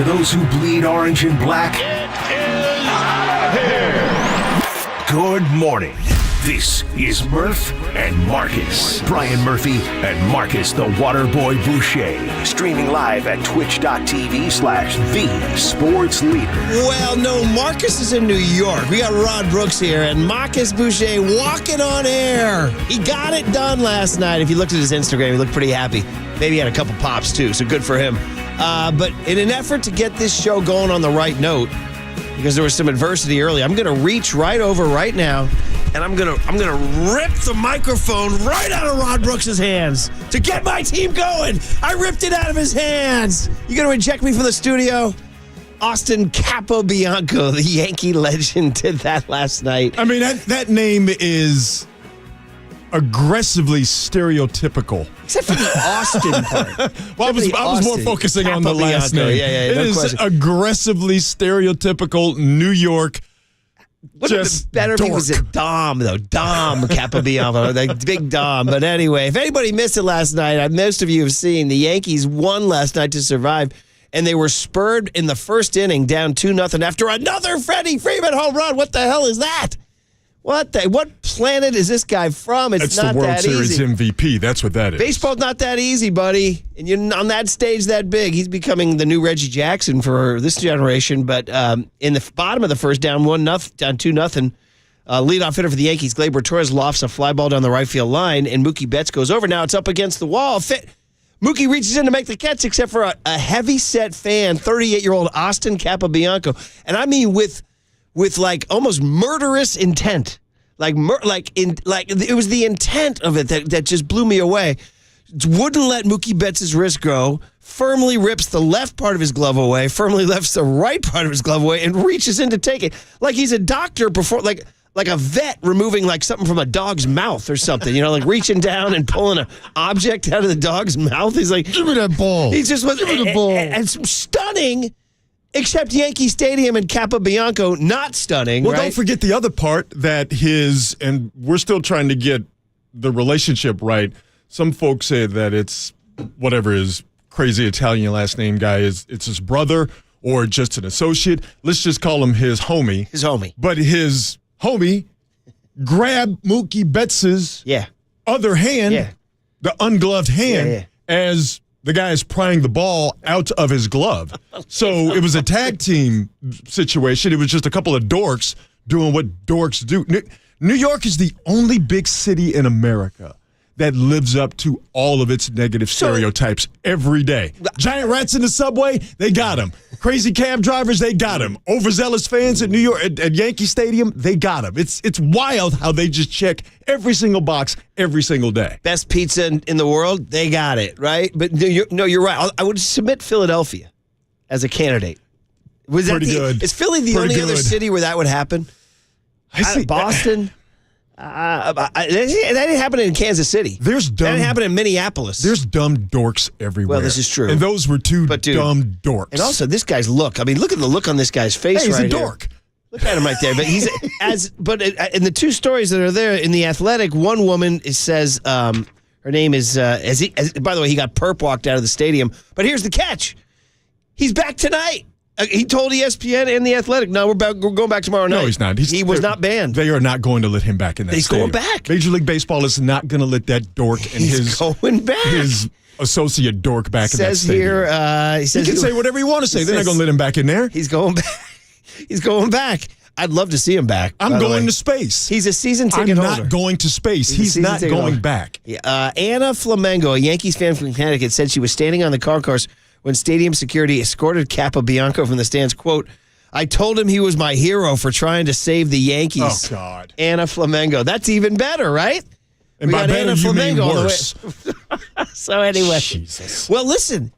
To those who bleed orange and black, It is out of here. good morning. This is Murph and Marcus. Brian Murphy and Marcus the Waterboy Boucher. Streaming live at twitch.tv/the sports leader. Well, no, Marcus is in New York. We got Rod Brooks here and Marcus Boucher walking on air. He got it done last night. If you looked at his Instagram, he looked pretty happy. Maybe he had a couple pops too, so good for him. But in an effort to get this show going on the right note, because there was some adversity early, I'm going to reach right over right now, and I'm gonna rip the microphone right out of Rod Brooks' hands to get my team going. I ripped it out of his hands. You gonna eject me from the studio? Austin Capo Bianco, the Yankee legend, did that last night. I mean, that name is aggressively stereotypical. Except for the Austin part. Well, I was more focusing on the last name. Yeah, it no is question. aggressively stereotypical New York. Wouldn't it be better if he was a Dom, though? Dom Capobianco, like big Dom. But anyway, if anybody missed it last night, most of you have seen the Yankees won last night to survive, and they were spurred in the first inning down 2-0 after another Freddy Freeman home run. What the hell is that? What planet is this guy from? It's not the World that Series easy. MVP. That's what that is. Baseball's not that easy, buddy. And you're on that stage that big. He's becoming the new Reggie Jackson for this generation. But in the bottom of the first, down 1-0, down 2-0, leadoff hitter for the Yankees, Gleyber Torres lofts a fly ball down the right field line, and Mookie Betts goes over. Now it's up against the wall. Mookie reaches in to make the catch, except for a heavy-set fan, 38-year-old Austin Capobianco. And I mean with like almost murderous intent. It was the intent of it that just blew me away. Wouldn't let Mookie Betts' wrist go, firmly rips the left part of his glove away, firmly lifts the right part of his glove away, and reaches in to take it. Like he's a doctor like a vet removing like something from a dog's mouth or something, like reaching down and pulling an object out of the dog's mouth. He's like, give me that ball. He just was, give me the ball. And stunning. Except Yankee Stadium and Capobianco, not stunning, Well, right? don't forget the other part that and we're still trying to get the relationship right. Some folks say that it's whatever his crazy Italian last name guy is. It's his brother or just an associate. Let's just call him his homie. His homie. But his homie grabbed Mookie Betts' other hand, the ungloved hand, as the guy is prying the ball out of his glove. So it was a tag team situation. It was just a couple of dorks doing what dorks do. New York is the only big city in America that lives up to all of its negative stereotypes every day. Giant rats in the subway, they got them. Crazy cab drivers, they got them. Overzealous fans at New York at Yankee Stadium, they got them. It's wild how they just check every single box every single day. Best pizza in the world, they got it, right? But you're right. I would submit Philadelphia as a candidate. Pretty good. Is Philly the only other city where that would happen? Boston? That didn't happen in Kansas City. That didn't happen in Minneapolis. There's dumb dorks everywhere. Well, this is true. And those were two dumb dorks. And also, this guy's look. I mean, look at the look on this guy's face he's right a dork. here. Look at him right there. But in the two stories that are there in The Athletic, one woman says her name is. By the way, he got perp walked out of the stadium. But here's the catch: he's back tonight. He told ESPN and The Athletic, no, we're going back tomorrow night. No, he's not. He was not banned. They are not going to let him back in that stadium. He's going back. Major League Baseball is not going to let that dork and his associate dork back in that stadium. He can say whatever you want to say. They're not going to let him back in there. He's going back. He's going back. I'd love to see him back. I'm going to space. He's a season ticket holder. I'm not going to space. He's not going back. Anna Flamengo, a Yankees fan from Connecticut, said she was standing on the concourse when stadium security escorted Capobianco from the stands. Quote, I told him he was my hero for trying to save the Yankees. Oh, God. Anna Flamengo. That's even better, right? And by better, you mean worse. So anyway. Jesus. Well, listen.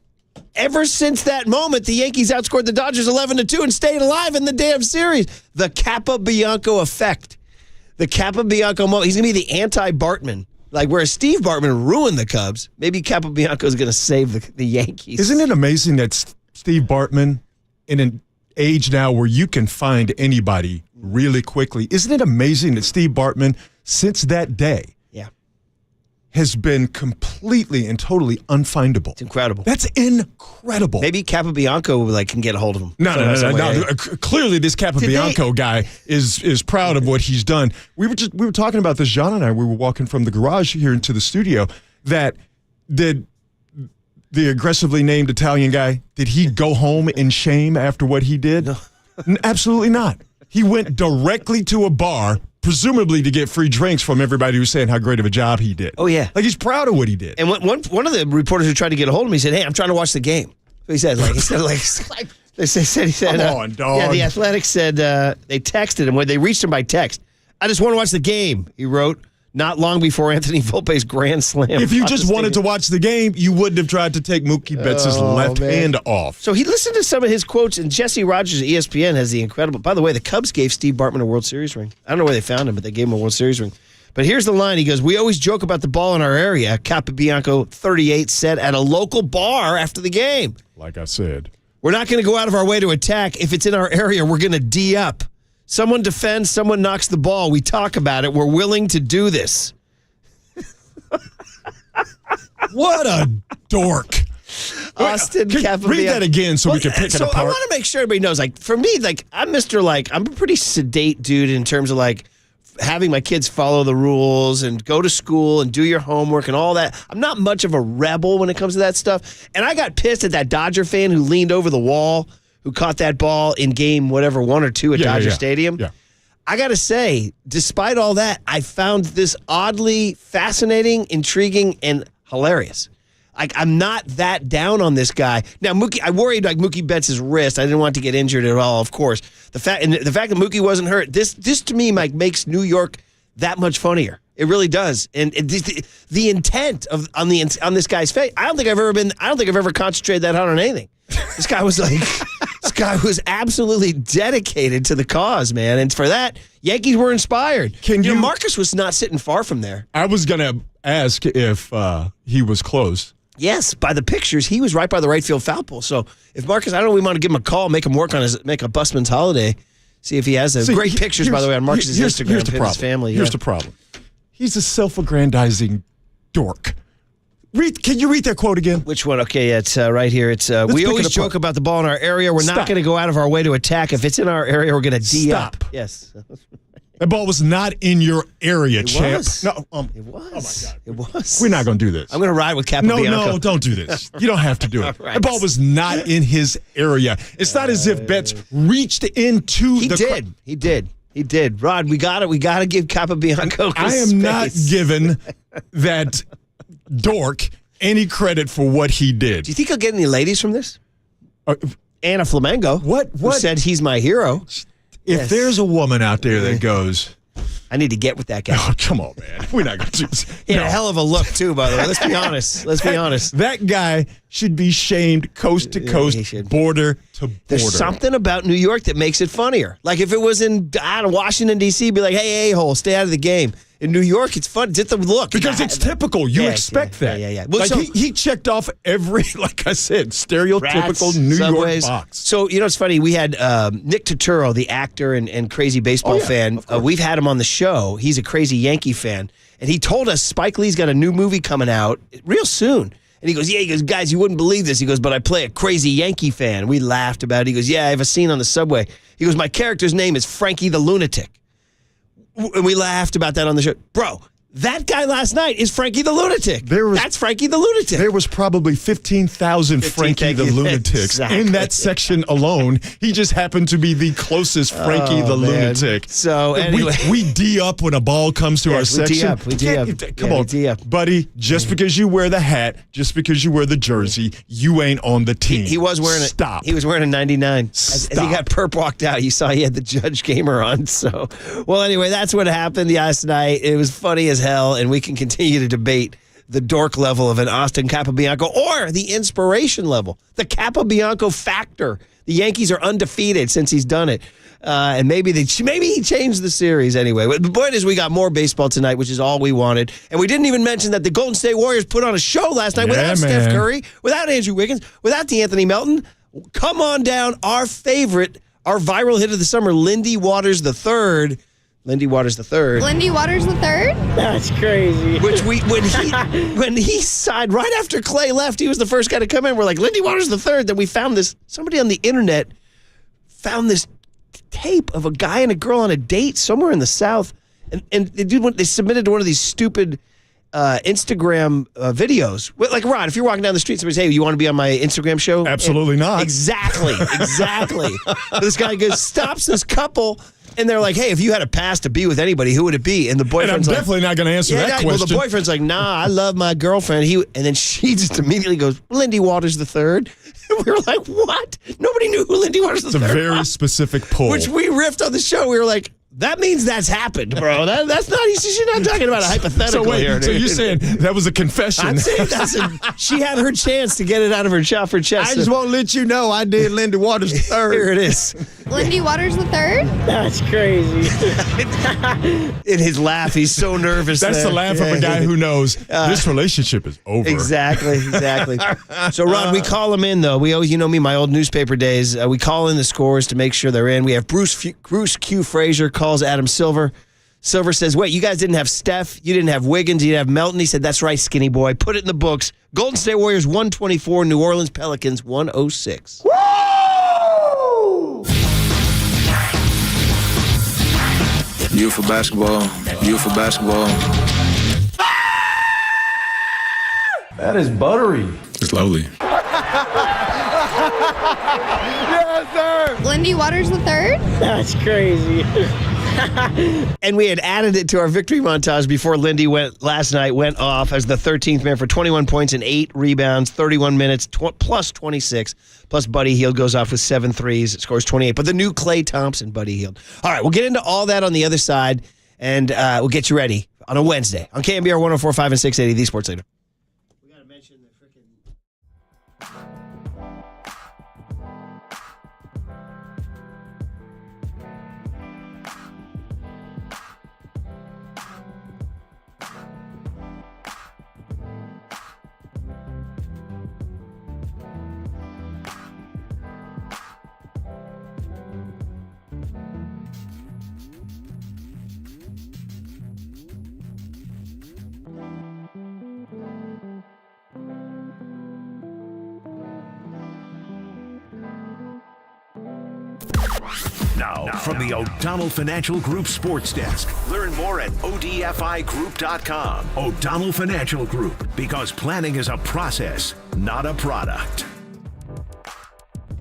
Ever since that moment, the Yankees outscored the Dodgers 11-2 and stayed alive in the damn series. The Capobianco effect. The Capobianco moment. He's going to be the anti-Bartman. Like, whereas Steve Bartman ruined the Cubs, maybe Capobianco is going to save the Yankees. Isn't it amazing that Steve Bartman, in an age now where you can find anybody really quickly, isn't it amazing that Steve Bartman, since that day, has been completely and totally unfindable. It's incredible. That's incredible. Maybe Kappa Bianco can get a hold of him. No. Clearly, this Kappa Bianco guy is proud of what he's done. We were talking about this, John and I. We were walking from the garage here into the studio. That did the aggressively named Italian guy? Did he go home in shame after what he did? No. Absolutely not. He went directly to a bar, presumably to get free drinks from everybody who's saying how great of a job he did. Oh, yeah. Like, he's proud of what he did. And one of the reporters who tried to get a hold of me said, hey, I'm trying to watch the game. So he said, he said, come on, dog. Yeah, the Athletic said they texted him when they reached him by text. I just want to watch the game, he wrote, not long before Anthony Volpe's grand slam. If you just wanted to watch the game, you wouldn't have tried to take Mookie Betts' left hand off. So he listened to some of his quotes, and Jesse Rogers at ESPN has the incredible. By the way, the Cubs gave Steve Bartman a World Series ring. I don't know where they found him, but they gave him a World Series ring. But here's the line. He goes, we always joke about the ball in our area, Kappa Bianco 38 said at a local bar after the game. Like I said. We're not going to go out of our way to attack. If it's in our area, we're going to D up. Someone defends, someone knocks the ball. We talk about it. We're willing to do this. What a dork. Austin Kappa. Read that again so we can pick it apart. I want to make sure everybody knows, for me, I'm I'm a pretty sedate dude in terms of, having my kids follow the rules and go to school and do your homework and all that. I'm not much of a rebel when it comes to that stuff. And I got pissed at that Dodger fan who leaned over the wall, who caught that ball in game 1 or 2 at Dodger Stadium. Yeah. I got to say, despite all that, I found this oddly fascinating, intriguing, and hilarious. I'm not that down on this guy. Now, I worried Mookie Betts' wrist. I didn't want to get injured at all, of course. The fact that Mookie wasn't hurt, this to me, Mike, makes New York that much funnier. It really does. And the intent on this guy's face, I don't think I've ever concentrated that hard on anything. This guy was this guy was absolutely dedicated to the cause, man. And for that, Yankees were inspired. Marcus was not sitting far from there. I was going to ask if he was close. Yes, by the pictures, he was right by the right field foul pole. So if Marcus, I don't know, we want to give him a call, make him work on make a busman's holiday, see if he has great pictures, by the way, on Marcus's Instagram. Here's the problem. His family. Here's the problem. He's a self-aggrandizing dork. Can you read that quote again? Which one? Okay, it's right here. It's we always joke about the ball in our area. We're not going to go out of our way to attack. If it's in our area, we're going to D up. Yes. That ball was not in your area, champ. Was. No, it was. Oh, my God. It was. We're not going to do this. I'm going to ride with Kappa Bianco. No, don't do this. You don't have to do it. Right. The ball was not in his area. It's not as if Betts reached into the... He did. Rod, we got it. We got to give Kappa Bianco I am not giving that dork any credit for what he did. Do you think he'll get any ladies from this? Anna Flamengo. What? Who said he's my hero? If there's a woman out there that goes, I need to get with that guy. Oh, come on, man. We're not going to do this. He had a hell of a look, too, by the way. Let's be honest. That guy should be shamed coast to coast, border to border. There's something about New York that makes it funnier. Like if it was in Washington, D.C., be like, hey, a-hole, stay out of the game. In New York, it's fun. Just the look. Because it's typical. You expect that. Yeah. Well, he checked off every, like I said, stereotypical New York box. So, it's funny. We had Nick Turturro, the actor and crazy baseball fan. We've had him on the show. He's a crazy Yankee fan. And he told us Spike Lee's got a new movie coming out real soon. And he goes, guys, you wouldn't believe this. He goes, but I play a crazy Yankee fan. We laughed about it. He goes, I have a scene on the subway. He goes, my character's name is Frankie the Lunatic. And we laughed about that on the show. Bro, that guy last night is Frankie the Lunatic. That's Frankie the Lunatic. There was probably 15,000 Frankie the Lunatics in that section alone. He just happened to be the closest Frankie the Lunatic. So anyway. We D up when a ball comes to our section. We D up. Come on, buddy. Just because you wear the hat, just because you wear the jersey, you ain't on the team. He was wearing Stop. He was wearing a 99. Stop. As he got perp walked out, you saw he had the Judge Gamer on. So, well, anyway, that's what happened last night. It was funny as hell, and we can continue to debate the dork level of an Austin Kappa Bianco or the inspiration level, the Kappa Bianco factor. The Yankees are undefeated since he's done it. And maybe he changed the series anyway. But the point is we got more baseball tonight, which is all we wanted. And we didn't even mention that the Golden State Warriors put on a show last night without Steph Curry, without Andrew Wiggins, without DeAnthony Melton. Come on down. Our favorite, our viral hit of the summer, Lindy Waters III. Lindy Waters III. Lindy Waters III? That's crazy. Which when he signed right after Clay left, he was the first guy to come in. We're like, Lindy Waters III. Then we found this. Somebody on the internet found this tape of a guy and a girl on a date somewhere in the South, and they submitted to one of these stupid Instagram videos. Like, Rod, if you're walking down the street, somebody says, hey, you want to be on my Instagram show? Absolutely not. Exactly. This guy stops this couple, and they're like, hey, if you had a pass to be with anybody, who would it be? And the boyfriend's and I'm definitely not going to answer that question. Well, the boyfriend's like, nah, I love my girlfriend. And then she just immediately goes, Lindy Waters III. And we were like, what? Nobody knew who Lindy Waters III was. It's a very specific pull. Which we riffed on the show. We were like, that means that's happened, bro. That's not. She's not talking about a hypothetical here. So you're saying that was a confession? I'm saying she had her chance to get it out of her chest. I just want to let you know I did Lindy Waters III. Here it is. Lindy Waters III? That's crazy. In his laugh, he's so nervous. That's the laugh of a guy who knows this relationship is over. Exactly. So, Ron, we call him in, though. We always, me, my old newspaper days, we call in the scores to make sure they're in. We have Bruce Q. Frazier calls Adam Silver. Silver says, wait, you guys didn't have Steph, you didn't have Wiggins, you didn't have Melton. He said, that's right, skinny boy. Put it in the books. Golden State Warriors 124, New Orleans Pelicans 106. Woo! Beautiful basketball. That is buttery. It's lovely. Yes, sir. Lindy Waters III? That's crazy. And we had added it to our victory montage before Lindy went off as the 13th man for 21 points and 8 rebounds, 31 minutes, plus 26. Plus Buddy Hield goes off with 7 threes, scores 28. But the new Klay Thompson, Buddy Hield. All right, we'll get into all that on the other side, and we'll get you ready on a Wednesday on KNBR 104.5 and 680, the Sports Leader. We got to mention the freaking... Now, from the O'Donnell Financial Group Sports Desk. Learn more at odfigroup.com. O'Donnell Financial Group, because planning is a process, not a product.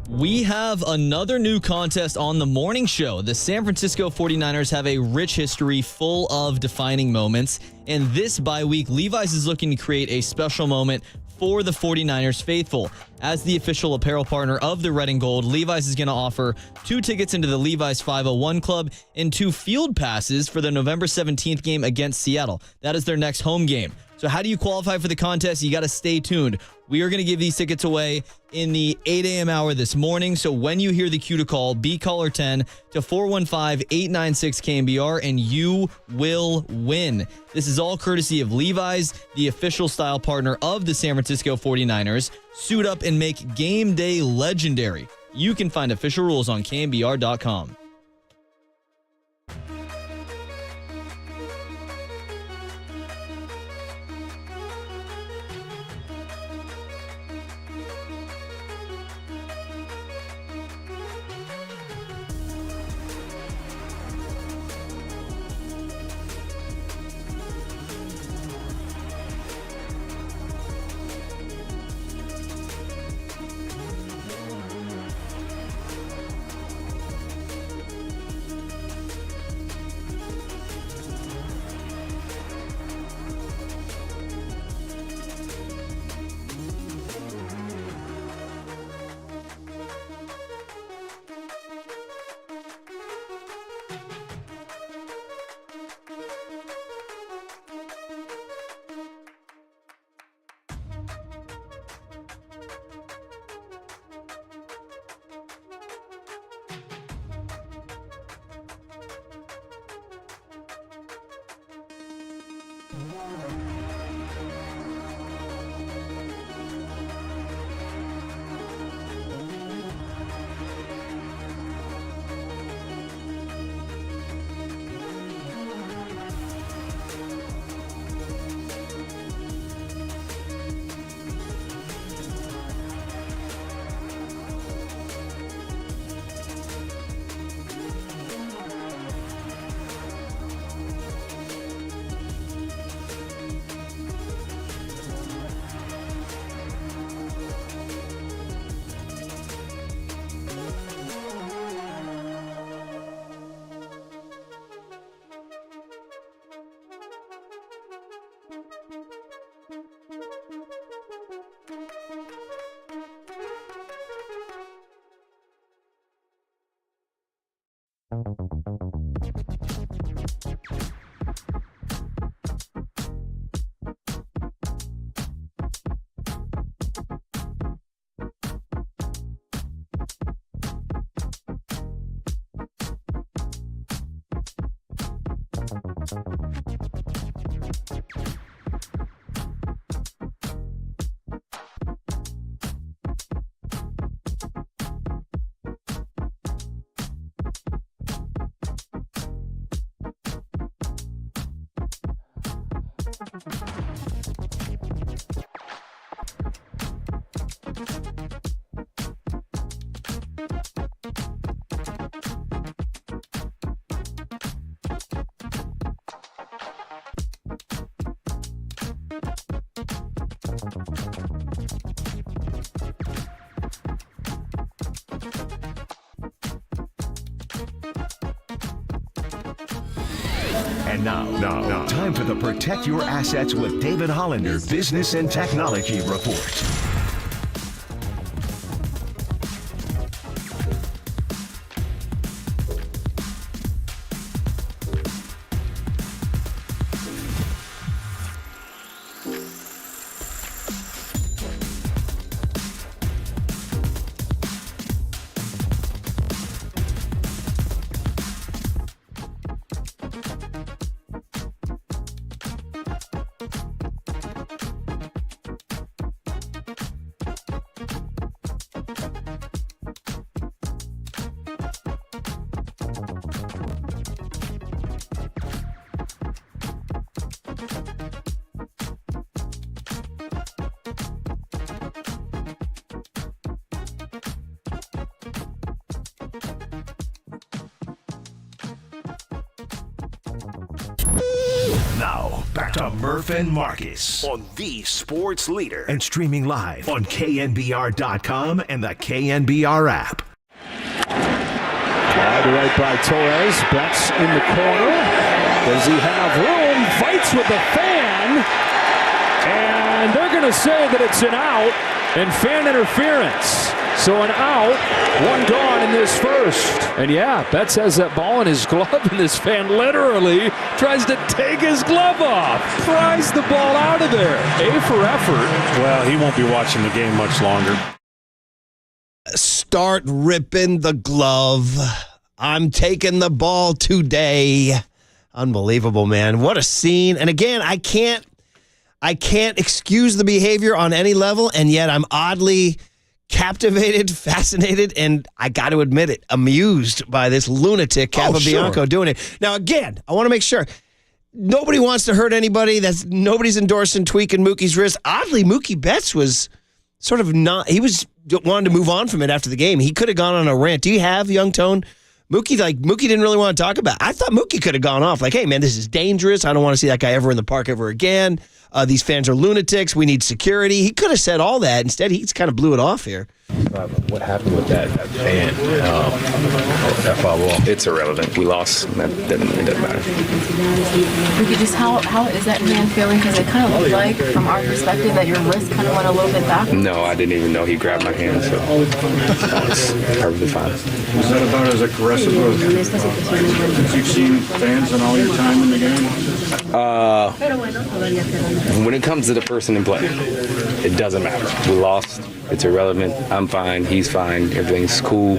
We have another new contest on the morning show. The San Francisco 49ers have a rich history full of defining moments. And this bye week, Levi's is looking to create a special moment for the 49ers faithful. As the official apparel partner of the Red and Gold, Levi's is going to offer 2 tickets into the Levi's 501 Club and 2 field passes for the November 17th game against Seattle. That is their next home game. So how do you qualify for the contest? You got to stay tuned. We are going to give these tickets away in the 8 a.m. hour this morning. So when you hear the cue to call, be caller 10 to 415-896-KNBR, and you will win. This is all courtesy of Levi's, the official style partner of the San Francisco 49ers. Suit up and make game day legendary. You can find official rules on KNBR.com. And now, time for the Protect Your Assets with David Hollander Business and Technology Report. Now, back to Murph and Marcus on the Sports Leader and streaming live on KNBR.com and the KNBR app. Wide right by Torres. Betts in the corner. Does he have room? Fights with the fan. And they're going to say that it's an out and fan interference. So an out, one gone in this first. And yeah, Betts has that ball in his glove, and this fan literally tries to take his glove off. Pries the ball out of there. A for effort. Well, he won't be watching the game much longer. Start ripping the glove. I'm taking the ball today. Unbelievable, man. What a scene. And again, I can't excuse the behavior on any level, and yet I'm oddly captivated, fascinated, and I got to admit it, amused by this lunatic Kappa Bianco doing it. Now, again, I want to make sure nobody wants to hurt anybody. Nobody's endorsing tweaking Mookie's wrist. Oddly, Mookie Betts was sort of not. He was wanted to move on from it after the game. He could have gone on a rant. Do you have, Young Tone? Mookie didn't really want to talk about it. I thought Mookie could have gone off like, hey, man, this is dangerous. I don't want to see that guy ever in the park ever again. These fans are lunatics. We need security. He could have said all that. Instead, he just kind of blew it off here. What happened with that fan? That foul ball? It's irrelevant. We lost. It doesn't matter. Mookie, just how is that man feeling? Because it kind of looked like, from our perspective, that your wrist kind of went a little bit back. No, I didn't even know he grabbed my hand, so it's perfectly fine. Was that about as aggressive as you've seen fans in all your time in the game? When it comes to the person in play, it doesn't matter. We lost. It's irrelevant. I'm fine. He's fine. Everything's cool.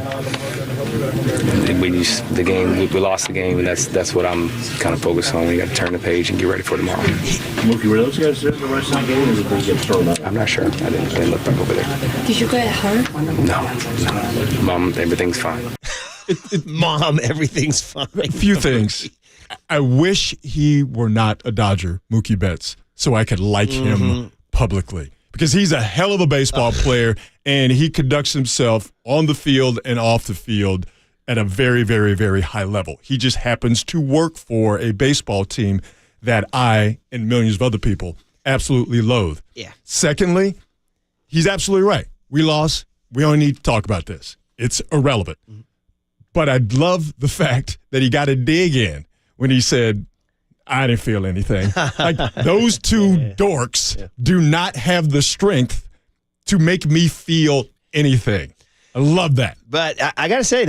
We lost the game, and that's what I'm kind of focused on. We got to turn the page and get ready for tomorrow. Mookie, were those guys there the rest of the game, or did they get thrown up? I'm not sure. I didn't look back over there. Did you get hurt? No. Mom, everything's fine. Mom, everything's fine. A few things. I wish he were not a Dodger, Mookie Betts, so I could like him publicly. Because he's a hell of a baseball player, and he conducts himself on the field and off the field at a very, very, very high level. He just happens to work for a baseball team that I and millions of other people absolutely loathe. Yeah. Secondly, he's absolutely right. We lost. We don't need to talk about this. It's irrelevant. But I love the fact that he got a dig in when he said, I didn't feel anything. Like, those two dorks do not have the strength to make me feel anything. I love that. But I got to say,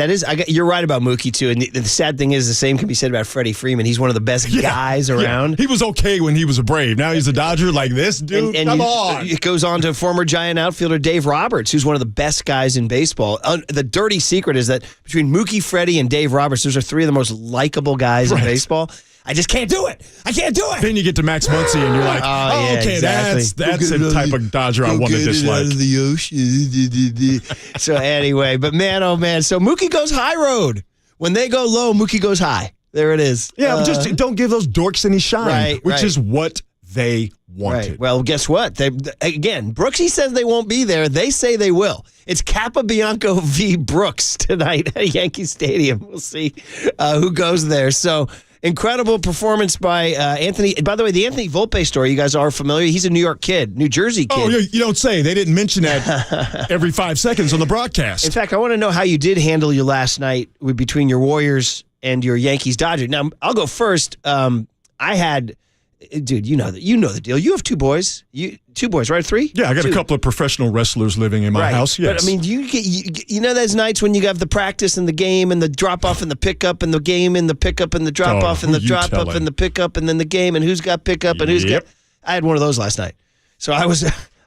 you're right about Mookie, too. And the sad thing is the same can be said about Freddy Freeman. He's one of the best guys around. Yeah. He was okay when he was a Brave. Now he's a Dodger like this, dude. And come on. It goes on to former Giant outfielder Dave Roberts, who's one of the best guys in baseball. The dirty secret is that between Mookie, Freddie, and Dave Roberts, those are three of the most likable guys in baseball. I just can't do it. I can't do it. Then you get to Max Muncy and you're like, okay, exactly. that's the type of Dodger I want to dislike. Out of the ocean. So anyway, but man, oh man. So Mookie goes high road. When they go low, Mookie goes high. There it is. Yeah, just don't give those dorks any shine, which is what they wanted. Right. Well, guess what? Again, Brooksy says they won't be there. They say they will. It's Kappa Bianco v. Brooks tonight at Yankee Stadium. We'll see who goes there. So incredible performance by Anthony. By the way, the Anthony Volpe story, you guys are familiar. He's a New York kid, New Jersey kid. Oh, you don't say. They didn't mention that every 5 seconds on the broadcast. In fact, I want to know how you did handle your last night between your Warriors and your Yankees Dodgers. Now, I'll go first. I had, dude, you know the deal. You have two boys. Two boys, right? Three? Yeah, I got a couple of professional wrestlers living in my house. Yes, but I mean, you know those nights when you have the practice and the game and the drop off and the pickup and the game and the pickup and the drop off and the drop up and the pickup and then the game and who's got pickup and who's got. I had one of those last night. So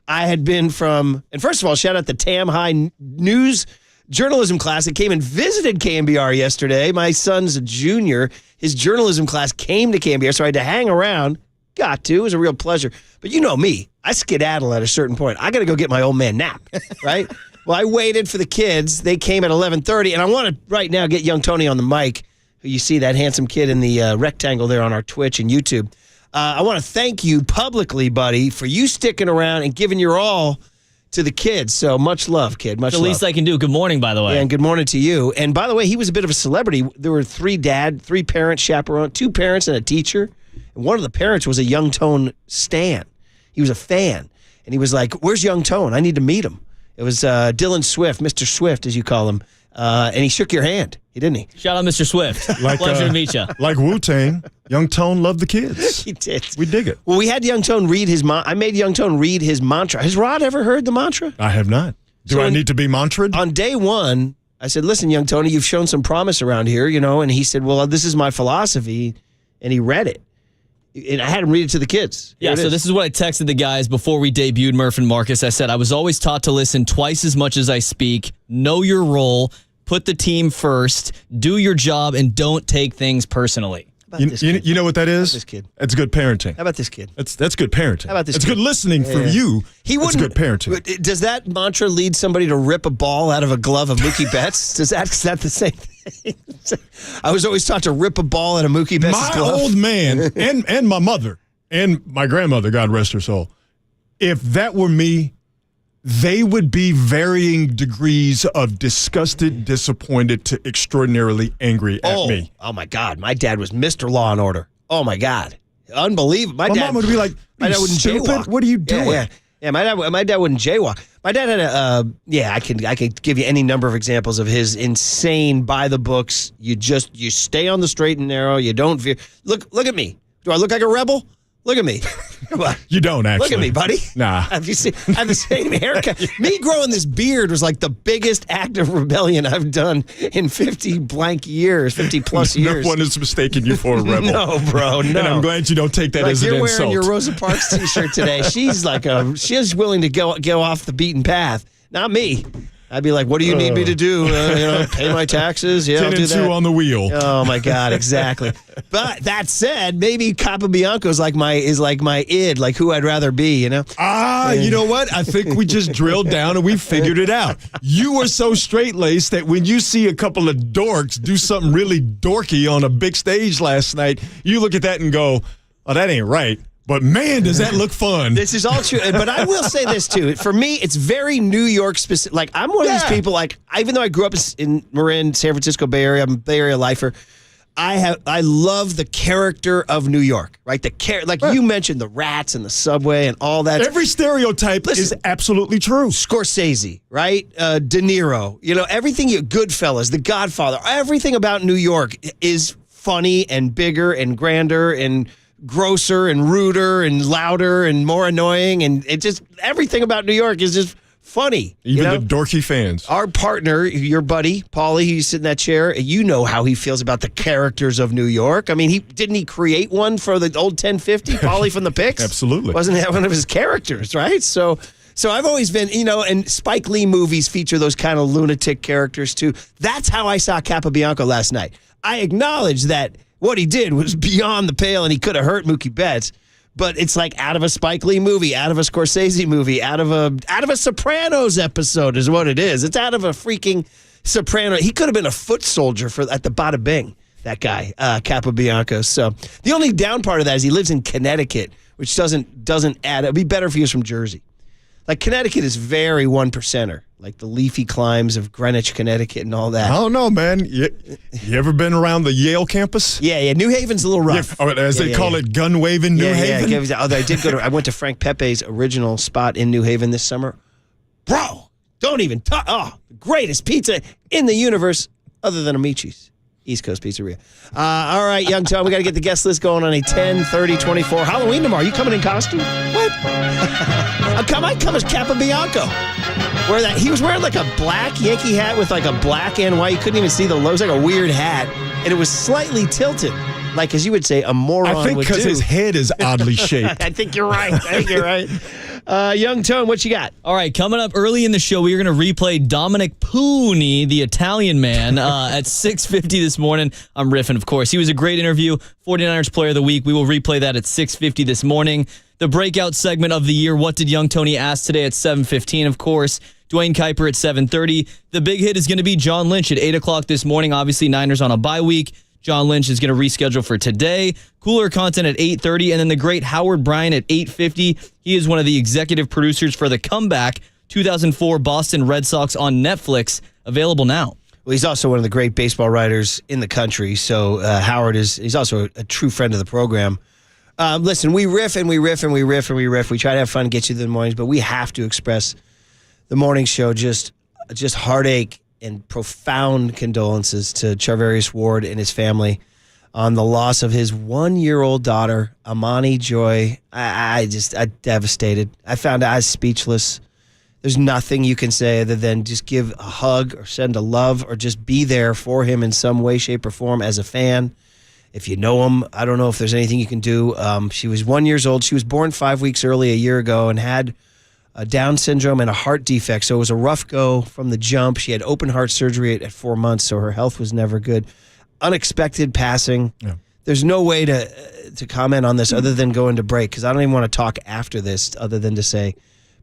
I had been from, and first of all, shout out the Tam High News journalism class that came and visited KNBR yesterday. My son's a junior. His journalism class came to KNBR, so I had to hang around. Got to. It was a real pleasure. But you know me. I skedaddle at a certain point. I got to go get my old man nap, right? Well, I waited for the kids. They came at 11:30, and I want to right now get young Tony on the mic, who you see that handsome kid in the rectangle there on our Twitch and YouTube. I want to thank you publicly, buddy, for you sticking around and giving your all to the kids. So much love, kid. Much love. The least I can do. Good morning, by the way. Yeah, and good morning to you. And by the way, he was a bit of a celebrity. There were three parents chaperone, two parents and a teacher. And one of the parents was a Young Tone stan. He was a fan. And he was like, where's Young Tone? I need to meet him. It was Dylan Swift, Mr. Swift, as you call him. And he shook your hand. Didn't he? Shout out Mr. Swift. Pleasure to meet you. Like Wu-Tang, Young Tone loved the kids. He did. We dig it. Well, we had Young Tone read his I made Young Tone read his mantra. Has Rod ever heard the mantra? I have not. Do I need to be mantraed? On day one, I said, listen, young Tony, you've shown some promise around here, and he said, well, this is my philosophy, and he read it. And I had him read it to the kids. Yeah, so this is what I texted the guys before we debuted Murph and Marcus. I said, I was always taught to listen twice as much as I speak, know your role, put the team first, do your job, and don't take things personally. You know what that is? This kid. That's good parenting. How about this kid? That's good parenting. How about this It's kid? good listening from you. That's good parenting. Does that mantra lead somebody to rip a ball out of a glove of Mookie Betts? Is that the same thing? I was always taught to rip a ball out of Mookie Betts' glove. My old man and my mother and my grandmother, God rest her soul, if that were me, they would be varying degrees of disgusted, disappointed to extraordinarily angry at me. Oh, my God. My dad was Mr. Law and Order. Oh, my God. Unbelievable. My dad mom would be like, my dad wouldn't jaywalk. What are you doing? Yeah, my dad wouldn't jaywalk. My dad had I could give you any number of examples of his insane by the books. You stay on the straight and narrow. You don't veer. Look at me. Do I look like a rebel? Look at me. You don't, actually. Look at me, buddy. Nah. Have you seen? I have the same haircut. Me growing this beard was like the biggest act of rebellion I've done in 50 plus years. No one is mistaking you for a rebel. No, bro, no. And I'm glad you don't take that as an insult. You're wearing your Rosa Parks t-shirt today. She's willing to go off the beaten path. Not me. I'd be like, what do you need me to do? Pay my taxes? Yeah, 10 I'll do and that. 2 on the wheel. Oh, my God, exactly. But that said, maybe Kappa Bianco is like my id, like who I'd rather be, you know? You know what? I think we just drilled down and we figured it out. You were so straight-laced that when you see a couple of dorks do something really dorky on a big stage last night, you look at that and go, oh, that ain't right. But, man, does that look fun. This is all true. But I will say this, too. For me, it's very New York specific. Like, I'm one of these people, like, even though I grew up in Marin, San Francisco Bay Area, I'm a Bay Area lifer, I love the character of New York, right? You mentioned the rats and the subway and all that. Every stereotype is absolutely true. Scorsese, right? De Niro, everything, Goodfellas, The Godfather, everything about New York is funny and bigger and grander and grosser and ruder and louder and more annoying, and it just everything about New York is just funny. Even the dorky fans. Our partner, your buddy, Paulie, who's sitting in that chair, you know how he feels about the characters of New York. I mean, didn't he create one for the old 1050, Paulie from the Picks? Absolutely. Wasn't that one of his characters, right? So I've always been, and Spike Lee movies feature those kind of lunatic characters too. That's how I saw Kappa Bianco last night. I acknowledge that what he did was beyond the pale and he could have hurt Mookie Betts. But it's like out of a Spike Lee movie, out of a Scorsese movie, out of a Sopranos episode is what it is. It's out of a freaking Soprano. He could have been a foot soldier at the Bada Bing, that guy, Kappa Bianco. So the only down part of that is he lives in Connecticut, which doesn't add. It'd be if he was from Jersey. Like Connecticut is very 1%er, like the leafy climes of Greenwich, Connecticut, and all that. I don't know, man. You ever been around the Yale campus? Yeah. New Haven's a little rough. Yeah, as they call it, gun waving New Haven. Yeah. Although I went to Frank Pepe's original spot in New Haven this summer. Bro, don't even talk. Oh, greatest pizza in the universe, other than Amici's. East Coast Pizzeria. All right, Young Tom, we got to get the guest list going on a 10/30/24 Halloween tomorrow. You coming in costume? What? I might come as Kappa Bianco. He was wearing like a black Yankee hat with like a black and white. You couldn't even see the logo. It was like a weird hat, and it was slightly tilted, like as you would say, a moron would do. I think because his head is oddly shaped. I think you're right. Young Tone, what you got? All right, coming up early in the show, we are going to replay Dominick Puni, the Italian man, at 6:50 this morning. I'm riffing, of course. He was a great interview, 49ers Player of the Week. We will replay that at 6:50 this morning. The breakout segment of the year, What Did Young Tony Ask Today at 7:15, of course. Duane Kuiper at 7:30. The big hit is going to be John Lynch at 8 o'clock this morning. Obviously, Niners on a bye week. John Lynch is going to reschedule for today. Cooler content at 8:30, and then the great Howard Bryant at 8:50. He is one of the executive producers for The Comeback, 2004 Boston Red Sox on Netflix, available now. Well, he's also one of the great baseball writers in the country, so Howard he's also a true friend of the program. Listen, we riff and we riff and we riff and we riff. We try to have fun, get you through the mornings, but we have to express the morning show just heartache and profound condolences to Charvarius Ward and his family on the loss of his 1-year-old daughter, Amani Joy. I devastated. I was speechless. There's nothing you can say other than just give a hug or send a love or just be there for him in some way, shape, or form as a fan. If you know him, I don't know if there's anything you can do. She was 1 year old. She was born 5 weeks early a year ago and had Down syndrome and a heart defect. So it was a rough go from the jump. She had open heart surgery at 4 months, so her health was never good. Unexpected passing. Yeah. There's no way to comment on this other than go into break, because I don't even want to talk after this other than to say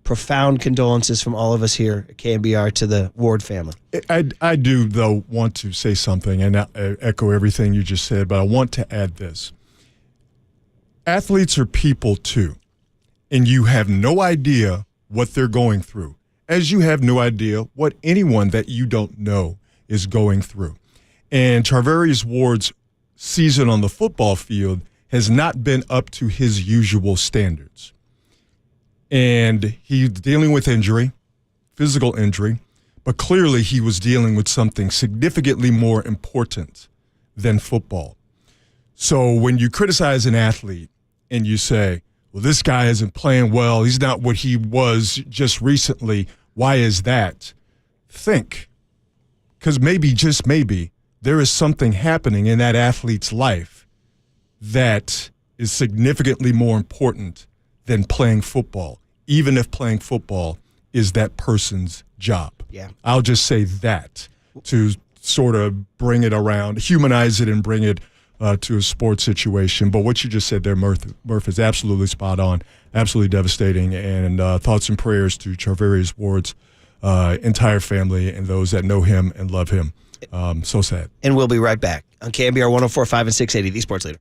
profound condolences from all of us here at KNBR to the Ward family. I do, though, want to say something and echo everything you just said, but I want to add this. Athletes are people, too, and you have no idea what they're going through, as you have no idea what anyone that you don't know is going through. And Charvarius Ward's season on the football field has not been up to his usual standards. And he's dealing with injury, physical injury, but clearly he was dealing with something significantly more important than football. So when you criticize an athlete and you say, well, this guy isn't playing well, he's not what he was just recently, why is that? Think. Because maybe, just maybe, there is something happening in that athlete's life that is significantly more important than playing football, even if playing football is that person's job. Yeah. I'll just say that to sort of bring it around, humanize it and bring it to a sports situation. But what you just said there, Murph, is absolutely spot on, absolutely devastating, and thoughts and prayers to Charvarius Ward's entire family and those that know him and love him. So sad. And we'll be right back on KNBR 104.5 and 680, the Sports Leader.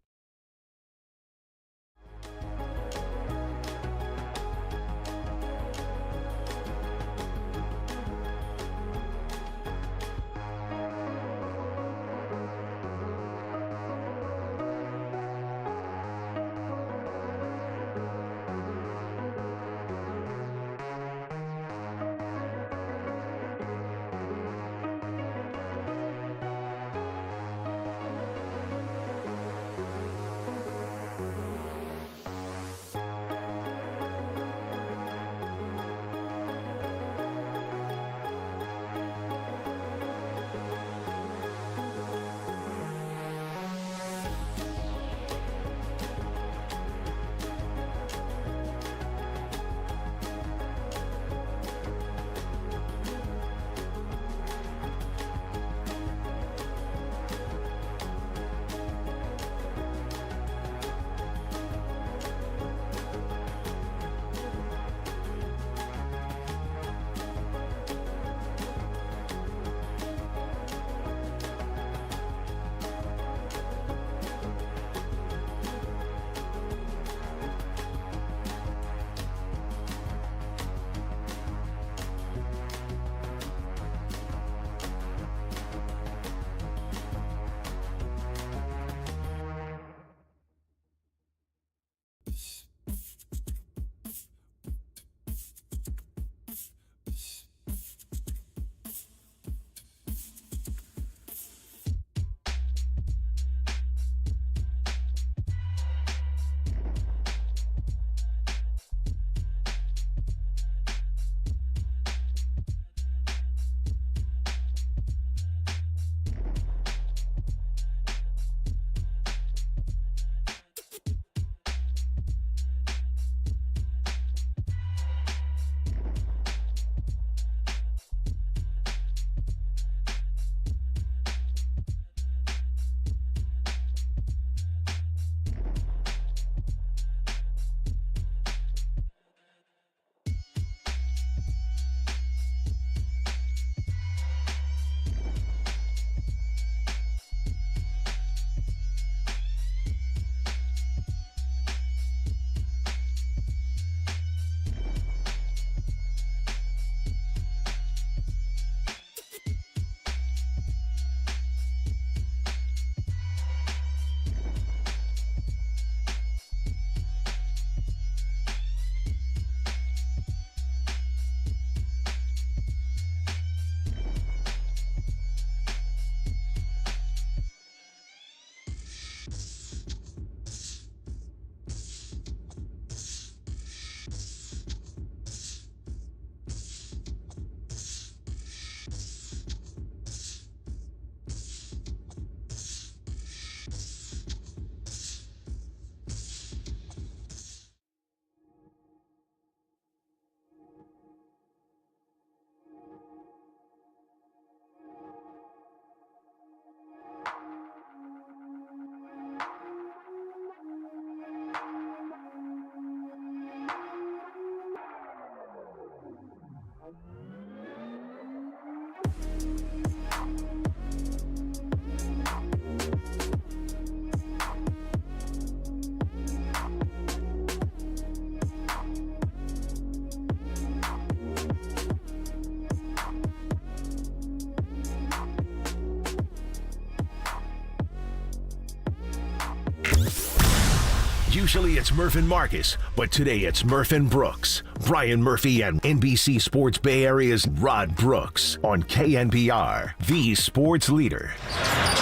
Usually it's Murph and Marcus, but today it's Murph and Brooks. Brian Murphy and NBC Sports Bay Area's Rod Brooks on KNBR, the sports leader.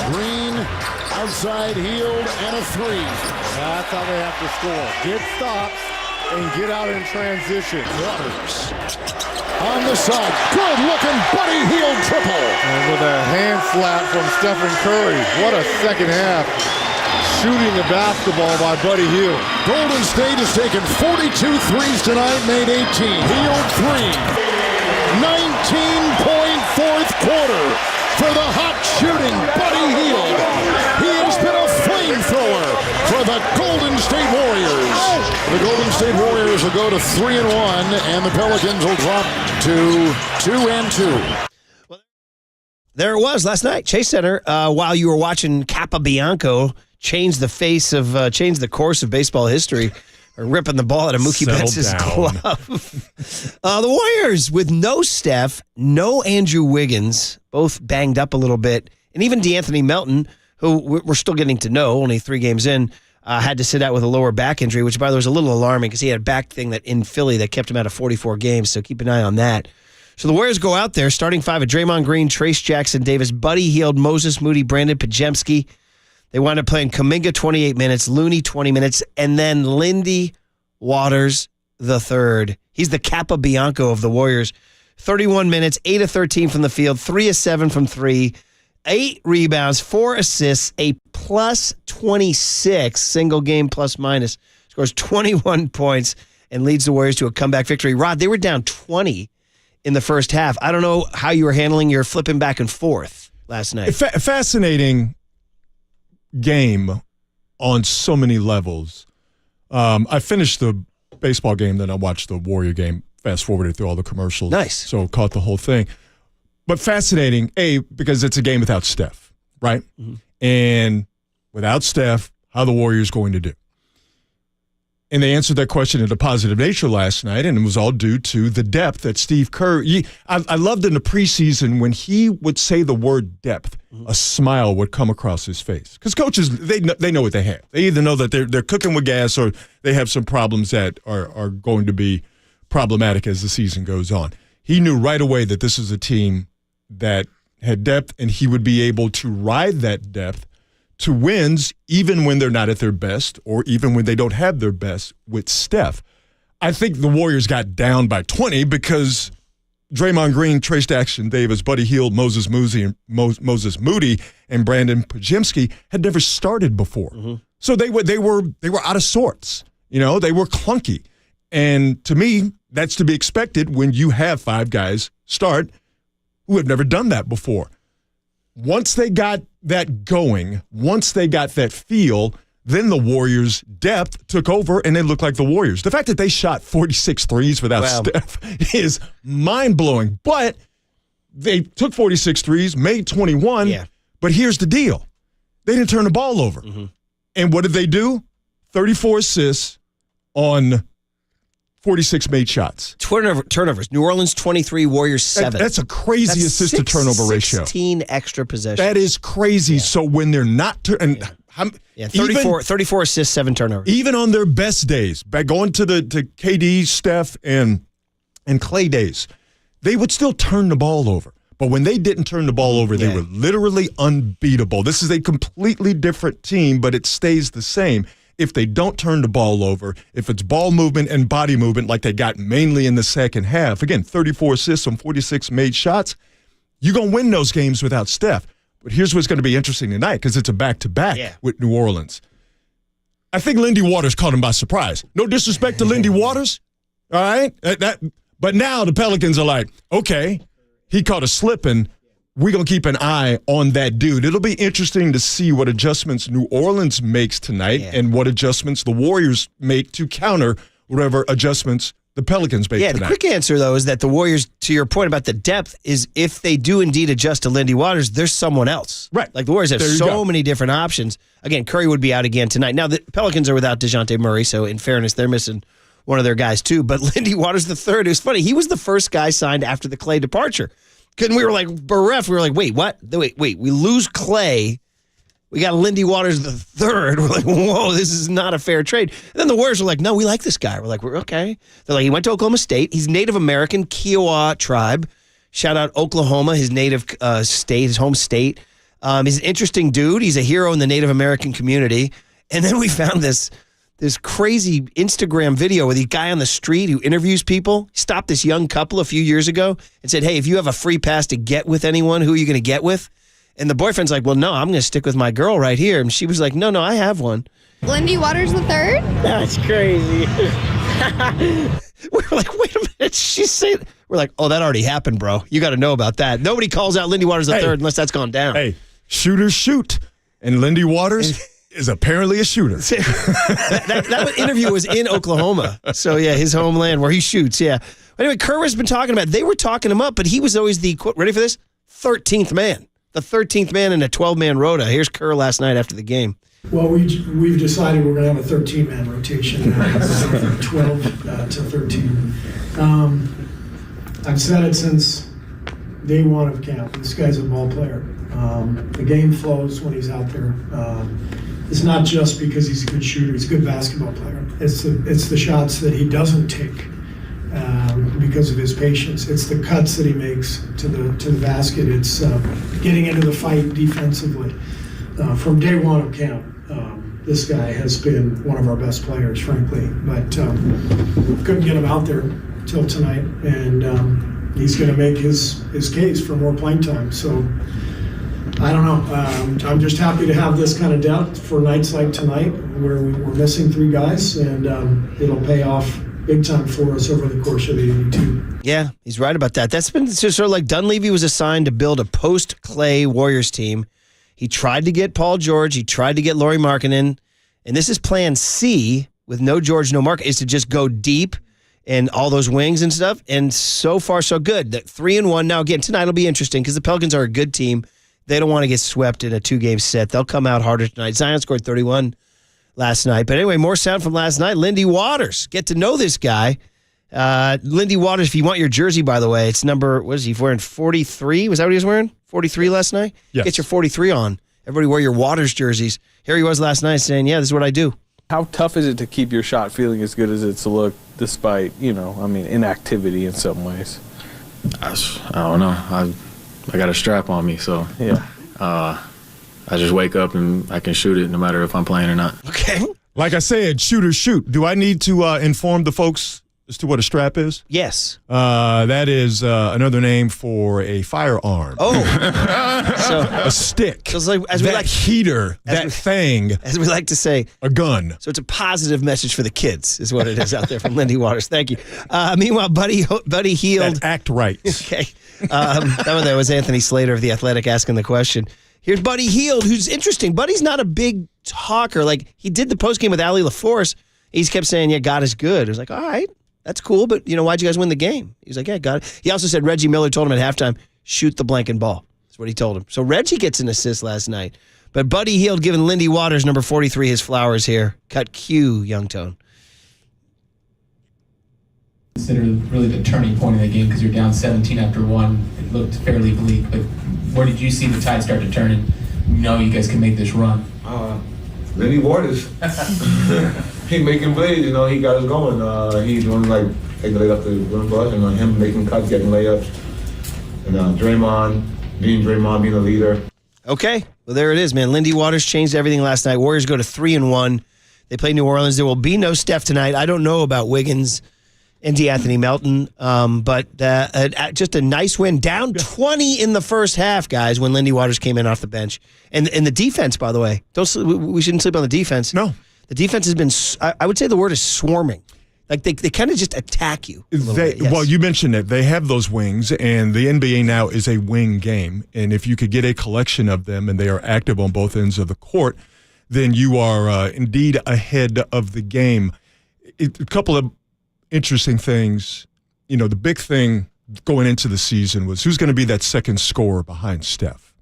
Green, outside healed, and a three. That's how they have to score. Get stops and get out in transition. Waters on the side. Good looking Buddy Hield triple. And with a hand slap from Stephen Curry. What a second half. Shooting the basketball by Buddy Hield. Golden State has taken 42 threes tonight, made 18. Hield three. 19-point fourth quarter for the hot shooting Buddy Hield. He has been a flamethrower for the Golden State Warriors. The Golden State Warriors will go to 3-1, and the Pelicans will drop to 2-2. There it was last night, Chase Center, while you were watching Kappa Bianco change the course of baseball history, or ripping the ball out of Mookie Betts' glove. The Warriors with no Steph, no Andrew Wiggins, both banged up a little bit, and even DeAnthony Melton, who we're still getting to know, only 3 games in, had to sit out with a lower back injury, which, by the way, was a little alarming because he had a back thing that in Philly that kept him out of 44 games, so keep an eye on that. So the Warriors go out there, starting 5 of Draymond Green, Trace Jackson Davis, Buddy Hield, Moses Moody, Brandon Pajemski. They wound up playing Kuminga 28 minutes, Looney 20 minutes, and then Lindy Waters III. He's the Kappa Bianco of the Warriors. 31 minutes, 8 of 13 from the field, 3 of 7 from 3, 8 rebounds, 4 assists, a plus 26 single game plus minus. Scores 21 points and leads the Warriors to a comeback victory. Rod, they were down 20 in the first half. I don't know how you were handling your flipping back and forth last night. Fascinating game on so many levels. I finished the baseball game, then I watched the Warrior game, fast forwarded through all the commercials. Nice. So caught the whole thing. But fascinating, because it's a game without Steph, right? Mm-hmm. And without Steph, how the Warriors going to do? And they answered that question in a positive nature last night, and it was all due to the depth that Steve Kerr. I loved in the preseason when he would say the word depth, a smile would come across his face. Because coaches, they know what they have. They either know that they're cooking with gas or they have some problems that are going to be problematic as the season goes on. He knew right away that this is a team that had depth, and he would be able to ride that depth to wins even when they're not at their best or even when they don't have their best with Steph. I think the Warriors got down by 20 because Draymond Green, Trace Jackson Davis, Buddy Hield, Moses Moody, and Brandon Pajemski had never started before. Mm-hmm. So they were out of sorts. They were clunky. And to me, that's to be expected when you have 5 guys start who have never done that before. Once they got that going, once they got that feel, then the Warriors' depth took over and they looked like the Warriors. The fact that they shot 46 threes without Steph is mind-blowing. But they took 46 threes, made 21. Yeah. But here's the deal. They didn't turn the ball over. Mm-hmm. And what did they do? 34 assists on 46 made shots. Turnovers. New Orleans 23, Warriors 7. That's a crazy assist to turnover ratio. 16 extra possessions. That is crazy. Yeah. So when they're not 34 assists, 7 turnovers. Even on their best days, by going to KD, Steph, and Clay days, they would still turn the ball over. But when they didn't turn the ball over, they were literally unbeatable. This is a completely different team, but it stays the same. If they don't turn the ball over, if it's ball movement and body movement like they got mainly in the second half, again, 34 assists on 46 made shots, you're going to win those games without Steph. But here's what's going to be interesting tonight because it's a back-to-back with New Orleans. I think Lindy Waters caught him by surprise. No disrespect to Lindy Waters, all right? But now the Pelicans are like, okay, he caught a slipping. We're going to keep an eye on that dude. It'll be interesting to see what adjustments New Orleans makes tonight and what adjustments the Warriors make to counter whatever adjustants the Pelicans make tonight. The quick answer, though, is that the Warriors, to your point about the depth, is if they do indeed adjust to Lindy Waters, there's someone else. Right. Like the Warriors have so many different options. Again, Curry would be out again tonight. Now, the Pelicans are without DeJounte Murray, so in fairness, they're missing one of their guys, too. But Lindy Waters III, it was funny. He was the first guy signed after the Clay departure. And we were like, bereft. We were like, wait, what? Wait, we lose Clay. We got Lindy Waters the third. We're like, whoa, this is not a fair trade. And then the Warriors are like, no, we like this guy. We're like, we're okay. They're like, he went to Oklahoma State. He's Native American, Kiowa tribe. Shout out Oklahoma, his native state, his home state. He's an interesting dude. He's a hero in the Native American community. And then we found this crazy Instagram video with a guy on the street who interviews people. He stopped this young couple a few years ago and said, hey, if you have a free pass to get with anyone, who are you going to get with? And the boyfriend's like, well, no, I'm going to stick with my girl right here. And she was like, no, I have one. Lindy Waters the third? That's crazy. We're like, wait a minute. She said, we're like, oh, that already happened, bro. You got to know about that. Nobody calls out Lindy Waters the third unless that's gone down. Hey, shooters shoot. And Lindy Waters is apparently a shooter. that interview was in Oklahoma. So, yeah, his homeland where he shoots, yeah. Anyway, Kerr's been talking about it. They were talking him up, but he was always the, ready for this? 13th man. The 13th man in a 12-man rota. Here's Kerr last night after the game. Well, we've decided we're going to have a 13-man rotation now, from 12 to 13. I've said it since day one of camp. This guy's a ball player. The game flows when he's out there. It's not just because he's a good shooter. He's a good basketball player. It's the shots that he doesn't take because of his patience. It's the cuts that he makes to the basket. It's getting into the fight defensively. From day one of camp, this guy has been one of our best players, frankly. But couldn't get him out there till tonight, and he's going to make his case for more playing time. So I don't know. I'm just happy to have this kind of depth for nights like tonight, where we're missing three guys, and it'll pay off big time for us over the course of the 82. Yeah, he's right about that. That's been sort of like Dunleavy was assigned to build a post-Clay Warriors team. He tried to get Paul George. He tried to get Lauri Markkanen. And this is plan C with no George, no Mark, is to just go deep and all those wings and stuff. And so far, so good. 3-1. Now, again, tonight will be interesting because the Pelicans are a good team. They don't want to get swept in a 2-game set. They'll come out harder tonight. Zion scored 31 last night. But anyway, more sound from last night. Lindy Waters. Get to know this guy. Lindy Waters, if you want your jersey, by the way, it's number, what is he wearing, 43? Was that what he was wearing? 43 last night? Yes. Get your 43 on. Everybody wear your Waters jerseys. Here he was last night saying, yeah, this is what I do. How tough is it to keep your shot feeling as good as it's looked despite, inactivity in some ways? I don't know. I got a strap on me, so yeah. I just wake up and I can shoot it no matter if I'm playing or not. Okay. Like I said, shooters shoot. Do I need to inform the folks as to what a strap is? Yes. That is another name for a firearm. Oh. So a stick. So it's like, heater, thing. As we like to say. A gun. So it's a positive message for the kids is what it is out there from Lindy Waters. Thank you. Meanwhile, Buddy Hield. That act right. Okay. That was Anthony Slater of The Athletic asking the question. Here's Buddy Hield, who's interesting. Buddy's not a big talker. Like, he did the postgame with Allie LaForce. He just kept saying, yeah, God is good. I was like, all right, that's cool, but, why'd you guys win the game? He's like, yeah, God. He also said Reggie Miller told him at halftime, shoot the blanking ball. That's what he told him. So Reggie gets an assist last night. But Buddy Hield giving Lindy Waters, number 43, his flowers here. Cut Q, Young Tone. Considered really the turning point of the game because you're down 17 after one. It looked fairly bleak, but where did you see the tide start to turn and you guys can make this run? Lindy Waters. He making plays, he got us going. He's doing taking the layup up the run for us, and him making cuts, getting layups. And Draymond being the leader. Okay, well there it is, man. Lindy Waters changed everything last night. Warriors go to 3-1. They play New Orleans. There will be no Steph tonight. I don't know about Wiggins and DeAnthony Melton, but just a nice win. Down 20 in the first half, guys, when Lindy Waters came in off the bench. And the defense, by the way, we shouldn't sleep on the defense. No. The defense has been, I would say the word is swarming. Like they kind of just attack you a little bit. Yes. Well, you mentioned it. They have those wings, and the NBA now is a wing game. And if you could get a collection of them and they are active on both ends of the court, then you are indeed ahead of the game. A couple of interesting things. The big thing going into the season was who's going to be that second scorer behind Steph.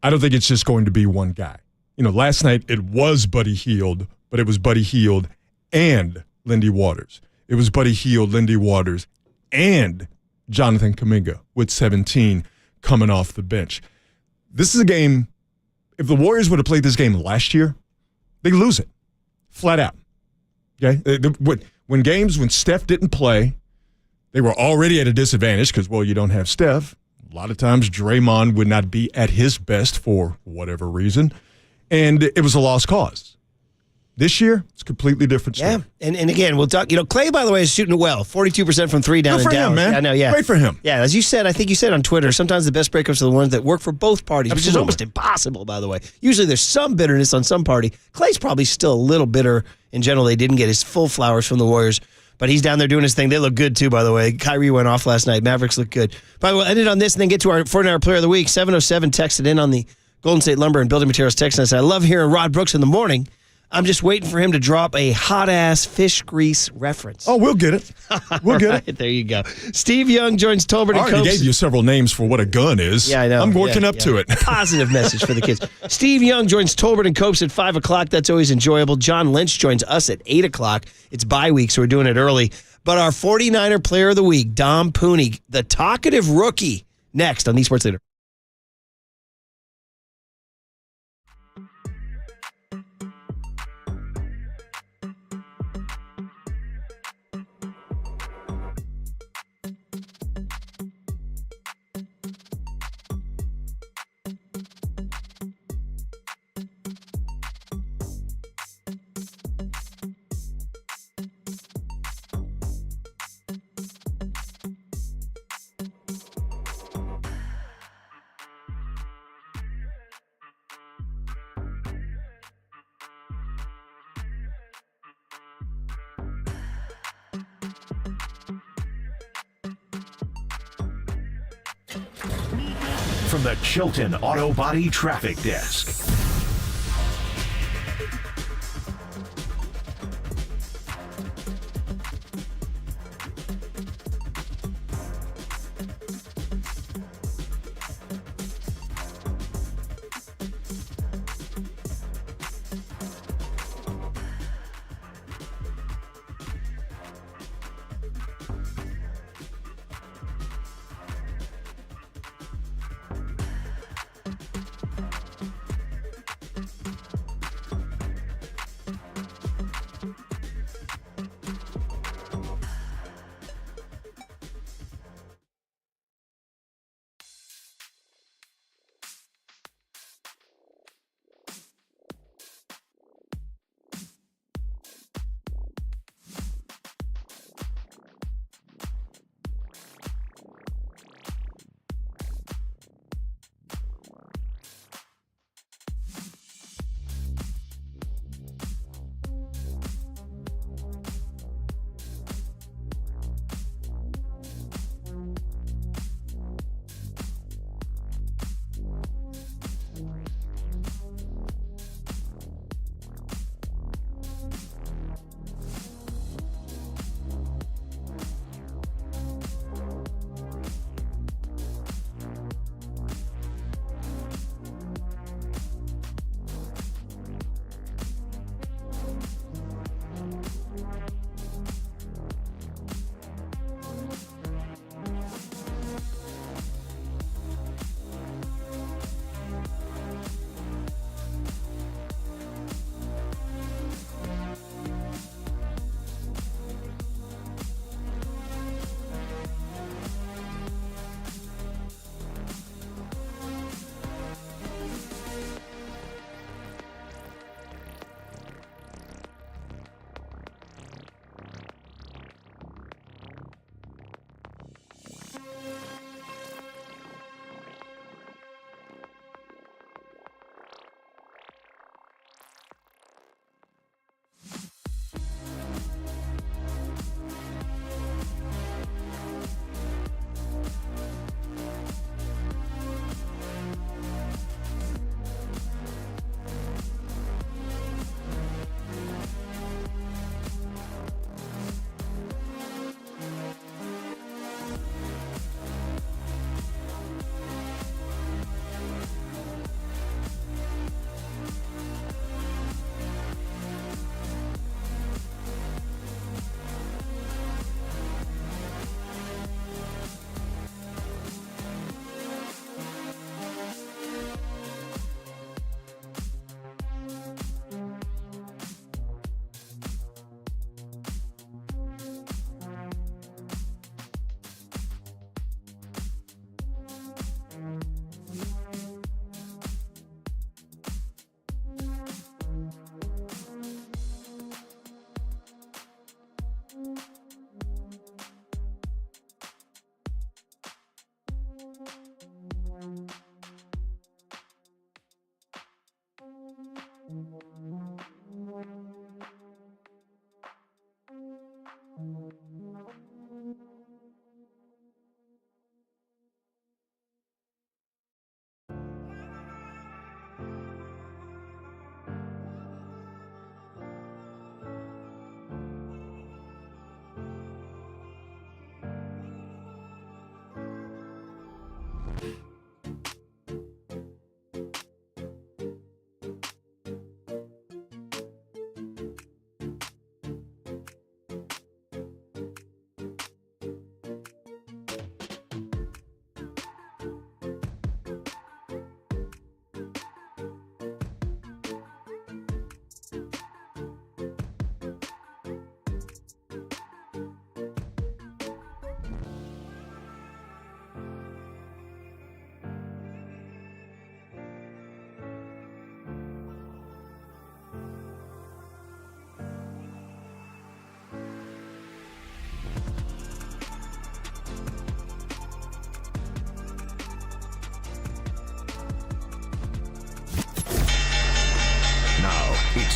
I don't think it's just going to be one guy. Last night it was Buddy Hield, but it was Buddy Hield and Lindy Waters. It was Buddy Hield, Lindy Waters, and Jonathan Kuminga with 17 coming off the bench. This is a game, if the Warriors would have played this game last year, they lose it. Flat out. Okay? When Steph didn't play, they were already at a disadvantage because, well, you don't have Steph. A lot of times Draymond would not be at his best for whatever reason, and it was a lost cause. This year, it's a completely different story. Yeah, and again, we'll talk. Clay, by the way, is shooting it well. 42% from three down Good and for down. him, man. I know, yeah. Great for him. Yeah, as you said, I think you said on Twitter, sometimes the best breakups are the ones that work for both parties, which is Absolutely. almost impossible, by the way. Usually there's some bitterness on some party. Clay's probably still a little bitter in general. They didn't get his full flowers from the Warriors, but he's down there doing his thing. They look good, too, by the way. Kyrie went off last night. Mavericks look good. By the way, we'll end it on this and then get to our 49er Player of the Week. 707 texted in on the Golden State Lumber and Building Materials text, and I said, I love hearing Rod Brooks in the morning. I'm just waiting for him to drop a hot-ass fish grease reference. Oh, we'll get it. We'll get it. There you go. Steve Young joins Tolbert and I already Copes. gave you several names for what a gun is. Yeah, I know. I'm working up to it. Positive message for the kids. Steve Young joins Tolbert and Copes at 5 o'clock. That's always enjoyable. John Lynch joins us at 8 o'clock. It's bye week, so we're doing it early. But our 49er Player of the Week, Dom Puni, the talkative rookie, next on the Sports Leader. From the Chilton Auto Body Traffic Desk.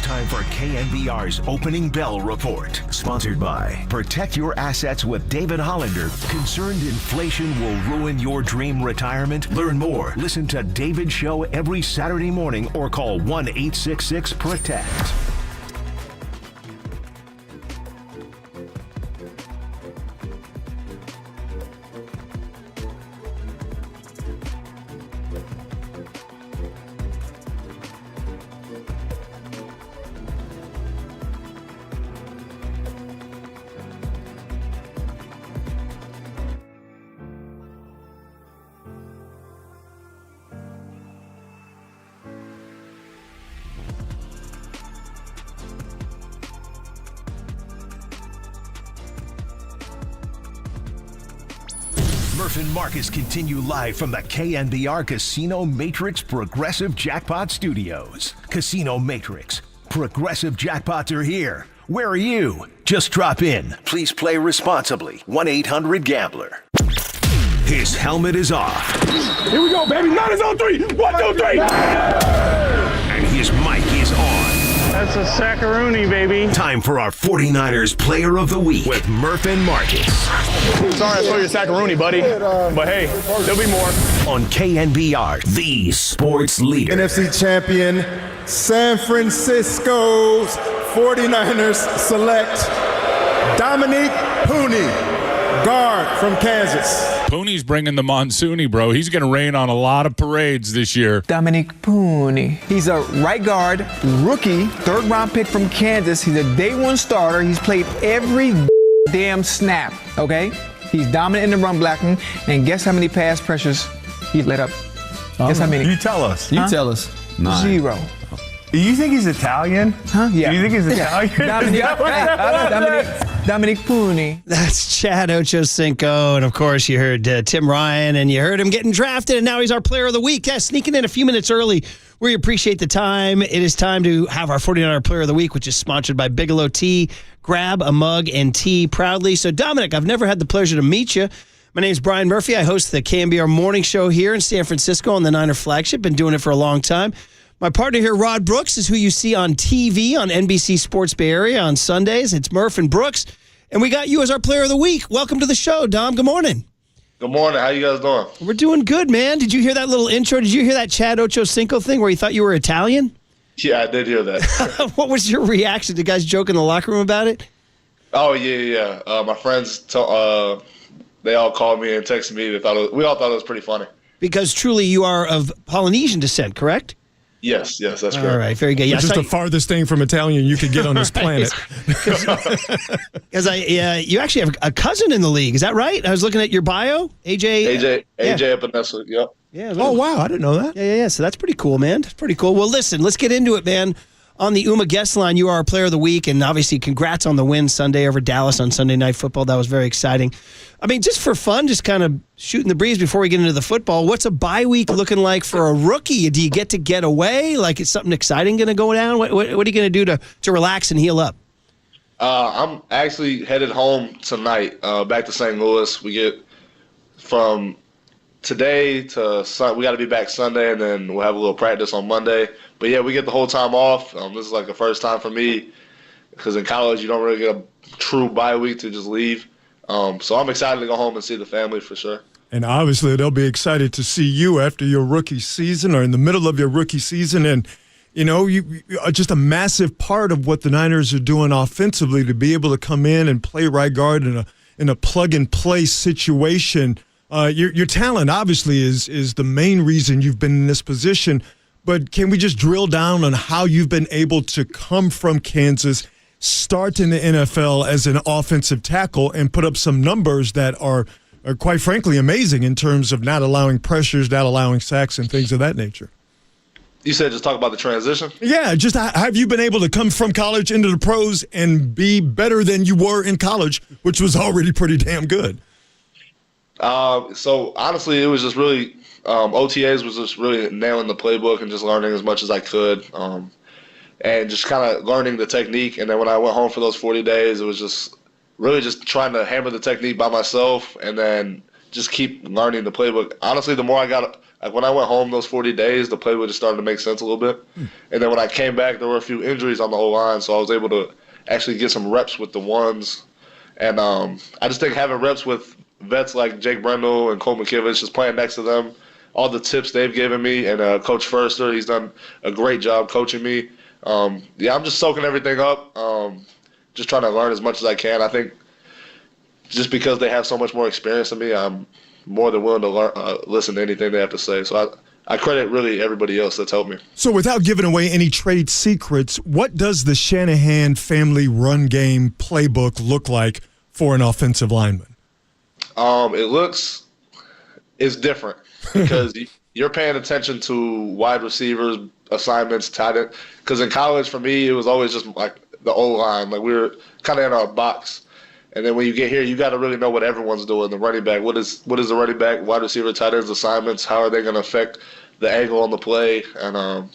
time for KNBR's Opening Bell Report. Sponsored by Protect Your Assets with David Hollander. Concerned inflation will ruin your dream retirement? Learn more. Listen to David's show every Saturday morning or call 1-866-PROTECT. Murph and Marcus continue live from the KNBR Casino Matrix Progressive Jackpot Studios. Casino Matrix. Progressive jackpots are here. Where are you? Just drop in. Please play responsibly. 1-800-GAMBLER. His helmet is off. Here we go, baby. 9 is on 3. 1, 2, 3. And his mic is on. That's a sackaroonie, baby. Time for our 49ers Player of the Week with Murph and Marcus. Sorry I stole your sackaroonie, buddy. But hey, there'll be more. On KNBR, the sports leader. NFC champion, San Francisco's 49ers select Dominick Puni, guard from Kansas. Puni's bringing the monsoony, bro. He's going to rain on a lot of parades this year. Dominick Puni. He's a right guard, rookie, third-round pick from Kansas. He's a day-one starter. He's played every damn snap, okay? He's dominant in the run blocking, and guess how many pass pressures he's let up? Guess how many? You tell us. You tell us. 0. Do you think he's Italian? Huh? Yeah. Do you think he's Italian? Dominick Puni. That's Chad Ochocinco. And, of course, you heard Tim Ryan, and you heard him getting drafted, and now he's our Player of the Week. Yeah, sneaking in a few minutes early. We appreciate the time. It is time to have our 49er Player of the Week, which is sponsored by Bigelow Tea. Grab a mug and tea proudly. So, Dominick, I've never had the pleasure to meet you. My name is Brian Murphy. I host the KNBR morning show here in San Francisco on the Niner flagship. Been doing it for a long time. My partner here, Rod Brooks, is who you see on TV on NBC Sports Bay Area on Sundays. It's Murph and Brooks, and we got you as our Player of the Week. Welcome to the show, Dom. Good morning. Good morning. How you guys doing? We're doing good, man. Did you hear that little intro? Did you hear that Chad Ochocinco thing where you thought you were Italian? Yeah, I did hear that. What was your reaction? Did guys joke in the locker room about it? Oh, yeah. My friends, they all called me and texted me. We all thought it was pretty funny. Because truly you are of Polynesian descent, correct? Yes, that's correct. All right, very good. Which is the farthest thing from Italian you could get on this planet. Because you actually have a cousin in the league. Is that right? I was looking at your bio, AJ Epinesa. Yep. Yeah. Oh wow, I didn't know that. Yeah. So that's pretty cool, man. That's pretty cool. Well, listen, let's get into it, man. On the UMA guest line, you are our Player of the Week, and obviously congrats on the win Sunday over Dallas on Sunday Night Football. That was very exciting. I mean, just for fun, just kind of shooting the breeze before we get into the football, what's a bye week looking like for a rookie? Do you get away? Like, is something exciting going to go down? What are you going to do to relax and heal up? I'm actually headed home tonight, back to St. Louis. We get from today to we got to be back Sunday, and then we'll have a little practice on Monday. But yeah, we get the whole time off. This is like the first time for me because in college you don't really get a true bye week to just leave. So I'm excited to go home and see the family for sure. And obviously they'll be excited to see you after your rookie season or in the middle of your rookie season. And, you are just a massive part of what the Niners are doing offensively to be able to come in and play right guard in a plug-and-play situation. Your talent obviously is the main reason you've been in this position. But can we just drill down on how you've been able to come from Kansas, start in the NFL as an offensive tackle, and put up some numbers that are quite frankly amazing in terms of not allowing pressures, not allowing sacks, and things of that nature? You said just talk about the transition? Yeah, just have you been able to come from college into the pros and be better than you were in college, which was already pretty damn good? So honestly, it was just really OTAs was just really nailing the playbook and just learning as much as I could, and just kind of learning the technique. And then when I went home for those 40 days, it was just really just trying to hammer the technique by myself and then just keep learning the playbook. Honestly, the more I got Like when I went home those 40 days, the play would just started to make sense a little bit. And then when I came back, there were a few injuries on the O-line, so I was able to actually get some reps with the ones. And I just think having reps with vets like Jake Brendel and Cole McKivitz, just playing next to them, all the tips they've given me, and Coach Furster, he's done a great job coaching me. I'm just soaking everything up, just trying to learn as much as I can. I think just because they have so much more experience than me, I'm more than willing to learn, listen to anything they have to say. So I credit really everybody else that's helped me. So without giving away any trade secrets, what does the Shanahan family run game playbook look like for an offensive lineman? It's different because you're paying attention to wide receivers, assignments, tight end. Because in college, for me, it was always just like the O-line. Like we were kind of in our box. And then when you get here, you got to really know what everyone's doing. The running back, what is the running back, wide receiver, tight ends, assignments? How are they going to affect the angle on the play? And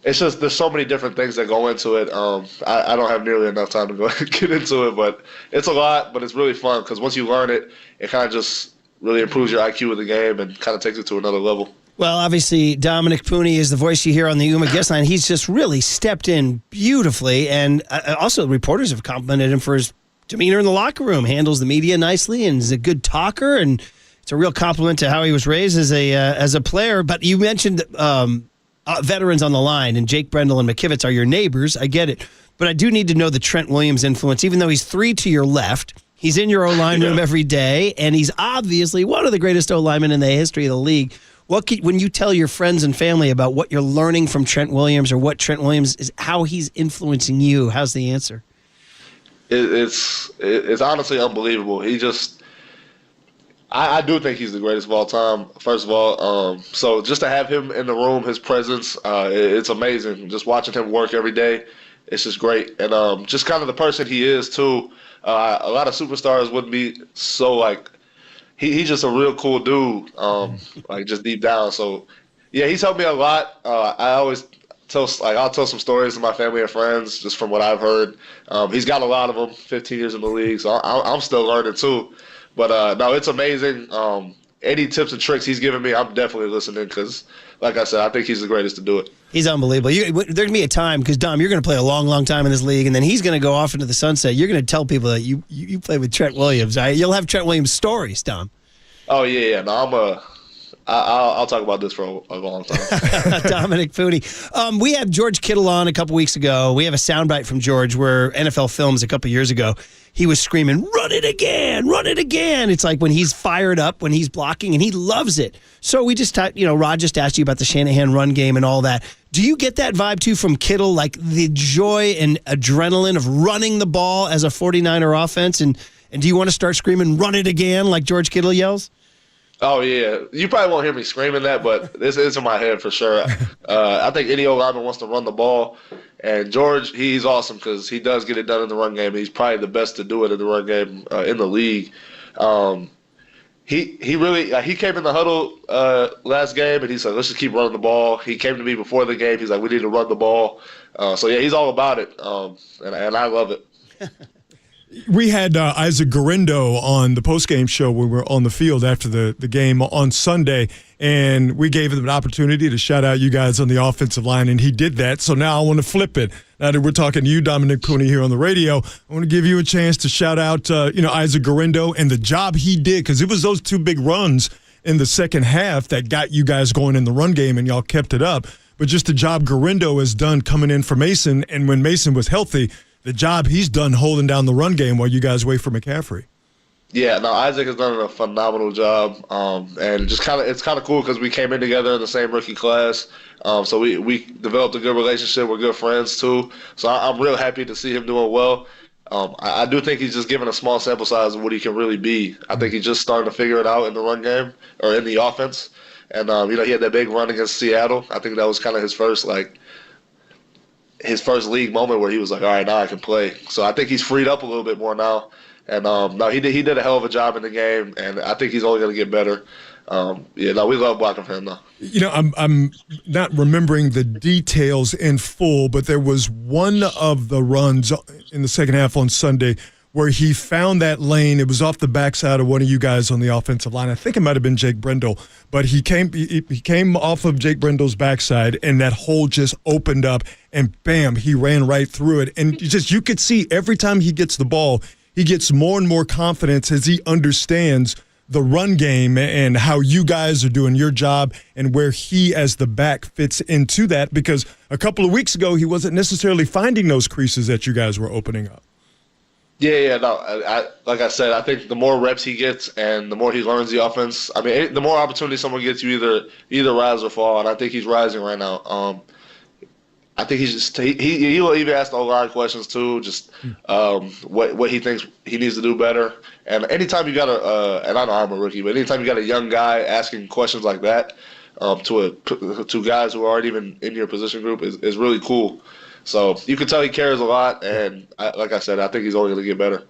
it's just there's so many different things that go into it. I don't have nearly enough time to go get into it, but it's a lot. But it's really fun because once you learn it, it kind of just really improves your IQ of the game and kind of takes it to another level. Well, obviously, Dominick Puni is the voice you hear on the Yuma guest line. He's just really stepped in beautifully, and also reporters have complimented him for his demeanor in the locker room, handles the media nicely, and is a good talker, and it's a real compliment to how he was raised as a player. But you mentioned veterans on the line, and Jake Brendel and McKivitz are your neighbors. I get it. But I do need to know the Trent Williams influence, even though he's 3 to your left. He's in your O-line room every day, and he's obviously one of the greatest O-linemen in the history of the league. When you tell your friends and family about what you're learning from Trent Williams or what Trent Williams is, how he's influencing you, how's the answer? It's honestly unbelievable. I do think he's the greatest of all time, first of all. So just to have him in the room, his presence, it's amazing. Just watching him work every day, it's just great. And just kind of the person he is, too. A lot of superstars wouldn't be so, like, he's just a real cool dude, like, just deep down. So, yeah, he's helped me a lot. I always I'll tell some stories to my family and friends just from what I've heard. He's got a lot of them, 15 years in the league, so I'm still learning, too. But, no, it's amazing. Any tips and tricks he's giving me, I'm definitely listening because, like I said, I think he's the greatest to do it. He's unbelievable. There's going to be a time, because, Dom, you're going to play a long, long time in this league, and then he's going to go off into the sunset. You're going to tell people that you played with Trent Williams. Right? You'll have Trent Williams stories, Dom. Oh, yeah. No, I'll talk about this for a long time. Dominick Puni. We had George Kittle on a couple weeks ago. We have a soundbite from George where NFL Films a couple years ago, he was screaming, "Run it again, run it again." It's like when he's fired up, when he's blocking, and he loves it. So we just, Rod just asked you about the Shanahan run game and all that. Do you get that vibe, too, from Kittle, like the joy and adrenaline of running the ball as a 49er offense? And do you want to start screaming, "Run it again," like George Kittle yells? Oh, yeah. You probably won't hear me screaming that, but this is in my head for sure. I think any O-lineman wants to run the ball. And George, he's awesome because he does get it done in the run game. He's probably the best to do it in the run game in the league. He really he came in the huddle last game, and he said, "Let's just keep running the ball." He came to me before the game. He's like, "We need to run the ball." So, yeah, he's all about it, and I love it. We had Isaac Gurindo on the postgame show when we were on the field after the game on Sunday, and we gave him an opportunity to shout out you guys on the offensive line, and he did that. So now I want to flip it. Now that we're talking to you, Dominick Puni, here on the radio, I want to give you a chance to shout out Isaac Gurindo and the job he did, because it was those 2 big runs in the second half that got you guys going in the run game, and y'all kept it up. But just the job Gurindo has done coming in for Mason, and when Mason was healthy, the job he's done holding down the run game while you guys wait for McCaffrey. Yeah, no, Isaac has done a phenomenal job, and just it's kind of cool because we came in together in the same rookie class, so we developed a good relationship. We're good friends too, so I'm real happy to see him doing well. I do think he's just given a small sample size of what he can really be. I think he's just starting to figure it out in the run game or in the offense, and he had that big run against Seattle. I think that was kind of his first league moment where he was like, all right, now I can play. So I think he's freed up a little bit more now. And no, he did a hell of a job in the game, and I think he's only going to get better. We love blocking for him now. I'm not remembering the details in full, but there was one of the runs in the second half on Sunday where he found that lane. It was off the backside of one of you guys on the offensive line. I think it might have been Jake Brendel, but he came off of Jake Brendel's backside, and that hole just opened up, and bam, he ran right through it. And you could see every time he gets the ball, he gets more and more confidence as he understands the run game and how you guys are doing your job and where he as the back fits into that, because a couple of weeks ago he wasn't necessarily finding those creases that you guys were opening up. Yeah, no. Like I said, I think the more reps he gets and the more he learns the offense, I mean, the more opportunity someone gets, you either rise or fall, and I think he's rising right now. I think he's just he will even ask a lot of questions too, just what he thinks he needs to do better. And anytime you got and I know I'm a rookie, but anytime you got a young guy asking questions like that to guys who aren't even in your position group is really cool. So you can tell he cares a lot, and like I said, I think he's only going to get better.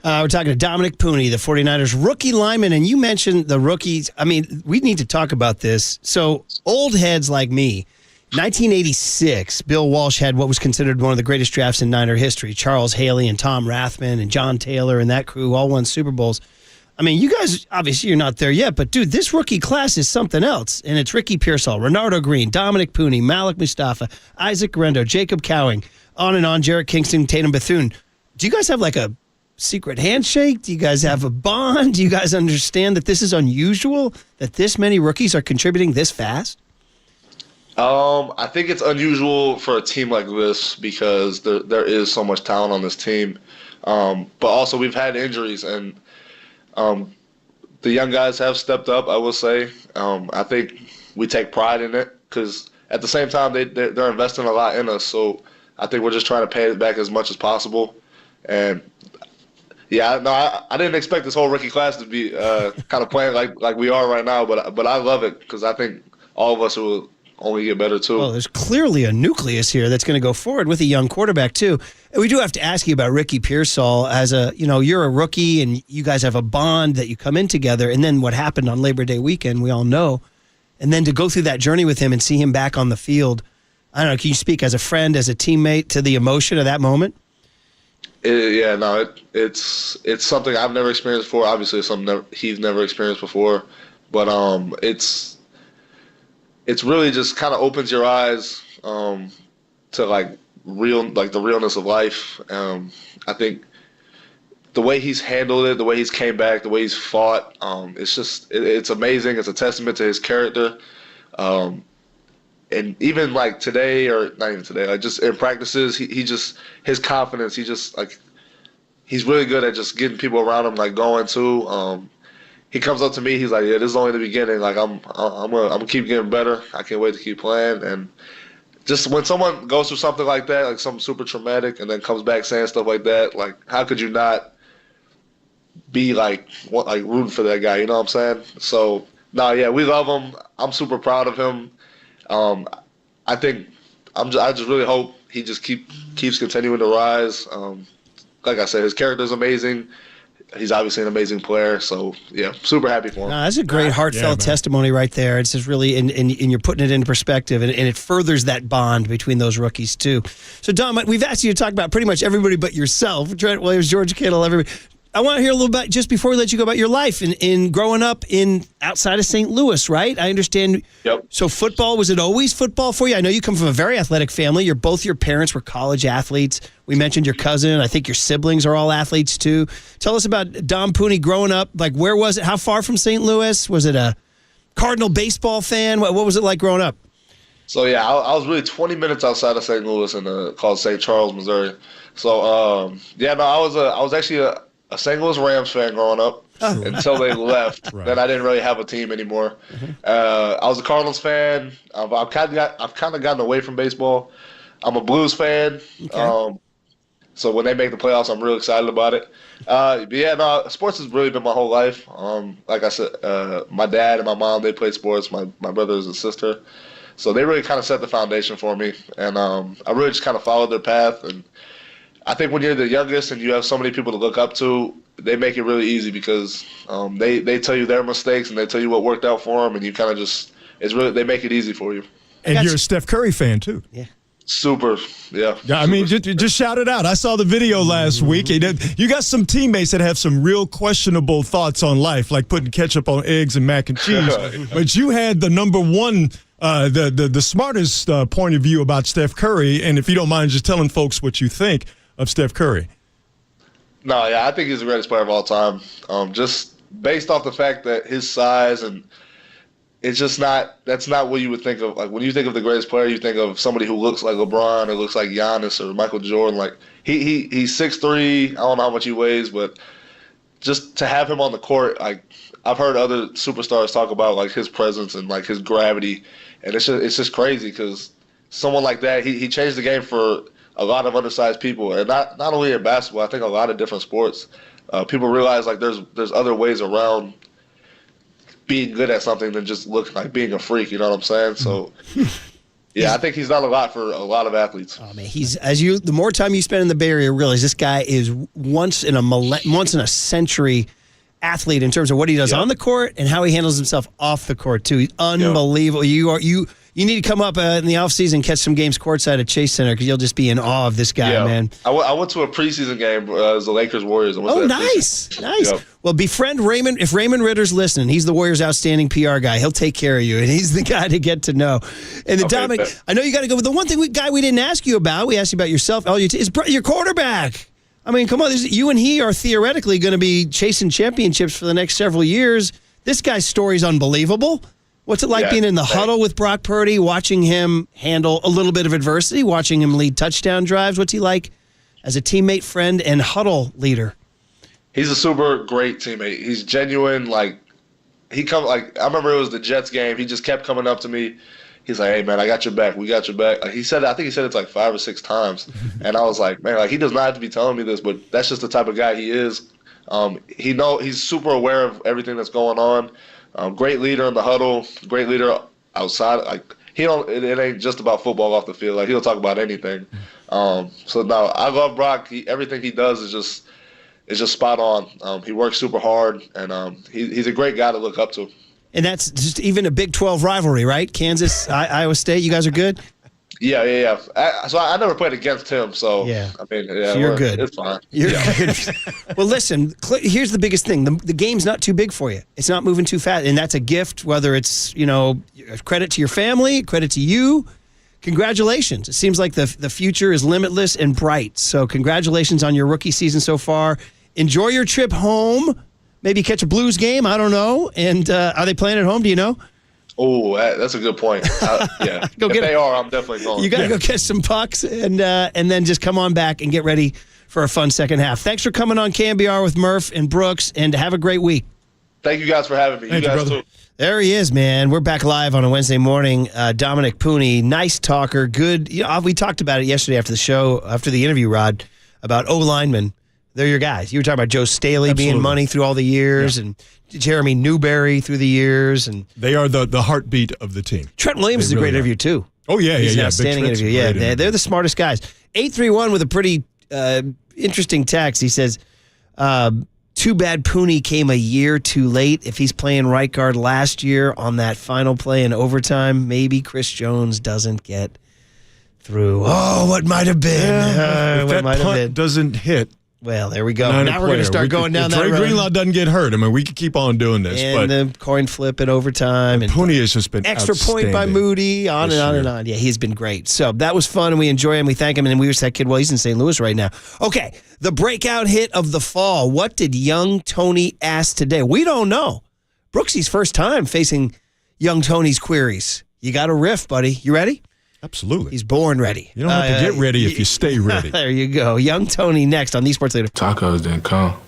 We're talking to Dominick Puni, the 49ers rookie lineman, and you mentioned the rookies. I mean, we need to talk about this. So old heads like me, 1986, Bill Walsh had what was considered one of the greatest drafts in Niner history. Charles Haley and Tom Rathman and John Taylor and that crew all won Super Bowls. I mean, you guys, obviously you're not there yet, but dude, this rookie class is something else. And it's Ricky Pearsall, Renardo Green, Dominick Puni, Malik Mustafa, Isaac Guerrero, Jacob Cowing, on and on, Jarrett Kingston, Tatum Bethune. Do you guys have like a secret handshake? Do you guys have a bond? Do you guys understand that this is unusual, that this many rookies are contributing this fast? I think it's unusual for a team like this because there is so much talent on this team. But also we've had injuries, and the young guys have stepped up, I will say. I think we take pride in it because at the same time they're investing a lot in us. So I think we're just trying to pay it back as much as possible. And yeah, no, I didn't expect this whole rookie class to be kind of playing like we are right now. But I love it because I think all of us will only get better too. Well, there's clearly a nucleus here that's going to go forward with a young quarterback too. And we do have to ask you about Ricky Pearsall as you're a rookie and you guys have a bond that you come in together, and then what happened on Labor Day weekend, we all know. And then to go through that journey with him and see him back on the field, I don't know, can you speak as a friend, as a teammate to the emotion of that moment? It's something I've never experienced before. Obviously, it's something he's never experienced before. But it's really just kind of opens your eyes to the realness of life. I think the way he's handled it, the way he's came back, the way he's fought, it's amazing. It's a testament to his character. And even like today, or not even today, like just in practices, his confidence, he's really good at just getting people around him like going too. He comes up to me, he's like, yeah, this is only the beginning. Like I'm gonna keep getting better. I can't wait to keep playing. And just when someone goes through something like that, like something super traumatic, and then comes back saying stuff like that, like how could you not be like rooting for that guy? You know what I'm saying? So we love him. I'm super proud of him. I just really hope he just keeps continuing to rise. Like I said, his character is amazing. He's obviously an amazing player, so yeah, super happy for him. No, that's a great heartfelt testimony right there. It's just really, and you're putting it in perspective, and it furthers that bond between those rookies too. So Dom, we've asked you to talk about pretty much everybody but yourself. Trent Williams, George Kittle, everybody. I want to hear a little bit, just before we let you go, about your life in growing up outside of St. Louis, right? I understand. Yep. So football, was it always football for you? I know you come from a very athletic family. Both your parents were college athletes. We mentioned your cousin. I think your siblings are all athletes too. Tell us about Dom Puni growing up. Like, where was it? How far from St. Louis? Was it a Cardinal baseball fan? What was it like growing up? So yeah, I was really 20 minutes outside of St. Louis called St. Charles, Missouri. So I was actually a St. Louis Rams fan growing up until they left. Right. Then I didn't really have a team anymore. I was a Cardinals fan. I've kind of gotten away from baseball. I'm a Blues fan. Okay. So when they make the playoffs, I'm real excited about it. Sports has really been my whole life. Like I said, my dad and my mom, they played sports. My brothers and sister. So they really kind of set the foundation for me. And I really just kind of followed their path. And I think when you're the youngest and you have so many people to look up to, they make it really easy because they tell you their mistakes and they tell you what worked out for them, and you kind of they make it easy for you. And you're a Steph Curry fan too. Yeah. Super, yeah. Yeah, I mean, just shout it out. I saw the video last week. You got some teammates that have some real questionable thoughts on life, like putting ketchup on eggs and mac and cheese. But you had the number one, the smartest point of view about Steph Curry. And if you don't mind just telling folks what you think of Steph Curry. No, yeah, I think he's the greatest player of all time. Just based off the fact that his size and it's just that's not what you would think of. Like when you think of the greatest player, you think of somebody who looks like LeBron or looks like Giannis or Michael Jordan. Like he's 6'3". I don't know how much he weighs, but just to have him on the court, like I've heard other superstars talk about like his presence and like his gravity, and it's just crazy because someone like that, he changed the game for a lot of undersized people, and not only in basketball. I think a lot of different sports. People realize like there's other ways around being good at something than just looking like being a freak, you know what I'm saying? So, yeah, I think he's done a lot for a lot of athletes. Oh man, the more time you spend in the Bay Area, realize this guy is once in a century athlete in terms of what he does on the court and how he handles himself off the court too. He's unbelievable. You need to come up in the offseason and catch some games courtside at Chase Center because you'll just be in awe of this guy, man. I went to a preseason game. It was the Lakers-Warriors. Oh, nice. Yep. Well, befriend Raymond. If Raymond Ritter's listening, he's the Warriors' outstanding PR guy. He'll take care of you, and he's the guy to get to know. And Dominic, I know you got to go, but the one guy we didn't ask you about, we asked you about yourself, is your quarterback. I mean, come on. You and he are theoretically going to be chasing championships for the next several years. This guy's story is unbelievable. What's it like being in the huddle with Brock Purdy, watching him handle a little bit of adversity, watching him lead touchdown drives? What's he like as a teammate, friend, and huddle leader? He's a super great teammate. He's genuine. Like I remember it was the Jets game. He just kept coming up to me. He's like, "Hey man, I got your back. We got your back." Like I think he said it like 5 or 6 times, and I was like, "Man, like he does not have to be telling me this, but that's just the type of guy he is." He's super aware of everything that's going on. Great leader in the huddle, great leader outside. Like it ain't just about football off the field. Like he'll talk about anything. So no, I love Brock. Everything he does is just spot on. He works super hard, and he's a great guy to look up to. And that's just even a Big 12 rivalry, right? Kansas, Iowa State. You guys are good. Yeah. So I never played against him. So yeah, I mean, so you're good. It's fine. You're good. Well, listen. Here's the biggest thing: the game's not too big for you. It's not moving too fast, and that's a gift. Whether it's credit to your family, credit to you. Congratulations! It seems like the future is limitless and bright. So congratulations on your rookie season so far. Enjoy your trip home. Maybe catch a Blues game. I don't know. And are they playing at home? Do you know? Oh, that's a good point. Yeah, I'm definitely going. You got to go catch some pucks and then just come on back and get ready for a fun second half. Thanks for coming on KNBR with Murph and Brooks, and have a great week. Thank you guys for having me. Thank you guys too. There he is, man. We're back live on a Wednesday morning. Dominick Puni, nice talker, good. We talked about it yesterday after the show, after the interview, Rod, about O-linemen. They're your guys. You were talking about Joe Staley being money through all the years, and Jeremy Newberry through the years, and they are the heartbeat of the team. Trent Williams is a great interview too. Oh yeah, He's an outstanding interview. Yeah, they're the smartest guys. 831 with a pretty interesting text. He says, "Too bad Puni came a year too late. If he's playing right guard last year on that final play in overtime, maybe Chris Jones doesn't get through." Oh, what might have been? If that punt doesn't hit. Well, there we go. Now we're going to start going down that road. Greenlaw doesn't get hurt. I mean, we could keep on doing this. And the coin flip in overtime. And Puni has just been extra point by Moody, on and on and on. Yeah, he's been great. So that was fun, and we enjoy him. We thank him, and we wish that kid, well, he's in St. Louis right now. Okay, the breakout hit of the fall. What did young Tony ask today? We don't know. Brooksy's first time facing young Tony's queries. You got a riff, buddy. You ready? Absolutely. He's born ready. You don't have to get ready if you stay ready. There you go. Young Tony next on the Sports Leader. Tacos didn't come.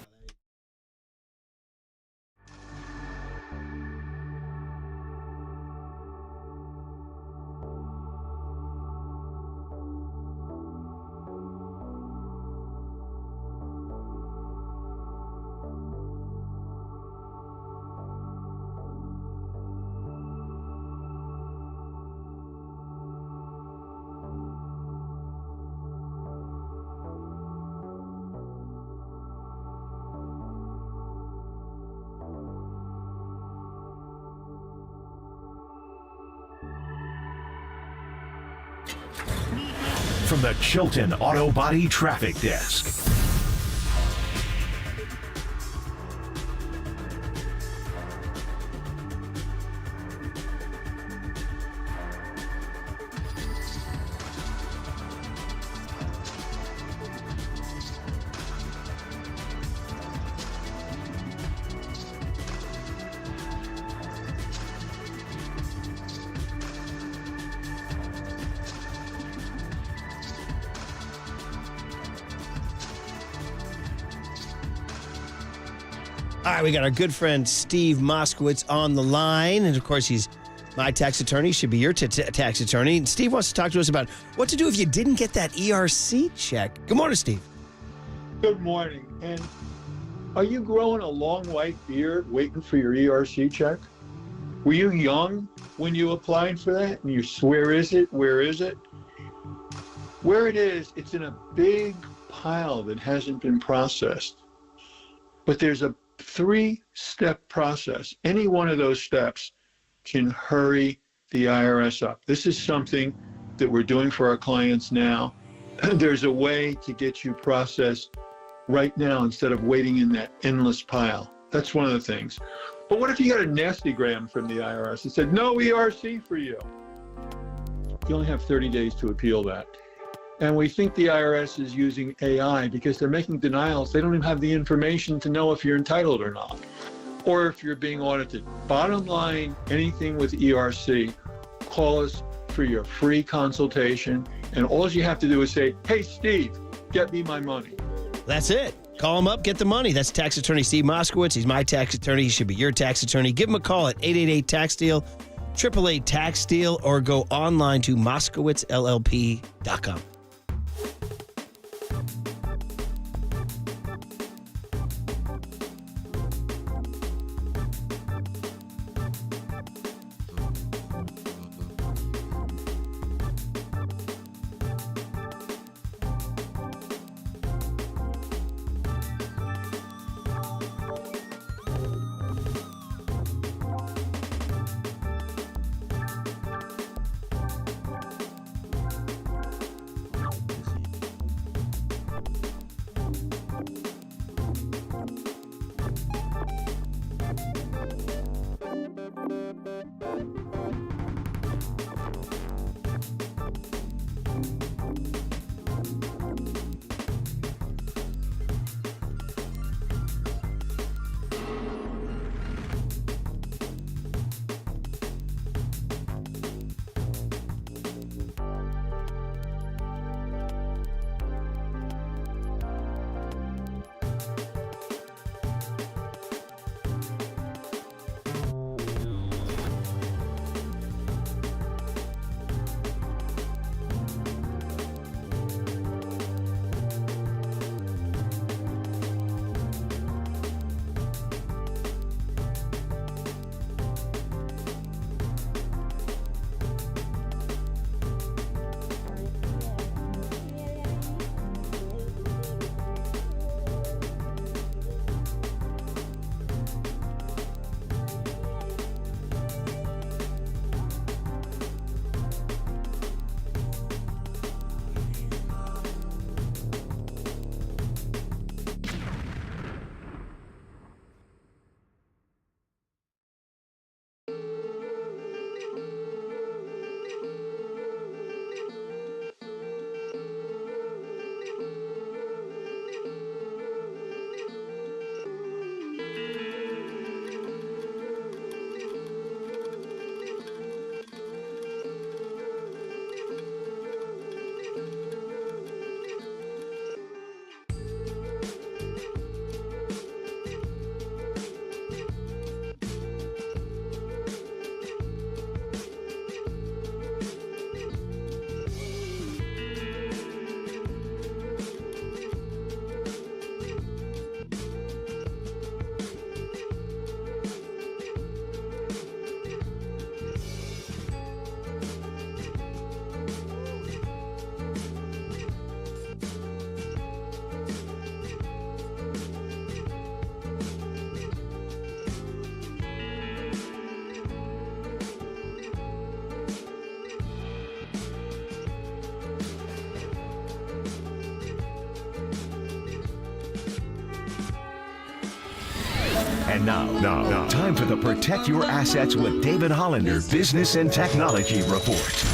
from the Chilton Auto Body Traffic Desk. All right, we got our good friend Steve Moscowitz on the line. And, of course, he's my tax attorney, should be your tax attorney. And Steve wants to talk to us about what to do if you didn't get that ERC check. Good morning, Steve. Good morning. And are you growing a long white beard waiting for your ERC check? Were you young when you applied for that? And you where is it? Where is it? Where it is, it's in a big pile that hasn't been processed. But there's a 3-step process. Any one of those steps can hurry the IRS up. This is something that we're doing for our clients now. There's a way to get you processed right now instead of waiting in that endless pile. That's one of the things. But what if you got a nasty gram from the IRS that said, no ERC for you? You only have 30 days to appeal that. And we think the IRS is using AI because they're making denials. They don't even have the information to know if you're entitled or not, or if you're being audited. Bottom line, anything with ERC, call us for your free consultation. And all you have to do is say, hey, Steve, get me my money. That's it. Call him up, get the money. That's tax attorney Steve Moscowitz. He's my tax attorney. He should be your tax attorney. Give him a call at 888-TAX-DEAL, 888-TAX-DEAL, or go online to MoscowitzLLP.com. And now, time for the Protect Your Assets with David Hollander Business and Technology Report.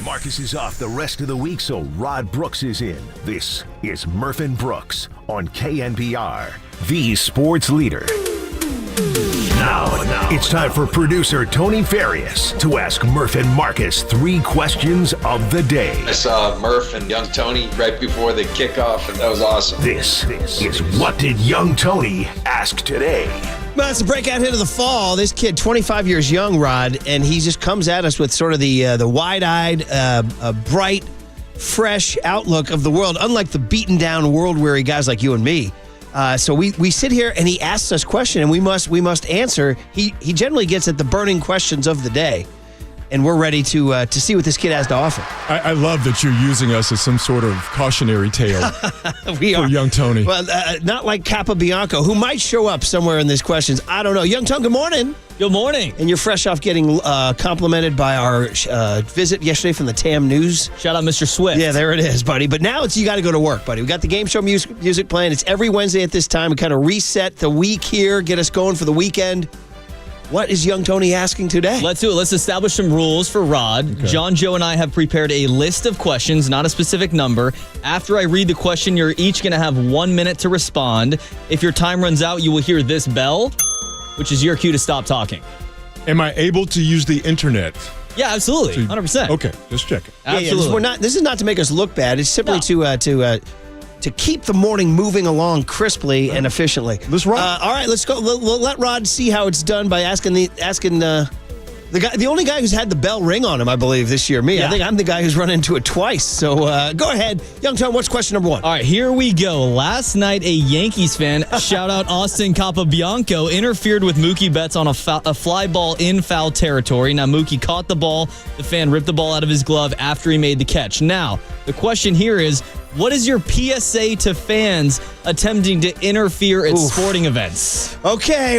Marcus is off the rest of the week, so Rod Brooks is in. This is Murph and Brooks on KNBR, the sports leader. Now, it's time for producer Tony Farias to ask Murph and Marcus 3 questions of the day. I saw Murph and young Tony right before the kickoff, and that was awesome. This is What Did Young Tony Ask Today? Well, it's a breakout hit of the fall. This kid, 25 years young, Rod, and he just comes at us with sort of the wide-eyed, bright, fresh outlook of the world, unlike the beaten-down, world-weary guys like you and me. So we sit here, and he asks us questions, and we must answer. He generally gets at the burning questions of the day, and we're ready to see what this kid has to offer. I love that you're using us as some sort of cautionary tale for young Tony. Well, not like Kappa Bianco, who might show up somewhere in these questions. I don't know. Young Tony, good morning. Good morning. And you're fresh off getting complimented by our visit yesterday from the TAM News. Shout out Mr. Swift. Yeah, there it is, buddy. But now you got to go to work, buddy. We got the game show music playing. It's every Wednesday at this time. We kind of reset the week here, get us going for the weekend. What is young Tony asking today? Let's do it. Let's establish some rules for Rod. Okay. John, Joe, and I have prepared a list of questions, not a specific number. After I read the question, you're each going to have 1 minute to respond. If your time runs out, you will hear this bell, which is your cue to stop talking. Am I able to use the internet? Yeah, absolutely. 100%. Okay, just checking. Absolutely. This is not to make us look bad. It's simply to keep the morning moving along crisply and efficiently. Let's rock. All right, let's go. We'll let Rod see how it's done by asking the only guy who's had the bell ring on him, I believe, this year. Me. Yeah. I think I'm the guy who's run into it twice. So go ahead. Young Tom, what's question number 1? All right, here we go. Last night, a Yankees fan, shout out Austin Capabianco, interfered with Mookie Betts on a fly ball in foul territory. Now, Mookie caught the ball. The fan ripped the ball out of his glove after he made the catch. Now, the question here is, what is your PSA to fans attempting to interfere at sporting events? Okay,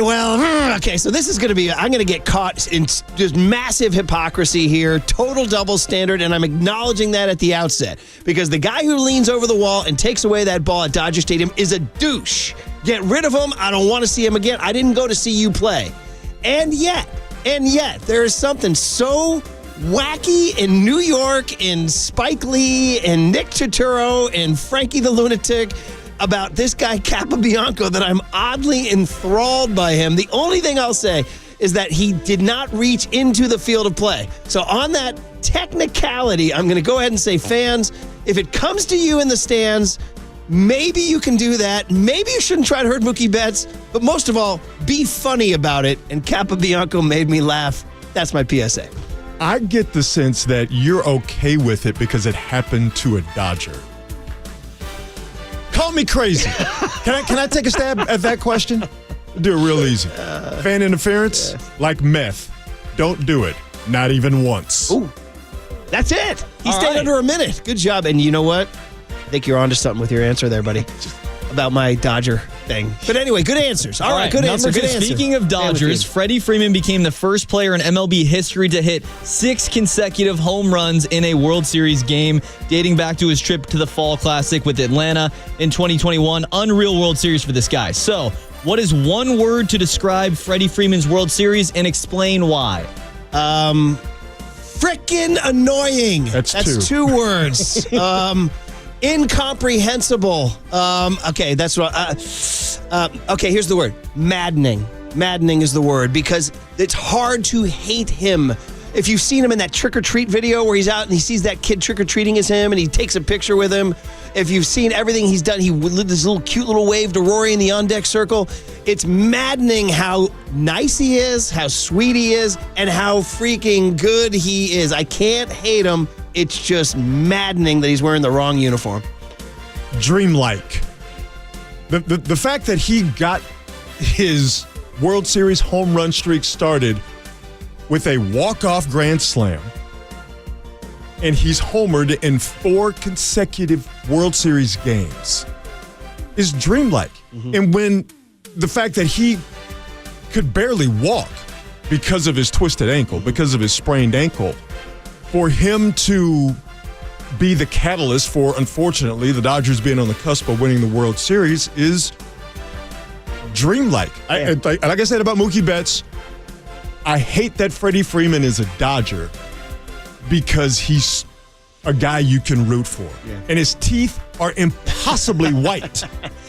so this is going to be, I'm going to get caught in just massive hypocrisy here, total double standard, and I'm acknowledging that at the outset because the guy who leans over the wall and takes away that ball at Dodger Stadium is a douche. Get rid of him. I don't want to see him again. I didn't go to see you play. And yet, there is something so wacky in New York and Spike Lee and Nick Turturro and Frankie the Lunatic about this guy Capabianco that I'm oddly enthralled by him. The only thing I'll say is that he did not reach into the field of play. So on that technicality, I'm going to go ahead and say, fans, if it comes to you in the stands, maybe you can do that. Maybe you shouldn't try to hurt Mookie Betts, but most of all, be funny about it. And Capabianco made me laugh. That's my PSA. I get the sense that you're okay with it because it happened to a Dodger. Call me crazy. Can I take a stab at that question? Do it real easy. Fan interference, like meth. Don't do it. Not even once. Ooh, that's it. He stayed under a minute. Good job. And you know what? I think you're onto something with your answer there, buddy. About my Dodger thing. But anyway, good answers. All right, good answer. Speaking of Dodgers, Freddy Freeman became the first player in MLB history to hit 6 consecutive home runs in a World Series game, dating back to his trip to the Fall Classic with Atlanta in 2021. Unreal World Series for this guy. So, what is one word to describe Freddy Freeman's World Series and explain why? Frickin' annoying. That's 2 words. Incomprehensible. Okay, that's what. Okay, here's the word. Maddening. Maddening is the word because it's hard to hate him If you've seen him in that trick-or-treat video where he's out and he sees that kid trick-or-treating as him and he takes a picture with him. If you've seen everything he's done, he did this little cute little wave to Rory in the on-deck circle. It's maddening how nice he is, how sweet he is, and how freaking good he is. I can't hate him. It's just maddening that he's wearing the wrong uniform. Dreamlike. The fact that he got his World Series home run streak started with a walk-off grand slam, and he's homered in 4 consecutive World Series games is dreamlike. Mm-hmm. And when the fact that he could barely walk because of his twisted ankle, because of his sprained ankle, for him to be the catalyst for, unfortunately, the Dodgers being on the cusp of winning the World Series is dreamlike. Yeah. Like I said about Mookie Betts, I hate that Freddy Freeman is a Dodger because he's a guy you can root for. Yeah. And his teeth are impossibly white.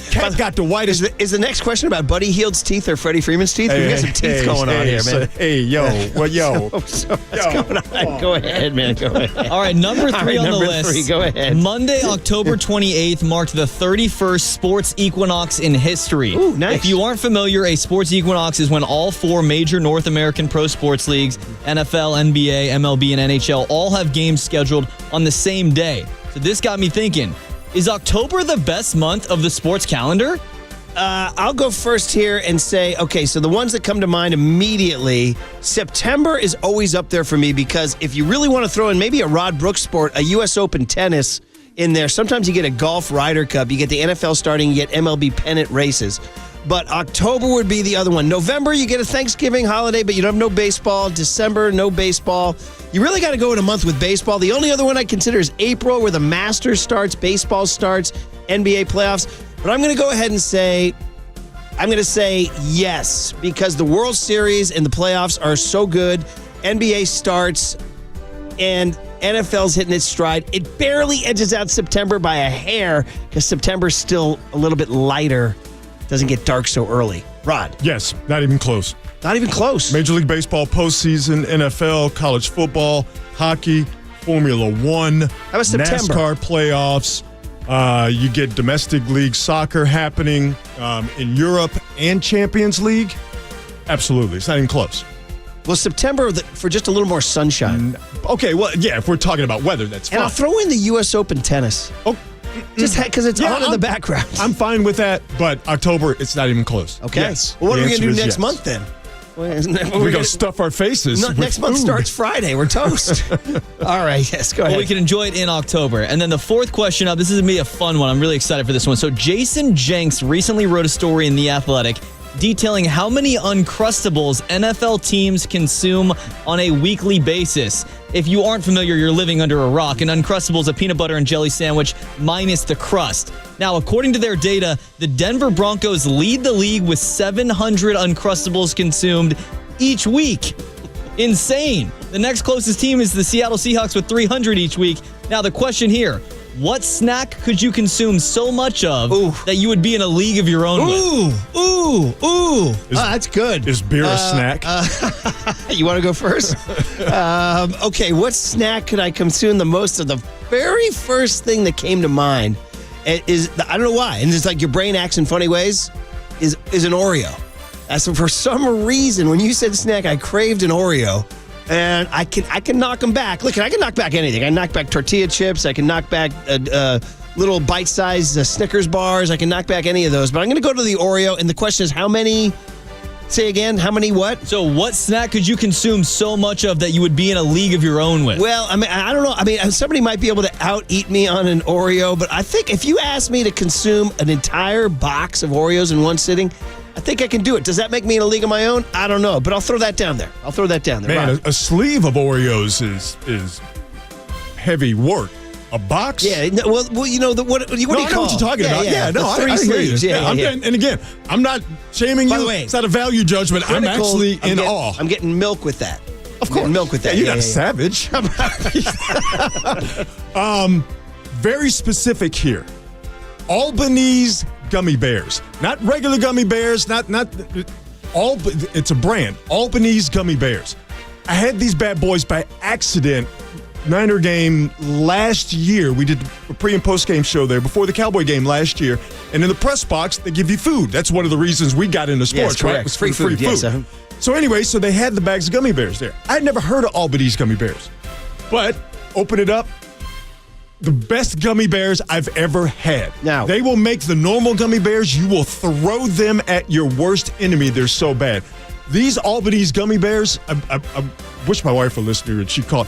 Cat got the whitest. Is the next question about Buddy Hield's teeth or Freddie Freeman's teeth? We've got some teeth going on here, man. What's going on? Go ahead, man. Go ahead. All right, number 3 on the list. 3, go ahead. Monday, October 28th marked the 31st sports equinox in history. Ooh, nice. If you aren't familiar, a sports equinox is when all 4 major North American pro sports leagues, NFL, NBA, MLB, and NHL, all have games scheduled on the same day. So this got me thinking, is October the best month of the sports calendar? I'll go first here and say, okay, so the ones that come to mind immediately, September is always up there for me because if you really want to throw in maybe a Rod Brooks sport, a U.S. Open tennis in there, sometimes you get a golf Ryder Cup, you get the NFL starting, you get MLB pennant races. But October would be the other one. November, you get a Thanksgiving holiday, but you have no baseball. December, no baseball. You really got to go in a month with baseball. The only other one I consider is April, where the Masters starts, baseball starts, NBA playoffs. But I'm going to go ahead and say, yes, because the World Series and the playoffs are so good. NBA starts, and NFL's hitting its stride. It barely edges out September by a hair because September's still a little bit lighter. Doesn't get dark so early. Rod. Yes, not even close. Not even close. Major League Baseball postseason, NFL, college football, hockey, Formula One, how about September? NASCAR playoffs. You get domestic league soccer happening in Europe and Champions League. Absolutely. It's not even close. Well, September for just a little more sunshine. Okay, well, yeah, if we're talking about weather, that's fine. And I'll throw in the U.S. Open tennis. Oh, just because it's on in the background. I'm fine with that, but October, it's not even close. Okay. Yes. Well, what are we going to do next month then? We're going to stuff our faces. Next month starts Friday. We're toast. All right. Yes, go ahead. Well, we can enjoy it in October. And then the fourth question up, this is going to be a fun one. I'm really excited for this one. So Jason Jenks recently wrote a story in The Athletic detailing how many Uncrustables NFL teams consume on a weekly basis. If you aren't familiar, you're living under a rock. An Uncrustable is a peanut butter and jelly sandwich minus the crust. Now, according to their data, the Denver Broncos lead the league with 700 Uncrustables consumed each week. Insane. The next closest team is the Seattle Seahawks with 300 each week. Now, the question here, what snack could you consume so much of that you would be in a league of your own with? That's good. Is beer a snack? You want to go first? Okay, what snack could I consume the most of? The very first thing that came to mind is, I don't know why, and it's like your brain acts in funny ways, is an Oreo. So for some reason, when you said snack, I craved an Oreo. And I can knock them back. Look, I can knock back anything. I can knock back tortilla chips. I can knock back little bite-sized Snickers bars. I can knock back any of those. But I'm going to go to the Oreo. And the question is, how many? Say again, how many what? So what snack could you consume so much of that you would be in a league of your own with? Well, I mean, I don't know. I mean, somebody might be able to out-eat me on an Oreo. But I think if you ask me to consume an entire box of Oreos in one sitting, I think I can do it. Does that make me in a league of my own? I don't know, but I'll throw that down there. Man, a sleeve of Oreos is heavy work. A box? Yeah. No, well, you know what do you call? I know what you're talking about. Yeah, no, I three sleeves. Hear you. And again, I'm not shaming you. By the way, it's not a value judgment. I'm actually in awe. I'm getting milk with that. Of course, milk with that. Yeah, you're not a savage. Very specific here. Albanese gummy bears, not regular gummy bears, not all. It's a brand. Albanese gummy bears. I had these bad boys by accident. Niner game last year. We did a pre- and post-game show there before the Cowboy game last year. And in the press box, they give you food. That's one of the reasons we got into sports, yes, right? It was free food. Yes, So anyway, so they had the bags of gummy bears there. I'd never heard of Albany's gummy bears. But open it up. The best gummy bears I've ever had. Now, they will make the normal gummy bears. You will throw them at your worst enemy. They're so bad. These Albany's gummy bears, I wish my wife were listening and she'd call.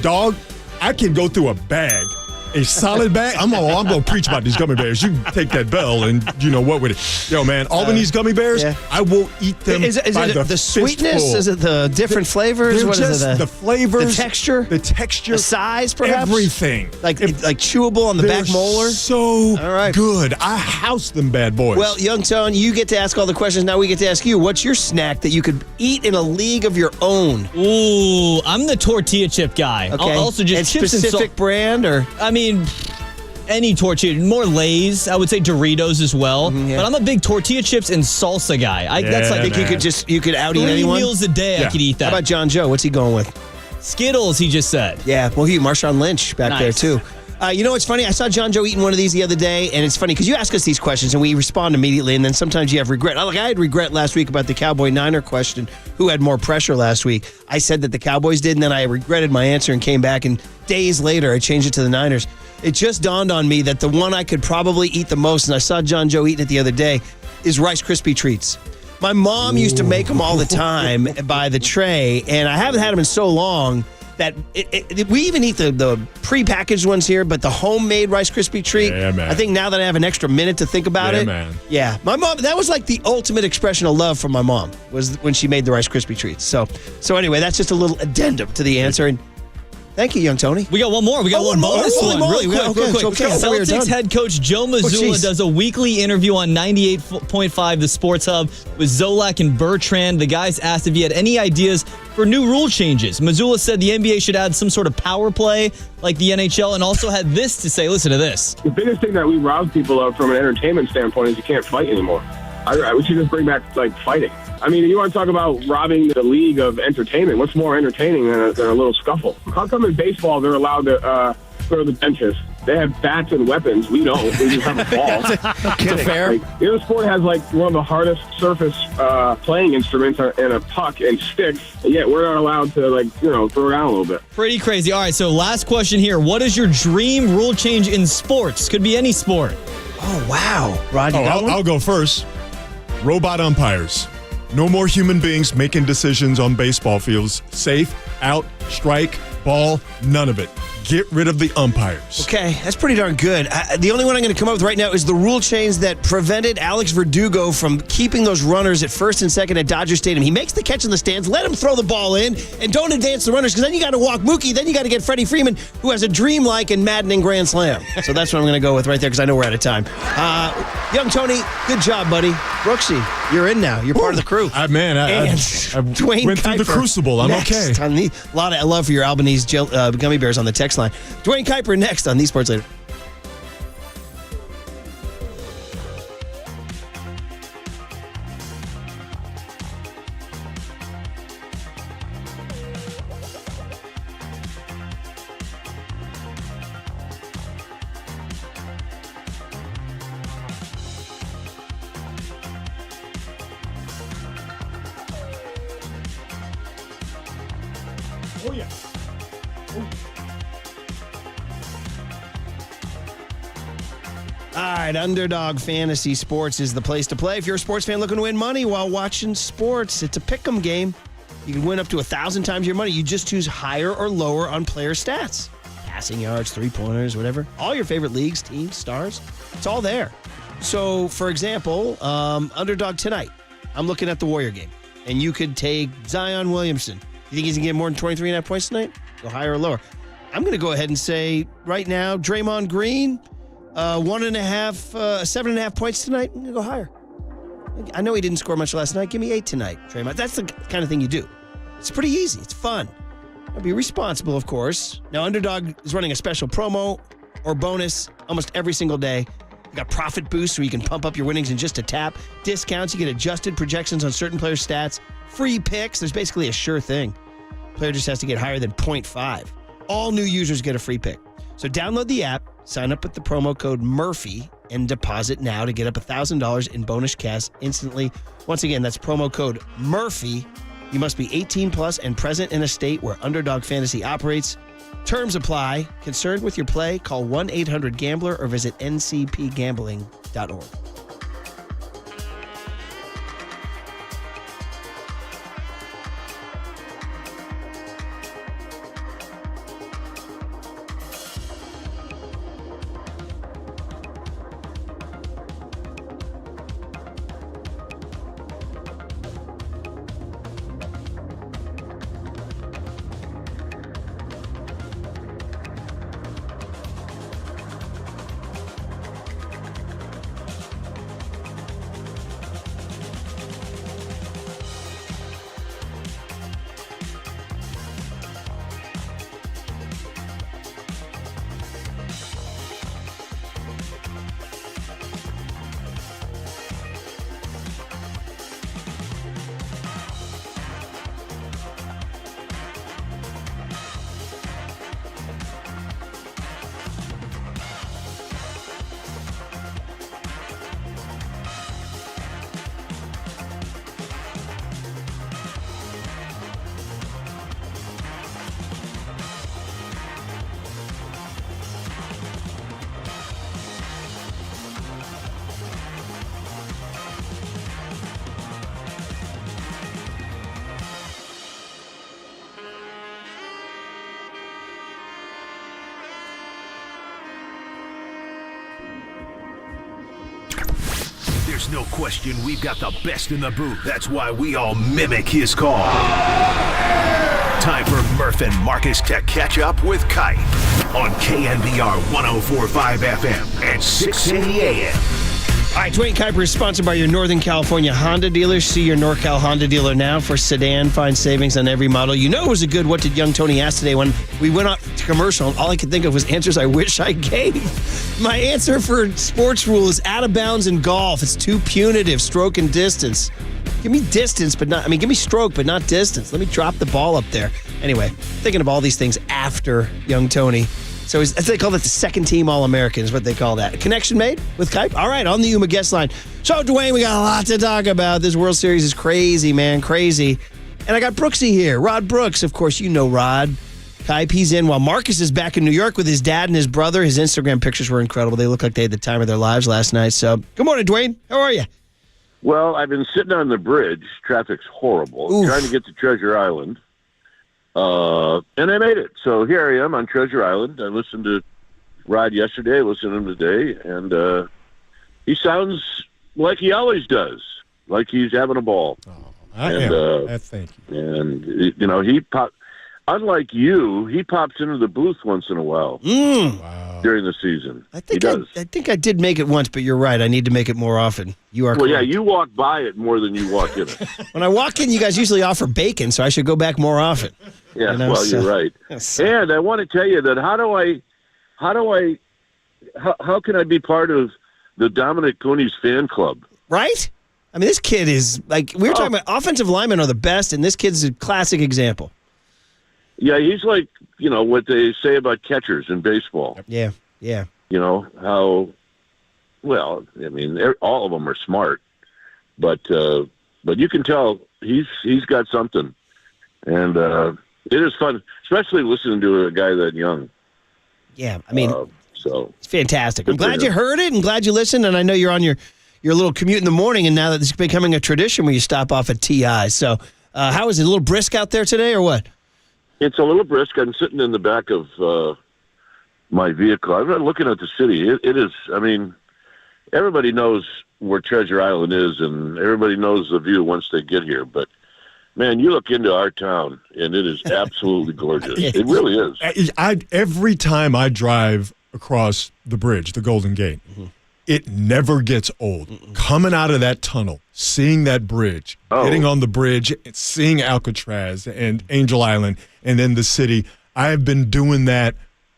Dog, I can go through a bag, a solid bag. I'm going to preach about these gummy bears. You can take that bell and you know what with it. Yo, man, Albany's gummy bears, I will eat them Is it the sweetness? fistful. Is it the different flavors? They're What is just it? the flavors. The texture? The texture. The size, perhaps? Everything. Like chewable on the They're back molar? so good. I house them bad boys. Well, Young Tone, you get to ask all the questions. Now we get to ask you, what's your snack that you could eat in a league of your own? Ooh, I'm the tortilla chip guy. Okay. Also just and chips specific and brand, or? I mean, any tortilla, more Lay's. I would say Doritos as well. But I'm a big tortilla chips and salsa guy. That's like you could out eat 3 anyone? meals a day. I could eat that. How about John Joe? What's he going with? Skittles, he just said. Yeah, well, Marshawn Lynch back there too. You know what's funny? I saw John Joe eating one of these the other day, and it's funny because you ask us these questions and we respond immediately, and then sometimes you have regret. Like I had regret last week about the Cowboy-Niner question, who had more pressure last week. I said that the Cowboys did, and then I regretted my answer and came back, and days later I changed it to the Niners. It just dawned on me that the one I could probably eat the most, and I saw John Joe eating it the other day, is Rice Krispie Treats. My mom used to make them all the time by the tray, and I haven't had them in so long that we even eat the pre-packaged ones here, but the homemade Rice Krispie treat, I think now that I have an extra minute to think about it. Man. Yeah, my mom, that was like the ultimate expression of love from my mom, was when she made the Rice Krispie treats. So anyway, that's just a little addendum to the answer. And thank you, young Tony. We got one more. We got one bonus one. Real quick. Celtics head coach Joe Mazzulla does a weekly interview on 98.5 The Sports Hub with Zolak and Bertrand. The guys asked if he had any ideas for new rule changes. Mazzulla said the NBA should add some sort of power play like the NHL, and also had this to say. Listen to this. The biggest thing that we rob people of from an entertainment standpoint is you can't fight anymore. We should just bring back, fighting. I mean, you want to talk about robbing the league of entertainment. What's more entertaining than a little scuffle? How come in baseball they're allowed to throw the benches? They have bats and weapons. We don't. We just have a ball. It's fair. The other sport has one of the hardest surface playing instruments and a puck and sticks, and yet we're not allowed to throw around a little bit. Pretty crazy. All right, so last question here. What is your dream rule change in sports? Could be any sport. Oh, wow. Rod, you got one? I'll go first. Robot umpires. No more human beings making decisions on baseball fields. Safe, out, strike, ball, none of it. Get rid of the umpires. Okay, that's pretty darn good. The only one I'm going to come up with right now is the rule change that prevented Alex Verdugo from keeping those runners at first and second at Dodger Stadium. He makes the catch in the stands, let him throw the ball in, and don't advance the runners, because then you got to walk Mookie, then you got to get Freddy Freeman, who has a dreamlike and maddening grand slam. So that's what I'm going to go with right there, because I know we're out of time. Young Tony, good job, buddy. Brooksy, you're in now. You're part of the crew. I Duane went through the Kuiper crucible. I'm next. okay. A lot of love for your Albanese gummy bears on the text line. Duane Kuiper next on These Sports Later. Oh, yeah. All right, Underdog Fantasy Sports is the place to play. If you're a sports fan looking to win money while watching sports, it's a pick'em game. You can win up to 1,000 times your money. You just choose higher or lower on player stats. Passing yards, three-pointers, whatever. All your favorite leagues, teams, stars. It's all there. So, for example, Underdog tonight, I'm looking at the Warrior game. And you could take Zion Williamson. You think he's going to get more than 23.5 points tonight? Go higher or lower? I'm going to go ahead and say right now, Draymond Green, 7.5 points tonight. I'm going to go higher. I know he didn't score much last night. Give me 8 tonight, Draymond. That's the kind of thing you do. It's pretty easy. It's fun. I'll be responsible, of course. Now, Underdog is running a special promo or bonus almost every single day. You got profit boosts where you can pump up your winnings in just a tap. Discounts, you get adjusted projections on certain players' stats. Free picks. There's basically a sure thing. Player just has to get higher than 0.5. All new users get a free pick. So download the app, sign up with the promo code Murphy, and deposit now to get up $1,000 in bonus cash instantly. Once again, that's promo code Murphy. You must be 18 plus and present in a state where Underdog Fantasy operates. Terms apply. Concerned with your play? Call 1-800-GAMBLER or visit ncpgambling.org. There's no question we've got the best in the booth. That's why we all mimic his call. Time for Murph and Marcus to catch up with Kipe on KNBR 104.5 FM and 680 AM. All right, Duane Kuiper is sponsored by your Northern California Honda dealers. See your NorCal Honda dealer now for sedan. Find savings on every model. You know it was a good What Did Young Tony Ask Today when we went off to commercial. All I could think of was answers I wish I gave. My answer for sports rule is out of bounds in golf. It's too punitive, stroke and distance. Give me distance, but not, give me stroke, but not distance. Let me drop the ball up there. Anyway, thinking of all these things after Young Tony. So they call it the second team All-American is what they call that. Connection made with Kipe? All right, on the Yuma guest line. So, Duane, we got a lot to talk about. This World Series is crazy, man, crazy. And I got Brooksy here, Rod Brooks. Of course, you know Rod. Kipe, he's in while Marcus is back in New York with his dad and his brother. His Instagram pictures were incredible. They look like they had the time of their lives last night. So, good morning, Duane. How are you? Well, I've been sitting on the bridge. Traffic's horrible. Oof. Trying to get to Treasure Island. And I made it. So here I am on Treasure Island. I listened to Rod yesterday, I listened to him today, and he sounds like he always does, like he's having a ball. Thank you. And, you know, unlike you, he pops into the booth once in a while during the season. I think I did make it once, but you're right. I need to make it more often. You are correct. Yeah, you walk by it more than you walk in it. When I walk in, you guys usually offer bacon, so I should go back more often. Yeah, you're right. And I want to tell you that how can I be part of the Dominick Puni's fan club? Right? I mean, this kid is, like, we were talking about offensive linemen are the best, and this kid's a classic example. Yeah, he's like, you know, what they say about catchers in baseball. Yeah. You know, how, well, I mean, all of them are smart, but you can tell he's got something. And it is fun, especially listening to a guy that young. Yeah, I mean, so it's fantastic. I'm glad you heard it and glad you listened, and I know you're on your little commute in the morning, and now that it's becoming a tradition where you stop off at TI. So how is it, a little brisk out there today or what? It's a little brisk. I'm sitting in the back of my vehicle. I'm not looking at the city. It is, I mean, everybody knows where Treasure Island is, and everybody knows the view once they get here. But, man, you look into our town, and it is absolutely gorgeous. It really is. Every time I drive across the bridge, the Golden Gate, it never gets old. Coming out of that tunnel, seeing that bridge, getting on the bridge, seeing Alcatraz and Angel Island, and then the city. I have been doing that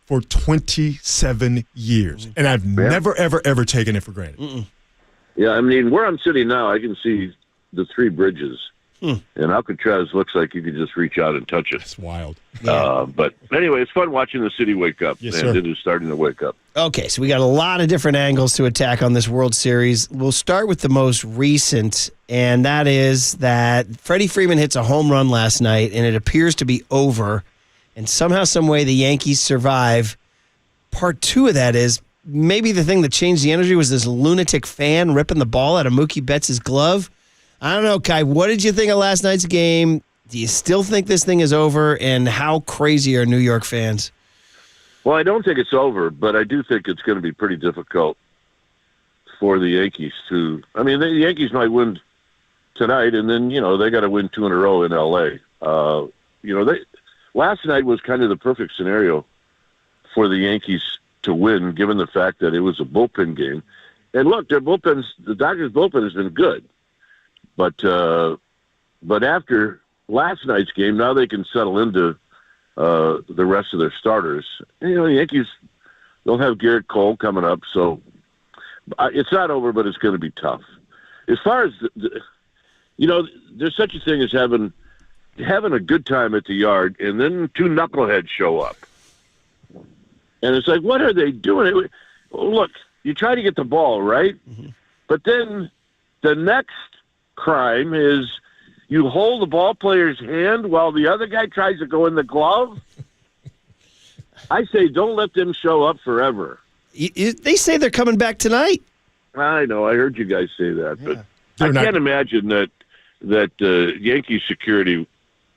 for 27 years, and I've never, ever, ever taken it for granted. Yeah, I mean, where I'm sitting now, I can see the three bridges And Alcatraz looks like you could just reach out and touch it. That's wild. But anyway, it's fun watching the city wake up. Yes, and sir. it is starting to wake up. Okay, so we got a lot of different angles to attack on this World Series. We'll start with the most recent, and that is that Freddy Freeman hits a home run last night, and it appears to be over. And somehow, some way, the Yankees survive. Part two of that is maybe the thing that changed the energy was this lunatic fan ripping the ball out of Mookie Betts' glove. I don't know, Kai, what did you think of last night's game? Do you still think this thing is over? And how crazy are New York fans? Well, I don't think it's over, but I do think it's going to be pretty difficult for the Yankees to. I mean, the Yankees might win tonight, and then they got to win 2 in a row in L.A. Last night was kind of the perfect scenario for the Yankees to win, given the fact that it was a bullpen game. And look, the Dodgers bullpen has been good, but after last night's game, now they can settle into the rest of their starters. And, the Yankees, they'll have Garrett Cole coming up, so it's not over, but it's going to be tough. As far as there's such a thing as having a good time at the yard, and then 2 knuckleheads show up, and it's like, what are they doing? Look, you try to get the ball right, but then the next crime is you hold the ball player's hand while the other guy tries to go in the glove. I say don't let them show up forever. They say they're coming back tonight. I know. I heard you guys say that. But I can't imagine that Yankee security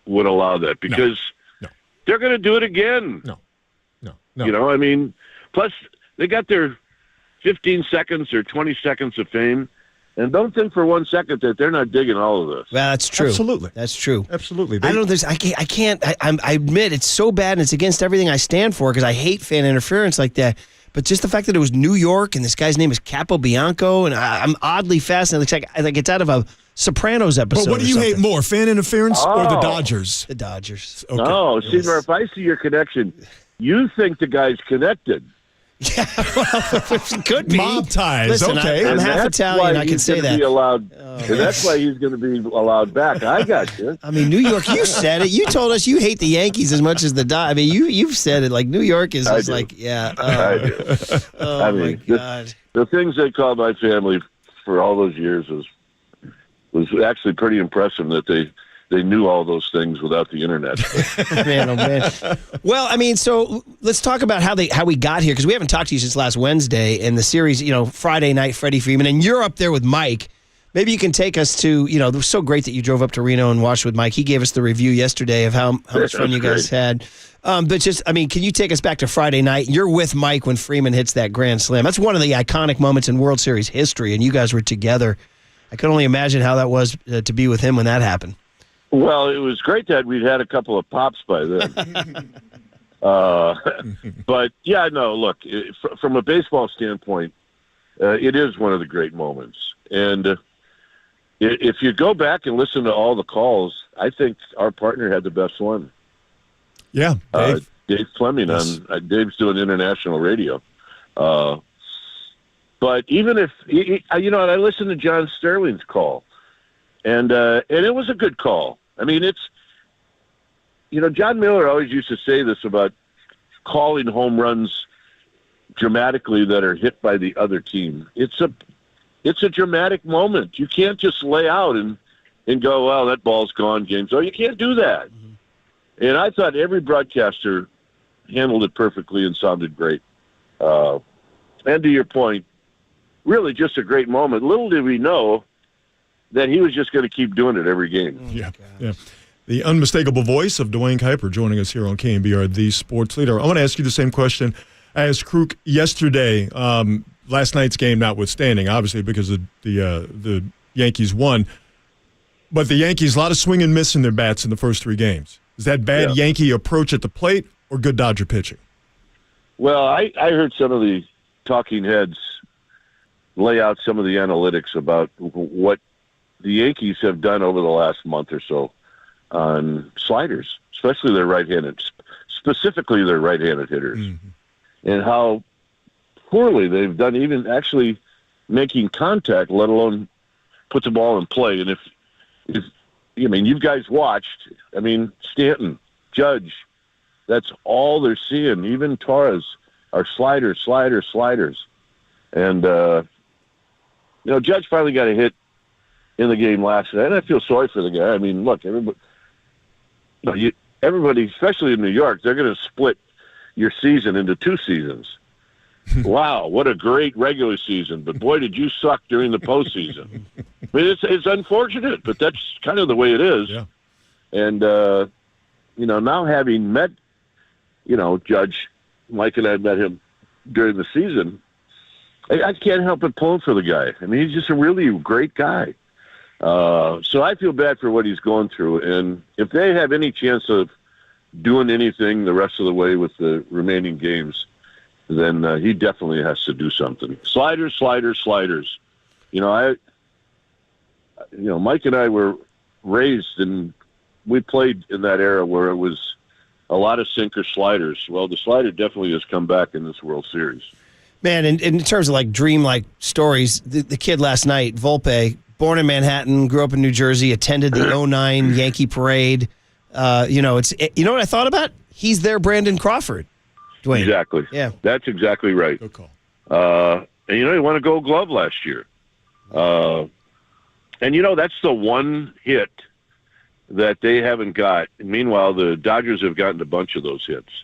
would allow that because they're going to do it again. No. I mean, plus they got their 15 seconds or 20 seconds of fame. And don't think for 1 second that they're not digging all of this. Well, that's true. Absolutely. That's true. Absolutely. I don't. I admit it's so bad and it's against everything I stand for because I hate fan interference like that. But just the fact that it was New York and this guy's name is Capo Bianco, and I'm oddly fascinated. It's like it's out of a Sopranos episode. But what do you hate more, fan interference or the Dodgers? The Dodgers. Okay. No, Seymour, if I see your connection, you think the guy's connected. Yeah, well, it could be. Mob ties, Listen, okay. I'm half Italian, I can say that. And that's why he's going to be allowed back. I got you. I mean, New York, you said it. You told us you hate the Yankees as much as the Dodgers. I mean, you've said it. Like, New York is just like, yeah. I do. Oh, my God. The things they called my family for all those years was actually pretty impressive that they knew all those things without the internet. Man, oh man. Well, I mean, so let's talk about how we got here because we haven't talked to you since last Wednesday in the series. Friday night, Freddy Freeman, and you're up there with Mike. Maybe you can take us to. It was so great that you drove up to Reno and watched with Mike. He gave us the review yesterday of how much fun you guys had. But can you take us back to Friday night? You're with Mike when Freeman hits that grand slam. That's one of the iconic moments in World Series history, and you guys were together. I could only imagine how that was to be with him when that happened. Well, it was great that we'd had a couple of pops by then. But, yeah, no, look, from a baseball standpoint, it is one of the great moments. And if you go back and listen to all the calls, I think our partner had the best one. Yeah, Dave. Dave Fleming. Yes. Dave's doing international radio. But even if, I listened to John Sterling's call, and it was a good call. I mean, John Miller always used to say this about calling home runs dramatically that are hit by the other team. It's a dramatic moment. You can't just lay out and go, well, that ball's gone, game. So you can't do that. Mm-hmm. And I thought every broadcaster handled it perfectly and sounded great. And to your point, really just a great moment. Little did we know that he was just going to keep doing it every game. Yeah. The unmistakable voice of Duane Kuiper joining us here on KNBR, the sports leader. I want to ask you the same question I asked Kruk yesterday, last night's game notwithstanding, obviously, because the Yankees won. But the Yankees, a lot of swing and miss in their bats in the first 3 games. Is that bad Yankee approach at the plate or good Dodger pitching? Well, I heard some of the talking heads lay out some of the analytics about what the Yankees have done over the last month or so on sliders, especially their right-handed, specifically their right-handed hitters, and how poorly they've done even actually making contact, let alone put the ball in play. And if you guys watched. I mean, Stanton, Judge, that's all they're seeing. Even Torres are sliders. And, Judge finally got a hit in the game last night, and I feel sorry for the guy. I mean, look, everybody, especially in New York, they're going to split your season into 2 seasons. Wow, what a great regular season. But, boy, did you suck during the postseason. I mean, it's unfortunate, but that's kind of the way it is. Yeah. And, now having met, Judge, Mike and I met him during the season, I can't help but pull for the guy. I mean, he's just a really great guy. So I feel bad for what he's going through. And if they have any chance of doing anything the rest of the way with the remaining games, then he definitely has to do something. Sliders. Mike and I were raised and we played in that era where it was a lot of sinker sliders. Well, the slider definitely has come back in this World Series. Man, and in terms of dream-like stories, the kid last night, Volpe, born in Manhattan, grew up in New Jersey, attended the 09 Yankee parade. You know what I thought about? He's their Brandon Crawford, Duane. Exactly. Yeah. That's exactly right. Good call. And he won a Gold Glove last year. And that's the one hit that they haven't got. And meanwhile, the Dodgers have gotten a bunch of those hits.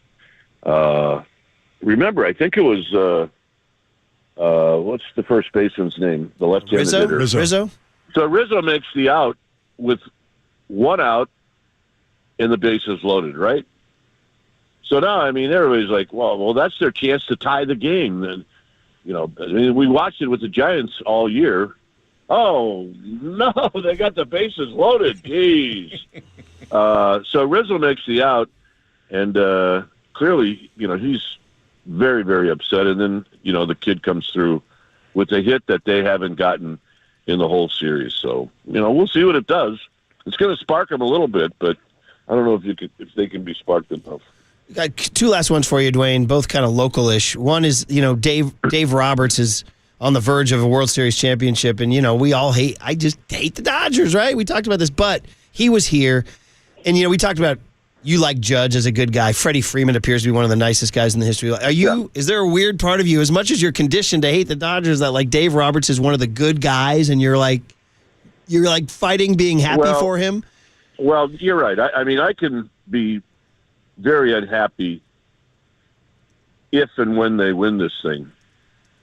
Remember, I think it was what's the first baseman's name? The left-handed hitter. Rizzo. So Rizzo makes the out with 1 out and the bases loaded, right? So now, everybody's like, well, that's their chance to tie the game. And, we watched it with the Giants all year. Oh, no, they got the bases loaded. Jeez. So Rizzo makes the out, and clearly, he's very, very upset. And then, the kid comes through with a hit that they haven't gotten in the whole series. So, we'll see what it does. It's going to spark them a little bit, but I don't know if they can be sparked enough. Got 2 last ones for you, Duane, both kind of local-ish. One is, Dave Roberts is on the verge of a World Series championship, and, I just hate the Dodgers, right? We talked about this, but he was here, and, we talked about you like Judge as a good guy. Freddy Freeman appears to be one of the nicest guys in the history. Is there a weird part of you, as much as you're conditioned to hate the Dodgers, that, Dave Roberts is one of the good guys, and you're fighting being happy for him? Well, you're right. I can be very unhappy if and when they win this thing.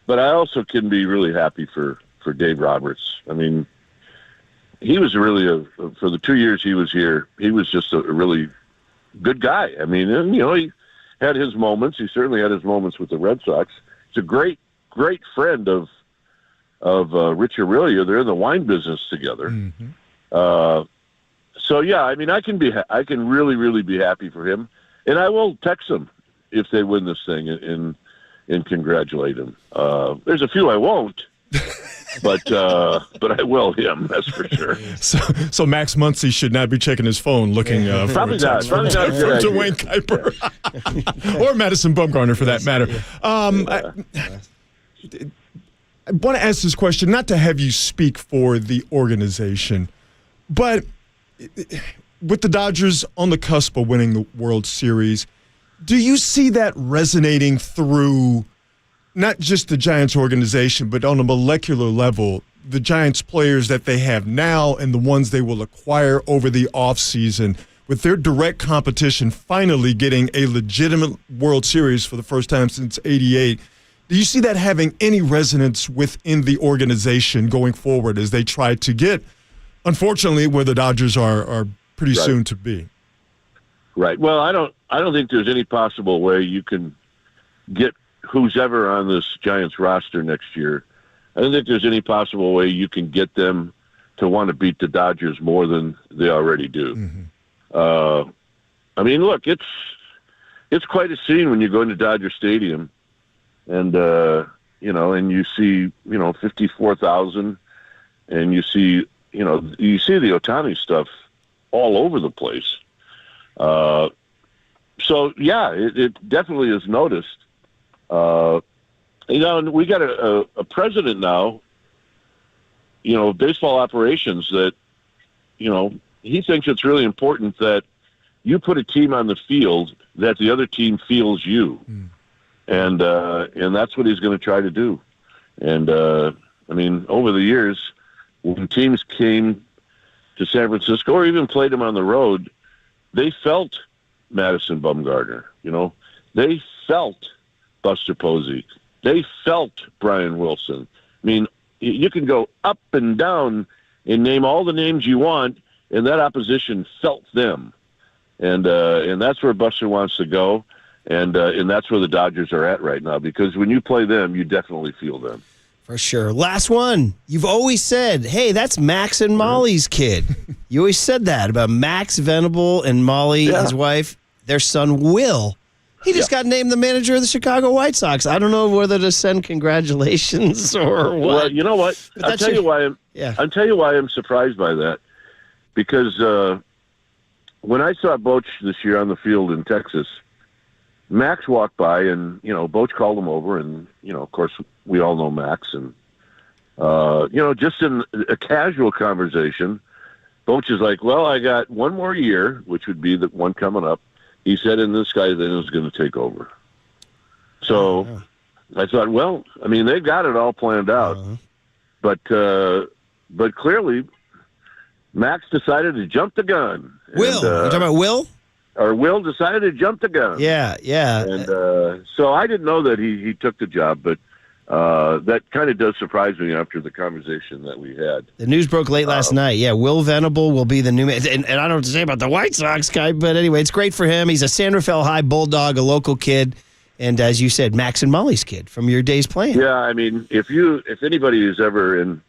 But I also can be really happy for Dave Roberts. He was really for the 2 years he was here, he was just a really good guy. He had his moments. He certainly had his moments with the Red Sox. He's a great, great friend of Rich Aurelia. They're in the wine business together. Mm-hmm. So yeah, I can really, really be happy for him. And I will text him if they win this thing and congratulate him. There's a few I won't, but I will him. That's for sure. So Max Muncy should not be checking his phone looking for a text from Duane Kuiper or Madison Bumgarner for that matter. I want to ask this question, not to have you speak for the organization, but with the Dodgers on the cusp of winning the World Series, do you see that resonating through not just the Giants organization, but on a molecular level, the Giants players that they have now and the ones they will acquire over the offseason, with their direct competition finally getting a legitimate World Series for the first time since '88? Do you see that having any resonance within the organization going forward as they try to get, unfortunately, where the Dodgers are pretty soon to be? Right. Well, I don't think there's any possible way you can get who's ever on this Giants roster next year. I don't think there's any possible way you can get them to want to beat the Dodgers more than they already do. Mm-hmm. Look, it's quite a scene when you go into Dodger Stadium and and you see 54,000, and you see the Ohtani stuff all over the place. So yeah, it definitely is noticed. And we got a president now, baseball operations that, he thinks it's really important that you put a team on the field that the other team feels you. And that's what he's going to try to do. And, I mean, over the years, when teams came to San Francisco or even played him on the road, they felt Madison Bumgarner, you know. They felt Buster Posey. They felt Brian Wilson. I mean, you can go up and down and name all the names you want, and that opposition felt them. And that's where Buster wants to go, and that's where the Dodgers are at right now, because when you play them, you definitely feel them. For sure. Last one. You've always said, hey, that's Max and Molly's kid. You always said that about Max Venable and Molly, his wife, their son, Will. He just got named the manager of the Chicago White Sox. I don't know whether to send congratulations or what. Well, you know what? I'll tell you why I'm surprised by that. Because when I saw Boch this year on the field in Texas, Max walked by and, you know, Boch called him over and, you know, of course, we all know Max. And, you know, just in a casual conversation, Boch is like, well, I got one more year, which would be the one coming up. He said, and this guy then is going to take over. So I thought, well, I mean, they've got it all planned out. But clearly, Max decided to jump the gun. Will, you talking about Will? Or Will decided to jump the gun. Yeah. And so I didn't know that he took the job, but that kind of does surprise me after the conversation that we had. The news broke late last night. Yeah, Will Venable will be the new man. And I don't know what to say about the White Sox guy, but anyway, it's great for him. He's a San Rafael High Bulldog, a local kid. And as you said, Max and Molly's kid from your days playing. Yeah, I mean, if anybody who's ever in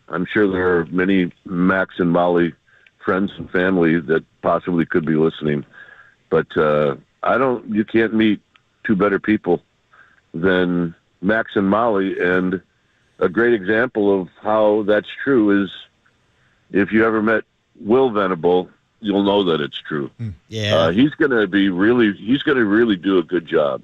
I'm sure there are many Max and Molly friends and family that possibly could be listening, but you can't meet two better people than Max and Molly. And a great example of how that's true is if you ever met Will Venable, you'll know that it's true. Yeah. He's going to really do a good job.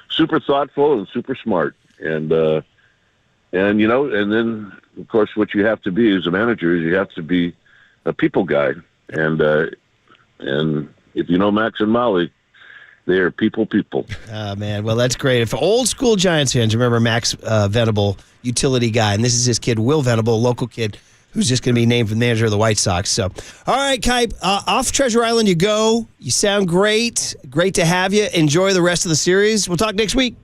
Super thoughtful and super smart. And you know, and then of course what you have to be as a manager is you have to be a people guy. And if you know Max and Molly, they are people. Oh, man. Well, that's great. If old school Giants fans remember Max Venable, utility guy, and this is his kid, Will Venable, a local kid, who's just going to be named the manager of the White Sox. So, all right, Kuip, off Treasure Island you go. You sound great. Great to have you. Enjoy the rest of the series. We'll talk next week.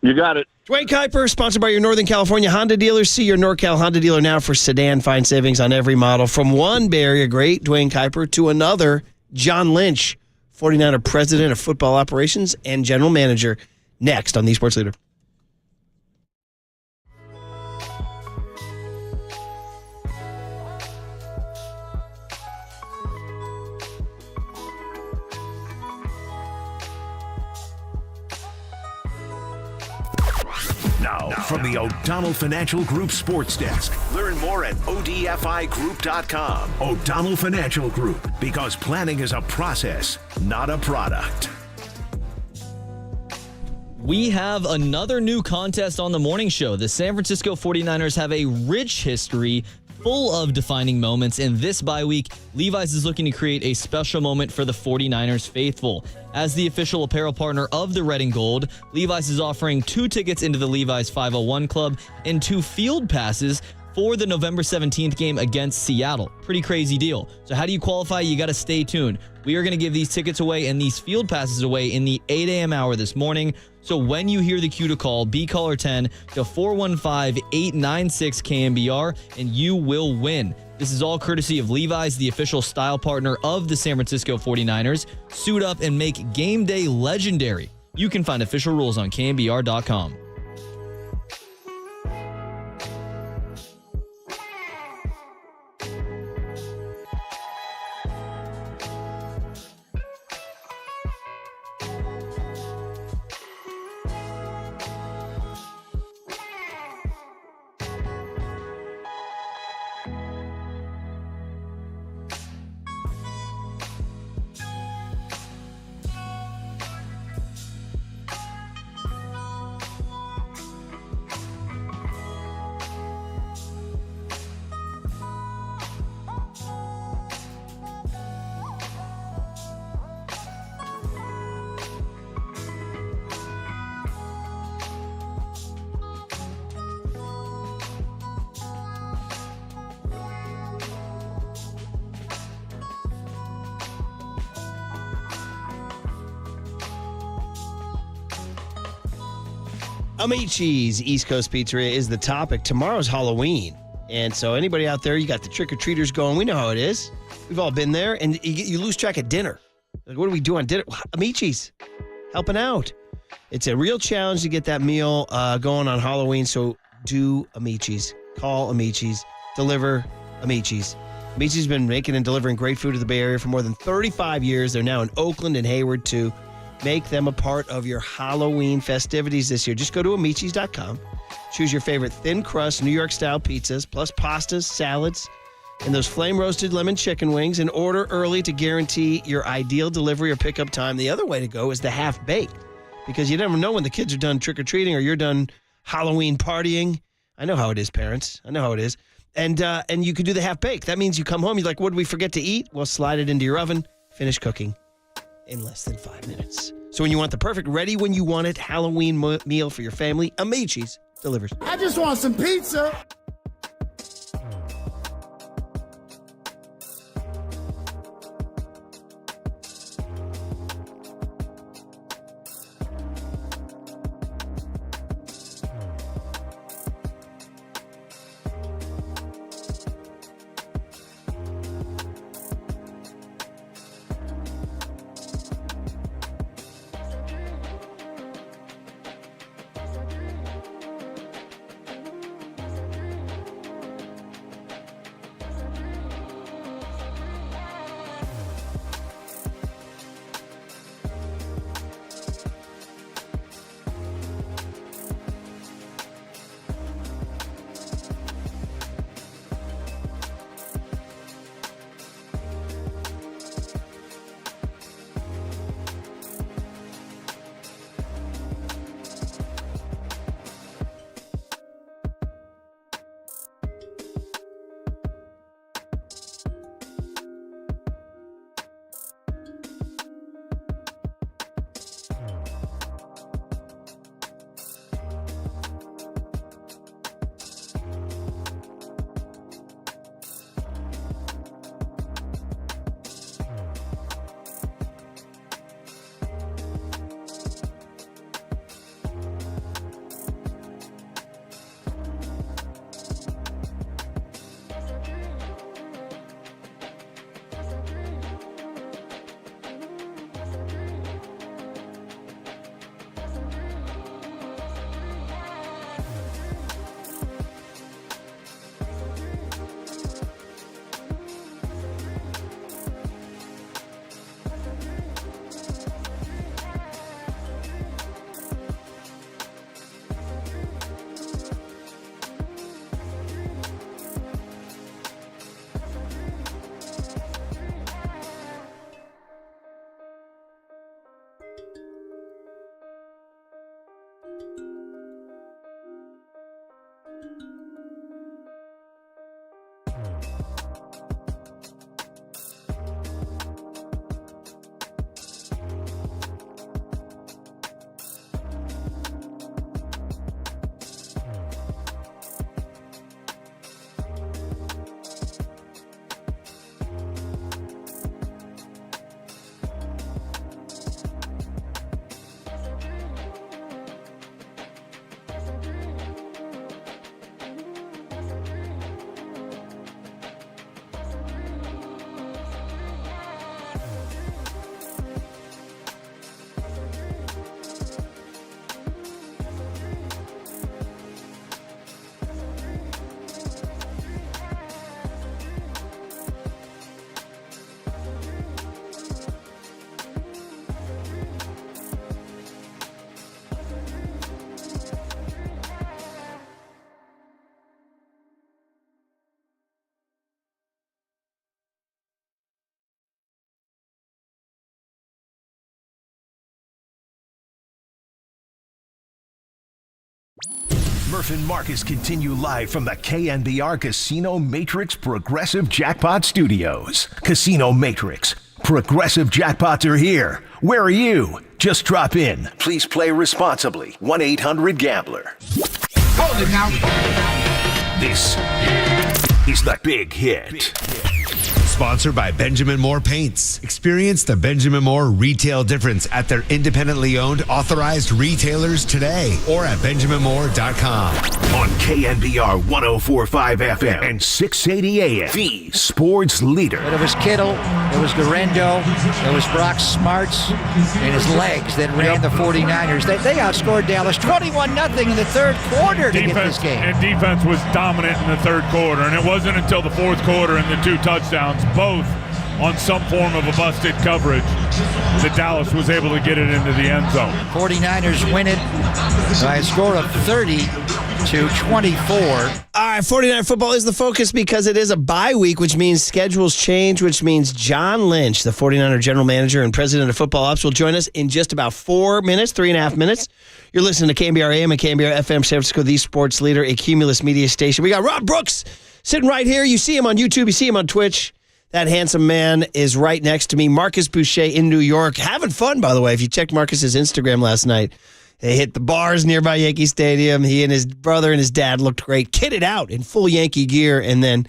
You got it. Duane Kuiper, sponsored by your Northern California Honda dealers. See your NorCal Honda dealer now for sedan. Find savings on every model. From one Bay Area great, Duane Kuiper, to another, John Lynch, 49er president of football operations and general manager. Next on The Sports Leader. Now, from the O'Donnell Financial Group Sports Desk. Learn more at odfigroup.com. O'Donnell Financial Group, because planning is a process, not a product. We have another new contest on the morning show. The San Francisco 49ers have a rich history full of defining moments, and this bye week, Levi's is looking to create a special moment for the 49ers faithful. As the official apparel partner of the Red and Gold, Levi's is offering 2 tickets into the Levi's 501 Club and 2 field passes for the November 17th game against Seattle. Pretty crazy deal. So how do you qualify? You got to stay tuned. We are going to give these tickets away and these field passes away in the 8 a.m. hour this morning. So when you hear the cue to call, be caller 10 to 415-896-KNBR, and you will win. This is all courtesy of Levi's, the official style partner of the San Francisco 49ers. Suit up and make game day legendary. You can find official rules on KNBR.com. Amici's East Coast Pizzeria is the topic. Tomorrow's Halloween. And so anybody out there, you got the trick-or-treaters going. We know how it is. We've all been there. And you lose track of dinner. Like, what do we do on dinner? Amici's helping out. It's a real challenge to get that meal going on Halloween. So do Amici's. Call Amici's. Deliver Amici's. Amici's been making and delivering great food to the Bay Area for more than 35 years. They're now in Oakland and Hayward, too. Make them a part of your Halloween festivities this year. Just go to Amici's.com. Choose your favorite thin crust New York-style pizzas, plus pastas, salads, and those flame-roasted lemon chicken wings, and order early to guarantee your ideal delivery or pickup time. The other way to go is the half-baked, because you never know when the kids are done trick-or-treating or you're done Halloween partying. I know how it is, parents. I know how it is. And you could do the half-baked. That means you come home, you're like, what did we forget to eat? Well, slide it into your oven, finish cooking in less than 5 minutes. So when you want the perfect ready when you want it Halloween meal for your family, Amici's delivers. I just want some pizza. Murph and Marcus continue live from the KNBR Casino Matrix Progressive Jackpot Studios. Casino Matrix. Progressive jackpots are here. Where are you? Just drop in. Please play responsibly. 1-800-GAMBLER. Hold it now. This is the Big Hit. sponsored by Benjamin Moore Paints. Experience the Benjamin Moore retail difference at their independently owned authorized retailers today or at benjaminmoore.com. On KNBR 104.5 FM and 680 AM, the sports leader. But it was Kittle, it was Garendo, it was Brock Smarts, and his legs that ran the 49ers. They outscored Dallas 21-0 in the third quarter to get this game. And defense was dominant in the third quarter, and it wasn't until the fourth quarter and the 2 touchdowns, both on some form of a busted coverage, that Dallas was able to get it into the end zone. 49ers win it by a score of 30-24. All right, 49er football is the focus because it is a bye week, which means schedules change, which means John Lynch, the 49er general manager and president of Football Ops, will join us in just about 4 minutes, 3.5 minutes. You're listening to KNBR AM and KNBR FM, San Francisco, the sports leader, a Cumulus media station. We got Rob Brooks sitting right here. You see him on YouTube. You see him on Twitch. That handsome man is right next to me. Marcus Boucher in New York. Having fun, by the way. If you checked Marcus's Instagram last night, they hit the bars nearby Yankee Stadium. He and his brother and his dad looked great. Kitted out in full Yankee gear. And then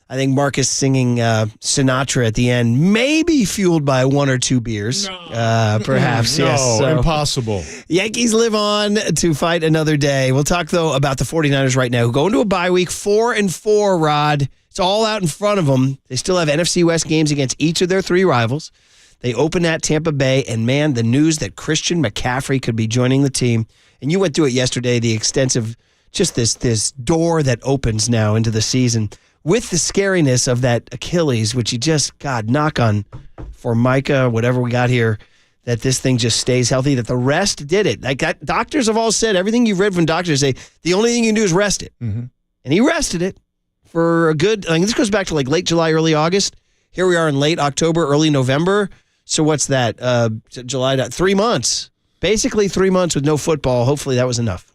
I think Marcus singing Sinatra at the end, maybe fueled by 1 or 2 beers. Perhaps, no, yes. So, impossible. Yankees live on to fight another day. We'll talk, though, about the 49ers right now, who go into a bye week 4-4, Rod. It's all out in front of them. They still have NFC West games against each of their 3 rivals. They open at Tampa Bay, and man, the news that Christian McCaffrey could be joining the team, and you went through it yesterday, the extensive, just this door that opens now into the season with the scariness of that Achilles, which you just, God, knock on Formica, whatever we got here, that this thing just stays healthy, that the rest did it. Like that, doctors have all said, everything you've read from doctors say, the only thing you can do is rest it. Mm-hmm. And he rested it. For a good, this goes back to like late July, early August. Here we are in late October, early November. So what's that? July, 3 months. Basically 3 months with no football. Hopefully that was enough.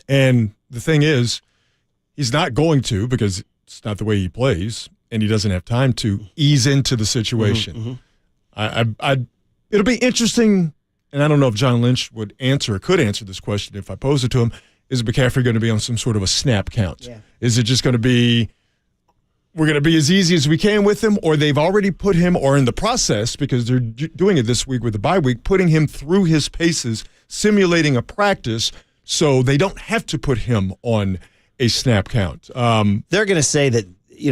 And the thing is, he's not going to, because it's not the way he plays, and he doesn't have time to ease into the situation. Mm-hmm. It'll be interesting, and I don't know if John Lynch could answer this question if I pose it to him. Is McCaffrey going to be on some sort of a snap count? Yeah. Is it just going to be, we're going to be as easy as we can with him, or they've already put him, or in the process, because they're doing it this week with the bye week, putting him through his paces, simulating a practice so they don't have to put him on a snap count. They're going to say that,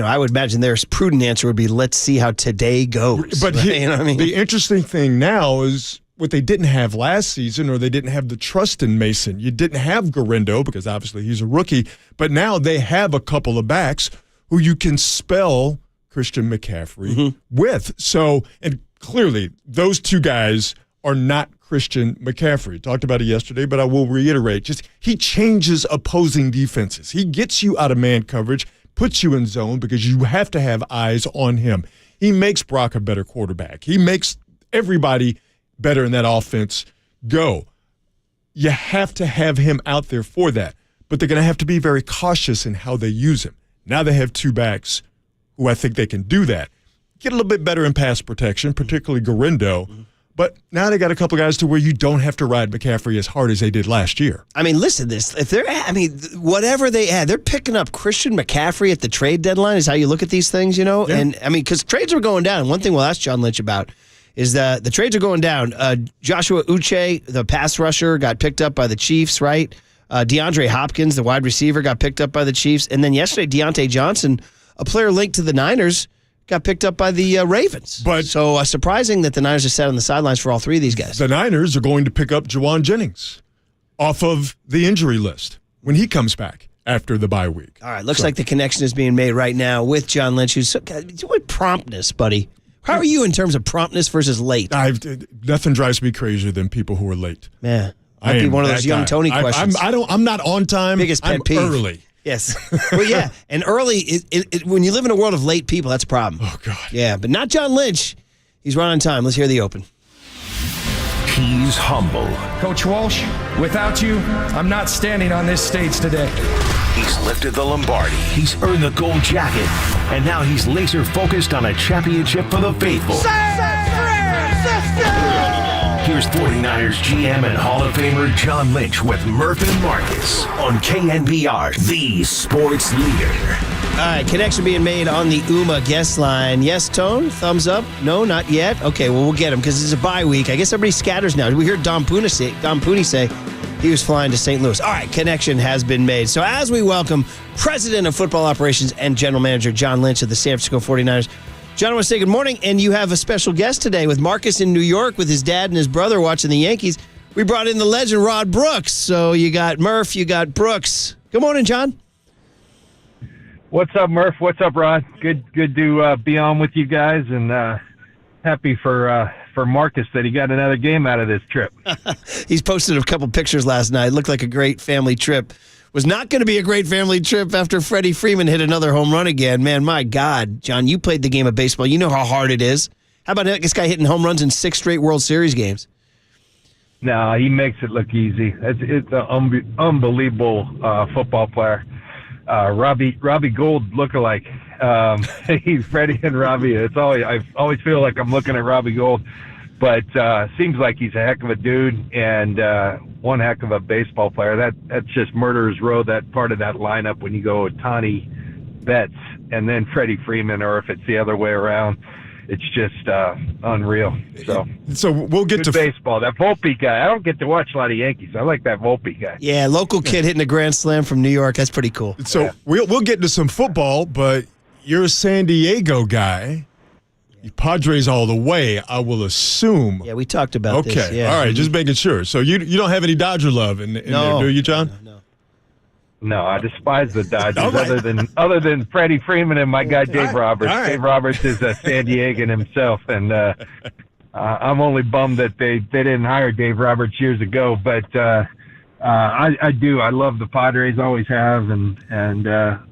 I would imagine their prudent answer would be, let's see how today goes. But right? You know what I mean? The interesting thing now is, what they didn't have last season, or they didn't have the trust in Mason. You didn't have Garendo, because obviously he's a rookie, but now they have a couple of backs who you can spell Christian McCaffrey with. So, and clearly, those 2 guys are not Christian McCaffrey. Talked about it yesterday, but I will reiterate. Just he changes opposing defenses. He gets you out of man coverage, puts you in zone, because you have to have eyes on him. He makes Brock a better quarterback. He makes everybody better in that offense go. You have to have him out there for that, but they're going to have to be very cautious in how they use him. Now they have 2 backs who I think they can do that. Get a little bit better in pass protection, particularly Garendo, but now they got a couple guys to where you don't have to ride McCaffrey as hard as they did last year. Listen to this. Whatever they add, they're picking up Christian McCaffrey at the trade deadline is how you look at these things, Yeah. And because trades are going down. One thing we'll ask John Lynch about is that the trades are going down. Joshua Uche, the pass rusher, got picked up by the Chiefs, right? DeAndre Hopkins, the wide receiver, got picked up by the Chiefs. And then yesterday, Deontay Johnson, a player linked to the Niners, got picked up by the Ravens. So surprising that the Niners are sat on the sidelines for all 3 of these guys. The Niners are going to pick up Juwan Jennings off of the injury list when he comes back after the bye week. All right, looks like the connection is being made right now with John Lynch, who's what promptness, buddy. How are you in terms of promptness versus late? Nothing drives me crazier than people who are late. Yeah. Might be one of those young Tony questions. I'm not on time. Biggest pet peeve. Early. Yes. Well, yeah. And early, when you live in a world of late people, that's a problem. Oh, God. Yeah, but not John Lynch. He's right on time. Let's hear the open. He's humble. Coach Walsh, without you, I'm not standing on this stage today. He's lifted the Lombardi. He's earned the gold jacket. And now he's laser focused on a championship for the faithful. Here's 49ers GM and Hall of Famer John Lynch with Murph and Marcus on KNBR, the sports leader. All right, connection being made on the UMA guest line. Yes, Tone? Thumbs up? No, not yet? Okay, well, we'll get him because it's a bye week. I guess everybody scatters now. We heard Dom Puni say he was flying to St. Louis. All right, connection has been made. So as we welcome President of Football Operations and General Manager John Lynch of the San Francisco 49ers. John, I want to say good morning, and you have a special guest today with Marcus in New York with his dad and his brother watching the Yankees. We brought in the legend, Rod Brooks. So you got Murph, you got Brooks. Good morning, John. What's up, Murph? What's up, Rod? Good to be on with you guys, and happy for Marcus that he got another game out of this trip. He's posted a couple pictures last night. It looked like a great family trip. Was not going to be a great family trip after Freddy Freeman hit another home run again. Man, my God, John, you played the game of baseball. You know how hard it is. How about this guy hitting home runs in 6 straight World Series games? No, he makes it look easy. It's an unbelievable football player. Robbie Gould lookalike. He's Freddie and Robbie. I always feel like I'm looking at Robbie Gould, but seems like he's a heck of a dude and one heck of a baseball player. That's just murderer's row. That part of that lineup when you go Tani, Betts, and then Freddie Freeman, or if it's the other way around. It's just unreal. So we'll get good to baseball. That Volpe guy. I don't get to watch a lot of Yankees. I like that Volpe guy. Yeah, local kid hitting a grand slam from New York. That's pretty cool. So we'll get into some football, but you're a San Diego guy. Padres all the way, I will assume. Yeah, we talked about this. Okay, all right, just making sure. So you don't have any Dodger love in there, do you, John? No, I despise the Dodgers. Other than Freddie Freeman and my guy Dave Roberts. Right. Dave Roberts is a San Diegan himself, and I'm only bummed that they didn't hire Dave Roberts years ago. But I do. I love the Padres, always have, and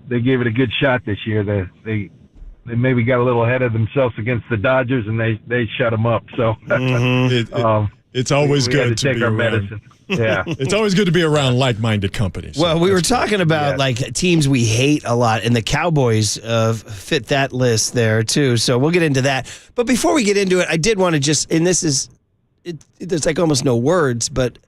they gave it a good shot this year. They maybe got a little ahead of themselves against the Dodgers, and they shut them up. So it's always good to take our around. medicine. Yeah, it's always good to be around like-minded companies. Well, we were talking about like teams we hate a lot, and the Cowboys fit that list there too. So we'll get into that. But before we get into it, I did want to there's like almost no words, but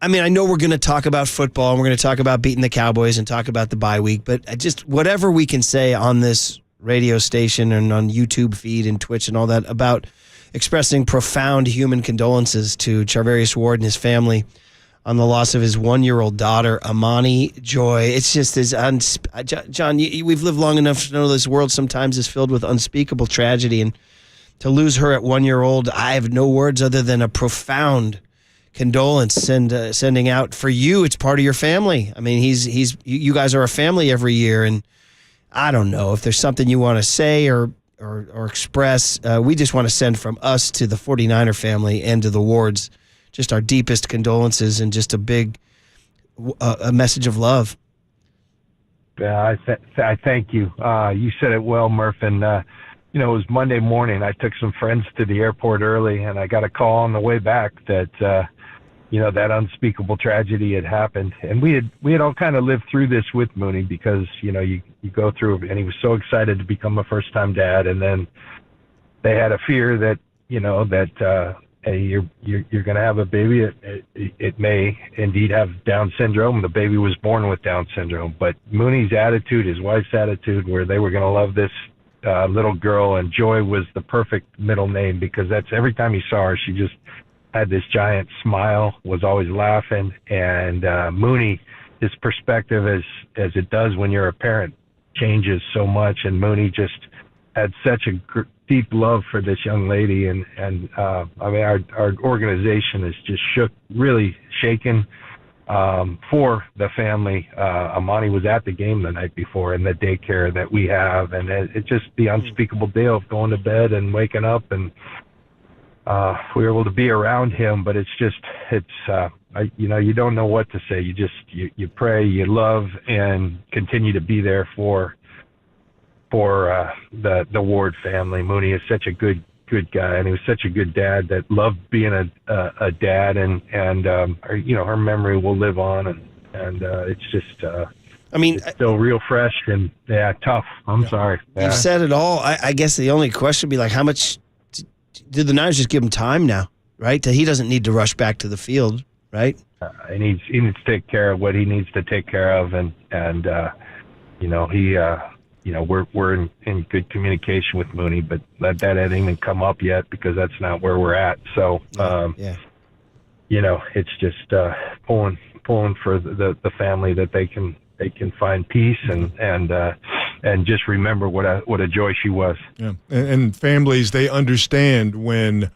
I mean, I know we're going to talk about football and we're going to talk about beating the Cowboys and talk about the bye week, but just whatever we can say on this radio station and on YouTube feed and Twitch and all that about expressing profound human condolences to Charvarius Ward and his family on the loss of his 1-year-old daughter, Amani Joy. It's just John, we've lived long enough to know this world sometimes is filled with unspeakable tragedy, and to lose her at 1-year-old, I have no words other than a profound condolence sending out for you. It's part of your family. I mean, you guys are a family every year, and I don't know if there's something you want to say or express. We just want to send from us to the 49er family and to the Wards just our deepest condolences and just a big a message of love. Yeah, I thank you. You said it well, Murph. And, it was Monday morning. I took some friends to the airport early, and I got a call on the way back that, that unspeakable tragedy had happened. And we had all kind of lived through this with Mooney because, you go through it, and he was so excited to become a first-time dad. And then they had a fear that, hey, you're going to have a baby. It may indeed have Down syndrome. The baby was born with Down syndrome. But Mooney's attitude, his wife's attitude, where they were going to love this little girl, and Joy was the perfect middle name because that's every time he saw her, she just had this giant smile, was always laughing. And Mooney, his perspective as it does when you're a parent, changes so much. And Mooney just had such a deep love for this young lady, and I mean our organization is just really shaken for the family. Amani was at the game the night before in the daycare that we have, and it's just the unspeakable deal of going to bed and waking up, and we were able to be around him. But you don't know what to say. You pray, you love, and continue to be there for the Ward family. Mooney is such a good guy, and he was such a good dad that loved being a dad, and her memory will live on, and it's just it's still real fresh and tough. I'm sorry. You said it all. I guess the only question would be like, how much did the Niners just give him time now, right? He doesn't need to rush back to the field, right? He needs to take care of what he needs to take care of, and we're in good communication with Mooney, but that hasn't even come up yet because that's not where we're at. So, it's just pulling for the family that they can find peace and just remember what a joy she was. Yeah, and families, they understand when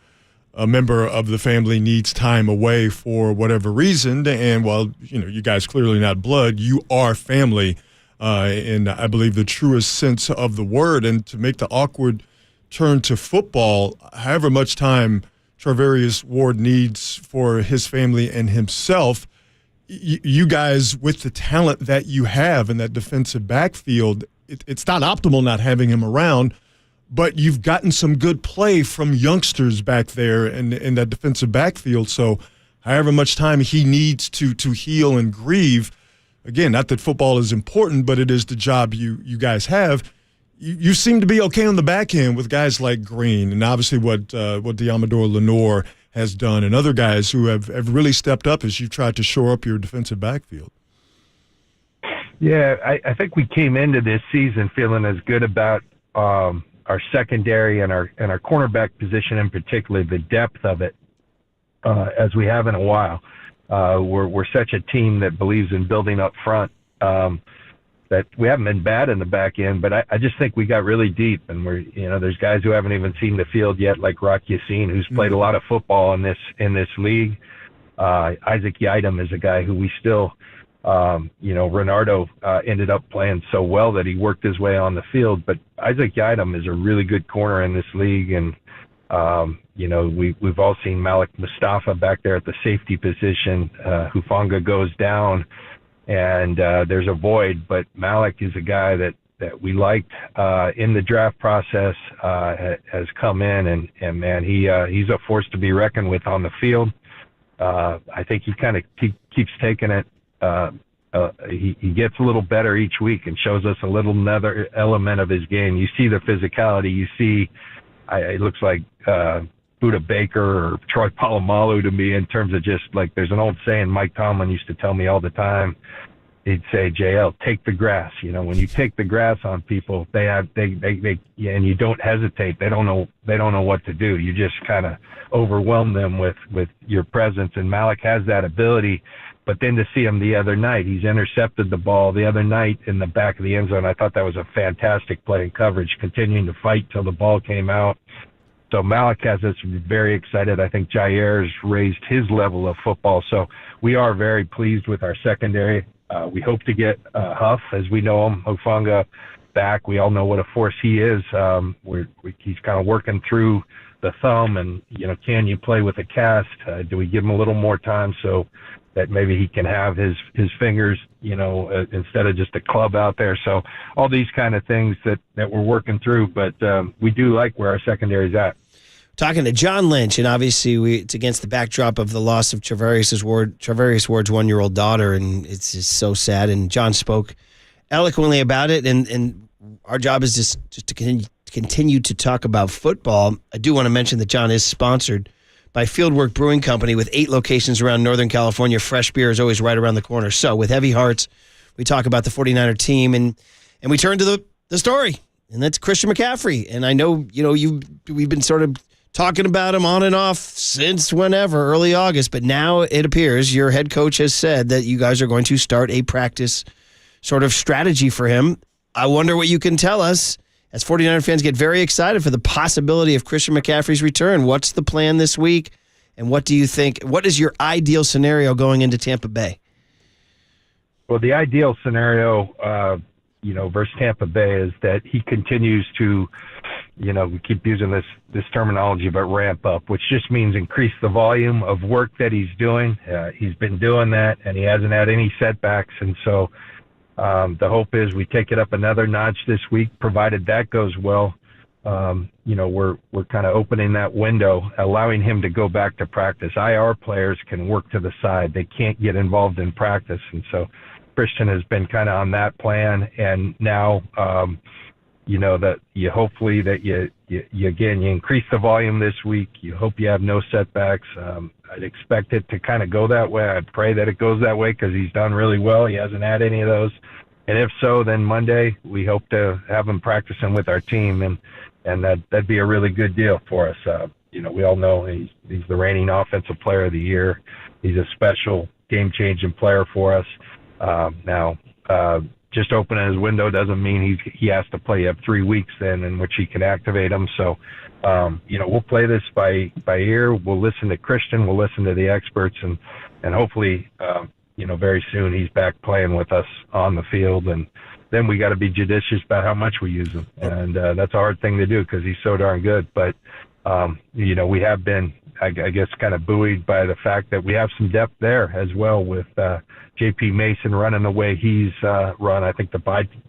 a member of the family needs time away for whatever reason. And while you guys clearly not blood, you are family. In I believe the truest sense of the word. And to make the awkward turn to football, however much time Charvarius Ward needs for his family and himself, you guys, with the talent that you have in that defensive backfield, it's not optimal not having him around, but you've gotten some good play from youngsters back there in that defensive backfield. So however much time he needs to heal and grieve, again, not that football is important, but it is the job you guys have. You seem to be okay on the back end with guys like Green and obviously what Diamador Lenore has done and other guys who have really stepped up as you've tried to shore up your defensive backfield. Yeah, I think we came into this season feeling as good about our secondary and our cornerback position in particular, the depth of it, as we have in a while. We're such a team that believes in building up front that we haven't been bad in the back end, but I just think we got really deep, and there's guys who haven't even seen the field yet, like Rock Yassin, who's played a lot of football in this league. Isaac Yiadom is a guy who we still, Renardo ended up playing so well that he worked his way on the field, but Isaac Yiadom is a really good corner in this league, and we've all seen Malik Mustafa back there at the safety position. Hufanga goes down, and there's a void. But Malik is a guy that we liked in the draft process, has come in, and man, he's a force to be reckoned with on the field. I think he kind of keeps taking it. He gets a little better each week and shows us another element of his game. You see the physicality. You see. It looks like Buda Baker or Troy Polamalu to me in terms of just like there's an old saying Mike Tomlin used to tell me all the time. He'd say, JL, take the grass. When you take the grass on people, they and you don't hesitate. They don't know what to do. You just kind of overwhelm them with your presence. And Malik has that ability. But then to see him the other night, he's intercepted the ball the other night in the back of the end zone. I thought that was a fantastic play in coverage, continuing to fight till the ball came out. So Malik has us very excited. I think Jair's raised his level of football. So we are very pleased with our secondary. We hope to get Huff, as we know him, Hufanga, back. We all know what a force he is. He's kind of working through the thumb, and can you play with a cast? Do we give him a little more time so that maybe he can have his fingers, instead of just a club out there. So all these kind of things that we're working through, but we do like where our secondary's at. Talking to John Lynch, and obviously it's against the backdrop of the loss of Charvarius Ward's 1-year-old daughter, and it's just so sad. And John spoke eloquently about it, and our job is just to continue to talk about football. I do want to mention that John is sponsored by Fieldwork Brewing Company with 8 locations around Northern California. Fresh beer is always right around the corner. So with heavy hearts, we talk about the 49er team, and we turn to the story, and that's Christian McCaffrey. And I know, we've been sort of talking about him on and off since whenever, early August, but now it appears your head coach has said that you guys are going to start a practice sort of strategy for him. I wonder what you can tell us as 49er fans get very excited for the possibility of Christian McCaffrey's return. What's the plan this week, and what do you think? What is your ideal scenario going into Tampa Bay? Well, the ideal scenario, versus Tampa Bay is that he continues to, we keep using this terminology, but ramp up, which just means increase the volume of work that he's doing. He's been doing that, and he hasn't had any setbacks, and so the hope is we take it up another notch this week, provided that goes well. We're kind of opening that window, allowing him to go back to practice. IR players can work to the side. They can't get involved in practice. And so Christian has been kind of on that plan. And now, that you hopefully that you increase the volume this week. You hope you have no setbacks. I'd expect it to kind of go that way. I pray that it goes that way because he's done really well. He hasn't had any of those. if so, then Monday we hope to have him practicing with our team, and that'd be a really good deal for us. We all know he's the reigning offensive player of the year. He's a special game-changing player for us. Now, just opening his window doesn't mean he has to play. You have 3 weeks then in which he can activate him. So, we'll play this by ear. We'll listen to Christian. We'll listen to the experts, and hopefully, very soon he's back playing with us on the field. And then we got to be judicious about how much we use him. And that's a hard thing to do because he's so darn good. But, we have been, I guess, kind of buoyed by the fact that we have some depth there as well with J.P. Mason running the way he's run. I think the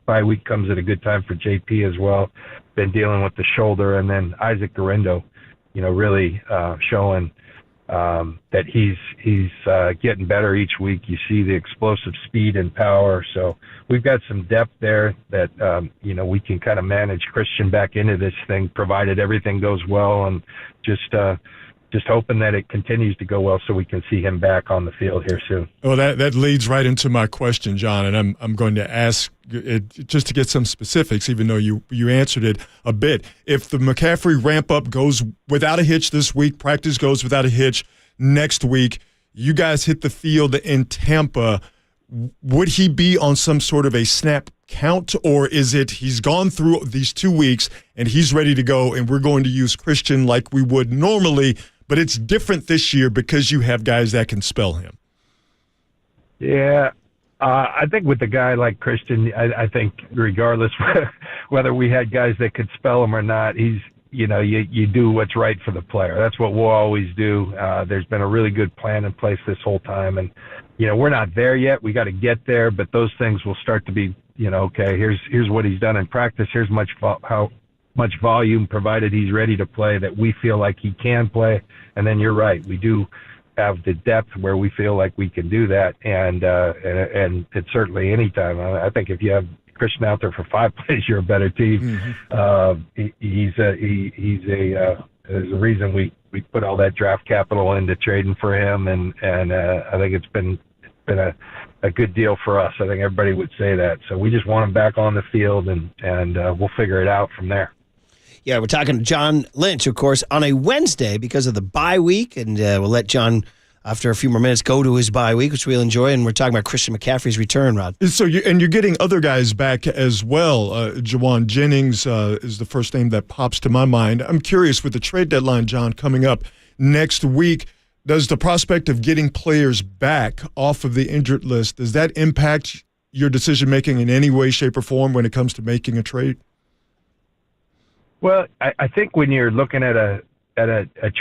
bye week comes at a good time for J.P. as well. Been dealing with the shoulder. And then Isaac Garendo, really showing that he's getting better each week. You see the explosive speed and power. So we've got some depth there that, we can kind of manage Christian back into this thing, provided everything goes well, and just hoping that it continues to go well so we can see him back on the field here soon. Well, that leads right into my question, John, and I'm going to ask it just to get some specifics, even though you answered it a bit. If the McCaffrey ramp-up goes without a hitch this week, practice goes without a hitch next week, you guys hit the field in Tampa, would he be on some sort of a snap count, or is it he's gone through these 2 weeks and he's ready to go and we're going to use Christian like we would normally, but it's different this year because you have guys that can spell him? Yeah, I think with a guy like Christian, I think regardless whether we had guys that could spell him or not, he's, you do what's right for the player. That's what we'll always do. There's been a really good plan in place this whole time, and we're not there yet. We got to get there, but those things will start to be, okay, here's what he's done in practice. Here's how much volume, provided he's ready to play, that we feel like he can play. And then you're right, we do have the depth where we feel like we can do that, and it's certainly anytime. I think if you have Christian out there for 5 plays, you're a better team. Mm-hmm. There's a reason we put all that draft capital into trading for him, and I think it's been a good deal for us. I think everybody would say that. So we just want him back on the field, and we'll figure it out from there. Yeah, we're talking to John Lynch, of course, on a Wednesday because of the bye week, and we'll let John, after a few more minutes, go to his bye week, which we'll enjoy, and we're talking about Christian McCaffrey's return, Rod. So you're getting other guys back as well. Jawan Jennings is the first name that pops to my mind. I'm curious, with the trade deadline, John, coming up next week, does the prospect of getting players back off of the injured list, does that impact your decision-making in any way, shape, or form when it comes to making a trade? Well, I think when you're looking at a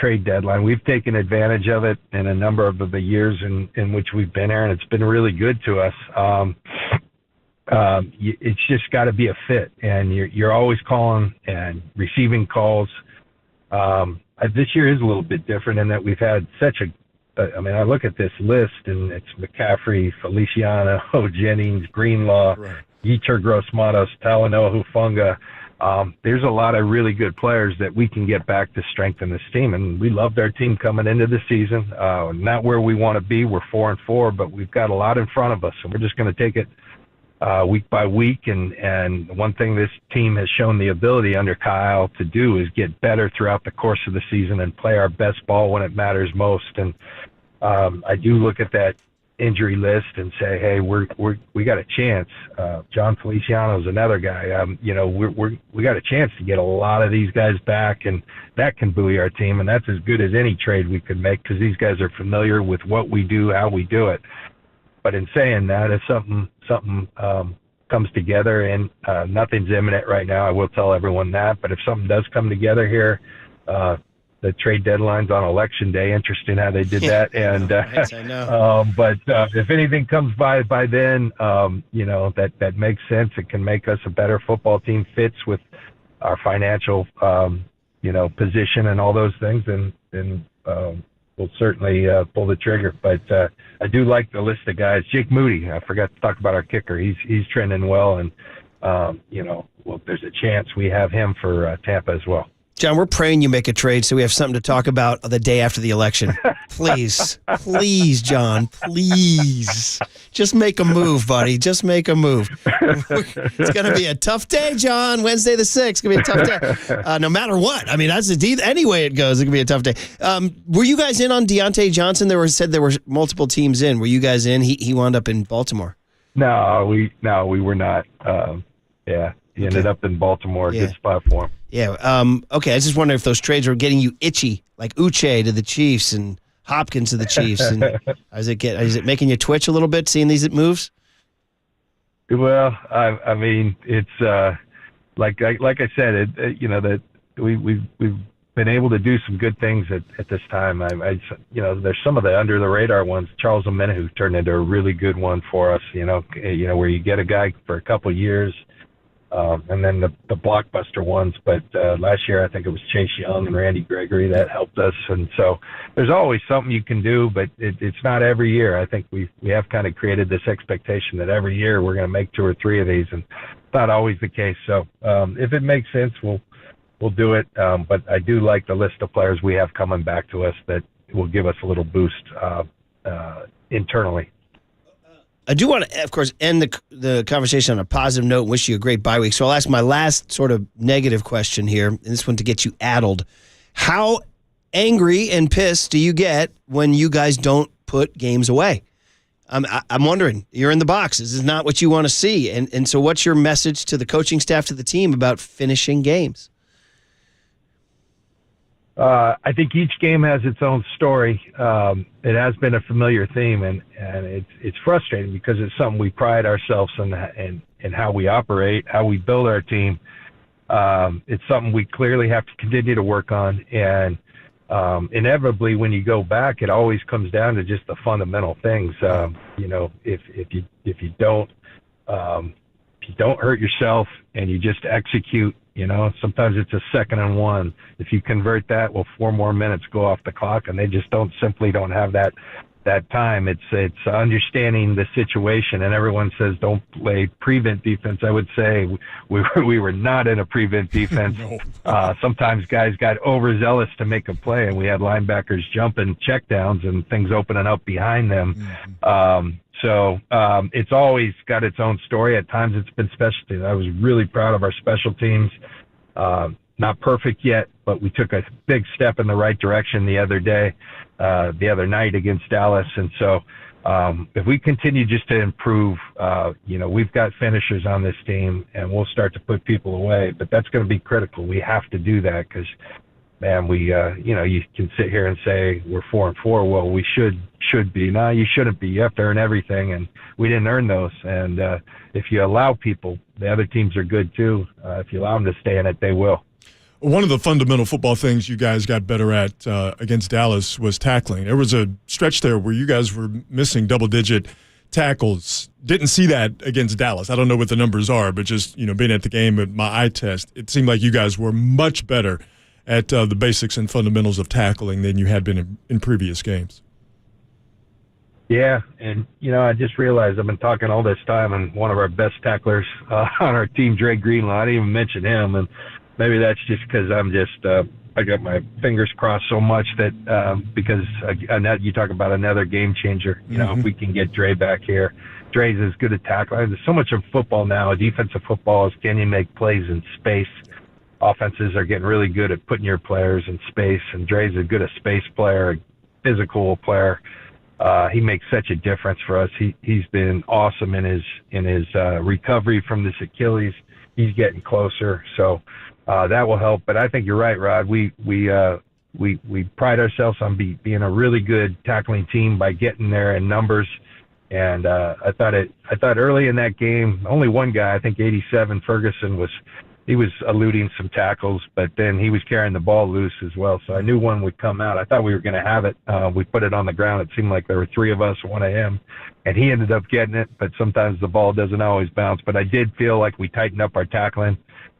trade deadline, we've taken advantage of it in a number of the years in which we've been here, and it's been really good to us. It's just got to be a fit, and you're always calling and receiving calls. This year is a little bit different in that we've had such I look at this list, and it's McCaffrey, Feliciano, Jennings, Greenlaw, Yetur Gross-Matos, Talanoa Hufanga. There's a lot of really good players that we can get back to strengthen this team, and we loved our team coming into the season. Not where we want to be. We're 4-4, but we've got a lot in front of us, and we're just going to take it week by week. And one thing this team has shown the ability under Kyle to do is get better throughout the course of the season and play our best ball when it matters most. And I do look at that injury list and say, hey, we got a chance. John Feliciano is another guy. We got a chance to get a lot of these guys back, and that can buoy our team. And that's as good as any trade we could make because these guys are familiar with what we do, how we do it. But in saying that, if something comes together, and nothing's imminent right now, I will tell everyone that. But if something does come together here, the trade deadline's on election day. Interesting how they did that. And I know. But if anything comes by then, that makes sense. It can make us a better football team, fits with our financial, position and all those things. Then we'll certainly pull the trigger. But I do like the list of guys. Jake Moody, I forgot to talk about our kicker. He's trending well, and there's a chance we have him for Tampa as well. John, we're praying you make a trade so we have something to talk about the day after the election. Please. Please, John. Please. Just make a move, buddy. Just make a move. It's going to be a tough day, John. Wednesday the 6th. It's going to be a tough day. No matter what. I mean, that's any way it goes, it could be a tough day. Were you guys in on Deontay Johnson? There were multiple teams in. Were you guys in? He wound up in Baltimore. No, we were not. He ended up in Baltimore. Yeah. Good spot for him. Yeah. Okay. I was just wondering if those trades were getting you itchy, like Uche to the Chiefs and Hopkins to the Chiefs. And is it making you twitch a little bit seeing these moves? Well, I mean, it's like I said, that we've been able to do some good things at this time. There's some of the under the radar ones. Charles Omenihu turned into a really good one for us. Where you get a guy for a couple of years. And then the blockbuster ones. But last year, I think it was Chase Young and Randy Gregory that helped us. And so there's always something you can do, but it's not every year. I think we have kind of created this expectation that every year we're going to make 2 or 3 of these, and it's not always the case. So if it makes sense, we'll do it. But I do like the list of players we have coming back to us that will give us a little boost internally. I do want to, of course, end the conversation on a positive note and wish you a great bye week. So I'll ask my last sort of negative question here, and this one to get you addled. How angry and pissed do you get when you guys don't put games away? I'm wondering, you're in the box. This is not what you want to see. And so what's your message to the coaching staff, to the team about finishing games? I think each game has its own story. It has been a familiar theme, and it's frustrating because it's something we pride ourselves in how we operate, how we build our team. It's something we clearly have to continue to work on, and inevitably, when you go back, it always comes down to just the fundamental things. If you don't hurt yourself and you just execute. Sometimes it's a 2nd and 1. If you convert that, 4 more minutes go off the clock, and they just simply don't have that time. It's understanding the situation, and everyone says don't play prevent defense. I would say we were not in a prevent defense. No. Sometimes guys got overzealous to make a play, and we had linebackers jumping checkdowns and things opening up behind them. Mm-hmm. So it's always got its own story. At times it's been special teams. I was really proud of our special teams. Not perfect yet, but we took a big step in the right direction the other night against Dallas. And so if we continue just to improve, we've got finishers on this team, and we'll start to put people away. But that's going to be critical. We have to do that because, man, you can sit here and say we're 4-4. Well, we should be. No, you shouldn't be. You have to earn everything, and we didn't earn those. And if you allow people, the other teams are good too. If you allow them to stay in it, they will. One of the fundamental football things you guys got better at against Dallas was tackling. There was a stretch there where you guys were missing double-digit tackles. Didn't see that against Dallas. I don't know what the numbers are, but just being at the game with my eye test, it seemed like you guys were much better at the basics and fundamentals of tackling than you had been in previous games. Yeah, and, I just realized I've been talking all this time, and one of our best tacklers on our team, Dre Greenlaw, I didn't even mention him, and maybe that's just because I'm I got my fingers crossed so much that because you talk about another game changer, if we can get Dre back here. Dre's as good a tackler. There's so much of football now, defensive football, is can you make plays in space? Offenses are getting really good at putting your players in space, and Dre's a good space player, a physical player. He makes such a difference for us. He's been awesome in his recovery from this Achilles. He's getting closer, so that will help. But I think you're right, Rod. We pride ourselves on being a really good tackling team by getting there in numbers. And I thought early in that game, only one guy, I think 87 Ferguson was eluding some tackles, but then he was carrying the ball loose as well. So I knew one would come out. I thought we were going to have it. We put it on the ground. It seemed like there were 3 of us, 1 of him, and he ended up getting it. But sometimes the ball doesn't always bounce. But I did feel like we tightened up our tackling.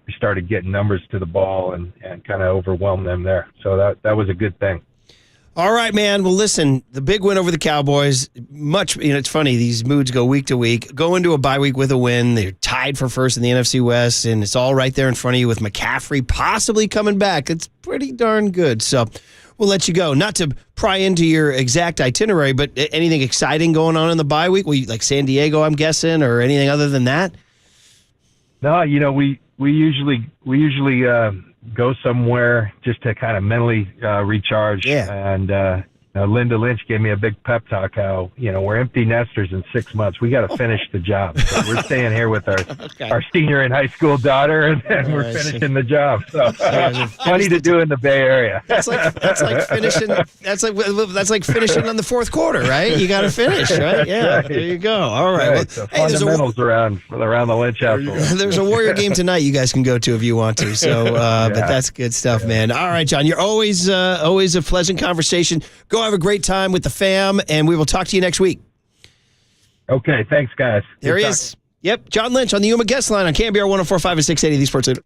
We started getting numbers to the ball and kind of overwhelmed them there. So that was a good thing. All right, man. Well, listen, the big win over the Cowboys, it's funny, these moods go week to week. Go into a bye week with a win. They're tied for first in the NFC West, and it's all right there in front of you with McCaffrey possibly coming back. It's pretty darn good. So we'll let you go. Not to pry into your exact itinerary, but anything exciting going on in the bye week? Like San Diego, I'm guessing, or anything other than that? No, we usually go somewhere just to kind of mentally recharge. Yeah. And Linda Lynch gave me a big pep talk how, we're empty nesters in 6 months. We got to finish the job. So we're staying here with our senior in high school daughter, and then we're finishing the job. So funny to do in the Bay Area. That's like finishing. That's like finishing on the fourth quarter, right? You got to finish, right? Yeah. There you go. All right. Well, so fundamentals around the Lynch household. There's a Warrior game tonight you guys can go to if you want to. So, but that's good stuff, man. All right, John. You're always a pleasant conversation. Go have a great time with the fam, and we will talk to you next week. Okay, thanks, guys. There he is. Yep, John Lynch on the Yuma guest line on KNBR 104.5 and 680, the Sports Leader.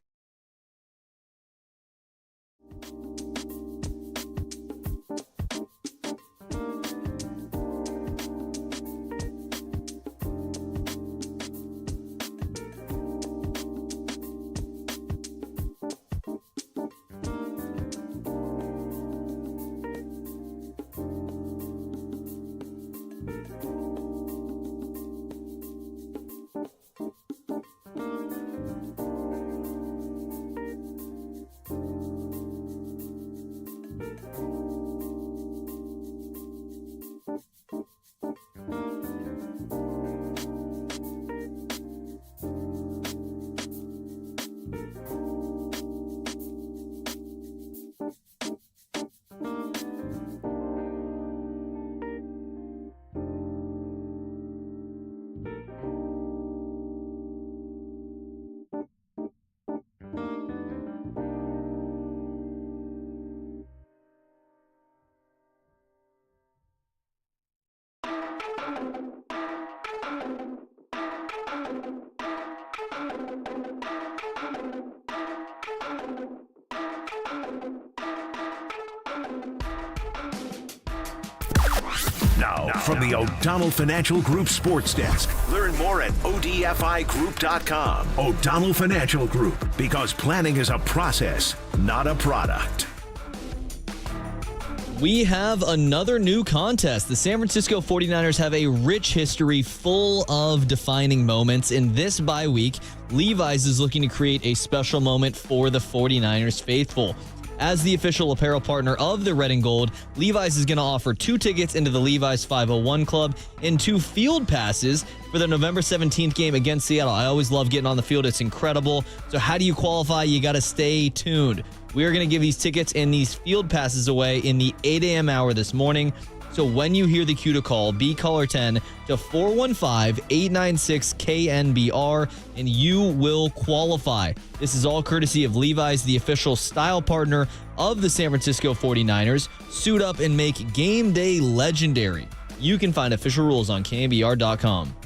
Now, from the O'Donnell Financial Group Sports Desk. Learn more at odfigroup.com. O'Donnell Financial Group, because planning is a process, not a product. We have another new contest. The San Francisco 49ers have a rich history full of defining moments. In this bye week, Levi's is looking to create a special moment for the 49ers faithful. As the official apparel partner of the Red and Gold, Levi's is going to offer 2 tickets into the Levi's 501 Club and 2 field passes for the November 17th game against Seattle. I always love getting on the field. It's incredible. So how do you qualify? You got to stay tuned. We are going to give these tickets and these field passes away in the 8 a.m. hour this morning. So when you hear the cue to call, be caller 10 to 415-896-KNBR, and you will qualify. This is all courtesy of Levi's, the official style partner of the San Francisco 49ers. Suit up and make game day legendary. You can find official rules on KNBR.com.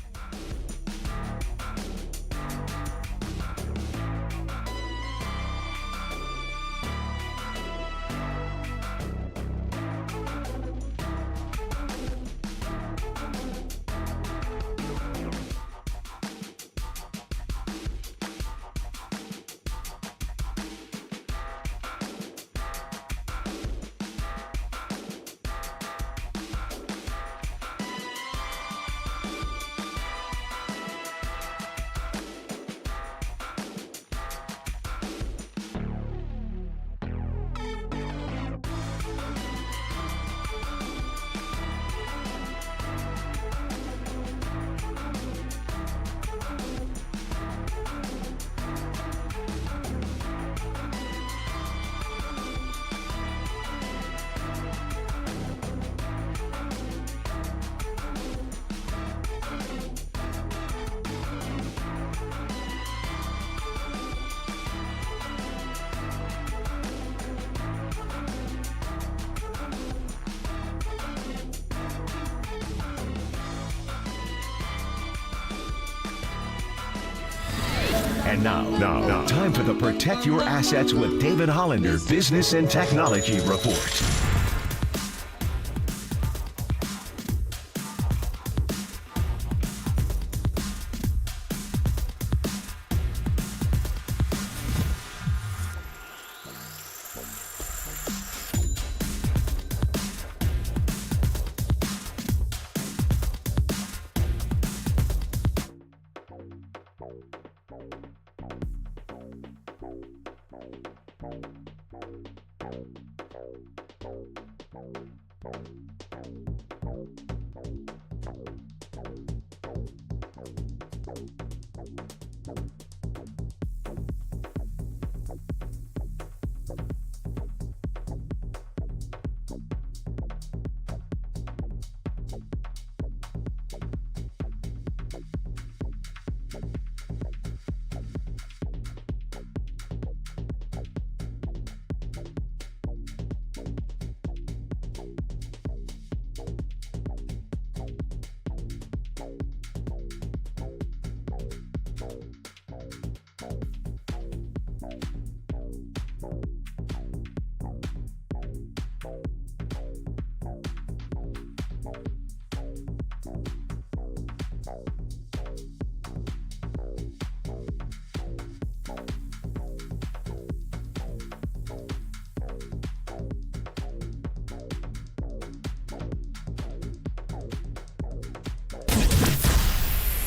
And now, time for the Protect Your Assets with David Hollander Business and Technology Report.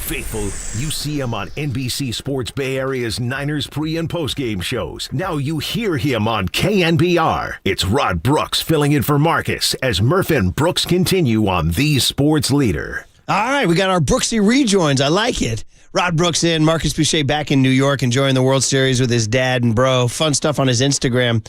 Faithful, you see him on NBC Sports Bay Area's Niners pre- and post-game shows. Now you hear him on KNBR. It's Rod Brooks filling in for Marcus as Murph and Brooks continue on the Sports Leader. All right, we got our Brooksy rejoins. I like it. Rod Brooks in, Marcus Boucher back in New York enjoying the World Series with his dad and bro. Fun stuff on his Instagram.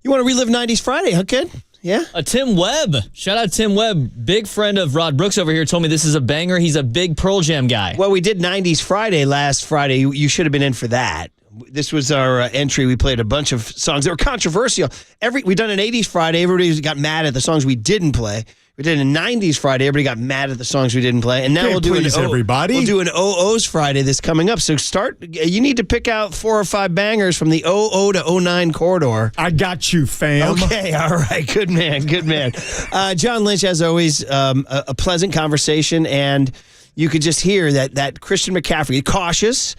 You want to relive 90s Friday, huh, kid? Yeah? Tim Webb. Shout out Tim Webb. Big friend of Rod Brooks over here told me this is a banger. He's a big Pearl Jam guy. Well, we did 90s Friday last Friday. You should have been in for that. This was our entry. We played a bunch of songs that were controversial. We done an 80s Friday. Everybody got mad at the songs we didn't play. We did a 90s Friday. Everybody got mad at the songs we didn't play. And now we'll do everybody. We'll do an 00s Friday this coming up. So you need to pick out 4 or 5 bangers from the 00 to 09 corridor. I got you, fam. Okay, all right. Good man, good man. John Lynch, as always, a pleasant conversation. And you could just hear that Christian McCaffrey, cautious,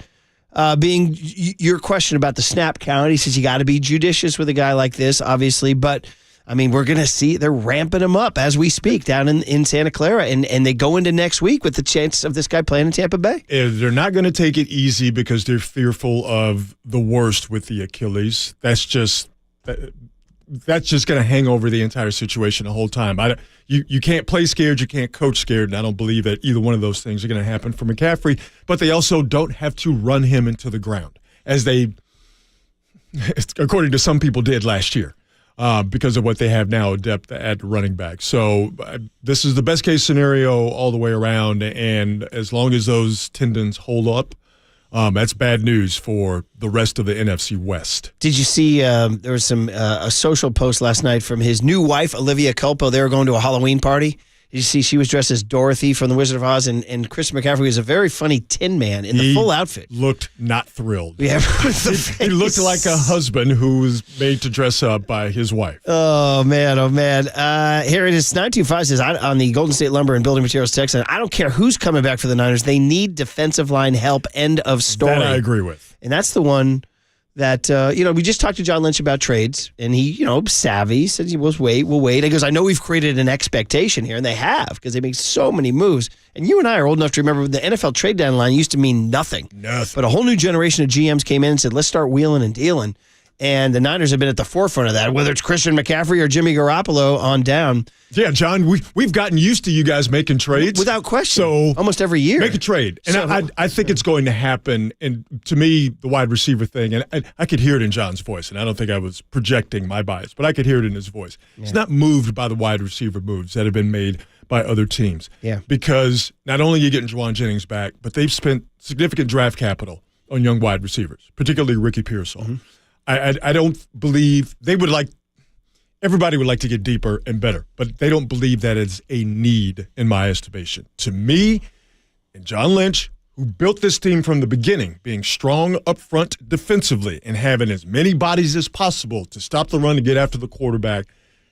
being your question about the snap count. He says you got to be judicious with a guy like this, obviously. But I mean, we're going to see they're ramping him up as we speak down in Santa Clara, and they go into next week with the chance of this guy playing in Tampa Bay. They're not going to take it easy because they're fearful of the worst with the Achilles. That's just going to hang over the entire situation the whole time. You can't play scared, you can't coach scared, and I don't believe that either one of those things are going to happen for McCaffrey. But they also don't have to run him into the ground, as they, according to some people, did last year. Because of what they have now, depth at running back. So this is the best case scenario all the way around, and as long as those tendons hold up, that's bad news for the rest of the NFC West. Did you see there was a social post last night from his new wife, Olivia Capo? They were going to a Halloween party. Did you see she was dressed as Dorothy from The Wizard of Oz, and Christian McCaffrey was a very funny Tin Man in the full outfit. Looked not thrilled. Yeah, he looked like a husband who was made to dress up by his wife. Oh, man, oh, man. Here it is. 925 says, on the Golden State Lumber and Building Materials text, I don't care who's coming back for the Niners. They need defensive line help. End of story. That I agree with. And that's the one that, we just talked to John Lynch about trades, and he, savvy, said we'll wait. He goes, I know we've created an expectation here, and they have, because they make so many moves. And you and I are old enough to remember the NFL trade deadline used to mean nothing. But a whole new generation of GMs came in and said, let's start wheeling and dealing. And the Niners have been at the forefront of that, whether it's Christian McCaffrey or Jimmy Garoppolo on down. Yeah, John, we've gotten used to you guys making trades. Without question. So almost every year. Make a trade. And I think it's going to happen. And to me, the wide receiver thing, and I could hear it in John's voice, and I don't think I was projecting my bias, but I could hear it in his voice. Yeah. He's not moved by the wide receiver moves that have been made by other teams. Yeah. Because not only are you getting Juwan Jennings back, but they've spent significant draft capital on young wide receivers, particularly Ricky Pearsall. Mm-hmm. I don't believe everybody would like to get deeper and better, but they don't believe that it's a need in my estimation. To me, and John Lynch, who built this team from the beginning, being strong up front defensively and having as many bodies as possible to stop the run and get after the quarterback,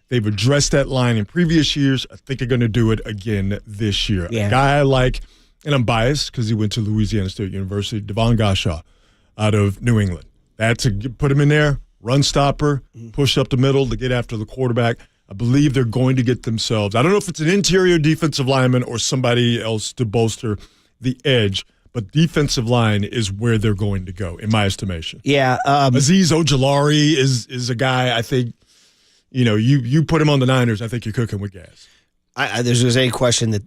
they've addressed that line in previous years. I think they're going to do it again this year. Yeah. A guy I like, and I'm biased because he went to Louisiana State University, Devon Goshaw out of New England. That's put him in there, run stopper, push up the middle to get after the quarterback. I believe they're going to get themselves. I don't know if it's an interior defensive lineman or somebody else to bolster the edge, but defensive line is where they're going to go, in my estimation. Yeah. Azeez Ojulari is a guy I think, you put him on the Niners, I think you're cooking with gas. There's any question that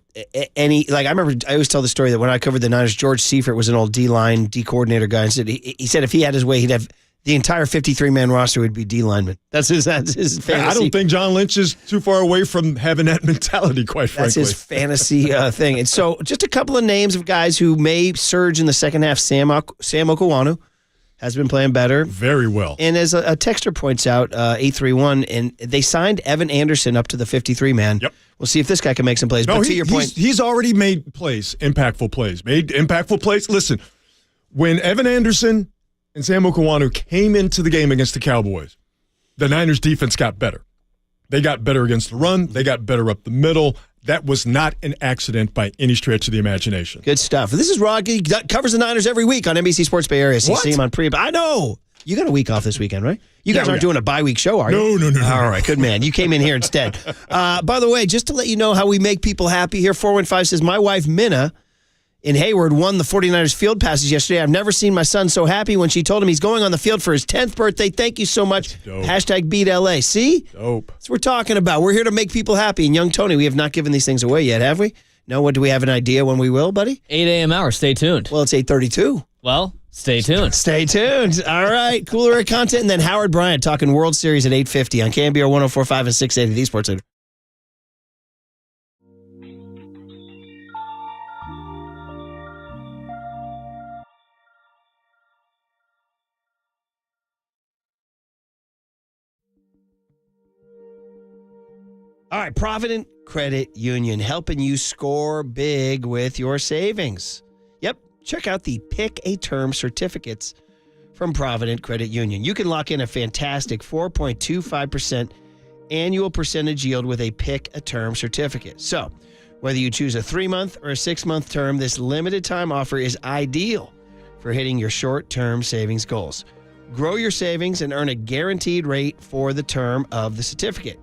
I remember I always tell the story that when I covered the Niners, George Seifert was an old D-line, D-coordinator guy, and he said if he had his way, he'd have the entire 53-man roster would be D linemen. That's his fantasy. I don't think John Lynch is too far away from having that mentality, quite frankly. That's his fantasy thing. And so just a couple of names of guys who may surge in the second half. Sam Okuwanu has been playing better. Very well. And as a texter points out, 831, and they signed Evan Anderson up to the 53-man. Yep. We'll see if this guy can make some plays. No, but to your point, he's already made plays, impactful plays. Listen, when Evan Anderson and Sam Okuwanu came into the game against the Cowboys, the Niners defense got better. They got better against the run. They got better up the middle. That was not an accident by any stretch of the imagination. Good stuff. This is Rocky. Covers the Niners every week on NBC Sports Bay Area. So you see him on I know. You got a week off this weekend, right? You guys aren't doing a bye-week show, are you? No. All right, good man. You came in here instead. By the way, just to let you know how we make people happy here, 415 says, my wife, Minna, in Hayward, won the 49ers field passes yesterday. I've never seen my son so happy when she told him he's going on the field for his 10th birthday. Thank you so much. Hashtag beat LA. See? Dope. That's what we're talking about. We're here to make people happy. And young Tony, we have not given these things away yet, have we? No? Do we have an idea when we will, buddy? 8 a.m. hour. Stay tuned. Well, it's 8:32. Well, stay tuned. Stay tuned. All right. Cooler content. And then Howard Bryant talking World Series at 8:50 on KNBR 104.5 and 680, the Sports Leader. All right, Provident Credit Union, helping you score big with your savings. Yep, check out the Pick a Term certificates from Provident Credit Union. You can lock in a fantastic 4.25% annual percentage yield with a Pick a Term certificate. So, whether you choose a 3-month or a 6-month term, this limited time offer is ideal for hitting your short-term savings goals. Grow your savings and earn a guaranteed rate for the term of the certificate.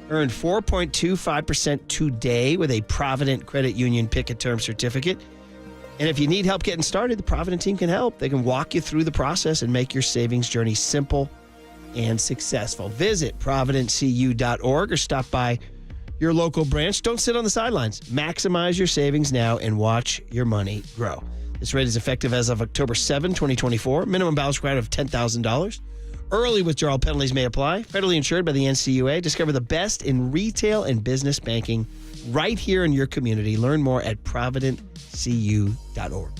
Earn 4.25% today with a Provident Credit Union Pick a Term certificate. And if you need help getting started, the Provident team can help. They can walk you through the process and make your savings journey simple and successful. Visit providentcu.org or stop by your local branch. Don't sit on the sidelines. Maximize your savings now and watch your money grow. This rate is effective as of October 7, 2024. Minimum balance required of $10,000. Early withdrawal penalties may apply. Federally insured by the NCUA. Discover the best in retail and business banking right here in your community. Learn more at providentcu.org.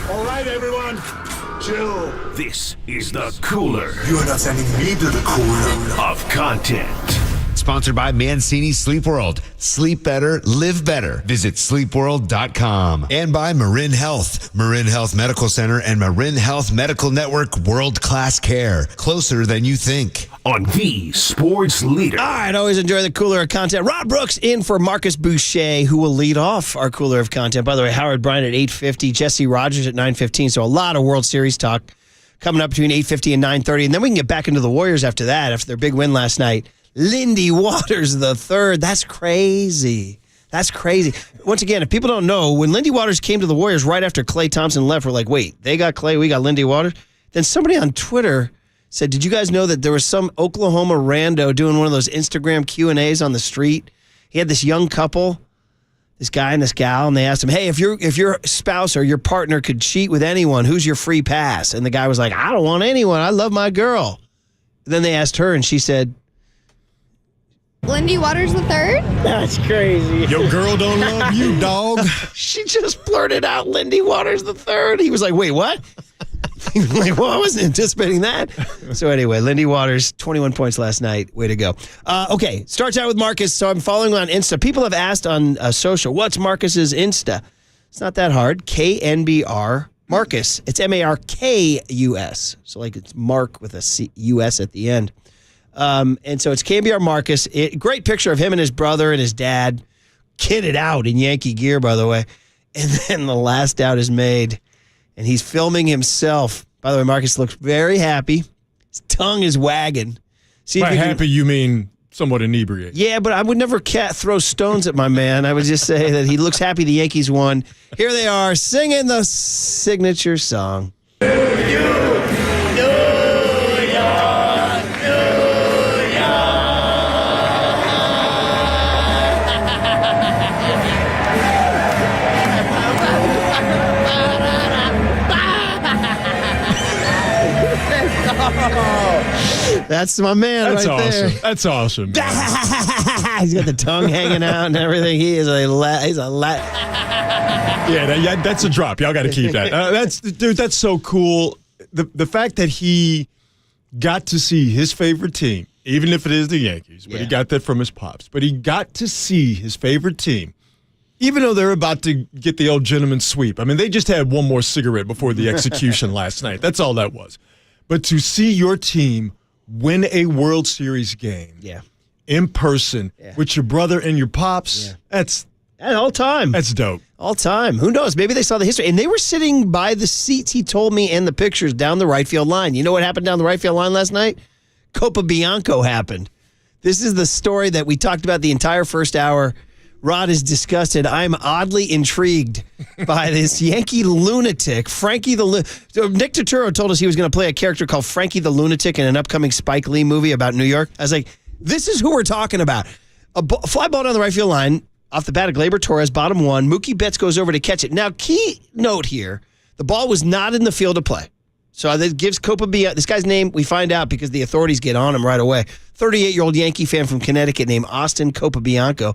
All right, everyone. Chill. This is the cooler. You're not sending me to the cooler. Of content. Sponsored by Mancini Sleep World. Sleep better, live better. Visit sleepworld.com. And by Marin Health. Marin Health Medical Center and Marin Health Medical Network world-class care. Closer than you think. On the Sports Leader. All right, always enjoy the cooler of content. Rod Brooks in for Marcus Boucher, who will lead off our cooler of content. By the way, Howard Bryant at 8:50, Jesse Rogers at 9:15. So a lot of World Series talk coming up between 8:50 and 9:30. And then we can get back into the Warriors after that, after their big win last night. Lindy Waters the third. That's crazy. That's crazy. Once again, if people don't know, when Lindy Waters came to the Warriors right after Klay Thompson left, we're like, wait, they got Klay, we got Lindy Waters? Then somebody on Twitter said, did you guys know that there was some Oklahoma rando doing one of those Instagram Q&As on the street? He had this young couple, this guy and this gal, and they asked him, hey, if your spouse or your partner could cheat with anyone, who's your free pass? And the guy was like, I don't want anyone. I love my girl. Then they asked her, and she said, Lindy Waters the third? That's crazy. Your girl don't love you, dog. She just blurted out Lindy Waters the third. He was like, wait, what? He was like, well, I wasn't anticipating that. So anyway, Lindy Waters, 21 points last night. Way to go. Okay, starts out with Marcus. So I'm following on Insta. People have asked on social, what's Marcus's Insta? It's not that hard. KNBR Marcus. It's MARKUS. So like it's Mark with a US at the end. And so it's KNBR Marcus. Great picture of him and his brother and his dad. Kitted out in Yankee gear, by the way. And then the last out is made. And he's filming himself. By the way, Marcus looks very happy. His tongue is wagging. See By happy, you mean somewhat inebriated. Yeah, but I would never throw stones at my man. I would just say that he looks happy the Yankees won. Here they are singing the signature song. That's my man That's right awesome. there. That's awesome. He's got the tongue hanging out and everything. He is Yeah, that's a drop. Y'all got to keep that. That's so cool. The fact that he got to see his favorite team, even if it is the Yankees, but he got that from his pops. But he got to see his favorite team, even though they're about to get the old gentleman's sweep. I mean, they just had one more cigarette before the execution last night. That's all that was. But to see your team win a World Series game in person with your brother and your pops, that's all time. That's dope. All time. Who knows? Maybe they saw the history. And they were sitting by the seats, he told me, and the pictures down the right field line. You know what happened down the right field line last night? Copa Bianco happened. This is the story that we talked about the entire first hour. Rod is disgusted. I'm oddly intrigued by this Yankee lunatic, Frankie the Nick Turturro told us he was going to play a character called Frankie the Lunatic in an upcoming Spike Lee movie about New York. I was like, this is who we're talking about. A fly ball down the right field line, off the bat of Gleyber Torres, bottom one. Mookie Betts goes over to catch it. Now, key note here, the ball was not in the field of play. So that gives Copa Bianco, this guy's name, we find out because the authorities get on him right away. 38-year-old Yankee fan from Connecticut named Austin Copa Bianco.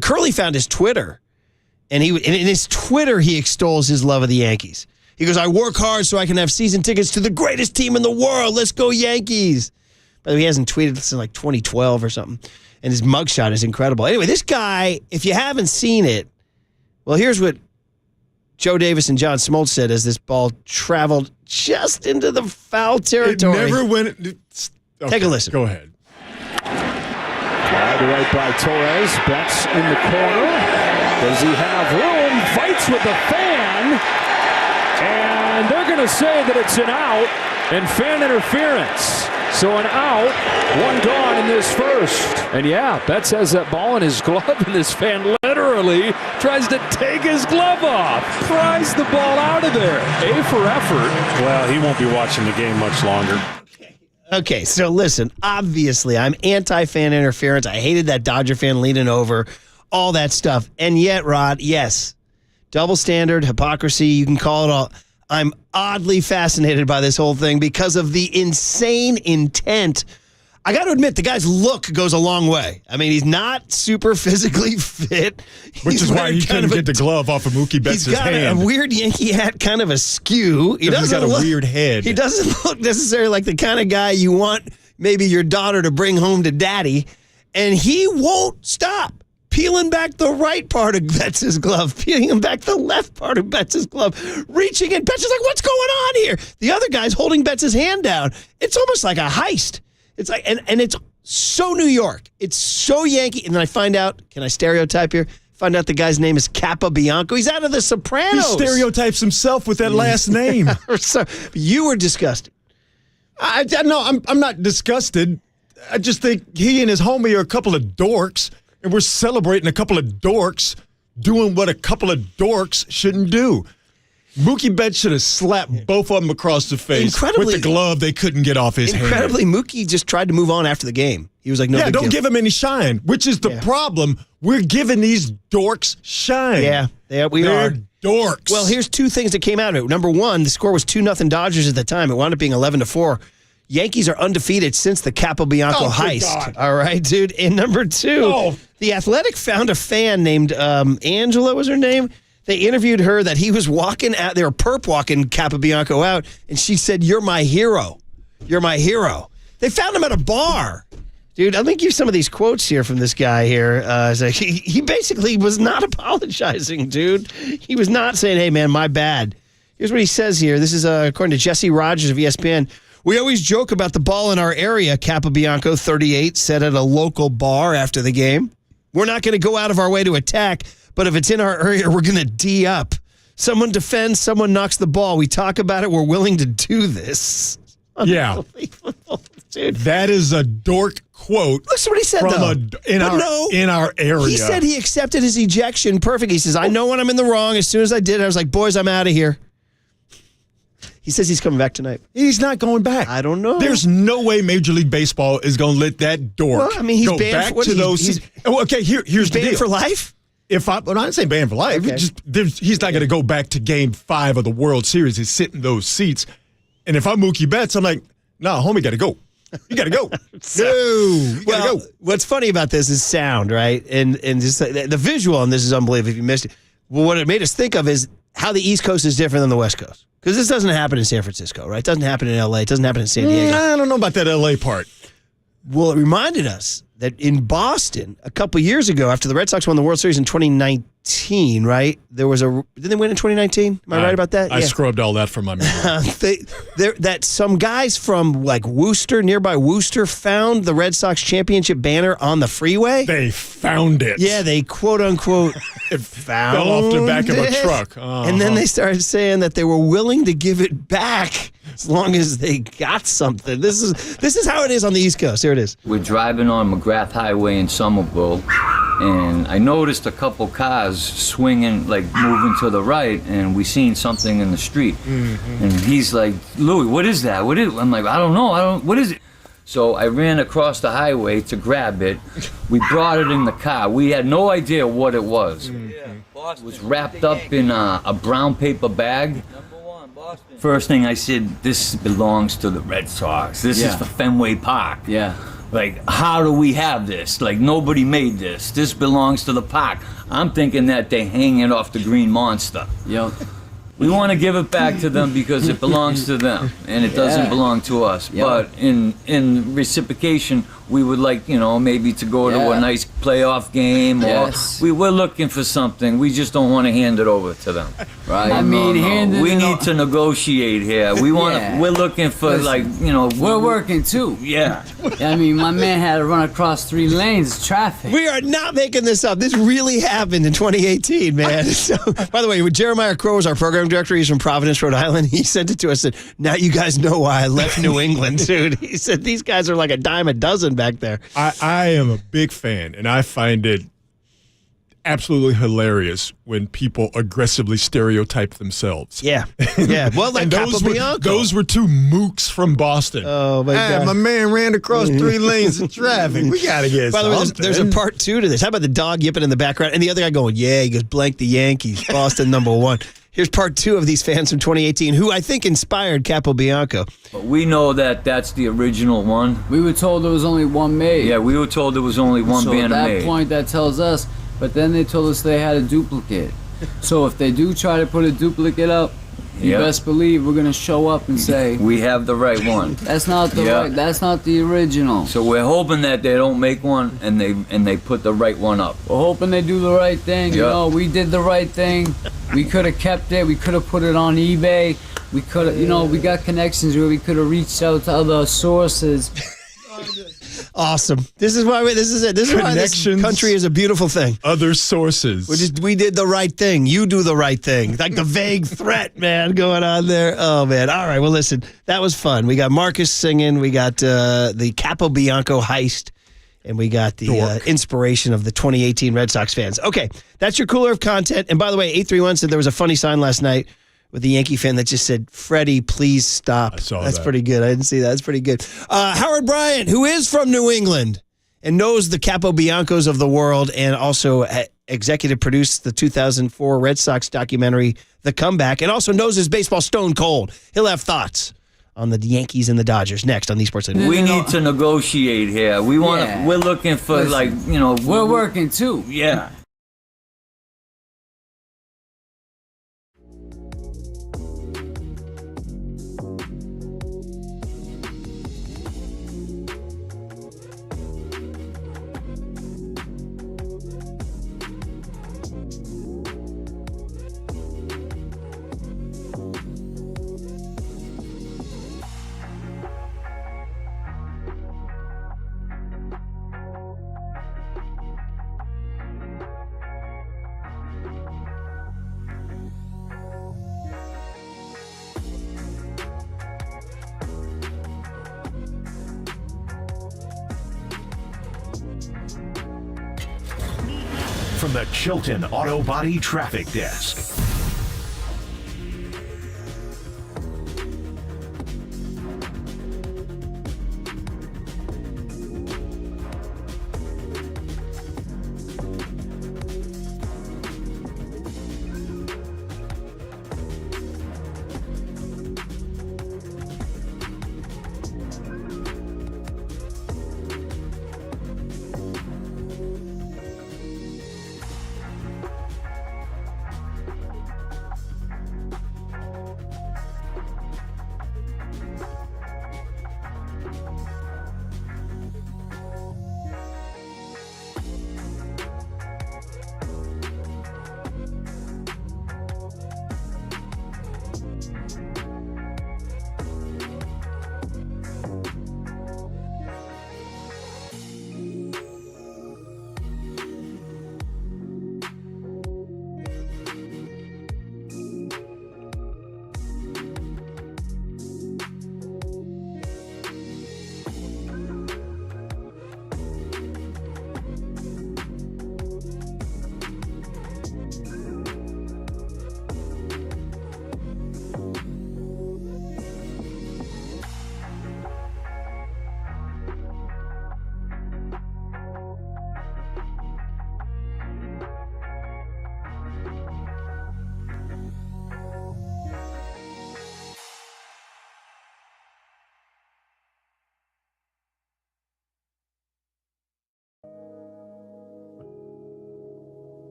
Curly found his Twitter, and in his Twitter, he extols his love of the Yankees. He goes, I work hard so I can have season tickets to the greatest team in the world. Let's go Yankees. By the way, he hasn't tweeted since like 2012 or something, and his mugshot is incredible. Anyway, this guy, if you haven't seen it, well, here's what Joe Davis and John Smoltz said as this ball traveled just into the foul territory. It never went. Okay, take a listen. Go ahead. To right by Torres. Betts in the corner. Does he have room? Fights with the fan. And they're going to say that it's an out and fan interference. So an out, one gone in this first. And yeah, Betts has that ball in his glove, and this fan literally tries to take his glove off. Pries the ball out of there. A for effort. Well, he won't be watching the game much longer. Okay, so listen, obviously I'm anti-fan interference. I hated that Dodger fan leaning over, all that stuff. And yet, Rod, yes, double standard, hypocrisy, you can call it all. I'm oddly fascinated by this whole thing because of the insane intent. I got to admit, the guy's look goes a long way. I mean, he's not super physically fit. Which is why he couldn't get the glove off of Mookie Betts' hand. He's got a weird Yankee hat, kind of askew. He's got a weird head. He doesn't look necessarily like the kind of guy you want maybe your daughter to bring home to daddy. And he won't stop peeling back the right part of Betts' glove, peeling back the left part of Betts' glove, reaching in. Betts is like, what's going on here? The other guy's holding Betts' hand down. It's almost like a heist. It's like, and it's so New York. It's so Yankee. And then I find out, can I stereotype here? Find out the guy's name is Kappa Bianco. He's out of The Sopranos. He stereotypes himself with that last name. So, you were disgusted. No, I'm not disgusted. I just think he and his homie are a couple of dorks, and we're celebrating a couple of dorks doing what a couple of dorks shouldn't do. Mookie Betts should have slapped both of them across the face with the glove they couldn't get off his hand. Incredibly, Mookie just tried to move on after the game. He was like, no, don't give him any shine, which is the problem. We're giving these dorks shine. Yeah, They're dorks. Well, here's two things that came out of it. Number one, the score was 2-0 Dodgers at the time. It wound up being 11-4. Yankees are undefeated since the Capo Bianco heist. God. All right, dude. And number two, The Athletic found a fan named Angela was her name. They interviewed her that he was walking out. They were perp walking Capo Bianco out, and she said, "You're my hero. You're my hero." They found him at a bar. Dude, let me give you some of these quotes here from this guy here. He basically was not apologizing, dude. He was not saying, hey, man, my bad. Here's what he says here. This is according to Jesse Rogers of ESPN. "We always joke about the ball in our area," Capo Bianco, 38, said at a local bar after the game. "We're not going to go out of our way to attack, but if it's in our area, we're going to D up. Someone defends, someone knocks the ball. We talk about it. We're willing to do this." Yeah. Dude. That is a dork quote. Listen what he said, in our area. He said he accepted his ejection perfect. He says, "I know when I'm in the wrong. As soon as I did, I was like, boys, I'm out of here." He says he's coming back tonight. He's not going back. I don't know. There's no way Major League Baseball is going to let that dork he's go banned back to those. Okay, here's the deal. Banned for life? I'm not saying banned for life. Okay. He's not going to go back to Game 5 of the World Series and sit in those seats. And if I'm Mookie Betts, I'm like, nah, homie, got to go. You got to go. You got to go. What's funny about this is sound, right? And just the visual on this is unbelievable if you missed it. Well, what it made us think of is how the East Coast is different than the West Coast. Because this doesn't happen in San Francisco, right? It doesn't happen in L.A. It doesn't happen in San Diego. I don't know about that L.A. part. Well, it reminded us that in Boston, a couple years ago, after the Red Sox won the World Series in 2019, right? Didn't they win in 2019? Am I right about that? I scrubbed all that from my memory. That some guys from like nearby Worcester, found the Red Sox championship banner on the freeway. They found it. Yeah, they quote unquote found fell off the back of a truck. And then they started saying that they were willing to give it back as long as they got something. This is how it is on the East Coast. Here it is. We're driving on McGrath Highway in Somerville, and I noticed a couple cars swinging, like moving to the right, and we seen something in the street. Mm-hmm. And he's like, "Louis, what is that? What is it?" I'm like, "I don't know. What is it?" So I ran across the highway to grab it. We brought it in the car. We had no idea what it was. Mm-hmm. It was wrapped up in a brown paper bag. First thing I said, "This belongs to the Red Sox. This is for Fenway Park." Yeah. Like, how do we have this? Like, nobody made this. This belongs to the park. I'm thinking that they hang it off the Green Monster. Yep. We want to give it back to them because it belongs to them, and it doesn't belong to us. Yep. But in reciprocation, we would like, maybe to go to a nice playoff game, or we're looking for something. We just don't want to hand it over to them. Right? We need to negotiate here. We want. We're looking for We're working too. Yeah. I mean, my man had to run across 3 lanes of traffic. We are not making this up. This really happened in 2018, man. So, by the way, Jeremiah Crow is our program director. He's from Providence, Rhode Island. He sent it to us. Said, "Now you guys know why I left New England, dude." He said these guys are like a dime a dozen back there. I am a big fan, and I find it absolutely hilarious when people aggressively stereotype themselves. Yeah. Well, like those were 2 mooks from Boston. Oh, my God. My man ran across 3 lanes of traffic. We got to get By the way, there's a part 2 to this. How about the dog yipping in the background? And the other guy going, "Yeah," he goes, "Blank the Yankees, Boston #1. Here's part 2 of these fans from 2018 who I think inspired Capo Bianco. But we know that that's the original one. We were told there was only one made. Yeah, we were told there was only one so banner at that made. point, that tells us. But then they told us they had a duplicate. So if they do try to put a duplicate up, you best believe we're gonna show up and say we have the right one. That's not the right. That's not the original. So we're hoping that they don't make one and they put the right one up. We're hoping they do the right thing. You know, we did the right thing. We could have kept it. We could have put it on eBay. We could have, we got connections where we could have reached out to other sources. Awesome. This is why this is it. This is why this country is a beautiful thing. Other sources. We did the right thing. You do the right thing. Like the vague threat, man, going on there. Oh, man. All right. Well, listen, that was fun. We got Marcus singing. We got the Capo Bianco heist. And we got the inspiration of the 2018 Red Sox fans. Okay. That's your cooler of content. And by the way, 831 said there was a funny sign last night with the Yankee fan that just said, Freddie, please stop. That's pretty good. I didn't see that. That's pretty good. Howard Bryant, who is from New England and knows the Capo Biancos of the world and also executive produced the 2004 Red Sox documentary, The Comeback, and also knows his baseball stone cold. He'll have thoughts on the Yankees and the Dodgers next on the Sports Leader. We need to negotiate here. We're looking for we're working too. Yeah. From the Chilton Auto Body Traffic Desk.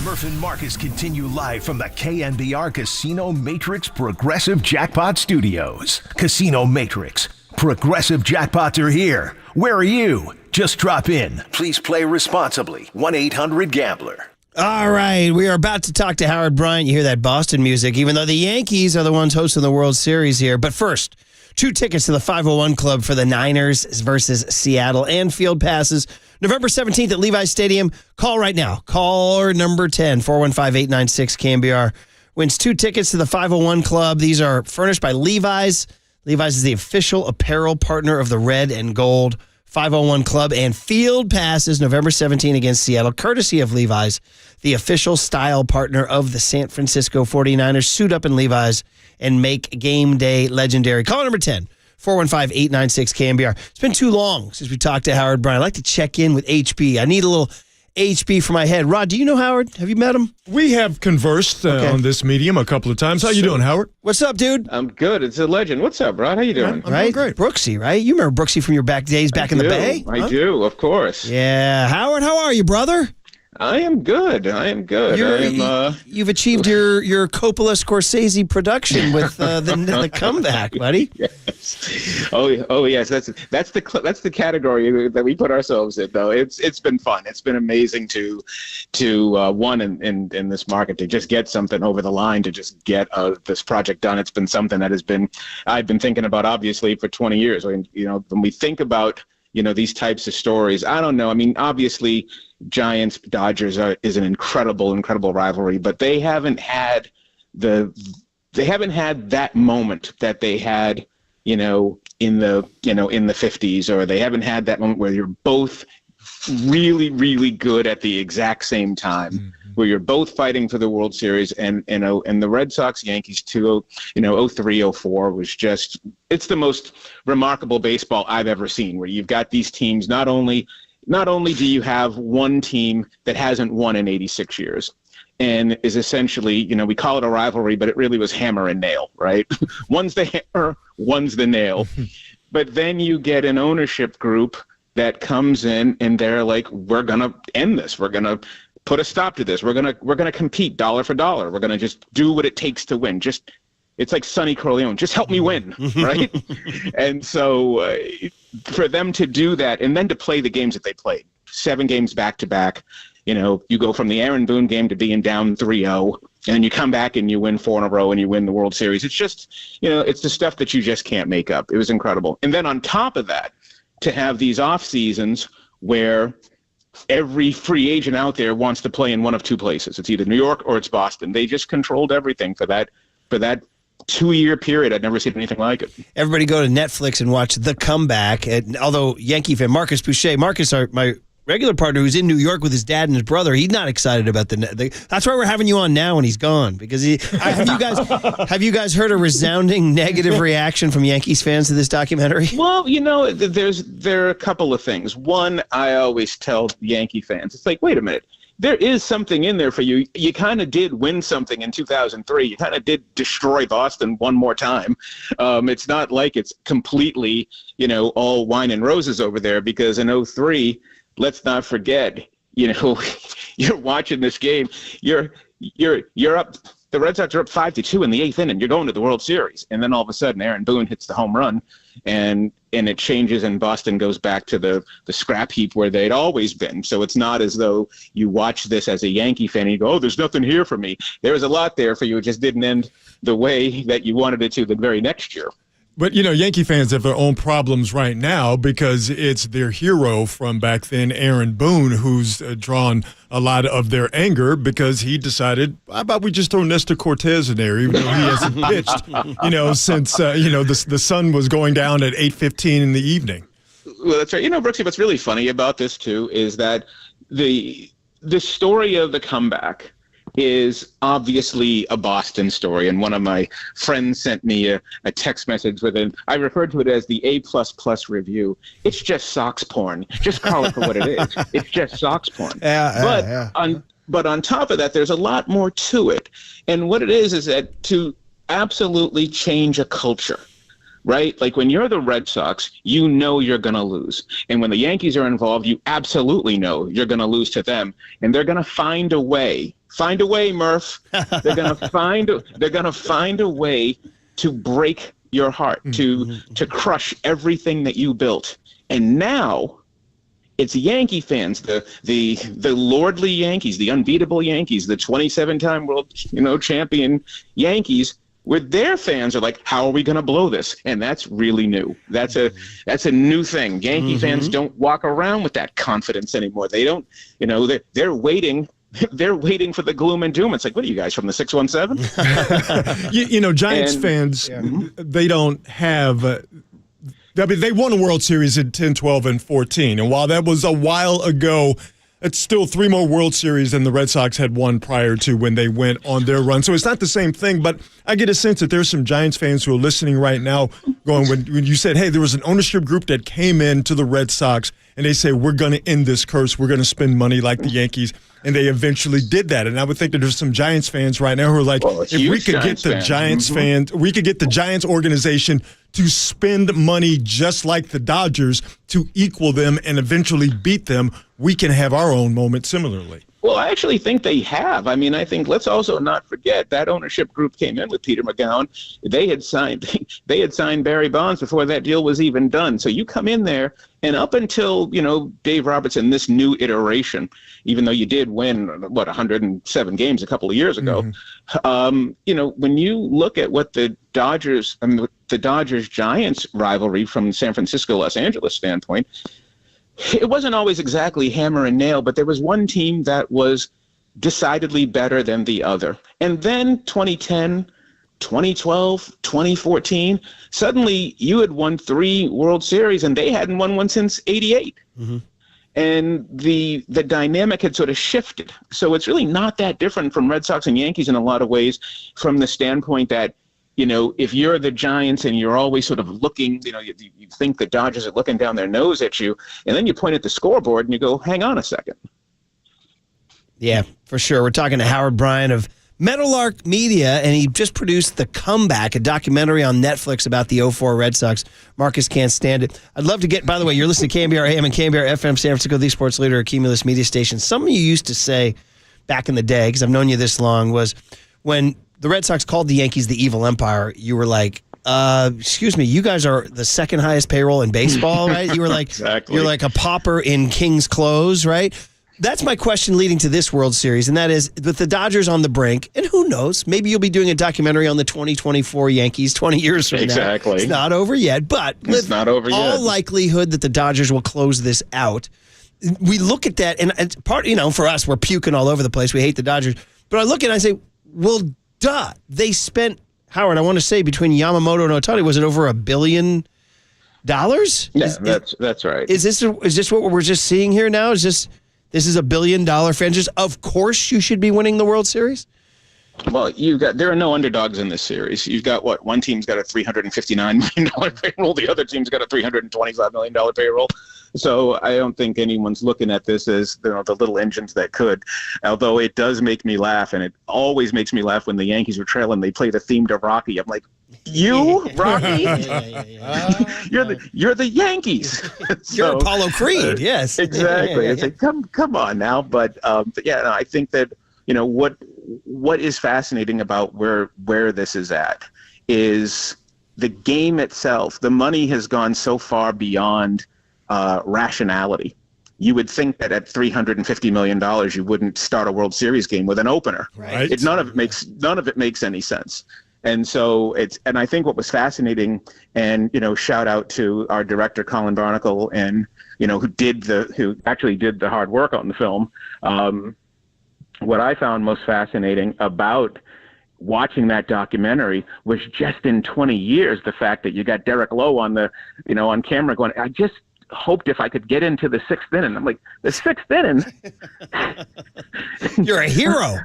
Murph and Marcus continue live from the KNBR Casino Matrix Progressive Jackpot Studios. Casino Matrix. Progressive jackpots are here. Where are you? Just drop in. Please play responsibly. 1-800-GAMBLER. All right, we are about to talk to Howard Bryant. You hear that Boston music, even though the Yankees are the ones hosting the World Series here. But first, 2 tickets to the 501 Club for the Niners versus Seattle and field passes November 17th at Levi's Stadium. Call right now. Caller number 10, 415-896-KNBR. Wins 2 tickets to the 501 Club. These are furnished by Levi's. Levi's is the official apparel partner of the Red and Gold 501 Club, and field passes November 17 against Seattle, courtesy of Levi's, the official style partner of the San Francisco 49ers. Suit up in Levi's and make game day legendary. Call number 10, 415-896-KNBR. It's been too long since we talked to Howard Bryant. I'd like to check in with HB. I need a little HB for my head. Rod, do you know Howard? Have you met him? We have conversed on this medium a couple of times. How you doing, Howard? What's up, dude? I'm good. It's a legend. What's up, Rod? How you doing? I'm doing great. Brooksy, right? You remember Brooksy from your days back in the Bay? I do, of course. Yeah. Howard, how are you, brother? I am good. You've achieved your Coppola Scorsese production with the comeback, buddy. Yes. Oh yes. That's the category that we put ourselves in, though. It's been fun. It's been amazing to one in this market to just get something over the line, to just get this project done. It's been something that I've been thinking about, obviously, for 20 years. When we think about these types of stories, I don't know. I mean, obviously, Giants Dodgers is an incredible rivalry, but they haven't had that moment that they had, in the 50s, or they haven't had that moment where you're both really, really good at the exact same time, where you're both fighting for the World Series. And the Red Sox-Yankees 03-04 was just, it's the most remarkable baseball I've ever seen, where you've got these teams. Not only do you have one team that hasn't won in 86 years and is essentially, we call it a rivalry, but it really was hammer and nail, right? One's the hammer, one's the nail. But then you get an ownership group that comes in and they're like, we're going to end this. We're going to put a stop to this. We're going to compete dollar for dollar. We're going to just do what it takes to win. It's like Sonny Corleone. Just help me win, right? And so for them to do that and then to play the games that they played, 7 games back to back, you go from the Aaron Boone game to being down 3-0, and you come back and you win 4 in a row and you win the World Series. It's just, it's the stuff that you just can't make up. It was incredible. And then on top of that, to have these off seasons where every free agent out there wants to play in one of 2 places. It's either New York or it's Boston. They just controlled everything for that 2-year period. I'd never seen anything like it. Everybody go to Netflix and watch The Comeback. And although Yankee fan Marcus Boucher, my regular partner who's in New York with his dad and his brother, he's not excited about that's why we're having you on now when he's gone, because have you guys heard a resounding negative reaction from Yankees fans to this documentary? Well, there are a couple of things. One, I always tell Yankee fans, it's like, wait a minute, there is something in there for you. You kind of did win something in 2003. You kind of did destroy Boston one more time. It's not like it's completely, all wine and roses over there, because in 2003, let's not forget, you're watching this game. You're up. The Red Sox are up 5-2 in the 8th inning. You're going to the World Series, and then all of a sudden, Aaron Boone hits the home run, and and it changes, and Boston goes back to the scrap heap where they'd always been. So it's not as though you watch this as a Yankee fan and you go, oh, there's nothing here for me. There was a lot there for you. It just didn't end the way that you wanted it to the very next year. But, Yankee fans have their own problems right now because it's their hero from back then, Aaron Boone, who's drawn a lot of their anger because he decided, how about we just throw Nestor Cortez in there, even though he hasn't pitched, since, the sun was going down at 8:15 in the evening. Well, that's right. Brooksy, what's really funny about this, too, is that the story of the comeback is obviously a Boston story. And one of my friends sent me a text message I referred to it as the A++ review. It's just Sox porn. Just call it for what it is. It's just Sox porn. But on top of that, there's a lot more to it. And what it is that to absolutely change a culture, right? Like when you're the Red Sox, you know you're going to lose. And when the Yankees are involved, you absolutely know you're going to lose to them. And they're going to find a way. Find a way, Murph. They're going to find a way to break your heart, to crush everything that you built. And now it's Yankee fans, the lordly Yankees, the unbeatable Yankees, the 27-time world champion Yankees, where their fans are like, how are we going to blow this? And that's really new. That's a new thing. Yankee fans don't walk around with that confidence anymore. They don't, they're waiting. They're waiting for the gloom and doom. It's like, what are you guys from the 617? Giants fans, they don't have. They won a World Series in 10, 12, and 14. And while that was a while ago, it's still 3 more World Series than the Red Sox had won prior to when they went on their run. So it's not the same thing, but I get a sense that there's some Giants fans who are listening right now going, when you said, hey, there was an ownership group that came in to the Red Sox and they say, we're going to end this curse. We're going to spend money like the Yankees. And they eventually did that. And I would think that there's some Giants fans right now who are like, if we could get the Giants fans, we could get the Giants organization to spend money just like the Dodgers to equal them and eventually beat them, we can have our own moment similarly. Well, I actually think they have. I mean, I think let's also not forget that ownership group came in with Peter McGowan. They had signed Barry Bonds before that deal was even done. So you come in there, and up until Dave Robertson, this new iteration, even though you did win 107 games a couple of years ago, when you look at what the Dodgers-Giants rivalry from San Francisco, Los Angeles standpoint. It wasn't always exactly hammer and nail, but there was one team that was decidedly better than the other. And then 2010, 2012, 2014, suddenly you had won 3 World Series and they hadn't won one since '88. And the dynamic had sort of shifted. So it's really not that different from Red Sox and Yankees in a lot of ways, from the standpoint that, if you're the Giants and you're always sort of looking, you think the Dodgers are looking down their nose at you, and then you point at the scoreboard and you go, hang on a second. Yeah, for sure. We're talking to Howard Bryant of Meadowlark Media, and he just produced The Comeback, a documentary on Netflix about the 04 Red Sox. Marcus can't stand it. I'd love to get, by the way, you're listening to KNBR AM and KNBR FM, San Francisco, the sports leader, a Cumulus media station. Something you used to say back in the day, because I've known you this long, was when the Red Sox called the Yankees the evil empire, you were like, excuse me, you guys are the second highest payroll in baseball, right? You were like, exactly. You're like a pauper in king's clothes, right? That's my question leading to this World Series, and that is, with the Dodgers on the brink, and who knows, maybe you'll be doing a documentary on the 2024 Yankees 20 years from now. Exactly. It's not over yet, but it's not over yet. All likelihood that the Dodgers will close this out. We look at that, and it's part, for us, we're puking all over the place. We hate the Dodgers. But I look at it and I say, well, duh. They spent, Howard, I want to say, between Yamamoto and Ohtani, was it over $1 billion? Yeah, that's right. Is this what we're just seeing here now? This is $1 billion franchise? Of course you should be winning the World Series? Well, there are no underdogs in this series. You've got one team's got a $359 million payroll, the other team's got a $325 million payroll. So I don't think anyone's looking at this as the little engines that could. Although it does make me laugh, and it always makes me laugh when the Yankees are trailing. They play the theme to Rocky. I'm like, you, Rocky? You're the Yankees. You're Apollo Creed. Yes, exactly. It's like come on now, but yeah, no, I think that what is fascinating about where this is at is the game itself, the money has gone so far beyond rationality. You would think that at $350 million, you wouldn't start a World Series game with an opener. Right. None of it makes any sense. And so and I think what was fascinating, and shout out to our director Colin Barnacle, and who actually did the hard work on the film. What I found most fascinating about watching that documentary was just in 20 years, the fact that you got Derek Lowe on on camera going, I just hoped if I could get into the sixth inning. I'm like, the sixth inning? You're a hero.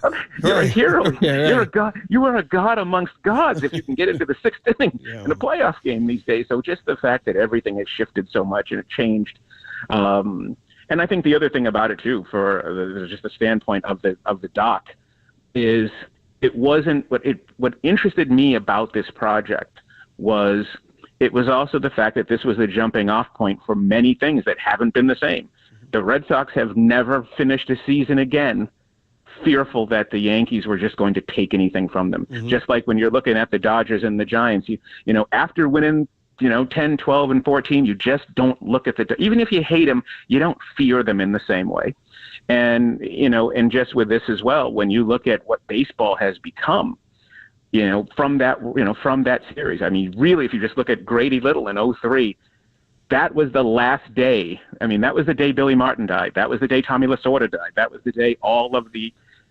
You're a hero. Yeah, right. You're a god. You are a god amongst gods if you can get into the sixth inning in a playoff game these days. So just the fact that everything has shifted so much and it changed. And I think the other thing about it too, for just the standpoint of the doc, is it wasn't what interested me about this project was. It was also the fact that this was a jumping off point for many things that haven't been the same. The Red Sox have never finished a season again fearful that the Yankees were just going to take anything from them. Mm-hmm. Just like when you're looking at the Dodgers and the Giants, after winning, 10, 12, and 14, you just don't look at even if you hate them, you don't fear them in the same way. And, and just with this as well, when you look at what baseball has become, from that series. I mean, really, if you just look at Grady Little in 2003, that was the last day. I mean, that was the day Billy Martin died. That was the day Tommy Lasorda died. That was the day all of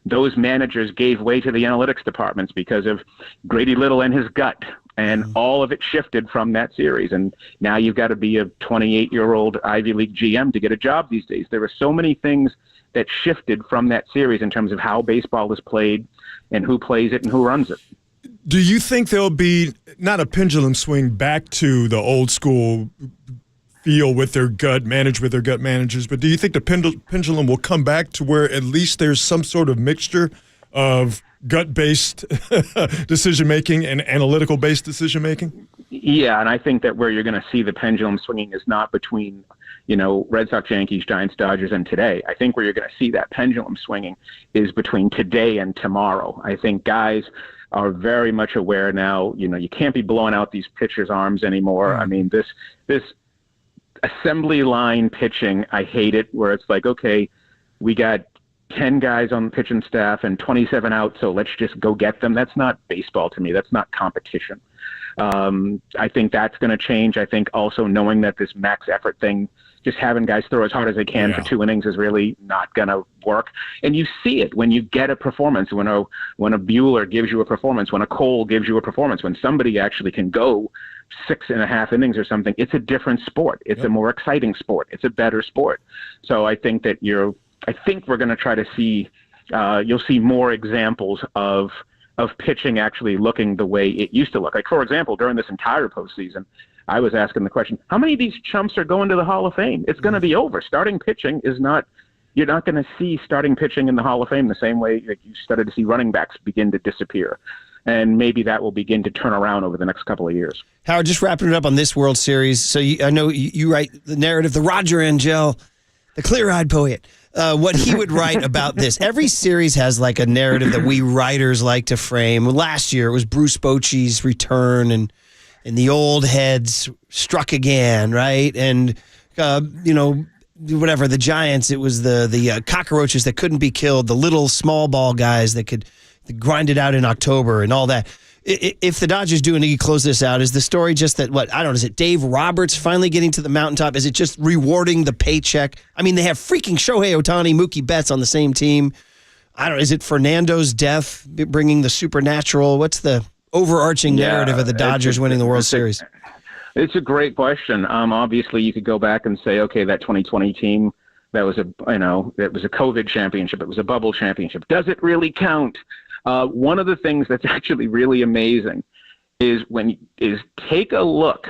those managers gave way to the analytics departments because of Grady Little and his gut. And all of it shifted from that series. And now you've got to be a 28-year-old Ivy League GM to get a job these days. There are so many things that shifted from that series in terms of how baseball is played and who plays it and who runs it. Do you think there'll be not a pendulum swing back to the old school feel with their gut, manage with their gut managers, but do you think the pendulum will come back to where at least there's some sort of mixture of gut-based decision-making and analytical-based decision-making? Yeah, and I think that where you're going to see the pendulum swinging is not between, Red Sox, Yankees, Giants, Dodgers, and today. I think where you're going to see that pendulum swinging is between today and tomorrow. I think guys are very much aware now, you can't be blowing out these pitchers' arms anymore. I mean, this assembly line pitching, I hate it, where it's like, okay, we got 10 guys on the pitching staff and 27 out, so let's just go get them. That's not baseball to me. That's not competition. I think that's going to change. I think also knowing that this max effort thing, just having guys throw as hard as they can for 2 innings is really not going to work. And you see it when you get a performance, when a Buehler gives you a performance, when a Cole gives you a performance, when somebody actually can go 6.5 innings or something. It's a different sport. It's a more exciting sport. It's a better sport. So I think that I think we're going to try to see, you'll see more examples of pitching actually looking the way it used to look. Like, for example, during this entire postseason, I was asking the question, how many of these chumps are going to the Hall of Fame? It's going to be over. Starting pitching is not, you're not going to see starting pitching in the Hall of Fame the same way that you started to see running backs begin to disappear. And maybe that will begin to turn around over the next couple of years. Howard, just wrapping it up on this World Series. So I know you write the narrative, the Roger Angel, the clear-eyed poet. What he would write about this. Every series has like a narrative that we writers like to frame. Last year it was Bruce Bochy's return and the old heads struck again, right? And, whatever, the Giants, it was the cockroaches that couldn't be killed, the little small ball guys that could grind it out in October and all that. If the Dodgers do and you close this out, is the story just that, is it Dave Roberts finally getting to the mountaintop? Is it just rewarding the paycheck? I mean, they have freaking Shohei Ohtani, Mookie Betts on the same team. Is it Fernando's death bringing the supernatural? What's the overarching narrative of the Dodgers winning the World Series? It's a great question. Obviously, you could go back and say, okay, that 2020 team, that was it was a COVID championship. It was a bubble championship. Does it really count? One of the things that's actually really amazing is take a look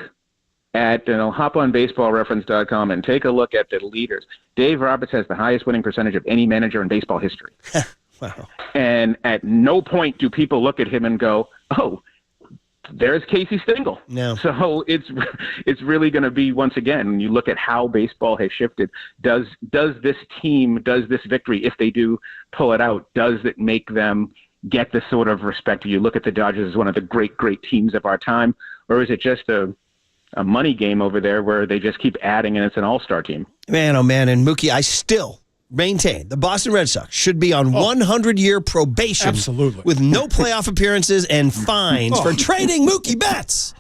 at, hop on baseballreference.com and take a look at the leaders. Dave Roberts has the highest winning percentage of any manager in baseball history. Wow. And at no point do people look at him and go, oh, there's Casey Stengel. No. So it's really going to be, once again, when you look at how baseball has shifted, does this victory, if they do pull it out, does it make them get the sort of respect? Do you look at the Dodgers as one of the great teams of our time, or is it just a money game over there where they just keep adding and it's an all-star team? Man, oh man, and Mookie, I still maintain the Boston Red Sox should be on 100-year probation. Absolutely. With no playoff appearances and fines for trading Mookie Betts.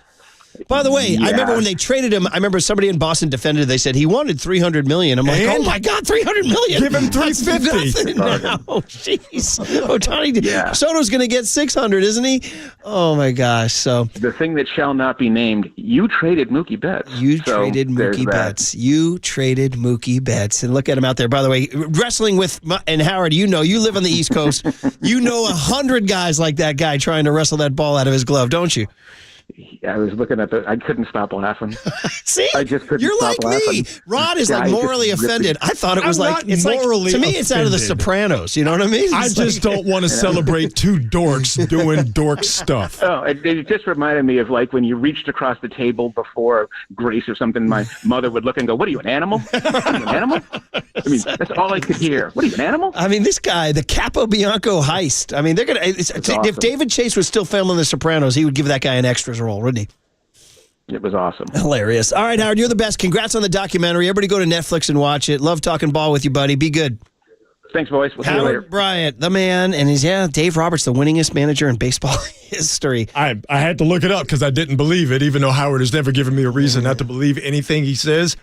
By the way, I remember when they traded him, I remember somebody in Boston defended it. They said he wanted $300 million. I'm like, oh my God, $300 million. Give him $350 now. Jeez. Ohtani, Soto's going to get $600, isn't he? Oh my gosh. So the thing that shall not be named, you traded Mookie Betts. You traded Mookie Betts. You traded Mookie Betts. And look at him out there. By the way, wrestling with, and Howard, you live on the East Coast. 100 guys like that guy trying to wrestle that ball out of his glove, don't you? I was looking at I couldn't stop laughing. See? I just couldn't You're stop like laughing. me. Rod is like morally offended. I thought it was like, it's morally to me, it's out of The Sopranos. You know what I mean? I just don't want to celebrate two dorks doing dork stuff. Oh, it just reminded me of like when you reached across the table before Grace or something, my mother would look and go, "What are you, an animal? Are you an animal?" I mean, that's all I could hear. What are you, an animal? I mean, this guy, the Capo Bianco heist. I mean, they're going to, awesome. If David Chase was still filming The Sopranos, he would give that guy an extras role, wouldn't he? It was awesome. Hilarious. All right, Howard, you're the best. Congrats on the documentary. Everybody go to Netflix and watch it. Love talking ball with you, buddy. Be good. Thanks, boys. We'll see you later. Bryant, the man, and he's, Dave Roberts, the winningest manager in baseball history. I had to look it up because I didn't believe it, even though Howard has never given me a reason not to believe anything he says.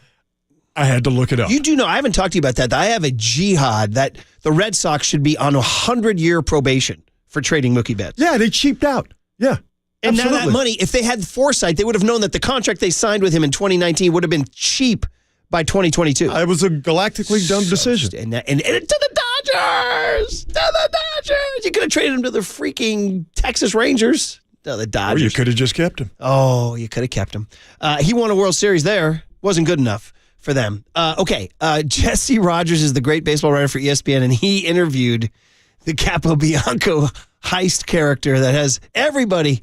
I had to look it up. You do know, I haven't talked to you about that. I have a jihad that the Red Sox should be on 100-year probation for trading Mookie Betts. Yeah, they cheaped out. Yeah. And absolutely. now that money, if they had foresight, they would have known that the contract they signed with him in 2019 would have been cheap by 2022. It was a galactically dumb decision. And to the Dodgers! To the Dodgers! You could have traded him to the freaking Texas Rangers. No, the Dodgers. Or you could have just kept him. Oh, you could have kept him. He won a World Series there. Wasn't good enough for them. Jesse Rogers is the great baseball writer for ESPN, and he interviewed the Capo Bianco heist character that has everybody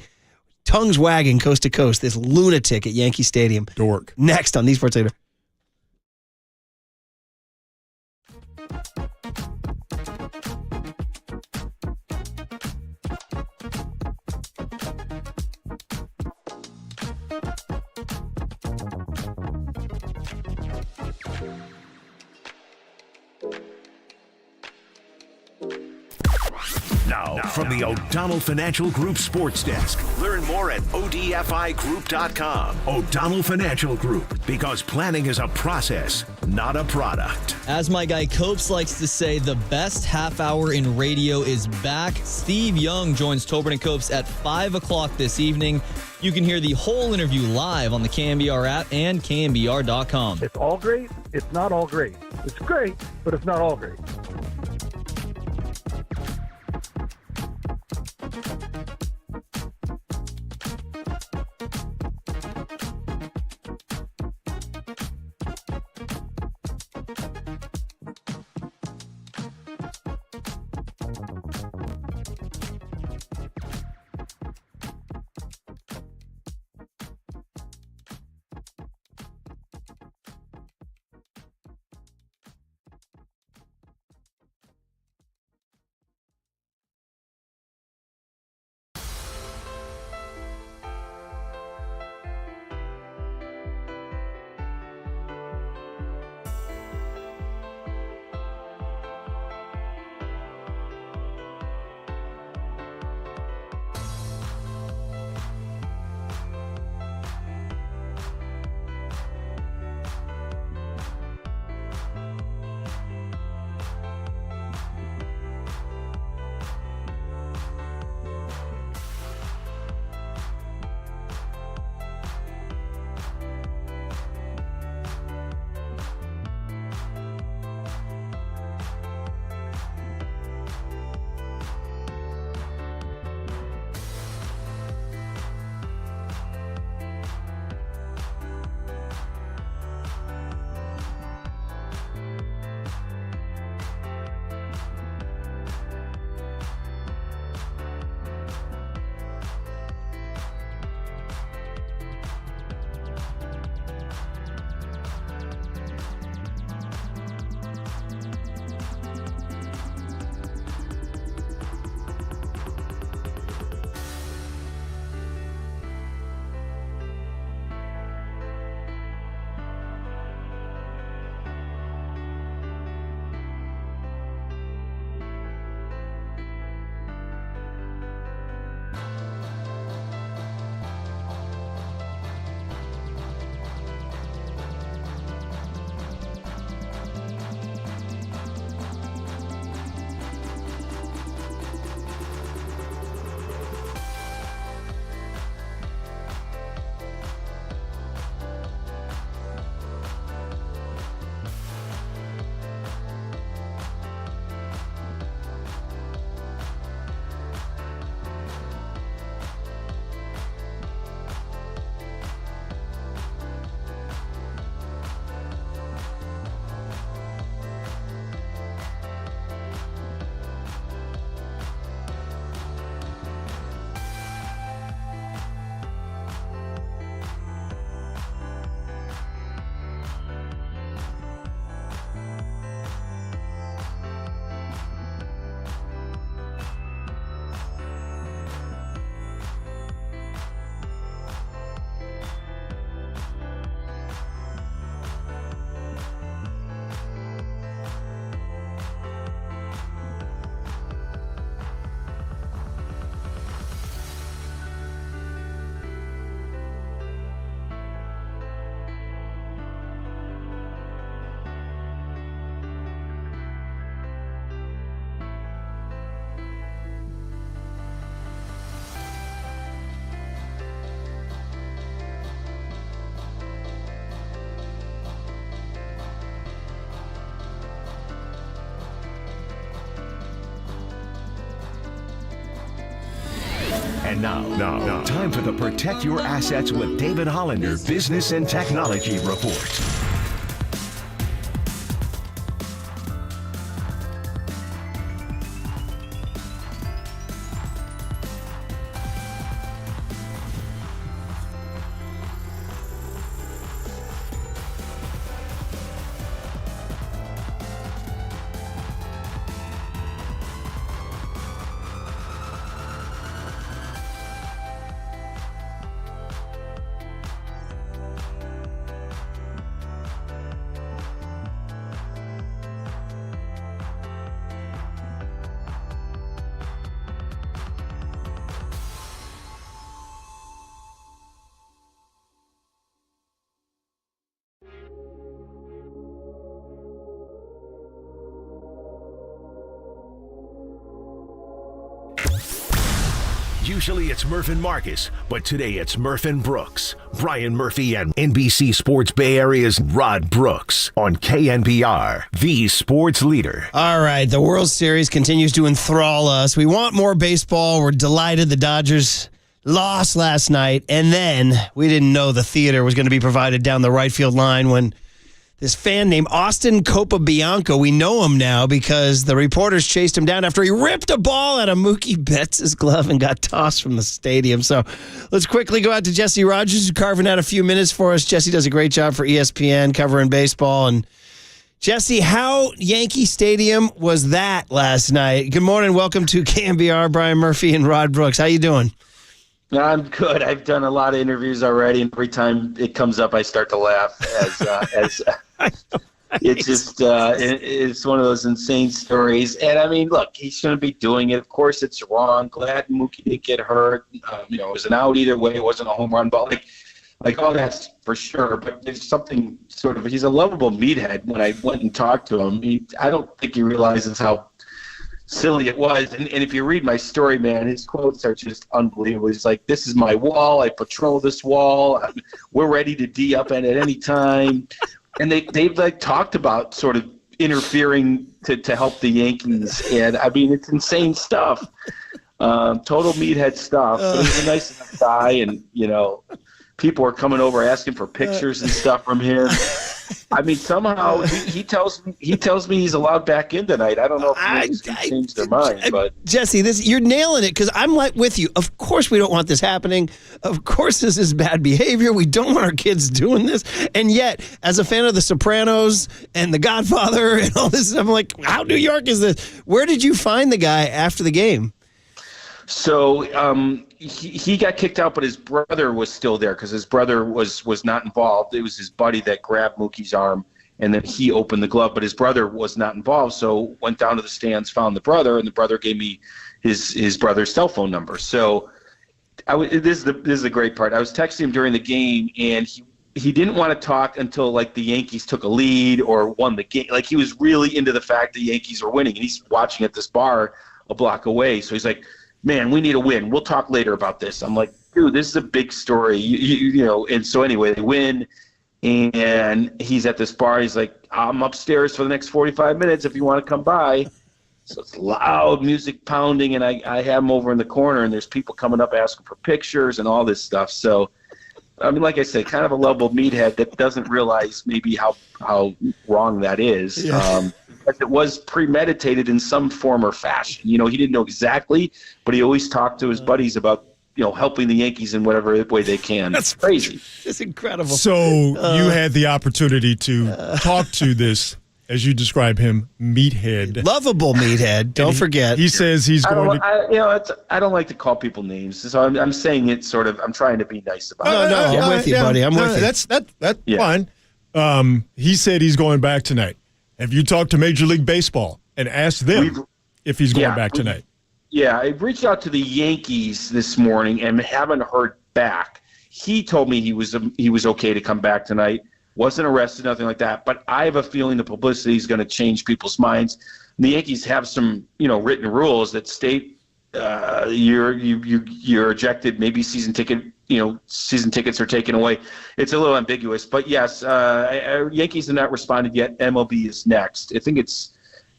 tongues wagging coast to coast, this lunatic at Yankee Stadium. Dork. Next on the Sports Leader. Now, from the O'Donnell Financial Group Sports Desk. Learn more at odfigroup.com. O'Donnell Financial Group, because planning is a process, not a product. As my guy Copes likes to say, the best half hour in radio is back. Steve Young joins Tobin and Copes at 5 o'clock this evening. You can hear the whole interview live on the KNBR app and KNBR.com. It's all great. It's not all great. It's great, but it's not all great. And now, time for the Protect Your Assets with David Hollander Business and Technology Report. Usually it's Murph and Marcus, but today it's Murph and Brooks. Brian Murphy and NBC Sports Bay Area's Rod Brooks on KNBR, the sports leader. All right, the World Series continues to enthrall us. We want more baseball. We're delighted the Dodgers lost last night, and then we didn't know the theater was going to be provided down the right field line when this fan named Austin Copabianco, we know him now because the reporters chased him down after he ripped a ball out of Mookie Betts' glove and got tossed from the stadium. So let's quickly go out to Jesse Rogers, who's carving out a few minutes for us. Jesse does a great job for ESPN covering baseball. And Jesse, how Yankee Stadium was that last night? Good morning. Welcome to KNBR, Brian Murphy and Rod Brooks. How you doing? I'm good. I've done a lot of interviews already, and every time it comes up, I start to laugh as it's just it's one of those insane stories. And I mean, look, he shouldn't be doing it. Of course, it's wrong. Glad Mookie didn't get hurt. It was an out either way. It wasn't a home run, but like all that's for sure. But there's something sort of. He's a lovable meathead. When I went and talked to him, I don't think he realizes how silly it was. And if you read my story, man, his quotes are just unbelievable. He's like, this is my wall. I patrol this wall. We're ready to D up at any time. And they've like talked about sort of interfering to help the Yankees. And I mean, it's insane stuff. Total meathead stuff. But he's a nice enough guy. And, people are coming over asking for pictures and stuff from him. I mean, somehow he tells me he's allowed back in tonight. I don't know if he changed their mind, but Jesse, you're nailing it because I'm like with you. Of course, we don't want this happening. Of course, this is bad behavior. We don't want our kids doing this. And yet, as a fan of The Sopranos and The Godfather and all this stuff, I'm like, how New York is this? Where did you find the guy after the game? So he got kicked out, but his brother was still there because his brother was not involved. It was his buddy that grabbed Mookie's arm, and then he opened the glove, but his brother was not involved. So went down to the stands, found the brother, and the brother gave me his brother's cell phone number. So this is the great part. I was texting him during the game, and he didn't want to talk until like the Yankees took a lead or won the game. Like he was really into the fact the Yankees were winning, and he's watching at this bar a block away. So he's like, man, we need a win. We'll talk later about this. I'm like, dude, this is a big story. You know. And so anyway, they win, and he's at this bar. He's like, I'm upstairs for the next 45 minutes if you want to come by. So it's loud music pounding, and I have him over in the corner, and there's people coming up asking for pictures and all this stuff. So, I mean, like I said, kind of a lovable meathead that doesn't realize maybe how wrong that is. Yeah. It was premeditated in some form or fashion. He didn't know exactly, but he always talked to his buddies about, helping the Yankees in whatever way they can. That's crazy. It's incredible. So you had the opportunity to talk to this, as you describe him, meathead. Lovable meathead. Don't forget. He says he's going to. I don't like to call people names, so I'm saying it sort of. I'm trying to be nice about it. No, I'm with you, buddy. I'm with you. That's fine. He said he's going back tonight. Have you talked to Major League Baseball and asked them if he's going back tonight? Yeah, I reached out to the Yankees this morning and haven't heard back. He told me he was okay to come back tonight. Wasn't arrested, nothing like that. But I have a feeling the publicity is going to change people's minds. And the Yankees have some, written rules that state you're ejected. Maybe season tickets are taken away. It's a little ambiguous, but yes, Yankees have not responded yet. MLB is next. I think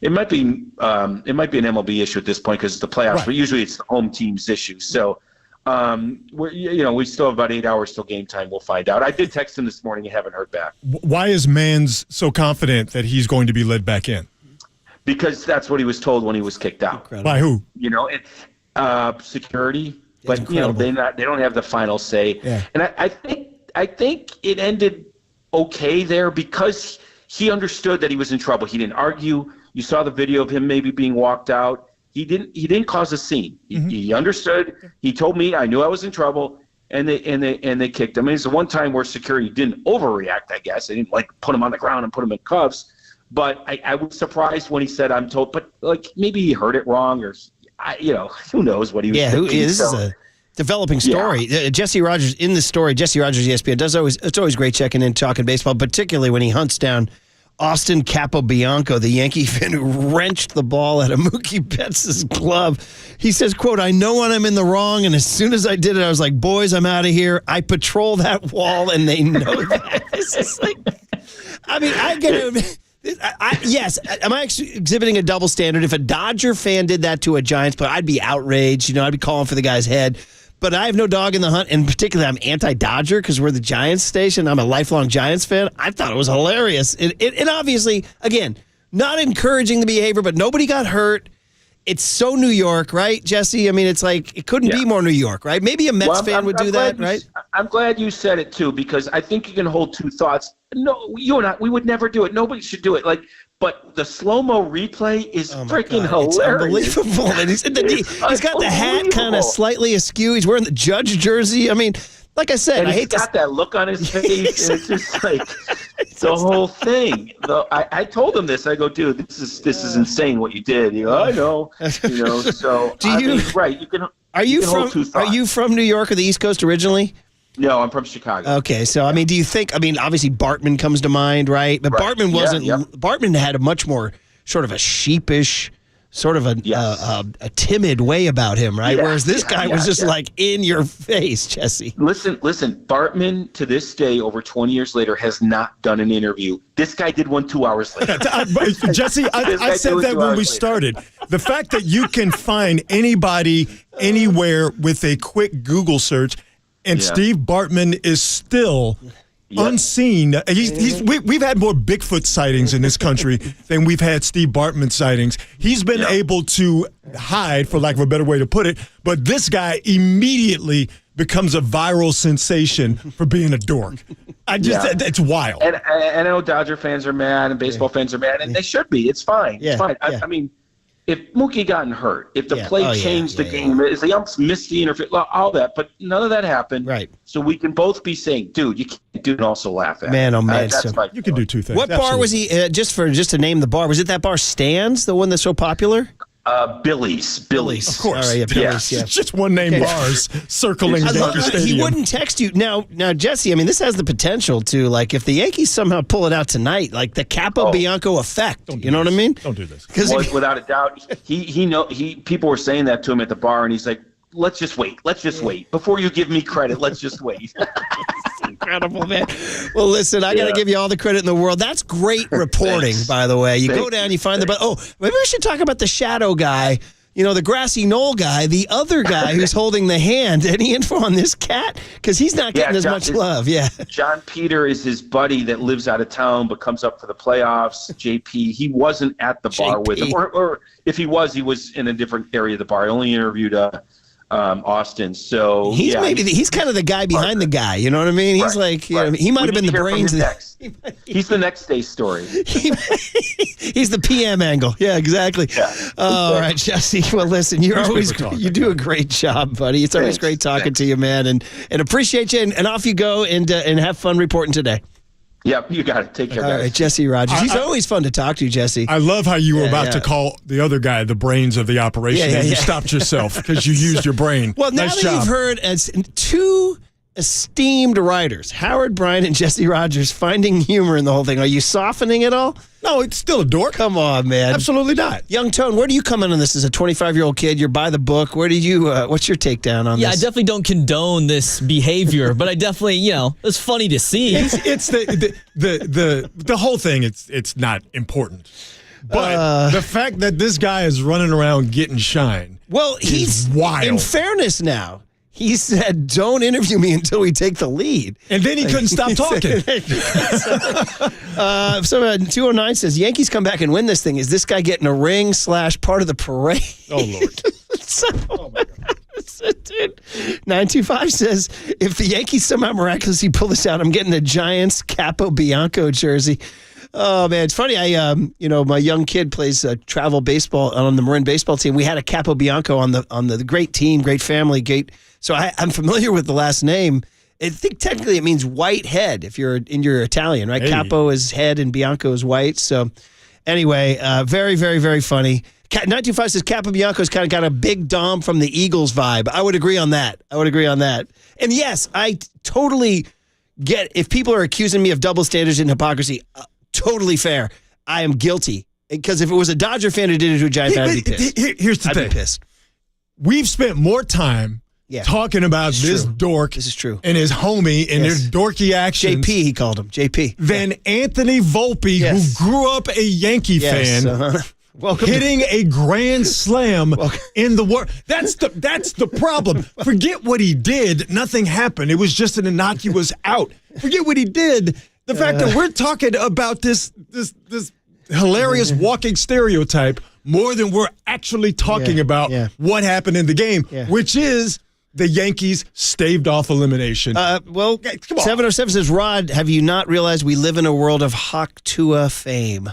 it might be an MLB issue at this point because it's the playoffs, right. But usually it's the home team's issue. So we still have about 8 hours till game time. We'll find out. I did text him this morning and haven't heard back. Why is Mans so confident that he's going to be led back in? Because that's what he was told when he was kicked out. Incredible. By who? Security. But they don't have the final say. Yeah. And I think it ended okay there because he understood that he was in trouble. He didn't argue. You saw the video of him maybe being walked out. He didn't cause a scene. He understood. He told me, I knew I was in trouble, and they kicked him. I mean, it's the one time where security didn't overreact, I guess. They didn't put him on the ground and put him in cuffs. But I was surprised when he said, I'm told, but maybe he heard it wrong or who knows what he was thinking. This is a developing story. Yeah. Jesse Rogers in the story. Jesse Rogers, ESPN, it's always great checking in, talking baseball, particularly when he hunts down Austin Capo Bianco, the Yankee fan who wrenched the ball out of Mookie Betts' glove. He says, quote, I know when I'm in the wrong, and as soon as I did it, I was like, boys, I'm out of here. I patrol that wall, and they know that. It's just I get it. Yes, am I exhibiting a double standard? If a Dodger fan did that to a Giants player, I'd be outraged. I'd be calling for the guy's head. But I have no dog in the hunt, and particularly I'm anti-Dodger because we're the Giants station. I'm a lifelong Giants fan. I thought it was hilarious. And obviously, again, not encouraging the behavior, but nobody got hurt. It's so New York, right, Jesse? I mean, it's like it couldn't be more New York, right? Maybe a Mets fan would do that, right? I'm glad you said it, too, because I think you can hold two thoughts. No, you and I, we would never do it. Nobody should do it. But the slow-mo replay is freaking hilarious. It's unbelievable. And he's got the hat kind of slightly askew. He's wearing the Judge jersey. I mean, like I said, and he's got that look on his face. And it's just like the whole thing. I told him this. I go, dude, this is insane what you did. I know. So right. You can. Are you from New York or the East Coast originally? No, I'm from Chicago. Okay, so do you think? Obviously Bartman comes to mind, right? But Bartman wasn't. Yeah. Bartman had a much more sort of a sheepish, sort of a timid way about him, right? Whereas this guy was just like in your face, Jesse. Listen. Bartman to this day, over 20 years later, has not done an interview. This guy did one 2 hours later. Jesse, I said that when we started. The fact that you can find anybody anywhere with a quick Google search. And Steve Bartman is still unseen. We've had more Bigfoot sightings in this country than we've had Steve Bartman sightings. He's been able to hide, for lack of a better way to put it, but this guy immediately becomes a viral sensation for being a dork. It's wild. And I know Dodger fans are mad and baseball fans are mad, and they should be. It's fine. It's fine. I mean, if Mookie gotten hurt, if the play changed the game, if the umps missed the interference, all that, but none of that happened. Right. So we can both be saying, dude, you can't do it and also laugh at it. Man, oh man. You can do two things. What bar was he, just to name the bar, was it that bar Stan's, the one that's so popular? Billy's. Of course. All right, Billy's, It's just one name bars circling Yankee Stadium. He wouldn't text you. Now, Jesse, this has the potential to, if the Yankees somehow pull it out tonight, the Capo Bianco effect. You know what I mean? Don't do this. Without a doubt, people were saying that to him at the bar, and he's like, let's just wait. Before you give me credit, let's just wait. Incredible, man. Well, listen, I got to give you all the credit in the world. That's great reporting, by the way. You go down, you find maybe we should talk about the shadow guy, the grassy knoll guy, the other guy who's holding the hand. Any info on this cat? Because he's not getting as much love. Yeah. John Peter is his buddy that lives out of town but comes up for the playoffs. JP, he wasn't at the bar with him. Or if he was in a different area of the bar. I only interviewed Austin. So he's kind of the guy behind the guy. You know what I mean? He's he might have been the brains. He's the next day story. He's the PM angle. Yeah, exactly. Yeah. All right, Jesse. Well, listen, you do a great job, buddy. It's always great talking to you, man, and appreciate you. And off you go and have fun reporting today. Yep, you got it. Take care, guys. All right, Jesse Rogers. He's always fun to talk to, Jesse. I love how you were about to call the other guy the brains of the operation, and you stopped yourself because you used your brain. Well, now that you've heard as two esteemed writers, Howard Bryant and Jesse Rogers, finding humor in the whole thing, are you softening it all? No, it's still a dork. Come on, man. Absolutely not. Young Tone, where do you come in on this as a 25-year-old kid? You're by the book. Where do you? What's your takedown on this? Yeah, I definitely don't condone this behavior, but I definitely, it's funny to see. It's the whole thing. It's not important, but the fact that this guy is running around getting shine. Well, he's wild. In fairness, now He said, "Don't interview me until we take the lead." And then he couldn't stop talking. 209 says, "Yankees come back and win this thing. Is this guy getting a ring / part of the parade?" Oh, Lord. Oh, my God. Dude. 925 says, "If the Yankees somehow miraculously pull this out, I'm getting a Giants Capo Bianco jersey." Oh, man, it's funny. My young kid plays travel baseball on the Marin baseball team. We had a Capo Bianco on the great team, great family, so I'm familiar with the last name. I think technically it means white head if you're Italian, right? Hey. Capo is head and Bianco is white. So anyway, very, very, very funny. 925 says Capo Bianco's kind of got a big Dom from the Eagles vibe. I would agree on that. And yes, I totally get if people are accusing me of double standards and hypocrisy, totally fair. I am guilty. Because if it was a Dodger fan who did it to a Giant fan, I'd be pissed. Here's the thing. I'd be pissed. We've spent more time talking about this dork. This is true. And his homie and their dorky actions. JP, he called him. JP. Than Anthony Volpe, who grew up a Yankee fan. Hitting a grand slam in the world. That's the problem. Forget what he did. Nothing happened. It was just an innocuous out. Forget what he did. The fact that we're talking about this hilarious walking stereotype more than we're actually talking about what happened in the game, which is the Yankees staved off elimination. Come on. 707 says, "Rod, have you not realized we live in a world of Hawk Tua fame?"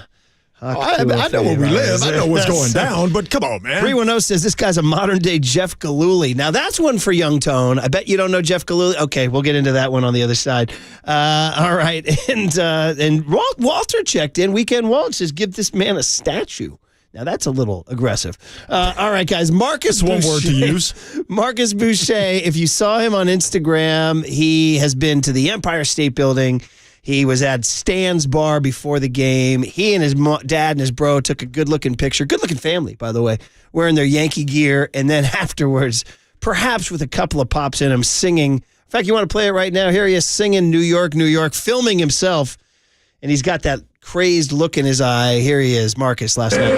I know where we live. I know what's going down, but come on, man. 310 says this guy's a modern-day Jeff Gillooly. Now, that's one for Young Tone. I bet you don't know Jeff Gillooly. Okay, we'll get into that one on the other side. All right, and Walter checked in. Weekend Walt says, "Give this man a statue." Now, that's a little aggressive. All right, guys. Marcus Boucher. One word to use. Marcus Boucher, if you saw him on Instagram, he has been to the Empire State Building. He was at Stan's Bar before the game. He and his dad and his bro took a good-looking picture. Good-looking family, by the way, wearing their Yankee gear. And then afterwards, perhaps with a couple of pops in him, singing. In fact, you want to play it right now? Here he is singing New York, New York, filming himself. And he's got that crazed look in his eye. Here he is, Marcus, last night.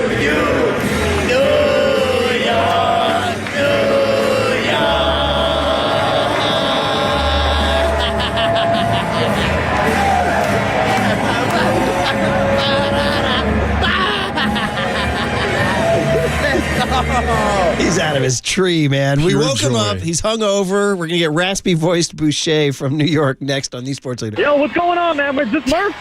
He's out of his tree, man. We woke him up. He's hungover. We're going to get raspy-voiced Boucher from New York next on The Sports Leader. Yo, what's going on, man? Is this Murph?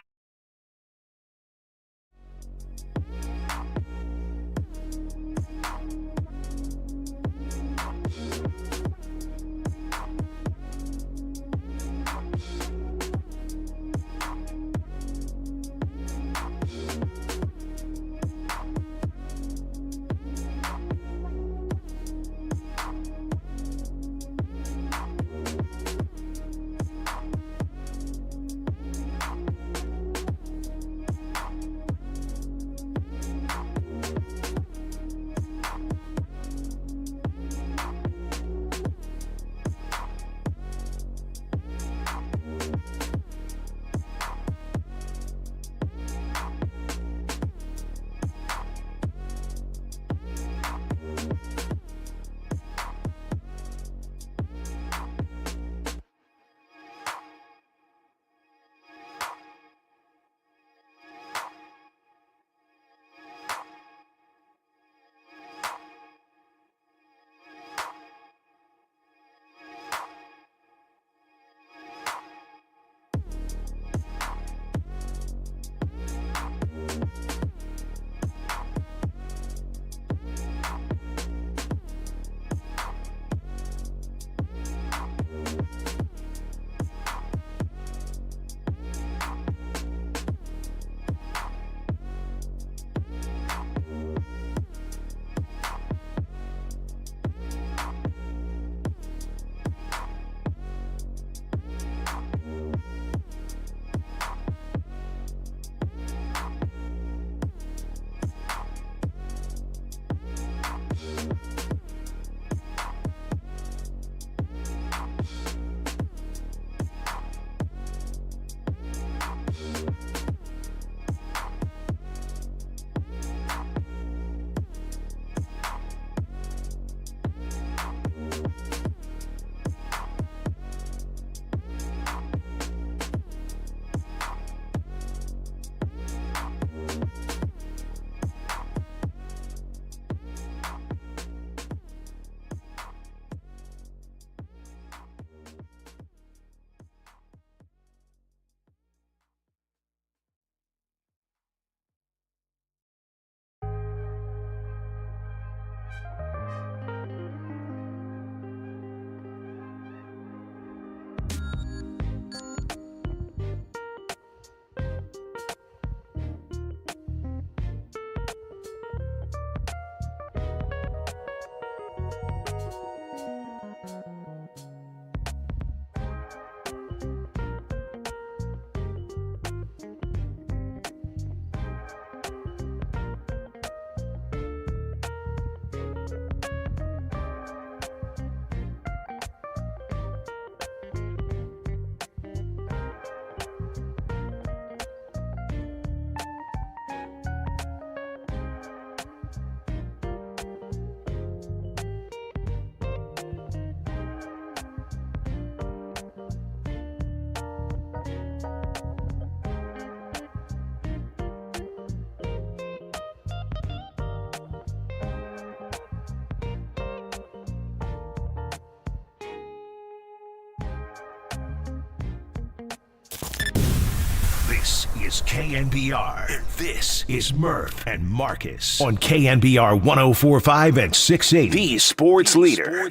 This is KNBR. And this is Murph and Marcus on KNBR 104.5 and 680. The sports leader.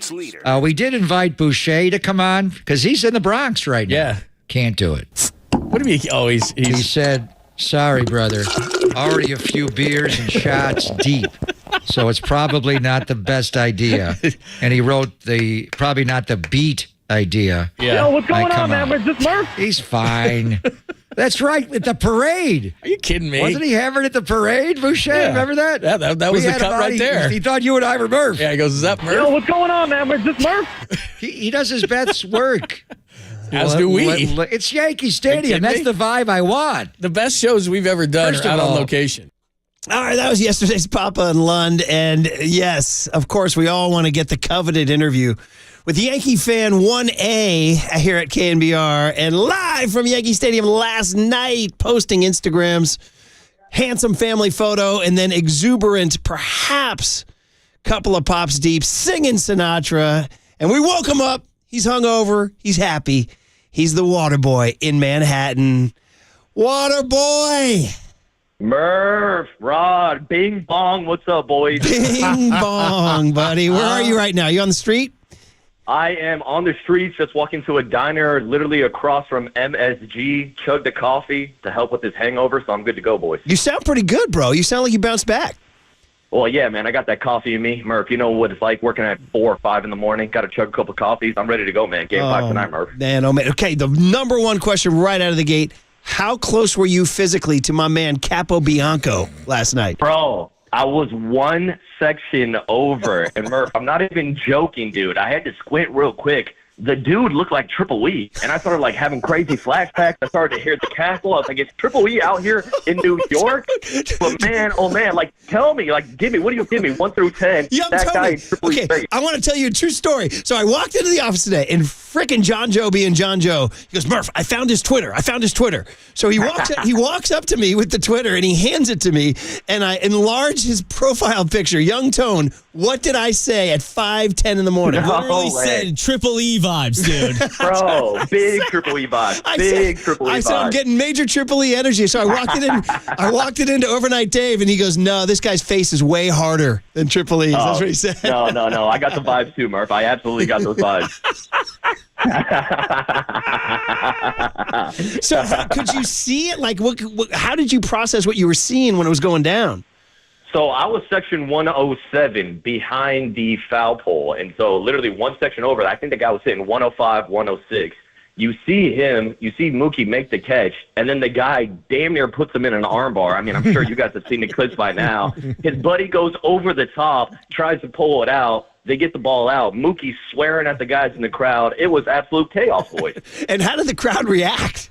We did invite Boucher to come on because he's in the Bronx right now. Yeah. Can't do it. What do you mean? Oh, He said, sorry, brother. Already a few beers and shots deep. So it's probably not the best idea. And he wrote probably not the beat idea. Yeah. Yo, what's going Like, on, come man? Is this Murph? He's fine. That's right, at the parade. Are you kidding me? Wasn't he hammered at the parade, Boucher? Yeah. Remember that? Yeah, that was We the had cut him on. right there. He thought you and I were Murph. Yeah, he goes, is that Murph? Yo, what's going on, man? Is this Murph? He does his best work. As do we. It's Yankee Stadium. That's the vibe I want. The best shows we've ever done First are of out on all- location. All right, that was yesterday's Papa and Lund. And yes, of course, we all want to get the coveted interview with Yankee fan 1A here at KNBR and live from Yankee Stadium last night, posting Instagrams, handsome family photo, and then exuberant, perhaps couple of pops deep, singing Sinatra. And we woke him up. He's hungover. He's happy. He's the water boy in Manhattan. Water boy. Murph, Rod, Bing Bong, what's up, boys? Bing bong, buddy. Where are you right now? You on the street? I am on the streets, just walking to a diner literally across from MSG, chugged a coffee to help with this hangover, so I'm good to go, boys. You sound pretty good, bro. You sound like you bounced back. Well, yeah, man, I got that coffee in me. Murph, you know what it's like working at 4 or 5 in the morning. Got to chug a couple coffees. I'm ready to go, man. Game 5 tonight, Murph. Man, oh, man. Okay, the number one question right out of the gate, how close were you physically to my man Capo Bianco last night? Bro, I was one section over. And Murph, I'm not even joking, dude. I had to squint real quick. The dude looked like Triple E, and I started like having crazy flashbacks. I started to hear the castle. I was like, "Is Triple E out here in New York?" But man, oh man, like tell me, like give me, what do you give me, 1 through 10? Yeah, that guy in Triple E's face. I want to tell you a true story. So I walked into the office today, and frickin' John Joe being John Joe, he goes, "Murph, I found his Twitter. So he walks up to me with the Twitter, and he hands it to me, and I enlarge his profile picture, young tone. What did I say at 5:10 in the morning? Literally said Triple E vibes, dude. Bro, big Triple E vibes. Triple E I vibes. said I'm getting major Triple E energy. So I walked it into Overnight Dave, and he goes, "No, this guy's face is way harder than Triple E's." That's what he said. No. I got the vibes too, Murph. I absolutely got those vibes. So could you see it? Like, how did you process what you were seeing when it was going down? So I was section 107 behind the foul pole. And so literally one section over, I think the guy was hitting 105, 106. You see Mookie make the catch, and then the guy damn near puts him in an armbar. I mean, I'm sure you guys have seen the clips by now. His buddy goes over the top, tries to pull it out. They get the ball out. Mookie's swearing at the guys in the crowd. It was absolute chaos, boys. And how did the crowd react?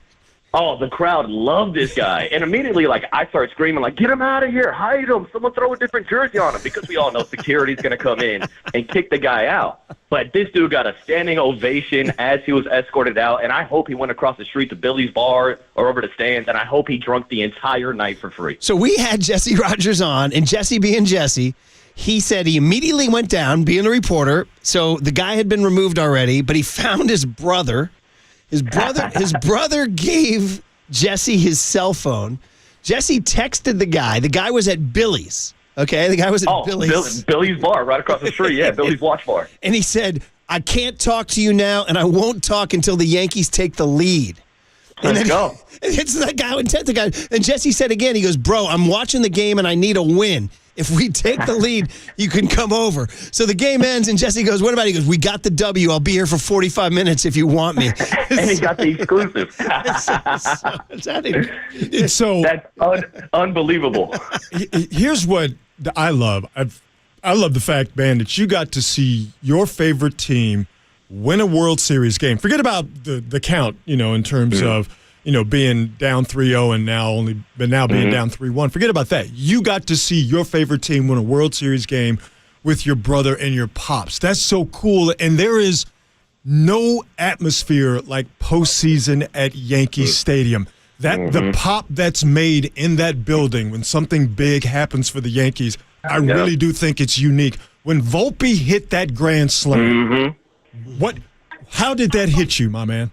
Oh, the crowd loved this guy. And immediately, like, I start screaming, like, get him out of here. Hide him. Someone throw a different jersey on him, because we all know security's going to come in and kick the guy out. But this dude got a standing ovation as he was escorted out. And I hope he went across the street to Billy's bar or over to Stan's. And I hope he drunk the entire night for free. So we had Jesse Rogers on, and Jesse being Jesse, he said he immediately went down, being a reporter. So the guy had been removed already, but he found his brother. His brother gave Jesse his cell phone. Jesse texted the guy. The guy was at Billy's. Okay, the guy was at Billy's. Billy's bar right across the street. Yeah, Billy's watch bar. And he said, "I can't talk to you now, and I won't talk until the Yankees take the lead." Let's go. It's that guy who intent the guy. And Jesse said again, he goes, "Bro, I'm watching the game, and I need a win. If we take the lead, you can come over." So the game ends, and Jesse goes, "What about it?" He goes, "We got the W. I'll be here for 45 minutes if you want me." And he got the exclusive. That's unbelievable. Here's what I love. I love the fact, man, that you got to see your favorite team win a World Series game. Forget about the count, in terms of, being down 3-0 and now being down 3-1. Forget about that. You got to see your favorite team win a World Series game with your brother and your pops. That's so cool. And there is no atmosphere like postseason at Yankee Stadium. The pop that's made in that building when something big happens for the Yankees, I really do think it's unique. When Volpe hit that grand slam, how did that hit you, my man?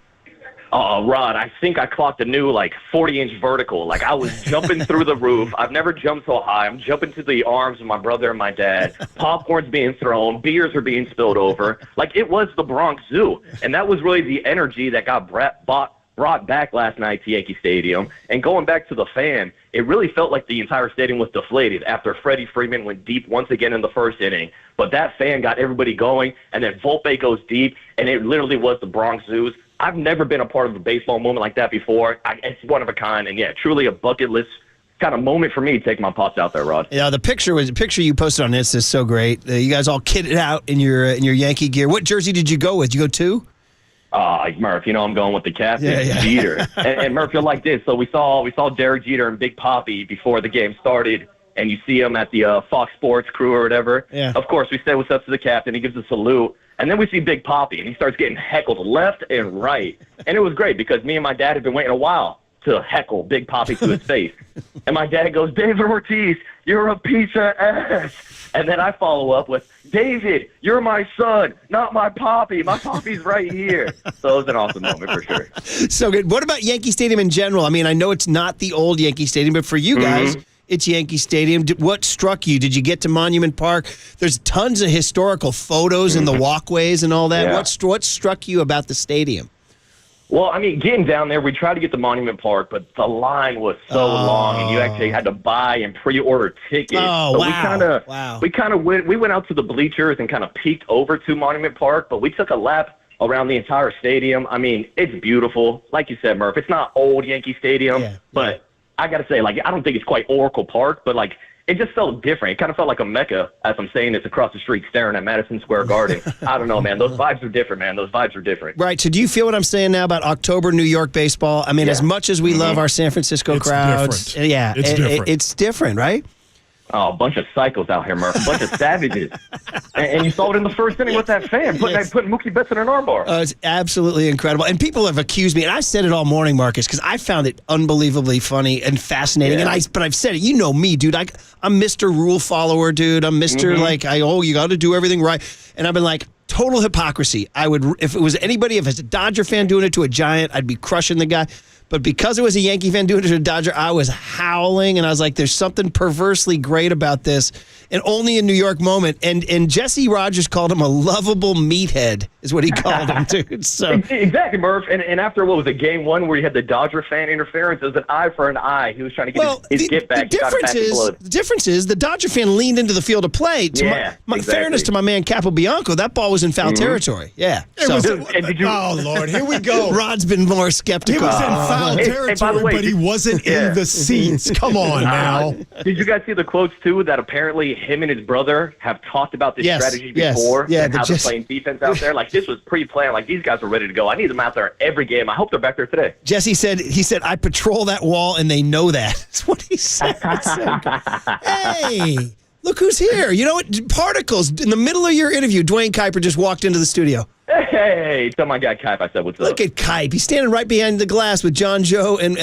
Rod, I think I clocked a new 40-inch vertical. Like I was jumping through the roof. I've never jumped so high. I'm jumping to the arms of my brother and my dad. Popcorn's being thrown. Beers are being spilled over. Like it was the Bronx Zoo. And that was really the energy that got brought back last night to Yankee Stadium. And going back to the fan, it really felt like the entire stadium was deflated after Freddy Freeman went deep once again in the first inning. But that fan got everybody going, and then Volpe goes deep, and it literally was the Bronx Zoo's. I've never been a part of a baseball moment like that before. It's one of a kind, and truly a bucket list kind of moment for me to take my pops out there, Rod. Yeah, the picture you posted on Insta is so great. You guys all kitted out in your Yankee gear. What jersey did you go with? Did you go 2? Murph, I'm going with the captain, Yeah. Jeter. and Murph, you're like this. So we saw Derek Jeter and Big Papi before the game started, and you see him at the Fox Sports crew or whatever. Yeah. Of course, we say what's up to the captain. He gives a salute. And then we see Big Papi, and he starts getting heckled left and right. And it was great because me and my dad had been waiting a while to heckle Big Papi to his face. And my dad goes, David Ortiz, you're a piece of ass. And then I follow up with, David, you're my son, not my Papi. My Papi's right here. So it was an awesome moment for sure. So good. What about Yankee Stadium in general? I mean, I know it's not the old Yankee Stadium, but for you guys, it's Yankee Stadium. What struck you? Did you get to Monument Park? There's tons of historical photos in the walkways and all that. Yeah. What struck you about the stadium? Well, I mean, getting down there, we tried to get to Monument Park, but the line was so long, and you actually had to buy and pre-order tickets. Oh, so wow. we went out to the bleachers and kind of peeked over to Monument Park, but we took a lap around the entire stadium. I mean, it's beautiful. Like you said, Murph, it's not old Yankee Stadium, but I got to say, I don't think it's quite Oracle Park, but, it just felt different. It kind of felt like a mecca, as I'm saying this across the street, staring at Madison Square Garden. I don't know, man. Those vibes are different, man. Those vibes are different. Right. So do you feel what I'm saying now about October New York baseball? I mean, as much as we love our San Francisco crowds, it's different, right? Oh, a bunch of psychos out here, Murph. A bunch of savages. And you saw it in the first inning with that fan, putting Mookie Betts in an armbar. It's absolutely incredible. And people have accused me, and I said it all morning, Marcus, because I found it unbelievably funny and fascinating. Yeah. But I've said it. You know me, dude. I'm Mr. Rule Follower, dude. I'm Mr. You got to do everything right. And I've been like, total hypocrisy. I would, if it was anybody, if it's a Dodger fan doing it to a Giant, I'd be crushing the guy. But because it was a Yankee fan doing it to a Dodger, I was howling, and I was like, there's something perversely great about this, and only a New York moment. And Jesse Rogers called him a lovable meathead, is what he called him, dude. So Exactly, Murph. And after, what was it, game 1 where you had the Dodger fan interference, it was an eye for an eye. He was trying to get his get back. The difference is the Dodger fan leaned into the field of play. Fairness to my man Capo Bianco, that ball was in foul territory. Yeah. Oh, Lord, here we go. Rod's been more skeptical. He was in foul territory, but he wasn't in the seats. Come on now. Did you guys see the quotes, too, that apparently him and his brother have talked about this strategy before and how they're playing defense out there? This was pre-planned. These guys were ready to go. I need them out there every game. I hope they're back there today. Jesse said, I patrol that wall, and they know that. That's what he said. Hey, look who's here. You know what? Particles. In the middle of your interview, Duane Kuiper just walked into the studio. Hey, tell my guy Kipe I said what's up. Look at Kipe. He's standing right behind the glass with John Joe, and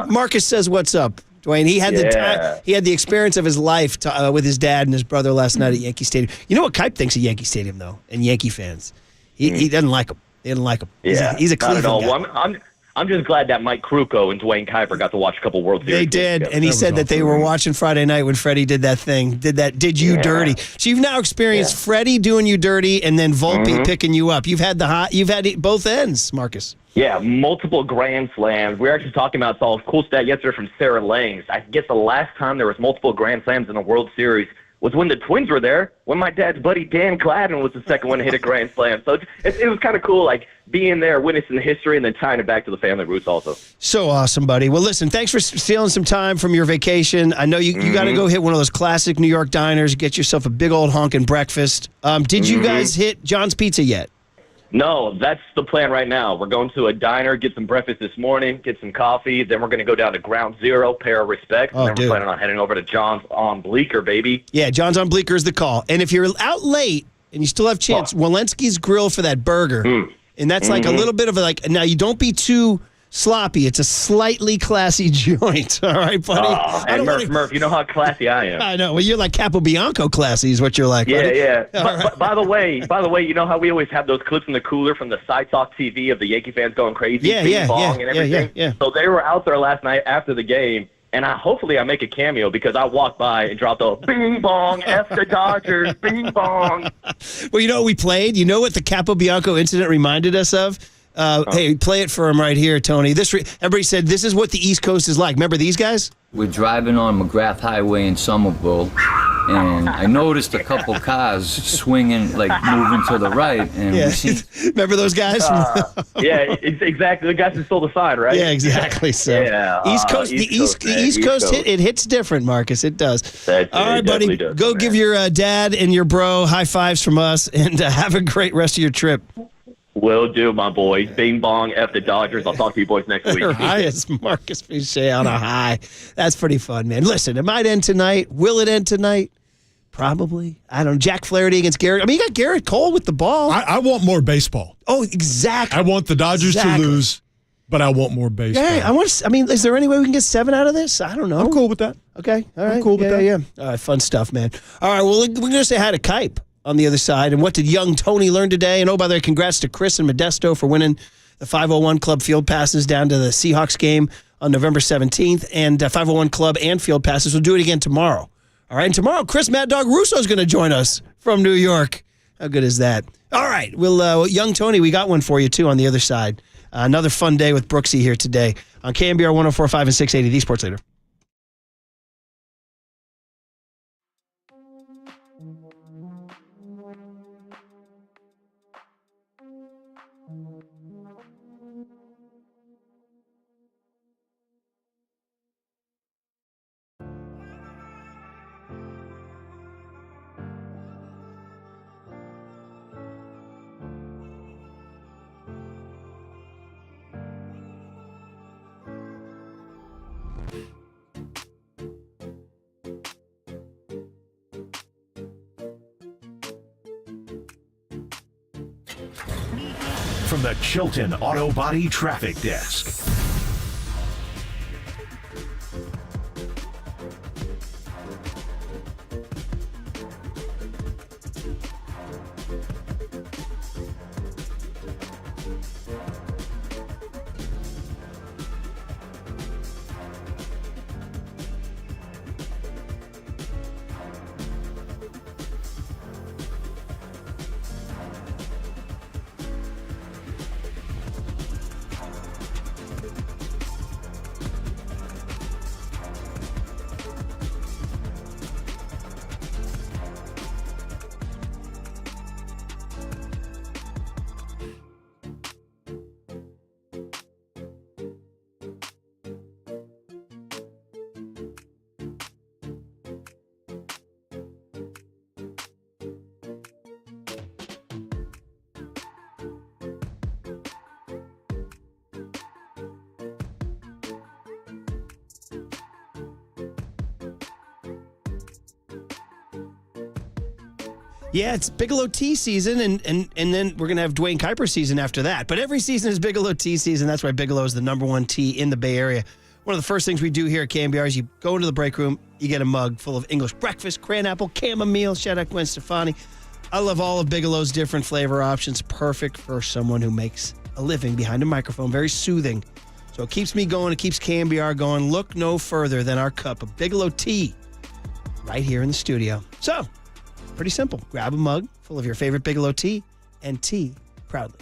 Marcus says, what's up, Duane? He had the time. He had the experience of his life with his dad and his brother last night at Yankee Stadium. You know what Kipe thinks of Yankee Stadium, though, and Yankee fans? He doesn't like them. They didn't like him. Yeah, he's a Cleveland guy. Well, I'm just glad that Mike Krukow and Duane Kuiper got to watch a couple World Series. They did, and he said that they were watching Friday night when Freddie did that thing, did you dirty. So you've now experienced Freddie doing you dirty, and then Volpe picking you up. You've had both ends, Marcus. Yeah, multiple grand slams. We were actually talking about a cool stat yesterday from Sarah Langs. I guess the last time there was multiple grand slams in a World Series was when the Twins were there, when my dad's buddy Dan Gladden was the second one to hit a grand slam. So it was kind of cool, being there, witnessing the history, and then tying it back to the family roots also. So awesome, buddy. Well, listen, thanks for stealing some time from your vacation. I know you got to go hit one of those classic New York diners, get yourself a big old honkin' breakfast. Did you guys hit John's Pizza yet? No, that's the plan right now. We're going to a diner, get some breakfast this morning, get some coffee. Then we're going to go down to Ground Zero, pay our respects. And then we're planning on heading over to John's on Bleecker, baby. Yeah, John's on Bleecker is the call. And if you're out late and you still have chance, Walensky's Grill for that burger. And that's a little bit of now you don't be too sloppy. It's a slightly classy joint. All right, buddy. Oh, and Murph, you know how classy I am. I know. Well, you're like Capo Bianco classy is what you're like. Yeah, buddy. yeah. Right. By the way, you know how we always have those clips in the cooler from the Side Talk TV of the Yankee fans going crazy, bong and everything? Yeah. So they were out there last night after the game, and hopefully I make a cameo because I walked by and dropped a bing bong, F the Dodgers, bing bong. Well, you know what we played? You know what the Capo Bianco incident reminded us of? Hey, play it for him right here, Tony. Everybody said this is what the East Coast is like. Remember these guys? We're driving on McGrath Highway in Somerville, and I noticed a couple cars swinging, like moving to the right. And we seen, remember those guys? Yeah, it's exactly. The guys that stole the sign, right? Yeah, exactly. So yeah, East Coast, the East Coast it hits different, Marcus. It does. All right, buddy. Go give your dad and your bro high fives from us, and have a great rest of your trip. Will do, my boys. Bing bong, F the Dodgers. I'll talk to you boys next week. Right, it's Marcus Boucher on a high. That's pretty fun, man. Listen, it might end tonight. Will it end tonight? Probably. I don't know. Jack Flaherty against Garrett. I mean, you got Garrett Cole with the ball. I want more baseball. Oh, exactly. I want the Dodgers to lose, but I want more baseball. Yeah, is there any way we can get 7 out of this? I don't know. I'm cool with that. Okay. All right. I'm cool with that. Yeah. All right. Fun stuff, man. All right. Well, we're going to say hi to Kuiper on the other side. And what did young Tony learn today? And by the way, congrats to Chris and Modesto for winning the 501 Club field passes down to the Seahawks game on November 17th. And 501 Club and field passes. We'll do it again tomorrow. All right. And tomorrow, Chris Mad Dog Russo is going to join us from New York. How good is that? All right. Well, young Tony, we got one for you, too, on the other side. Another fun day with Brooksy here today on KNBR 104.5 and 680, the Sports Leader. From the Chilton Auto Body Traffic Desk. Yeah, it's Bigelow Tea season, and then we're going to have Duane Kuiper season after that. But every season is Bigelow Tea season. That's why Bigelow is the #1 tea in the Bay Area. One of the first things we do here at KNBR is you go into the break room, you get a mug full of English breakfast, cranapple, chamomile. Shout out Gwen Stefani. I love all of Bigelow's different flavor options. Perfect for someone who makes a living behind a microphone. Very soothing. So it keeps me going. It keeps KNBR going. Look no further than our cup of Bigelow Tea right here in the studio. So, pretty simple. Grab a mug full of your favorite Bigelow tea and tea proudly.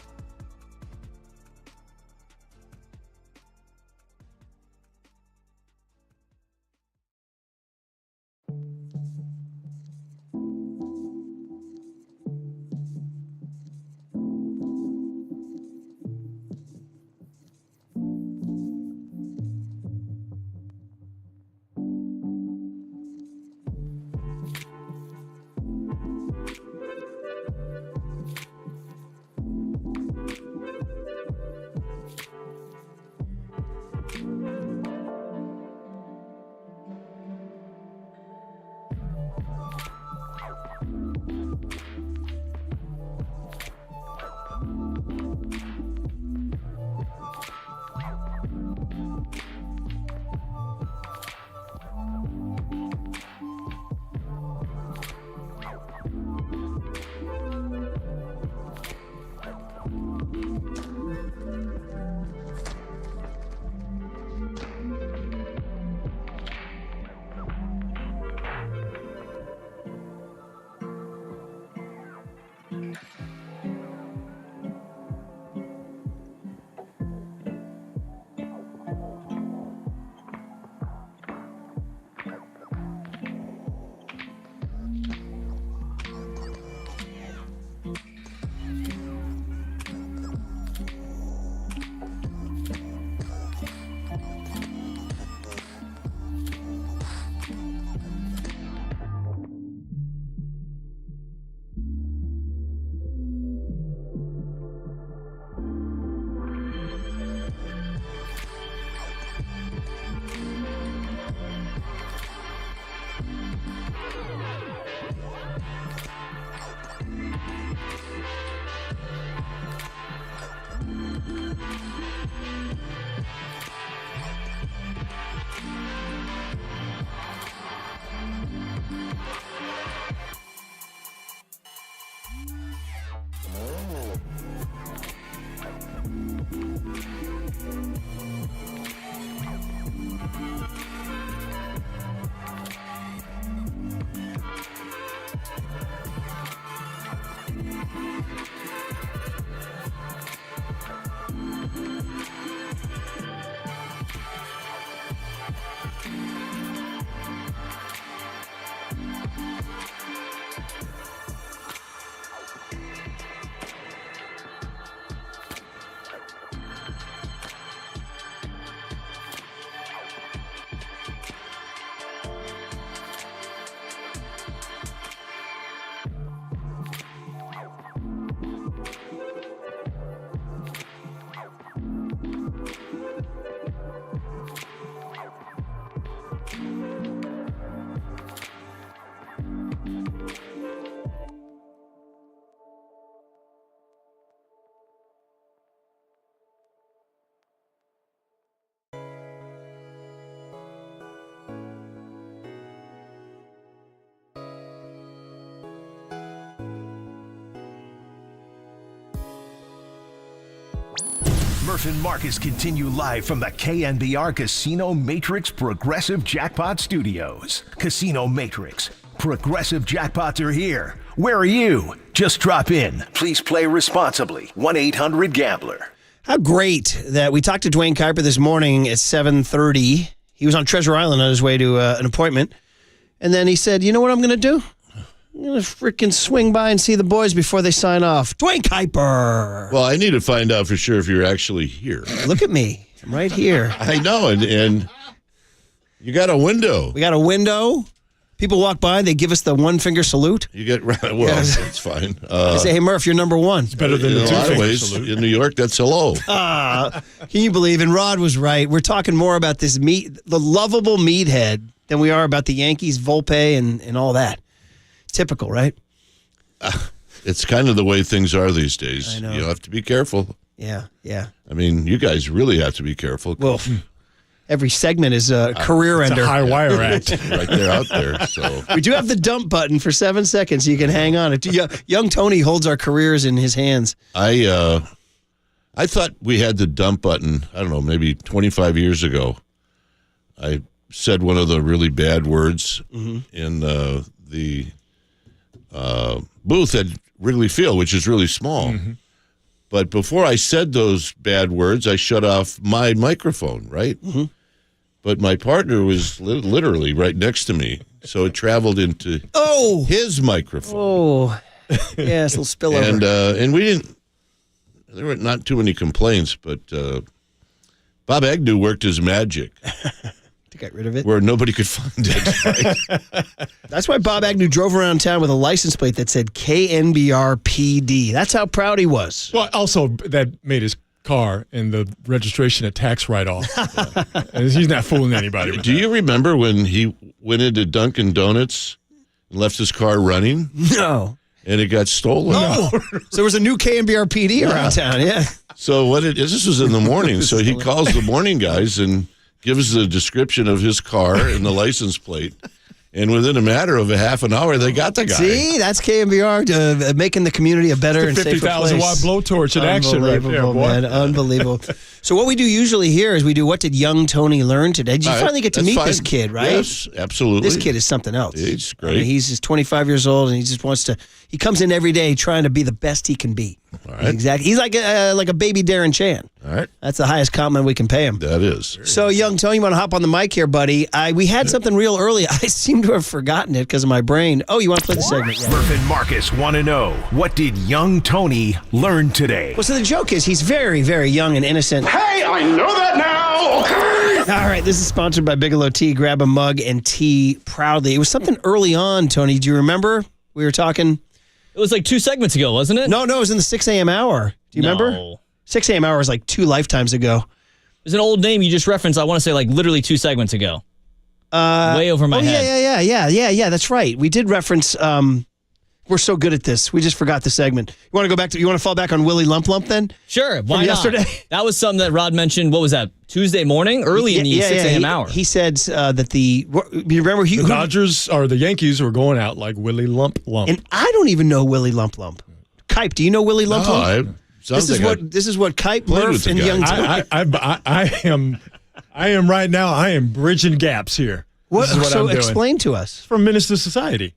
Murph and Marcus continue live from the KNBR Casino Matrix Progressive Jackpot Studios. Casino Matrix. Progressive jackpots are here. Where are you? Just drop in. Please play responsibly. 1-800-GAMBLER. How great that we talked to Duane Kuiper this morning at 7:30. He was on Treasure Island on his way to an appointment. And then he said, you know what I'm going to do? I'm going to freaking swing by and see the boys before they sign off. Duane Kuiper. Well, I need to find out for sure if you're actually here. Look at me. I'm right here. I know, and you got a window. We got a window. People walk by, they give us the one-finger salute. You get well, that's fine. They say, hey, Murph, you're number one. It's better than the two-finger salute. In New York, that's hello. Can you believe? And Rod was right. We're talking more about this the lovable meathead, than we are about the Yankees, Volpe, and all that. Typical, right? It's kind of the way things are these days. I know. You have to be careful. Yeah. I mean, you guys really have to be careful. Well, every segment is a career ender. It's a high wire act. Right there out there. So we do have the dump button for 7 seconds, so you can hang on. Young Tony holds our careers in his hands. I thought we had the dump button, I don't know, maybe 25 years ago. I said one of the really bad words in the booth at Wrigley Field, which is really small. But before I said those bad words, I shut off my microphone, right? But my partner was literally right next to me, so it traveled into his microphone. Oh, yeah, it's a little spillover. And we didn't. There were not too many complaints, but Bob Agnew worked his magic to get rid of it, where nobody could find it. Right? That's why Bob Agnew drove around town with a license plate that said KNBR PD. That's how proud he was. Well, also that made his car and the registration a tax write-off. He's not fooling anybody with Do you remember when he went into Dunkin' Donuts and left his car running? No. And it got stolen? No. So there was a new KNBR PD around town, yeah. So what it is, this was in the morning, so he calls the morning guys and gives the description of his car and the license plate. And within a matter of a half an hour, they got the guy. See, that's KNBR making the community a better and safer place. 50,000 watt blowtorch in action right there, boy. Man, unbelievable. So what we do usually here is we do, what did young Tony learn today? Did you finally get to meet this kid, right? Yes, absolutely. This kid is something else. He's great. I mean, he's just 25 years old, and he just wants to, he comes in every day trying to be the best he can be. All right. Exactly. He's like a baby Darren Chan. All right. That's the highest compliment we can pay him. That is. So, young Tony, you want to hop on the mic here, buddy? We had something real early. I seem to have forgotten it because of my brain. Oh, you want to play the segment? Yeah. Murph and Marcus want to know, what did young Tony learn today? Well, so the joke is he's very, very young and innocent. Hey, I know that now! Okay! All right, this is sponsored by Bigelow Tea. Grab a mug and tea proudly. It was something early on, Tony. Do you remember? We were talking. It was like 2 segments ago, wasn't it? No, it was in the 6 a.m. hour. Do you remember? 6 a.m. hour was like 2 lifetimes ago. There's an old name you just referenced, I want to say like literally 2 segments ago. Way over my head. Yeah, that's right. We did reference, we're so good at this. We just forgot the segment. You want to go back to, you want to fall back on Willie Lump Lump then? Sure, why not? Yesterday? That was something that Rod mentioned, what was that, Tuesday morning? Early in the 6 a.m. hour. He said that you remember the Dodgers or the Yankees were going out like Willie Lump Lump. And I don't even know Willie Lump Lump. Kipe, do you know Willie Lump Lump? This is what Kipe, Murph, and young Tony. I am right now. I am bridging gaps here. What? This is what So I'm doing. explain to us. From Menace to Society.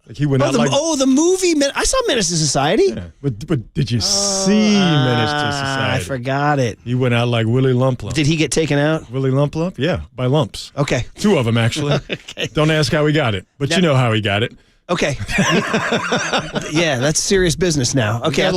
Like he went out like the movie. I saw Menace to Society. Yeah, but did you see Menace to Society? I forgot it. He went out like Willie Lump Lump. Did he get taken out? Willie Lump Lump? Yeah, by lumps. Okay. 2 of them actually. Okay. Don't ask how he got it, but you know how he got it. Okay. Yeah, that's serious business now. Okay.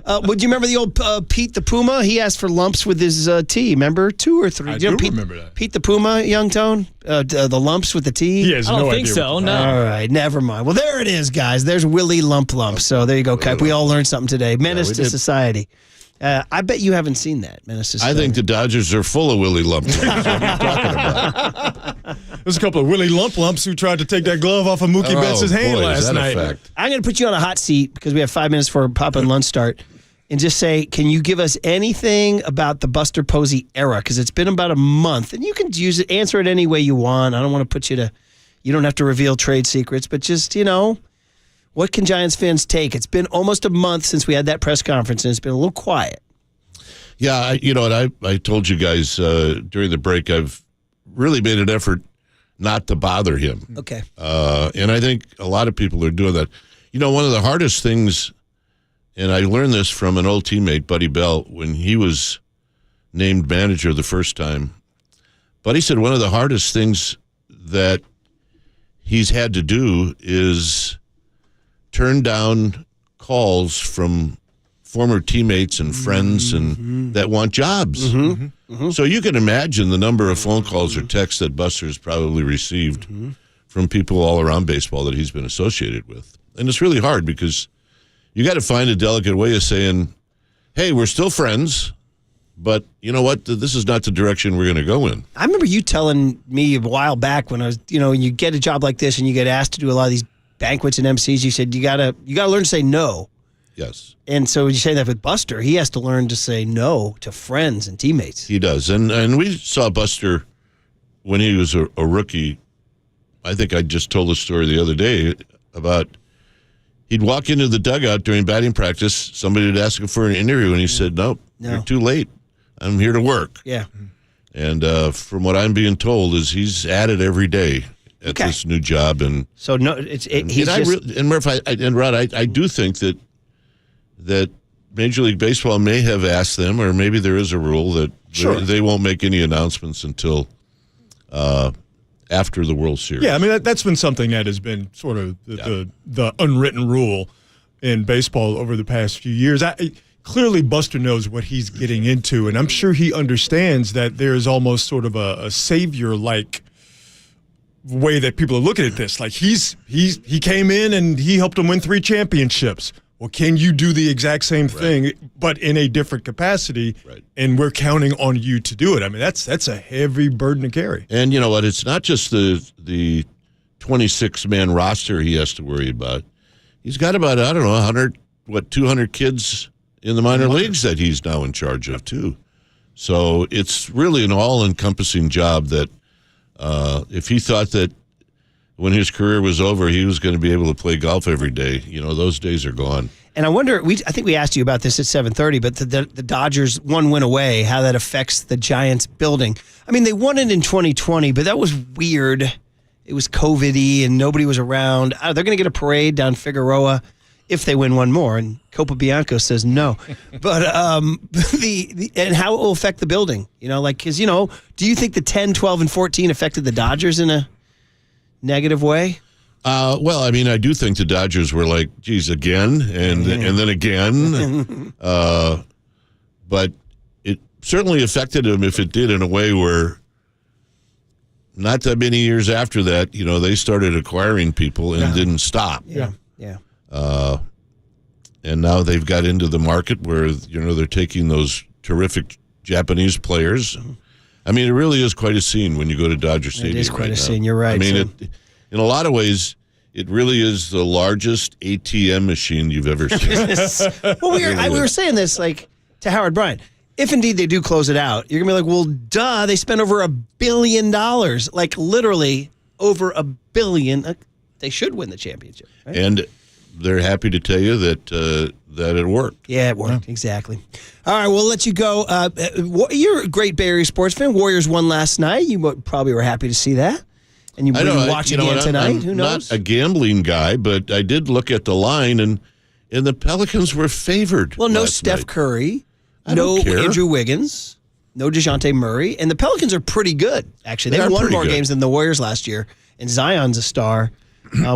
Would you remember the old Pete the Puma? He asked for lumps with his tea. Remember 2 or 3? I do remember that. Pete the Puma, young Tone. The lumps with the tea. He has I don't think so. No. All right, never mind. Well, there it is, guys. There's Willie Lump Lump. So there you go, Kipe. We all learned something today. Menace to Society. I bet you haven't seen that, Menace to Society. I think the Dodgers are full of Willie Lump Lumps. What are you talking about? There's a couple of Willie Lump Lumps who tried to take that glove off of Mookie Betts' hand last night. I'm going to put you on a hot seat because we have 5 minutes for Papa and lunch start. And just say, can you give us anything about the Buster Posey era? Because it's been about a month, and you can use it, answer it any way you want. I don't want to put you to, you don't have to reveal trade secrets, but just, what can Giants fans take? It's been almost a month since we had that press conference, and it's been a little quiet. Yeah, you know what? I told you guys during the break, I've really made an effort not to bother him. Okay. And I think a lot of people are doing that. You know, one of the hardest things, and I learned this from an old teammate, Buddy Bell, when he was named manager the first time. Buddy said one of the hardest things that he's had to do is turn down calls from former teammates and friends and that want jobs. So you can imagine the number of phone calls or texts that Buster's probably received from people all around baseball that he's been associated with. And it's really hard because you got to find a delicate way of saying, hey, we're still friends, but you know what? This is not the direction we're going to go in. I remember you telling me a while back when I was, when you get a job like this and you get asked to do a lot of these banquets and MCs, you said you gotta learn to say no. Yes. And so you say that with Buster, he has to learn to say no to friends and teammates. He does. And we saw Buster when he was a rookie. I think I just told the story the other day about he'd walk into the dugout during batting practice. Somebody would ask him for an interview, and he said, nope, you're too late. I'm here to work. Yeah. And from what I'm being told is he's at it every day at this new job. And so no, Murph, and Rod, I do think that Major League Baseball may have asked them, or maybe there is a rule that they won't make any announcements until after the World Series. Yeah, I mean, that's been something that has been sort of the unwritten rule in baseball over the past few years. Clearly, Buster knows what he's getting into, and I'm sure he understands that there's almost sort of a savior-like way that people are looking at this. Like, he came in and he helped them win 3 championships. Well, can you do the exact same thing, but in a different capacity? Right. And we're counting on you to do it. I mean, that's a heavy burden to carry. And you know what? It's not just the 26-man roster he has to worry about. He's got about, 200 kids in the minor leagues that he's now in charge of, too. So it's really an all-encompassing job that if he thought that when his career was over, he was going to be able to play golf every day. Those days are gone. And I wonder, I think we asked you about this at 7:30, but the Dodgers 1 win away, how that affects the Giants building. I mean, they won it in 2020, but that was weird. It was COVID-y and nobody was around. They're going to get a parade down Figueroa if they win one more. And Copa Bianco says no. But and how it will affect the building, because, do you think the 10, 12, and 14 affected the Dodgers in a negative way? Well, I mean, I do think the Dodgers were like, geez, again, and then again. But it certainly affected them if it did in a way where not that many years after that, they started acquiring people and didn't stop. Yeah. And now they've got into the market where, they're taking those terrific Japanese players. I mean, it really is quite a scene when you go to Dodger Stadium. It is quite a scene. You're right. I mean, in a lot of ways, it really is the largest ATM machine you've ever seen. Well, we were saying this to Howard Bryant. If indeed they do close it out, you're gonna be like, well, duh, they spent over $1 billion, literally over $1 billion. They should win the championship, right? And they're happy to tell you that it worked. Yeah, it worked. Exactly. All right, we'll let you go. You're a great Bay Area sports fan. Warriors won last night. You probably were happy to see that. And you watch it again tonight. Who knows? I'm not a gambling guy, but I did look at the line, and the Pelicans were favored. Well, no Steph Curry, no Andrew Wiggins, no DeJounte Murray, and the Pelicans are pretty good, actually. They won more games than the Warriors last year, and Zion's a star.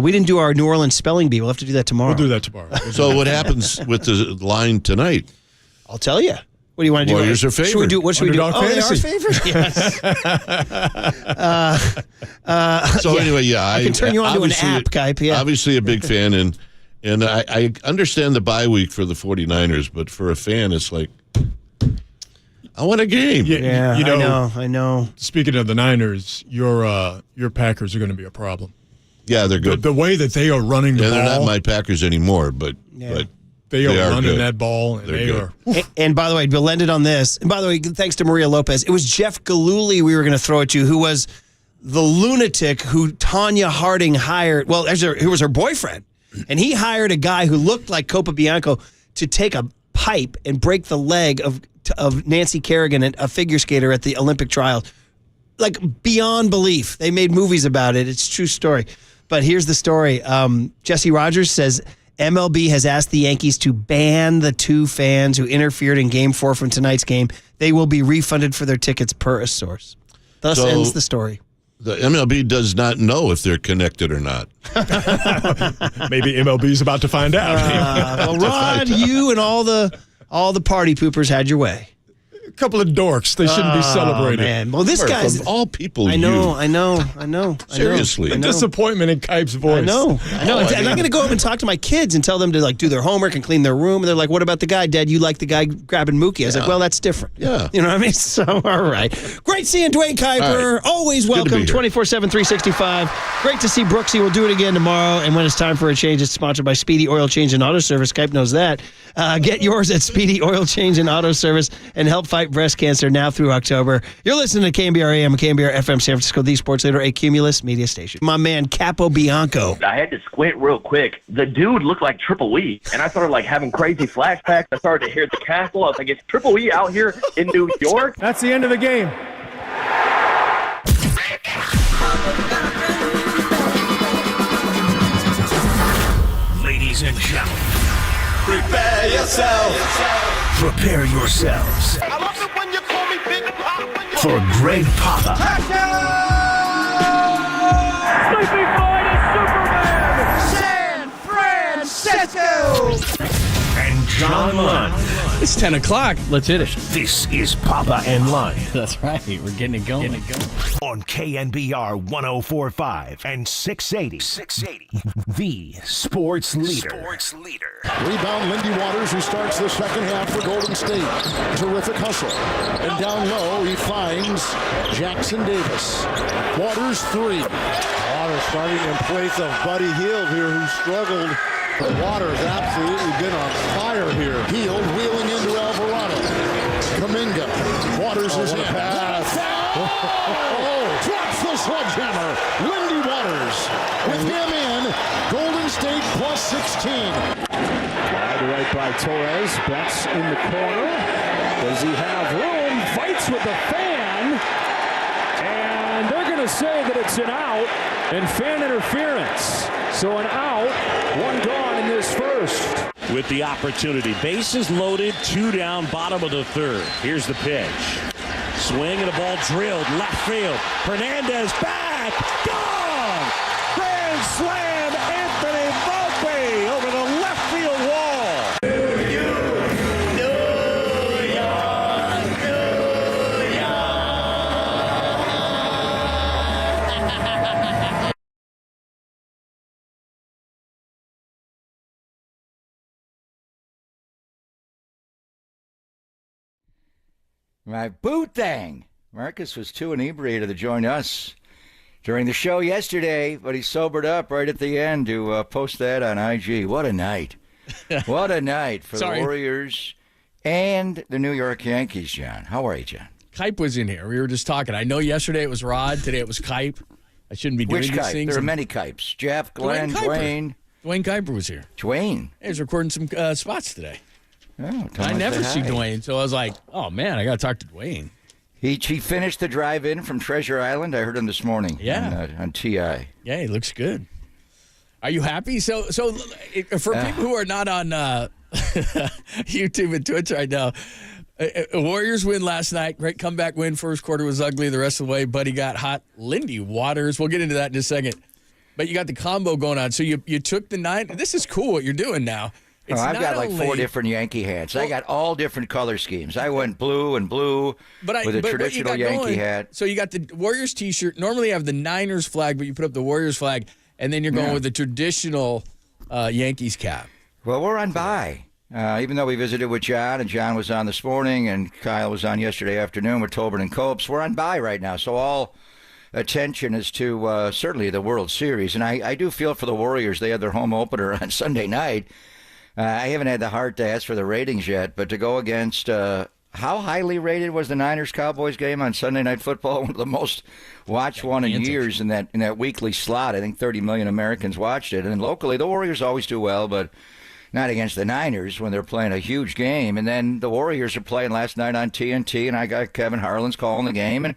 We didn't do our New Orleans spelling bee. We'll have to do that tomorrow. We'll do that tomorrow. So what happens with the line tonight? I'll tell you. What do you want to do? Warriors are favored. Should we do? What should we do? Underdog fantasy. They are favored. Yes. Anyway, I can turn you on to an app, Kuiper. Yeah. Obviously, a big fan, and I understand the bye week for the 49ers, but for a fan, it's like I want a game. Yeah, I know. Speaking of the Niners, your Packers are going to be a problem. Yeah, they're good. The way that they are running the ball. They're not my Packers anymore, but they are running good. that ball, and they are. And by the way, we'll end it on this. And by the way, thanks to Maria Lopez, it was Jeff Gillooly we were going to throw at you, who was the lunatic who Tanya Harding hired. Well, who was her boyfriend. And he hired a guy who looked like Copa Bianco to take a pipe and break the leg of of Nancy Kerrigan, a figure skater at the Olympic trials. Like, beyond belief. They made movies about it. It's a true story. But here's the story. Jesse Rogers says MLB has asked the Yankees to ban the 2 fans who interfered in Game 4 from tonight's game. They will be refunded for their tickets per a source. Thus ends the story. The MLB does not know if they're connected or not. Maybe MLB's about to find out. Well, Rod, you and all the party poopers had your way. A couple of dorks. They shouldn't be celebrated. Man. Well, this guy's of all people. I know. Seriously, disappointment in Kipe's voice. I know. And I'm going to go up and talk to my kids and tell them to do their homework and clean their room. And they're like, "What about the guy, Dad? You like the guy grabbing Mookie?" I was like, "Well, that's different." Yeah, you know what I mean. So, all right, great seeing Duane Kuiper. Right. Always welcome, 24/7, 365. Great to see Brooksy. We'll do it again tomorrow. And when it's time for a change, it's sponsored by Speedy Oil Change and Auto Service. Kipe knows that. Get yours at Speedy Oil Change and Auto Service and help fight breast cancer now through October. You're listening to KNBR AM and KNBR FM San Francisco, the sports leader, a Cumulus media station. My man, Capo Bianco. I had to squint real quick. The dude looked like Triple E, and I started having crazy flashbacks. I started to hear the castle. I was like, is Triple E out here in New York? That's the end of the game. Ladies and gentlemen, Prepare yourself. prepare yourselves I love it when you call me Big Papa. for Greg Papa Sleeping Boy is Superman. San Francisco. and John Lund. It's 10 o'clock. Let's hit it. This is Papa and Lund That's right. We're getting it going. on KNBR 104.5 and 680. The sports leader. Rebound, Lindy Waters, who starts the second half for Golden State. Terrific hustle. And down low, he finds Jackson Davis. Waters, 3. Waters starting in place of Buddy Hield here, who struggled. But Waters absolutely been on fire here. Hield wheeling into Alvarado. Kaminga. Waters is in. Pass. Drops the sledgehammer. Lindy Waters with him in. Golden State plus 16. Wide right by Torres. Betts in the corner. Does he have room? Fights with the fan. And they're going to say that it's an out and fan interference. So an out, 1 gone in this first. With the opportunity. Bases loaded, 2 down, bottom of the 3rd. Here's the pitch. Swing and a ball drilled, left field. Hernandez back, gone! Grand slam, Anthony Volpe over the left field wall. My boot thing. Marcus was too inebriated to join us during the show yesterday, but he sobered up right at the end to post that on IG. What a night. What a night for the Warriors and the New York Yankees, John. How are you, John? Kipe was in here. We were just talking. I know yesterday it was Rod. Today it was Kipe. I shouldn't be doing Which these Kipe? things. There are many Kipes. Jeff, Glenn, Duane. Duane Kuiper was here. Duane? He was recording some spots today. Oh, I never see Duane, so I was like, oh, man, I got to talk to Duane. He finished the drive-in from Treasure Island. I heard him this morning on TI. Yeah, he looks good. Are you happy? So for people who are not on YouTube and Twitch right now, Warriors win last night. Great comeback win. First quarter was ugly. The rest of the way, Buddy got hot. Lindy Waters. We'll get into that in a second. But you got the combo going on. So you took the 9. This is cool what you're doing now. I've got like 4 different Yankee hats. I got all different color schemes. I went blue with a traditional Yankee hat. So you got the Warriors T-shirt. Normally you have the Niners flag, but you put up the Warriors flag, and then you're going with the traditional Yankees cap. Well, we're on bye. Even though we visited with John, and John was on this morning, and Kyle was on yesterday afternoon with Tobin and Copes, we're on bye right now. So all attention is to certainly the World Series. And I do feel for the Warriors. They had their home opener on Sunday night. I haven't had the heart to ask for the ratings yet, but to go against how highly rated was the Niners-Cowboys game on Sunday Night Football? One of the most watched one in years in that weekly slot. I think 30 million Americans watched it. And locally, the Warriors always do well, but Not against the Niners when they're playing a huge game. And then the Warriors are playing last night on TNT, and I got Kevin Harlan's calling the game.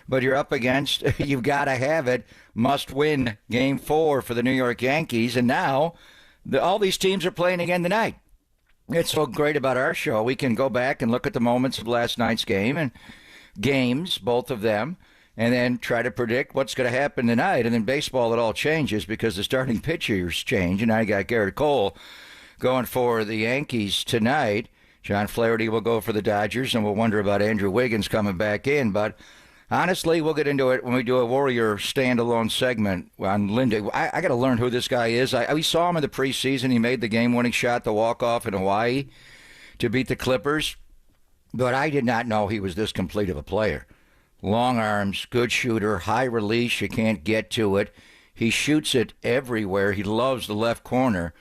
But you're up against, you've got to have it, must-win Game 4 for the New York Yankees. And now all these teams are playing again tonight. It's so great about our show. We can go back and look at the moments of last night's game and games, both of them, and then try to predict what's going to happen tonight. And in baseball, it all changes because the starting pitchers change. And I got Garrett Cole going for the Yankees tonight. John Flaherty will go for the Dodgers, and we'll wonder about Andrew Wiggins coming back in. But honestly, we'll get into it when we do a Warrior standalone segment on Lindy. I got to learn who this guy is. We saw him in the preseason. He made the game-winning shot, the walk-off in Hawaii to beat the Clippers. But I did not know he was this complete of a player. Long arms, good shooter, high release. You can't get to it. He shoots it everywhere. He loves the left corner.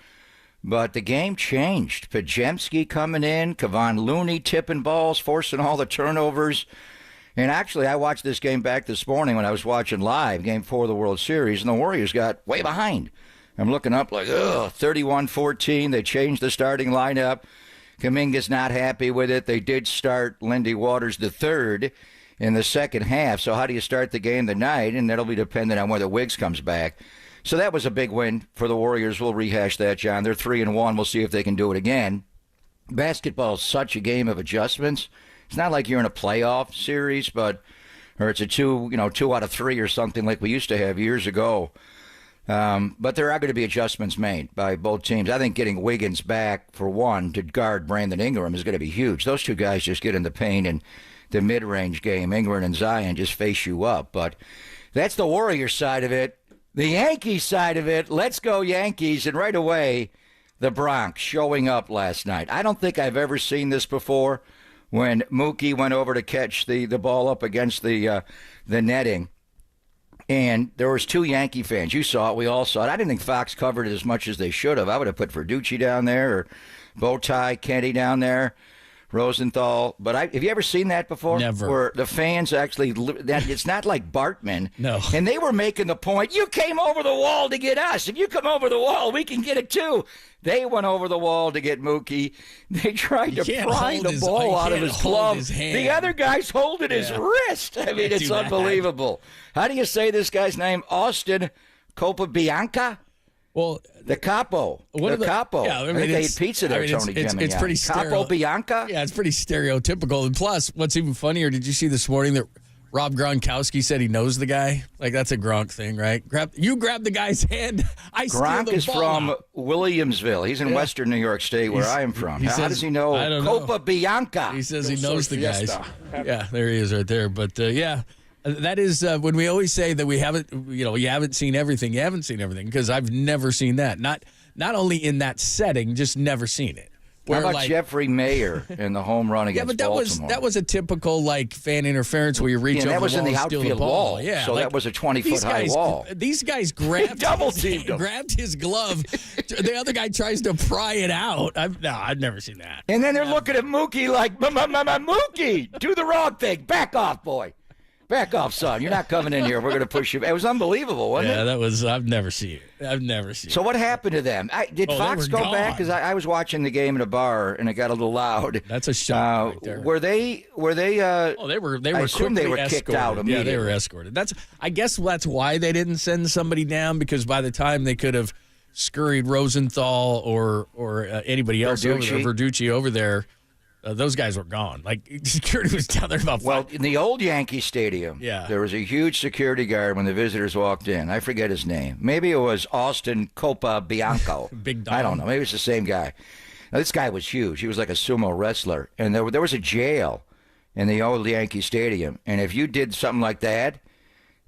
But the game changed. Pajemski coming in, Kevon Looney tipping balls, forcing all the turnovers. And actually, I watched this game back this morning when I was watching live, Game 4 of the World Series, and the Warriors got way behind. I'm looking up like, 31-14. They changed the starting lineup. Kuminga's not happy with it. They did start Lindy Waters III in the second half. So how do you start the game tonight? And that'll be dependent on whether Wiggs comes back. So that was a big win for the Warriors. We'll rehash that, John. They're 3-1. We'll see if they can do it again. Basketball is such a game of adjustments. It's not like you're in a playoff series, or it's a 2 out of 3 or something like we used to have years ago. But there are going to be adjustments made by both teams. I think getting Wiggins back for one to guard Brandon Ingram is going to be huge. Those two guys just get in the paint in the mid-range game. Ingram and Zion just face you up. But that's the Warriors side of it. The Yankees side of it, let's go Yankees. And right away, the Bronx showing up last night. I don't think I've ever seen this before when Mookie went over to catch the ball up against the netting. And there was 2 Yankee fans. You saw it. We all saw it. I didn't think Fox covered it as much as they should have. I would have put Verducci down there or Bowtie, Kenny down there. Rosenthal, but have you ever seen that before? Never. Where the fans actually, it's not like Bartman. No. And they were making the point, you came over the wall to get us. If you come over the wall, we can get it too. They went over the wall to get Mookie. They tried to pry the ball out of his glove. The other guy's holding his wrist. I mean, it's unbelievable. How do you say this guy's name? Austin Copabianca? Well, the Capo. Capo. Yeah, I think they ate pizza there, Tony Gemini. It's pretty Capo Bianca? Yeah, it's pretty stereotypical. And plus, what's even funnier, did you see this morning that Rob Gronkowski said he knows the guy? Like, that's a Gronk thing, right? You grab the guy's hand, I steal the ball. Gronk is from Williamsville. He's in western New York State, where I am from. How does he know Copa Bianca? He says he knows the guys. Yeah, there he is right there. But, yeah. That is when we always say that we haven't, you haven't seen everything. You haven't seen everything because I've never seen that. Not only in that setting, just never seen it. How about Jeffrey Mayer in the home run against Baltimore? that was a typical fan interference where you reach over that was the wall in the and steal the outfield ball. wall. Yeah, so that was a 20-foot high wall. These guys grabbed grabbed his glove. The other guy tries to pry it out. I've never seen that. And then they're looking at Mookie like, Mookie, do the wrong thing. Back off, boy. Back off, son. You're not coming in here. We're going to push you. It was unbelievable, wasn't it? Yeah, that was. I've never seen it. So what happened to them? Did Fox go back? Because I was watching the game in a bar and it got a little loud. That's a shot right there. Were they? They were. I assume they were kicked out immediately. Yeah, they were escorted. I guess that's why they didn't send somebody down because by the time they could have scurried Rosenthal or anybody else Verducci over there. Those guys were gone. Security was down there about 5. Well, in the old Yankee Stadium, there was a huge security guard when the visitors walked in. I forget his name. Maybe it was Austin Copabianco. Big Dom. I don't know. Maybe it's the same guy. Now, this guy was huge. He was like a sumo wrestler. And there was a jail in the old Yankee Stadium. And if you did something like that,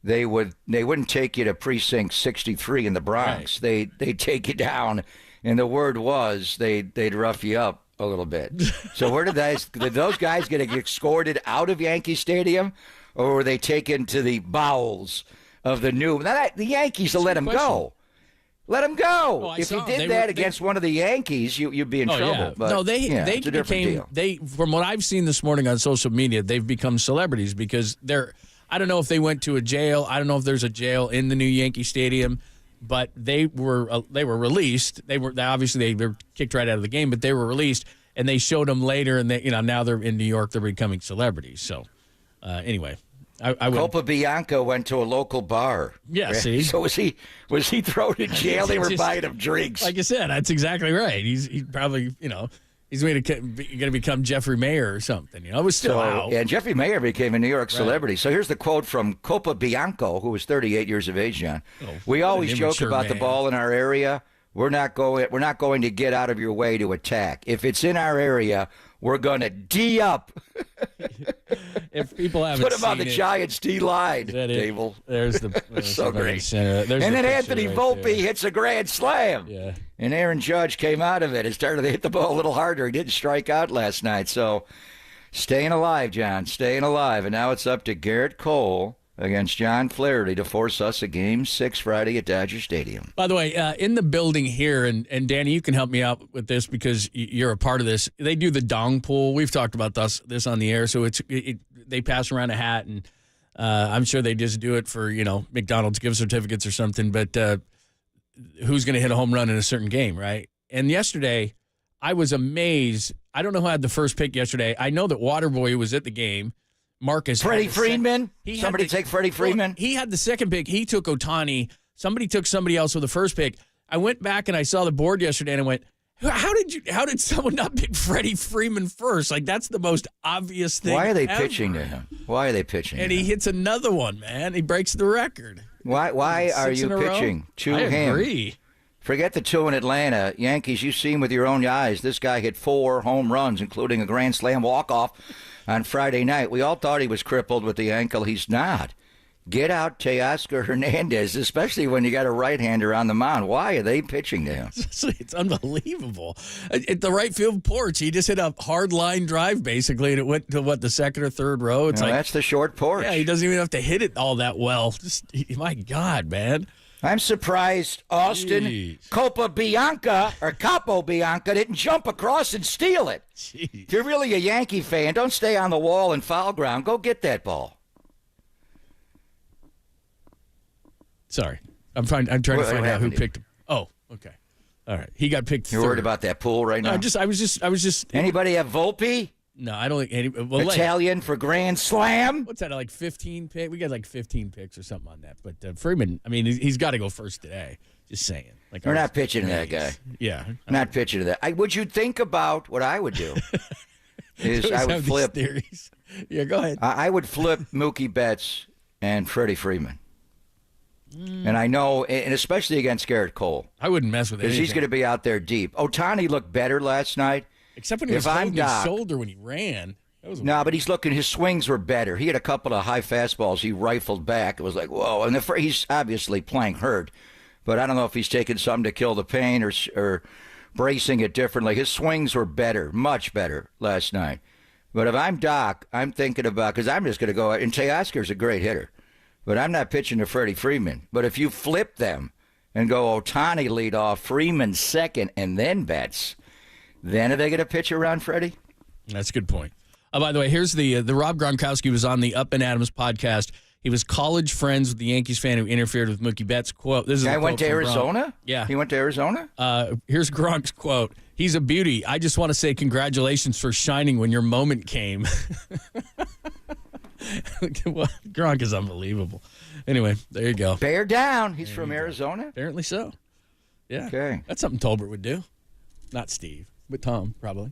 they wouldn't take you to precinct 63 in the Bronx. Right. They'd take you down. And the word was they'd rough you up a little bit. So where did those guys get escorted out of Yankee Stadium, or were they taken to the bowels of the new? The Yankees will let them go. Let them go. Oh, if you did that against one of the Yankees, you'd be in trouble. Yeah. But, no, they it's a different deal. From what I've seen this morning on social media, they've become celebrities because they're. I don't know if they went to a jail. I don't know if there's a jail in the new Yankee Stadium. but they were released. They were kicked right out of the game, but they were released, and they showed them later, and now they're in New York. They're becoming celebrities. So anyway. I would. Copa Bianco went to a local bar. Yeah, see. So was he thrown in jail? They were buying him drinks. Like I said, that's exactly right. He's probably, he's going to become Jeffrey Mayer or something. It was still out. Yeah, and Jeffrey Mayer became a New York celebrity. So here's the quote from Copa Bianco, who was 38 years of age, John. We always joke about the ball in our area. We're not going to get out of your way to attack. If it's in our area, we're going to D up. If people haven't put him on the Giants D line, Dable. There's so great. And then Anthony Volpe hits a grand slam. Yeah. And Aaron Judge came out of it and started to hit the ball a little harder. He didn't strike out last night. So staying alive, John, staying alive. And now it's up to Garrett Cole against John Flaherty to force us a Game 6 Friday at Dodger Stadium. By the way, in the building here, and Danny, you can help me out with this because you're a part of this. They do the dong pool. We've talked about this on the air. So they pass around a hat, and I'm sure they just do it for McDonald's gift certificates or something. But who's going to hit a home run in a certain game, right? And yesterday, I was amazed. I don't know who had the first pick yesterday. I know that Waterboy was at the game. Marcus. Freddie Freeman? Somebody take Freddie Freeman? Well, he had the second pick. He took Ohtani. Somebody took somebody else with the first pick. I went back and I saw the board yesterday and I went, how did someone not pick Freddie Freeman first? Like, that's the most obvious thing. Why are they ever. pitching to him? Why are they pitching And to he him? hits another one, man. He breaks the record. Why are you pitching to him? I agree. Forget the two in Atlanta. Yankees, you've seen with your own eyes, this guy hit 4 home runs, including a grand slam walk-off on Friday night. We all thought he was crippled with the ankle. He's not. Get out Teoscar Hernandez, especially when you got a right-hander on the mound. Why are they pitching to him? It's unbelievable. At the right field porch, he just hit a hard line drive, basically, and it went to, the second or third row? That's the short porch. Yeah, he doesn't even have to hit it all that well. My God, man. I'm surprised Austin Copa Bianca or Capo Bianca didn't jump across and steal it. If you're really a Yankee fan, don't stay on the wall in foul ground. Go get that ball. Sorry. I'm trying to find out who picked him. Oh, okay. All right. He got picked You're worried about that pool right now? I was just. Anybody have Volpe? No, I don't think any. Italian for grand slam? What's that, like 15 picks? We got 15 picks or something on that. But Freeman, I mean, he's got to go first today. Just saying. We're not pitching to that guy. Yeah. Not pitching to that. Would you think about what I would do? I would flip. Theories. Yeah, go ahead. I would flip Mookie Betts and Freddy Freeman. And I know, and especially against Garrett Cole. I wouldn't mess with it. Because he's going to be out there deep. Ohtani looked better last night. Except when he was holding his shoulder when he ran. But his swings were better. He had a couple of high fastballs he rifled back. It was like, whoa. And he's obviously playing hurt. But I don't know if he's taking something to kill the pain or bracing it differently. His swings were better, much better last night. But if I'm Doc, I'm thinking about, because I'm just going to go, and Teoscar's a great hitter. But I'm not pitching to Freddie Freeman. But if you flip them and go Ohtani lead off, Freeman second, and then Betts, then are they going to pitch around Freddie? That's a good point. By the way, here's the Rob Gronkowski was on the Up and Adams podcast. He was college friends with the Yankees fan who interfered with Mookie Betts. Quote: "This is guy went to Arizona. Yeah, he went to Arizona. Here's Gronk's quote: "He's a beauty. I just want to say congratulations for shining when your moment came." Gronk is unbelievable. Anyway, there you go. Bear down. He's from Arizona. Apparently so. Yeah. Okay. That's something Tolbert would do. Not Steve, but Tom probably.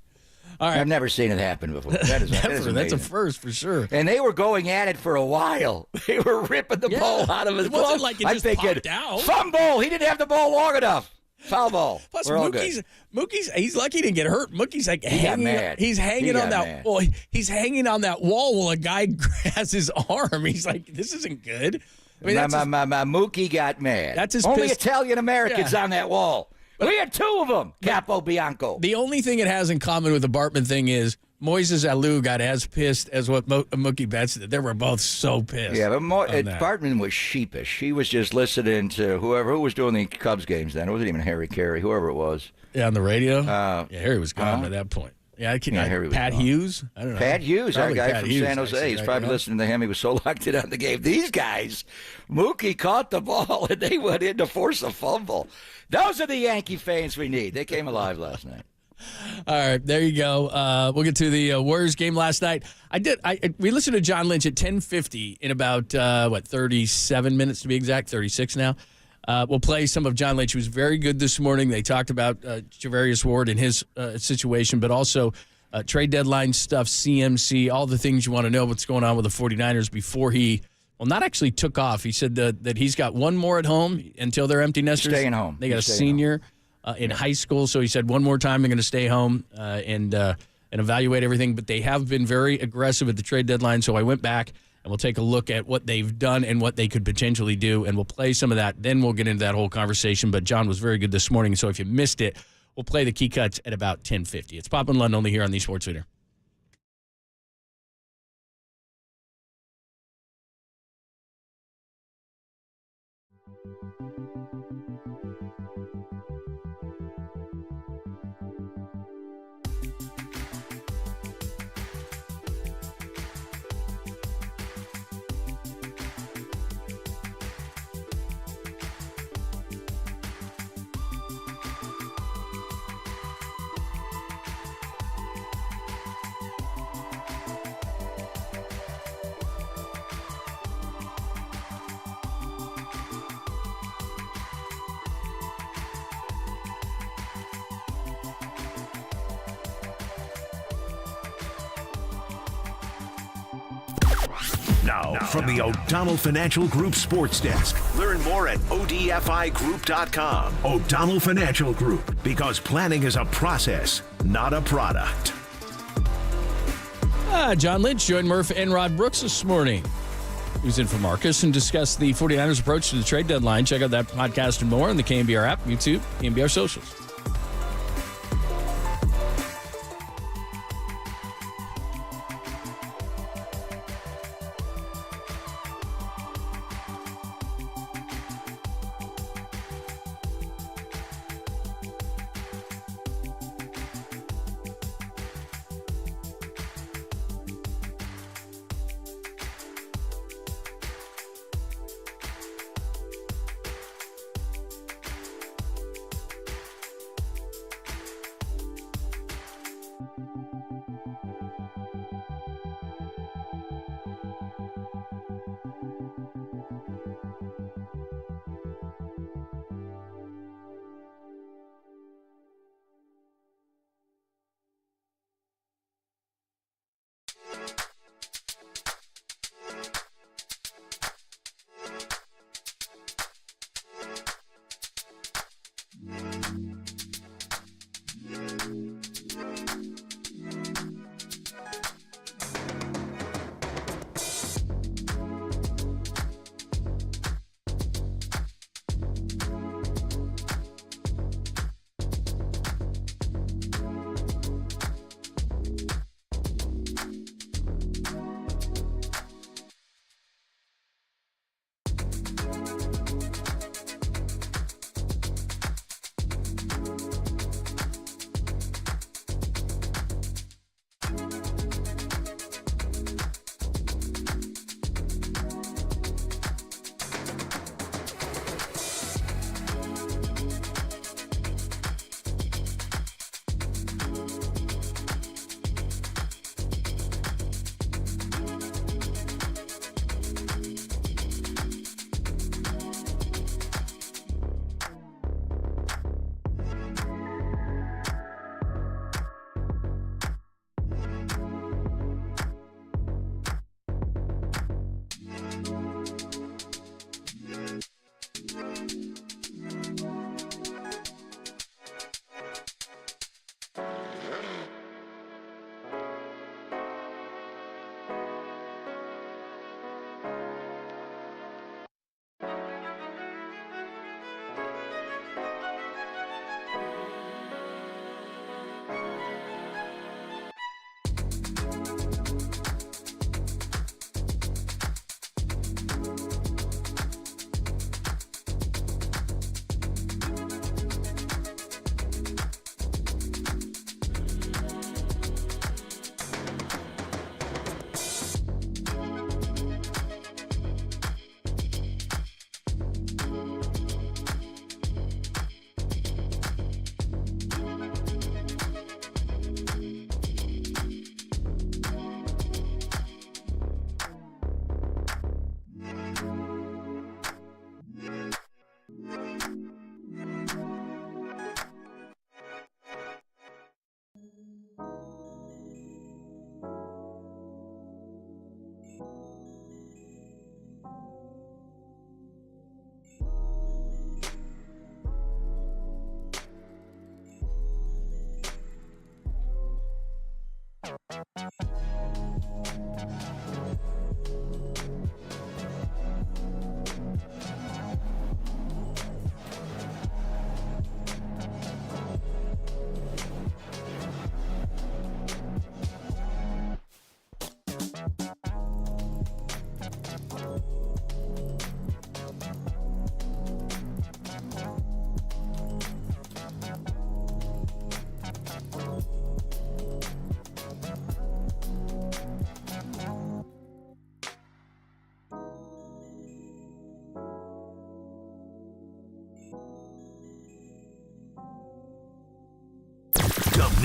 All right. I've never seen it happen before. That is that's a first for sure. And they were going at it for a while. They were ripping the ball out of his glove. It wasn't like it just popped out. Fumble. He didn't have the ball long enough. Foul ball. Plus, Mookie's he's lucky he didn't get hurt. Mookie's like he's hanging on that. Well, he's hanging on that wall while a guy grabs his arm. He's like, this isn't good. I mean, Mookie got mad. That's his only Italian Americans on that wall. We had 2 of them. Capo Bianco. The only thing it has in common with the Bartman thing is Moises Alou got as pissed as what Mookie Betts did. They were both so pissed. Yeah, but Bartman was sheepish. He was just listening to who was doing the Cubs games then. It wasn't even Harry Carey, whoever it was. Yeah, on the radio? Yeah, Harry was gone by that point. Yeah, Harry was Pat gone. Hughes? I don't know. Pat Hughes, our Probably guy Pat from Hughes, San Jose. actually, He's right, probably yeah. listening to him. He was so locked in on the game. These guys, Mookie caught the ball, and they went in to force a fumble. Those are the Yankee fans we need. They came alive last night. All right, there you go. We'll get to the Warriors game last night. We listened to John Lynch at 10:50 in about 37 minutes to be exact, 36 now. We'll play some of John Lynch. He was very good this morning. They talked about Charvarius Ward and his situation, but also trade deadline stuff, CMC, all the things you want to know what's going on with the 49ers before he, well, not actually took off. He said that he's got one more at home until they're empty nesters. Staying home. They got a senior in high school, so he said one more time they're going to stay home and evaluate everything. But they have been very aggressive at the trade deadline, so I went back and we'll take a look at what they've done and what they could potentially do, and we'll play some of that. Then we'll get into that whole conversation. But John was very good this morning, so if you missed it, we'll play the key cuts at about 10:50. It's Pop and Lund only here on the Sports Leader. Now, from the O'Donnell Financial Group Sports Desk. Learn more at odfigroup.com. O'Donnell Financial Group, because planning is a process, not a product. John Lynch joined Murph and Rod Brooks this morning. He was in for Marcus and discussed the 49ers' approach to the trade deadline. Check out that podcast and more on the KNBR app, YouTube, KNBR socials.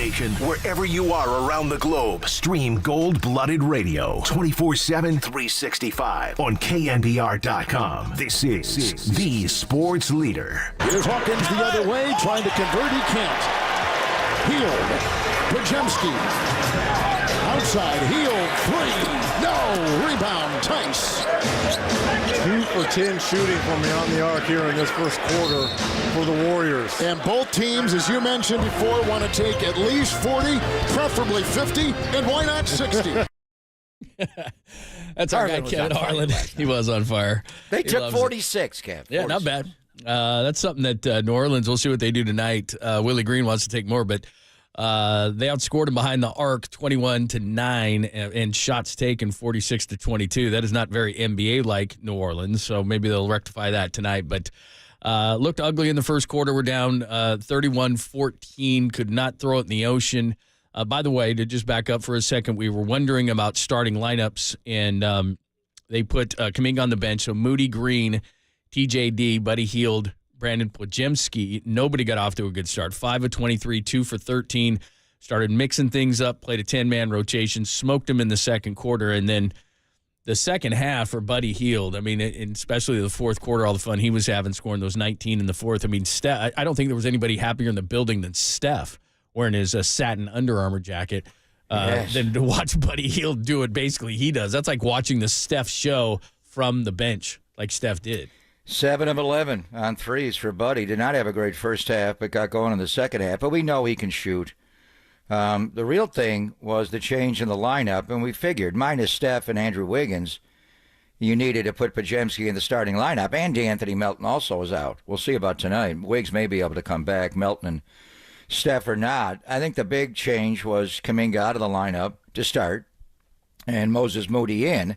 Nation, wherever you are around the globe, stream Gold-Blooded Radio 24/7, 365 on KNBR.com. This is the sports leader. Here's Hawkins the other way, trying to convert. He can't. Healed. Pajemski. Outside. Healed. 3. No. Rebound. Tice. 2 for 10 shooting from beyond the arc here in this first quarter for the Warriors. And both teams, as you mentioned before, want to take at least 40, preferably 50, and why not 60? That's our guy, Kevin Harlan. He was on fire. They took 46, Kev. Yeah, not bad. That's something that New Orleans, we'll see what they do tonight. Willie Green wants to take more, but they outscored him behind the arc 21-9 and shots taken 46-22. That is not very NBA-like New Orleans, so maybe they'll rectify that tonight. But looked ugly in the first quarter. We're down 31-14, could not throw it in the ocean. By the way, to just back up for a second, we were wondering about starting lineups, and they put Kuminga on the bench. So Moody Green, TJD, Buddy Hield, Brandon Pojemski. Nobody got off to a good start. 5 of 23, 2 for 13. Started mixing things up, played a 10-man rotation, smoked him in the second quarter, and then the second half for Buddy Hield, I mean, and especially the fourth quarter, all the fun he was having, scoring those 19 in the fourth. I mean, I don't think there was anybody happier in the building than Steph wearing his satin Under Armour jacket than to watch Buddy Hield do it. Basically, he does. That's like watching the Steph show from the bench, like Steph did. 7 of 11 on threes for Buddy. Did not have a great first half, but got going in the second half. But we know he can shoot. The real thing was the change in the lineup, and we figured, minus Steph and Andrew Wiggins, you needed to put Pajemski in the starting lineup, and DeAnthony Melton also was out. We'll see about tonight. Wiggs may be able to come back, Melton and Steph are not. I think the big change was Kuminga out of the lineup to start, and Moses Moody in,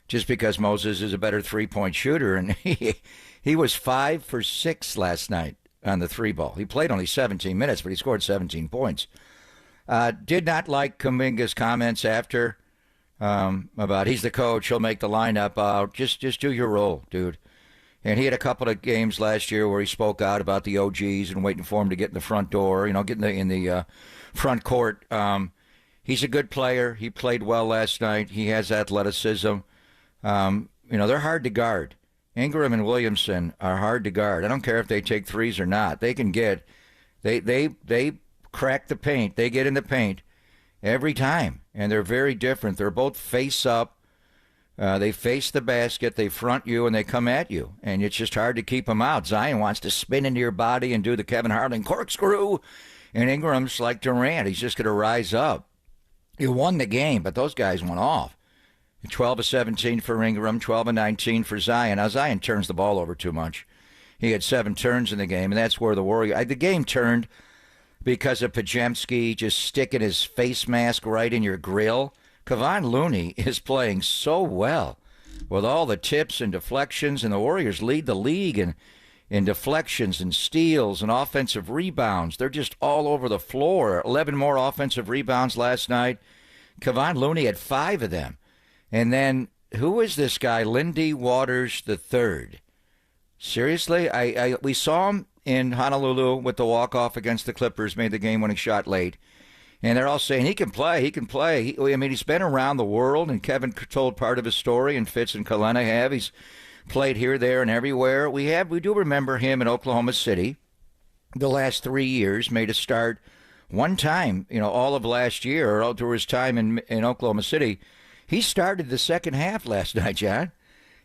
just because Moses is a better three-point shooter, and he was 5 for 6 last night on the three ball. He played only 17 minutes, but he scored 17 points. Did not like Kuminga's comments after about he's the coach, he'll make the lineup. Just do your role, dude. And he had a couple of games last year where he spoke out about the OGs and waiting for him to get in the front door, get in the front court. He's a good player. He played well last night. He has athleticism. They're hard to guard. Ingram and Williamson are hard to guard. I don't care if they take threes or not. They can get, they crack the paint. They get in the paint every time, and they're very different. They're both face up. They face the basket, they front you, and they come at you. And it's just hard to keep them out. Zion wants to spin into your body and do the Kevin Harlan corkscrew. And Ingram's like Durant. He's just going to rise up. You won the game, but those guys went off. 12 of 17 for Ingram, 12 of 19 for Zion. Now, Zion turns the ball over too much. He had 7 turns in the game, and that's where the game turned because of Pajemski just sticking his face mask right in your grill. Kevon Looney is playing so well with all the tips and deflections, and the Warriors lead the league in deflections and steals and offensive rebounds. They're just all over the floor. 11 more offensive rebounds last night. Kevon Looney had 5 of them. And then, who is this guy, Lindy Waters III? Seriously? We saw him in Honolulu with the walk-off against the Clippers, made the game-winning shot late. And they're all saying he can play. He's been around the world, and Kevin told part of his story, and Fitz and Kalena have. He's played here, there, and everywhere. We do remember him in Oklahoma City the last 3 years, made a start one time, all of last year, or through his time in Oklahoma City. He started the second half last night, John,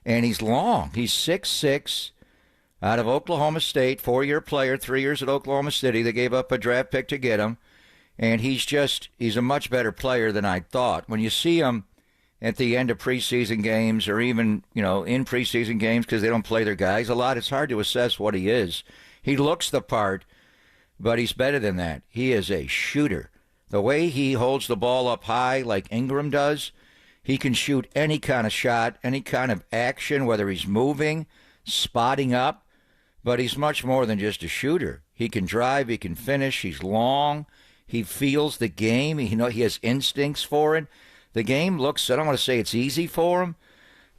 and he's long. He's 6'6", out of Oklahoma State, 4-year player, 3 years at Oklahoma City. They gave up a draft pick to get him. And he's a much better player than I thought. When you see him at the end of preseason games or even, in preseason games because they don't play their guys a lot, it's hard to assess what he is. He looks the part, but he's better than that. He is a shooter. The way he holds the ball up high like Ingram does, he can shoot any kind of shot, any kind of action, whether he's moving, spotting up, but he's much more than just a shooter. He can drive, he can finish, he's long. He feels the game. He has instincts for it. The game looks, I don't want to say it's easy for him,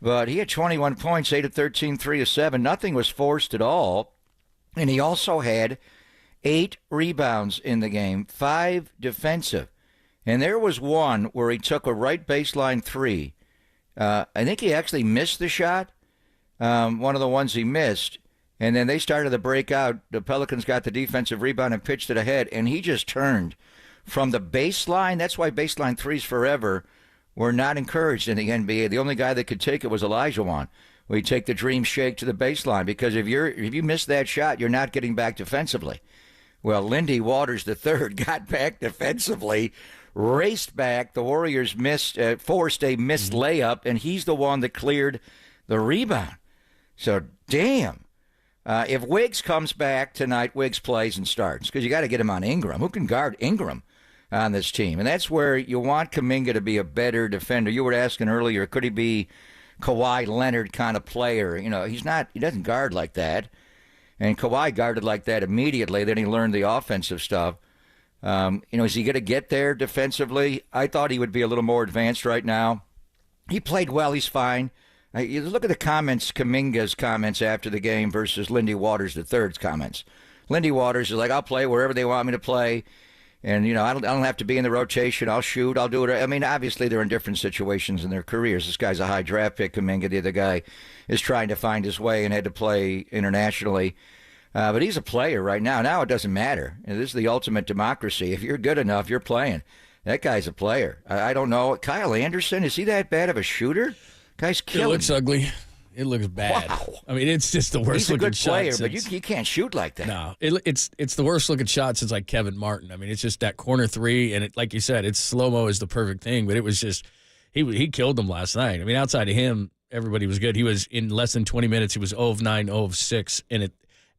but he had 21 points, 8 of 13, 3 of 7. Nothing was forced at all. And he also had 8 rebounds in the game, 5 defensive. And there was one where he took a right baseline 3. I think he actually missed the shot, one of the ones he missed. And then they started the breakout. The Pelicans got the defensive rebound and pitched it ahead. And he just turned from the baseline. That's why baseline threes forever were not encouraged in the NBA. The only guy that could take it was Olajuwon. We take the dream shake to the baseline because if you miss that shot, you're not getting back defensively. Well, Lindy Waters III got back defensively, raced back. The Warriors forced a missed layup, and he's the one that cleared the rebound. So, damn. If Wiggs comes back tonight, Wiggs plays and starts because you got to get him on Ingram. Who can guard Ingram on this team? And that's where you want Kuminga to be a better defender. You were asking earlier, could he be Kawhi Leonard kind of player? You know, he's not. He doesn't guard like that. And Kawhi guarded like that immediately. Then he learned the offensive stuff. Is he going to get there defensively? I thought he would be a little more advanced right now. He played well. He's fine. You look at the comments, Kuminga's comments after the game versus Lindy Waters III's comments. Lindy Waters is like, I'll play wherever they want me to play. And, I don't have to be in the rotation. I'll shoot. I'll do it. I mean, obviously, they're in different situations in their careers. This guy's a high draft pick, Kuminga. The other guy is trying to find his way and had to play internationally. But he's a player right now. Now it doesn't matter. This is the ultimate democracy. If you're good enough, you're playing. That guy's a player. I don't know. Kyle Anderson, is he that bad of a shooter? Guy's killing. It looks ugly. It looks bad. Wow. I mean, it's just the worst looking shot. He's a good player, but you can't shoot like that. No, it's the worst looking shot since like Kevin Martin. I mean, it's just that corner 3, and like you said, it's slow-mo is the perfect thing. But it was just he killed them last night. I mean, outside of him, everybody was good. He was in less than 20 minutes. He was 0 of 9, 0 of 6, and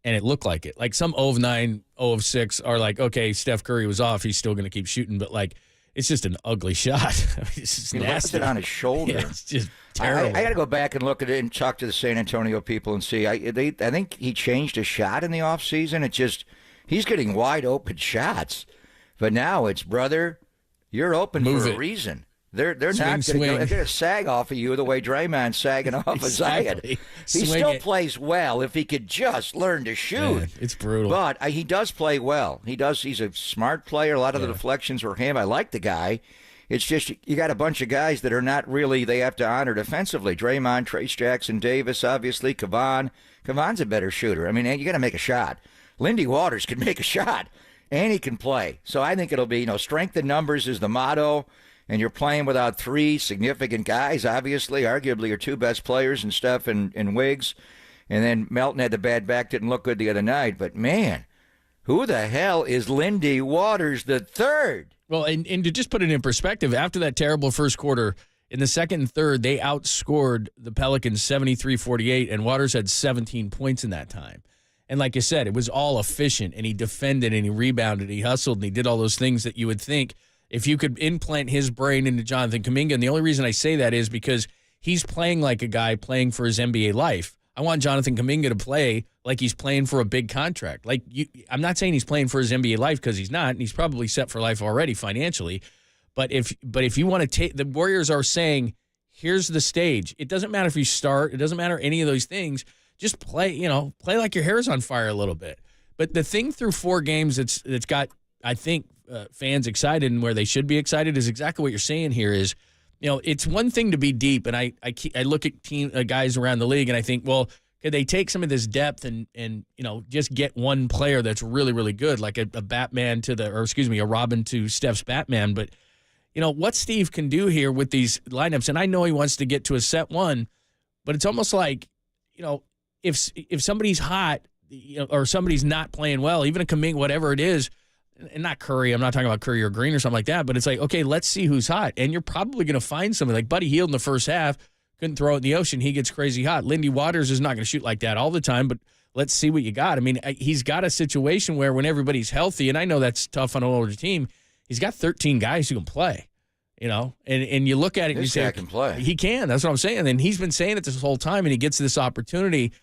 it looked like it. Like some 0 of 9, 0 of 6 are like, okay, Steph Curry was off. He's still going to keep shooting, but like. It's just an ugly shot. I mean, it's just he nasty. He it on his shoulder. Yeah, it's just terrible. I got to go back and look at it and talk to the San Antonio people and see. I think he changed his shot in the offseason. It's just he's getting wide open shots. But now it's, brother, you're open for a reason. They're not going to sag off of you the way Draymond's sagging off of Zion. He still plays well if he could just learn to shoot. Man, it's brutal. But he does play well. He's a smart player. A lot of the deflections were him. I like the guy. It's just you got a bunch of guys that are not really, they have to honor defensively. Draymond, Trace Jackson, Davis, obviously, Kevon. Kevon's a better shooter. I mean, you got to make a shot. Lindy Waters can make a shot, and he can play. So I think it'll be, strength in numbers is the motto. And you're playing without 3 significant guys, obviously, arguably your 2 best players and Steph and Wiggs. And then Melton had the bad back, didn't look good the other night. But, man, who the hell is Lindy Waters III? Well, and to just put it in perspective, after that terrible first quarter, in the second and third, they outscored the Pelicans 73-48, and Waters had 17 points in that time. And like you said, it was all efficient, and he defended, and he rebounded, he hustled, and he did all those things that you would think if you could implant his brain into Jonathan Kuminga. And the only reason I say that is because he's playing like a guy playing for his NBA life. I want Jonathan Kuminga to play like he's playing for a big contract. I'm not saying he's playing for his NBA life because he's not, and he's probably set for life already financially. But if you want to take, the Warriors are saying, here's the stage. It doesn't matter if you start. It doesn't matter any of those things. Just play like your hair's on fire a little bit. But the thing through 4 games that's got, I think, fans excited and where they should be excited is exactly what you're saying here is, it's one thing to be deep. And I look at guys around the league and I think, well, could they take some of this depth and just get one player that's really, really good, like a Batman a Robin to Steph's Batman. But, what Steve can do here with these lineups, and I know he wants to get to a set 1, but it's almost like, if somebody's hot, or somebody's not playing well, even a Kuminga, whatever it is, and not Curry, I'm not talking about Curry or Green or something like that, but it's like, okay, let's see who's hot. And you're probably going to find somebody like Buddy Hield in the first half, couldn't throw it in the ocean. He gets crazy hot. Lindy Waters is not going to shoot like that all the time, but let's see what you got. I mean, he's got a situation where when everybody's healthy, and I know that's tough on an older team, he's got 13 guys who can play, and you look at it and you say, guy can play. He can. That's what I'm saying. And he's been saying it this whole time, and he gets this opportunity.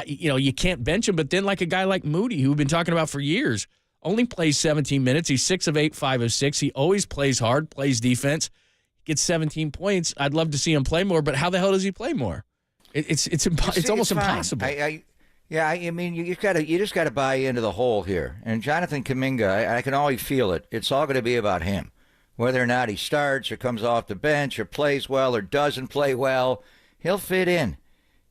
You can't bench him, but then like a guy like Moody, who we've been talking about for years, only plays 17 minutes. He's 6 of 8, 5 of 6. He always plays hard, plays defense, gets 17 points. I'd love to see him play more, but how the hell does he play more? It's almost impossible. Yeah, I mean, you just got to buy into the whole here. And Jonathan Kuminga, I can always feel it. It's all going to be about him, whether or not he starts or comes off the bench or plays well or doesn't play well. He'll fit in.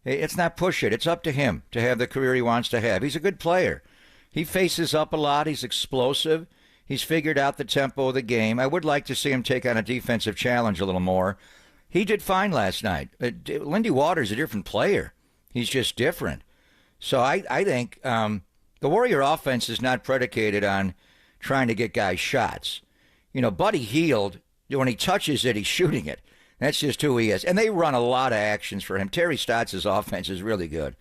It's not push it. It's up to him to have the career he wants to have. He's a good player. He faces up a lot. He's explosive. He's figured out the tempo of the game. I would like to see him take on a defensive challenge a little more. He did fine last night. Lindy Waters is a different player. He's just different. So I think the Warrior offense is not predicated on trying to get guys shots. You know, Buddy Hield, when he touches it, he's shooting it. That's just who he is. And they run a lot of actions for him. Terry Stotts' offense is really good.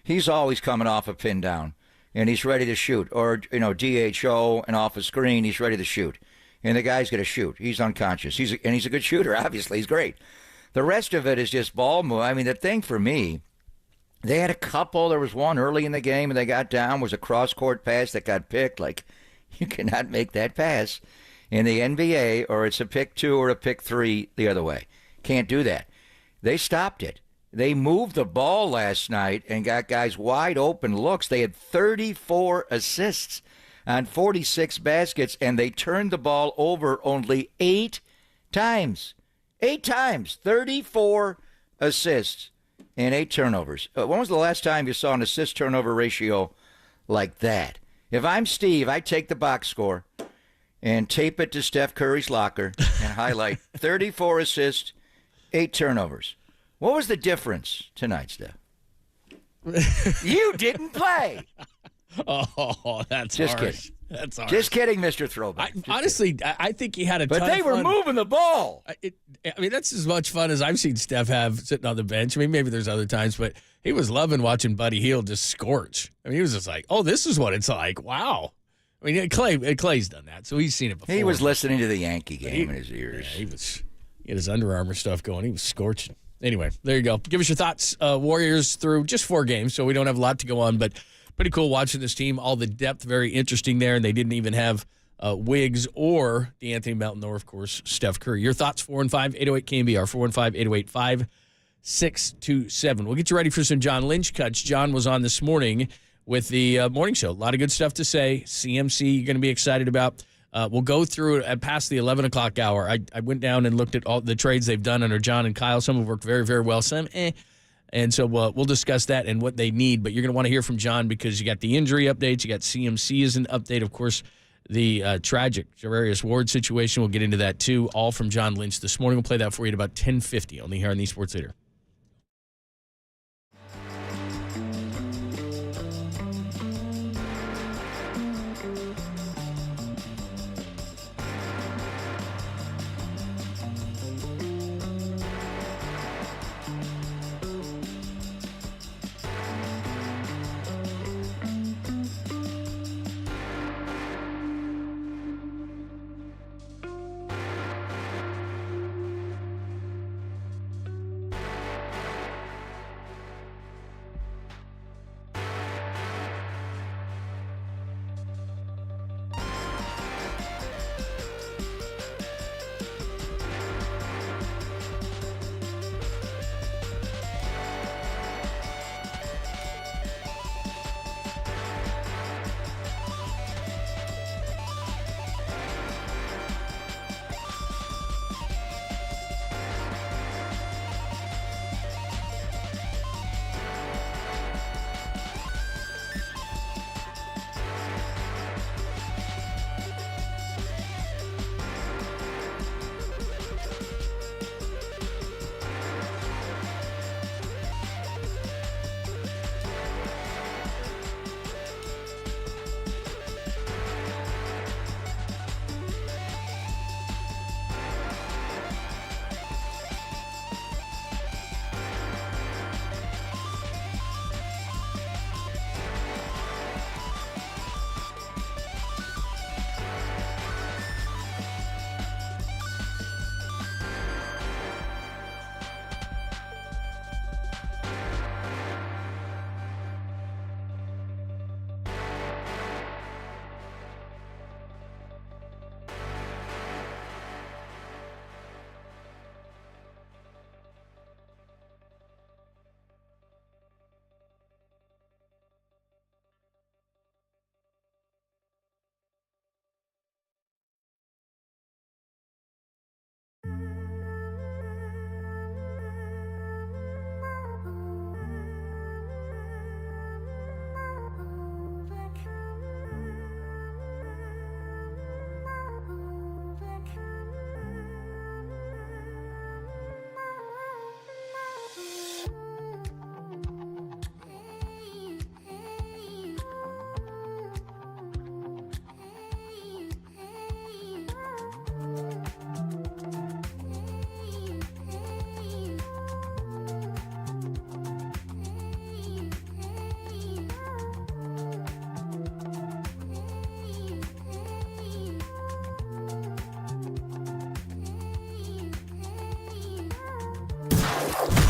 He's always coming off a pin down, and he's ready to shoot. Or, you know, DHO and off a screen, he's ready to shoot. And the guy's going to shoot. He's unconscious. He's a good shooter, obviously. He's great. The rest of it is just ball move. I mean, the thing for me, they had a couple. There was one early in the game, and they got down. Was a cross-court pass that got picked. Like, you cannot make that pass in the NBA, or it's a pick 2 or a pick 3 the other way. Can't do that. They stopped it. They moved the ball last night and got guys wide open looks. They had 34 assists on 46 baskets, and they turned the ball over only 8 times. 8 times. 34 assists and 8 turnovers. When was the last time you saw an assist-turnover ratio like that? If I'm Steve, I take the box score and tape it to Steph Curry's locker and highlight 34 assists, 8 turnovers. What was the difference tonight, Steph? You didn't play. Oh, that's just harsh. kidding. That's harsh. Just kidding, Mr. Throwback. Honestly, I think he had a ton But they of were fun. moving the ball. I mean, that's as much fun as I've seen Steph have sitting on the bench. I mean, maybe there's other times, but he was loving watching Buddy Hield just scorch. I mean, he was just like, oh, this is what it's like. Wow. I mean, Clay's done that, so he's seen it before. He was listening to the Yankee game in his ears. Yeah, he had his Under Armour stuff going. He was scorching. Anyway, there you go. Give us your thoughts. Warriors through just 4 games, so we don't have a lot to go on, but pretty cool watching this team. All the depth, very interesting there, and they didn't even have Wiggs or DeAnthony Melton or, of course, Steph Curry. Your thoughts, 415-808-KNBR, 415-808-5627. We'll get you ready for some John Lynch cuts. John was on this morning with the morning show. A lot of good stuff to say. CMC you're going to be excited about. We'll go through it past the 11 o'clock hour. I went down and looked at all the trades they've done under John and Kyle. Some have worked very, very well. Some, And so we'll discuss that and what they need. But you're going to want to hear from John because you got the injury updates. You got CMC as an update. Of course, the tragic Charvarius Ward situation. We'll get into that, too. All from John Lynch this morning. We'll play that for you at about 10:50 only here on the Sports Leader.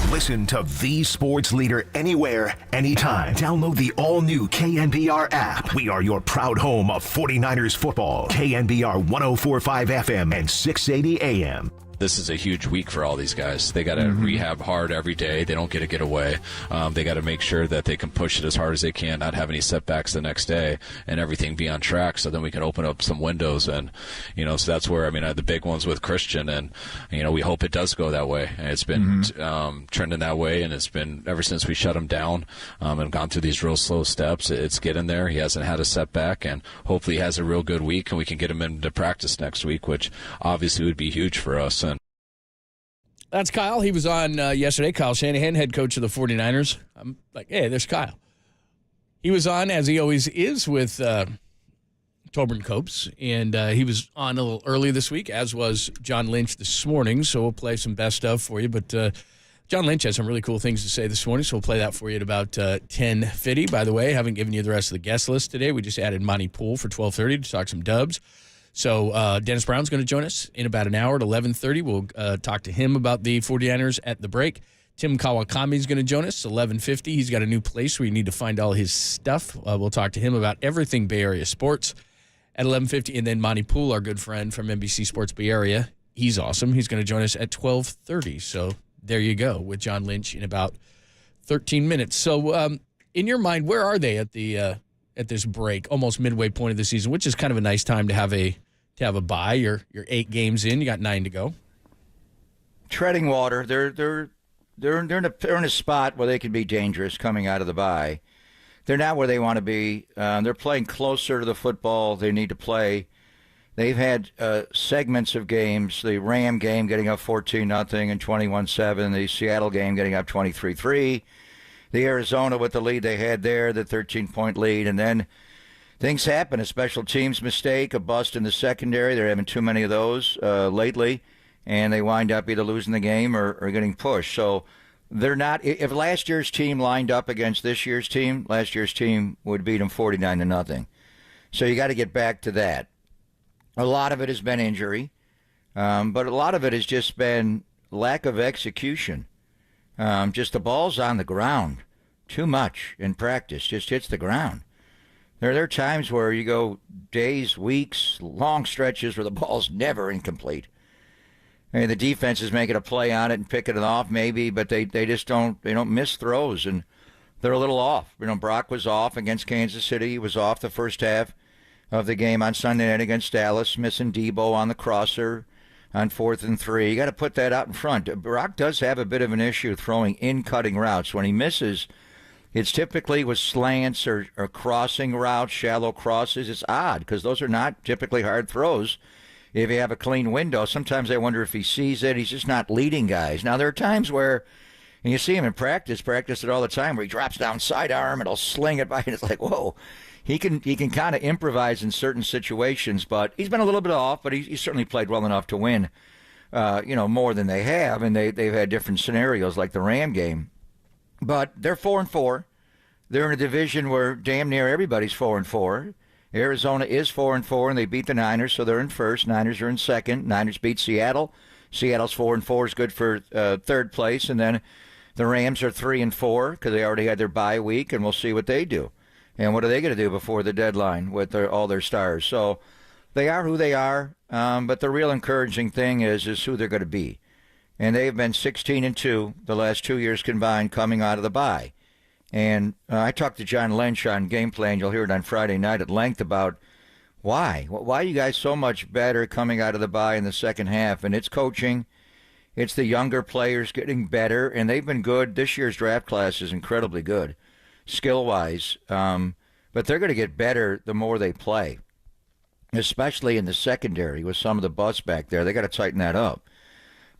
Listen to the sports leader anywhere, anytime. Download the all-new KNBR app. We are your proud home of 49ers football. KNBR 104.5 FM and 680 AM. This is a huge week for all these guys. They got to rehab hard every day. They don't get to get away. They got to make sure that they can push it as hard as they can, not have any setbacks the next day, and everything be on track. So then we can open up some windows, and so that's where the big ones with Christian, and we hope it does go that way. And it's been trending that way, and it's been ever since we shut him down and gone through these real slow steps. It's getting there. He hasn't had a setback, and hopefully he has a real good week, and we can get him into practice next week, which obviously would be huge for us. That's Kyle. He was on yesterday. Kyle Shanahan, head coach of the 49ers. I'm like, hey, there's Kyle. He was on, as he always is, with Tobin Copes, and he was on a little early this week, as was John Lynch this morning, so we'll play some best of for you. But John Lynch has some really cool things to say this morning, so we'll play that for you at about 10:50. By the way, haven't given you the rest of the guest list today. We just added Monty Poole for 12:30 to talk some Dubs. So Dennis Brown's going to join us in about an hour at 11:30. We'll talk to him about the 49ers at the break. Tim Kawakami is going to join us 11:50. He's got a new place where you need to find all his stuff. We'll talk to him about everything Bay Area sports at 11:50. And then Monty Poole, our good friend from NBC Sports Bay Area, he's awesome. He's going to join us at 12:30. So there you go with John Lynch in about 13 minutes. So in your mind, where are they at this break, almost midway point of the season, which is kind of a nice time to have a bye. You're 8 games in, you got 9 to go. Treading water. They're in a spot where they can be dangerous coming out of the bye. They're not where they want to be. They're playing closer to the football they need to play. They've had segments of games, the Ram game getting up 14-0 and 21-7, the Seattle game getting up 23-3, the Arizona with the lead they had there, the 13-point lead, and then things happen, a special teams mistake, a bust in the secondary. They're having too many of those lately, and they wind up either losing the game or getting pushed. So they're not – if last year's team lined up against this year's team, last year's team would beat them 49-0. So you got to get back to that. A lot of it has been injury, but a lot of it has just been lack of execution. Just the ball's on the ground too much in practice, just hits the ground. There are times where you go days, weeks, long stretches where the ball's never incomplete. I mean, the defense is making a play on it and picking it off maybe, but they just don't miss throws, and they're a little off. Brock was off against Kansas City. He was off the first half of the game on Sunday night against Dallas, missing Debo on the crosser on 4th and 3. You got to put that out in front. Brock does have a bit of an issue throwing in-cutting routes. When he misses, it's typically with slants or crossing routes, shallow crosses. It's odd because those are not typically hard throws if you have a clean window. Sometimes I wonder if he sees it. He's just not leading guys. Now, there are times where, and you see him in practice it all the time, where he drops down sidearm and he'll sling it by, and it's like, whoa. He can kind of improvise in certain situations, but he's been a little bit off, but he's certainly played well enough to win, more than they have, and they've had different scenarios like the Ram game. But they're 4-4. They're in a division where damn near everybody's 4-4. Arizona is 4-4, and they beat the Niners, so they're in first. Niners are in second. Niners beat Seattle. Seattle's 4-4 is good for third place, and then the Rams are 3-4 because they already had their bye week, and we'll see what they do. And what are they going to do before the deadline with all their stars? So they are who they are, but the real encouraging thing is who they're going to be. And they've been 16-2 the last 2 years combined coming out of the bye. And I talked to John Lynch on Game Plan. You'll hear it on Friday night at length about why. Why are you guys so much better coming out of the bye in the second half? And it's coaching. It's the younger players getting better, and they've been good. This year's draft class is incredibly good, skill-wise. But they're going to get better the more they play, especially in the secondary with some of the busts back there. They got to tighten that up.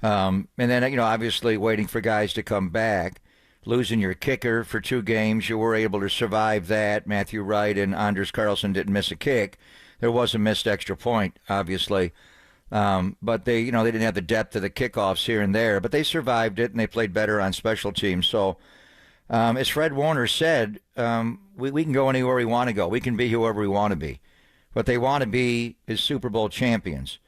And then, obviously waiting for guys to come back. Losing your kicker for 2 games, you were able to survive that. Matthew Wright and Anders Carlson didn't miss a kick. There was a missed extra point, obviously. But they didn't have the depth of the kickoffs here and there. But they survived it, and they played better on special teams. So, as Fred Warner said, we can go anywhere we want to go. We can be whoever we want to be. What they want to be is Super Bowl champions.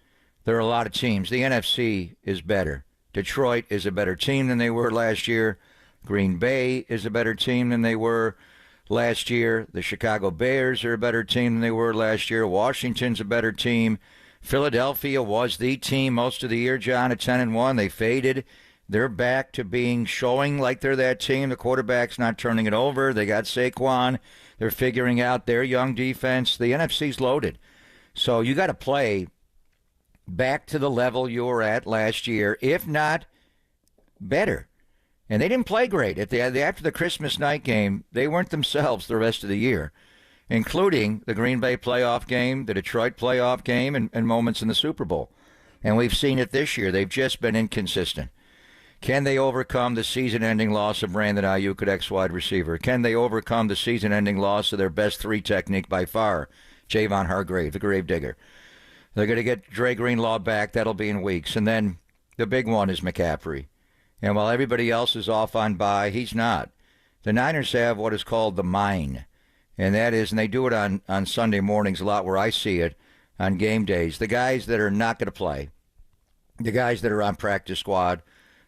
There are a lot of teams. The NFC is better. Detroit is a better team than they were last year. Green Bay is a better team than they were last year. The Chicago Bears are a better team than they were last year. Washington's a better team. Philadelphia was the team most of the year, John, at 10-1. They faded. They're back to showing like they're that team. The quarterback's not turning it over. They got Saquon. They're figuring out their young defense. The NFC's loaded. So you got to play back to the level you were at last year, if not better. And they didn't play great. After the Christmas night game, they weren't themselves the rest of the year, including the Green Bay playoff game, the Detroit playoff game, and moments in the Super Bowl. And we've seen it this year. They've just been inconsistent. Can they overcome the season-ending loss of Brandon Ayuk at X-wide receiver? Can they overcome the season-ending loss of their best three technique by far, Javon Hargrave, the gravedigger? They're going to get Dre Greenlaw back. That'll be in weeks. And then the big one is McCaffrey. And while everybody else is off on bye, he's not. The Niners have what is called the mine. And that is, and they do it on Sunday mornings a lot where I see it, on game days. The guys that are not going to play, the guys that are on practice squad,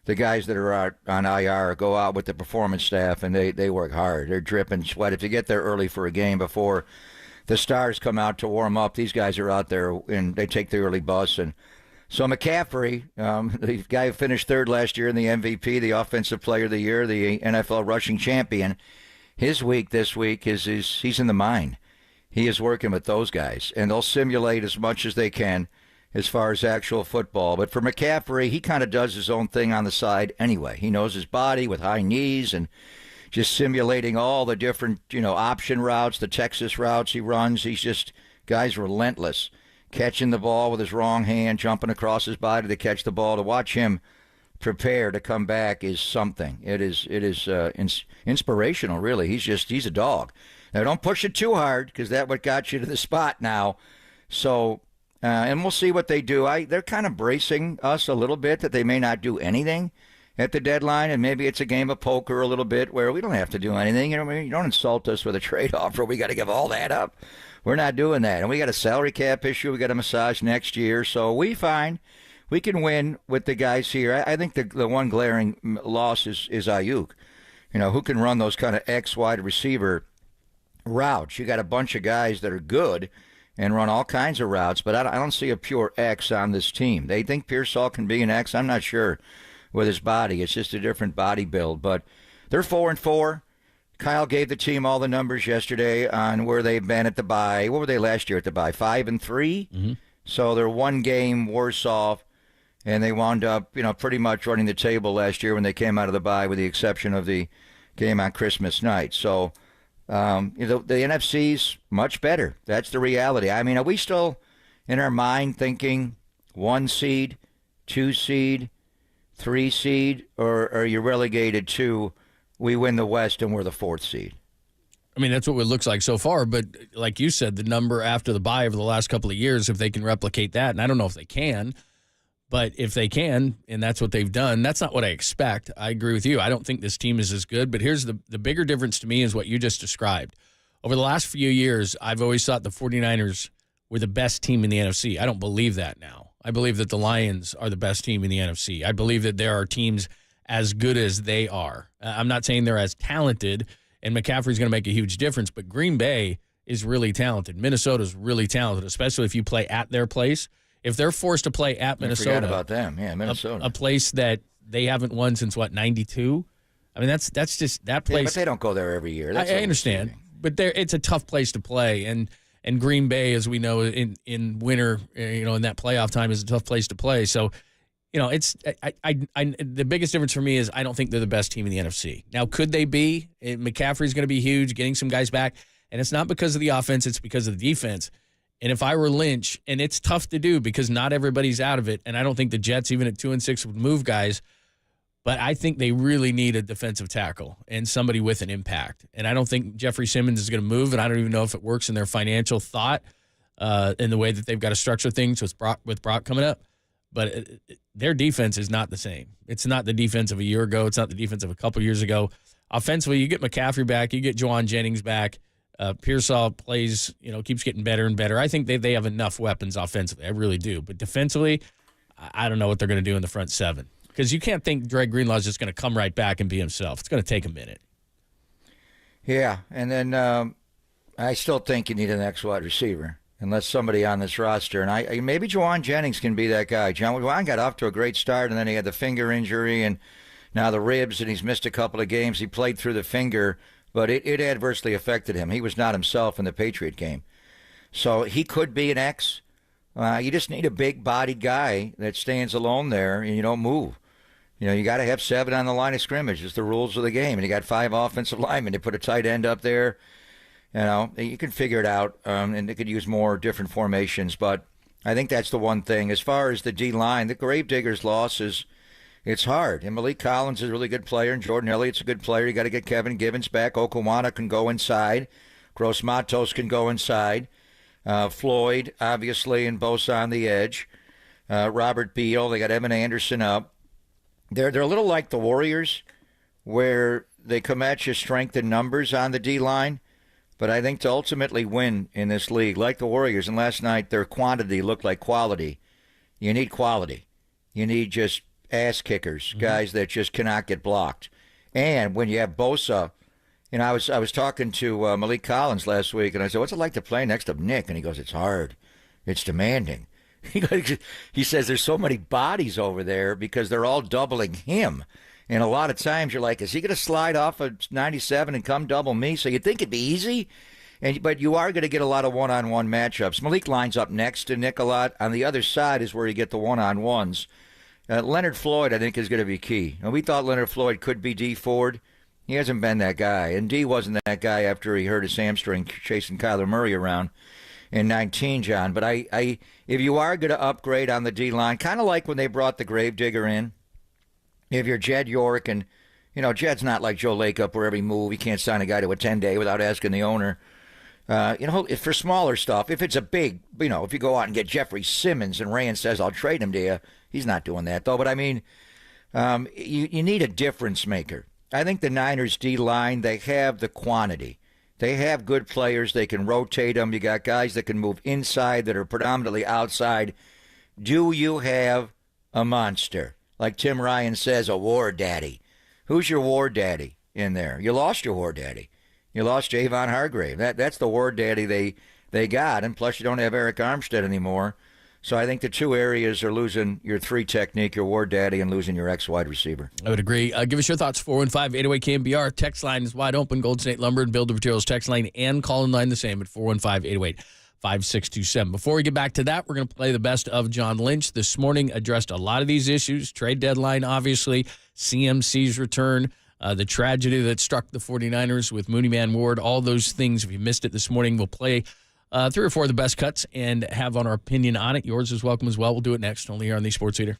the guys that are out on IR go out with the performance staff, and they work hard. They're dripping sweat. If you get there early for a game before the stars come out to warm up, these guys are out there, and they take the early bus. And so McCaffrey, the guy who finished third last year in the MVP, the Offensive Player of the Year, the NFL rushing champion, his week this week is he's in the mine. He is working with those guys, and they'll simulate as much as they can as far as actual football. But for McCaffrey, he kind of does his own thing on the side anyway. He knows his body with high knees and just simulating all the different, option routes, the Texas routes he runs. Guy's relentless. Catching the ball with his wrong hand, jumping across his body to catch the ball. To watch him prepare to come back is something. It is inspirational, really. He's a dog. Now, don't push it too hard, because that's what got you to the spot now. So, and we'll see what they do. They're kind of bracing us a little bit that they may not do anything at the deadline, and maybe it's a game of poker a little bit where we don't have to do anything. You don't insult us with a trade offer. We got to give all that up. We're not doing that. And we got a salary cap issue we got to massage next year. So we find we can win with the guys here. I think the one glaring loss is Ayuk. Who can run those kind of X wide receiver routes? You got a bunch of guys that are good and run all kinds of routes, but I don't see a pure X on this team. They think Pearsall can be an X. I'm not sure with his body. It's just a different body build. But they're 4-4. Kyle gave the team all the numbers yesterday on where they've been at the bye. What were they last year at the bye? 5-3? Mm-hmm. So they're one game worse off, and they wound up, pretty much running the table last year when they came out of the bye, with the exception of the game on Christmas night. So the NFC's much better. That's the reality. I mean, are we still in our mind thinking 1 seed, 2 seed, 3 seed, or are you relegated to we win the West and we're the 4th seed? I mean, that's what it looks like so far. But like you said, the number after the bye over the last couple of years, if they can replicate that, and I don't know if they can, but if they can, and that's what they've done, that's not what I expect. I agree with you. I don't think this team is as good. But here's the bigger difference to me is what you just described. Over the last few years, I've always thought the 49ers were the best team in the NFC. I don't believe that now. I believe that the Lions are the best team in the NFC. I believe that there are teams as good as they are. I'm not saying they're as talented, and McCaffrey's going to make a huge difference, but Green Bay is really talented. Minnesota's really talented, especially if you play at their place. If they're forced to play at Minnesota. I forgot about them. Yeah, Minnesota. A place that they haven't won since, 92? I mean, that's just that place. Yeah, but they don't go there every year. That's I understand. But it's a tough place to play. And Green Bay, as we know, in winter, in that playoff time, is a tough place to play. So, it's the biggest difference for me is I don't think they're the best team in the NFC. Now, could they be? McCaffrey's going to be huge, getting some guys back. And it's not because of the offense, it's because of the defense. And if I were Lynch, and it's tough to do because not everybody's out of it, and I don't think the Jets, even at 2-6, would move guys, but I think they really need a defensive tackle and somebody with an impact. And I don't think Jeffrey Simmons is going to move, and I don't even know if it works in their financial thought in the way that they've got to structure things with Brock coming up. But their defense is not the same. It's not the defense of a year ago. It's not the defense of a couple years ago. Offensively, you get McCaffrey back. You get Juwan Jennings back. Pearsall plays, keeps getting better and better. I think they have enough weapons offensively. I really do. But defensively, I don't know what they're going to do in the front seven. because you can't think Dre Greenlaw is just going to come right back and be himself. It's going to take a minute. Yeah, and then I still think you need an ex-wide receiver, unless somebody on this roster. And maybe Juwan Jennings can be that guy. Juwan got off to a great start, and then he had the finger injury and now the ribs, and he's missed a couple of games. He played through the finger, but it adversely affected him. He was not himself in the Patriot game. So he could be an X. You just need a big-bodied guy that stands alone there, and you don't move. You got to have 7 on the line of scrimmage. It's the rules of the game. And you got 5 offensive linemen. They put a tight end up there. You can figure it out, and they could use more different formations. But I think that's the one thing. As far as the D-line, the Gravediggers' loss it's hard. And Malik Collins is a really good player, and Jordan Elliott's a good player. You got to get Kevin Givens back. Okawana can go inside. Gross Matos can go inside. Floyd, obviously, and Bosa on the edge. Robert Beal. They got Evan Anderson up. They're a little like the Warriors, where they come at you strength in numbers on the D-line. But I think to ultimately win in this league, like the Warriors, and last night their quantity looked like quality. You need quality. You need just ass kickers, guys that just cannot get blocked. And when you have Bosa, I was talking to Malik Collins last week, and I said, "What's it like to play next to Nick?" And he goes, "It's hard. It's demanding." He says there's so many bodies over there because they're all doubling him. And a lot of times you're like, is he going to slide off a 97 and come double me? So you'd think it'd be easy, but you are going to get a lot of one-on-one matchups. Malik lines up next to Nick a lot. On the other side is where you get the one-on-ones. Leonard Floyd, I think, is going to be key. And we thought Leonard Floyd could be D Ford. He hasn't been that guy. And D wasn't that guy after he hurt his hamstring chasing Kyler Murray around in 19, John. But if you are going to upgrade on the D-line, kind of like when they brought the Gravedigger in, if you're Jed York, and, Jed's not like Joe Lacob where every move, he can't sign a guy to a 10-day without asking the owner. For smaller stuff, if it's a big, if you go out and get Jeffrey Simmons and Rand says, I'll trade him to you, he's not doing that, though. But, you need a difference maker. I think the Niners D-line, they have the quantity. They have good players. They can rotate them. You got guys that can move inside that are predominantly outside. Do you have a monster? Like Tim Ryan says, a war daddy. Who's your war daddy in there? You lost your war daddy. You lost Javon Hargrave. That's the war daddy they got. And plus you don't have Eric Armstead anymore. So I think the two areas are losing your 3 technique, your war daddy, and losing your ex-wide receiver. I would agree. Give us your thoughts. 415-808-KNBR. Text line is wide open. Golden State Lumber and Builder Materials text line and call-in line the same at 415-808-5627. Before we get back to that, we're going to play the best of John Lynch. This morning addressed a lot of these issues. Trade deadline, obviously. CMC's return. The tragedy that struck the 49ers with Mooney Man Ward. All those things. If you missed it this morning, we'll play 3 or 4 of the best cuts and have on our opinion on it. Yours is welcome as well. We'll do it next, only here on the Sports Leader.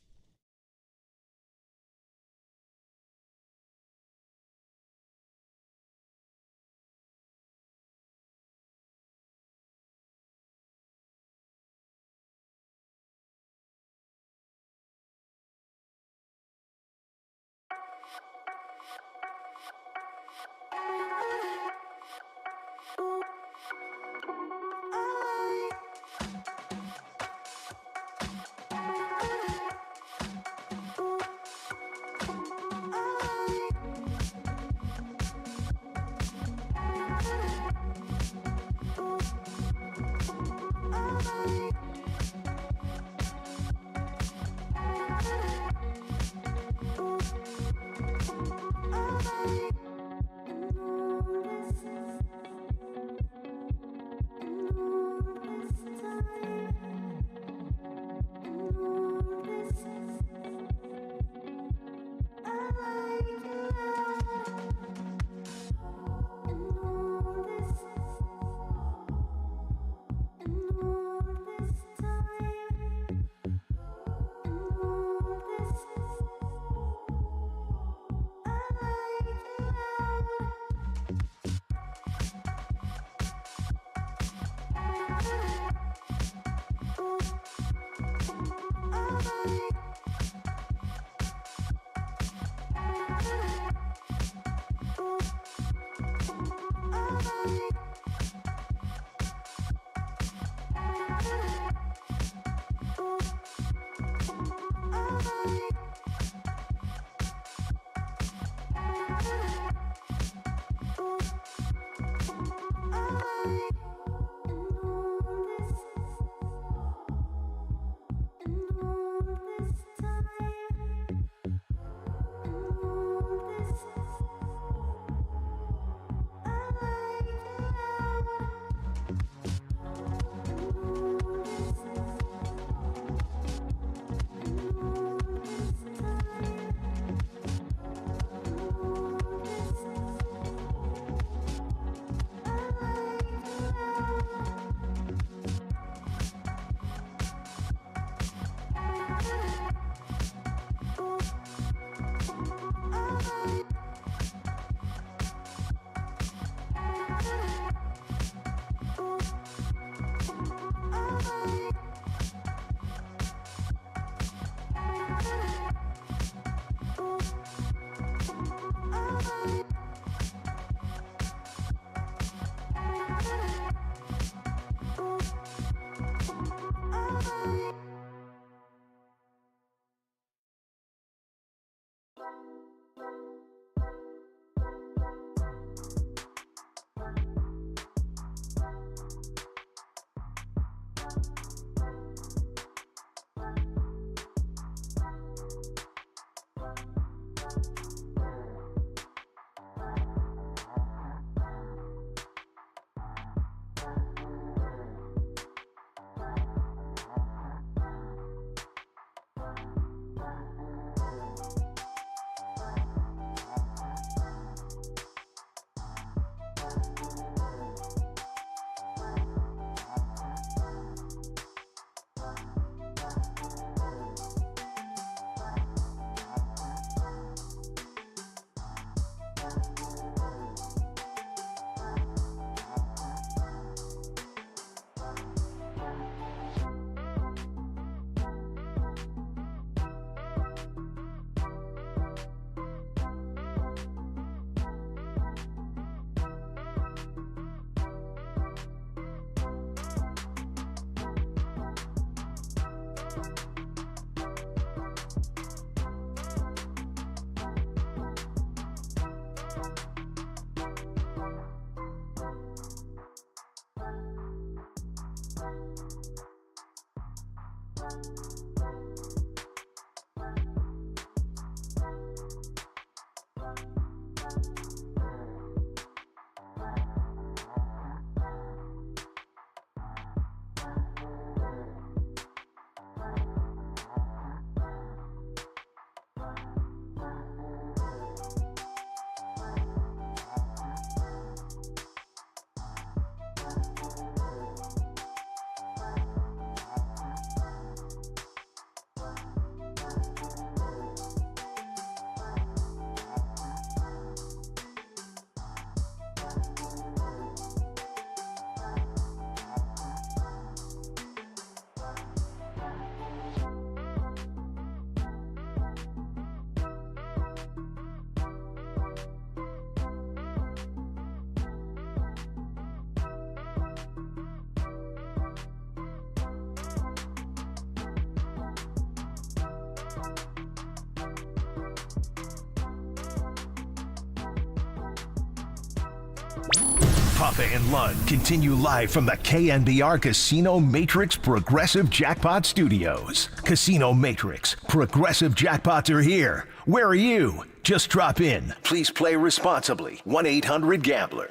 Kappa and Lund continue live from the KNBR Casino Matrix Progressive Jackpot Studios. Casino Matrix, Progressive Jackpots are here. Where are you? Just drop in. Please play responsibly. 1-800-GAMBLER.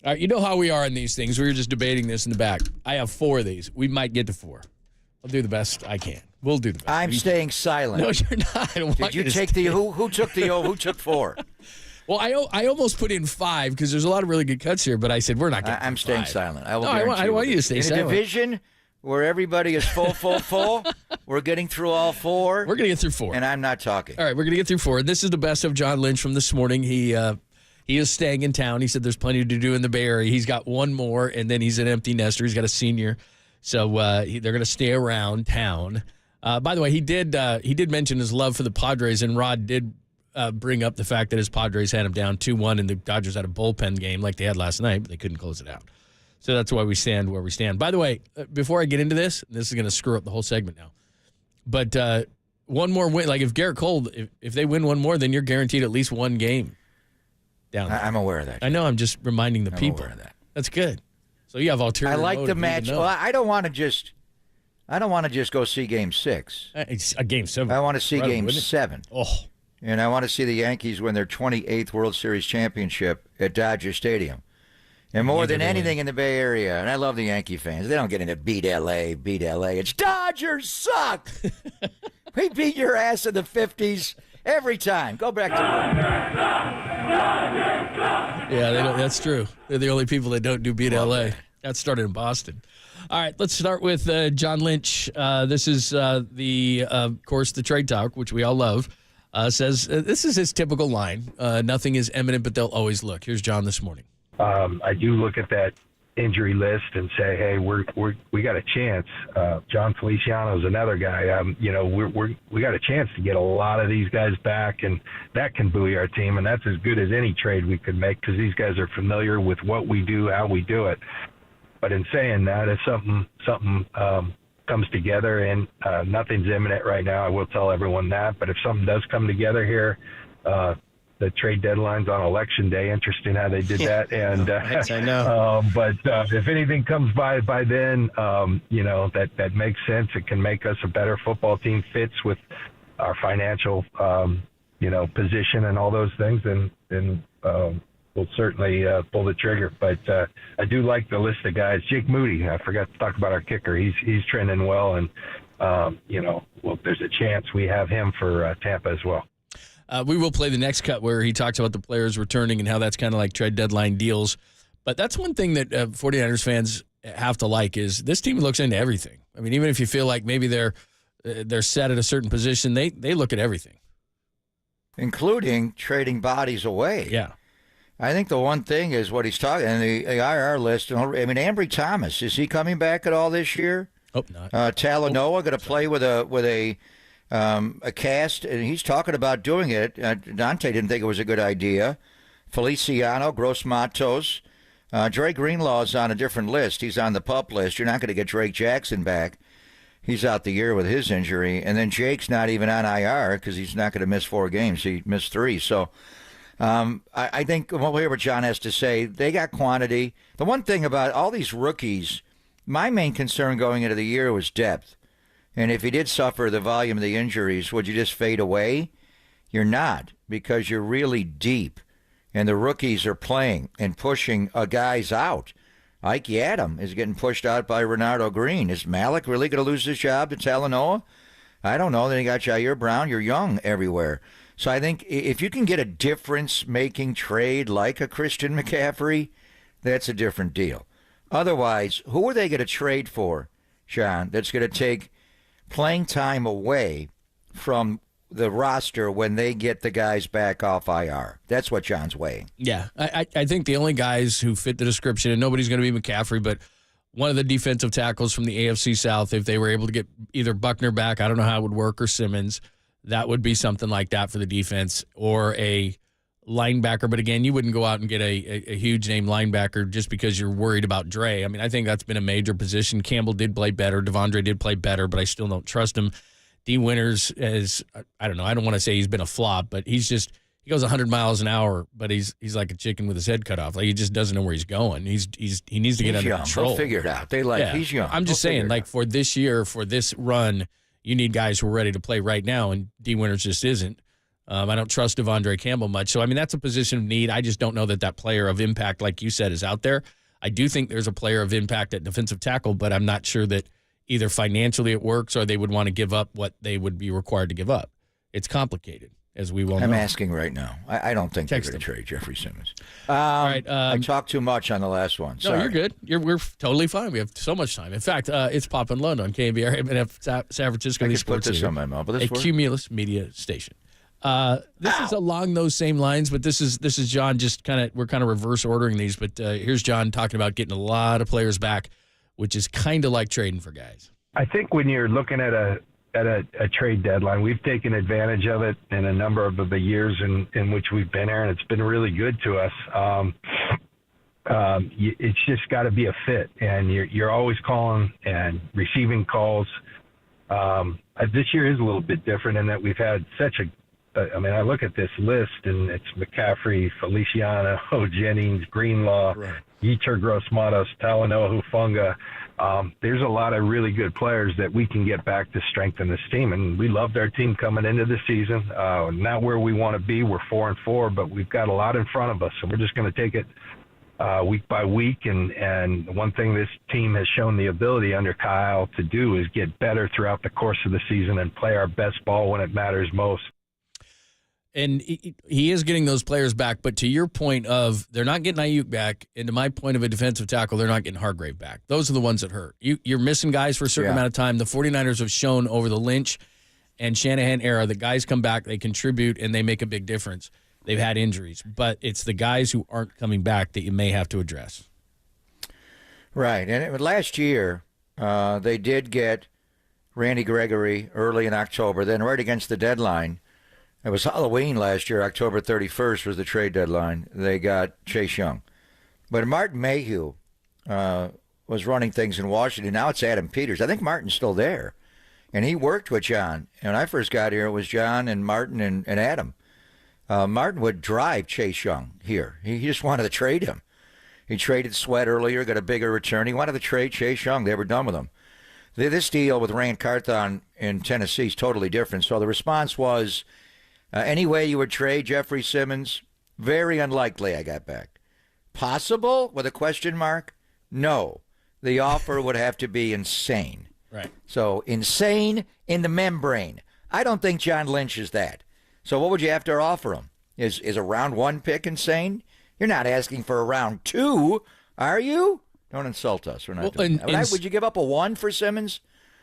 All right, you know how we are in these things. We were just debating this in the back. I have 4 of these. We might get to 4. I'll do the best I can. We'll do the best. I'm staying silent. No, you're not. I don't want Did you to take stay. who took the who took 4? Well, I almost put in 5 because there's a lot of really good cuts here, but I said we're not going to I'm staying silent. I will I want you to stay silent. In a division where everybody is full, we're getting through all 4. We're going to get through 4. And I'm not talking. All right, we're going to get through 4. This is the best of John Lynch from this morning. He is staying in town. He said there's plenty to do in the Bay Area. He's got one more, and then he's an empty nester. He's got a senior. So they're going to stay around town. By the way, he did mention his love for the Padres, and Rod did bring up the fact that his Padres had him down 2-1, and the Dodgers had a bullpen game like they had last night, but they couldn't close it out. So that's why we stand where we stand. By the way, before I get into this is going to screw up the whole segment now. But one more win, like if Garrett Cole, if they win one more, then you're guaranteed at least one game down there. I'm aware of that. I know. I'm just reminding the people. Aware of that. That's good. So you have ulterior. I like the motive, match. even though- Well, I don't want to just go see Game 6. It's a Game 7. I want to see Incredible, Game isn't it? 7. Oh. And I want to see the Yankees win their 28th World Series championship at Dodger Stadium. And more than anything in the Bay Area, and I love the Yankee fans, they don't get into beat LA. It's Dodgers suck. We beat your ass in the 50s every time. Go back to Yeah, they don't, that's true. They're the only people that don't do beat LA. That started in Boston. All right, let's start with John Lynch. This is of course, the trade talk, which we all love. Says this is his typical line. Nothing is imminent, but they'll always look. Here's John this morning. I do look at that injury list and say, hey, we got a chance. John Feliciano is another guy. We got a chance to get a lot of these guys back, and that can buoy our team. And that's as good as any trade we could make because these guys are familiar with what we do, how we do it. But in saying that, if something comes together, and nothing's imminent right now, I will tell everyone that. But if something does come together here, the trade deadline's on Election Day. Interesting how they did that. And I know. But if anything comes by then, that makes sense. It can make us a better football team, fits with our financial, position and all those things. Then we'll certainly pull the trigger. But I do like the list of guys. Jake Moody, I forgot to talk about our kicker. He's trending well, and there's a chance we have him for Tampa as well. We will play the next cut where he talks about the players returning and how that's kind of like trade deadline deals. But that's one thing that 49ers fans have to like is this team looks into everything. I mean, even if you feel like maybe they're set at a certain position, they look at everything. including trading bodies away. Yeah. I think the one thing is what he's talking, and the IR list, I mean, Ambry Thomas, is he coming back at all this year? Hope not. Talanoa going to play with a cast, and he's talking about doing it. Dante didn't think it was a good idea. Feliciano, Gross Matos. Drake Greenlaw is on a different list. He's on the PUP list. You're not going to get Drake Jackson back. He's out the year with his injury. And then Jake's not even on IR because he's not going to miss 4 games. He missed 3. So I think we'll hear what John has to say. They got quantity. The one thing about all these rookies, my main concern going into the year was depth. And if you did suffer the volume of the injuries, would you just fade away? You're not, because you're really deep. And the rookies are playing and pushing guys out. Ike Yadam is getting pushed out by Renardo Green. Is Malik really going to lose his job to Talanoa? I don't know. Then you got Jair Brown. You're young everywhere. So I think if you can get a difference-making trade like a Christian McCaffrey, that's a different deal. Otherwise, who are they going to trade for, John, that's going to take playing time away from the roster when they get the guys back off IR? That's what John's weighing. Yeah, I think the only guys who fit the description, and nobody's going to be McCaffrey, but one of the defensive tackles from the AFC South, if they were able to get either Buckner back, I don't know how it would work, or Simmons, that would be something like that for the defense, or a linebacker. But again, you wouldn't go out and get a huge name linebacker just because you're worried about Dre. I mean, I think that's been a major position. Campbell did play better. Devondre did play better, but I still don't trust him. D. Winters is, I don't know, I don't want to say he's been a flop, but he goes 100 miles an hour, but he's like a chicken with his head cut off. Like, he just doesn't know where he's going. He needs to get under control. He'll figure it out. He's young. I'm just saying, like, for this year, for this run, you need guys who are ready to play right now, and D. Winters just isn't. I don't trust Devondre Campbell much. So, I mean, that's a position of need. I just don't know that player of impact, like you said, is out there. I do think there's a player of impact at defensive tackle, but I'm not sure that either financially it works or they would want to give up what they would be required to give up. It's complicated, as we well know. I'm asking right now. I don't think they're going to trade Jeffrey Simmons. All right. I talked too much on the last one. Sorry. No, you're good. We're totally fine. We have so much time. In fact, it's Pop and Lund on KNBR, San Francisco. I can put this on my mouth, but this a Cumulus media station. This is along those same lines, but this is John. We're kind of reverse ordering these. But here's John talking about getting a lot of players back, which is kind of like trading for guys. I think when you're looking at a trade deadline, we've taken advantage of it in a number of the years in which we've been there, and it's been really good to us. It's just got to be a fit, and you're always calling and receiving calls This year is a little bit different in that we've had such I look at this list, and it's McCaffrey, Feliciano, Jennings, Greenlaw, Yetur Gross-Matos, Talanoa Hufanga. There's a lot of really good players that we can get back to strengthen this team, and we loved our team coming into the season. Not where we want to be. We're 4-4, but we've got a lot in front of us, and we're just going to take it week by week. And one thing this team has shown the ability under Kyle to do is get better throughout the course of the season and play our best ball when it matters most. And he is getting those players back, but to your point of they're not getting Ayuk back, and to my point of a defensive tackle, they're not getting Hargrave back. Those are the ones that hurt. You're missing guys for a certain amount of time. The 49ers have shown over the Lynch and Shanahan era that guys come back, they contribute, and they make a big difference. They've had injuries, but it's the guys who aren't coming back that you may have to address. Right, and last year they did get Randy Gregory early in October, then right against the deadline. It was Halloween last year. October 31st was the trade deadline. They got Chase Young. But Martin Mayhew was running things in Washington. Now it's Adam Peters. I think Martin's still there. And he worked with John. And when I first got here, it was John and Martin and Adam. Martin would drive Chase Young here. He just wanted to trade him. He traded Sweat earlier, got a bigger return. He wanted to trade Chase Young. They were done with him. This deal with Rand Carthon in Tennessee is totally different. So the response was, any way you would trade Jeffrey Simmons? Very unlikely, I got back. Possible? With a question mark? No. The offer would have to be insane. Right. So insane in the membrane. I don't think John Lynch is that. So what would you have to offer him? Is a round 1 pick insane? You're not asking for a round 2, are you? Don't insult us. We're not doing that. Would you give up a 1 for Simmons?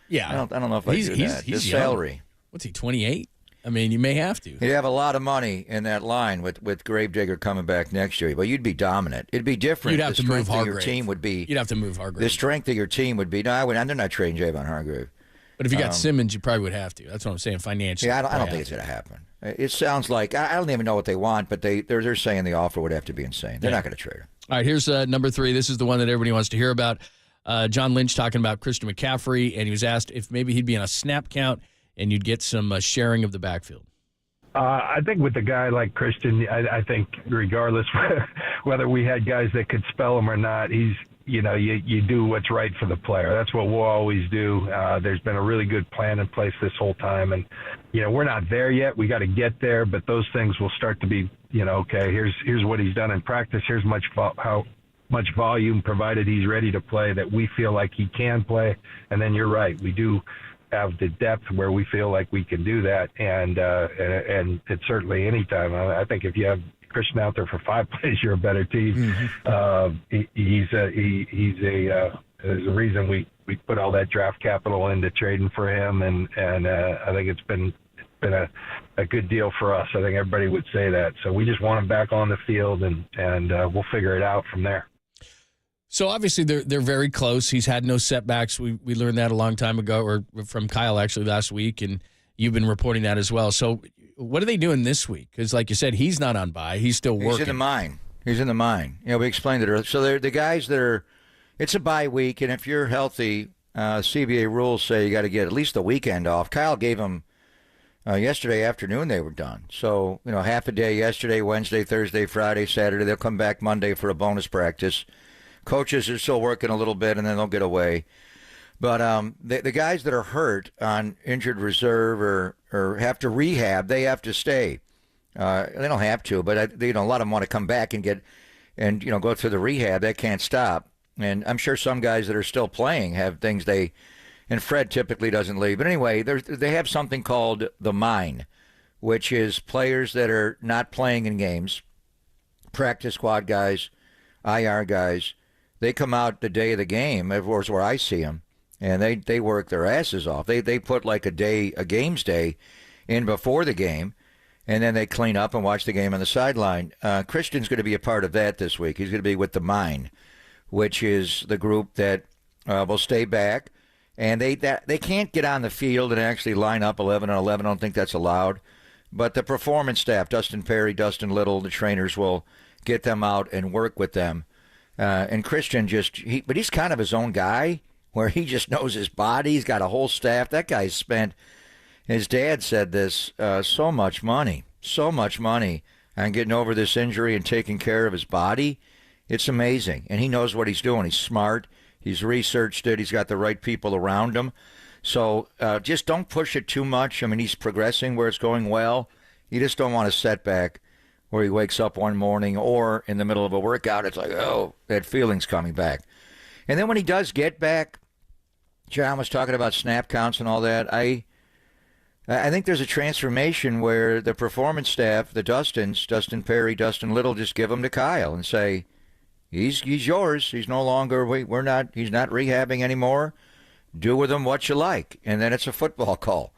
Yeah. I don't know if I'd do that. His salary. What's he, 28? I mean, you may have to. You'd have a lot of money in that line with Gravedigger coming back next year. But you'd be dominant. It'd be different. You'd have to move Hargrave. Your team would be. You'd have to move Hargrave. The strength of your team would be. No, they're not trading Javon Hargrave. But if you got Simmons, you probably would have to. That's what I'm saying financially. Yeah, I don't think it's going to happen. It sounds like I don't even know what they want, but they're saying the offer would have to be insane. They're not going to trade him. All right, here's number 3. This is the one that everybody wants to hear about. John Lynch talking about Christian McCaffrey, and he was asked if maybe he'd be on a snap count and you'd get some sharing of the backfield. I think with a guy like Christian, I think regardless whether we had guys that could spell him or not, you do what's right for the player. That's what we'll always do. There's been a really good plan in place this whole time. And, we're not there yet. We got to get there, but those things will start to be, okay, here's what he's done in practice. Here's how much volume, provided he's ready to play, that we feel like he can play. And then you're right. We do have the depth where we feel like we can do that, and it's certainly anytime. I think if you have Christian out there for 5 plays, you're a better team. Mm-hmm. There's a reason we put all that draft capital into trading for him, and I think it's been a good deal for us. I think everybody would say that. So we just want him back on the field, and we'll figure it out from there. So obviously they're very close. He's had no setbacks. We learned that a long time ago, or from Kyle actually last week, and you've been reporting that as well. So what are they doing this week? Because like you said, he's not on bye. He's still working. He's in the mine. We explained it earlier. So they're the guys that are. It's a bye week, and if you're healthy, CBA rules say you got to get at least the weekend off. Kyle gave them yesterday afternoon. They were done. So half a day yesterday, Wednesday, Thursday, Friday, Saturday. They'll come back Monday for a bonus practice. Coaches are still working a little bit, and then they'll get away. But the guys that are hurt on injured reserve or have to rehab, they have to stay. They don't have to, but a lot of them want to come back and go through the rehab. That can't stop. And I'm sure some guys that are still playing have things and Fred typically doesn't leave. But anyway, they have something called the mine, which is players that are not playing in games, practice squad guys, IR guys. They come out the day of the game, of course, where I see them, and they work their asses off. They put like a games day in before the game, and then they clean up and watch the game on the sideline. Christian's going to be a part of that this week. He's going to be with the Mine, which is the group that will stay back, and they can't get on the field and actually line up 11 on 11. I don't think that's allowed. But the performance staff, Dustin Perry, Dustin Little, the trainers will get them out and work with them. And Christian but he's kind of his own guy. where he just knows his body. He's got a whole staff. That guy's spent, his dad said this, so much money on getting over this injury and taking care of his body. It's amazing. And he knows what he's doing. He's smart. He's researched it. He's got the right people around him. So just don't push it too much. I mean, he's progressing where it's going well. You just don't want a setback where he wakes up one morning or in the middle of a workout, it's like, oh, that feeling's coming back. And then when he does get back, John was talking about snap counts and all that. I think there's a transformation where the performance staff, the Dustins, Dustin Perry, Dustin Little, just give him to Kyle and say, he's yours. He's no longer, he's not rehabbing anymore. Do with him what you like. And then it's a football call.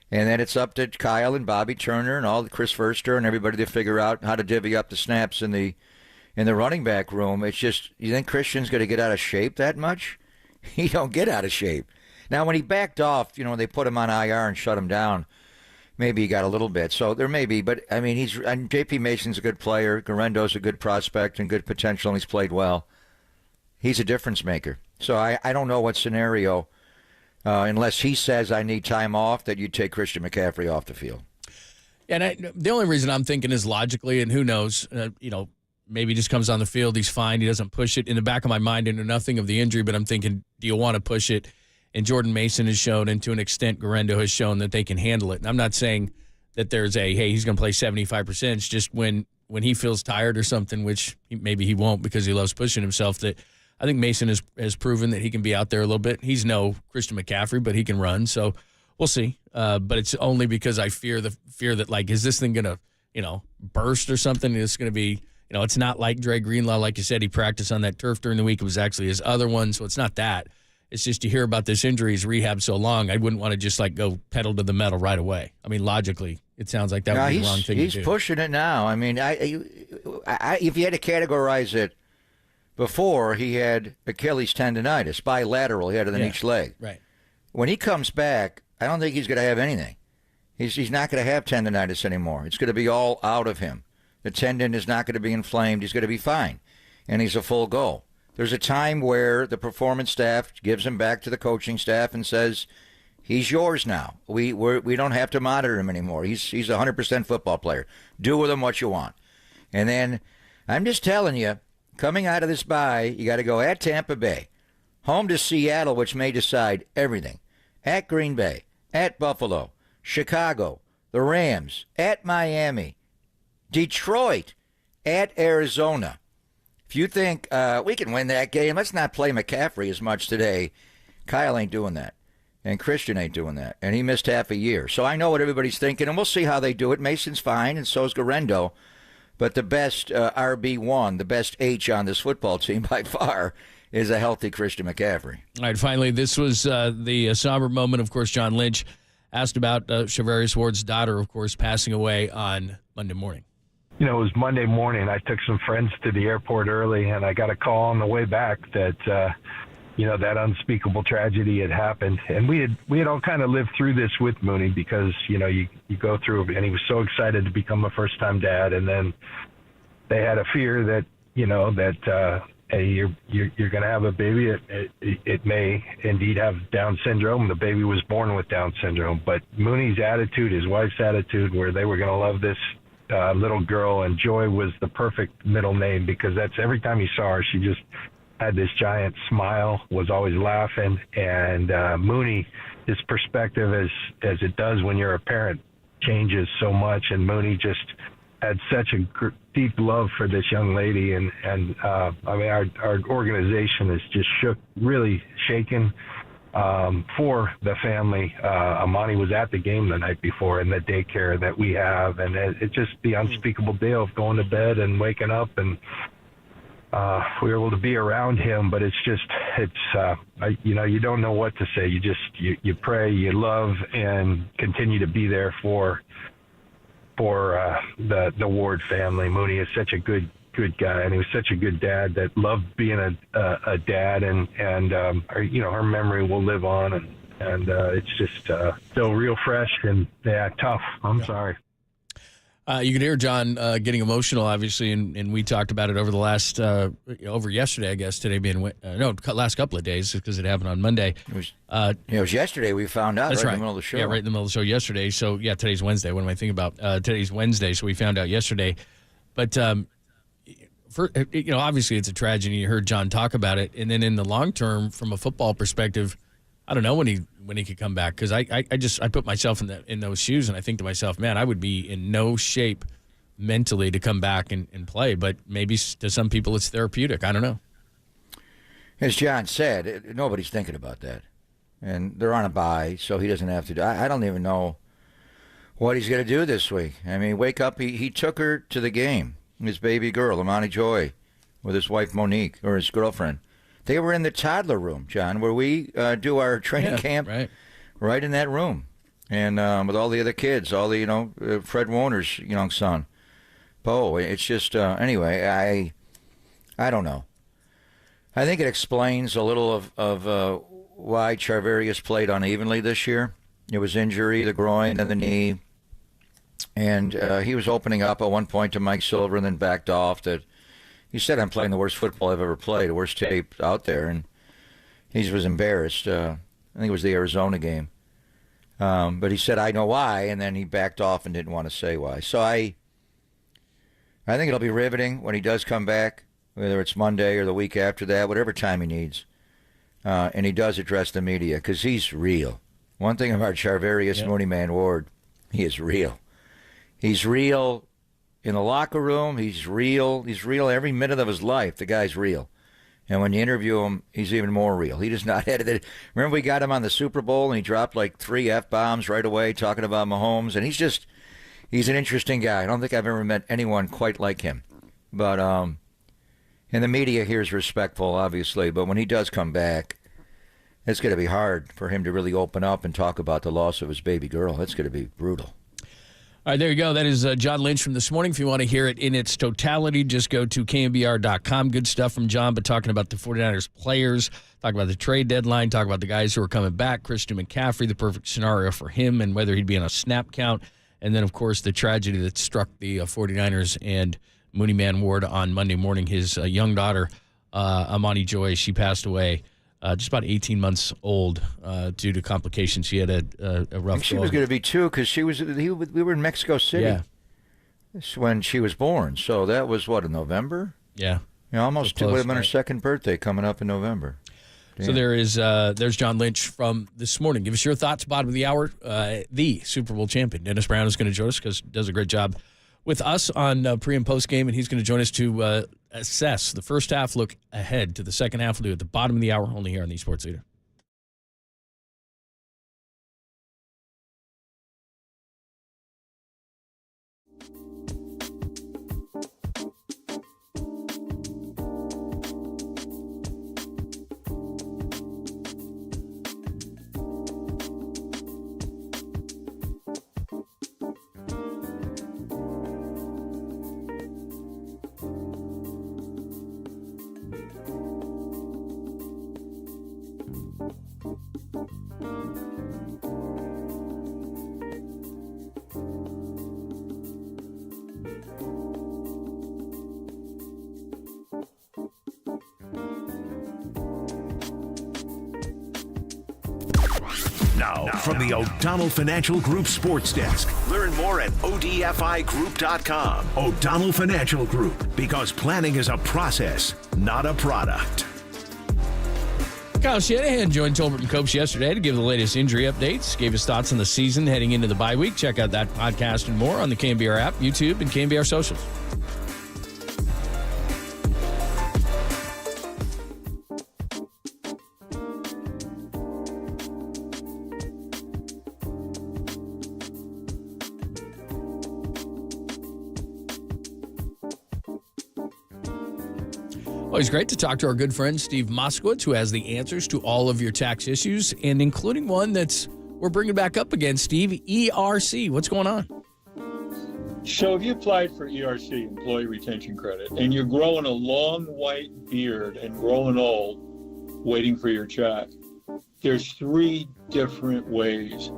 And then it's up to Kyle and Bobby Turner and all the Chris Verster and everybody to figure out how to divvy up the snaps in the running back room. It's just, you think Christian's going to get out of shape that much? He don't get out of shape. Now, when he backed off, they put him on IR and shut him down, maybe he got a little bit. So there may be, but I mean, J.P. Mason's a good player. Guarendo's a good prospect and good potential, and he's played well. He's a difference maker. So I don't know what scenario, unless he says I need time off, that you take Christian McCaffrey off the field. And the only reason I'm thinking is logically, and who knows, maybe he just comes on the field, he's fine, he doesn't push it. In the back of my mind, I know nothing of the injury, but I'm thinking, do you want to push it? And Jordan Mason has shown, and to an extent, Guarendo has shown that they can handle it. And I'm not saying that there's hey, he's going to play 75%. It's just when he feels tired or something, which maybe he won't because he loves pushing himself, that I think Mason has proven that he can be out there a little bit. He's no Christian McCaffrey, but he can run. So we'll see. But it's only because I fear that, like, is this thing going to, burst or something? It's going to be, it's not like Dre Greenlaw. Like you said, he practiced on that turf during the week. It was actually his other one. So it's not that. It's just you hear about this injury, he's rehabbed so long, I wouldn't want to just go pedal to the metal right away. I mean, logically, it sounds like that would be the wrong thing to do. He's pushing it now. I mean, if you had to categorize it, before he had Achilles tendonitis, bilateral, he had it in each leg. Right. When he comes back, I don't think he's going to have anything. He's not going to have tendonitis anymore. It's going to be all out of him. The tendon is not going to be inflamed. He's going to be fine, and he's a full go. There's a time where the performance staff gives him back to the coaching staff and says, he's yours now. We don't have to monitor him anymore. He's a 100% football player. Do with him what you want. And then I'm just telling you, coming out of this bye, you got to go at Tampa Bay, home to Seattle, which may decide everything, at Green Bay, at Buffalo, Chicago, the Rams, at Miami, Detroit, at Arizona. If you think we can win that game, let's not play McCaffrey as much today. Kyle ain't doing that, and Christian ain't doing that, and he missed half a year. So I know what everybody's thinking, and we'll see how they do it. Mason's fine, and so is Guarendo. But the best RB1, the best H on this football team by far, is a healthy Christian McCaffrey. All right, finally, this was the somber moment. Of course, John Lynch asked about Charvarius Ward's daughter, of course, passing away on Monday morning. It was Monday morning. I took some friends to the airport early, and I got a call on the way back that, that unspeakable tragedy had happened. And we had all kind of lived through this with Mooney because, you go through, and he was so excited to become a first-time dad. And then they had a fear that, hey, you're going to have a baby. It may indeed have Down syndrome. The baby was born with Down syndrome. But Mooney's attitude, his wife's attitude, where they were going to love this little girl, and Joy was the perfect middle name because that's every time you saw her, she just had this giant smile, was always laughing. And Mooney, his perspective as it does when you're a parent changes so much, and Mooney just had such a deep love for this young lady, and our organization is just really shaken for the family. Amani was at the game the night before in the daycare that we have, and it's just the unspeakable deal of going to bed and waking up, and we were able to be around him. But you don't know what to say. You pray, you love, and continue to be there for the Ward family. Mooney is such a good guy, and he was such a good dad that loved being a dad, and her memory will live on, and it's just still real fresh and tough. I'm sorry. You could hear John getting emotional, obviously, and we talked about it over the last, over yesterday, I guess, today being, last couple of days because it happened on Monday. It was yesterday we found out, That's right right. in the middle of the show. Yeah, right in the middle of the show yesterday. So, yeah, today's Wednesday. What am I thinking about? Today's Wednesday, so we found out yesterday. But, obviously it's a tragedy. You heard John talk about it. And then in the long term, from a football perspective, I don't know when he could come back because I put myself in those shoes and I think to myself, man, I would be in no shape mentally to come back and play. But maybe to some people it's therapeutic. I don't know. As John said, nobody's thinking about that, and they're on a bye, so he doesn't have to do. I don't even know what he's going to do this week. I mean, wake up. He took her to the game, his baby girl, Amani Joy, with his wife Monique or his girlfriend. They were in the toddler room, John, where we do our training camp, right in that room, and with all the other kids, all the Fred Warner's young son, Bo. It's just anyway. I don't know. I think it explains a little of why Charvarius played unevenly this year. It was injury, the groin and the knee, and he was opening up at one point to Mike Silver and then backed off. That he said, "I'm playing the worst football I've ever played, the worst tape out there," and he was embarrassed. I think it was the Arizona game, but he said, "I know why," and then he backed off and didn't want to say why. So I think it'll be riveting when he does come back, whether it's Monday or the week after that, whatever time he needs. And he does address the media because he's real. One thing about Charvarius Mooney Man Ward, he is real. He's real in the locker room. He's real. He's real every minute of his life. The guy's real. And when you interview him, he's even more real. He does not edit it. Remember we got him on the Super Bowl and he dropped like 3 F-bombs right away talking about Mahomes. And he's an interesting guy. I don't think I've ever met anyone quite like him. But, and the media here is respectful, obviously. But when he does come back, it's going to be hard for him to really open up and talk about the loss of his baby girl. It's going to be brutal. All right, there you go. That is John Lynch from this morning. If you want to hear it in its totality, just go to KNBR.com. Good stuff from John, but talking about the 49ers players, talk about the trade deadline, talk about the guys who are coming back, Christian McCaffrey, the perfect scenario for him and whether he'd be on a snap count. And then, of course, the tragedy that struck the 49ers and Mooney Man Ward on Monday morning. His young daughter, Amani Joy, she passed away just about 18 months old due to complications. She had a rough. She was going to be too because we were in Mexico City when she was born. So that was what, in November? Yeah, almost would have been her second birthday coming up in November. Damn. So there's John Lynch from this morning. Give us your thoughts. Bottom of the hour, the Super Bowl champion Dennis Brown is going to join us because he does a great job with us on pre and post game, and he's going to join us to assess the first half, look ahead to the second half. We'll do it at the bottom of the hour, only here on the Sports Leader. Now, from the O'Donnell Financial Group Sports Desk. Learn more at odfigroup.com. O'Donnell Financial Group, because planning is a process, not a product. Kyle Shanahan joined Tolbert and Copes yesterday to give the latest injury updates, gave his thoughts on the season heading into the bye week. Check out that podcast and more on the KNBR app, YouTube, and KNBR socials. Always great to talk to our good friend Steve Moscowitz, who has the answers to all of your tax issues, and including one we're bringing back up again, Steve, ERC. What's going on? So if you applied for ERC, Employee Retention Credit, and you're growing a long white beard and growing old, waiting for your check, there's 3 different ways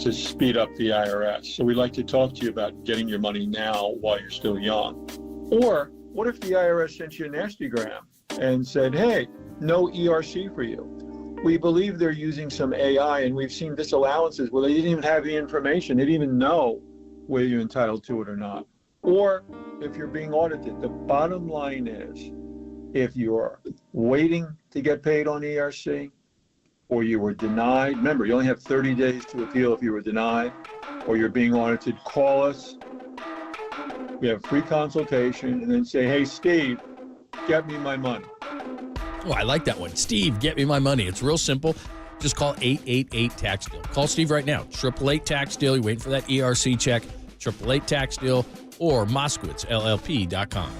to speed up the IRS. So we'd like to talk to you about getting your money now while you're still young. Or what if the IRS sent you a nastygram and said, hey, no ERC for you? We believe they're using some AI, and we've seen disallowances where they didn't even have the information. They didn't even know whether you're entitled to it or not. Or if you're being audited, the bottom line is, if you're waiting to get paid on ERC, or you were denied, remember, you only have 30 days to appeal if you were denied, or you're being audited, call us. We have free consultation, and then say, hey, Steve, get me my money. Oh, I like that one. Steve, get me my money. It's real simple. Just call 888-TAX-DEAL. Call Steve right now. 888-TAX-DEAL. You're waiting for that ERC check. 888-TAX-DEAL or MoscowitzLLP.com.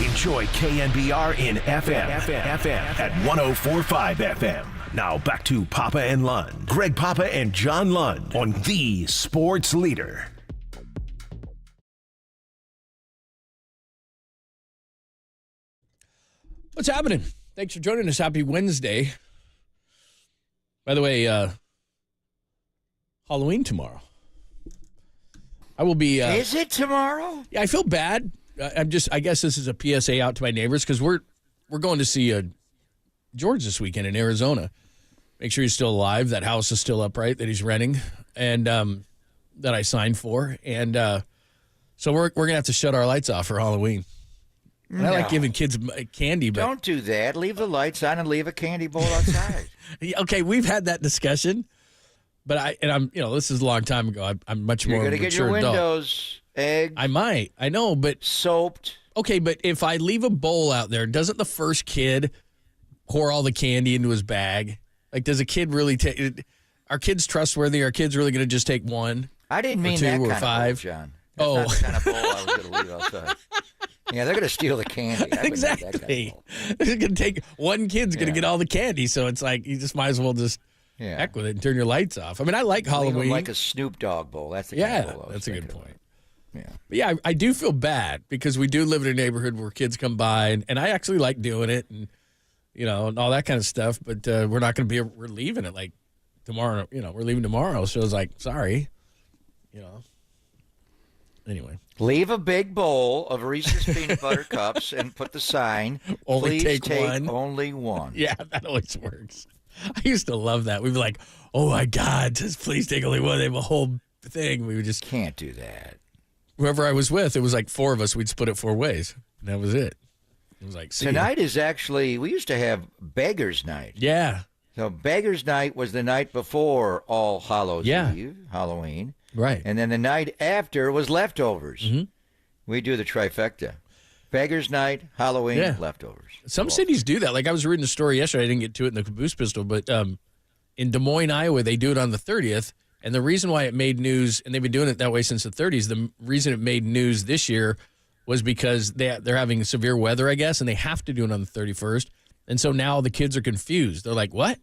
Enjoy KNBR in FM at 104.5 FM. Now back to Papa and Lund. Greg Papa and John Lund on the Sports Leader. What's happening? Thanks for joining us. Happy Wednesday. By the way, Halloween tomorrow. I will be. Is it tomorrow? Yeah, I feel bad. I guess this is a PSA out to my neighbors because we're going to see George this weekend in Arizona. Make sure he's still alive. That house is still upright that he's renting and that I signed for. And so we're gonna have to shut our lights off for Halloween. And I like giving kids candy, but don't do that. Leave the lights on and leave a candy bowl outside. Okay, we've had that discussion, but I'm this is a long time ago. I'm much more. You're gonna get your windows egged. I might. I know, but soaped. Okay, but if I leave a bowl out there, doesn't the first kid pour all the candy into his bag? Like, does a kid really take it? Are kids trustworthy? Are kids really going to just take one? I didn't mean or two that or kind five? of bowl, John. That's not the kind of bowl I was going to leave outside. Yeah, they're going to steal the candy. I wouldn't make that kind of Exactly. bowl. They're going to take one kid's going to get all the candy, so it's like you just might as well just heck with it and turn your lights off. I mean, I like Leave 'em Halloween. like a Snoop Dogg bowl. That's the kind of bowl I was that's a good thinking point. about. Yeah. But yeah, I do feel bad because we do live in a neighborhood where kids come by, and I actually like doing it, and and all that kind of stuff. But we're not going to we're leaving it like tomorrow. We're leaving tomorrow, so it's like sorry. Anyway, leave a big bowl of Reese's peanut butter cups and put the sign. Only Please take one." Only one. Yeah, that always works. I used to love that. We'd be like, "Oh my God, just please take only one." They have a whole thing. We would just can't do that. Whoever I was with, it was like 4 of us. We'd split it 4 ways, and that was it. It was like, see ya. Tonight is actually, we used to have Beggars Night. Yeah. So Beggars Night was the night before All Hallows Eve, Halloween. Right. And then the night after was Leftovers. Mm-hmm. We do the trifecta. Beggars Night, Halloween, Leftovers. Some cities do that. Like I was reading a story yesterday. I didn't get to it in the Caboose Pistol, but in Des Moines, Iowa, they do it on the 30th. And the reason why it made news, and they've been doing it that way since the 30s, the reason it made news this year was because they're having severe weather, I guess, and they have to do it on the 31st. And so now the kids are confused. They're like, what?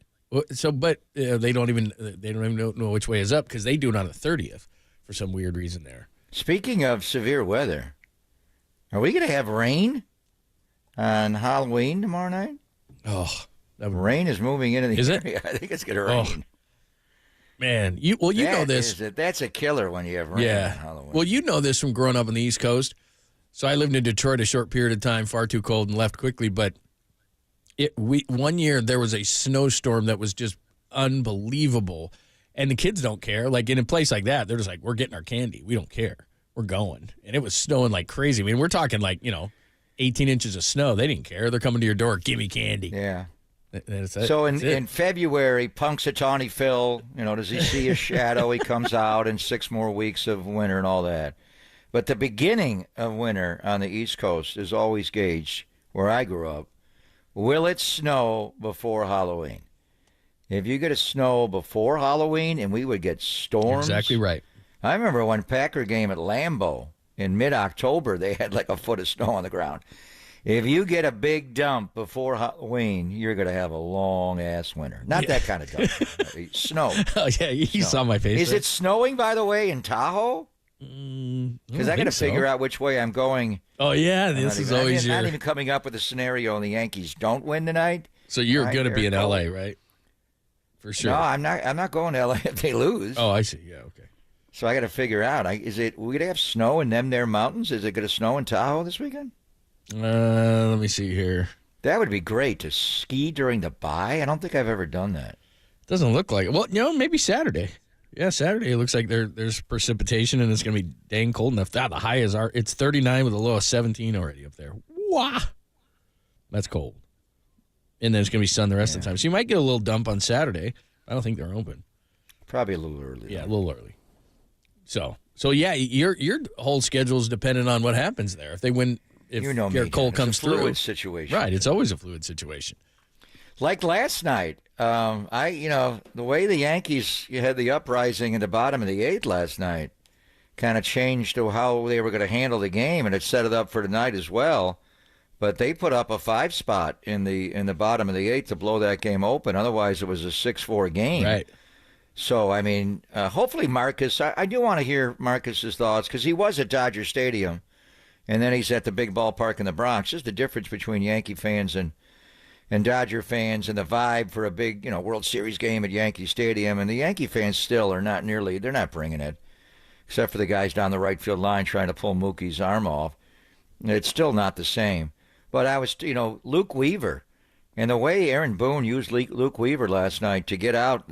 So, but they don't even know which way is up because they do it on the 30th for some weird reason there. Speaking of severe weather, are we going to have rain on Halloween tomorrow night? Oh, rain is moving into the Is it? area. I think it's going to rain. Man, you know this. That's a killer when you have rain on Halloween. Well, you know this from growing up on the East Coast. So I lived in Detroit a short period of time, far too cold, and left quickly. But one year there was a snowstorm that was just unbelievable, and the kids don't care. Like in a place like that, they're just like, we're getting our candy. We don't care. We're going. And it was snowing like crazy. I mean, we're talking like 18 inches of snow. They didn't care. They're coming to your door. Give me candy. Yeah. So in February, Punxsutawney Phil, does he see a shadow? He comes out in 6 more weeks of winter and all that. But the beginning of winter on the East Coast is always gauged, where I grew up. Will it snow before Halloween? If you get a snow before Halloween, and we would get storms. Exactly right. I remember one Packer game at Lambeau in mid-October, they had like a foot of snow on the ground. If you get a big dump before Halloween, you're going to have a long-ass winter. Not that kind of dump. Snow. Oh, yeah, you saw my face. Is it snowing, by the way, in Tahoe? Because I got to figure out which way I'm going. Oh, yeah, this is always I'm not even coming up with a scenario and the Yankees don't win tonight. So you're going to be in L.A., right? For sure. No, I'm not going to L.A. if they lose. Oh, I see. Yeah, okay. So I got to figure out. We going to have snow in them there mountains? Is it going to snow in Tahoe this weekend? Let me see here. That would be great to ski during the bye. I don't think I've ever done that. Doesn't look like it. Well, maybe Saturday. Yeah, Saturday. It looks like there's precipitation and it's going to be dang cold enough. The high is it's 39 with a low of 17 already up there. Wow, that's cold. And then it's going to be sun the rest of the time. So you might get a little dump on Saturday. I don't think they're open. Probably a little early. Yeah, a little early. So yeah, your whole schedule is dependent on what happens there. If they win. If Garrett Cole comes through, fluid situation. Right, it's always a fluid situation. Like last night, the way the Yankees had the uprising in the bottom of the 8th last night kind of changed to how they were going to handle the game, and it set it up for tonight as well. But they put up a 5 spot in the bottom of the 8th to blow that game open. Otherwise, it was a 6-4 game. Right. So, I mean, hopefully Marcus, I do want to hear Marcus's thoughts because he was at Dodger Stadium. And then he's at the big ballpark in the Bronx. Just the difference between Yankee fans and Dodger fans and the vibe for a big, World Series game at Yankee Stadium. And the Yankee fans still are they're not bringing it, except for the guys down the right field line trying to pull Mookie's arm off. It's still not the same. But I was, Luke Weaver, and the way Aaron Boone used Luke Weaver last night to get out,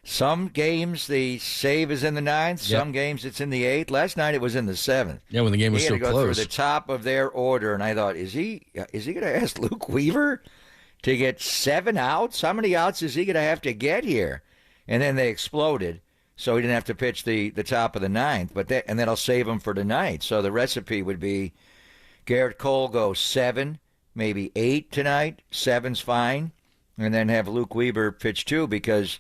some games the save is in the 9th. Some games it's in the 8th. Last night it was in the 7th. Yeah, when the game was so close. He had to go close. through the top of their order, and I thought, is he going to ask Luke Weaver to get 7 outs? How many outs is he going to have to get here? And then they exploded, so he didn't have to pitch the top of the 9th. And that'll save him for tonight. So the recipe would be Garrett Cole go 7, maybe 8 tonight. 7's fine, and then have Luke Weaver pitch 2 because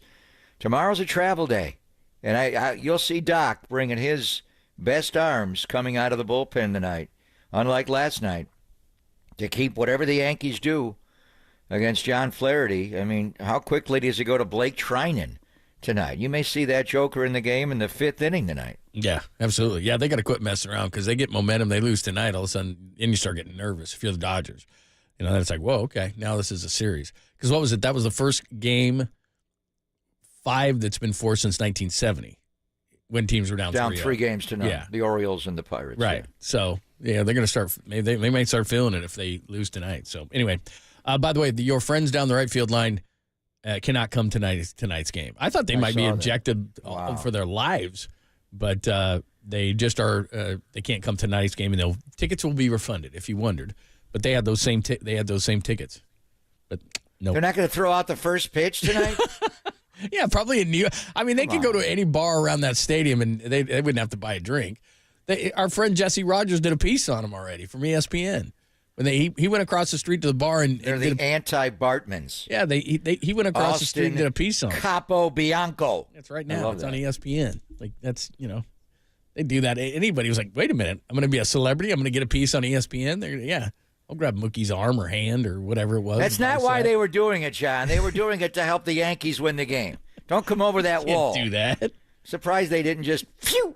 Tomorrow's a travel day, and you'll see Doc bringing his best arms coming out of the bullpen tonight, unlike last night, to keep whatever the Yankees do against John Flaherty. I mean, how quickly does it go to Blake Trinan tonight? You may see that joker in the game in the 5th inning tonight. Yeah, absolutely. Yeah, they got to quit messing around because they get momentum. They lose tonight, all of a sudden, and you start getting nervous if you're the Dodgers. Then it's like, whoa, okay, now this is a series. Because what was it? That was the first game 5 that's been forced since 1970 when teams were down 3 games to none. Yeah. The Orioles and the Pirates. Right. Yeah. So, they're going to start. They might start feeling it if they lose tonight. So, anyway, by the way, your friends down the right field line cannot come tonight's game. I thought they might be ejected for their lives, but they just are. They can't come tonight's game, and tickets will be refunded if you wondered. But they had those same tickets. But no, they're not going to throw out the first pitch tonight. Yeah, probably in New York. I mean, they could go to any bar around that stadium, and they wouldn't have to buy a drink. Our friend Jesse Rogers did a piece on him already from ESPN. When he went across the street to the bar and they're the anti-Bartmans. Yeah, he went across the street and did a piece on him. Capo Bianco. That's right now. It's on ESPN. Like that's they do that. Anybody was like, wait a minute, I'm going to be a celebrity. I'm going to get a piece on ESPN. I'll grab Mookie's arm or hand or whatever it was. That's not why they were doing it, John. They were doing it to help the Yankees win the game. Don't come over that wall. Do that. Surprised they didn't just phew.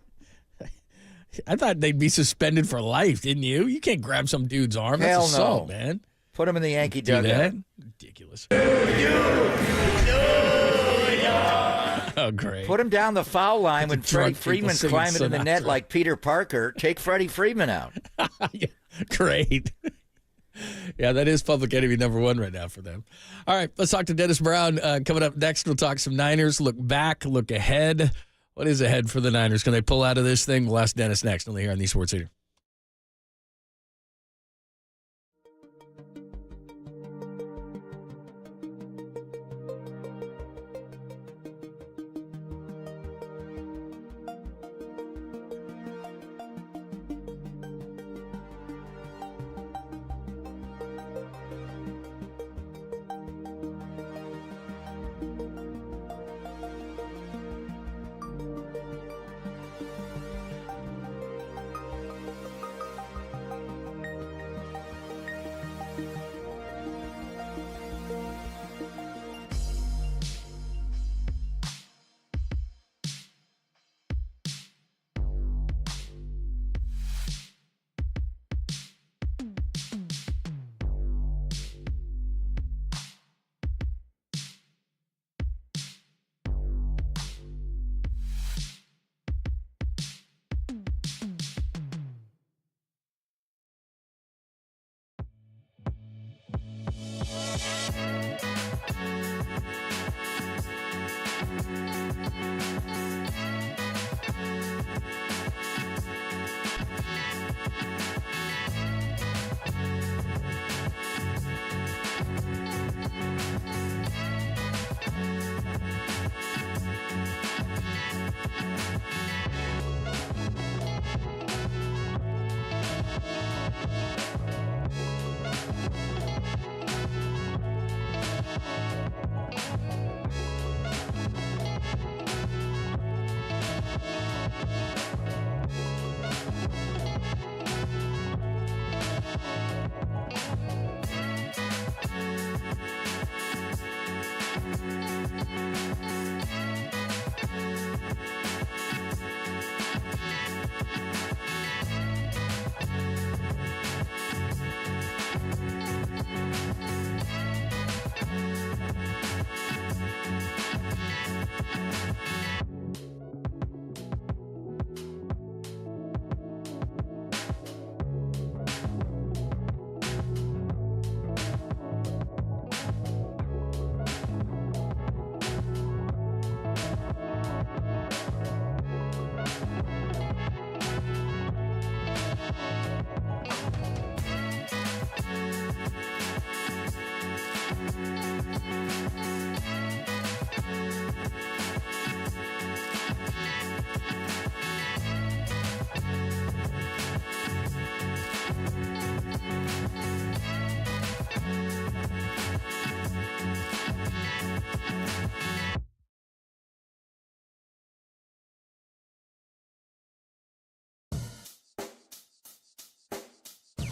I thought they'd be suspended for life, didn't you? You can't grab some dude's arm. Hell That's assault, no, man. Put him in the Yankee dugout. Ridiculous. Oh, great. Put him down the foul line when Freddie Freeman's climbing in the net like Peter Parker. Take Freddie Freeman out. Yeah, great. Yeah, that is public enemy number 1 right now for them. All right, let's talk to Dennis Brown. Coming up next, we'll talk some Niners. Look back, look ahead. What is ahead for the Niners? Can they pull out of this thing? We'll ask Dennis next, only here on the Sports Leader.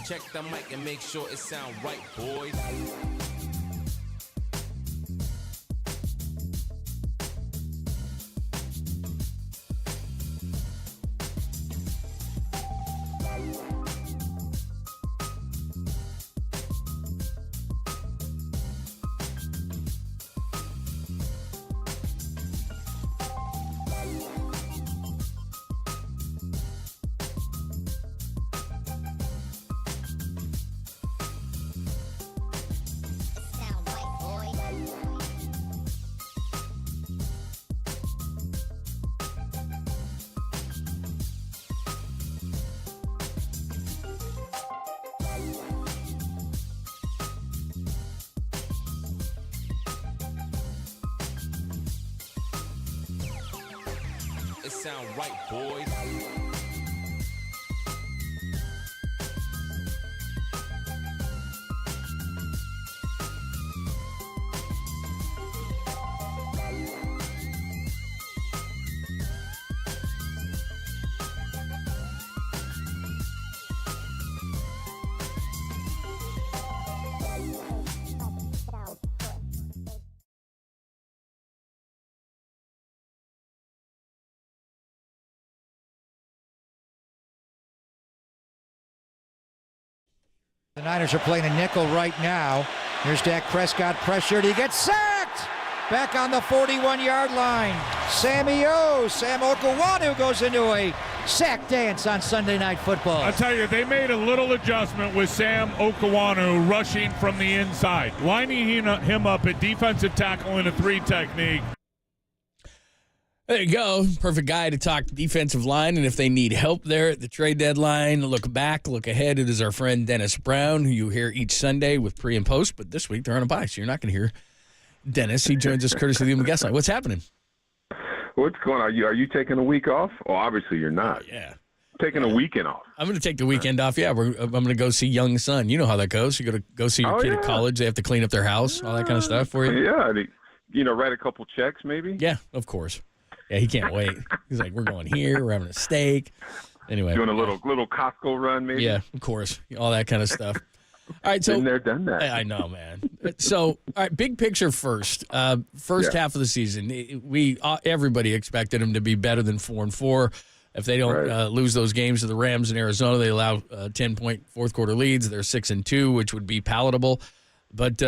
Check the mic and make sure it sound right, boys. It sound right, boys. The Niners are playing a nickel right now. Here's Dak Prescott pressured. He gets sacked! Back on the 41-yard line. Sam Okawanu goes into a sack dance on Sunday Night Football. I tell you, they made a little adjustment with Sam Okawanu rushing from the inside, lining him up at defensive tackle in a 3 technique. There you go. Perfect guy to talk defensive line. And if they need help there at the trade deadline, look back, look ahead. It is our friend Dennis Brown, who you hear each Sunday with pre and post. But this week they're on a bye, so you're not going to hear Dennis. He joins us courtesy of the guest line. What's happening? What's going on? Are you taking a week off? Oh, obviously you're not. Yeah. Taking a weekend off. I'm going to take the weekend off. Yeah, I'm going to go see young son. You know how that goes. You got to go see your kid at college. They have to clean up their house, all that kind of stuff for you. Yeah. Write a couple checks maybe. Yeah, of course. Yeah, he can't wait. He's like, we're going here. We're having a steak. Anyway. Doing a little Costco run maybe. Yeah, of course. All that kind of stuff. All right, so been there, done that. I know, man. So, all right, big picture first. First half of the season, everybody expected him to be better than 4-4. If they don't lose those games to the Rams in Arizona, they allow 10-point fourth quarter leads. They're 6-2, which would be palatable. But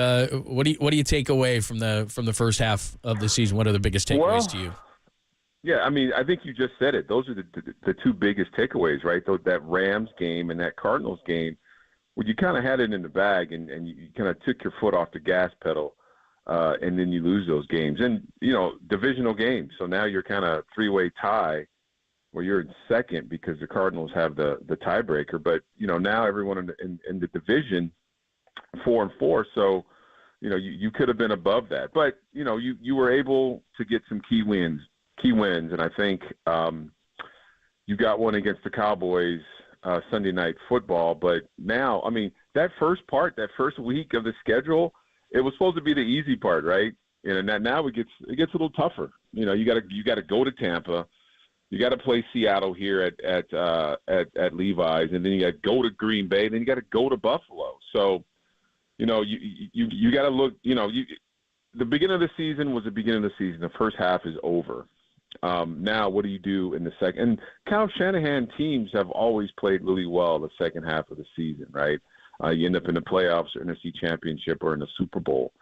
what do you take away from the first half of the season? What are the biggest takeaways to you? Yeah, I mean, I think you just said it. Those are the two biggest takeaways, right? That Rams game and that Cardinals game, where you kind of had it in the bag and you kind of took your foot off the gas pedal, and then you lose those games. And, divisional games. So now you're kind of three-way tie where you're in second because the Cardinals have the tiebreaker. But, now everyone in the division, 4-4. So, you could have been above that. But, you were able to get some key wins, and I think you got one against the Cowboys Sunday Night Football. But now, I mean, that first week of the schedule, it was supposed to be the easy part, right? And now it gets a little tougher. You got to go to Tampa, you got to play Seattle here at Levi's, and then you got to go to Green Bay, then you got to go to Buffalo. So, you got to look. The beginning of the season was the beginning of the season. The first half is over. Now, what do you do in the second? And Kyle Shanahan teams have always played really well the second half of the season, right? You end up in the playoffs or NFC Championship or in the Super Bowl.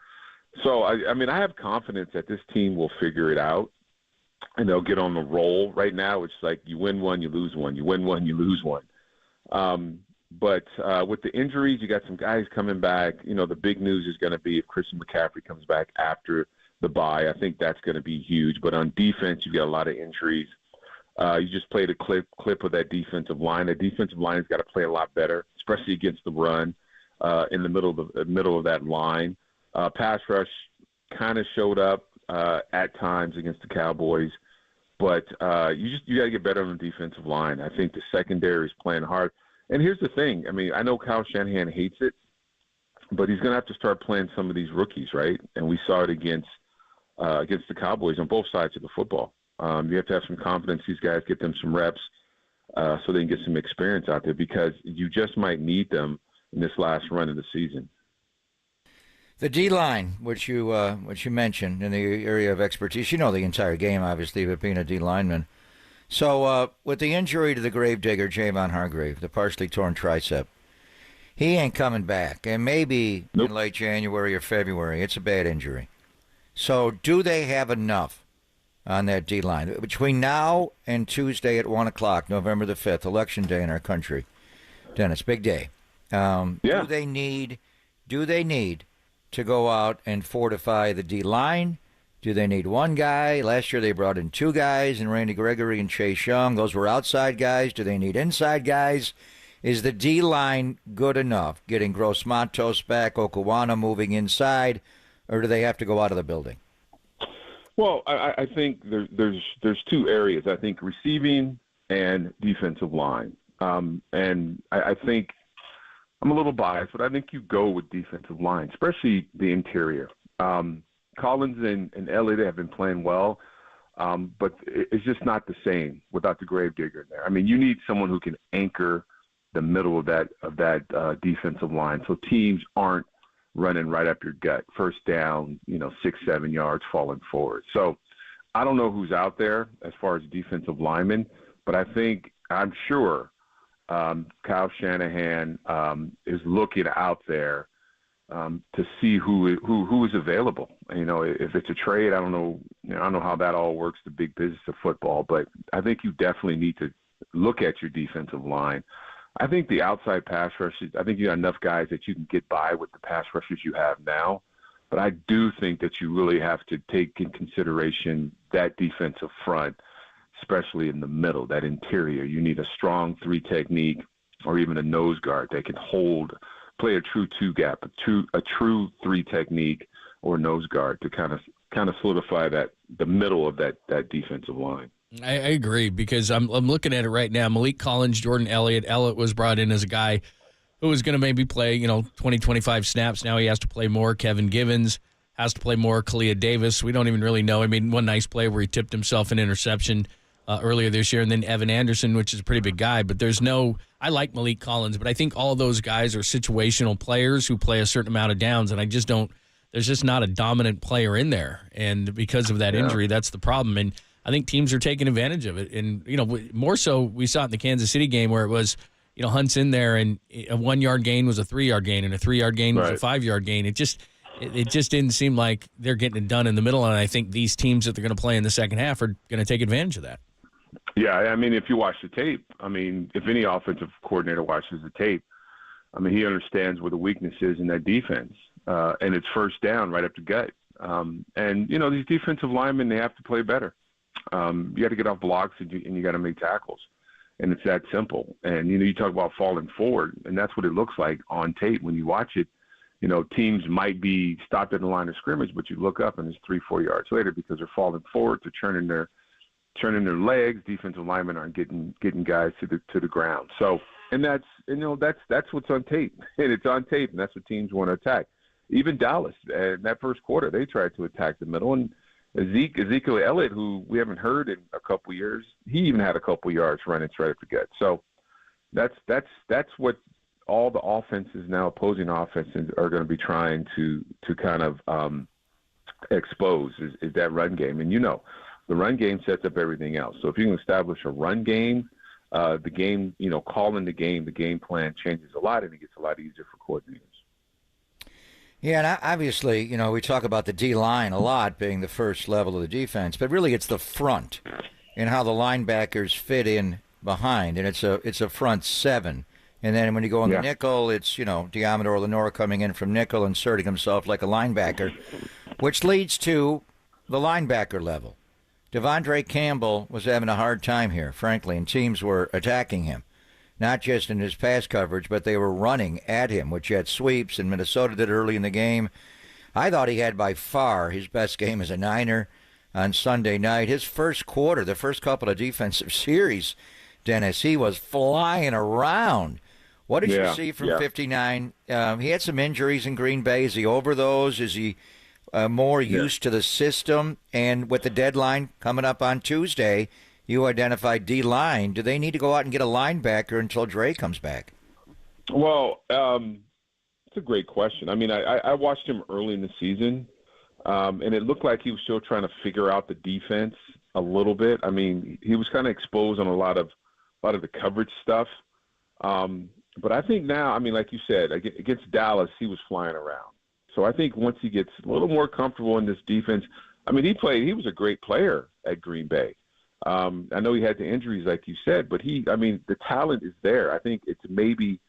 So, I mean, I have confidence that this team will figure it out, and they'll get on the roll. Right now, it's like you win one, you lose one. You win one, you lose one. But with the injuries, you got some guys coming back. The big news is going to be if Christian McCaffrey comes back after the bye. I think that's going to be huge. But on defense, you've got a lot of injuries. You just played a clip of that defensive line. The defensive line's got to play a lot better, especially against the run in the middle of that line. Pass rush kind of showed up at times against the Cowboys, but you got to get better on the defensive line. I think the secondary is playing hard. And here's the thing. I mean, I know Kyle Shanahan hates it, but he's going to have to start playing some of these rookies, right? And we saw it against the Cowboys on both sides of the football. You have to have some confidence. These guys, get them some reps so they can get some experience out there, because you just might need them in this last run of the season. The D-line, which you mentioned in the area of expertise, you know the entire game, obviously, but being a D-lineman. So with the injury to the gravedigger, Javon Hargrave, the partially torn tricep, he ain't coming back. And maybe in late January or February, it's a bad injury. So do they have enough on that D-line? Between now and Tuesday at 1 o'clock, November the 5th, Election Day in our country. Dennis, big day. Do they need to go out and fortify the D-line? Do they need one guy? Last year they brought in two guys, and Randy Gregory and Chase Young. Those were outside guys. Do they need inside guys? Is the D-line good enough, getting Gross Matos back, Okuwana moving inside, or do they have to go out of the building? Well, I think there's two areas. I think receiving and defensive line. And I think I'm a little biased, but I think you go with defensive line, especially the interior. Collins and Elliott have been playing well, but it's just not the same without the gravedigger in there. I mean, you need someone who can anchor the middle of that defensive line, so teams aren't running right up your gut, first down, 6-7 yards, falling forward. So I don't know who's out there as far as defensive linemen, but I'm sure Kyle Shanahan is looking out there to see who is available. If it's a trade, I don't know how that all works, the big business of football, but I think you definitely need to look at your defensive line. I think the outside pass rushes, I think you got enough guys that you can get by with the pass rushes you have now, but I do think that you really have to take in consideration that defensive front, especially in the middle, that interior. You need a strong 3 technique or even a nose guard that can play a true 2-gap, a true 3 technique or nose guard to kind of solidify the middle of that defensive line. I agree, because I'm looking at it right now. Malik Collins, Jordan Elliott. Elliott was brought in as a guy who was going to maybe play 20, 25 snaps. Now he has to play more. Kevin Givens has to play more. Kalia Davis, we don't even really know. I mean, one nice play where he tipped himself an interception earlier this year, and then Evan Anderson, which is a pretty big guy. But I like Malik Collins, but I think all of those guys are situational players who play a certain amount of downs, and there's just not a dominant player in there. And because of that injury, that's the problem. And I think teams are taking advantage of it. And, more so we saw it in the Kansas City game where it was, Hunt's in there and a 1-yard gain was a 3-yard gain and a 3-yard gain was a 5-yard gain. It just didn't seem like they're getting it done in the middle. And I think these teams that they're going to play in the second half are going to take advantage of that. Yeah, I mean, if you watch the tape, if any offensive coordinator watches the tape, he understands where the weakness is in that defense. And it's first down right up the gut. These defensive linemen, they have to play better. You got to get off blocks and you got to make tackles. And it's that simple. And, you talk about falling forward, and that's what it looks like on tape when you watch it. Teams might be stopped at the line of scrimmage, but you look up and it's 3-4 yards later because they're falling forward, they're turning their legs. Defensive linemen aren't getting guys to the ground. So, and that's what's on tape. And it's on tape, and that's what teams want to attack. Even Dallas, in that first quarter, they tried to attack the middle. And Ezekiel Elliott, who we haven't heard in a couple years, he even had a couple yards running straight up the gut. So that's what all the offenses now, opposing offenses, are going to be trying to kind of expose is that run game. And the run game sets up everything else. So if you can establish a run game, the game, calling the game plan changes a lot, and it gets a lot easier for coordinators. Yeah, and obviously, we talk about the D-line a lot being the first level of the defense, but really it's the front and how the linebackers fit in behind, and it's a front 7. And then when you go on the nickel, it's, Diamondor Lenore coming in from nickel, inserting himself like a linebacker, which leads to the linebacker level. Devondre Campbell was having a hard time here, frankly, and teams were attacking him. Not just in his pass coverage, but they were running at him, which had sweeps, and Minnesota did early in the game. I thought he had by far his best game as a Niner on Sunday night. His first quarter, the first couple of defensive series, Dennis, he was flying around. What did you see from 59? He had some injuries in Green Bay. Is he over those? Is he more used to the system? And with the deadline coming up on Tuesday, you identified D-line. Do they need to go out and get a linebacker until Dre comes back? Well, it's a great question. I mean, I watched him early in the season, and it looked like he was still trying to figure out the defense a little bit. I mean, he was kind of exposed on a lot of the coverage stuff. But I think now, I mean, like you said, against Dallas, he was flying around. So I think once he gets a little more comfortable in this defense, I mean, he was a great player at Green Bay. I know he had the injuries, like you said, but the talent is there. I think it's maybe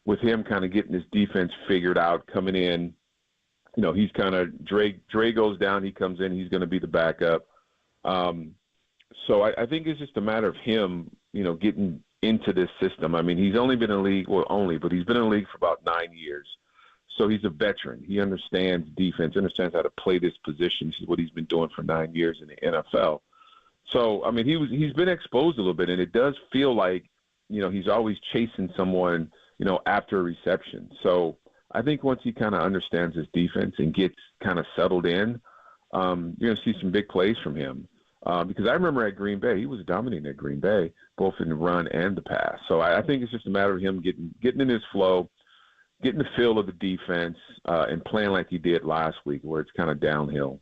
with him kind of getting his defense figured out, coming in, he's kind of Dre goes down, he comes in, he's going to be the backup. So I think it's just a matter of him, getting into this system. I mean, he's only been in the league, but he's been in the league for about 9 years. So he's a veteran. He understands defense, understands how to play this position. This is what he's been doing for 9 years in the NFL. So, I mean, he's been exposed a little bit, and it does feel like, he's always chasing someone, after a reception. So I think once he kind of understands his defense and gets kind of settled in, you're going to see some big plays from him. Because I remember at Green Bay, he was dominating at Green Bay, both in the run and the pass. So I think it's just a matter of him getting in his flow, getting the feel of the defense, and playing like he did last week, where it's kind of downhill.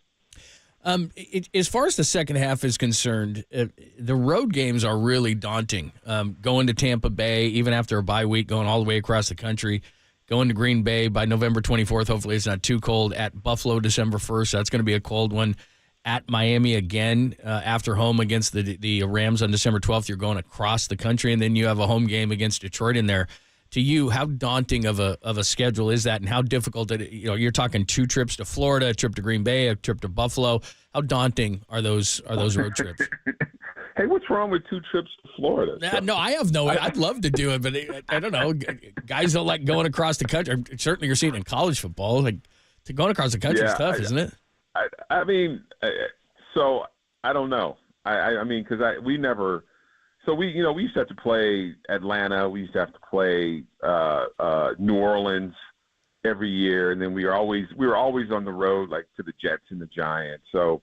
As far as the second half is concerned, the road games are really daunting. Going to Tampa Bay, even after a bye week, going all the way across the country, going to Green Bay by November 24th. Hopefully it's not too cold. At Buffalo, December 1st. That's going to be a cold one. At Miami again, after home against the Rams on December 12th. You're going across the country, and then you have a home game against Detroit in there. To you, how daunting of a schedule is that, and how difficult? You're talking 2 trips to Florida, a trip to Green Bay, a trip to Buffalo. How daunting are those road trips? Hey, what's wrong with 2 trips to Florida? No, I have no. I'd love to do it, but I don't know. Guys don't like going across the country. Certainly, you're seeing it in college football. Like, going across the country is tough, isn't it? I mean, so I don't know. I mean, because we never. So we used to have to play Atlanta. We used to have to play New Orleans every year, and then we were always on the road, like to the Jets and the Giants. So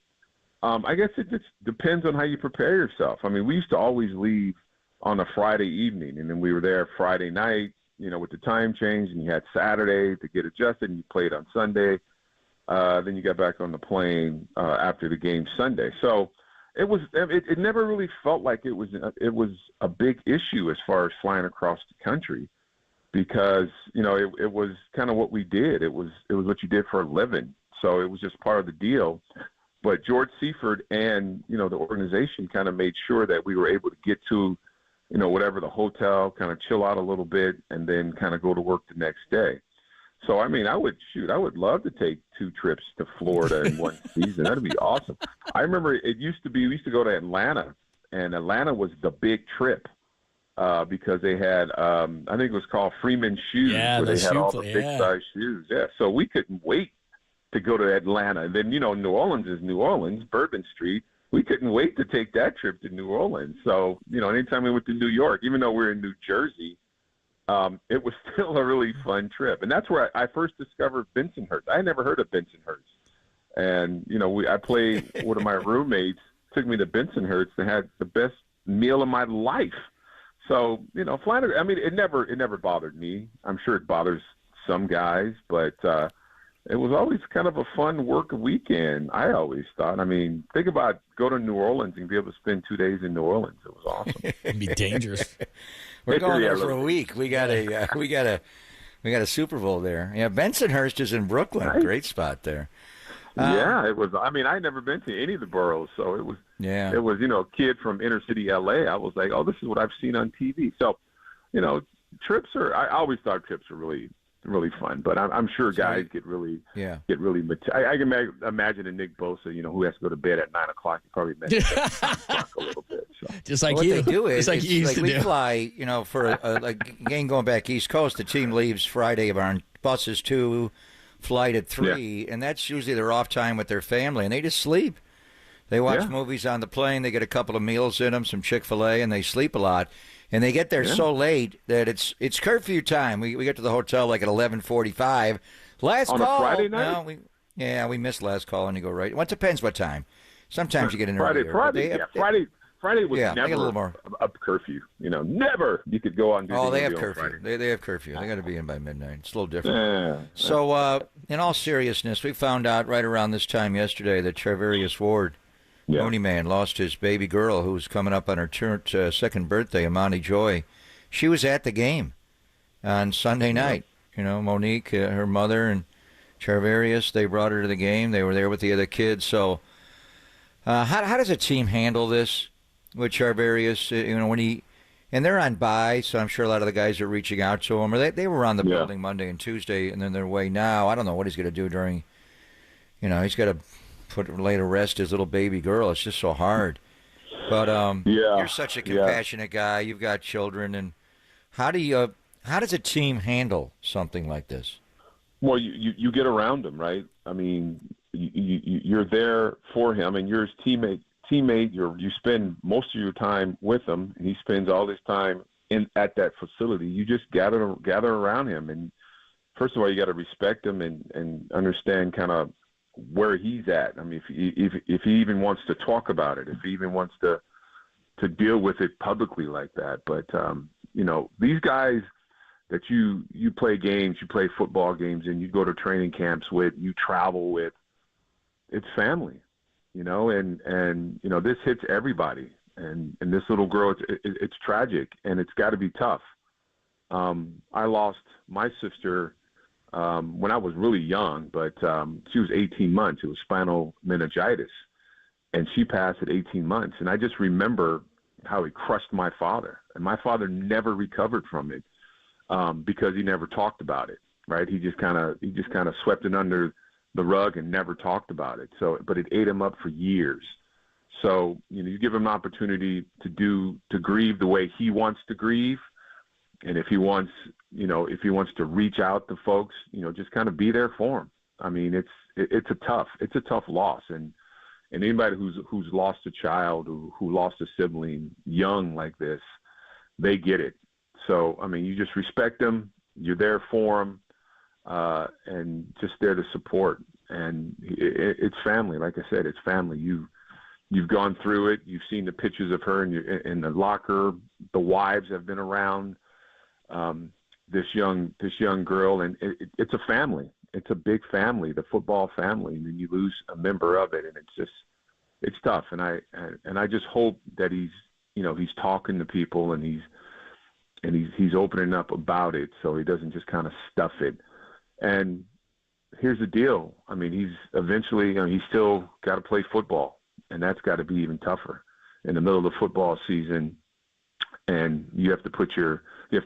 I guess it just depends on how you prepare yourself. I mean, we used to always leave on a Friday evening, and then we were there Friday night, with the time change, and you had Saturday to get adjusted, and you played on Sunday. Then you got back on the plane after the game Sunday. So it never really felt like it was a big issue as far as flying across the country, because it was kind of what we did. It was what you did for a living. So it was just part of the deal. But George Seifert and the organization kind of made sure that we were able to get to whatever the hotel, kind of chill out a little bit, and then kind of go to work the next day. So, I mean, I would love to take 2 trips to Florida in one season. That'd be awesome. I remember we used to go to Atlanta, and Atlanta was the big trip because they had, I think it was called Freeman Shoes, where they had all the big-size shoes. Yeah, so we couldn't wait to go to Atlanta. And then, New Orleans is New Orleans, Bourbon Street. We couldn't wait to take that trip to New Orleans. So, anytime we went to New York, even though we're in New Jersey, it was still a really fun trip. And that's where I first discovered Bensonhurst. I had never heard of Bensonhurst. And, I played, one of my roommates took me to Bensonhurst and had the best meal of my life. So, flying, I mean, it never bothered me. I'm sure it bothers some guys, but it was always kind of a fun work weekend, I always thought. I mean, think about go to New Orleans and be able to spend 2 days in New Orleans. It was awesome. It'd be dangerous. We're going there for a week. We got a Super Bowl there. Yeah, Bensonhurst is in Brooklyn. Nice. Great spot there. Yeah, it was. I mean, I'd never been to any of the boroughs, so it was. Yeah. It was, a kid from inner city LA. I was like, oh, this is what I've seen on TV. So, trips are. I always thought trips were really fun, but I'm sure guys get really. I can imagine a Nick Bosa, who has to go to bed at 9 o'clock. He probably mentioned that a little bit. So. Just like what you. they do is, just like you used to we do. fly, for a game going back East Coast. The team leaves Friday on buses 2, flight at 3, and that's usually their off time with their family, and they just sleep. They watch movies on the plane. They get a couple of meals in them, some Chick-fil-A, and they sleep a lot. And they get there so late that it's curfew time. We get to the hotel like at 11:45. Last on call. On a Friday night? We missed last call, and you go right. Well, it depends what time. Sometimes you get in earlier. Friday. Friday was Yeah, make it a never little more. a curfew. Never you could go out and do Oh, they things have on curfew. Friday. They have curfew. They got to be in by midnight. It's a little different. Yeah. So, in all seriousness, we found out right around this time yesterday that Charvarius Ward, Mooney Man, lost his baby girl who was coming up on her second birthday, Amani Joy. She was at the game on Sunday night. Monique, her mother, and Charvarius, they brought her to the game. They were there with the other kids. So, how does a team handle this with Charvarius? When and they're on bye, so I'm sure a lot of the guys are reaching out to him. Or they were on the building Monday and Tuesday, and then they're away now. I don't know what he's going to do during. He's got to lay to rest his little baby girl. It's just so hard. But you're such a compassionate guy. You've got children, and how does a team handle something like this? Well, you get around him, right? I mean, you're there for him, and you're his teammate. You spend most of your time with him, and he spends all his time at that facility. You just gather around him, and first of all, you got to respect him and understand kind of where he's at. I mean, if he even wants to talk about it, if he even wants to deal with it publicly like that. But these guys that you play games, you play football games, and you go to training camps with, you travel with, it's family, and this hits everybody. And this little girl, it's tragic, and it's got to be tough. I lost my sister when I was really young, but she was 18 months. It was spinal meningitis, and she passed at 18 months. And I just remember how it crushed my father, and my father never recovered from it. Because he never talked about it, right? He just kind of swept it under the rug and never talked about it. So, but it ate him up for years. So, you give him an opportunity to grieve the way he wants to grieve, and if he wants to reach out to folks, just kind of be there for him. I mean, it's a tough loss, and anybody who's lost a child who lost a sibling young like this, they get it. So, I mean, you just respect them. You're there for them, and just there to support. And it's family. Like I said, it's family. You've gone through it. You've seen the pictures of her in the locker. The wives have been around this young girl, and it's a family. It's a big family, the football family. And then you lose a member of it, and it's tough. And I just hope that he's talking to people, and he's opening up about it, so he doesn't just kind of stuff it. And here's the deal. I mean, he's eventually, he's still got to play football, and that's got to be even tougher in the middle of the football season. And you have to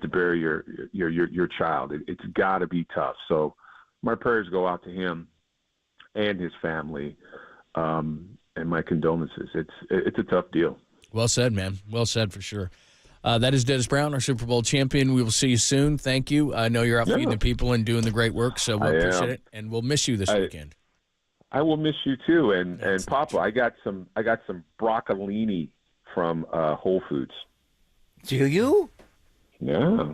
bury your child. It's got to be tough. So my prayers go out to him and his family, and my condolences. It's a tough deal. Well said, man. Well said for sure. That is Dennis Brown, our Super Bowl champion. We will see you soon. Thank you. I know you're out feeding the people and doing the great work, so we appreciate it. And we'll miss you this weekend. I will miss you too. And Papa, I got some broccolini from Whole Foods. Do you? Yeah.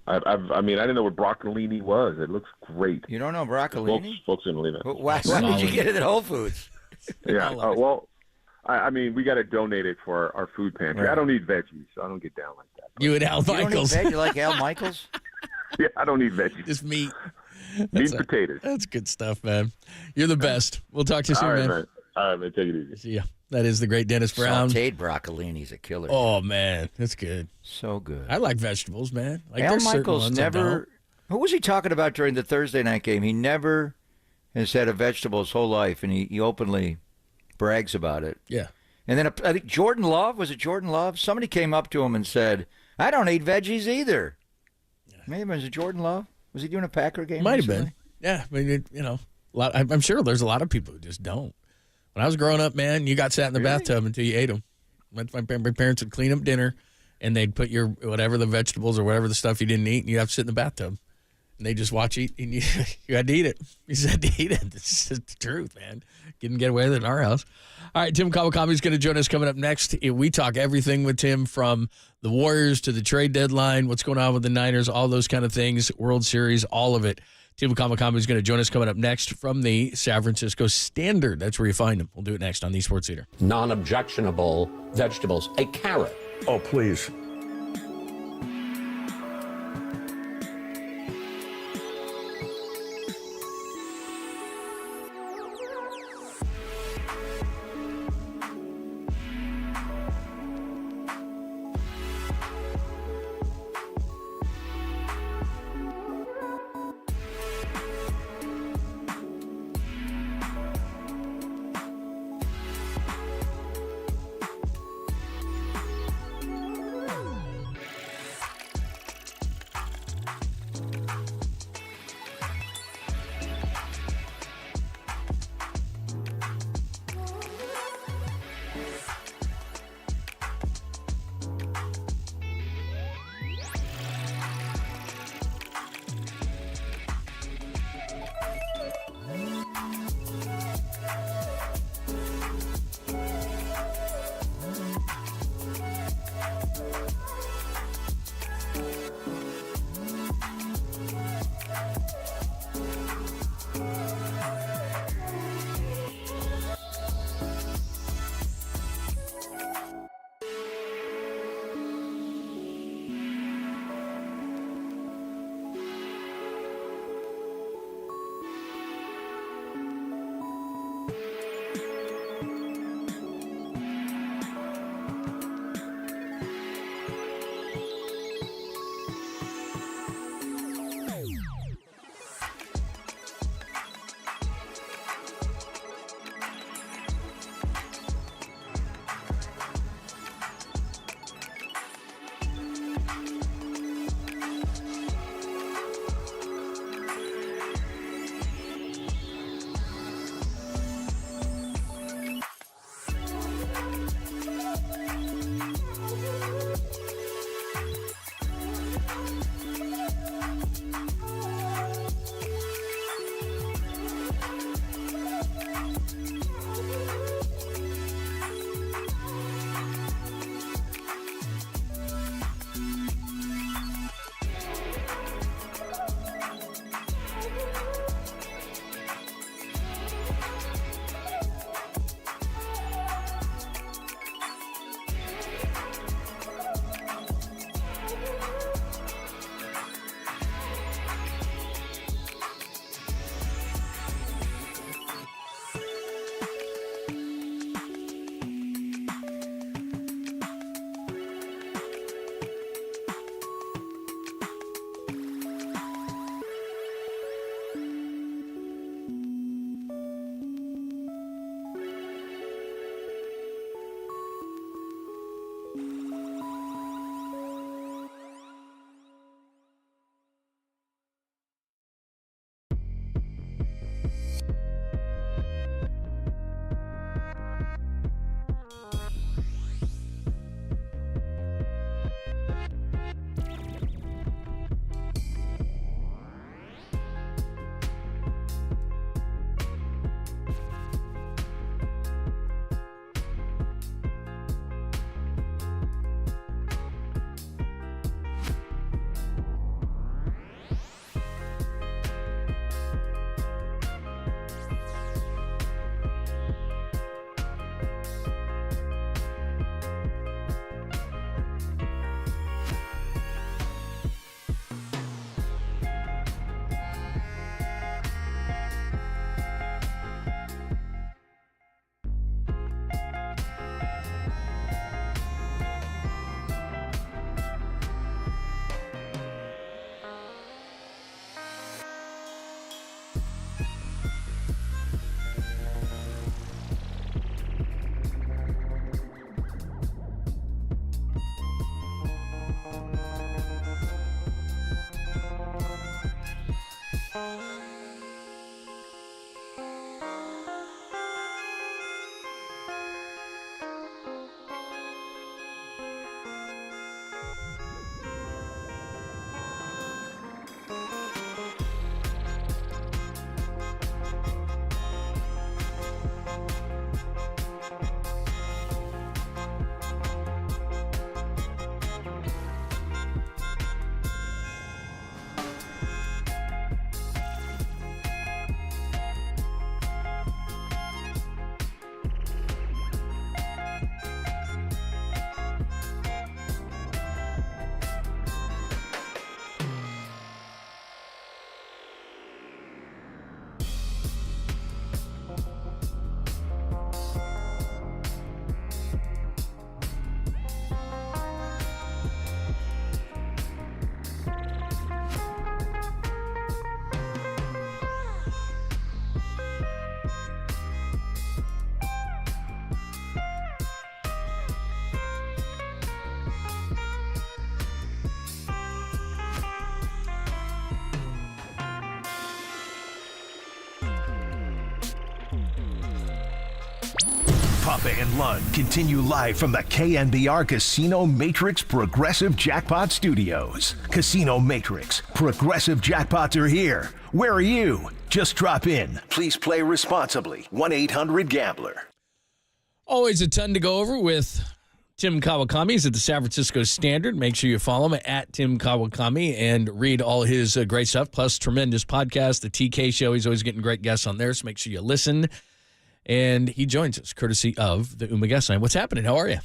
I mean, I didn't know what broccolini was. It looks great. You don't know broccolini? Folks didn't believe it. Why did you get it at Whole Foods? Yeah. Well, I mean, we got to donate it for our food pantry. Right. I don't eat veggies, so I don't get down like that. You and Al Michaels. You like Al Michaels? Yeah, I don't eat veggies. Just meat. Meat and potatoes. That's good stuff, man. You're the best. We'll talk to you soon, man. All right, man. Take it easy. See ya. That is the great Dennis Brown. Sauteed broccolini's a killer. Oh, man. That's good. So good. I like vegetables, man. Like, Al Michaels never... Who was he talking about during the Thursday night game? He never has had a vegetable his whole life, and he openly brags about it. Yeah. And then I think Jordan Love, was it Jordan Love? Somebody came up to him and said, I don't eat veggies either. Yeah. Maybe was it Jordan Love? Was he doing a Packer game? Might have been. Yeah. I mean, I'm sure there's a lot of people who just don't. When I was growing up, man, you got sat in the bathtub until you ate them. My parents would clean up dinner, and they'd put your whatever the vegetables or whatever the stuff you didn't eat, and you'd have to sit in the bathtub. And they just watch eat, and you had to eat it. You said to eat it. It's just the truth, man. Couldn't get away with it in our house. All right, Tim Kawakami is going to join us coming up next. We talk everything with Tim, from the Warriors to the trade deadline, what's going on with the Niners, all those kind of things, World Series, all of it. Timo Kamakama is going to join us coming up next from the San Francisco Standard. That's where you find him. We'll do it next on the Sports Leader. Non-objectionable vegetables. A carrot. Oh, please. Papa and Lund continue live from the KNBR Casino Matrix Progressive Jackpot Studios. Casino Matrix, Progressive Jackpots are here. Where are you? Just drop in. Please play responsibly. 1-800-GAMBLER. Always a ton to go over with Tim Kawakami. He's at the San Francisco Standard. Make sure you follow him at Tim Kawakami and read all his great stuff, plus tremendous podcast, the TK Show. He's always getting great guests on there, so make sure you listen. And he joins us courtesy of the Uma Guest Line. What's happening? How are you?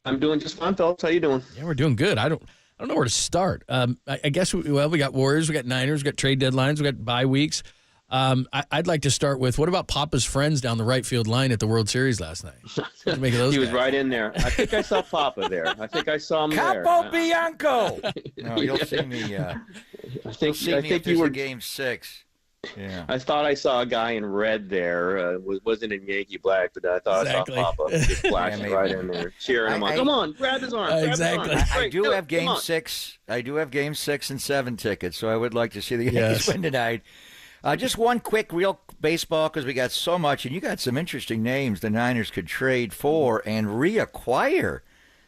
I'm doing just fine, Phillips. How you doing? Yeah, we're doing good. I don't know where to start. I guess we got Warriors, we got Niners, we got trade deadlines, we got bye weeks. I'd like to start with, what about Papa's friends down the right field line at the World Series last night? What make of those he was guys? right in there. I think I saw Papa there. I think I saw him there. Capo Bianco. No, you'll see me. I You'll see me if you were Game 6. Yeah. I thought I saw a guy in red there. Wasn't in Yankee black, but I thought I saw Papa just flashing right in there, cheering him on. Come on, grab his arm. Exactly. I do have Game 6. I do have Game 6 and 7 tickets, so I would like to see the Yankees win tonight. Just one quick, real baseball, because we got so much, and you got some interesting names the Niners could trade for and reacquire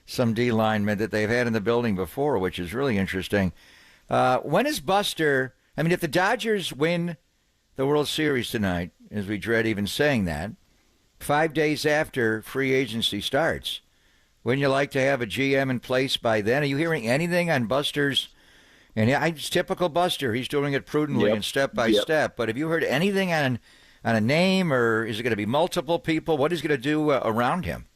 some D linemen that they've had in the building before, which is really interesting. When is Buster? I mean, if the Dodgers win the World Series tonight, as we dread even saying that, 5 days after free agency starts, wouldn't you like to have a GM in place by then? Are you hearing anything on Buster's? And it's typical Buster. He's doing it prudently and step by step. But have you heard anything on a name, or is it going to be multiple people? What is he going to do around him?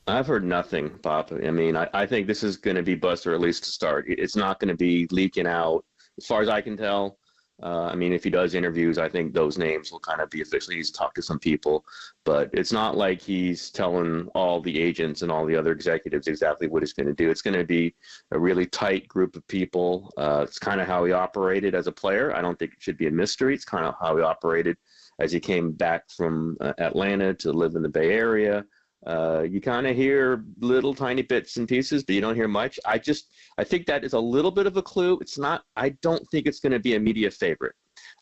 I've heard nothing, Papa. I mean, I think this is going to be Buster, at least to start. It's not going to be leaking out, as far as I can tell. I mean, if he does interviews, I think those names will kind of be officially. He's talked to some people, but it's not like he's telling all the agents and all the other executives exactly what he's going to do. It's going to be a really tight group of people. It's kind of how he operated as a player. I don't think it should be a mystery. It's kind of how he operated as he came back from Atlanta to live in the Bay Area. You kind of hear little tiny bits and pieces, but you don't hear much. I think that is a little bit of a clue. I don't think it's going to be a media favorite.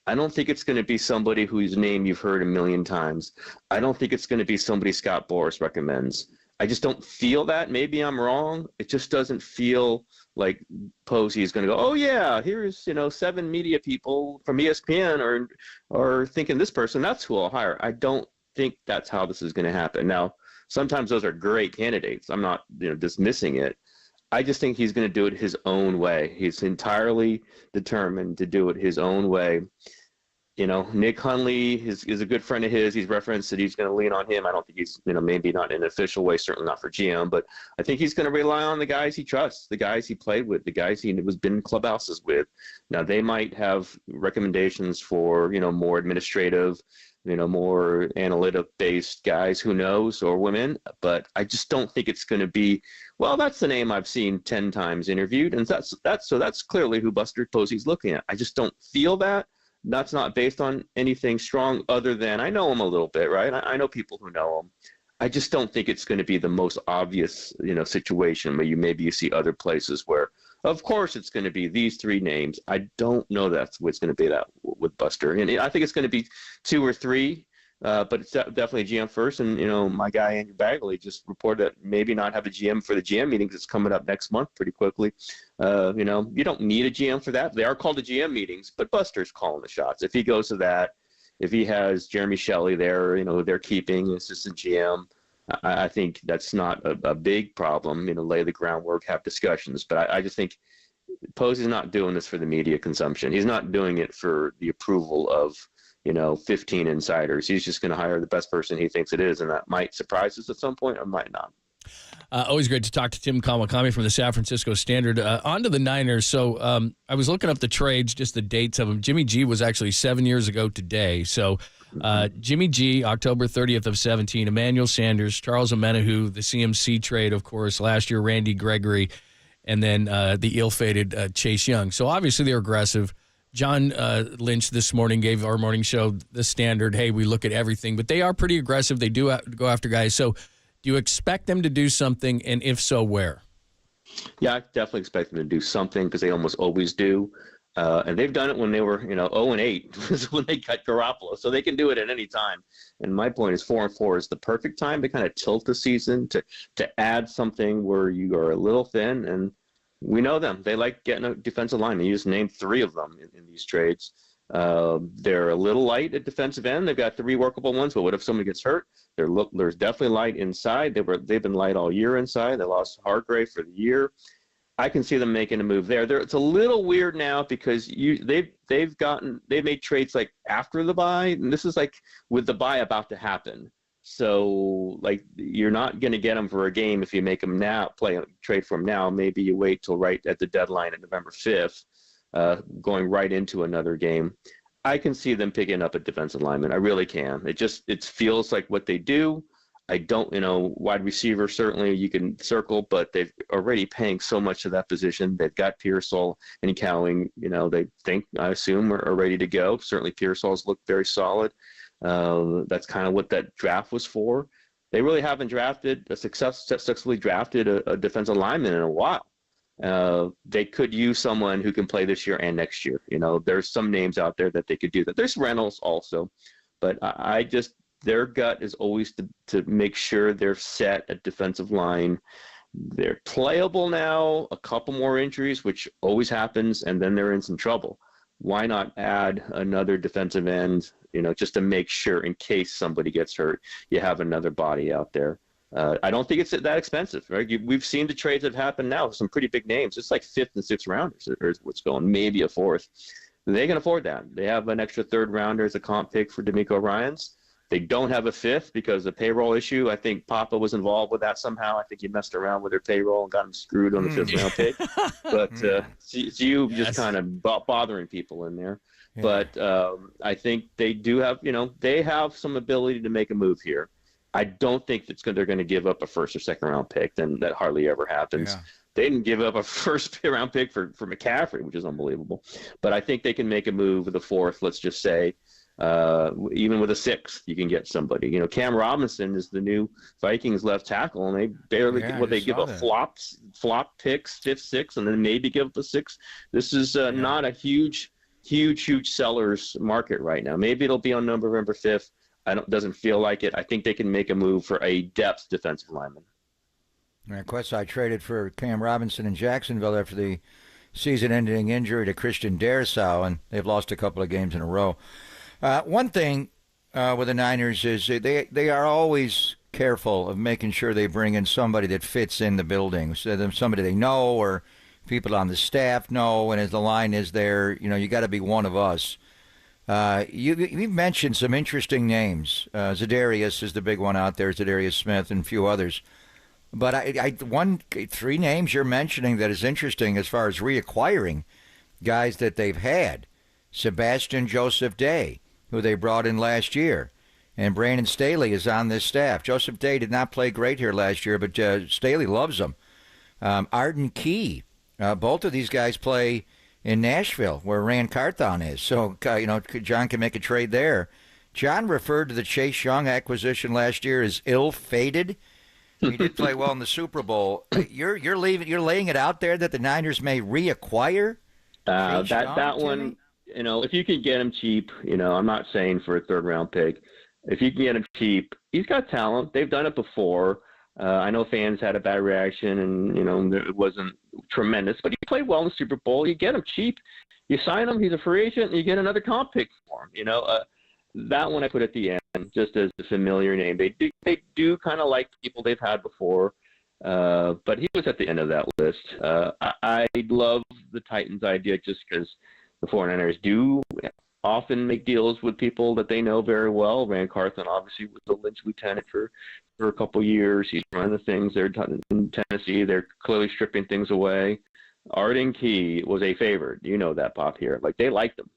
I don't think it's going to be somebody whose name you've heard a million times. I don't think it's going to be somebody Scott Boras recommends. I just don't feel that. Maybe I'm wrong. It just doesn't feel like Posey is going to go, oh yeah, here's 7 media people from ESPN or thinking this person, that's who I'll hire. I don't think that's how this is going to happen. Now, sometimes those are great candidates. I'm not dismissing it. I just think he's going to do it his own way. He's entirely determined to do it his own way. Nick Hundley is a good friend of his. He's referenced that he's going to lean on him. I don't think he's, maybe not in an official way, certainly not for GM, but I think he's going to rely on the guys he trusts, the guys he played with, the guys he was been in clubhouses with. Now, they might have recommendations for, more administrative, more analytic-based guys, who knows, or women, but I just don't think it's going to be, well, that's the name I've seen 10 times interviewed, and that's clearly who Buster Posey's looking at. I just don't feel that. That's not based on anything strong other than I know him a little bit, right? I know people who know him. I just don't think it's going to be the most obvious, situation where maybe you see other places where, of course, it's going to be these 3 names. I don't know that's what's going to be that with Buster. And I think it's going to be 2 or 3, but it's definitely GM first. And, my guy Andrew Bagley just reported that maybe not have a GM for the GM meetings. It's coming up next month pretty quickly. You don't need a GM for that. They are called the GM meetings, but Buster's calling the shots. If he goes to that, if he has Jeremy Shelley there, they're keeping assistant GM, I think that's not a big problem, lay the groundwork, have discussions. But I just think Posey's not doing this for the media consumption. He's not doing it for the approval of, 15 insiders. He's just going to hire the best person he thinks it is, and that might surprise us at some point or might not. Always great to talk to Tim Kawakami from the San Francisco Standard. On to the Niners. So I was looking up the trades, just the dates of them. Jimmy G was actually 7 years ago today. So Jimmy G, October 30th of 17, Emmanuel Sanders, Charles Omenihu, the CMC trade, of course, last year, Randy Gregory, and then the ill-fated Chase Young. So obviously they're aggressive. John Lynch this morning gave our morning show the standard, hey, we look at everything. But they are pretty aggressive. They do go after guys. So do you expect them to do something, and if so, where? Yeah, I definitely expect them to do something because they almost always do. And they've done it when they were, 0-8 was when they cut Garoppolo. So they can do it at any time. And my point is 4-4 is the perfect time to kind of tilt the season to add something where you are a little thin. And we know them. They like getting a defensive lineman. You just named 3 of them in these trades. They're a little light at defensive end. They've got 3 workable ones, but what if somebody gets hurt? There's definitely light inside. They've been light all year inside. They lost Hargrave for the year. I can see them making a move there. It's a little weird now because they've made trades like after the bye, and this is like with the bye about to happen. So like you're not going to get them for a game if you make them now, trade for them now. Maybe you wait till right at the deadline at November 5th, going right into another game. I can see them picking up a defensive lineman. I really can. It feels like what they do. I don't, wide receiver, certainly you can circle, but they've already paying so much of that position. They've got Pearsall and Cowing, they think, I assume, are ready to go. Certainly Pearsall's looked very solid. That's kind of what that draft was for. They really haven't successfully drafted a defensive lineman in a while. They could use someone who can play this year and next year. There's some names out there that they could do that. There's Reynolds also, but their gut is always to make sure they're set at defensive line. They're playable now, a couple more injuries, which always happens, and then they're in some trouble. Why not add another defensive end, just to make sure in case somebody gets hurt, you have another body out there. I don't think it's that expensive, right? We've seen the trades that have happened now, some pretty big names. It's like 5th and 6th rounders or what's going, maybe a 4th. They can afford that. They have an extra 3rd rounder as a comp pick for D'Amico Ryans. They don't have a 5th because of the payroll issue. I think Papa was involved with that somehow. I think he messed around with their payroll and got him screwed on the 5th round pick. But it's you just kind of bothering people in there. Yeah. But I think they do have, they have some ability to make a move here. I don't think they're going to give up a 1st or 2nd round pick. Then that hardly ever happens. Yeah. They didn't give up a 1st round pick for McCaffrey, which is unbelievable. But I think they can make a move with a 4th, let's just say. Even with a 6th, you can get somebody. Cam Robinson is the new Vikings left tackle, and they barely give up flop picks, 5th, 6th, and then maybe give up a 6th. This is not a huge sellers market right now. Maybe it'll be on November 5th. Doesn't feel like it. I think they can make a move for a depth defensive lineman. Of course, I traded for Cam Robinson in Jacksonville after the season-ending injury to Christian Darrisaw, and they've lost a couple of games in a row. One thing with the Niners is they are always careful of making sure they bring in somebody that fits in the building, so somebody they know or people on the staff know, and as the line is there, you got to be one of us. You've mentioned some interesting names. Zadarius is the big one out there, Zadarius Smith and a few others. But 3 names you're mentioning that is interesting as far as reacquiring guys that they've had. Sebastian Joseph Day, who they brought in last year, and Brandon Staley is on this staff. Joseph Day did not play great here last year, but Staley loves him. Arden Key, both of these guys play in Nashville, where Rand Carthon is. So, John can make a trade there. John referred to the Chase Young acquisition last year as ill-fated. He did play well in the Super Bowl. You're laying it out there that the Niners may reacquire that one. If you can get him cheap, I'm not saying for a 3rd round pick. If you can get him cheap, he's got talent. They've done it before. I know fans had a bad reaction, and it wasn't tremendous, but he played well in the Super Bowl. You get him cheap, you sign him. He's a free agent, and you get another comp pick for him. That one I put at the end just as a familiar name. They do kind of like people they've had before, but he was at the end of that list. I love the Titans idea just because the 49ers do often make deals with people that they know very well. Rand Carthon obviously was the Lynch lieutenant for a couple years. He's running the things there in Tennessee. They're clearly stripping things away. Arden Key was a favorite. You know that, Pop, here. They liked him.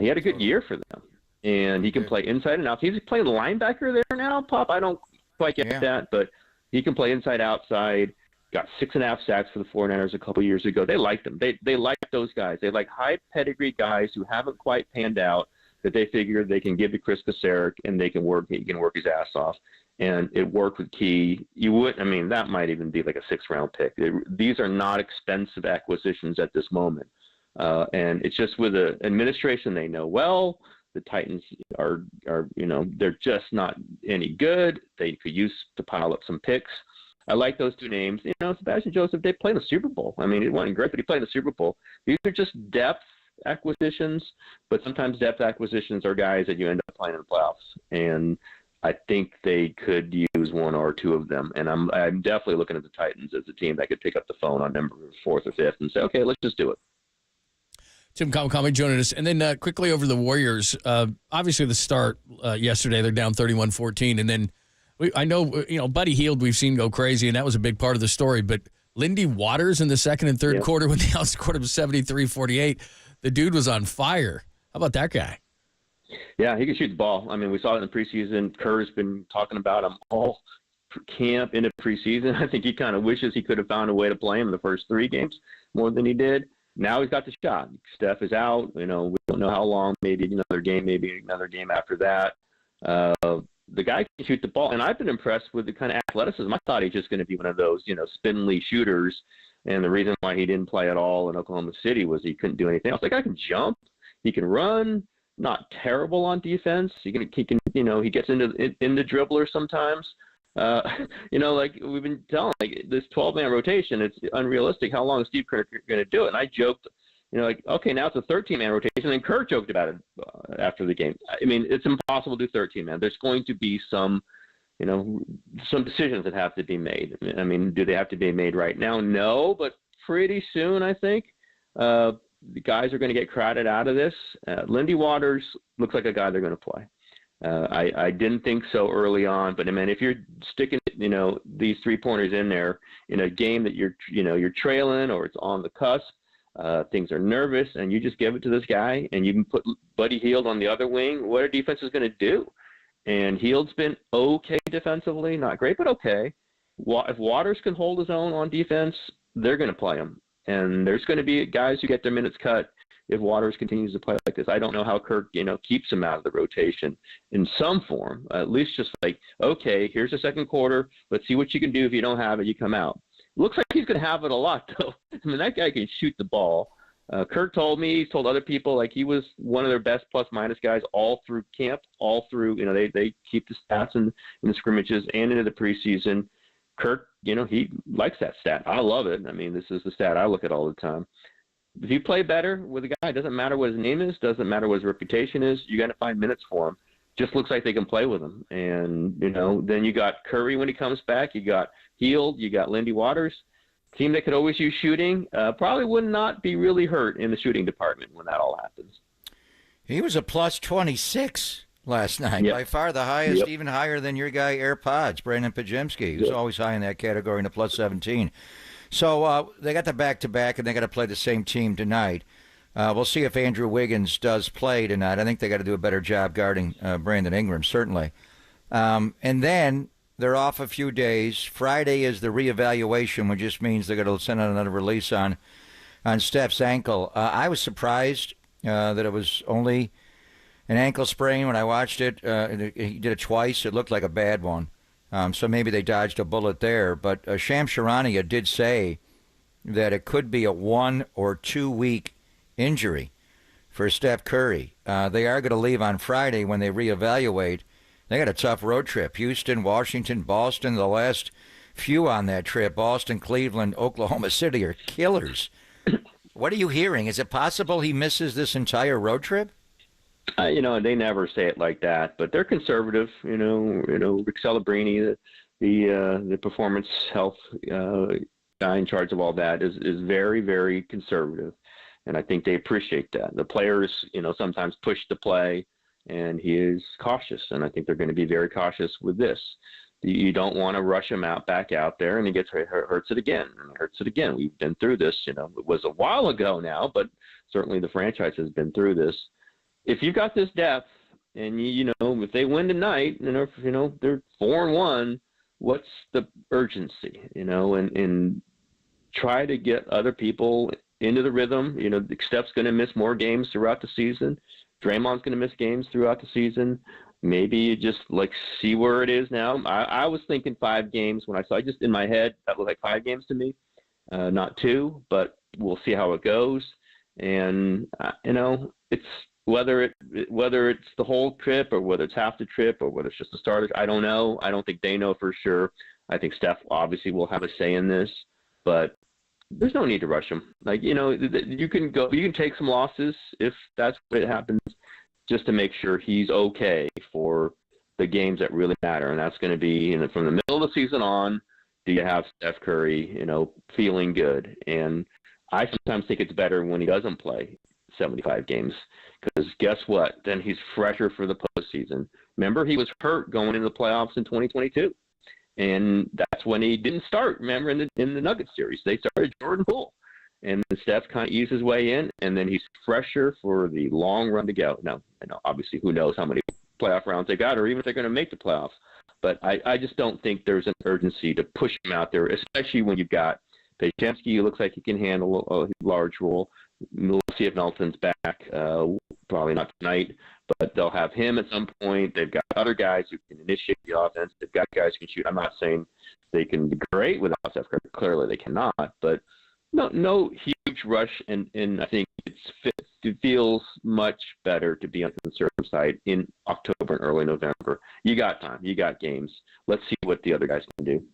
He had a good year for them. And he can play inside and out. He's playing linebacker there now, Pop. I don't quite get that, but he can play inside, outside. Got 6.5 sacks for the 49ers a couple years ago. They liked them. They like those guys. They like high pedigree guys who haven't quite panned out that they figure they can give to Chris Kasarik and he can work his ass off. And it worked with Key. That might even be like a 6th round pick. These are not expensive acquisitions at this moment. And it's just with an administration they know well. The Titans are they're just not any good. They could use to pile up some picks. I like those two names. Sebastian Joseph, they played in the Super Bowl. I mean, it wasn't great, but he played in the Super Bowl. These are just depth acquisitions, but sometimes depth acquisitions are guys that you end up playing in the playoffs. And I think they could use one or two of them. And I'm definitely looking at the Titans as a team that could pick up the phone on number 4th or 5th and say, okay, let's just do it. Tim Kamakami joining us. And then quickly over the Warriors. Obviously, the start yesterday, they're down 31-14. And then I know, Buddy Hield we've seen go crazy, and that was a big part of the story. But Lindy Waters in the second and third quarter when they outscored him 73-48, the dude was on fire. How about that guy? Yeah, he can shoot the ball. I mean, we saw it in the preseason. Kerr's been talking about him all camp into preseason. I think he kind of wishes he could have found a way to play him in the first 3 games more than he did. Now he's got the shot. Steph is out. We don't know how long. Maybe another game after that. The guy can shoot the ball, and I've been impressed with the kind of athleticism. I thought he's just going to be one of those, spindly shooters, and the reason why he didn't play at all in Oklahoma City was he couldn't do anything else. The guy can jump, he can run, not terrible on defense. He can, he gets into the dribbler sometimes. Like we've been telling, like this 12-man rotation, it's unrealistic. How long is Steve Kerr going to do it? And I joked, okay, now it's a 13-man rotation, and Kerr joked about it after the game. I mean, it's impossible to do 13-man. There's going to be some decisions that have to be made. I mean, do they have to be made right now? No, but pretty soon, I think. The guys are going to get crowded out of this. Lindy Waters looks like a guy they're going to play. I didn't think so early on, but I mean, if you're sticking, these 3-pointers in there in a game that you're trailing or it's on the cusp, things are nervous, and you just give it to this guy, and you can put Buddy Hield on the other wing. What are defenses going to do? And Hield's been okay defensively, not great, but okay. If Waters can hold his own on defense, they're going to play him. And there's going to be guys who get their minutes cut if Waters continues to play like this. I don't know how Kirk, keeps him out of the rotation in some form. At least just like, okay, here's the second quarter. Let's see what you can do. If you don't have it, you come out. Looks like he's going to have it a lot, though. I mean, that guy can shoot the ball. Kirk told me, he's told other people, like he was one of their best plus-minus guys all through camp, all through, they keep the stats in the scrimmages and into the preseason. Kirk, he likes that stat. I love it. I mean, this is the stat I look at all the time. If you play better with a guy, it doesn't matter what his name is, doesn't matter what his reputation is, you got to find minutes for him. Just looks like they can play with him. And, then you got Curry when he comes back. You got Hield. You got Lindy Waters. Team that could always use shooting probably would not be really hurt in the shooting department when that all happens. He was a plus 26 last night. By far the highest, even higher than your guy AirPods, Brandon Pajemski, who's always high in that category in the plus 17. So they got the back-to-back, and they got to play the same team tonight. We'll see if Andrew Wiggins does play tonight. I think they got to do a better job guarding Brandon Ingram, certainly. And then they're off a few days. Friday is the reevaluation, which just means they're going to send out another release on Steph's ankle. I was surprised that it was only an ankle sprain when I watched it. He did it twice. It looked like a bad one. So maybe they dodged a bullet there. But Shams Charania did say that it could be a 1 or 2 week injury for Steph Curry. They are going to leave on Friday when they reevaluate. They got a tough road trip. Houston, Washington, Boston, the last few on that trip. Boston, Cleveland, Oklahoma City are killers. What are you hearing? Is it possible he misses this entire road trip? They never say it like that, but they're conservative. Rick Celebrini, the performance health guy in charge of all that, is very, very conservative, and I think they appreciate that. The players, sometimes push the play, and he is cautious, and I think they're going to be very cautious with this. You don't want to rush him back out there, and he gets hurts it again. We've been through this. It was a while ago now, but certainly the franchise has been through this. If you've got this depth, and if they win tonight, they're 4-1, what's the urgency? And try to get other people into the rhythm. Steph's going to miss more games throughout the season. Draymond's going to miss games throughout the season. Maybe you just see where it is now. I was thinking 5 games when I saw it. Just in my head, that looked like 5 games to me, not 2. But we'll see how it goes. And it's whether it's the whole trip or whether it's half the trip or whether it's just the start. I don't know. I don't think they know for sure. I think Steph obviously will have a say in this, but there's no need to rush him. You can take some losses if that's what happens, just to make sure he's okay for the games that really matter. And that's going to be from the middle of the season on. Do you have Steph Curry, feeling good? And I sometimes think it's better when he doesn't play 75 games, because guess what? Then he's fresher for the postseason. Remember, he was hurt going into the playoffs in 2022. And that's when he didn't start. Remember, in the Nuggets series, they started Jordan Poole, and Steph kind of eased his way in, and then he's fresher for the long run to go. Now, obviously, who knows how many playoff rounds they got, or even if they're going to make the playoffs. But I just don't think there's an urgency to push him out there, especially when you've got Pajemski, who looks like he can handle a large role. We'll see if Melton's back. Probably not tonight, but they'll have him at some point. They've got other guys who can initiate the offense. They've got guys who can shoot. I'm not saying they can be great without Steph Curry. Clearly they cannot, but no huge rush, and I think it feels much better to be on the conservative side in October and early November. You got time. You got games. Let's see what the other guys can do.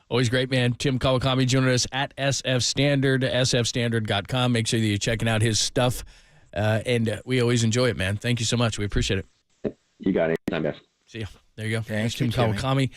Always great, man. Tim Kawakami joining us at SF Standard, sfstandard.com. Make sure that you're checking out his stuff, and we always enjoy it, man. Thank you so much. We appreciate it. You got it. Anytime, guys. See ya. There you go. Thanks, Tim Jimmy. Kawakami.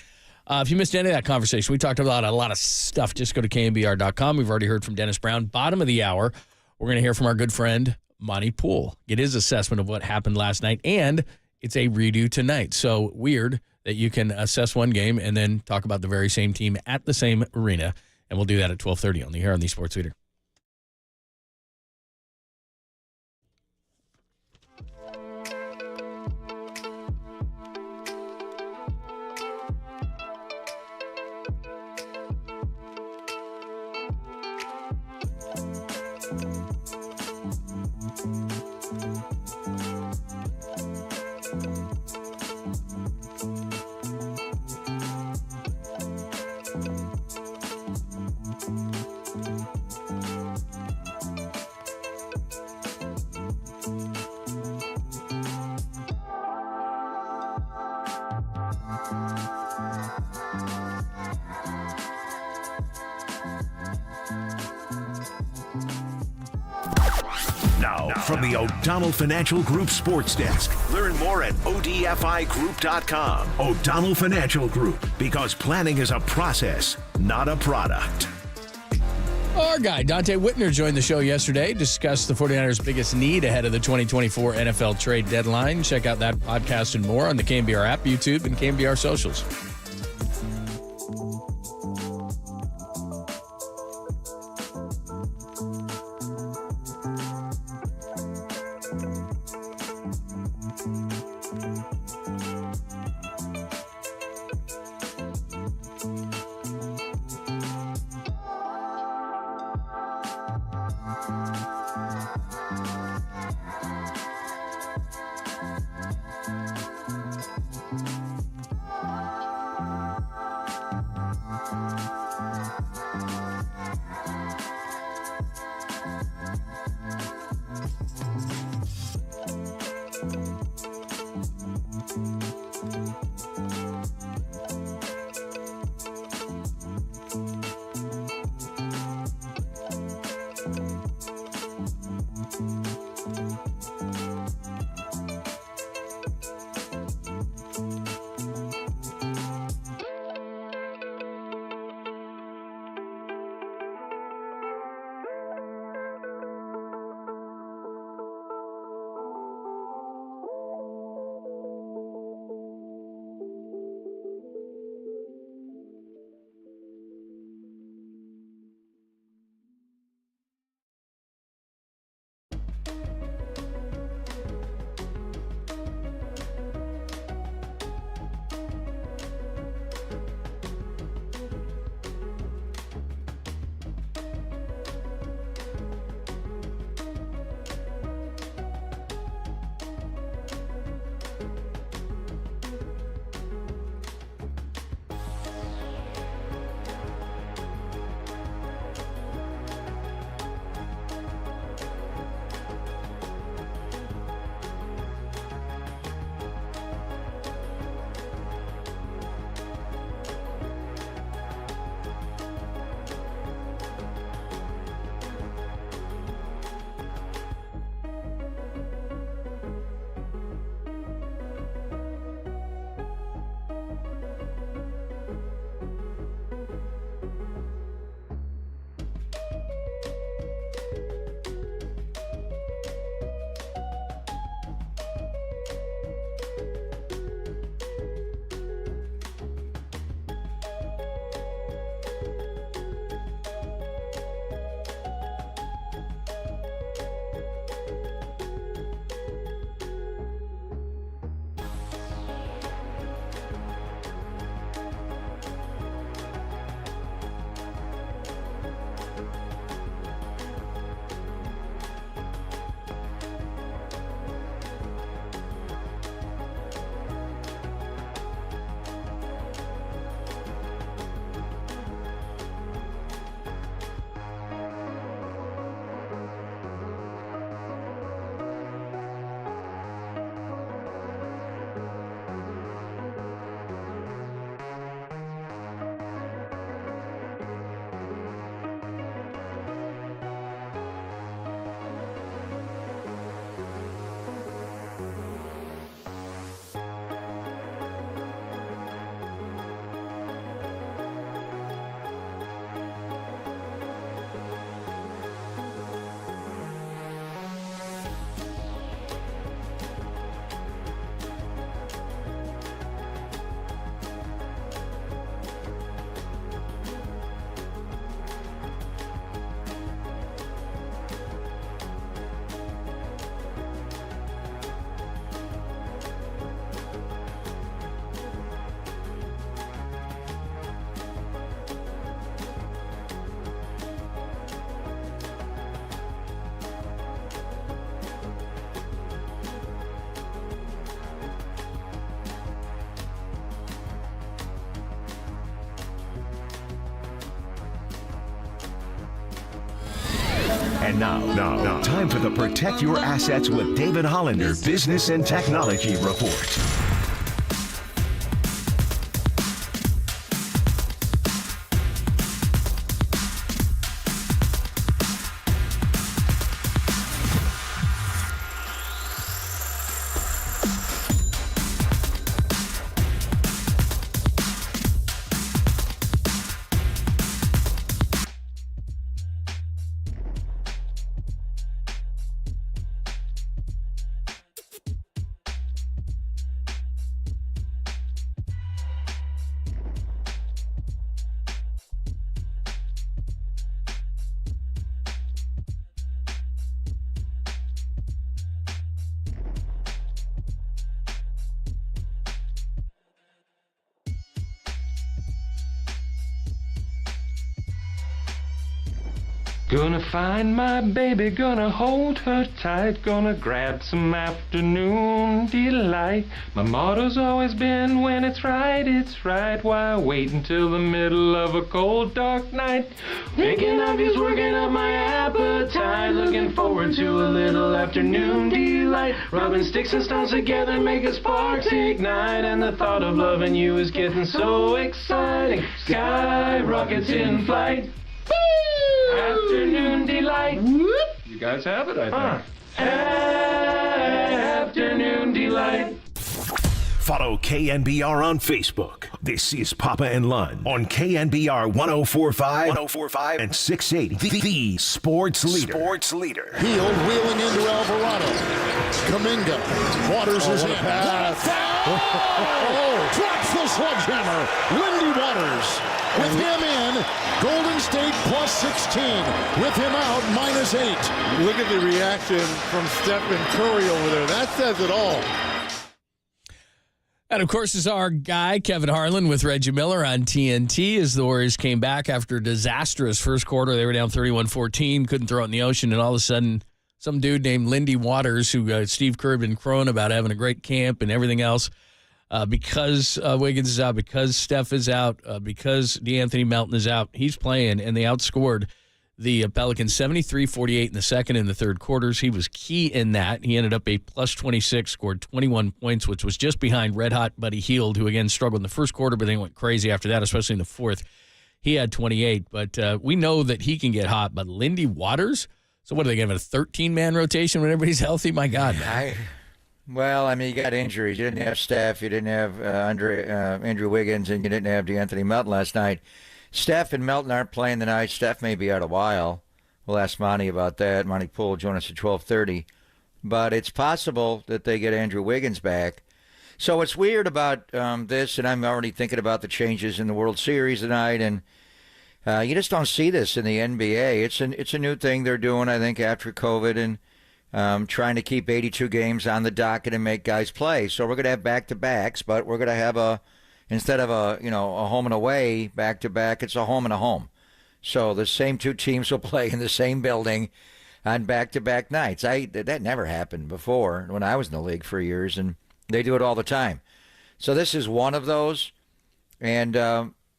If you missed any of that conversation, we talked about a lot of stuff. Just go to KNBR.com. We've already heard from Dennis Brown. Bottom of the hour, we're going to hear from our good friend, Monty Poole. Get his assessment of what happened last night, and it's a redo tonight. So weird that you can assess one game and then talk about the very same team at the same arena. And we'll do that at 12:30 only here on the Sports Leader. Now, from the O'Donnell Financial Group Sports Desk. Learn more at odfigroup.com. O'Donnell Financial Group, because planning is a process, not a product. Our guy, Dante Whitner, joined the show yesterday, discussed the 49ers' biggest need ahead of the 2024 NFL trade deadline. Check out that podcast and more on the KNBR app, YouTube, and KNBR socials. And now, time for the Protect Your Assets with David Hollander Business and Technology Report. Gonna find my baby, gonna hold her tight, gonna grab some afternoon delight. My motto's always been, when it's right, why wait until the middle of a cold, dark night? Thinking of you's working up my appetite, looking forward to a little afternoon delight. Rubbing sticks and stones together, make a sparks ignite, and the thought of loving you is getting so exciting. Sky rockets in flight. Afternoon delight. Whoop. You guys have it, I think. Afternoon delight. Follow KNBR on Facebook. This is Papa and Lund on KNBR 104.5 and 680. The sports leader. Field wheeling into Alvarado. Kaminga. Waters is in. Drops the sledgehammer. Lindy Waters. With him in, Golden State plus 16. With him out, -8. Look at the reaction from Stephen Curry over there. That says it all. And, of course, is our guy, Kevin Harlan, with Reggie Miller on TNT as the Warriors came back after a disastrous first quarter. They were down 31-14, couldn't throw it in the ocean, and all of a sudden some dude named Lindy Waters, who Steve Kerr had been crowing about having a great camp and everything else, because Wiggins is out, because Steph is out, because DeAnthony Melton is out, he's playing, and they outscored the Pelicans 73-48 in the second and the third quarters. He was key in that. He ended up a plus 26, scored 21 points, which was just behind red-hot Buddy Hield, who, again, struggled in the first quarter, but then went crazy after that, especially in the fourth. He had 28, but we know that he can get hot. But Lindy Waters, so what are they giving, a 13-man rotation when everybody's healthy? My God. Well, I mean, you got injuries. You didn't have Steph. You didn't have Andrew Wiggins, and you didn't have DeAnthony Melton last night. Steph and Melton aren't playing tonight. Steph may be out a while. We'll ask Monty about that. Monty Poole will join us at 12:30. But it's possible that they get Andrew Wiggins back. So what's weird about this, and I'm already thinking about the changes in the World Series tonight, and you just don't see this in the NBA. It's a new thing they're doing, I think, after COVID, and trying to keep 82 games on the docket and make guys play. So we're going to have back-to-backs, but we're going to have instead of a home and away back-to-back, it's a home and a home. So the same two teams will play in the same building on back-to-back nights. That never happened before when I was in the league for years, and they do it all the time. So this is one of those. And,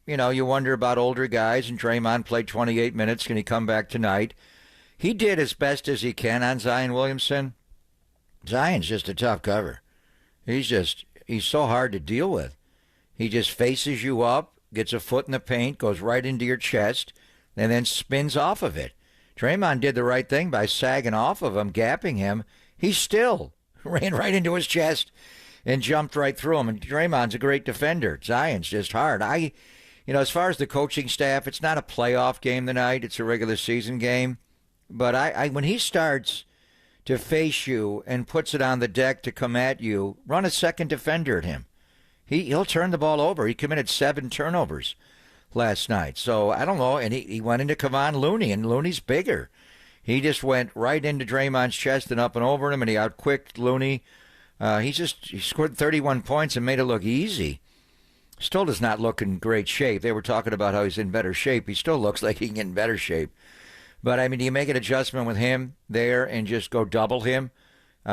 you wonder about older guys, and Draymond played 28 minutes. Can he come back tonight? He did as best as he can on Zion Williamson. Zion's just a tough cover. He's so hard to deal with. He just faces you up, gets a foot in the paint, goes right into your chest, and then spins off of it. Draymond did the right thing by sagging off of him, gapping him. He still ran right into his chest and jumped right through him. And Draymond's a great defender. Zion's just hard. As far as the coaching staff, it's not a playoff game tonight. It's a regular season game. But when he starts to face you and puts it on the deck to come at you, run a second defender at him. He'll turn the ball over. He committed 7 turnovers last night. So, I don't know. And he went into Kevon Looney, and Looney's bigger. He just went right into Draymond's chest and up and over him, and he outquicked Looney. He scored 31 points and made it look easy. Still does not look in great shape. They were talking about how he's in better shape. He still looks like he can get in better shape. But, do you make an adjustment with him there and just go double him?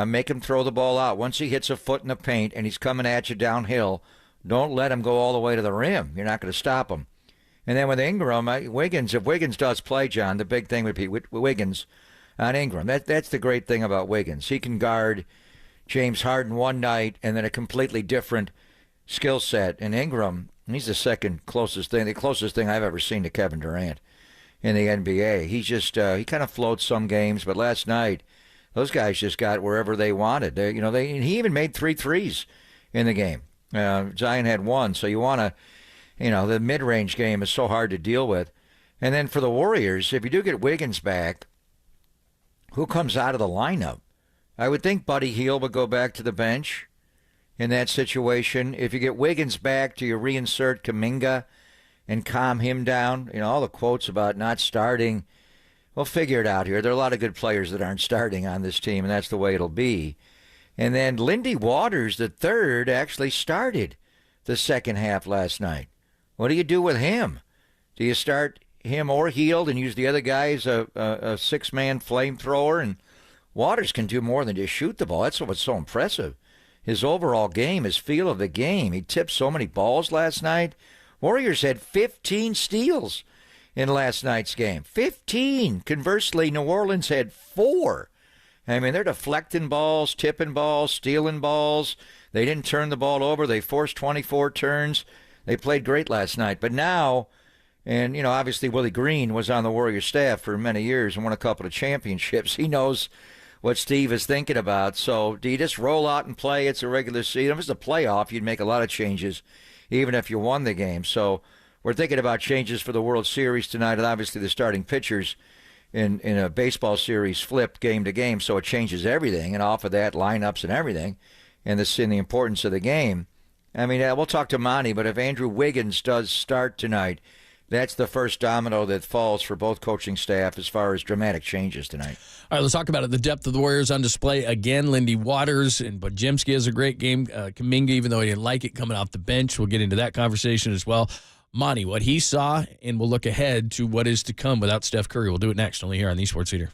Make him throw the ball out. Once he hits a foot in the paint and he's coming at you downhill, don't let him go all the way to the rim. You're not going to stop him. And then with Ingram, if Wiggins does play, John, the big thing would be with Wiggins, on Ingram. That's the great thing about Wiggins. He can guard James Harden one night and then a completely different skill set. And Ingram, he's the closest thing I've ever seen to Kevin Durant in the NBA. He's just he kind of floats some games, but last night those guys just got wherever they wanted. He even made 3 threes in the game. Zion had 1, so you want to, the mid-range game is so hard to deal with. And then for the Warriors, if you do get Wiggins back, who comes out of the lineup? I would think Buddy Hield would go back to the bench in that situation. If you get Wiggins back, do you reinsert Kuminga and calm him down? All the quotes about not starting, we'll figure it out here. There are a lot of good players that aren't starting on this team, and that's the way it'll be. And then Lindy Waters, the third, actually started the second half last night. What do you do with him? Do you start him or Hield and use the other guy as a 6-man flamethrower? And Waters can do more than just shoot the ball. That's what's so impressive. His overall game, his feel of the game. He tipped so many balls last night. Warriors had 15 steals in last night's game. 15. Conversely, New Orleans had 4. I mean, they're deflecting balls, tipping balls, stealing balls. They didn't turn the ball over. They forced 24 turns. They played great last night. But now, and, obviously Willie Green was on the Warriors staff for many years and won a couple of championships. He knows what Steve is thinking about. So do you just roll out and play? It's a regular season. If it's a playoff, you'd make a lot of changes, even if you won the game. So we're thinking about changes for the World Series tonight, and obviously the starting pitchers in a baseball series flip game to game, so it changes everything, and off of that, lineups and everything, and the importance of the game. I mean, we'll talk to Amani, but if Andrew Wiggins does start tonight, that's the first domino that falls for both coaching staff as far as dramatic changes tonight. All right, let's talk about it. The depth of the Warriors on display again. Lindy Waters and Bajimski has a great game. Kuminga, even though he didn't like it, coming off the bench. We'll get into that conversation as well. Monty, what he saw, and we'll look ahead to what is to come without Steph Curry. We'll do it next, only here on the Sports Leader.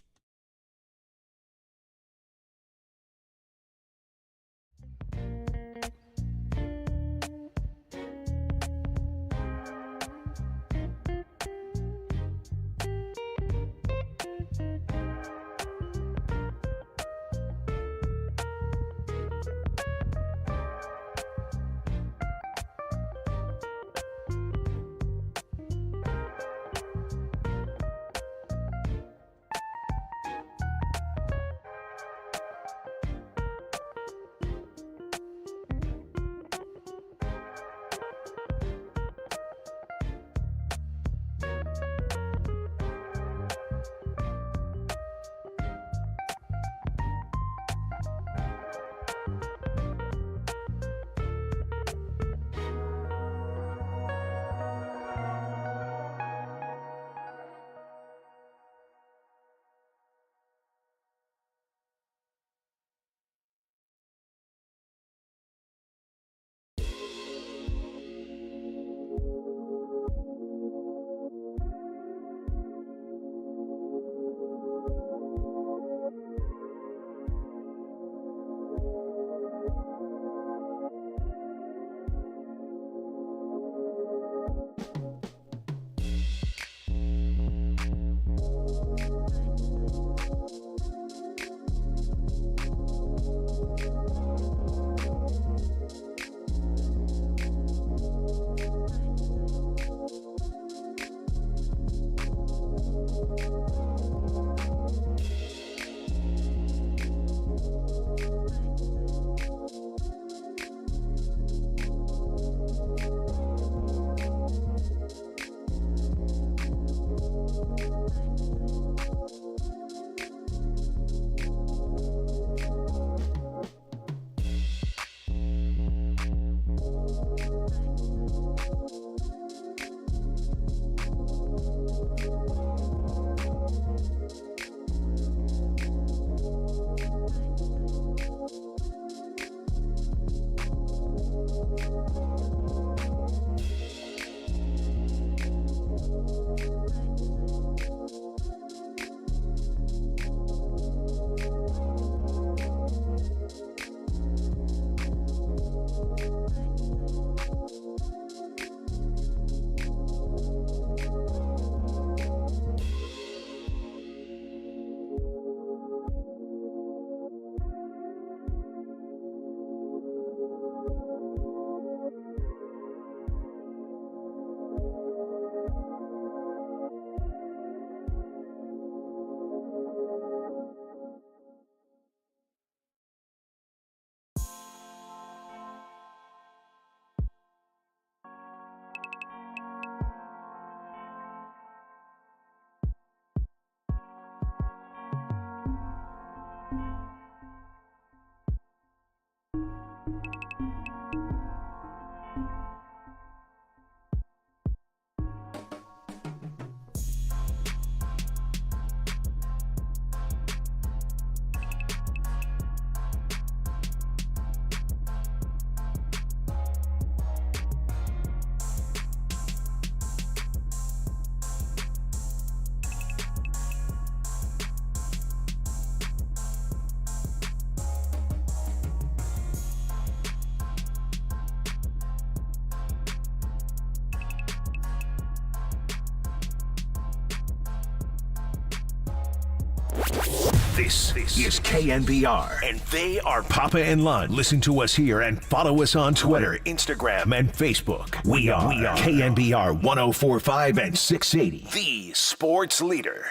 This is KNBR, and they are Papa and Lund. Listen to us here and follow us on Twitter, Instagram, and Facebook. We are KNBR 104.5 and 680, the sports leader.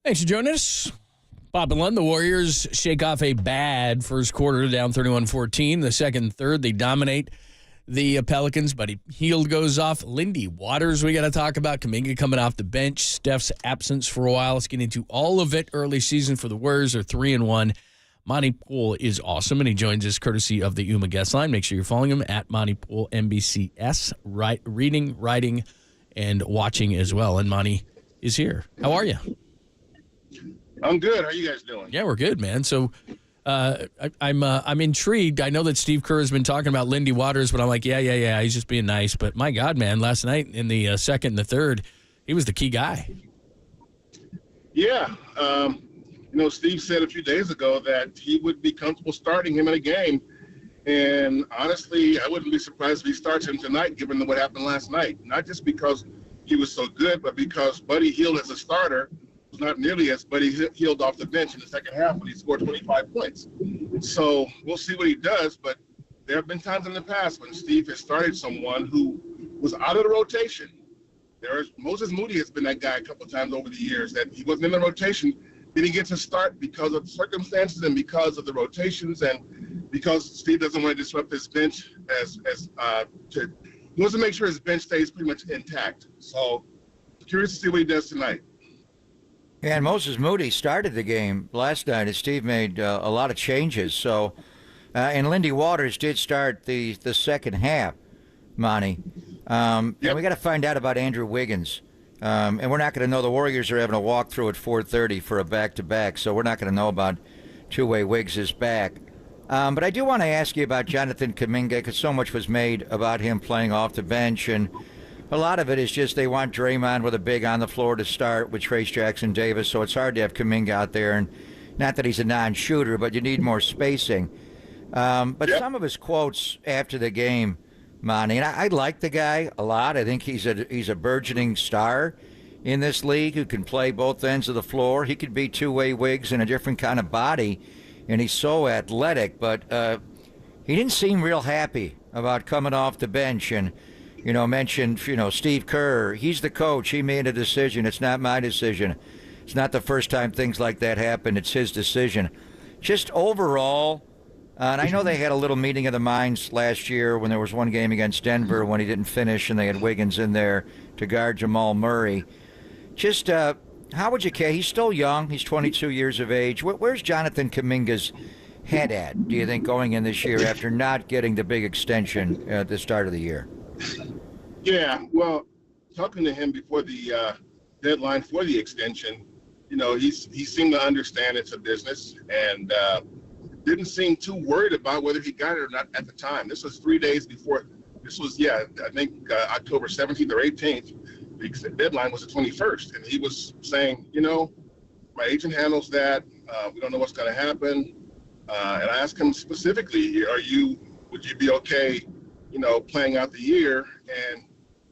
Thanks for joining us. Papa and Lund, the Warriors shake off a bad first quarter, down 31-14. The second and third, they dominate the Pelicans. Buddy Hield goes off. Lindy Waters, we got to talk about. Kuminga coming off the bench. Steph's absence for a while. Let's get into all of it. Early season for the Warriors are 3-1. Monty Poole is awesome, and he joins us courtesy of the UMA guest line. Make sure you're following him at Monty Poole MBCS. Reading, writing, and watching as well. And Monty is here. How are you? I'm good. How are you guys doing? Yeah, we're good, man. So I'm intrigued. I know that Steve Kerr has been talking about Lindy Waters, but I'm like, yeah. He's just being nice. But my God, man, last night in the second and the third, he was the key guy. Yeah. Steve said a few days ago that he would be comfortable starting him in a game. And honestly, I wouldn't be surprised if he starts him tonight, given what happened last night. Not just because he was so good, but because Buddy Hield as a starter was not nearly as Buddy Hield off the bench in the second half when he scored 25 points. So we'll see what he does, but there have been times in the past when Steve has started someone who was out of the rotation. Moses Moody has been that guy a couple of times over the years, that he wasn't in the rotation, didn't get to start because of circumstances and because of the rotations and because Steve doesn't want to disrupt his bench he wants to make sure his bench stays pretty much intact. So curious to see what he does tonight. Yeah, and Moses Moody started the game last night, and Steve made a lot of changes. So, and Lindy Waters did start the second half, Monty. And we got to find out about Andrew Wiggins. And we're not going to know. The Warriors are having a walkthrough at 4:30 for a back-to-back, so we're not going to know about two-way Wiggs is back. But I do want to ask you about Jonathan Kuminga, because so much was made about him playing off the bench, and a lot of it is just they want Draymond with a big on the floor to start with Trayce Jackson-Davis, so it's hard to have Kuminga out there. And not that he's a non-shooter, but you need more spacing. But some of his quotes after the game, Monty, and I like the guy a lot. I think he's a burgeoning star in this league who can play both ends of the floor. He could be two-way Wiggs in a different kind of body, and he's so athletic. But he didn't seem real happy about coming off the bench and, mentioned, Steve Kerr. He's the coach. He made a decision. It's not my decision. It's not the first time things like that happen. It's his decision. Just overall, and I know they had a little meeting of the minds last year when there was one game against Denver when he didn't finish and they had Wiggins in there to guard Jamal Murray. Just how would you care? He's still young. He's 22 years of age. Where's Jonathan Kuminga's head at, do you think, going in this year after not getting the big extension at the start of the year? Yeah, well, talking to him before the deadline for the extension, he seemed to understand it's a business and didn't seem too worried about whether he got it or not at the time. This was 3 days before. This was, I think October 17th or 18th. The deadline was the 21st. And he was saying, my agent handles that. We don't know what's going to happen. And I asked him specifically, would you be okay, playing out the year? And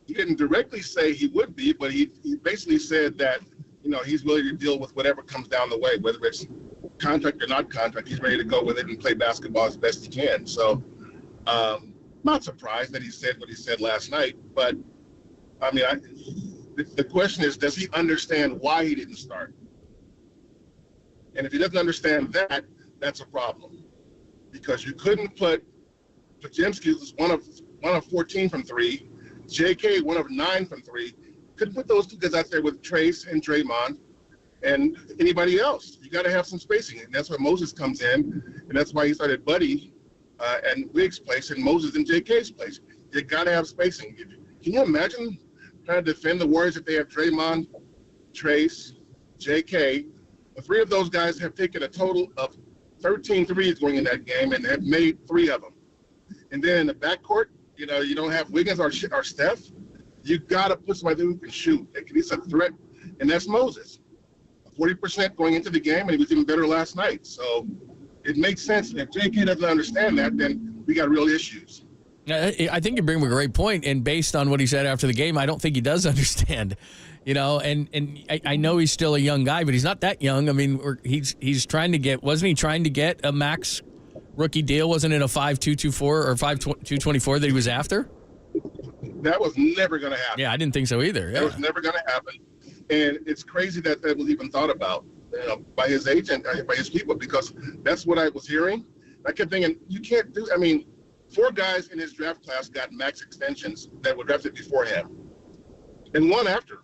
he didn't directly say he would be, but he basically said that, he's willing to deal with whatever comes down the way, whether it's contract or not contract. He's ready to go with it and play basketball as best he can. So not surprised that he said what he said last night, but I mean, the question is, does he understand why he didn't start? And if he doesn't understand that, that's a problem, because you couldn't put Podziemski, who's one of 14 from three, JK, one of 9 from three. Couldn't put those two guys out there with Trayce and Draymond and anybody else. You got to have some spacing, and that's where Moses comes in, and that's why he started Buddy and Wiggs' place and Moses and JK's place. You got to have spacing. Can you imagine trying to defend the Warriors if they have Draymond, Trayce, JK? The three of those guys have taken a total of 13 threes going in that game and have made 3 of them. And then in the backcourt, you don't have Wiggins or Steph. You got to put somebody who can shoot. It's a threat, and that's Moses. 40% going into the game, and he was even better last night. So it makes sense. And if JK doesn't understand that, then we got real issues. I think you bring up a great point, and based on what he said after the game, I don't think he does understand. And I know he's still a young guy, but he's not that young. I mean, he's trying to get, wasn't he trying to get a max rookie deal? Wasn't it a 5.224 or 5.224 that he was after? That was never going to happen. Yeah, I didn't think so either. Yeah. That was never going to happen. And it's crazy that was even thought about by his agent, by his people, because that's what I was hearing. I kept thinking, you can't do, 4 guys in his draft class got max extensions that were drafted before him. And one after.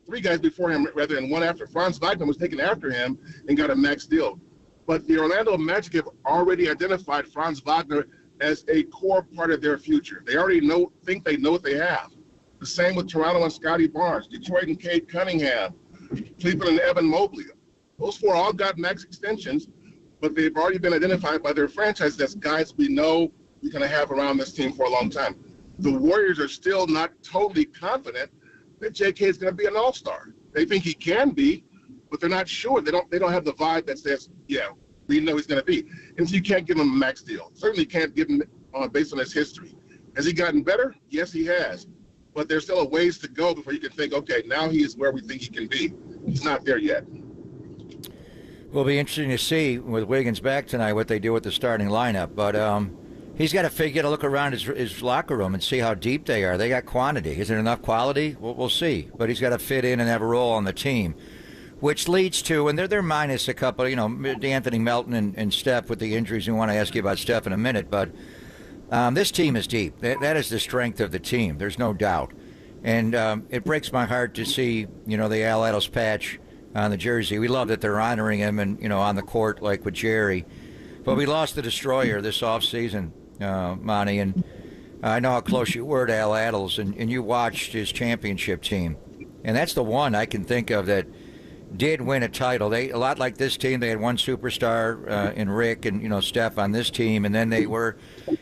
3 guys before him, rather than one after. Franz Wagner was taken after him and got a max deal. But the Orlando Magic have already identified Franz Wagner as a core part of their future. They already think they know what they have. The same with Toronto and Scotty Barnes, Detroit and Cade Cunningham, Cleveland and Evan Mobley. Those 4 all got max extensions, but they've already been identified by their franchise as guys we know we're going to have around this team for a long time. The Warriors are still not totally confident that JK is going to be an all-star. They think he can be, but they're not sure. They don't have the vibe that says, yeah, we know he's going to be. And so you can't give him a max deal. Certainly can't give him based on his history. Has he gotten better? Yes, he has. But there's still a ways to go before you can think, okay, now he is where we think he can be. He's not there yet. Will be interesting to see with Wiggins back tonight what they do with the starting lineup. But he's got to look around his locker room and see how deep they are. They got quantity. Is there enough quality? We'll see. But he's got to fit in and have a role on the team, which leads to, and they're minus a couple, Anthony Melton and Steph with the injuries. We want to ask you about Steph in a minute, but this team is deep. That is the strength of the team. There's no doubt. And it breaks my heart to see, the Al Addles patch on the jersey. We love that they're honoring him and, on the court like with Jerry. But we lost the destroyer this offseason, Monty, and I know how close you were to Al Addles, and you watched his championship team. And that's the one I can think of that did win a title. They, a lot like this team, they had one superstar in Rick and, Steph on this team, and then they were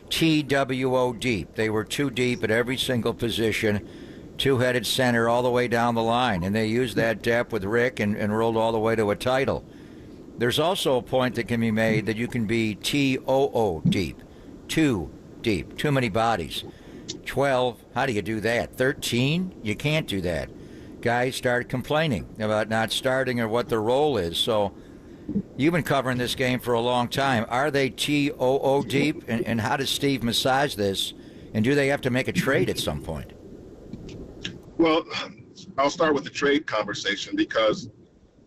TWO deep. They were too deep at every single position, two-headed center all the way down the line, and they used that depth with Rick and rolled all the way to a title. There's also a point that can be made that you can be TOO deep, too deep, too many bodies. 12, how do you do that? 13, you can't do that. Guys start complaining about not starting or what their role is. So you've been covering this game for a long time. Are they TOO deep, and how does Steve massage this, and do they have to make a trade at some point? Well, I'll start with the trade conversation because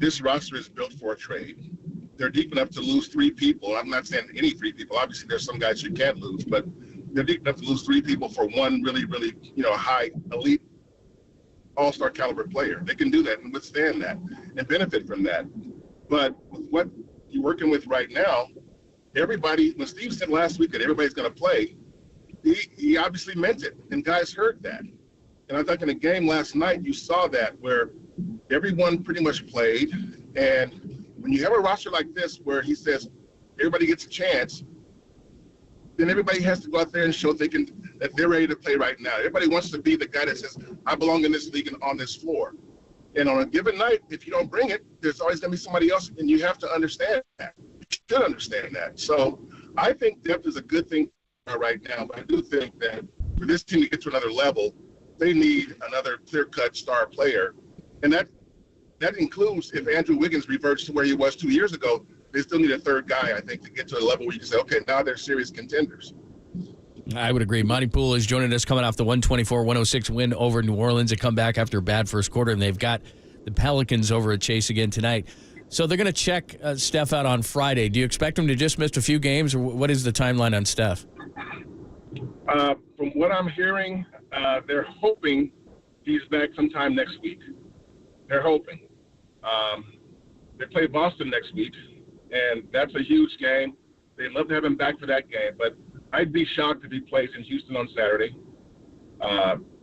this roster is built for a trade. They're deep enough to lose 3 people. I'm not saying any 3 people. Obviously, there's some guys you can't lose, but they're deep enough to lose 3 people for one really, really, high elite all-star caliber player. They can do that and withstand that and benefit from that. But with what you're working with right now, everybody, when Steve said last week that everybody's going to play, he obviously meant it, and guys heard that. And I think in the game last night, you saw that where everyone pretty much played. And when you have a roster like this where he says everybody gets a chance, then everybody has to go out there and show that they're ready to play right now. Everybody wants to be the guy that says, I belong in this league and on this floor. And on a given night, if you don't bring it, there's always going to be somebody else, and you have to understand that. You should understand that. So I think depth is a good thing right now, but I do think that for this team to get to another level, they need another clear-cut star player. And that includes if Andrew Wiggins reverts to where he was 2 years ago, they still need a third guy, I think, to get to a level where you can say, okay, now they're serious contenders. I would agree. Monty Poole is joining us coming off the 124-106 win over New Orleans. They come back after a bad first quarter, and they've got the Pelicans over at Chase again tonight. So they're going to check Steph out on Friday. Do you expect him to just miss a few games, or what is the timeline on Steph? From what I'm hearing, they're hoping he's back sometime next week. They're hoping. They play Boston next week, and that's a huge game. They'd love to have him back for that game, but I'd be shocked if he plays in Houston on Saturday.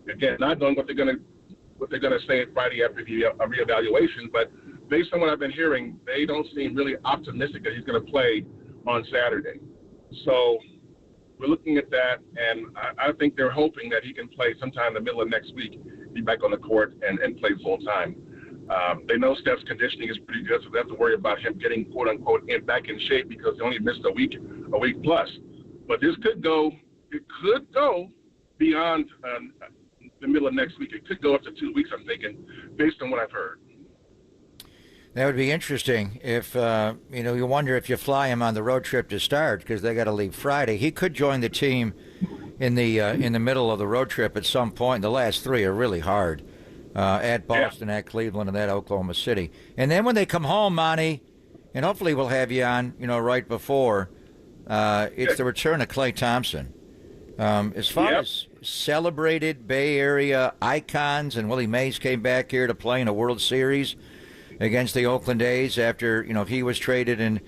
Again, not knowing what they're going to say Friday after the reevaluation, but based on what I've been hearing, they don't seem really optimistic that he's going to play on Saturday. So we're looking at that, and I think they're hoping that he can play sometime in the middle of next week, be back on the court and play full time. They know Steph's conditioning is pretty good, so they have to worry about him getting quote unquote back in shape because he only missed a week plus. But this could go it could go beyond the middle of next week. It could go up to 2 weeks, I'm thinking, based on what I've heard. That would be interesting if, you wonder if you fly him on the road trip to start because they got to leave Friday. He could join the team in the middle of the road trip at some point. The last three are really hard, at Boston, at Cleveland, and at Oklahoma City. And then when they come home, Monty, and hopefully we'll have you on, right before, it's the return of Klay Thompson. As far as celebrated Bay Area icons, and Willie Mays came back here to play in a World Series against the Oakland A's after, he was traded in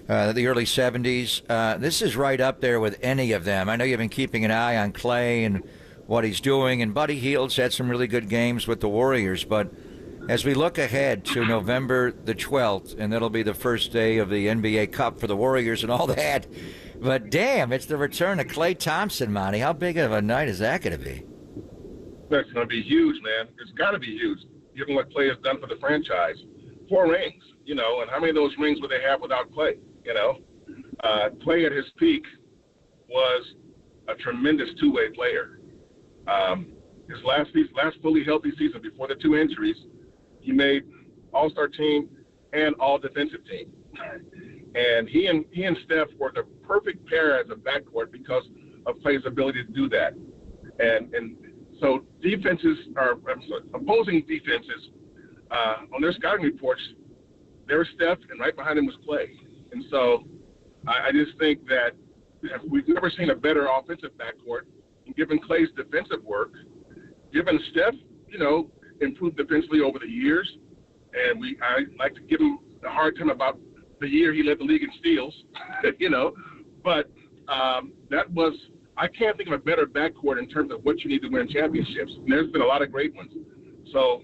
the early 70s. This is right up there with any of them. I know you've been keeping an eye on Klay and what he's doing, and Buddy Hield's had some really good games with the Warriors, but as we look ahead to November the 12th, and that'll be the first day of the NBA Cup for the Warriors and all that, but damn, it's the return of Klay Thompson, Monty. How big of a night is that going to be? That's going to be huge, man. It's got to be huge, given what Klay has done for the franchise. 4 rings, and how many of those rings would they have without Klay? Klay at his peak was a tremendous two-way player. His last fully healthy season before the 2 injuries, he made All-Star team and All-Defensive team. And he and Steph were the perfect pair as a backcourt because of Klay's ability to do that. And so opposing defenses, on their scouting reports, there was Steph, and right behind him was Klay. And so I just think that we've never seen a better offensive backcourt. And given Klay's defensive work, given Steph, improved defensively over the years, and I like to give him a hard time about the year he led the league in steals, but I can't think of a better backcourt in terms of what you need to win championships. And there's been a lot of great ones. So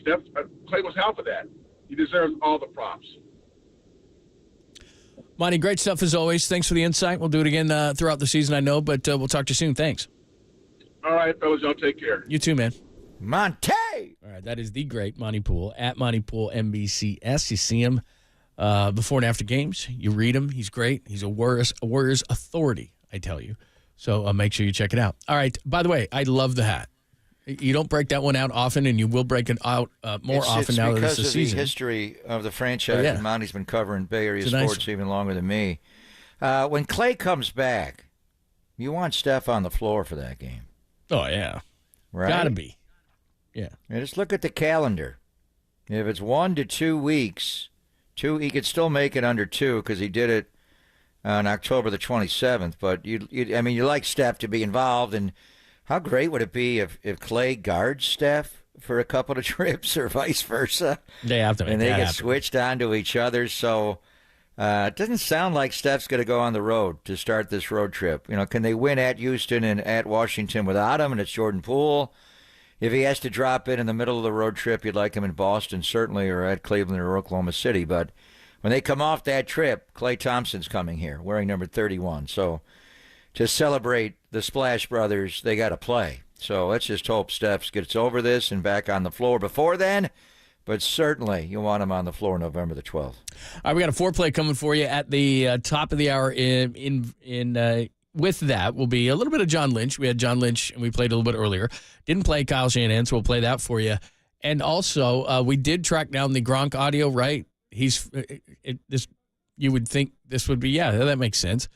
Klay was half of that. He deserves all the props. Monty, great stuff as always. Thanks for the insight. We'll do it again throughout the season, I know, but we'll talk to you soon. Thanks. All right, fellas, y'all take care. You too, man. Monty! All right, that is the great Monty Poole, at Monty Poole MBCS. You see him before and after games. You read him. He's great. He's a Warriors authority, I tell you. So make sure you check it out. All right, by the way, I love the hat. You don't break that one out often, and you will break it out more often now that it's the season. It's because of the history of the franchise, and Monty's been covering Bay Area sports even longer than me. When Klay comes back, you want Steph on the floor for that game. Oh, yeah. Right? Gotta be. Yeah. And just look at the calendar. If it's 1 to 2 weeks, he could still make it under 2 because he did it on October the 27th. But, you like Steph to be involved, and how great would it be if Klay guards Steph for a couple of trips or vice versa? They have to make and they that get happen. switched onto each other. So it doesn't sound like Steph's going to go on the road to start this road trip. Can they win at Houston and at Washington without him? And it's Jordan Poole. If he has to drop in the middle of the road trip, you'd like him in Boston, certainly, or at Cleveland or Oklahoma City. But when they come off that trip, Klay Thompson's coming here, wearing number 31. So to celebrate the Splash Brothers, they got to play. So let's just hope Steph gets over this and back on the floor before then. But certainly, you want him on the floor November the 12th. All right, we got a foreplay coming for you at the top of the hour. With that will be a little bit of John Lynch. We had John Lynch, and we played a little bit earlier. Didn't play Kyle Shanahan, so we'll play that for you. And also, we did track down the Gronk audio, right? You would think this would be, that makes sense.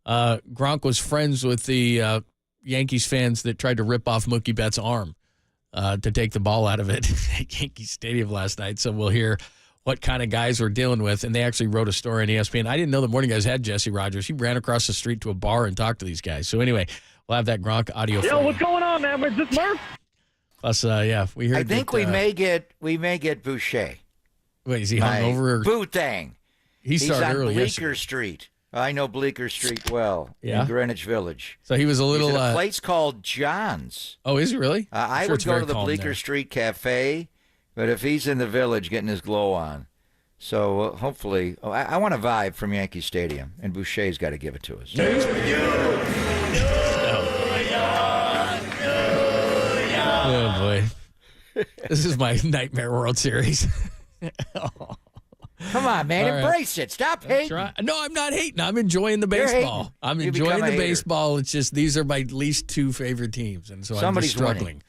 Gronk was friends with the Yankees fans that tried to rip off Mookie Betts' arm to take the ball out of it at Yankee Stadium last night. So we'll hear what kind of guys we're dealing with. And they actually wrote a story on ESPN. I didn't know the morning guys had Jesse Rogers. He ran across the street to a bar and talked to these guys. So anyway, we'll have that Gronk audio. Yo, what's going on, man? Is this Murph? Plus, we heard. I think we may get Boucher. Wait, is he hungover? Bootang. He's on early Bleecker yesterday. Street. I know Bleecker Street well. Yeah? In Greenwich Village. So he was a little. He's at a place called John's. Oh, is he really? I would go to the Bleecker Street Cafe, but if he's in the Village getting his glow on. So hopefully, I want a vibe from Yankee Stadium, and Boucher's got to give it to us. Oh, boy. This is my Nightmare World Series. Come on, man. All Embrace it. Stop hating. No, I'm not hating. I'm enjoying the You're baseball. hating. I'm You enjoying become a the hater. baseball. It's just these are my least two favorite teams, and so Somebody's I'm just struggling. winning.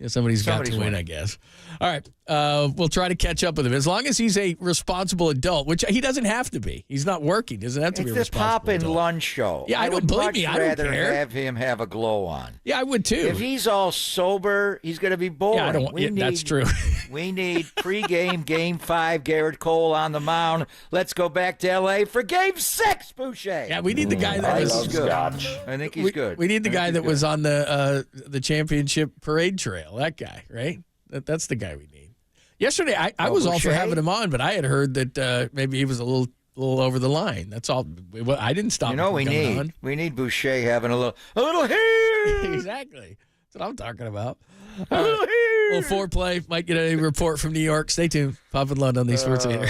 Yeah, somebody's got to win, winning. I guess. All right. We'll try to catch up with him. As long as he's a responsible adult, which he doesn't have to be. He's not working. Doesn't have to be a It's the responsible Pop and adult. Lunch show. Yeah, I don't would believe much me. I don't rather care. have him have a glow on. Yeah, I would too. If he's all sober, he's going to be boring. Yeah, I don't. That's true. We need pregame, Game 5, Garrett Cole on the mound. Let's go back to L.A. for Game 6, Boucher. Yeah, we need the guy that was good. I think he's good. We need the guy that was on the championship parade trail. That guy, right? That's the guy we need. Yesterday, I was all for Boucher? having him on, but I had heard that maybe he was a little over the line. That's all. I didn't stop. You know him we from coming need? on. We need Boucher having a little here. Exactly. That's what I'm talking about. A little foreplay. Might get a report from New York. Stay tuned. Pop and Lund on the Sports Leader.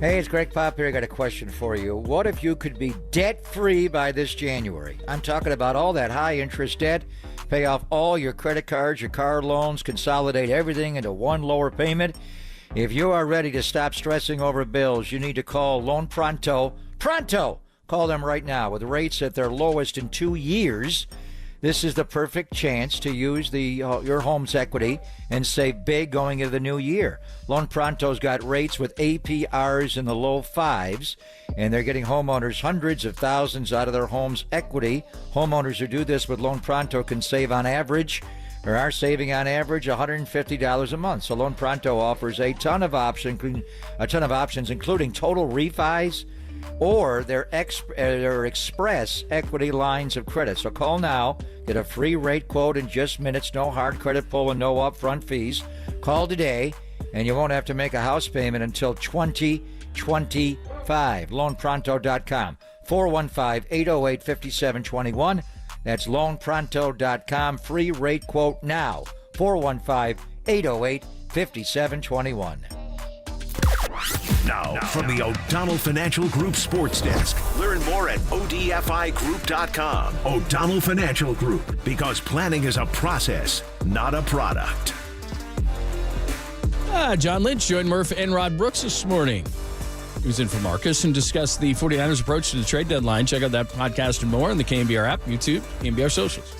Hey, it's Greg Pop here. I got a question for you. What if you could be debt-free by this January? I'm talking about all that high-interest debt, pay off all your credit cards, your car loans, consolidate everything into one lower payment. If you are ready to stop stressing over bills, you need to call Loan Pronto. Pronto! Call them right now with rates at their lowest in 2 years. This is the perfect chance to use your home's equity and save big going into the new year. Loan Pronto's got rates with APRs in the low fives, and they're getting homeowners hundreds of thousands out of their home's equity. Homeowners who do this with Loan Pronto can save on average, or are saving on average $150 a month. So Loan Pronto offers a ton of options, including total refis, or their express equity lines of credit. So call now, get a free rate quote in just minutes, no hard credit pull and no upfront fees. Call today, and you won't have to make a house payment until 2025. LoanPronto.com, 415-808-5721. That's LoanPronto.com, free rate quote now, 415-808-5721. Now, from the O'Donnell Financial Group Sports Desk. Learn more at ODFIGroup.com. O'Donnell Financial Group, because planning is a process, not a product. John Lynch joined Murph and Rod Brooks this morning. He was in for Marcus and discussed the 49ers' approach to the trade deadline. Check out that podcast and more on the KNBR app, YouTube, KNBR socials.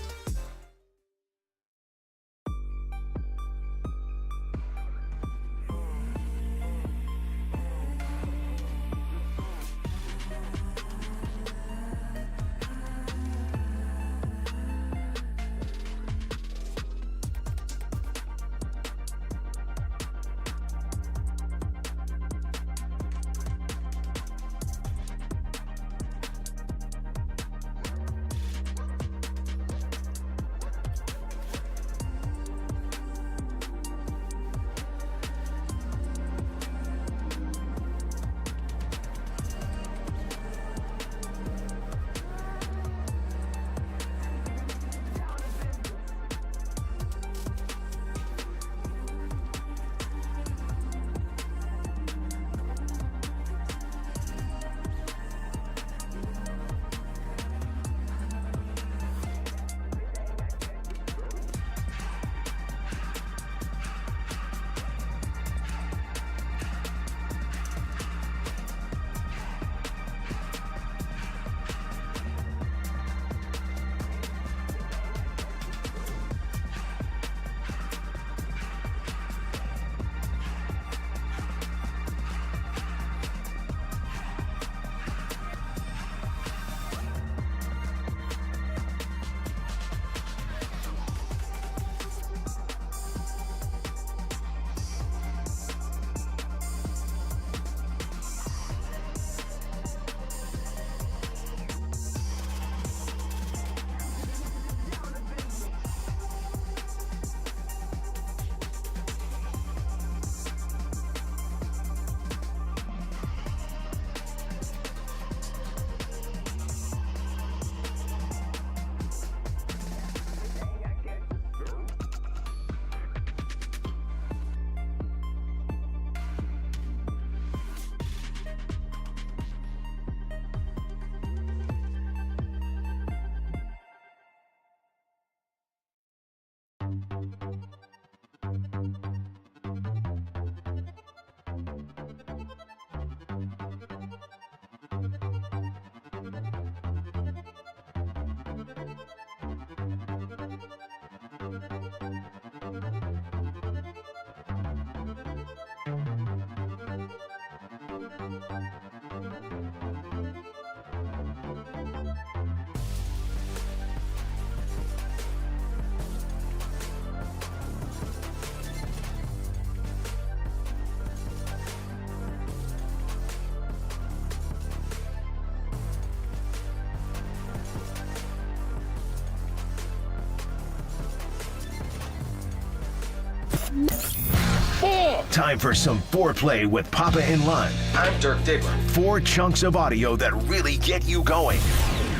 Time for some foreplay with Papa and Lund. I'm Dirk Diggler. 4 chunks of audio that really get you going.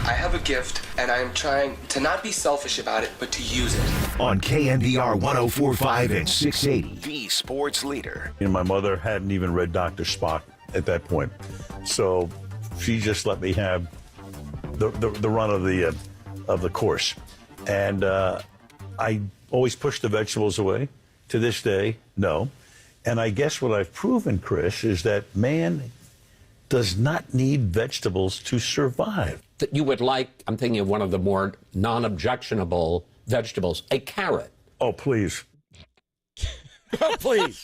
I have a gift, and I am trying to not be selfish about it, but to use it. On KNBR 104.5 and 680, the sports leader. And my mother hadn't even read Dr. Spock at that point. So she just let me have the run of the course. And I always pushed the vegetables away. To this day, no. And I guess what I've proven, Chris, is that man does not need vegetables to survive. That you would like, I'm thinking of one of the more non-objectionable vegetables, a carrot. Oh, please. Oh, please.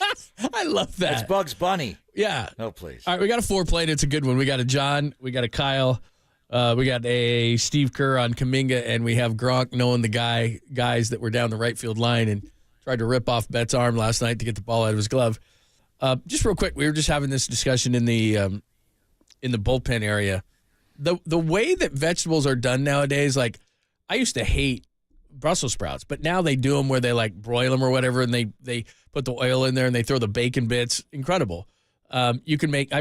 I love that. It's Bugs Bunny. Yeah. Oh, please. All right, we got a foreplay. It's a good one. We got a John. We got a Kyle. We got a Steve Kerr on Kuminga, and we have Gronk knowing the guys that were down the right field line and tried to rip off Betts' arm last night to get the ball out of his glove. Just real quick, we were just having this discussion in the bullpen area. The way that vegetables are done nowadays, like I used to hate Brussels sprouts, but now they do them where they like broil them or whatever, and they put the oil in there and they throw the bacon bits. Incredible. I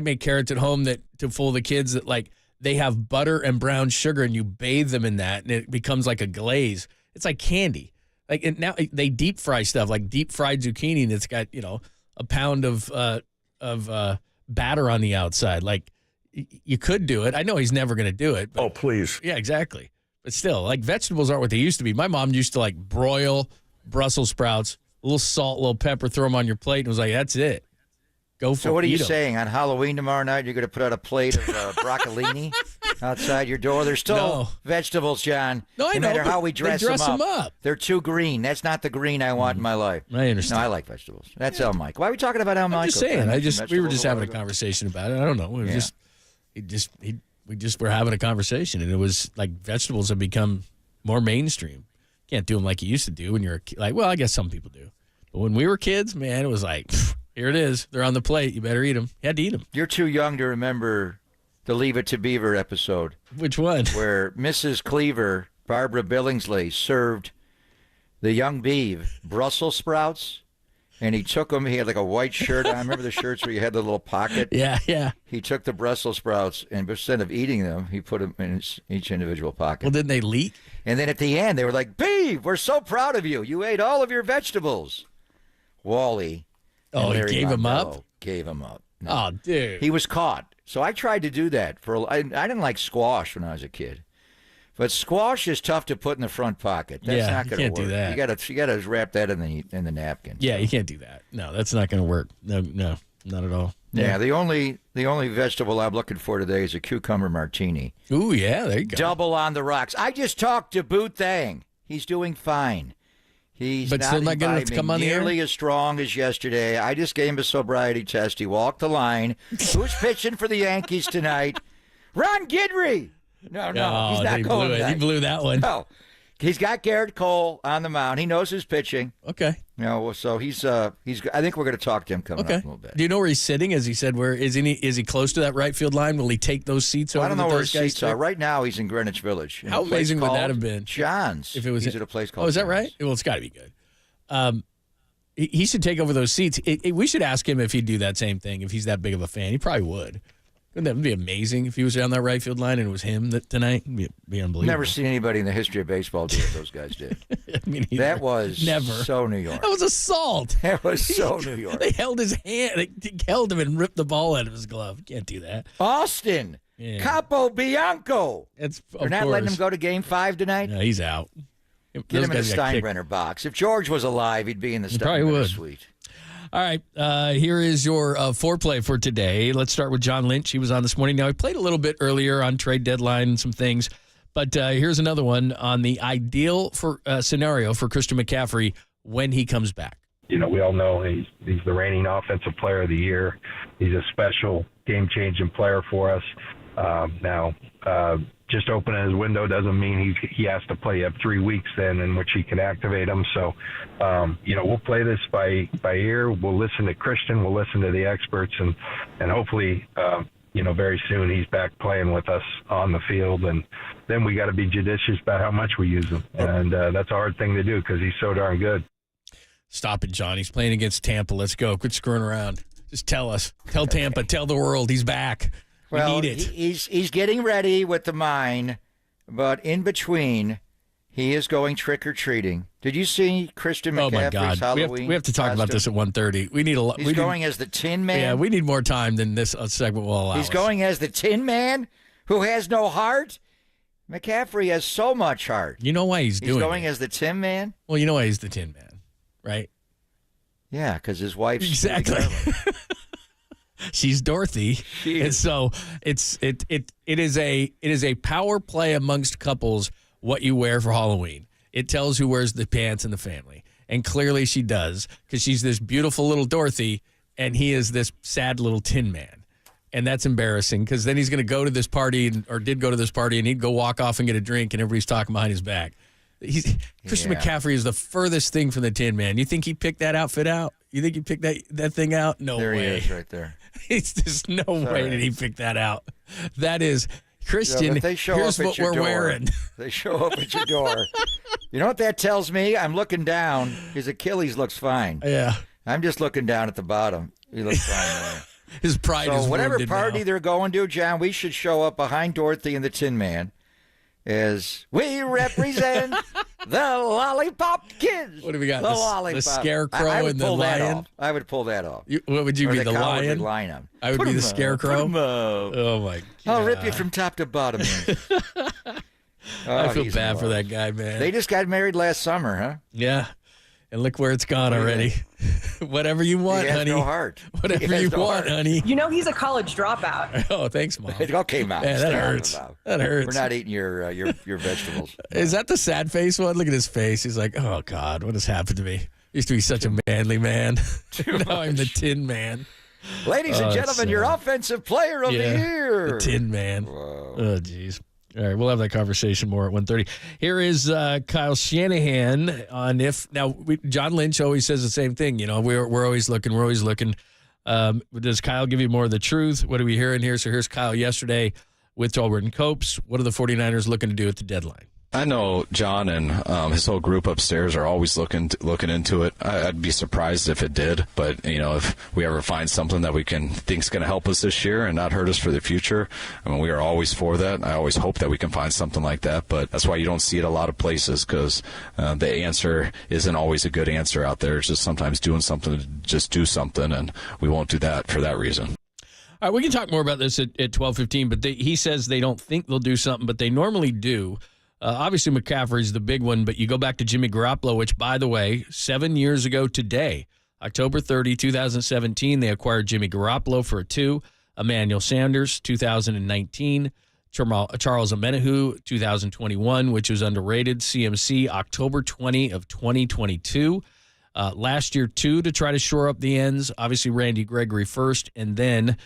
make carrots at home that to fool the kids that like they have butter and brown sugar and you bathe them in that and it becomes like a glaze. It's like candy. Like and now they deep fry stuff like deep fried zucchini that's got a pound of batter on the outside. Like you could do it. I know he's never going to do it. But, oh, please. Yeah, exactly. But still, like vegetables aren't what they used to be. My mom used to like broil Brussels sprouts, a little salt, a little pepper, throw them on your plate, and was like, "That's it. Go for." So what are you eat 'em. saying? On Halloween tomorrow night, you're going to put out a plate of broccolini outside your door? There's still vegetables, John. No, I no know, matter but how we they dress dress them them up. up. They're too green. That's not the green I want in my life. I understand. No, I like vegetables. That's El Mike. Why are we talking about El Mike? I'm just saying. We were just having a conversation about it. I don't know. We were having a conversation, and it was like vegetables have become more mainstream. Can't do them like you used to do when you're a kid. Like, well, I guess some people do, but when we were kids, man, it was like, here it is. They're on the plate. You better eat them. You had to eat them. You're too young to remember the Leave It to Beaver episode. Which one? Where Mrs. Cleaver, Barbara Billingsley, served the young beeve Brussels sprouts, and he took them. He had like a white shirt on. Remember the shirts where you had the little pocket? Yeah, yeah. He took the Brussels sprouts, and instead of eating them, he put them in each individual pocket. Well, didn't they leak? And then at the end, they were like, Beeve, we're so proud of you. You ate all of your vegetables. Wally. Oh, he gave him up? Gave him up. No. Oh, dude. He was caught. So I tried to do that. I didn't like squash when I was a kid. But squash is tough to put in the front pocket. That's not going to work. You can't do that. You got to wrap that in the napkin. Yeah, you can't do that. No, that's not going to work. No, not at all. Yeah, the only vegetable I'm looking for today is a cucumber martini. Ooh, yeah, there you go. Double on the rocks. I just talked to Boot Thang. He's doing fine. He's but still not good enough to come on the air? Nearly as strong as yesterday. I just gave him a sobriety test. He walked the line. Who's pitching for the Yankees tonight? Ron Guidry. No, he's not going back. He blew that one. No. He's got Garrett Cole on the mound. He knows his pitching. Okay. So he's. I think we're going to talk to him coming up a little bit. Do you know where he's sitting? As he said, where is he? Is he close to that right field line? Will he take those seats over? I don't know where his seats are. Right now, he's in Greenwich Village. How amazing would that have been? John's. If it was he's at a place called. Oh, is that right? Well, it's got to be good. He should take over those seats. We should ask him if he'd do that same thing. If he's that big of a fan, he probably would. Wouldn't that be amazing if he was down that right field line and it was him tonight? It'd be unbelievable. Never seen anybody in the history of baseball do what those guys did. That was so New York. That was assault. That was so New York. They held his hand. They held him and ripped the ball out of his glove. You can't do that. Austin. Yeah. Capo Bianco. They're not letting him go to Game 5 tonight? No, he's out. Get him in the Steinbrenner box. If George was alive, he'd be in the Steinbrenner suite. All right, here is your foreplay for today. Let's start with John Lynch. He was on this morning. Now, he played a little bit earlier on trade deadline and some things, But here's another one on the ideal scenario for Christian McCaffrey when he comes back. You know, we all know he's the reigning offensive player of the year. He's a special game-changing player for us. Now, just opening his window doesn't mean he has to play. You have 3 weeks then in which he can activate him. So, you know, we'll play this by ear. We'll listen to Christian. We'll listen to the experts, and hopefully, you know, very soon he's back playing with us on the field. And then we got to be judicious about how much we use him. And that's a hard thing to do because he's so darn good. Stop it, John. He's playing against Tampa. Let's go. Quit screwing around. Just tell us. Tell Tampa. Tell the world he's back. Well, we need it. He's getting ready with the mine, but in between, he is going trick-or-treating. Did you see Christian McCaffrey's Oh, my God. Halloween We have to talk about this at 1:30. We need a lot. He's going as the Tin Man? Yeah, we need more time than this segment will allow He's us. going as the Tin Man who has no heart? McCaffrey has so much heart. You know why he's doing He's going it. as the Tin Man? Well, you know why he's the Tin Man, right? Yeah, because his wife's Exactly. She's Dorothy, She and is. so it is a power play amongst couples what you wear for Halloween. It tells who wears the pants in the family, and clearly she does because she's this beautiful little Dorothy, and he is this sad little Tin Man, and that's embarrassing because then he's going to go to this party or did go to this party, and he'd go walk off and get a drink, and everybody's talking behind his back. Christian McCaffrey is the furthest thing from the Tin Man. You think he picked that outfit out? You think he picked that thing out? No There way. he is right there. There's no way did he pick that out. That is Christian. Yeah, but they show here's up at what your we're door. wearing. They show up at your door. You know what that tells me? I'm looking down. His Achilles looks fine. Yeah. I'm just looking down at the bottom. He looks fine there. His pride So is whatever wounded party now. they're going to, John, we should show up behind Dorothy and the Tin Man as we represent the Lollipop Kids. What do we got? The The Lollipop. Scarecrow I would and the pull that Lion? off. I would pull that off. What would you Or be, the Cowardly Lion? Lion. I would Put be the 'em up. Scarecrow. Put 'em up. Oh, my God. I'll rip you from top to bottom. I feel he's bad for in love. that guy, man. They just got married last summer, huh? Yeah. And look where it's gone already. Whatever you want, He has honey. no heart. Whatever He has you no want, heart. honey. You know he's a college dropout. Oh, thanks, Mom. Okay, Mom. Yeah, that stay out of hurts. the mouth. That hurts. We're not eating your vegetables. Is that the sad face one? Look at his face. He's like, oh, God, what has happened to me? Used to be such a manly man. Now I'm the Tin Man. Ladies and Oh, gentlemen, it's your sad. offensive player of the year. The Tin Man. Oh, geez. All right, we'll have that conversation more at 1:30. Here is Kyle Shanahan on if now. John Lynch always says the same thing. You know, we're always looking. We're always looking. Does Kyle give you more of the truth? What are we hearing here? So here's Kyle yesterday with Tolbert and Copes. What are the 49ers looking to do at the deadline? I know John and his whole group upstairs are always looking into it. I'd be surprised if it did, but you know, if we ever find something that we think's going to help us this year and not hurt us for the future, I mean, we are always for that. I always hope that we can find something like that, but that's why you don't see it a lot of places because the answer isn't always a good answer out there. It's just sometimes doing something to just do something, and we won't do that for that reason. All right, we can talk more about this at 12:15, but he says they don't think they'll do something, but they normally do. Obviously, McCaffrey's the big one, but you go back to Jimmy Garoppolo, which, by the way, 7 years ago today, October 30, 2017, they acquired Jimmy Garoppolo for a 2. Emmanuel Sanders, 2019. Charles Omenihu, 2021, which was underrated. CMC, October 20 of 2022. Last year, 2 to try to shore up the ends. Obviously, Randy Gregory first, and then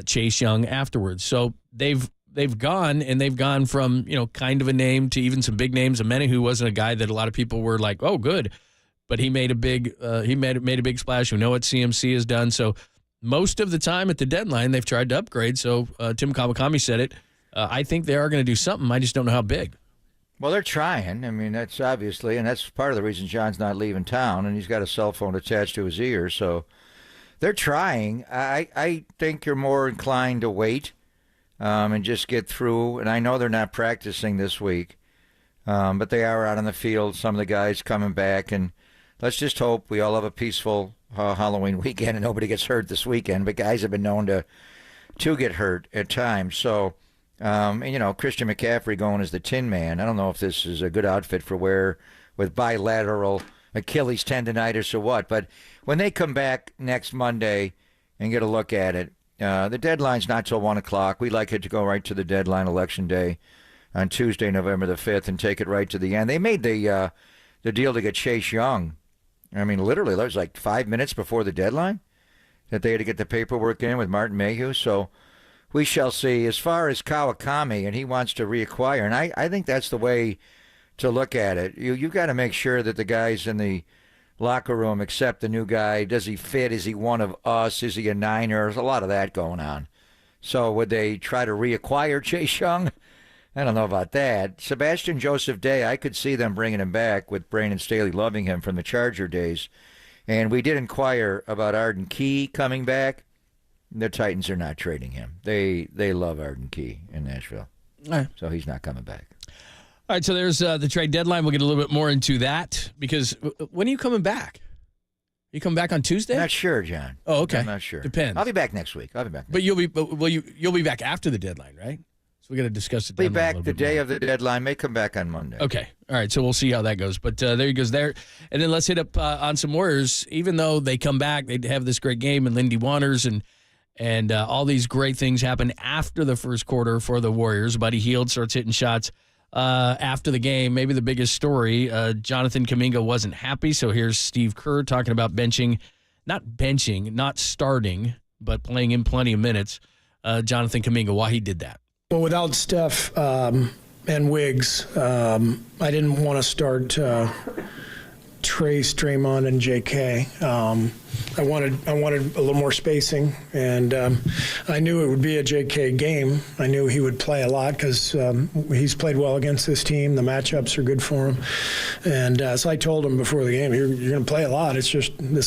Chase Young afterwards. So they've gone from, you know, kind of a name to even some big names. Omenihu wasn't a guy that a lot of people were like, oh, good, but he made a big made a big splash. We know what CMC has done. So most of the time at the deadline, they've tried to upgrade. So Tim Kawakami said it. I think they are going to do something. I just don't know how big. Well, they're trying. I mean, that's obviously, and that's part of the reason John's not leaving town, and he's got a cell phone attached to his ear. So they're trying. I think you're more inclined to wait. And just get through. And I know they're not practicing this week, but they are out on the field. Some of the guys coming back, and let's just hope we all have a peaceful Halloween weekend and nobody gets hurt this weekend. But guys have been known to get hurt at times. So, and, you know, Christian McCaffrey going as the Tin Man. I don't know if this is a good outfit for wear with bilateral Achilles tendonitis or what. But when they come back next Monday and get a look at it, the deadline's not till 1 o'clock. We like it to go right to the deadline, Election Day. on Tuesday, November the 5th, and take it right to the end. They made the deal to get Chase Young. I mean, literally, that was like 5 minutes before the deadline that they had to get the paperwork in with Martin Mayhew. So we shall see. As far as Kawakami, and he wants to reacquire, and I think that's the way to look at it. You've got to make sure that the guys in the locker room accept the new guy. Does he fit? Is he one of us? Is he a Niner? There's a lot of that going on. So would they try to reacquire Chase Young? I don't know about that. Sebastian Joseph Day, I could see them bringing him back with Brandon Staley loving him from the Charger days. And we did inquire about Arden Key coming back. The Titans are not trading him. They love Arden Key in Nashville. All right. So he's not coming back. All right, so there's the trade deadline. We'll get a little bit more into that because when are you coming back? You come back on Tuesday? Not sure, John. Oh, okay. I'm not sure. Depends. I'll be back next week. But you'll be back after the deadline, right? So we got to discuss the deadline. Be back the day of the deadline. May come back on Monday. Okay. All right. So we'll see how that goes. But there he goes there. And then let's hit up on some Warriors. Even though they come back, they have this great game and Lindy Waters and all these great things happen after the first quarter for the Warriors. Buddy Hield starts hitting shots after the game. Maybe the biggest story, Jonathan Kuminga wasn't happy. So here's Steve Kerr talking about not starting, but playing in plenty of minutes. Jonathan Kuminga, why he did that. Well, without Steph and Wiggs, I didn't want to start Trace, Draymond, and J.K. I wanted a little more spacing, and I knew it would be a J.K. game. I knew he would play a lot because he's played well against this team. The matchups are good for him, and so I told him before the game, "You're going to play a lot. This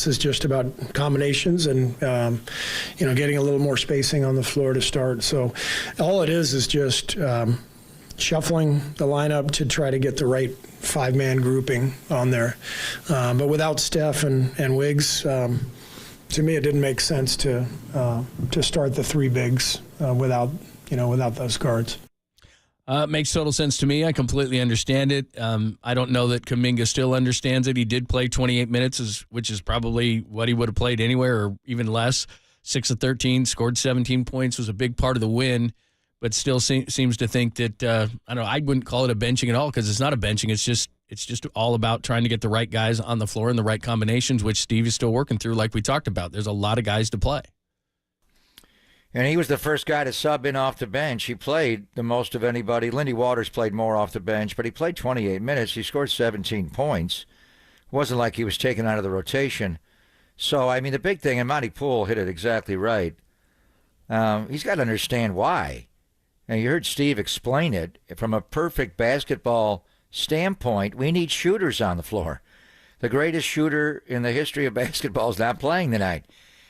is just about combinations and getting a little more spacing on the floor to start." So all it is just shuffling the lineup to try to get the right five-man grouping on there. But without Steph and Wiggs, to me, it didn't make sense to start the three bigs without those guards. Makes total sense to me. I completely understand it. I don't know that Kuminga still understands it. He did play 28 minutes, which is probably what he would have played anywhere or even less. 6 of 13, scored 17 points, was a big part of the win, but still seems to think that, I don't know, I wouldn't call it a benching at all because it's not a benching. It's just all about trying to get the right guys on the floor and the right combinations, which Steve is still working through like we talked about. There's a lot of guys to play. And he was the first guy to sub in off the bench. He played the most of anybody. Lindy Waters played more off the bench, but he played 28 minutes. He scored 17 points. It wasn't like he was taken out of the rotation. So, I mean, the big thing, and Monty Poole hit it exactly right, he's got to understand why. And you heard Steve explain it. From a perfect basketball standpoint, we need shooters on the floor. The greatest shooter in the history of basketball is not playing tonight.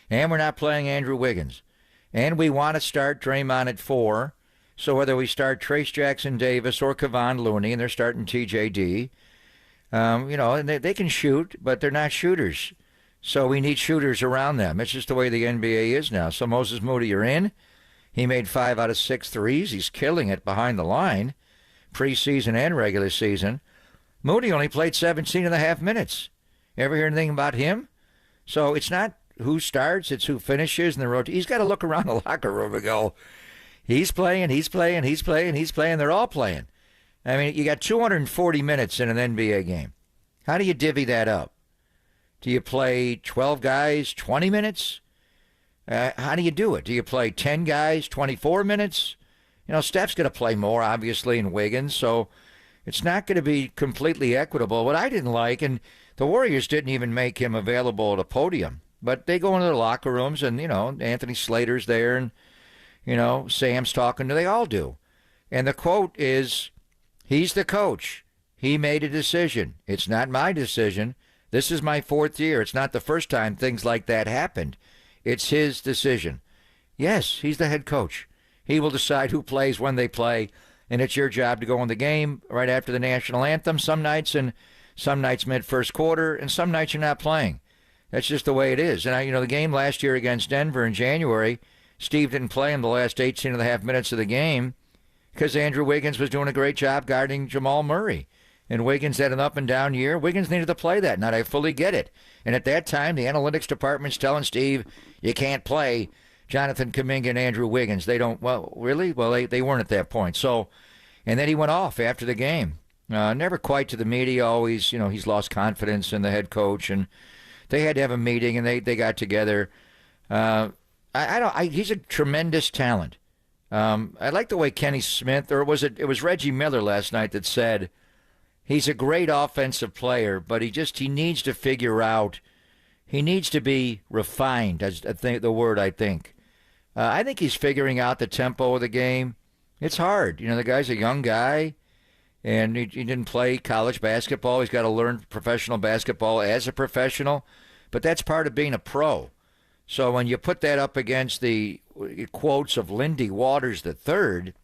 And we're not playing Andrew Wiggins. And we want to start Draymond at 4. So whether we start Trace Jackson Davis or Kevon Looney, and they're starting TJD, and they can shoot, but they're not shooters. So we need shooters around them. It's just the way the NBA is now. So Moses Moody, you're in. He made 5 out of 6 threes. He's killing it behind the line, preseason and regular season. Moody only played 17 and a half minutes. Ever hear anything about him? So it's not who starts, it's who finishes in the road. He's got to look around the locker room and go, he's playing. They're all playing. I mean, you got 240 minutes in an NBA game. How do you divvy that up? Do you play 12 guys, 20 minutes? How do you do it? Do you play 10 guys, 24 minutes? Steph's going to play more, obviously, in Wiggins, so it's not going to be completely equitable. What I didn't like, and the Warriors didn't even make him available at a podium, but they go into their locker rooms, and, Anthony Slater's there, and, Sam's talking to, they all do. And the quote is, he's the coach. He made a decision. It's not my decision. This is my 4th year. It's not the first time things like that happened. It's his decision. Yes, he's the head coach. He will decide who plays when they play, and it's your job to go in the game right after the national anthem some nights, and some nights mid-first quarter, and some nights you're not playing. That's just the way it is. And, the game last year against Denver in January, Steve didn't play in the last 18 and a half minutes of the game because Andrew Wiggins was doing a great job guarding Jamal Murray. And Wiggins had an up-and-down year. Wiggins needed to play that night. I fully get it. And at that time, the analytics department's telling Steve, you can't play Jonathan Kuminga and Andrew Wiggins. They don't, well, really? Well, they weren't at that point. So And then he went off after the game. Never quite to the media. Always, he's lost confidence in the head coach, and they had to have a meeting, and they got together. He's a tremendous talent. I like the way Kenny Smith, or it was Reggie Miller last night that said he's a great offensive player, but he needs to figure out, he needs to be refined, as the word I think. I think he's figuring out the tempo of the game. It's hard. The guy's a young guy, and he didn't play college basketball. He's got to learn professional basketball as a professional, but that's part of being a pro. So when you put that up against the quotes of Lindy Waters III,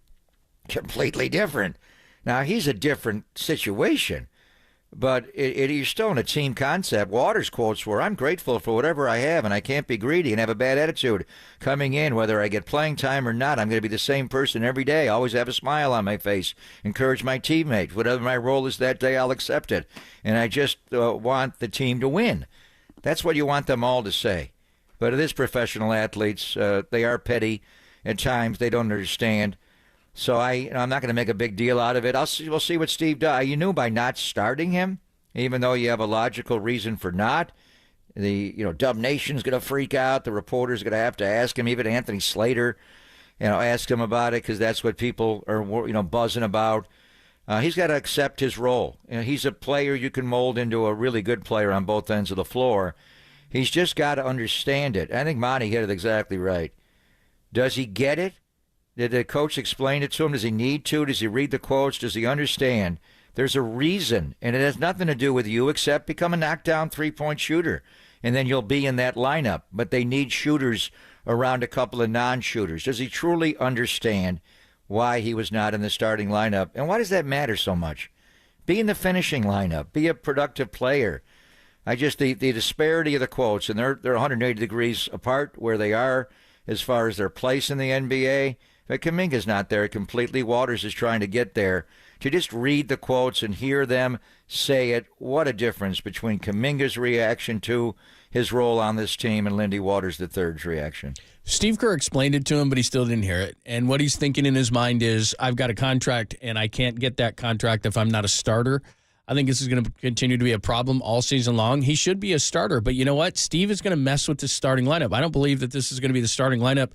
completely different. Now, he's a different situation, but you're still in a team concept. Waters' quotes were, I'm grateful for whatever I have, and I can't be greedy and have a bad attitude. Coming in, whether I get playing time or not, I'm going to be the same person every day, always have a smile on my face, encourage my teammates. Whatever my role is that day, I'll accept it. And I just want the team to win. That's what you want them all to say. But it is professional athletes. They are petty at times. They don't understand. So I'm not going to make a big deal out of it. We'll see what Steve does. You knew by not starting him, even though you have a logical reason for not. The Dub Nation's going to freak out. The reporter's going to have to ask him. Even Anthony Slater, ask him about it because that's what people are buzzing about. He's got to accept his role. He's a player you can mold into a really good player on both ends of the floor. He's just got to understand it. I think Monty hit it exactly right. Does he get it? Did the coach explain it to him? Does he need to? Does he read the quotes? Does he understand? There's a reason, and it has nothing to do with you except become a knockdown three-point shooter, and then you'll be in that lineup. But they need shooters around a couple of non-shooters. Does he truly understand why he was not in the starting lineup? And why does that matter so much? Be in the finishing lineup. Be a productive player. The disparity of the quotes, and they're 180 degrees apart where they are as far as their place in the NBA. But Kuminga's not there completely. Waters is trying to get there. To just read the quotes and hear them say it, what a difference between Kuminga's reaction to his role on this team and Lindy Waters III's reaction. Steve Kerr explained it to him, but he still didn't hear it. And what he's thinking in his mind is, I've got a contract, and I can't get that contract if I'm not a starter. I think this is going to continue to be a problem all season long. He should be a starter, but you know what? Steve is going to mess with the starting lineup. I don't believe that this is going to be the starting lineup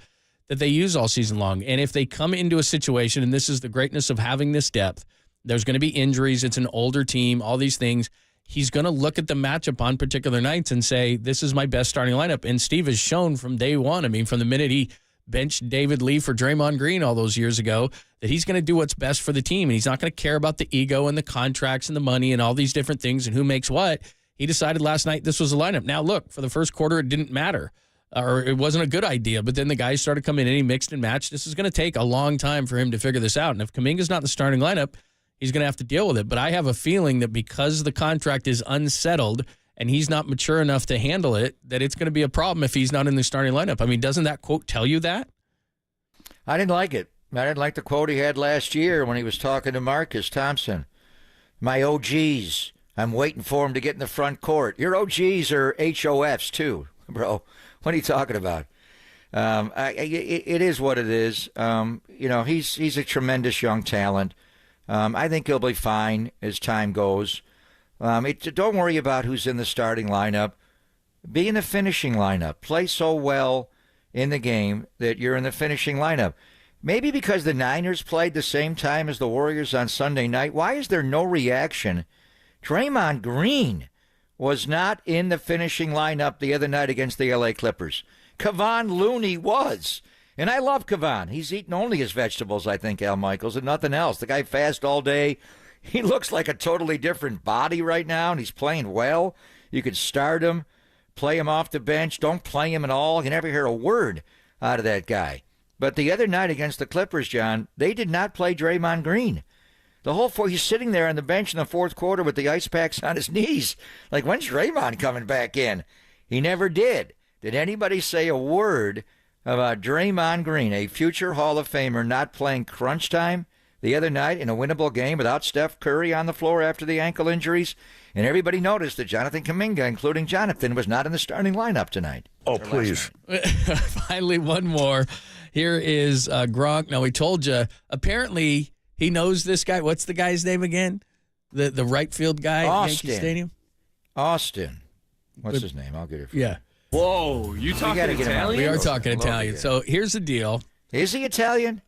that they use all season long. And if they come into a situation, and this is the greatness of having this depth, there's going to be injuries. It's an older team, all these things. He's going to look at the matchup on particular nights and say, this is my best starting lineup. And Steve has shown from day one, from the minute he benched David Lee for Draymond Green all those years ago, that he's going to do what's best for the team. And he's not going to care about the ego and the contracts and the money and all these different things and who makes what. He decided last night this was the lineup. Now, look, for the first quarter, it didn't matter. Or it wasn't a good idea. But then the guys started coming in and he mixed and matched. This is going to take a long time for him to figure this out. And if Kuminga's not the starting lineup, he's going to have to deal with it. But I have a feeling that because the contract is unsettled and he's not mature enough to handle it, that it's going to be a problem if he's not in the starting lineup. Doesn't that quote tell you that? I didn't like it. I didn't like the quote he had last year when he was talking to Marcus Thompson. My OGs, I'm waiting for him to get in the front court. Your OGs are HOFs too, bro. What are you talking about? It is what it is. He's a tremendous young talent. I think he'll be fine as time goes. Don't worry about who's in the starting lineup. Be in the finishing lineup. Play so well in the game that you're in the finishing lineup. Maybe because the Niners played the same time as the Warriors on Sunday night, why is there no reaction? Draymond Green was not in the finishing lineup the other night against the L.A. Clippers. Kevon Looney was. And I love Kevon. He's eaten only his vegetables, I think, Al Michaels, and nothing else. The guy fasts all day. He looks like a totally different body right now, and he's playing well. You could start him, play him off the bench. Don't play him at all. You never hear a word out of that guy. But the other night against the Clippers, John, they did not play Draymond Green. The whole he's sitting there on the bench in the fourth quarter with the ice packs on his knees. Like, when's Draymond coming back in? He never did. Did anybody say a word about Draymond Green, a future Hall of Famer, not playing crunch time the other night in a winnable game without Steph Curry on the floor after the ankle injuries? And everybody noticed that Jonathan Kuminga, including Jonathan, was not in the starting lineup tonight. Oh, please. Finally, one more. Here is Gronk. Now, we told you, apparently He knows this guy. What's the guy's name again? The right field guy at Yankee Stadium? Austin. What's his name? I'll get it for you. Yeah. Whoa, you talking Italian? We are talking Italian. So here's the deal. Is he Italian?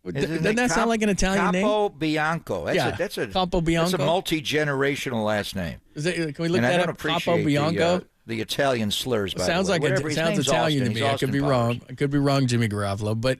Doesn't that sound like an Italian name? Capo Bianco. That's a Capo Bianco. That's a multi-generational last name. Can we look and that I don't up? appreciate Capo Bianco. The Italian slurs. By Sounds the way. like Whatever, it his sounds name's Italian Austin. to me. He's I could Austin be Powers. wrong. I could be wrong, Jimmy Garoppolo. But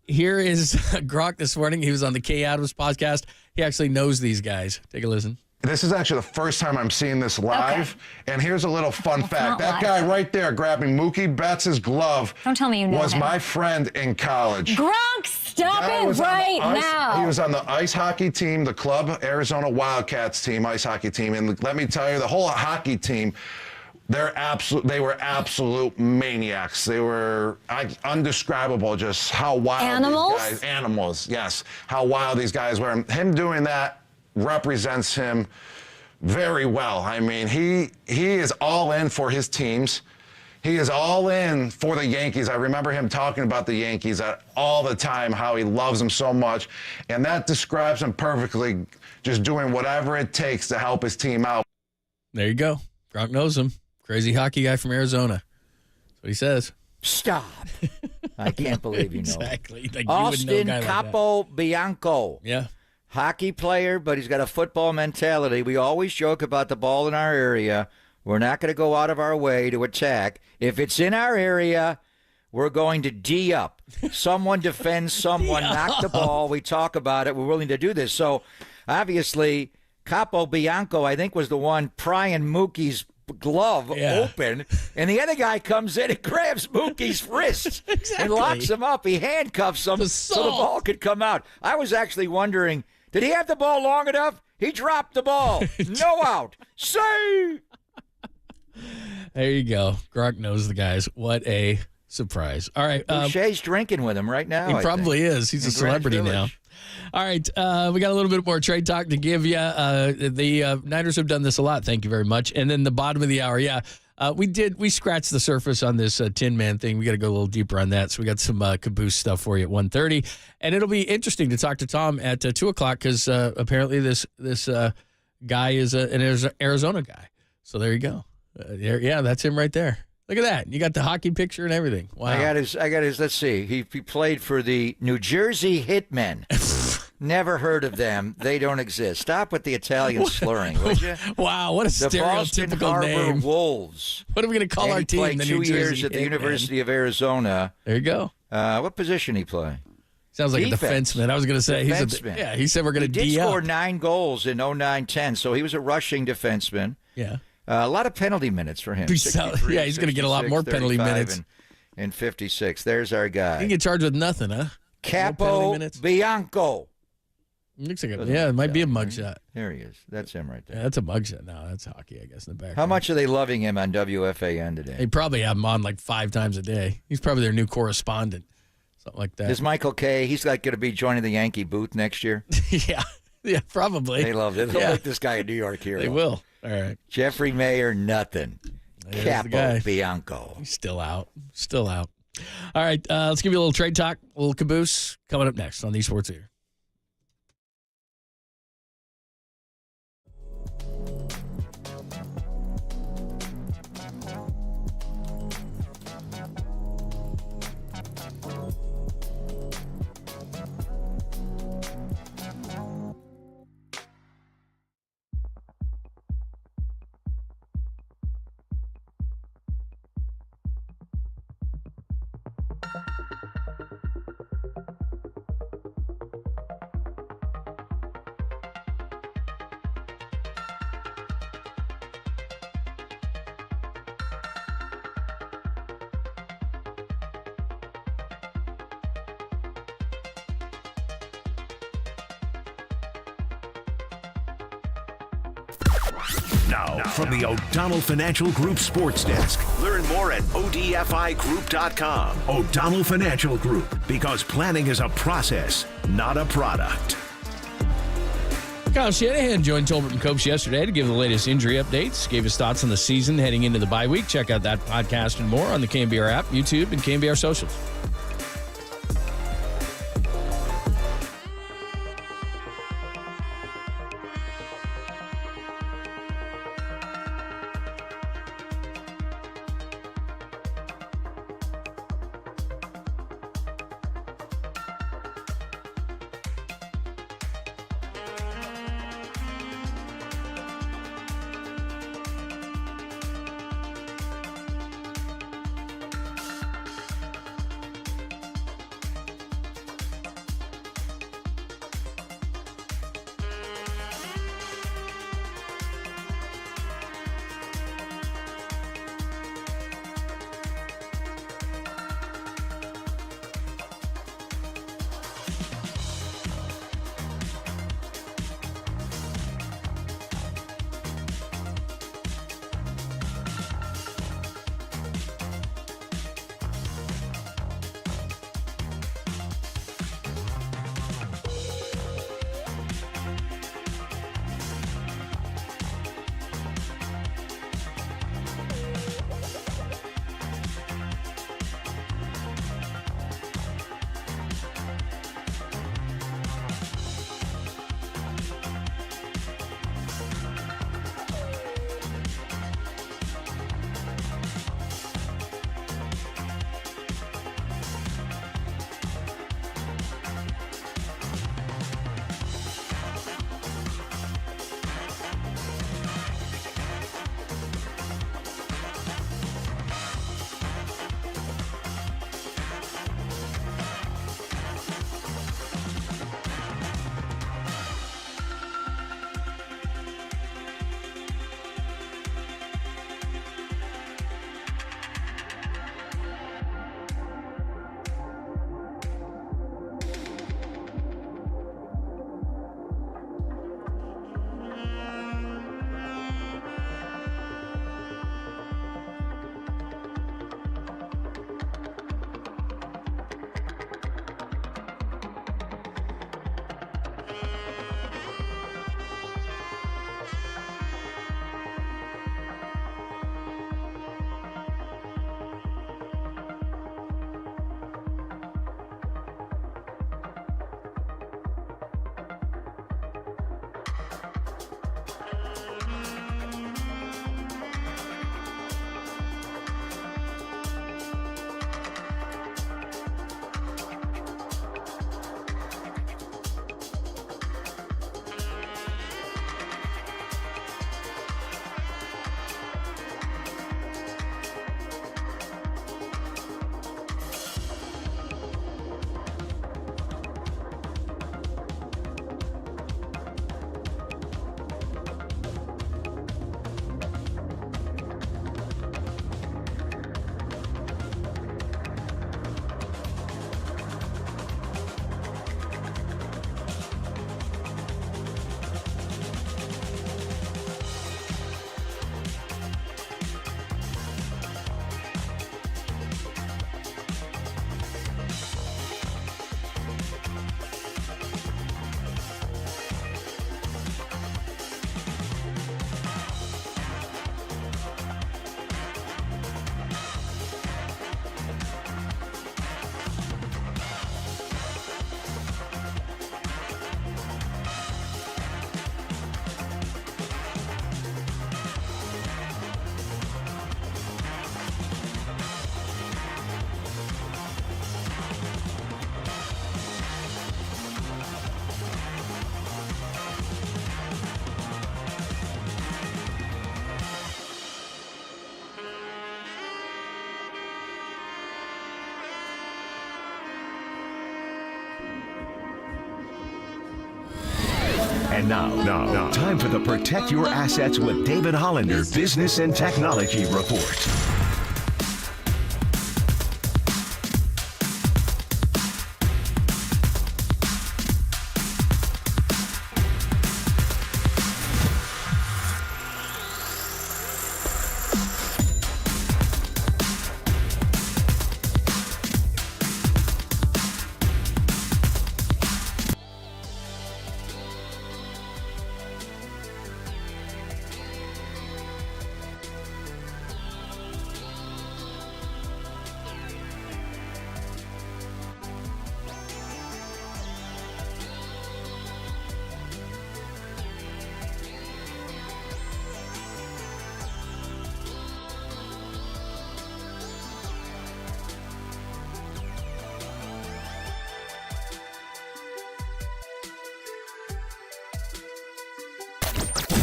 here is Gronk this morning. He was on the K Adams podcast. He actually knows these guys. Take a listen. This is actually the first time I'm seeing this live. Okay. And here's a little fun fact. That guy right there grabbing Mookie Betts' glove Don't tell me you know was him. my friend in college. Gronk, stop it right now. He was on the ice hockey team, the club Arizona Wildcats team, ice hockey team. And let me tell you, the whole hockey team, they were absolute maniacs. They were undescribable, just how wild animals, yes, how wild these guys were. And him doing that represents him very well. I mean, he is all in for his teams. He is all in for the Yankees. I remember him talking about the Yankees all the time, how he loves them so much. And that describes him perfectly, just doing whatever it takes to help his team out. There you go. Gronk knows him. Crazy hockey guy from Arizona. That's what he says. Stop. I can't believe you know. Exactly. Like Austin Capo Bianco. Yeah. Hockey player, but he's got a football mentality. We always joke about the ball in our area. We're not going to go out of our way to attack. If it's in our area, we're going to D up. Someone defends someone, knock the ball. We talk about it. We're willing to do this. So, obviously, Capo Bianco, I think, was the one prying Mookie's glove open, and the other guy comes in and grabs Mookie's wrist and locks him up. He handcuffs him so the ball could come out. I was actually wondering, did he have the ball long enough? He dropped the ball. No out. Save! There you go. Gronk knows the guys. What a surprise. All right. Boucher's drinking with him right now. He probably is. He's a celebrity now. All right. We got a little bit more trade talk to give you. The Niners have done this a lot. Thank you very much. And then the bottom of the hour, we scratched the surface on this Tin Man thing. We got to go a little deeper on that. So we got some caboose stuff for you at 1:30. And it'll be interesting to talk to Tom at 2 o'clock because apparently this guy is an Arizona guy. So there you go. That's him right there. Look at that. You got the hockey picture and everything. Wow. I got his, let's see. He played for the New Jersey Hitmen. Never heard of them. They don't exist. Stop with the Italian slurring, would you? Wow, what a stereotypical the Boston Harbor name. Wolves. What are we going to call our team? He played the 2 New Jersey years at the Hitmen. University of Arizona. There you go. What position he play? Sounds like Defense. a defenseman. I was going to say defenseman. he said we're going to D up. He did score 9 goals in 09-10, so he was a rushing defenseman. Yeah. A lot of penalty minutes for him. He's going to get a lot more penalty minutes. And 56. There's our guy. He can get charged with nothing, huh? Capo Bianco. Looks like it might be a mugshot. There he is. That's him right there. Yeah, that's a mugshot. No, that's hockey, I guess, in the back. How much are they loving him on WFAN today? They probably have him on like 5 times a day. He's probably their new correspondent, something like that. Is Michael Kay, he's like going to be joining the Yankee booth next year? Yeah, probably. They love it. They'll make this guy a New York hero. They will. All right. Jeffrey Mayer, nothing. There's Capo Bianco. He's still out. All right, let's give you a little trade talk, a little caboose coming up next on the Sports Ear. Now, from the O'Donnell Financial Group Sports Desk. Learn more at odfigroup.com. O'Donnell Financial Group, because planning is a process, not a product. Kyle Shanahan joined Tolbert and Copes yesterday to give the latest injury updates, gave his thoughts on the season heading into the bye week. Check out that podcast and more on the KNBR app, YouTube, and KNBR socials. And now, time for the Protect Your Assets with David Hollander Business and Technology Report.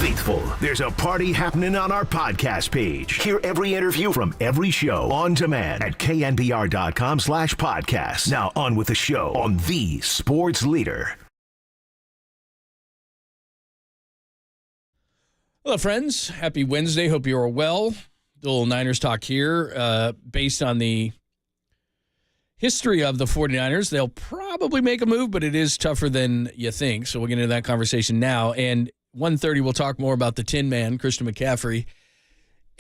Faithful, there's a party happening on our podcast page. Hear every interview from every show on demand at knbr.com/podcast. Now on with the show on the sports leader. Hello, friends. Happy Wednesday. Hope you are well. The little Niners talk here. Based on the history of the 49ers, they'll probably make a move, but it is tougher than you think. So we'll get into that conversation now. And 1:30, we'll talk more about the Tin Man, Christian McCaffrey.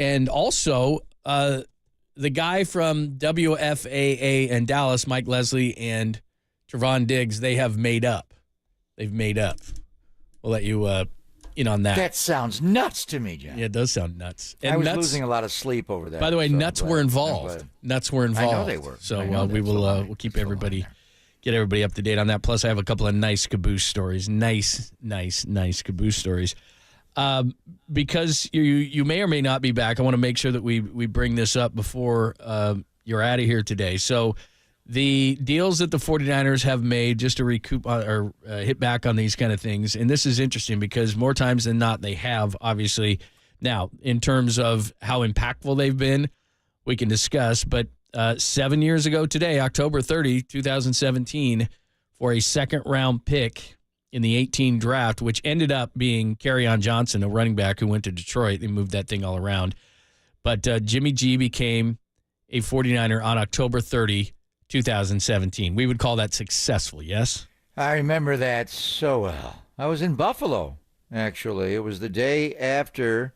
And also, the guy from WFAA in Dallas, Mike Leslie, and Trevon Diggs, they have made up. They've made up. We'll let you in on that. That sounds nuts to me, John. Yeah, it does sound nuts. And I was nuts, losing a lot of sleep over that. by the way, nuts were involved. Nuts were involved. I know they were. So we'll keep everybody, get everybody up to date on that. Plus, I have a couple of nice caboose stories. Nice caboose stories. Because you may or may not be back, I want to make sure that we bring this up before you're out of here today. So the deals that the 49ers have made, just to recoup or hit back on these kind of things, and this is interesting because more times than not they have, obviously. Now, in terms of how impactful they've been, we can discuss, but 7 years ago today, October 30, 2017, for a second-round pick in the 18 draft, which ended up being Kerryon Johnson, a running back who went to Detroit. They moved that thing all around. But Jimmy G became a 49er on October 30, 2017. We would call that successful, yes? I remember that so well. I was in Buffalo, actually. It was the day after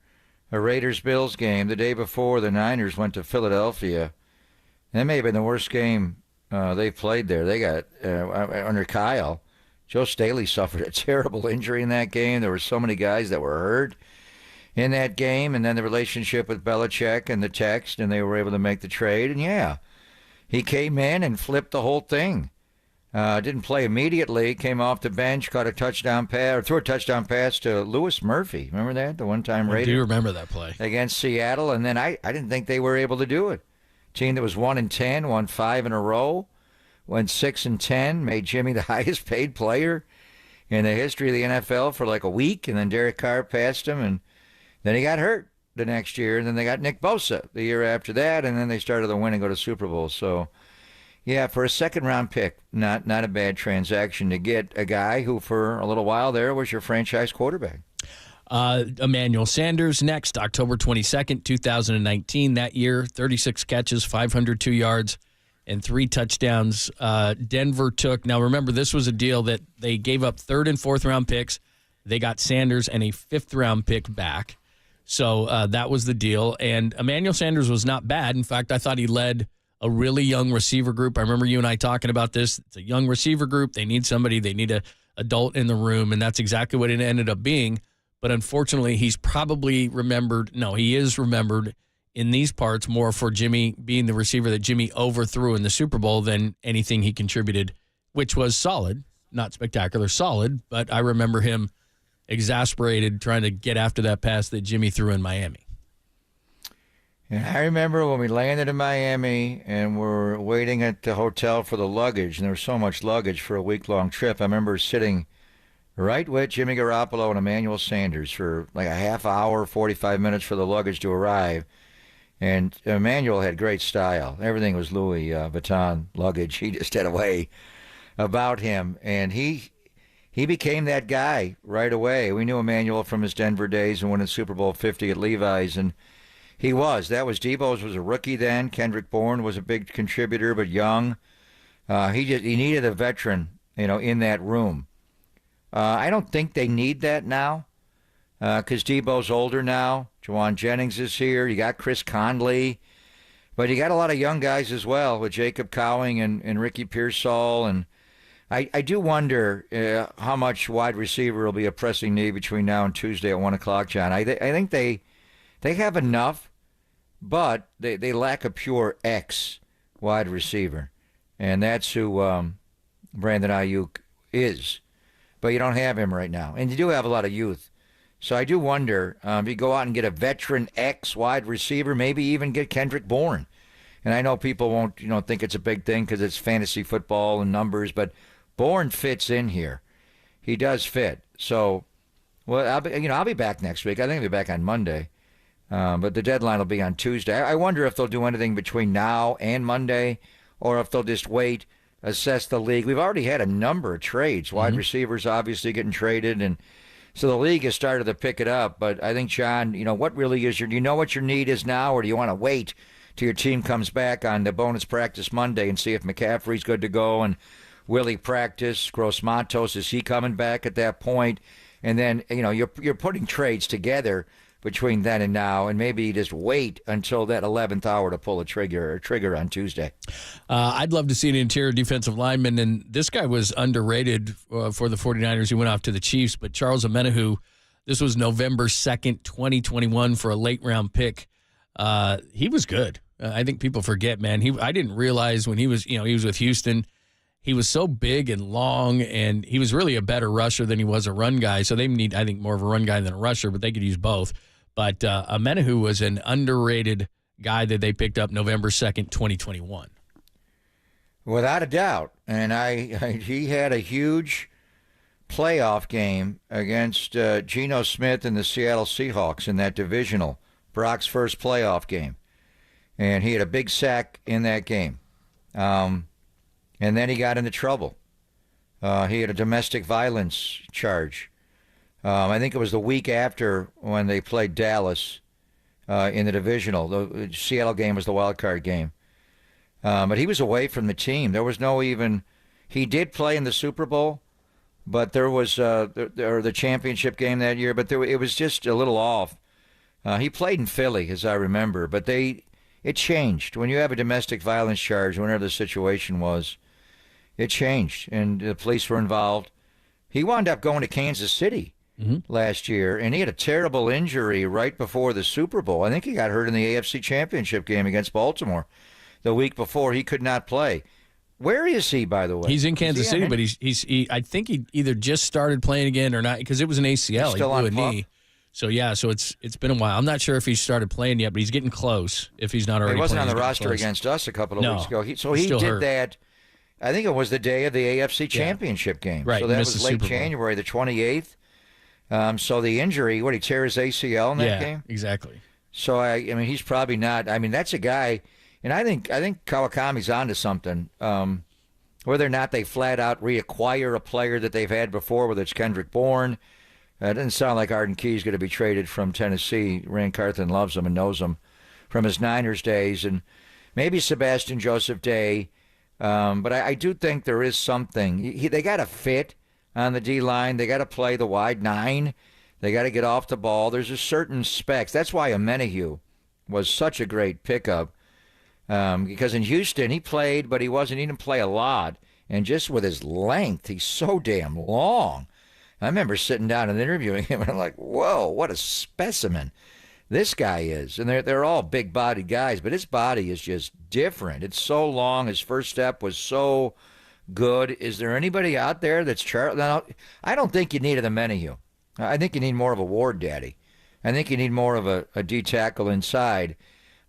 a Raiders-Bills game, the day before the Niners went to Philadelphia. That may have been the worst game they played there. They got, under Kyle, Joe Staley suffered a terrible injury in that game. There were so many guys that were hurt in that game, and then the relationship with Belichick and the text, and they were able to make the trade. And, yeah, he came in and flipped the whole thing. Didn't play immediately, came off the bench, caught a touchdown pass, or threw a touchdown pass to Lewis Murphy. Remember that? The one-time Raider? I do remember that play. Against Seattle, and then I didn't think they were able to do it. Team that was 1-10, won 5 in a row, went 6-10, made Jimmy the highest paid player in the history of the NFL for like a week, and then Derek Carr passed him, and then he got hurt the next year, and then they got Nick Bosa the year after that, and then they started to win and go to Super Bowl. So, yeah, for a second-round pick, not a bad transaction to get a guy who for a little while there was your franchise quarterback. Emmanuel Sanders next, October 22nd, 2019. That year, 36 catches, 502 yards, and 3 touchdowns. Denver took, now remember, this was a deal that they gave up 3rd and 4th round picks. They got Sanders and a 5th round pick back. So that was the deal. And Emmanuel Sanders was not bad. In fact, I thought he led a really young receiver group. I remember you and I talking about this. It's a young receiver group. They need somebody. They need an adult in the room, and that's exactly what it ended up being. But unfortunately, he is remembered in these parts more for Jimmy being the receiver that Jimmy overthrew in the Super Bowl than anything he contributed, which was solid, not spectacular, solid. But I remember him exasperated trying to get after that pass that Jimmy threw in Miami. Yeah, I remember when we landed in Miami and we're waiting at the hotel for the luggage, and there was so much luggage for a week-long trip. I remember sitting right with Jimmy Garoppolo and Emmanuel Sanders for like a half hour, 45 minutes for the luggage to arrive. And Emmanuel had great style. Everything was Louis Vuitton luggage. He just had a way about him. And he he became that guy right away. We knew Emmanuel from his Denver days and winning Super Bowl 50 at Levi's, and he was. That was Debo's was a rookie then. Kendrick Bourne was a big contributor, but young. He needed a veteran, in that room. I don't think they need that now, because Debo's older now. Juwan Jennings is here. You got Chris Conley, but you got a lot of young guys as well with Jacob Cowing and Ricky Pearsall, and I do wonder how much wide receiver will be a pressing need between now and Tuesday at 1 o'clock, John. I think they have enough, but they lack a pure X wide receiver, and that's who Brandon Ayuk is. But you don't have him right now, and you do have a lot of youth. So I do wonder if you go out and get a veteran X wide receiver, maybe even get Kendrick Bourne. And I know people won't, think it's a big thing because it's fantasy football and numbers, but Bourne fits in here. He does fit. So, well, I'll be back next week. I think I'll be back on Monday, but the deadline will be on Tuesday. I wonder if they'll do anything between now and Monday, or if they'll just wait, assess the league. We've already had a number of trades. Wide receivers obviously getting traded, and so the league has started to pick it up. But I think, John, what really is do you know what your need is now, or do you want to wait till your team comes back on the bonus practice Monday and see if McCaffrey's good to go and Willie practice? Gross Matos, is he coming back at that point? And then, you're putting trades together between then and now, and maybe you just wait until that 11th hour to pull a trigger on Tuesday. I'd love to see an interior defensive lineman, and this guy was underrated for the 49ers. He went off to the Chiefs, but Charles Omenihu, this was November 2nd, 2021 for a late-round pick. He was good. I think people forget, man. I didn't realize when he was with Houston, he was so big and long, and he was really a better rusher than he was a run guy. So they need, I think, more of a run guy than a rusher, but they could use both. But Omenihu was an underrated guy that they picked up November 2nd, 2021. Without a doubt. And he had a huge playoff game against Geno Smith and the Seattle Seahawks in that divisional, Brock's first playoff game. And he had a big sack in that game. And then he got into trouble. He had a domestic violence charge. I think it was the week after when they played Dallas in the divisional. The Seattle game was the wild card game. But he was away from the team. There was no even... He did play in the Super Bowl, but there was the championship game that year, but it was just a little off. He played in Philly, as I remember, but it changed. When you have a domestic violence charge, whenever the situation was, it changed, and the police were involved. He wound up going to Kansas City last year, and he had a terrible injury right before the Super Bowl. I think he got hurt in the AFC Championship game against Baltimore the week before. He could not play. Where is he, by the way? He's in Kansas City, but I think he either just started playing again or not, because it was an ACL. He's still on a knee. So it's been a while. I'm not sure if he started playing yet, but he's getting close. If he's not already, he wasn't playing, on the roster against us a couple of weeks ago. He did hurt. that. I think it was the day of the AFC Championship game. Right, so that was late January, the 28th. So the injury, he tear his ACL in that game? Yeah, exactly. So, I mean, he's probably not. I mean, that's a guy, and I think Kawakami's onto something. Whether or not they flat out reacquire a player that they've had before, whether it's Kendrick Bourne. It doesn't sound like Arden Key's going to be traded from Tennessee. Rand Carthen loves him and knows him from his Niners days. And maybe Sebastian Joseph Day. But I do think there is something. They got to fit on the D-line. They got to play the wide nine. They got to get off the ball. There's a certain specs. That's why Omenihu was such a great pickup. Because in Houston, he played, but he didn't play a lot. And just with his length, he's so damn long. I remember sitting down and interviewing him, and I'm like, whoa, what a specimen this guy is. And they're all big-bodied guys, but his body is just different. It's so long. His first step was so good. Is there anybody out there that's I don't think you need an Omenihu. I think you need more of a Ward Daddy. I think you need more of a D-tackle inside.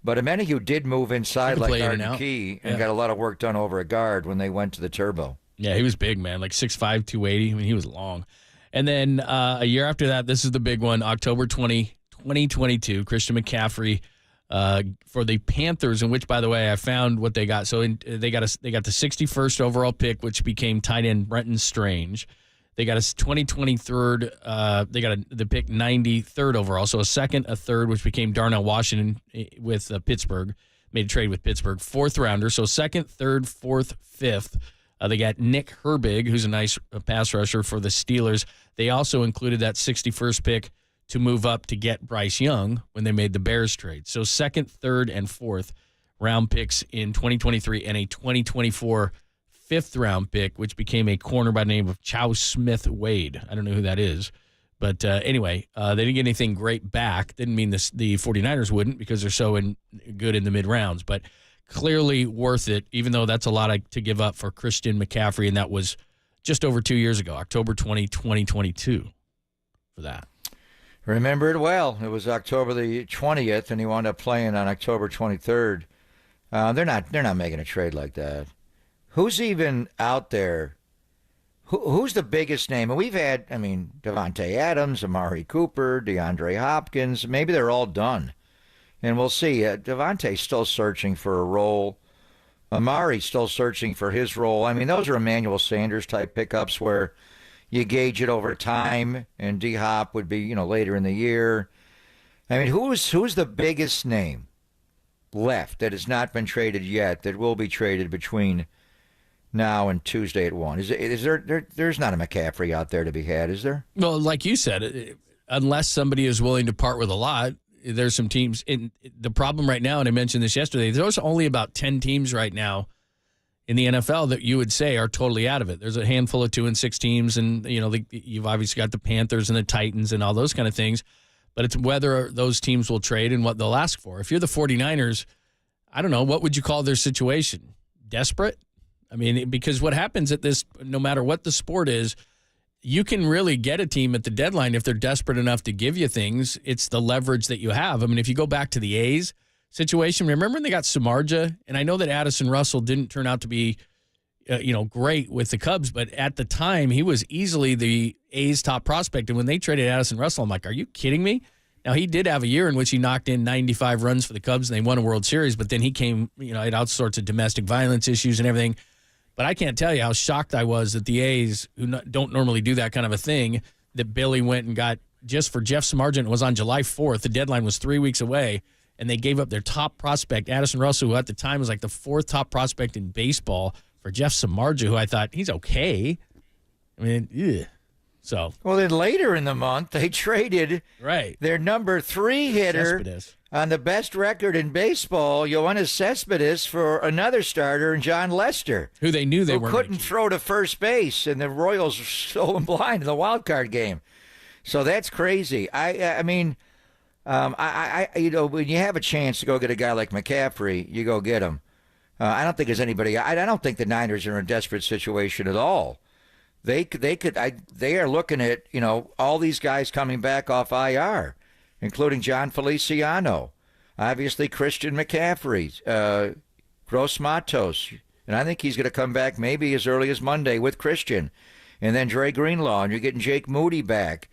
But Omenihu did move inside like Arden Key and got a lot of work done over a guard when they went to the turbo. Yeah, he was big, man, like 6'5", 280. I mean, he was long. And then a year after that, this is the big one, October 20, 2022, Christian McCaffrey for the Panthers, in which, by the way, I found what they got. So they got the 61st overall pick, which became tight end Brenton Strange. They got a 2023rd. They got the pick 93rd overall. So a second, a third, which became Darnell Washington with Pittsburgh. Made a trade with Pittsburgh. Fourth rounder. So second, third, fourth, fifth. They got Nick Herbig, who's a nice pass rusher for the Steelers. They also included that 61st pick to move up to get Bryce Young when they made the Bears trade. So second, third, and fourth round picks in 2023 and a 2024 fifth-round pick, which became a corner by the name of Chow Smith-Wade. I don't know who that is. But anyway, they didn't get anything great back. Didn't mean the 49ers wouldn't because they're so good in the mid-rounds. But clearly worth it, even though that's a lot to give up for Christian McCaffrey, and that was just over 2 years ago, October 2022 for that. Remember it well. It was October the 20th, and he wound up playing on October 23rd. They're not making a trade like that. Who's even out there? Who's the biggest name? And we've had, Devontae Adams, Amari Cooper, DeAndre Hopkins. Maybe they're all done. And we'll see. Devontae's still searching for a role. Amari's still searching for his role. Those are Emmanuel Sanders-type pickups where you gauge it over time, and D-Hop would be, later in the year. Who's the biggest name left that has not been traded yet that will be traded between now and Tuesday at 1? Is there's not a McCaffrey out there to be had, is there? Well, like you said, unless somebody is willing to part with a lot, there's some teams. The problem right now, and I mentioned this yesterday, there's only about 10 teams right now in the NFL that you would say are totally out of it. There's a handful of 2 and 6 teams, and you've obviously got the Panthers and the Titans and all those kind of things, but it's whether those teams will trade and what they'll ask for. If you're the 49ers, I don't know, what would you call their situation? Desperate? Because what happens at this, no matter what the sport is, you can really get a team at the deadline if they're desperate enough to give you things. It's the leverage that you have. If you go back to the A's situation, remember when they got Samardzija? And I know that Addison Russell didn't turn out to be, great with the Cubs, but at the time, he was easily the A's top prospect. And when they traded Addison Russell, I'm like, are you kidding me? Now, he did have a year in which he knocked in 95 runs for the Cubs, and they won a World Series, but then he came, had all sorts of domestic violence issues and everything. But I can't tell you how shocked I was that the A's, who don't normally do that kind of a thing, that Billy went and got just for Jeff Samardzija. It was on July 4th. The deadline was 3 weeks away, and they gave up their top prospect, Addison Russell, who at the time was like the 4th top prospect in baseball, for Jeff Samardzija, who I thought, he's okay. So. Well, then later in the month, they traded their number 3 hitter Cespedes on the best record in baseball, Yoenis Cespedes, for another starter, and John Lester, who they knew they weren't couldn't throw to first base, and the Royals were so blind in the wild card game. So that's crazy. When you have a chance to go get a guy like McCaffrey, you go get him. I don't think there's anybody. I don't think the Niners are in a desperate situation at all. They are looking at all these guys coming back off IR, including John Feliciano, obviously Christian McCaffrey, Gross Matos, and I think he's going to come back maybe as early as Monday with Christian, and then Dre Greenlaw, and you're getting Jake Moody back.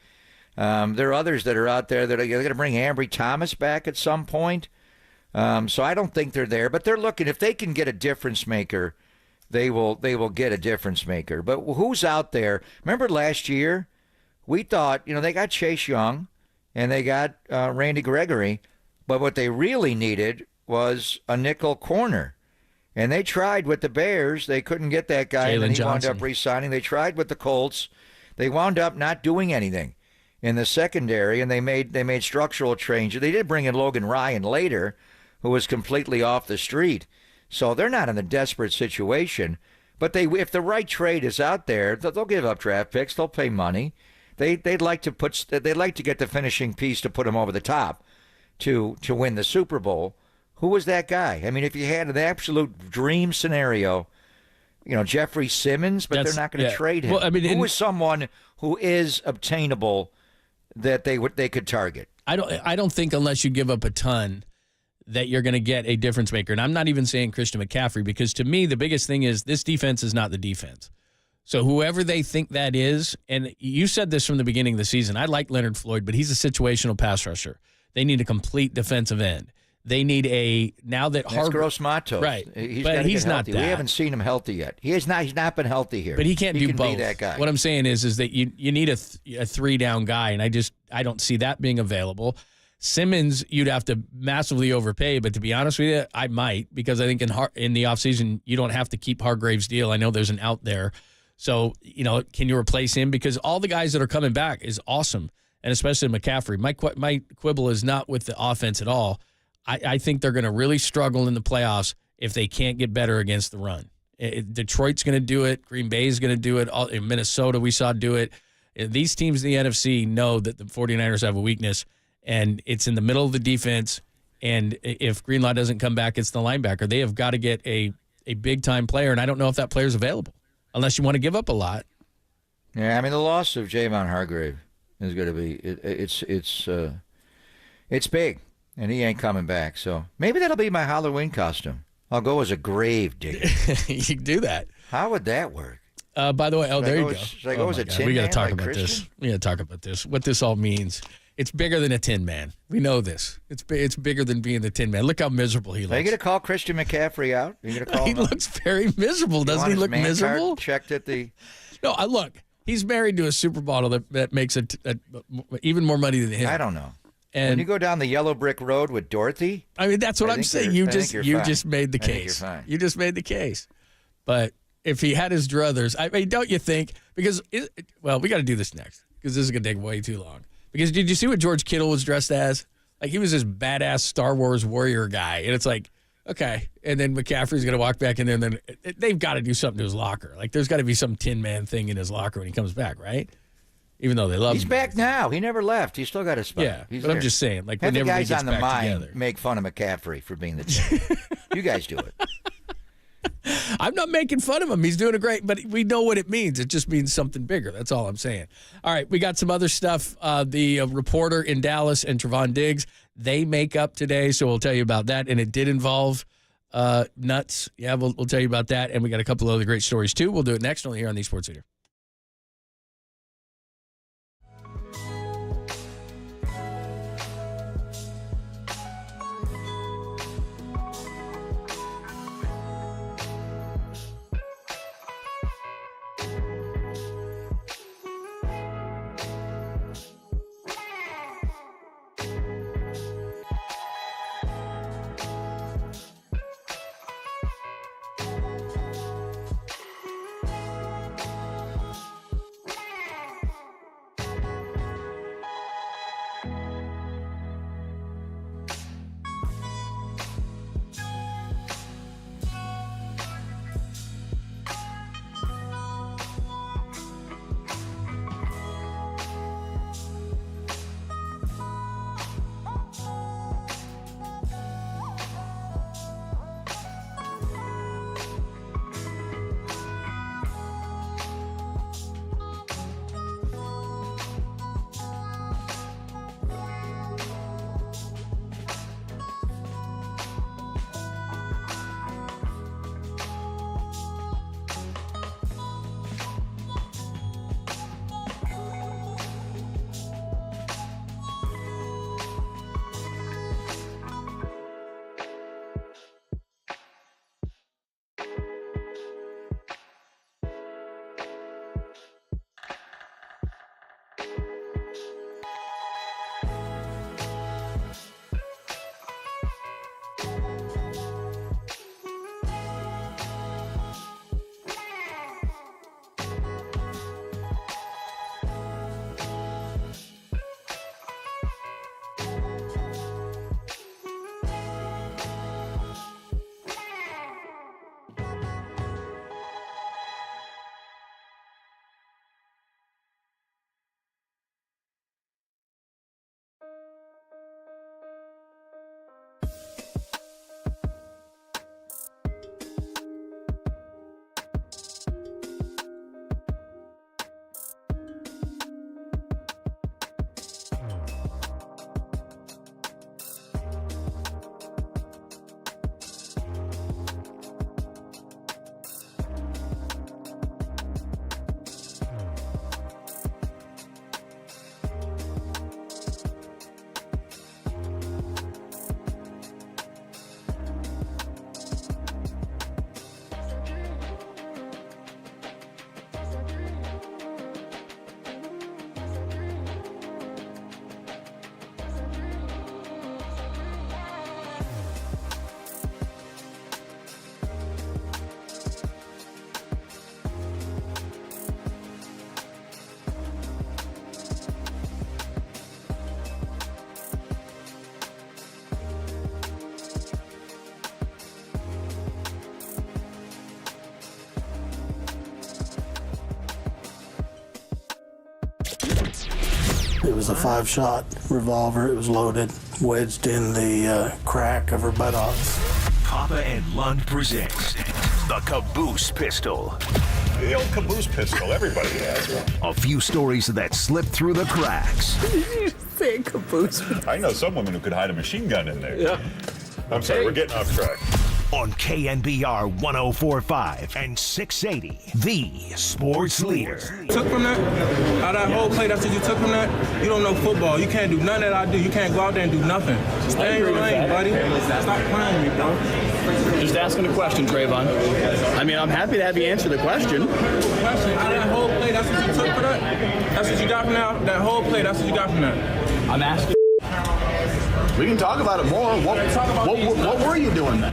There are others that are out there that are going to bring Ambry Thomas back at some point. So I don't think they're there, but they're looking. If they can get a difference maker, they will get a difference maker. But who's out there? Remember last year, we thought, they got Chase Young and they got Randy Gregory, but what they really needed was a nickel corner. And they tried with the Bears. They couldn't get that guy, and then he wound up re-signing. They tried with the Colts. They wound up not doing anything in the secondary, and they made structural changes. They did bring in Logan Ryan later, who was completely off the street. So they're not in a desperate situation. But if the right trade is out there, they'll give up draft picks. They'll pay money. They'd like to get the finishing piece to put them over the top to win the Super Bowl. Who was that guy? If you had an absolute dream scenario, Jeffrey Simmons, but they're not going to trade him. Well, who is someone who is obtainable that they could target? I don't think unless you give up a ton that you're going to get a difference maker. And I'm not even saying Christian McCaffrey, because to me the biggest thing is this defense is not the defense. So whoever they think that is, and you said this from the beginning of the season, I like Leonard Floyd, but he's a situational pass rusher. They need a complete defensive end. They need now that That's gross matos. Right. But he's not that. We haven't seen him healthy yet. He's not been healthy here. But he can't do both. Be that guy. What I'm saying is that you need a 3-down guy, and I don't see that being available. Simmons, you'd have to massively overpay, but to be honest with you, I might, because I think in the offseason, you don't have to keep Hargrave's deal. I know there's an out there. So, can you replace him? Because all the guys that are coming back is awesome, and especially McCaffrey. My quibble is not with the offense at all. I think they're going to really struggle in the playoffs if they can't get better against the run. Detroit's going to do it. Green Bay is going to do it. In Minnesota, we saw do it. These teams in the NFC know that the 49ers have a weakness, and it's in the middle of the defense. And if Greenlaw doesn't come back, it's the linebacker. They have got to get a big-time player, and I don't know if that player is available unless you want to give up a lot. Yeah, I mean, the loss of Javon Hargrave is going to be it's big, and he ain't coming back. So maybe that'll be my Halloween costume. I'll go as a grave digger. You can do that. How would that work? By the way, there you go. Should I go as a tin man? We got to talk like about Christian? this. We got to talk about this. What this all means. It's bigger than a Tin Man. We know this. It's bigger than being the Tin Man. Look how miserable he looks. Are you going to call Christian McCaffrey out? Are you going to call he him out? looks very miserable. Doesn't he look man miserable? Card checked at the. No, look. He's married to a supermodel that makes even more money than him. I don't know. And when you go down the yellow brick road with Dorothy, I mean, that's what I'm saying. You just made the case. You're fine. You just made the case. But if he had his druthers, I mean, don't you think? Because we got to do this next because this is going to take way too long. Because did you see what George Kittle was dressed as? Like, he was this badass Star Wars warrior guy, and it's like, okay. And then McCaffrey's going to walk back in there, and then they've got to do something to his locker. Like, there's got to be some Tin Man thing in his locker when he comes back, right? Even though they love him. He's back now. He never left. He's still got a spot. Yeah, He's but there. I'm just saying, like, have the whenever guys he gets on the back mind together. make fun of McCaffrey for being the Tin. You guys do it. I'm not making fun of him. He's doing a great, but we know what it means. It just means something bigger. That's all I'm saying. All right, we got some other stuff. The reporter in Dallas and Trevon Diggs, they make up today, so we'll tell you about that. And it did involve nuts. Yeah, we'll tell you about that. And we got a couple other great stories, too. We'll do it next only here on the Sports Leader. was a 5-shot revolver. It was loaded, wedged in the crack of her buttocks. Kappa and Lund presents the Caboose Pistol. The old caboose pistol, everybody has one. A few stories that slipped through the cracks. You say caboose? I know some women who could hide a machine gun in there. Yeah. I'm sorry, we're getting off track. On KNBR 104.5 and 680, the sports leader. Took from that? How that whole play, that's what you took from that? You don't know football. You can't do nothing that I do. You can't go out there and do nothing. Stay in your lane, buddy. Stop playing me, bro. Just asking a question, Trayvon. I mean, I'm happy to have you answer the question. Question, how that whole play, that's what you took for that? That's what you got from that? That whole play, that's what you got from that? I'm asking. We can talk about it more. What were you doing then?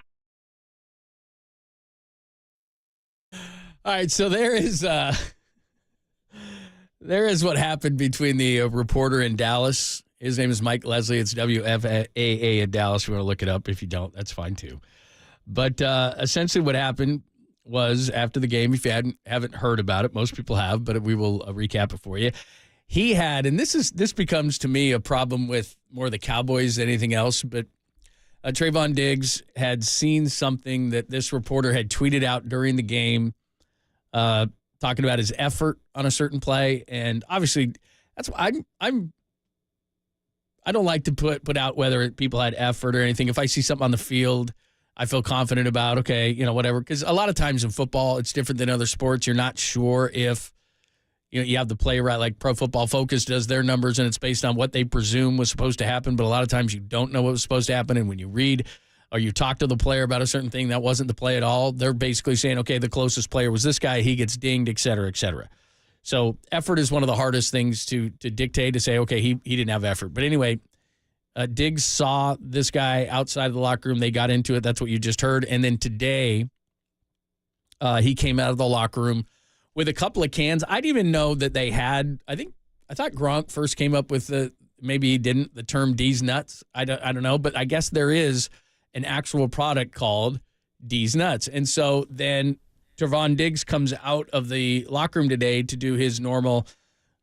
All right, so there is what happened between the reporter in Dallas. His name is Mike Leslie. It's WFAA in Dallas. If you want to look it up. If you don't, that's fine too. But essentially what happened was after the game, if you haven't heard about it, most people have, but we will recap it for you. He had, and this becomes to me a problem with more the Cowboys than anything else, but Trayvon Diggs had seen something that this reporter had tweeted out during the game, talking about his effort on a certain play, and obviously that's why I don't like to put out whether people had effort or anything. If I see something on the field, I feel confident about, okay, whatever. Because a lot of times in football, it's different than other sports. You're not sure if you have the play right. Like Pro Football Focus does their numbers, and it's based on what they presume was supposed to happen. But a lot of times you don't know what was supposed to happen, and when you read or you talk to the player about a certain thing that wasn't the play at all, they're basically saying, okay, the closest player was this guy, he gets dinged, et cetera, et cetera. So effort is one of the hardest things to dictate, to say, okay, he didn't have effort. But anyway, Diggs saw this guy outside of the locker room. They got into it. That's what you just heard. And then today, he came out of the locker room with a couple of cans. I didn't even know that they had, I thought Gronk first came up with maybe he didn't, the term D's Nuts. I don't know, but I guess there is an actual product called D's Nuts. And so then Trayvon Diggs comes out of the locker room today to do his normal,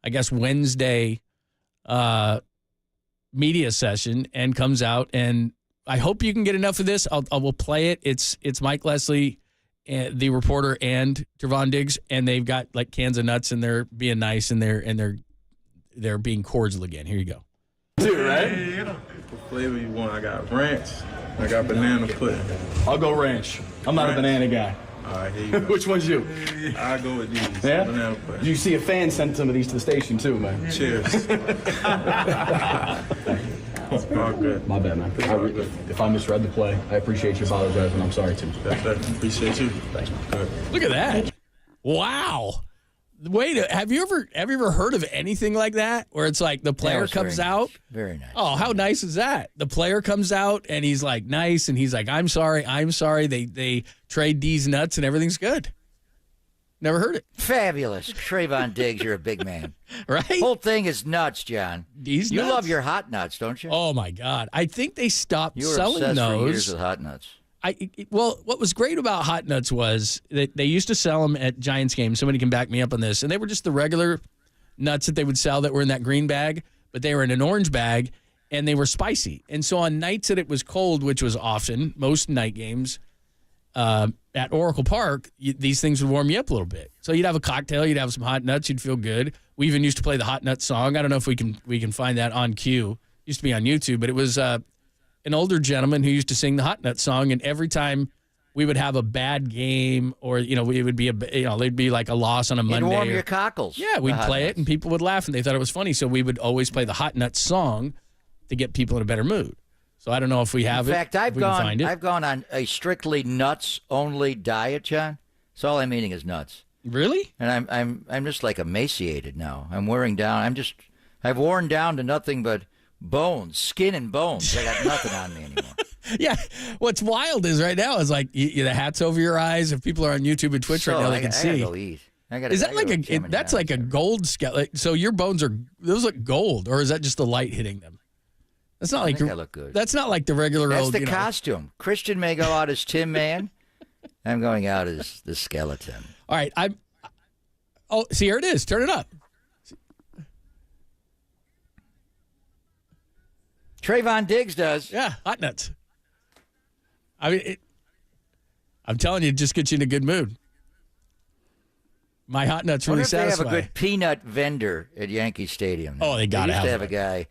I guess, Wednesday media session, and comes out. And I hope you can get enough of this. I will play it. It's Mike Leslie, the reporter, and Trayvon Diggs, and they've got like cans of nuts, and they're being nice, and they're being cordial again. Here you go. Dude, right? What flavor you want? I got ranch. I got banana pudding. I'll go ranch. I'm not a banana guy. All right, here you go. Which one's you? I'll go with these. Yeah? Banana pudding. You see a fan sent some of these to the station too, man. Cheers. All good. My bad, man. If I misread the play, I appreciate you apologizing. I'm sorry, too. Appreciate you. Thanks, man. Good. Look at that. Wow. Wait, have you ever heard of anything like that where it's like the player comes out? Very nice. Oh, how nice is that? The player comes out and he's like nice, and he's like, I'm sorry. They trade D's Nuts and everything's good. Never heard it. Fabulous. Trayvon Diggs, you're a big man. Right? Whole thing is nuts, John. D's You Nuts? love your hot nuts, don't you? Oh, my God. I think they stopped You were selling obsessed those. for years with hot nuts. Well, what was great about Hot Nuts was that they used to sell them at Giants games. Somebody can back me up on this. And they were just the regular nuts that they would sell that were in that green bag, but they were in an orange bag, and they were spicy. And so on nights that it was cold, which was often, most night games at Oracle Park, these things would warm you up a little bit. So you'd have a cocktail, you'd have some hot nuts, you'd feel good. We even used to play the Hot Nuts song. I don't know if we can find that on cue. It used to be on YouTube, but it was an older gentleman who used to sing the Hot Nuts song, and every time we would have a bad game, or it would be there'd be like a loss on a Monday. It'd warm your cockles. Yeah, we'd play it, and people would laugh, and they thought it was funny. So we would always play the Hot Nuts song to get people in a better mood. So I don't know if we have it. In fact, I've gone on a strictly nuts only diet, John. So all I'm eating is nuts. Really? And I'm just like emaciated now. I'm wearing down. I've worn down to nothing but bones, skin and bones. I got nothing on me anymore. Yeah. What's wild is right now is like the hat's over your eyes. If people are on YouTube and Twitch right now, they can see. I gotta go eat. Is that like that's like a gold skeleton? So your bones those look gold, or is that just the light hitting them? That's not like I look good. That's not like the regular That's old. the costume. Christian may go out as Tin Man. I'm going out as the skeleton. All right. See, here it is. Turn it up. Trayvon Diggs does. Yeah, hot nuts. I mean, I'm telling you, it just gets you in a good mood. My hot nuts really satisfy. They have a good peanut vendor at Yankee Stadium. Oh, they got to have a guy.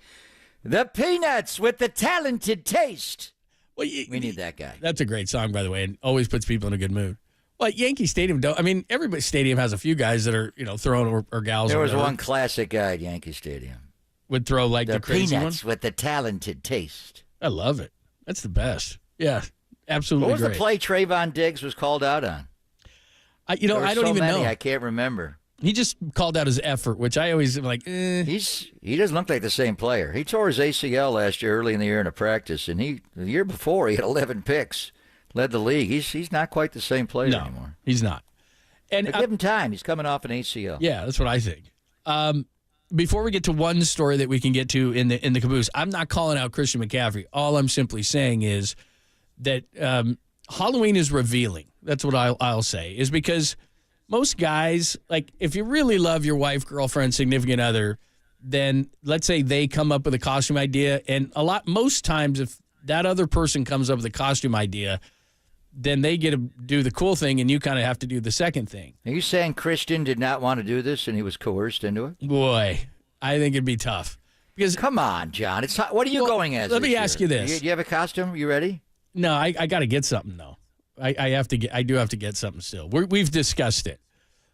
The peanuts with the talented taste. Well, we need that guy. That's a great song, by the way, and always puts people in a good mood. Well, Yankee Stadium, every stadium has a few guys that are, throwing or gals. There was one classic guy at Yankee Stadium. Would throw like the crazy peanuts one? With the talented taste. I love it. That's the best. Yeah, absolutely. What was the play Trayvon Diggs was called out on? I don't even know. I can't remember. He just called out his effort, which I always am like, He doesn't look like the same player. He tore his ACL last year early in the year in a practice, and the year before he had 11 picks, led the league. He's not quite the same player anymore. He's not. And give him time. He's coming off an ACL. Yeah, that's what I think. Before we get to one story that we can get to in the caboose, I'm not calling out Christian McCaffrey. All I'm simply saying is that Halloween is revealing. That's what I'll say, is because most guys, like, if you really love your wife, girlfriend, significant other, then let's say they come up with a costume idea, and most times if that other person comes up with a costume idea, then they get to do the cool thing, and you kind of have to do the second thing. Are you saying Christian did not want to do this, and he was coerced into it? Boy, I think it'd be tough. Because come on, John, what are you going as? Let me ask you this: Do you have a costume? You ready? No, I got to get something though. I do have to get something still. We've discussed it,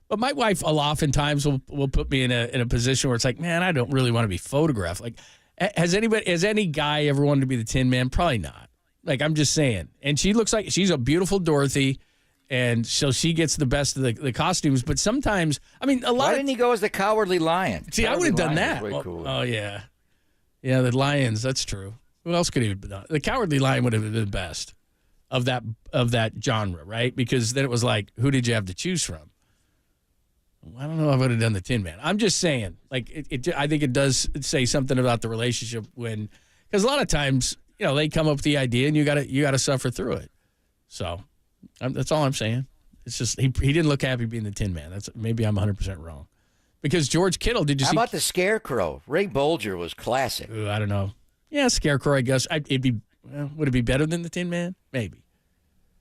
but my wife oftentimes will put me in a position where it's like, man, I don't really want to be photographed. Like, has any guy ever wanted to be the Tin Man? Probably not. Like, I'm just saying. And she looks like she's a beautiful Dorothy, and so she gets the best of the costumes. But sometimes, Why didn't he go as the Cowardly Lion? See, I would have done that. Cool. Oh yeah, the lions. That's true. Who else could he have done? The Cowardly Lion would have been the best of that genre, right? Because then it was like, who did you have to choose from? I don't know if I would have done the Tin Man. I'm just saying, like, I think it does say something about the relationship because a lot of times, they come up with the idea and you got to suffer through it. So that's all I'm saying. It's just he didn't look happy being the Tin Man. Maybe I'm 100% wrong. Because George Kittle, did you see? How about the Scarecrow? Ray Bolger was classic. Ooh, I don't know. Yeah, Scarecrow, I guess. Would it be better than the Tin Man? Maybe.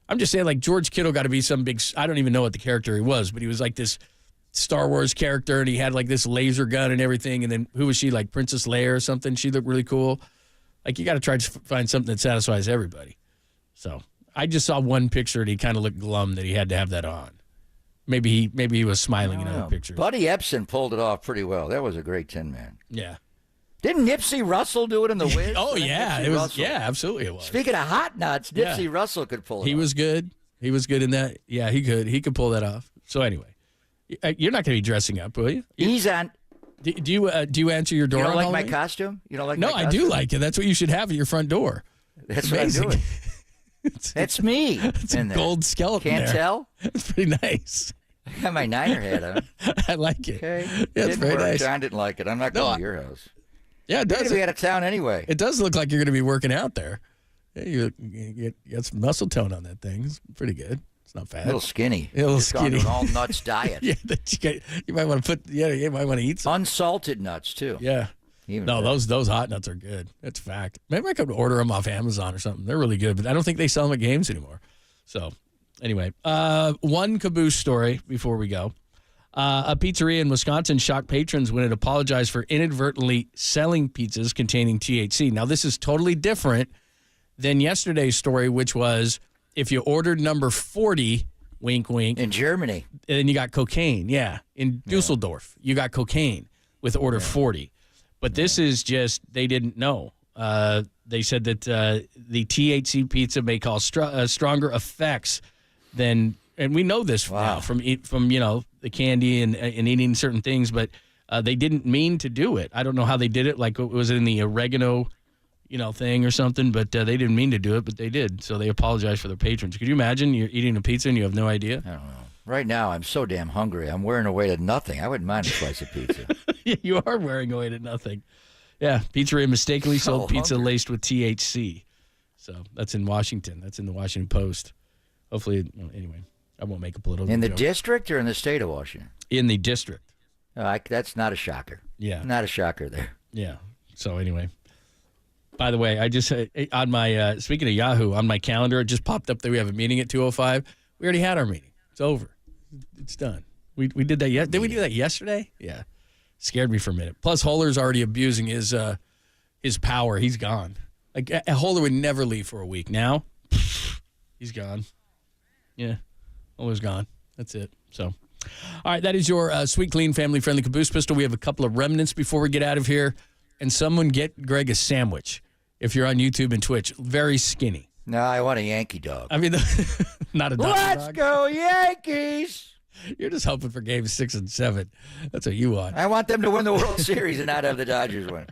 I'm just saying, like, George Kittle got to be some big, I don't even know what the character he was, but he was like this Star Wars character, and he had like this laser gun and everything. And then who was she, like Princess Leia or something? She looked really cool. Like, you got to try to find something that satisfies everybody. So I just saw one picture, and he kind of looked glum that he had to have that on. Maybe he was smiling in other pictures. Buddy Epson pulled it off pretty well. That was a great Tin Man. Yeah. Didn't Nipsey Russell do it in The Wiz? Oh, yeah. It was. Russell. Yeah, absolutely it was. Speaking of hot nuts, Nipsey Russell could pull it off. He was good. He was good in that. Yeah, he could. He could pull that off. So anyway, you're not going to be dressing up, will you? He's on. Do you answer your door? You don't like Halloween? my costume? You don't like no, my costume? I do like it. That's what you should have at your front door. That's amazing. What I'm doing. That's me. It's a gold skeleton. Can't tell? It's pretty nice. I got my Niner hat on. I like it. Okay. Yeah, it's very nice. John didn't like it. I'm not going to your house. Yeah, it does. You're going to be out of town anyway. It does look like you're going to be working out there. Yeah, you got some muscle tone on that thing. It's pretty good. It's not fat. A little skinny. A little Just skinny. Gone to an all nuts diet. Yeah, you might want to you might want to eat some unsalted nuts too. Yeah. Those hot nuts are good. That's a fact. Maybe I could order them off Amazon or something. They're really good, but I don't think they sell them at games anymore. So, anyway, one caboose story before we go. A pizzeria in Wisconsin shocked patrons when it apologized for inadvertently selling pizzas containing THC. Now, this is totally different than yesterday's story, which was if you ordered number 40, wink, wink. In Germany. Then you got cocaine. Yeah. In Dusseldorf, you got cocaine with order 40. But this is just, they didn't know. They said that the THC pizza may cause stronger effects than, and we know this now from the candy and eating certain things, but they didn't mean to do it. I don't know how they did it. Like, it was in the oregano, thing or something, but they didn't mean to do it, but they did. So they apologized for their patrons. Could you imagine you're eating a pizza and you have no idea? I don't know. Right now, I'm so damn hungry. I'm wearing away to nothing. I wouldn't mind a slice of pizza. You are wearing away to nothing. Yeah, pizzeria mistakenly sold pizza laced with THC. So that's in Washington. That's in the Washington Post. Hopefully, anyway, I won't make a political In the joke. district or in the state of Washington? In the district. That's not a shocker. Yeah. Not a shocker there. Yeah. So anyway. By the way, I just on my speaking of Yahoo, on my calendar, it just popped up that we have a meeting at 2:05. We already had our meeting. It's over. It's done. We did that. Did we do that yesterday? Yeah. Scared me for a minute. Plus, Holler's already abusing his power. He's gone. Like Holler would never leave for a week. Now, he's gone. Yeah, Holler's gone. That's it. So, all right, that is your sweet, clean, family-friendly caboose pistol. We have a couple of remnants before we get out of here. And someone get Greg a sandwich if you're on YouTube and Twitch. Very skinny. No, I want a Yankee dog. I mean, not a dog. Let's go Yankees! You're just hoping for games 6 and 7. That's what you want. I want them to win the World Series and not have the Dodgers win.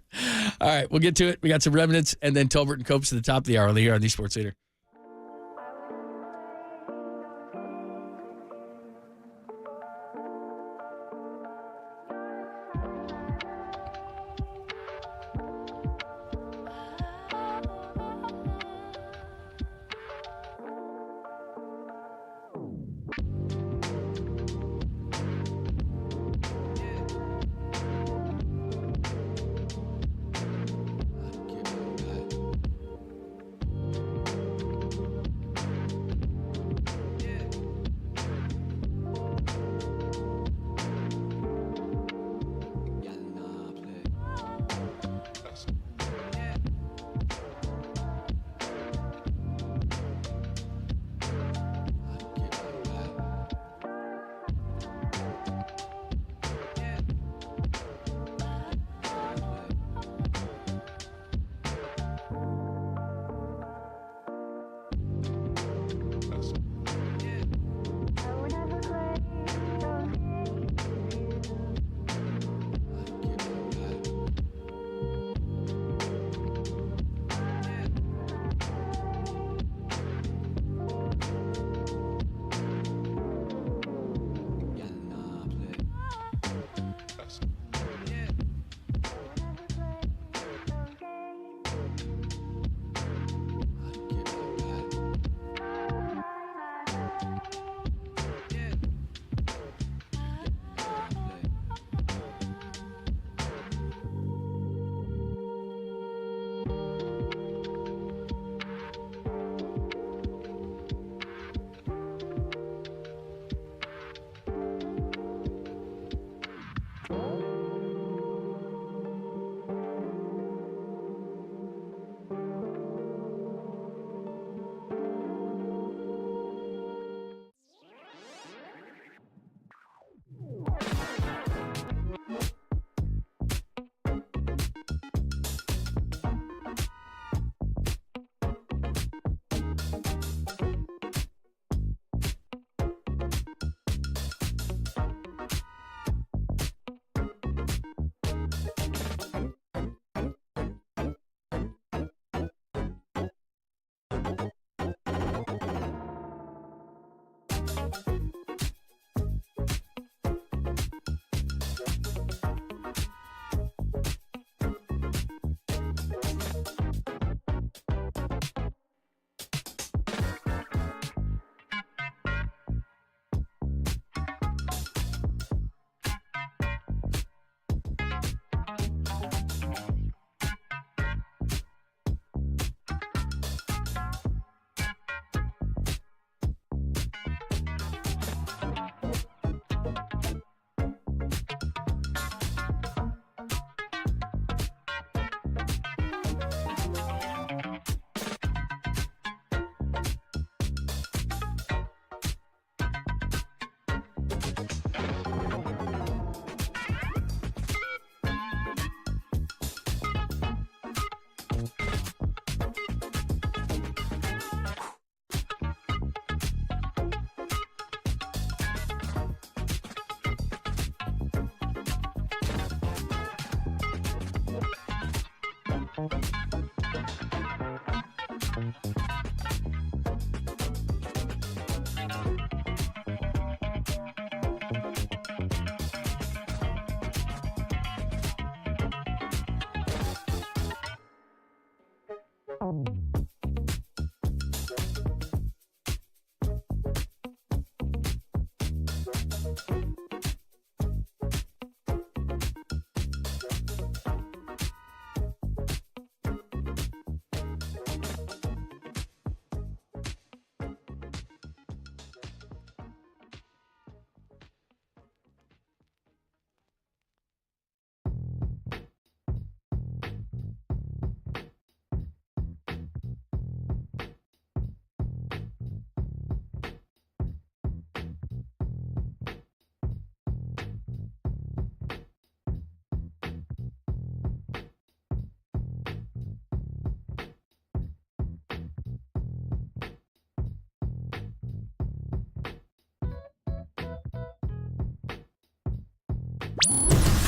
All right, we'll get to it. We got some remnants, and then Tolbert and Copes at the top of the hour here on the Sports Leader.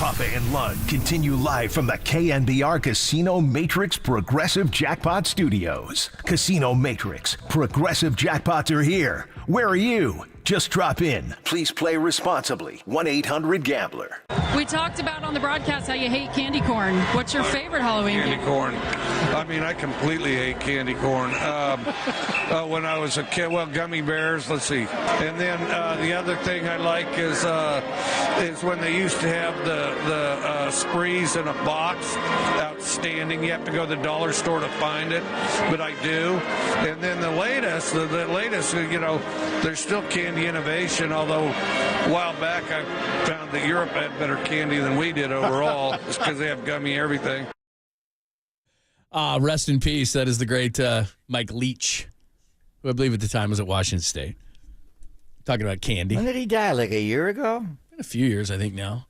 Kappa and Lund continue live from the KNBR Casino Matrix Progressive Jackpot Studios. Casino Matrix, Progressive Jackpots are here. Where are you? Just drop in. Please play responsibly. 1-800-GAMBLER. We talked about on the broadcast how you hate candy corn. What's your favorite Halloween candy candy? Corn. I mean, I completely hate candy corn. When I was a kid, well, gummy bears, let's see. And then the other thing I like is when they used to have the sprees in a box. Outstanding. You have to go to the dollar store to find it, but I do. And then the latest, there's still candy innovation, although a while back I found that Europe had better candy than we did overall. It's because they have gummy everything. Rest in peace. That is the great Mike Leach, who I believe at the time was at Washington State. Talking about candy. When did he die? Like a year ago? A few years, I think now.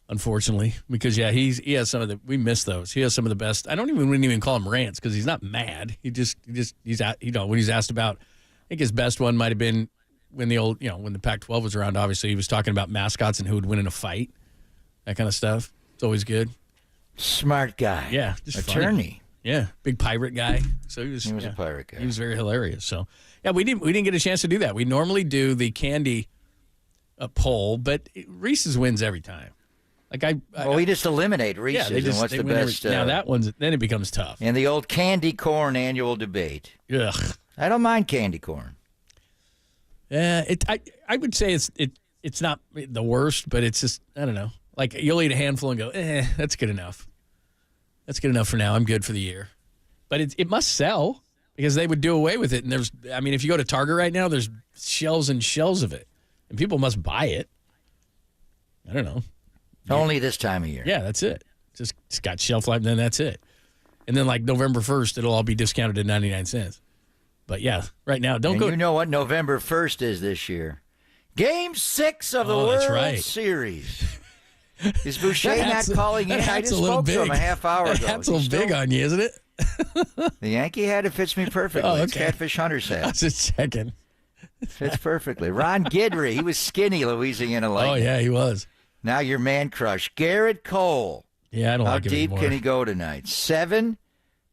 Unfortunately, because he has some of the, we miss those. He has some of the best. Wouldn't even call him rants because he's not mad. He's when he's asked about, I think his best one might have been when when the Pac-12 was around. Obviously, he was talking about mascots and who would win in a fight, that kind of stuff. It's always good. Smart guy. Yeah, just attorney. Funny. Yeah, big pirate guy. So he was a pirate guy. He was very hilarious. So yeah, we didn't get a chance to do that. We normally do the candy poll, but Reese's wins every time. Like we just eliminate Reese's. Yeah, and what's the best? Now that one's then it becomes tough. And the old candy corn annual debate. Ugh. I don't mind candy corn. Yeah, I would say it's not the worst, but it's just I don't know. Like you'll eat a handful and go, that's good enough. That's good enough for now. I'm good for the year. But it must sell because they would do away with it. And if you go to Target right now, there's shelves and shelves of it, and people must buy it. I don't know. Only this time of year. Yeah, that's it. It's got shelf life, and then that's it. And then like November 1st, it'll all be discounted at 99 cents. But yeah, right now, don't go. You know what November 1st is this year? Game 6 of the World Series. Is Boucher not calling in? I just spoke to him a half hour ago. That's a little big on you, isn't it? The Yankee hat, it fits me perfectly. Oh, okay. It's Catfish Hunter's hat. I was just checking. Fits perfectly. Ron Guidry, he was skinny, Louisiana Lightning. Oh, yeah, he was. Now your man crush, Garrett Cole. Yeah, I don't like him anymore. How deep can he go tonight? 7?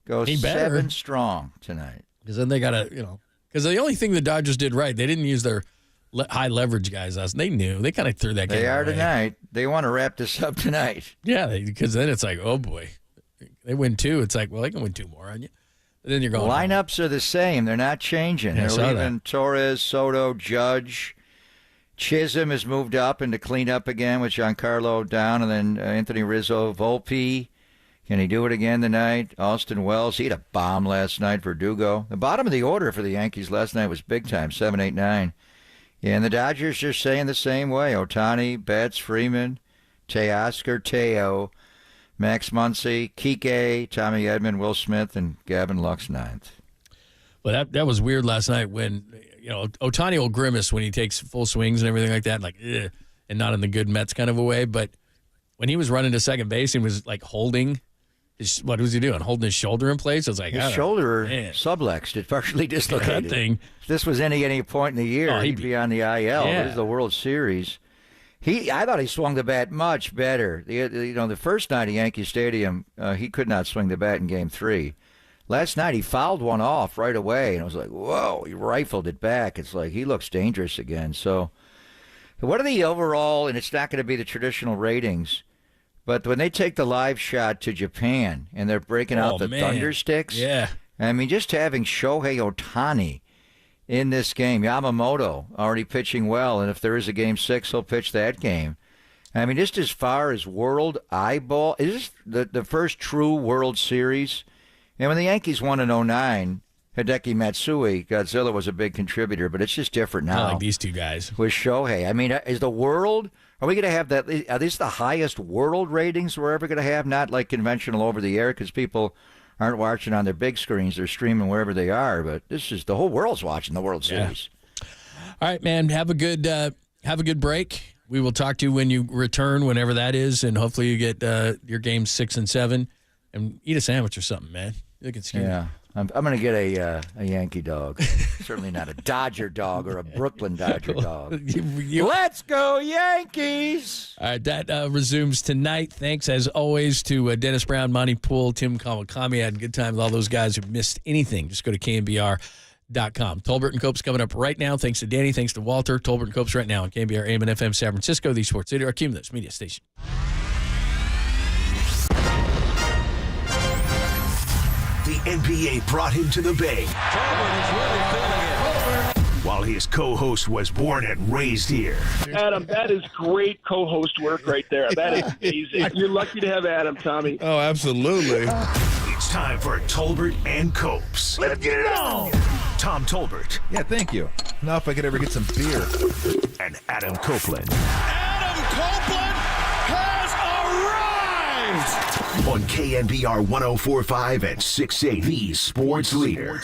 Goes 7 strong tonight. Because then they got to, because the only thing the Dodgers did right, they didn't use their high leverage guys. They knew. They kind of threw that game They are away. tonight. They want to wrap this up tonight. Yeah, because then it's like, oh, boy. They win 2. It's like, well, they can win 2 more on you. But then you're going. Lineups are the same. They're not changing. Yeah, They're leaving Torres, Soto, Judge. Chisholm has moved up into cleanup again with Giancarlo down, and then Anthony Rizzo, Volpe. Can he do it again tonight? Austin Wells, he had a bomb last night. Verdugo. The bottom of the order for the Yankees last night was big time, 7, 8, 9. Yeah, and the Dodgers are saying the same way. Ohtani, Betts, Freeman, Teoscar, Teo, Max Muncy, Kike, Tommy Edman, Will Smith, and Gavin Lux 9th. Well, that was weird last night when, Ohtani will grimace when he takes full swings and everything like that, like, ugh, and not in the good Mets kind of a way. But when he was running to second base and was like holding what was he doing? Holding his shoulder in place? I was like, his shoulder sublexed. It partially dislocated. That thing. If this was any point in the year, he'd be on the IL. Yeah. This is the World Series. I thought he swung the bat much better. The first night at Yankee Stadium, he could not swing the bat in Game 3. Last night, he fouled one off right away, and I was like, whoa, he rifled it back. It's like he looks dangerous again. So what are the overall, and it's not going to be the traditional ratings, but when they take the live shot to Japan and they're breaking out the Thundersticks, just having Shohei Ohtani in this game, Yamamoto already pitching well, and if there is a Game 6, he'll pitch that game. Just as far as world eyeball, is this the first true World Series? And when the Yankees won in 2009, Hideki Matsui, Godzilla, was a big contributor, but it's just different now. I like these two guys. With Shohei. Is the world, are we going to have that? Are these the highest world ratings we're ever going to have? Not like conventional over the air, because people aren't watching on their big screens. They're streaming wherever they are. But this is the whole world's watching the World Series. All right, man. Have a good break. We will talk to you when you return, whenever that is, and hopefully you get your games 6 and 7. and eat a sandwich or something, man. You're looking skinny. Yeah. I'm going to get a Yankee dog. Certainly not a Dodger dog or a Brooklyn Dodger dog. Let's go, Yankees! All right, that resumes tonight. Thanks, as always, to Dennis Brown, Monty Poole, Tim Kawakami. I had a good time with all those guys who missed anything. Just go to KNBR.com. Tolbert and Cope's coming up right now. Thanks to Danny. Thanks to Walter. Tolbert and Cope's right now on KNBR AM and FM San Francisco, the Sports City, our Cumulus Media Station. The NBA brought him to the Bay. While his co-host was born and raised here. Adam, that is great co-host work right there. That is amazing. You're lucky to have Adam, Tommy. Oh, absolutely. It's time for Tolbert and Copes. Let's get it on! Tom Tolbert. Yeah, thank you. Now if I could ever get some beer. And Adam Copeland. Adam Copeland has arrived! On KNBR 104.5 and 680, the sports leader.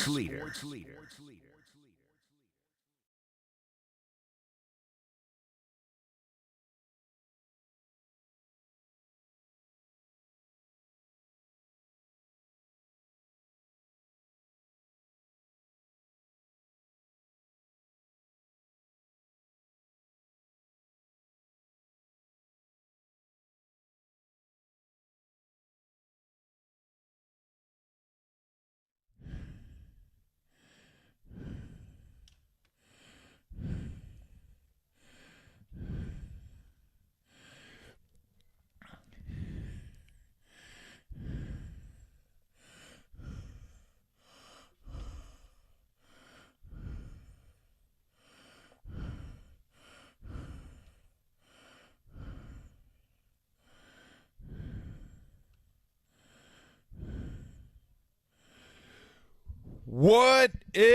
What is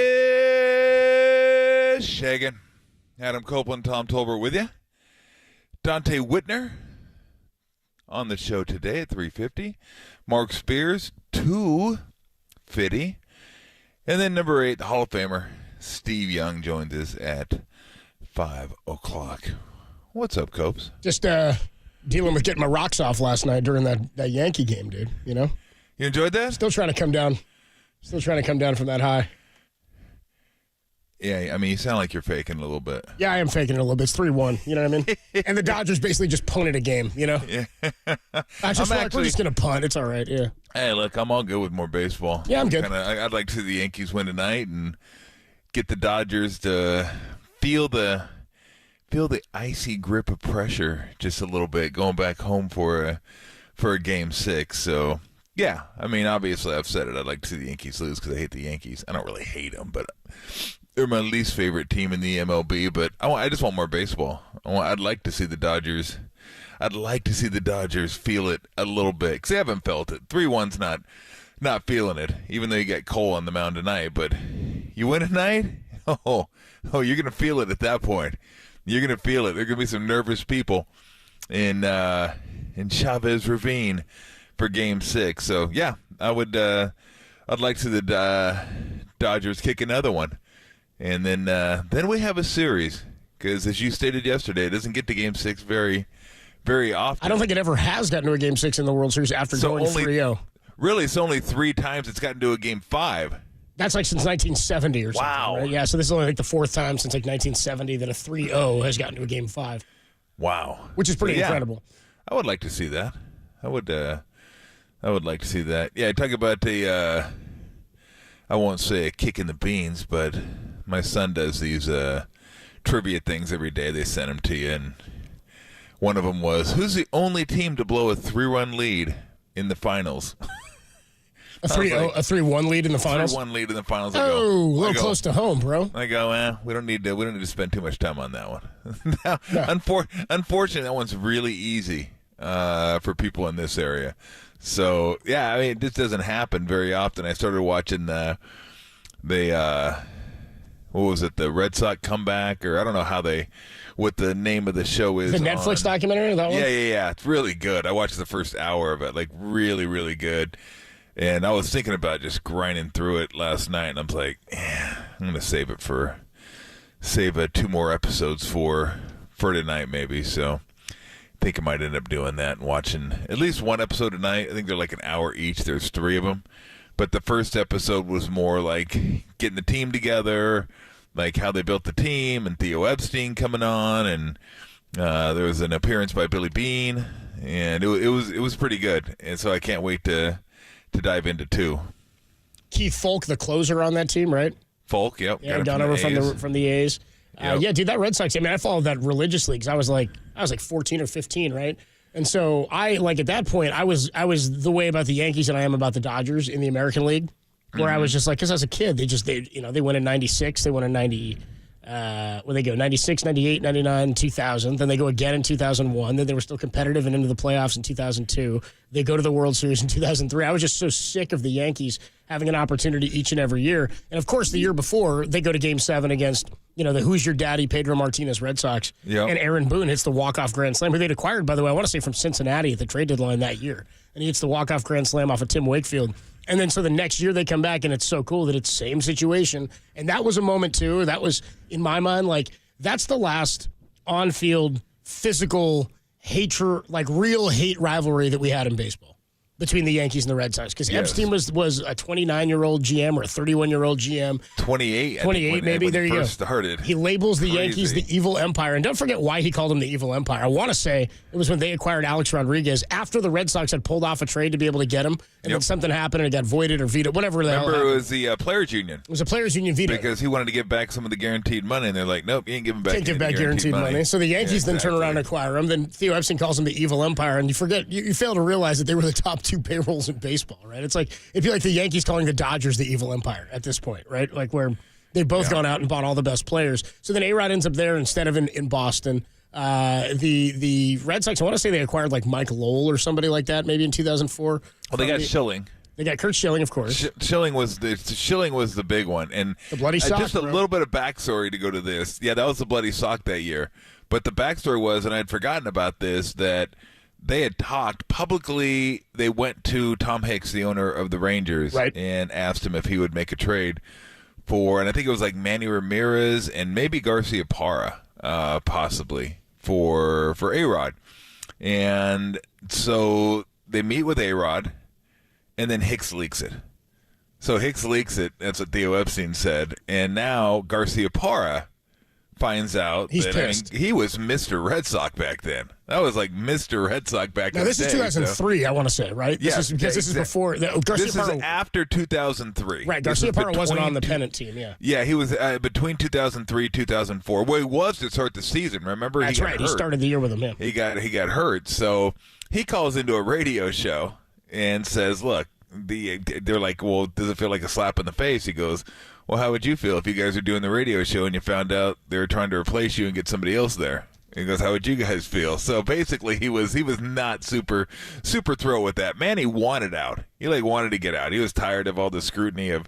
shaggin'? Adam Copeland, Tom Tolbert with you. Dante Whitner on the show today at 3:50. Mark Spears, 2:50. And then number 8, the Hall of Famer, Steve Young, joins us at 5 o'clock. What's up, Copes? Just dealing with getting my rocks off last night during that Yankee game, dude. You know? You enjoyed that? Still trying to come down. Still trying to come down from that high. Yeah, I mean, you sound like you're faking a little bit. Yeah, I am faking it a little bit. It's 3-1, you know what I mean? And the Dodgers basically just punted a game, you know? Yeah. I just feel like we're just going to punt. It's all right, yeah. Hey, look, I'm all good with more baseball. Yeah, I'm good. I'd like to see the Yankees win tonight and get the Dodgers to feel the icy grip of pressure just a little bit going back home for a Game 6. So, yeah, I mean, obviously I've said it. I'd like to see the Yankees lose because I hate the Yankees. I don't really hate them, but they're my least favorite team in the MLB. But I just want more baseball. I'd like to see the Dodgers. I'd like to see the Dodgers feel it a little bit because they haven't felt it. 3-1's not feeling it, even though you got Cole on the mound tonight. But you win tonight, oh, you're gonna feel it at that point. You're gonna feel it. There are gonna be some nervous people in Chavez Ravine for Game 6. So yeah, I'd like to see the Dodgers kick another one, and then we have a series because, as you stated yesterday, it doesn't get to Game 6 very often. I don't think it ever has gotten to a Game 6 in the World Series after going 3-0. Really, it's only 3 times it's gotten to a Game 5. That's like since 1970 or something. Wow. Right? Yeah, so this is only like the 4th time since like 1970 that a 3-0 has gotten to a Game 5. Wow. Which is pretty incredible. I would like to see that. I would like to see that. Yeah, talk about I won't say a kick in the beans, but my son does these trivia things every day. They send them to you, and one of them was, who's the only team to blow a 3-run lead in the finals? A 3-1 lead in the finals? 3-1 lead in the finals. A little close to home, bro. I go, we don't need to spend too much time on that one. Now, unfortunately, that one's really easy for people in this area. So, yeah, I mean, this doesn't happen very often. I started watching the Red Sox comeback, or I don't know what the name of the show is. The Netflix documentary, that one? Yeah. It's really good. I watched the first hour of it, like really, really good. And I was thinking about just grinding through it last night, and I'm like, I'm going to save 2 more episodes for tonight maybe. So think I might end up doing that and watching at least one episode a night. I think they're like an hour each. There's 3 of them. But the first episode was more like getting the team together, like how they built the team, and Theo Epstein coming on, and there was an appearance by Billy Bean, and it was pretty good. And so I can't wait to dive into 2. Keith Folk, the closer on that team, right? Folk, yep. Yeah, down over from the A's. Yep. Yeah, dude, that Red Sox team, I followed that religiously because I was like 14 or 15, right? And so at that point, I was the way about the Yankees that I am about the Dodgers in the American League, where I was just like, because as a kid, they went in 96, they went in 90, they go 96, 98, 99, 2000. Then they go again in 2001. Then they were still competitive and into the playoffs in 2002. They go to the World Series in 2003. I was just so sick of the Yankees having an opportunity each and every year. And of course, the year before, they go to Game 7 against, the Who's Your Daddy, Pedro Martinez Red Sox. Yep. And Aaron Boone hits the walk-off grand slam, who they'd acquired, by the way, I want to say from Cincinnati at the trade deadline that year. And he hits the walk-off grand slam off of Tim Wakefield. And then so the next year they come back, and it's so cool that it's the same situation. And that was a moment, too. That was, in my mind, that's the last on-field physical hatred, real hate rivalry that we had in baseball between the Yankees and the Red Sox. Because Epstein was a 29-year-old GM or a 31-year-old GM. 28. 28, maybe. There you go. Started. He labels the Yankees the evil empire. And don't forget why he called them the evil empire. I want to say it was when they acquired Alex Rodriguez after the Red Sox had pulled off a trade to be able to get him. And then something happened and it got voided or vetoed, whatever the hell happened. Remember, it was the Players Union. It was a Players Union veto. Because he wanted to give back some of the guaranteed money, and they're like, nope, you ain't giving back Can't give back guaranteed money. So the Yankees then turn around and acquire him. Then Theo Epstein calls him the evil empire. And you forget, you fail to realize that they were the top 2 payrolls in baseball, right? It'd be like the Yankees calling the Dodgers the evil empire at this point, right? Where they've both gone out and bought all the best players. So then A-Rod ends up there instead of in Boston. The Red Sox, I want to say they acquired Mike Lowell or somebody like that, maybe in 2004. Well, they got Schilling. They got Kurt Schilling, of course. Schilling was the big one, and the bloody sock. Just a little bit of backstory to go to this. Yeah, that was the bloody sock that year. But the backstory was, and I'd forgotten about this, that they had talked publicly. They went to Tom Hicks, the owner of the Rangers, and asked him if he would make a trade for, and I think it was Manny Ramirez and maybe Garcia Parra, possibly for A-Rod. And so they meet with A-Rod. And then Hicks leaks it. So Hicks leaks it. That's what Theo Epstein said. And now Garcia Parra finds out that he was Mr. Red Sox back then. That was Mr. Red Sox back then. Now, this is 2003, I want to say, right? Yes. This is before. This is after 2003. Right. Garcia Parra wasn't on the pennant team, yeah. Yeah, he was between 2003 2004. Well, he was to start the season, remember? That's right. He started the year with him, yeah. He got hurt. So he calls into a radio show and says, look, they're like, well, does it feel like a slap in the face? He goes, well, how would you feel if you guys are doing the radio show and you found out they were trying to replace you and get somebody else there? He goes, how would you guys feel? So basically, he was not super thrilled with that. Manny wanted out. He wanted to get out. He was tired of all the scrutiny of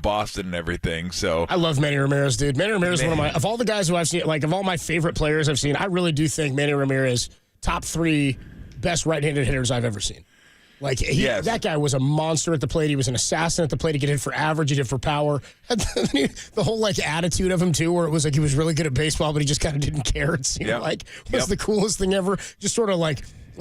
Boston and everything. So I love Manny Ramirez, dude. Manny Ramirez is one of all the guys who I've seen, of all my favorite players I've seen, I really do think Manny Ramirez, top 3 best right-handed hitters I've ever seen. That guy was a monster at the plate. He was an assassin at the plate. He could hit for average. He did for power. The whole attitude of him too, where it was he was really good at baseball, but he just kind of didn't care. It seemed was the coolest thing ever. Just sort of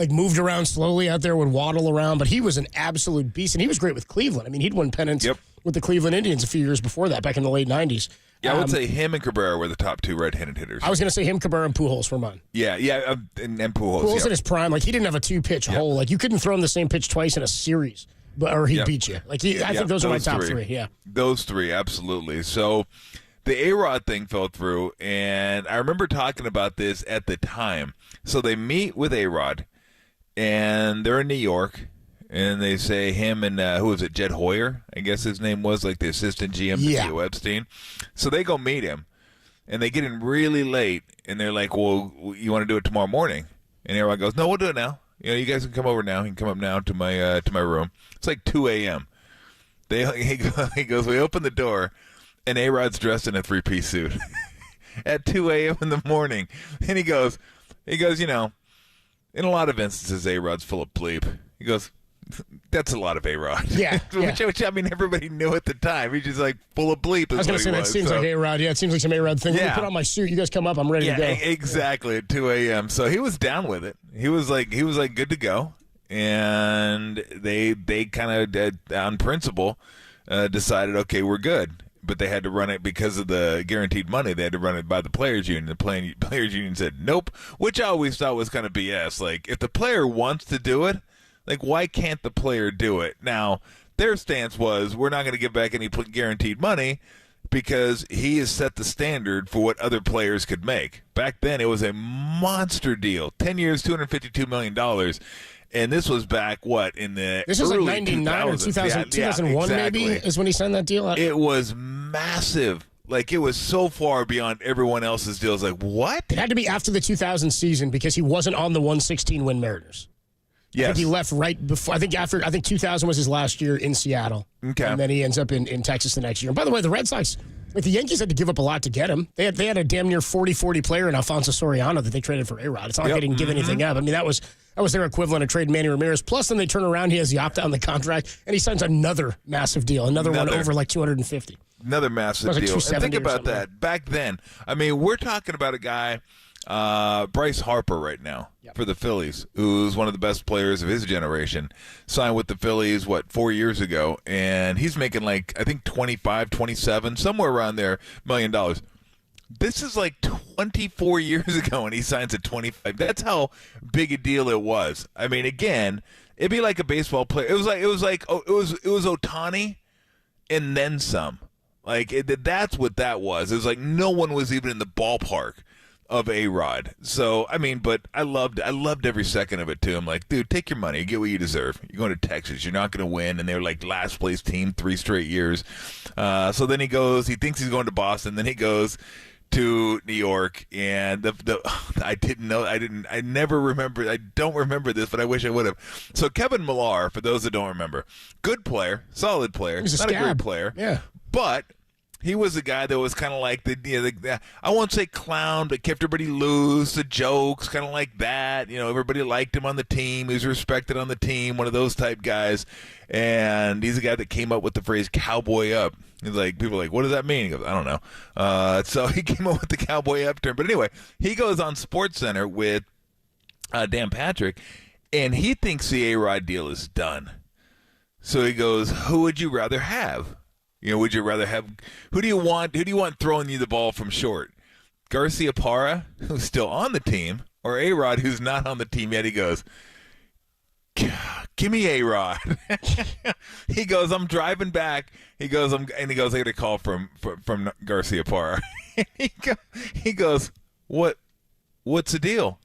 moved around slowly out there, would waddle around, but he was an absolute beast, and he was great with Cleveland. I mean, he'd won pennants with the Cleveland Indians a few years before that, back in the late 90s. Yeah, I would say him and Cabrera were the top 2 right-handed hitters. I was going to say him, Cabrera, and Pujols were mine. Yeah, and Pujols. Pujols in his prime, he didn't have a 2-pitch hole. You couldn't throw him the same pitch twice in a series, or he'd beat you. I think those are my top 3. Yeah, those 3, absolutely. So the A-Rod thing fell through, and I remember talking about this at the time. So they meet with A-Rod, and they're in New York. And they say him and, who was it, Jed Hoyer, I guess his name was, the assistant GM to Theo Epstein. So they go meet him, and they get in really late, and they're like, well, you want to do it tomorrow morning? And everyone goes, no, we'll do it now. You guys can come over now. You can come up now to my room. It's 2 a.m. He goes, we open the door, and A-Rod's dressed in a 3-piece suit at 2 a.m. in the morning. And he goes, in a lot of instances, A-Rod's full of bleep. He goes, that's a lot of A-Rod. Yeah, which I mean, everybody knew at the time. He's just like full of bleep. I was going to say, that seems like A-Rod. Yeah, it seems like some A-Rod thing. Let me put on my suit. You guys come up. I'm ready to go. Exactly, at 2 a.m. So he was down with it. He was like good to go. And they kind of, on principle, decided, okay, we're good. But they had to run it because of the guaranteed money. They had to run it by the players' union. The players' union said nope, which I always thought was kind of BS. Like, if the player wants to do it, like, why can't the player do it? Now, their stance was, we're not going to give back any guaranteed money because he has set the standard for what other players could make. Back then, it was a monster deal. 10 years, $252 million. And this was back, in the This was like early 99 or 2001 maybe is when he signed that deal? It was massive. Like, it was so far beyond everyone else's deals. Like, what? It had to be after the 2000 season because he wasn't on the 116-win Mariners. Yes. I think he left right before. I think 2000 was his last year in Seattle. Okay. And then he ends up in Texas the next year. And by the way, the Red Sox, like the Yankees had to give up a lot to get him. They had a damn near 40-40 player in Alfonso Soriano that they traded for A-Rod. It's not like they didn't give anything up. I mean, that was their equivalent of trading Manny Ramirez. Plus, then they turn around, he has the opt-out on the contract, and he signs another massive deal, another one over like 250. Another massive like deal. And think about something. that. Back then, I mean, we're talking about a guy, Bryce Harper right now for the Phillies, who's one of the best players of his generation, signed with the Phillies, 4 years ago, and he's making like, I think 25, 27, somewhere around there, $1 million. This is like 24 years ago, and he signs at 25. That's how big a deal it was. I mean, again, it'd be like a baseball player. It was Ohtani and then some. Like, that's what that was. It was like no one was even in the ballpark of A-Rod. So, I mean, but I loved every second of it, too. I'm like, dude, take your money. Get what you deserve. You're going to Texas. You're not going to win. And they're like last place team 3 straight years. So then he thinks he's going to Boston. Then he goes to New York, and I never remember. I don't remember this, but I wish I would have. So Kevin Millar, for those that don't remember, good player, solid player, He's not a great player, but he was a guy that was kind of like the I won't say clown, but kept everybody loose, the jokes, kind of like that. Everybody liked him on the team. He was respected on the team, one of those type guys. And he's a guy that came up with the phrase "cowboy up." He's like, people are like, what does that mean? He goes, I don't know. So he came up with the cowboy up term. But anyway, he goes on SportsCenter with Dan Patrick, and he thinks the A-Rod deal is done. So he goes, who would you rather have? Would you rather have, who do you want throwing you the ball from short? Garciaparra, who's still on the team, or A-Rod, who's not on the team yet? He goes, give me A-Rod. He goes, I'm driving back. He goes, I get a call from Garciaparra. He goes, what's the deal?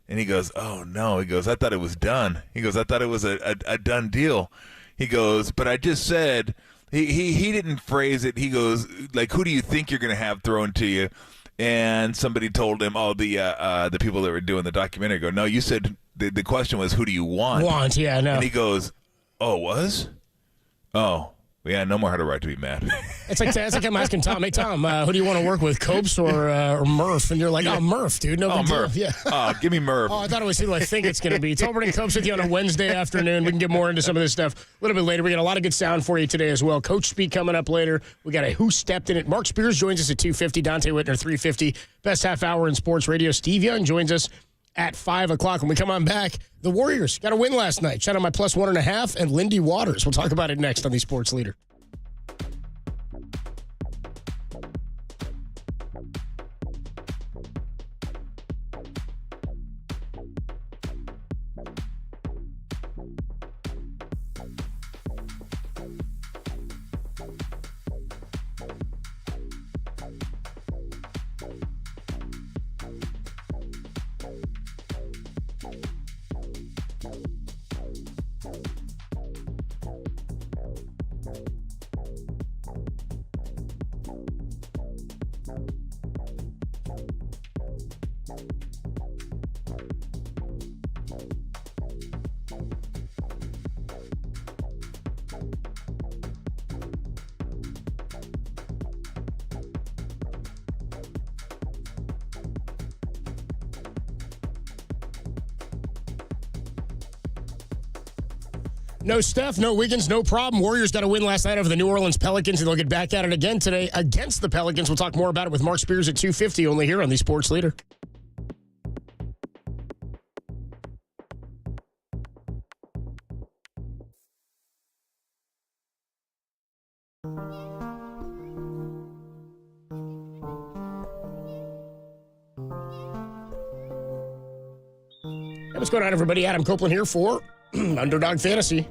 And he goes, oh no. He goes, I thought it was done. He goes, I thought it was a done deal. He goes, but I just said, he didn't phrase it. He goes, like, who do you think you're going to have thrown to you? And somebody told him, the people that were doing the documentary go, no, you said the question was, who do you want? Yeah, no. And he goes, oh, it was? Oh, yeah, no more How to Right to Be Mad. It's like I'm asking Tom, hey, Tom, who do you want to work with, Copes or Murph? And you're like, oh, Murph, dude. No big Murph. deal. Yeah. Give me Murph. Oh, I thought it was who I think it's going to be. Tolbert and Copes with you on a Wednesday afternoon. We can get more into some of this stuff a little bit later. We got a lot of good sound for you today as well. Coach Speak coming up later. We got a Who Stepped in It. Mark Spears joins us at 2:50. Dante Whitner, 3:50. Best half hour in sports radio. Steve Young joins us at 5 o'clock. When we come on back, the Warriors got a win last night. Shout out my +1.5 and Lindy Waters. We'll talk about it next on the Sports Leader. No Steph, no Wiggins, no problem. Warriors got a win last night over the New Orleans Pelicans, and they'll get back at it again today against the Pelicans. We'll talk more about it with Mark Spears at 2:50, only here on the Sports Leader. Hey, what's going on, everybody? Adam Copeland here for Underdog Fantasy.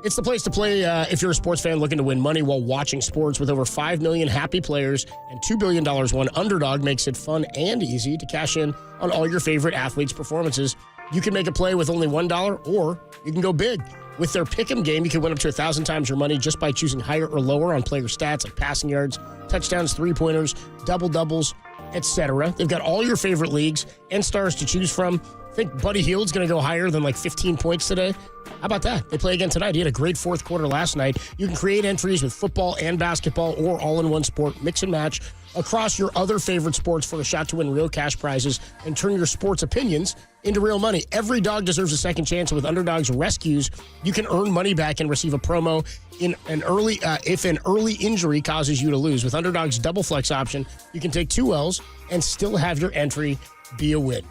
It's the place to play if you're a sports fan looking to win money while watching sports. With over 5 million happy players and $2 billion won, Underdog makes it fun and easy to cash in on all your favorite athletes' performances. You can make a play with only $1, or you can go big. With their Pick'em game, you can win up to 1,000 times your money just by choosing higher or lower on player stats like passing yards, touchdowns, three-pointers, double-doubles, etc. They've got all your favorite leagues and stars to choose from. I think Buddy Hield's going to go higher than like 15 points today. How about that? They play again tonight. He had a great fourth quarter last night. You can create entries with football and basketball or all-in-one sport, mix and match across your other favorite sports for a shot to win real cash prizes and turn your sports opinions into real money. Every dog deserves a second chance. With Underdog's rescues, you can earn money back and receive a promo in an early if an early injury causes you to lose. With Underdog's double flex option, you can take 2 L's and still have your entry be a win.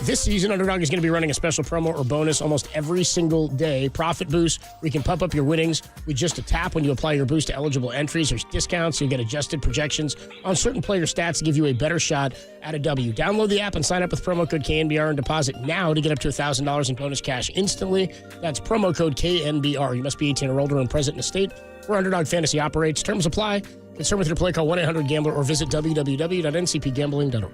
This season, Underdog is going to be running a special promo or bonus almost every single day. Profit boost, where you can pump up your winnings with just a tap when you apply your boost to eligible entries. There's discounts. You'll get adjusted projections on certain player stats to give you a better shot at a W. Download the app and sign up with promo code KNBR and deposit now to get up to $1,000 in bonus cash instantly. That's promo code KNBR. You must be 18 or older and present in a state where Underdog Fantasy operates. Terms apply. Concerned with your play, call 1-800-GAMBLER or visit www.ncpgambling.org.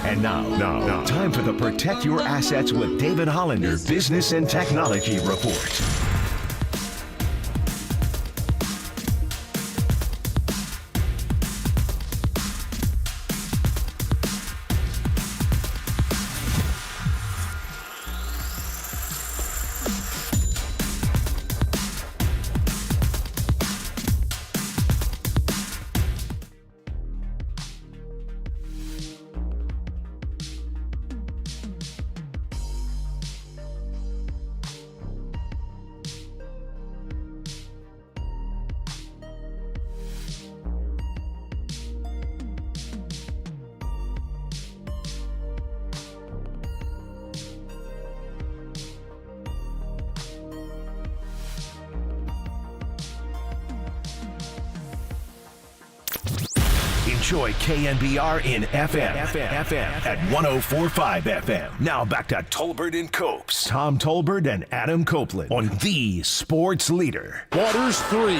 And now, time for the Protect Your Assets with David Hollander Business and Technology Report. Enjoy KNBR in FM at 104.5 FM. Now back to Tolbert and Copes. Tom Tolbert and Adam Copeland on the Sports Leader. Waters 3.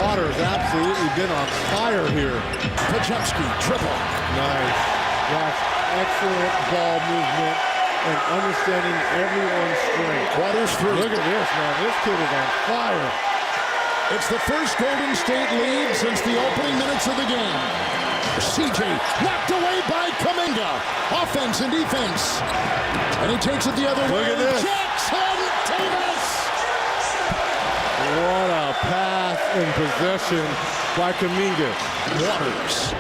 Waters absolutely been on fire here. Pajemski, triple. Nice. That's excellent ball movement and understanding everyone's strength. Waters 3. Look at this, man. This kid is on fire. It's the first Golden State lead since the opening minutes of the game. CJ knocked away by Kuminga. Offense and defense. And he takes it the other way. Look at this. Jackson Davis. What a pass in possession by Kuminga. Waters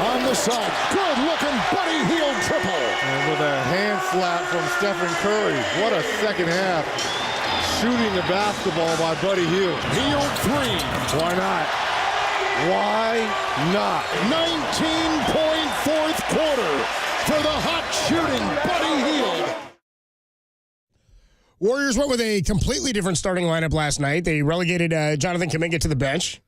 on the side. Good looking Buddy Hield triple. And with a hand slap from Stephen Curry. What a second half. Shooting the basketball by Buddy Hield. Hield 3. Why not? Why not? 19-point fourth quarter for the hot shooting Buddy Hield. Warriors went with a completely different starting lineup last night. They relegated Jonathan Kuminga to the bench.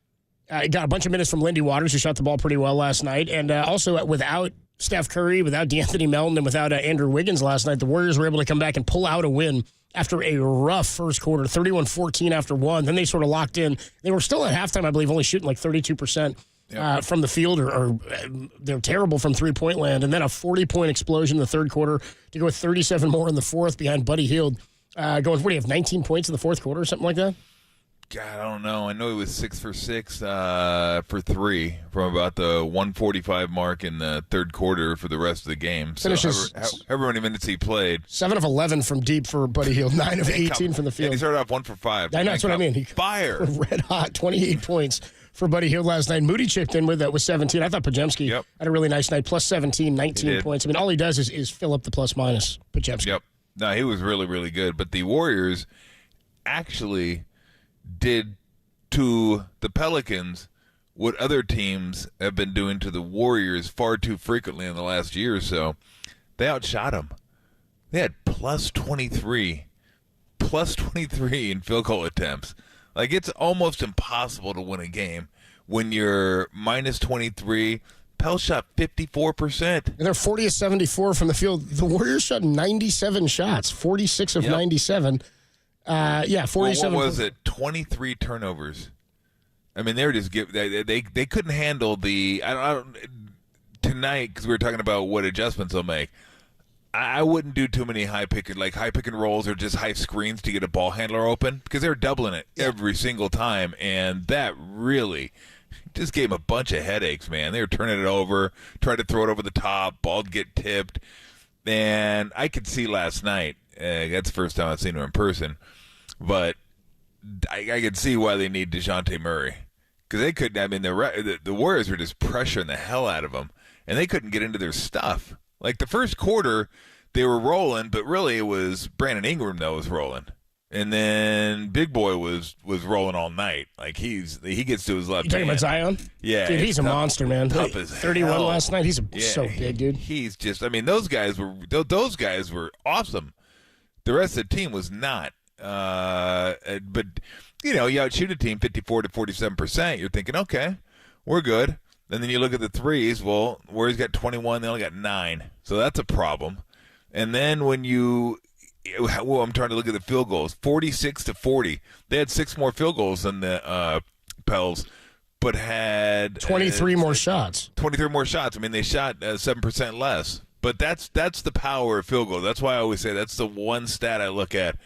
Got a bunch of minutes from Lindy Waters, who shot the ball pretty well last night. And also without Steph Curry, without DeAnthony Melton, and without Andrew Wiggins last night, the Warriors were able to come back and pull out a win after a rough first quarter, 31-14 after one. Then they sort of locked in. They were still at halftime, I believe, only shooting like 32% from the field, or they're terrible from three-point land. And then a 40-point explosion in the third quarter to go with 37 more in the fourth behind Buddy Hield. Going, what do you have, 19 points in the fourth quarter or something like that? God, I don't know. I know he was 6 for 6 for 3 from about the 145 mark in the third quarter for the rest of the game. So however many minutes he played. 7 of 11 from deep for Buddy Hield, 9 of 18 from the field. And he started off 1 for 5. I know, that's what I mean. Fire. Red hot, 28 points for Buddy Hield last night. Moody chipped in with that with 17. I thought Pajemski had a really nice night, plus 17, 19 points. I mean, all he does is fill up the plus-minus, Pajemski. Yep. No, he was really, really good. But the Warriors actually did to the Pelicans what other teams have been doing to the Warriors far too frequently in the last year or so. They outshot them. They had plus 23 in field goal attempts. Like, it's almost impossible to win a game when you're minus 23. Pel shot 54%. And they're 40 of 74 from the field. The Warriors shot 97 shots, 46 of 97. 47. What was it? 23 turnovers. I mean, they were just they couldn't handle the tonight, because we were talking about what adjustments they'll make. I wouldn't do too many high pick and rolls or just high screens to get a ball handler open, because they were doubling it every single time, and that really just gave them a bunch of headaches, man. They were turning it over, tried to throw it over the top, ball'd get tipped, and I could see last night. That's the first time I've seen him in person, but I could see why they need DeJounte Murray, because they couldn't. I mean, the Warriors were just pressuring the hell out of them, and they couldn't get into their stuff. Like, the first quarter, they were rolling, but really it was Brandon Ingram that was rolling, and then Big Boy was rolling all night. Like, he gets to his left. You talking about Zion? Yeah, dude, he's a monster, man. Tough as 31 hell. last night. He's so big, dude. He's just. I mean, those guys were awesome. The rest of the team was not. But, you outshoot a team 54 to 47%. You're thinking, okay, we're good. And then you look at the threes. Well, Warriors got 21. They only got 9. So that's a problem. And then when I'm trying to look at the field goals, 46 to 40. They had 6 more field goals than the Pels, but had 23 more shots. 23 more shots. I mean, they shot 7% less. But that's the power of field goal. That's why I always say that's the one stat I look at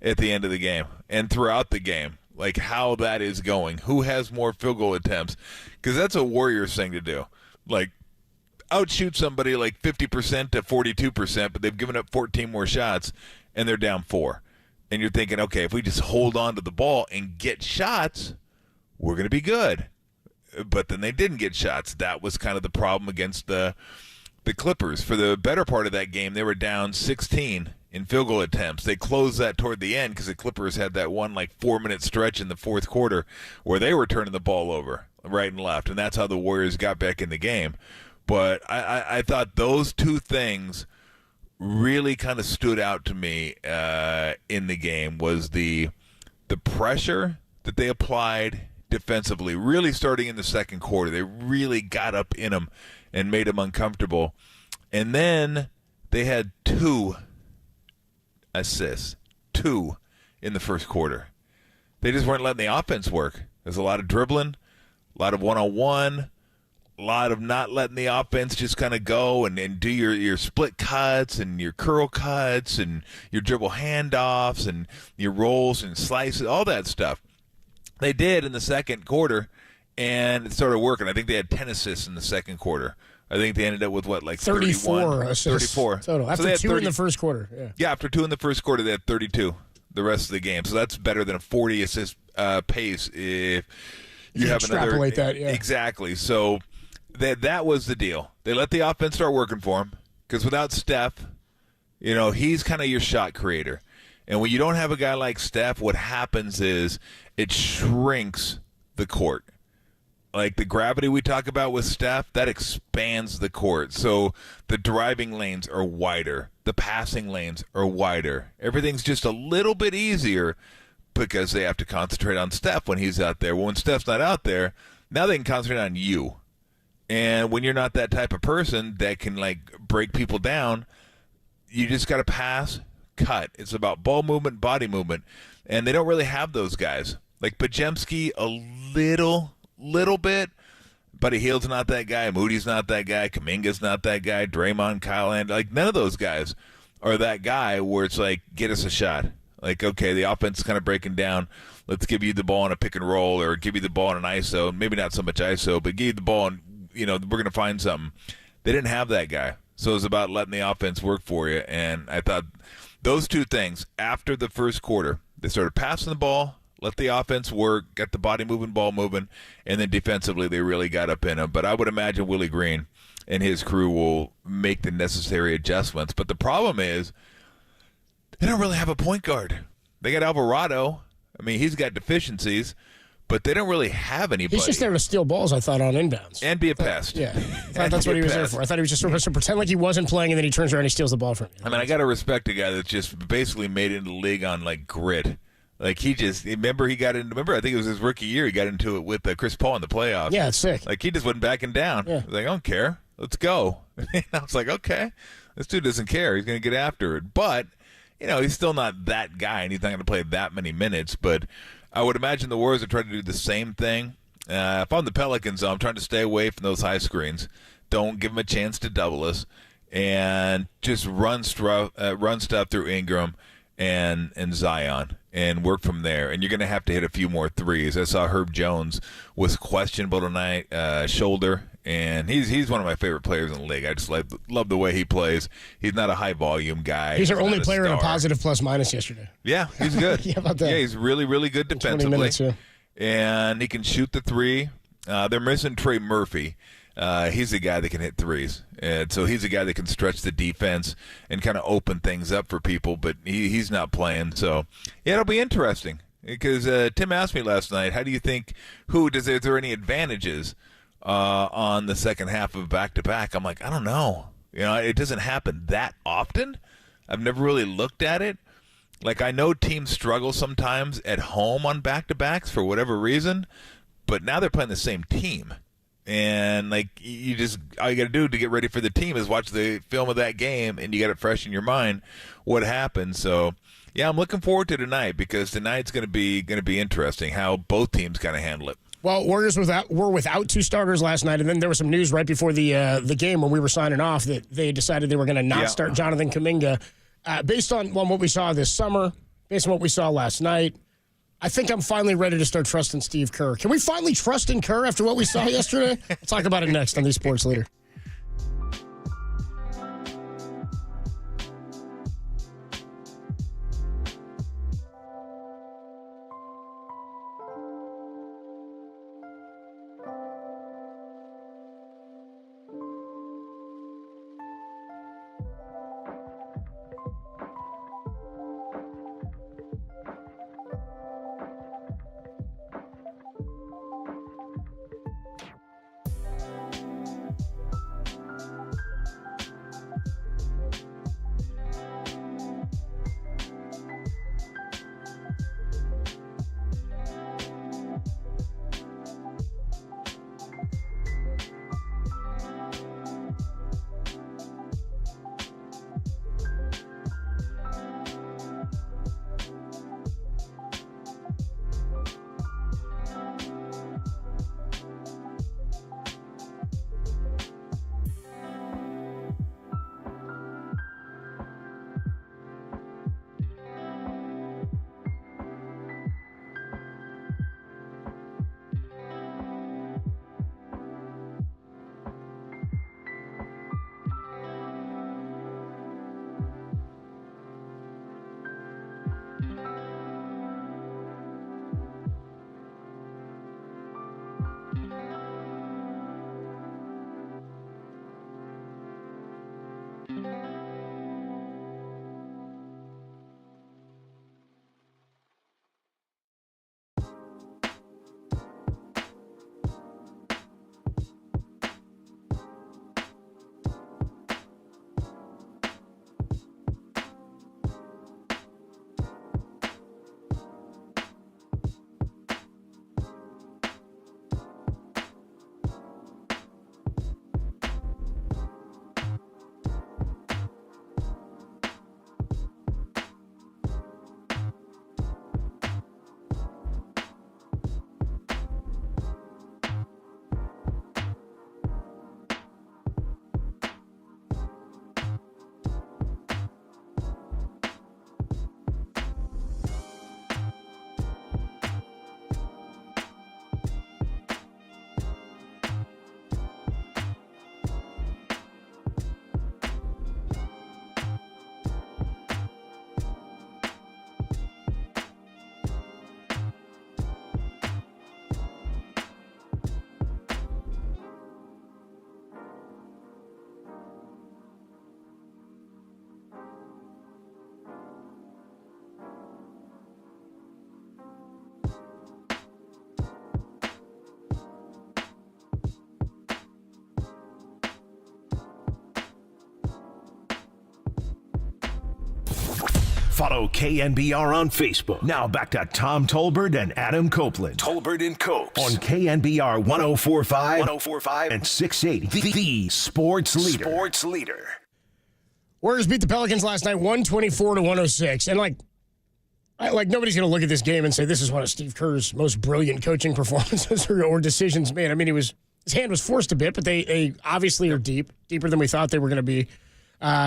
the end of the game and throughout the game, like how that is going. Who has more field goal attempts? Because that's a Warriors thing to do. Like, outshoot somebody like 50% to 42%, but they've given up 14 more shots and they're down 4. And you're thinking, okay, if we just hold on to the ball and get shots, we're going to be good. But then they didn't get shots. That was kind of the problem against the Clippers. For the better part of that game, they were down 16 in field goal attempts. They closed that toward the end because the Clippers had that one 4-minute stretch in the fourth quarter where they were turning the ball over right and left, and that's how the Warriors got back in the game. But I thought those two things really kind of stood out to me in the game, was the pressure that they applied defensively, really starting in the second quarter. They really got up in them and made them uncomfortable. And then they had 2 assists, 2 in the first quarter. They just weren't letting the offense work. There's a lot of dribbling, a lot of one-on-one, a lot of not letting the offense just kind of go and do your split cuts and your curl cuts and your dribble handoffs and your rolls and slices, all that stuff. They did in the second quarter, and it started working. I think they had 10 assists in the second quarter. I think they ended up with, 34 assists 34. total. After so 2 in the first quarter. Yeah, after 2 in the first quarter, they had 32 the rest of the game. So that's better than a 40 assist pace if you have extrapolate another. That, yeah. Exactly. So that was the deal. They let the offense start working for him because without Steph, he's kind of your shot creator. And when you don't have a guy like Steph, what happens is it shrinks the court. Like the gravity we talk about with Steph, that expands the court. So the driving lanes are wider. The passing lanes are wider. Everything's just a little bit easier because they have to concentrate on Steph when he's out there. Well, when Steph's not out there, now they can concentrate on you. And when you're not that type of person that can, break people down, you just got to pass, cut. It's about ball movement, body movement. And they don't really have those guys. Like Pajemski, a little bit. Buddy Hield's not that guy. Moody's not that guy. Kuminga's not that guy. Draymond, Kyle Anderson, none of those guys are that guy where it's get us a shot. Okay, the offense is kind of breaking down. Let's give you the ball in a pick and roll or give you the ball in an ISO. Maybe not so much ISO, but give you the ball and, we're going to find something. They didn't have that guy. So it was about letting the offense work for you. And I thought those 2 things, after the first quarter, they started passing the ball, let the offense work, got the body moving, ball moving, and then defensively they really got up in them. But I would imagine Willie Green and his crew will make the necessary adjustments. But the problem is they don't really have a point guard. They got Alvarado. I mean, he's got deficiencies, but they don't really have anybody. He's just there to steal balls, I thought, on inbounds. And be a pest. Yeah. I thought that's what he was there for. I thought he was just supposed to pretend like he wasn't playing, and then he turns around and he steals the ball from you. I mean, I got to respect a guy that's just basically made it into the league on, grit. I think it was his rookie year, he got into it with Chris Paul in the playoffs. Yeah, it's sick. He just wasn't backing down. Yeah. I was I don't care. Let's go. I was okay, this dude doesn't care. He's going to get after it. But, he's still not that guy, and he's not going to play that many minutes. But I would imagine the Warriors are trying to do the same thing. If I'm the Pelicans, I'm trying to stay away from those high screens. Don't give them a chance to double us. And just run stuff through Ingram and Zion and work from there. And you're going to have to hit a few more threes. I saw Herb Jones was questionable tonight, shoulder, and he's one of my favorite players in the league. I just love the way he plays. He's not a high-volume guy. He's our only player in a positive plus-minus yesterday. Yeah, he's good. Yeah, about that. Yeah, he's really, really good defensively. 20 minutes, yeah. And he can shoot the three. They're missing Trey Murphy. He's a guy that can hit threes. And so he's a guy that can stretch the defense and kind of open things up for people, but he's not playing. So, yeah, it'll be interesting because Tim asked me last night, how do you think, is there any advantages on the second half of back-to-back? I'm like, I don't know. It doesn't happen that often. I've never really looked at it. I know teams struggle sometimes at home on back-to-backs for whatever reason, but now they're playing the same team. And all you got to do to get ready for the team is watch the film of that game, and you got it fresh in your mind what happened. So, yeah, I'm looking forward to tonight because tonight's going to be interesting how both teams kind of handle it. Well, Warriors were without two starters last night, and then there was some news right before the game when we were signing off that they decided they were going to not start Jonathan Kuminga. Based on what we saw this summer, based on what we saw last night, I think I'm finally ready to start trusting Steve Kerr. Can we finally trust in Kerr after what we saw yesterday? We'll talk about it next on the Sports Leader. Follow KNBR on Facebook. Now back to Tom Tolbert and Adam Copeland. Tolbert and Copes on KNBR 104.5 and 680. The sports leader. Warriors beat the Pelicans last night, 124-106. And like nobody's going to look at this game and say this is one of Steve Kerr's most brilliant coaching performances or decisions made. I mean, his hand was forced a bit, but they obviously are deeper than we thought they were going to be,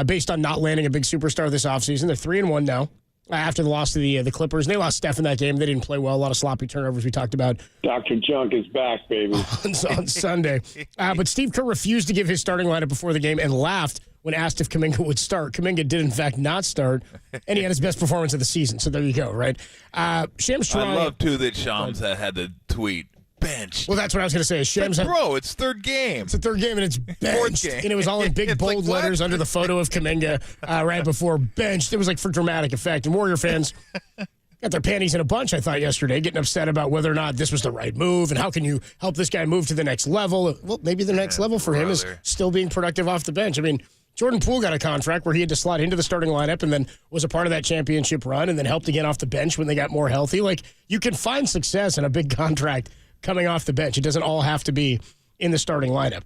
based on not landing a big superstar this offseason. They're 3-1 now after the loss to the Clippers. And they lost Steph in that game. They didn't play well. A lot of sloppy turnovers we talked about. Dr. Junk is back, baby. on Sunday. But Steve Kerr refused to give his starting lineup before the game and laughed when asked if Kuminga would start. Kuminga did, in fact, not start, and he had his best performance of the season. So there you go, right? Shams Charania. I love, too, that Shams had the tweet. Benched. Well, that's what I was going to say. Shams bro, it's third game. It's the third game, and it's benched. And it was all in big, bold letters under the photo of Kuminga right before benched. It was like for dramatic effect. And Warrior fans got their panties in a bunch, I thought, yesterday, getting upset about whether or not this was the right move and how can you help this guy move to the next level. Well, maybe the next level for him is still being productive off the bench. I mean, Jordan Poole got a contract where he had to slot into the starting lineup and then was a part of that championship run and then helped again off the bench when they got more healthy. Like, you can find success in a big contract coming off the bench. It doesn't all have to be in the starting lineup.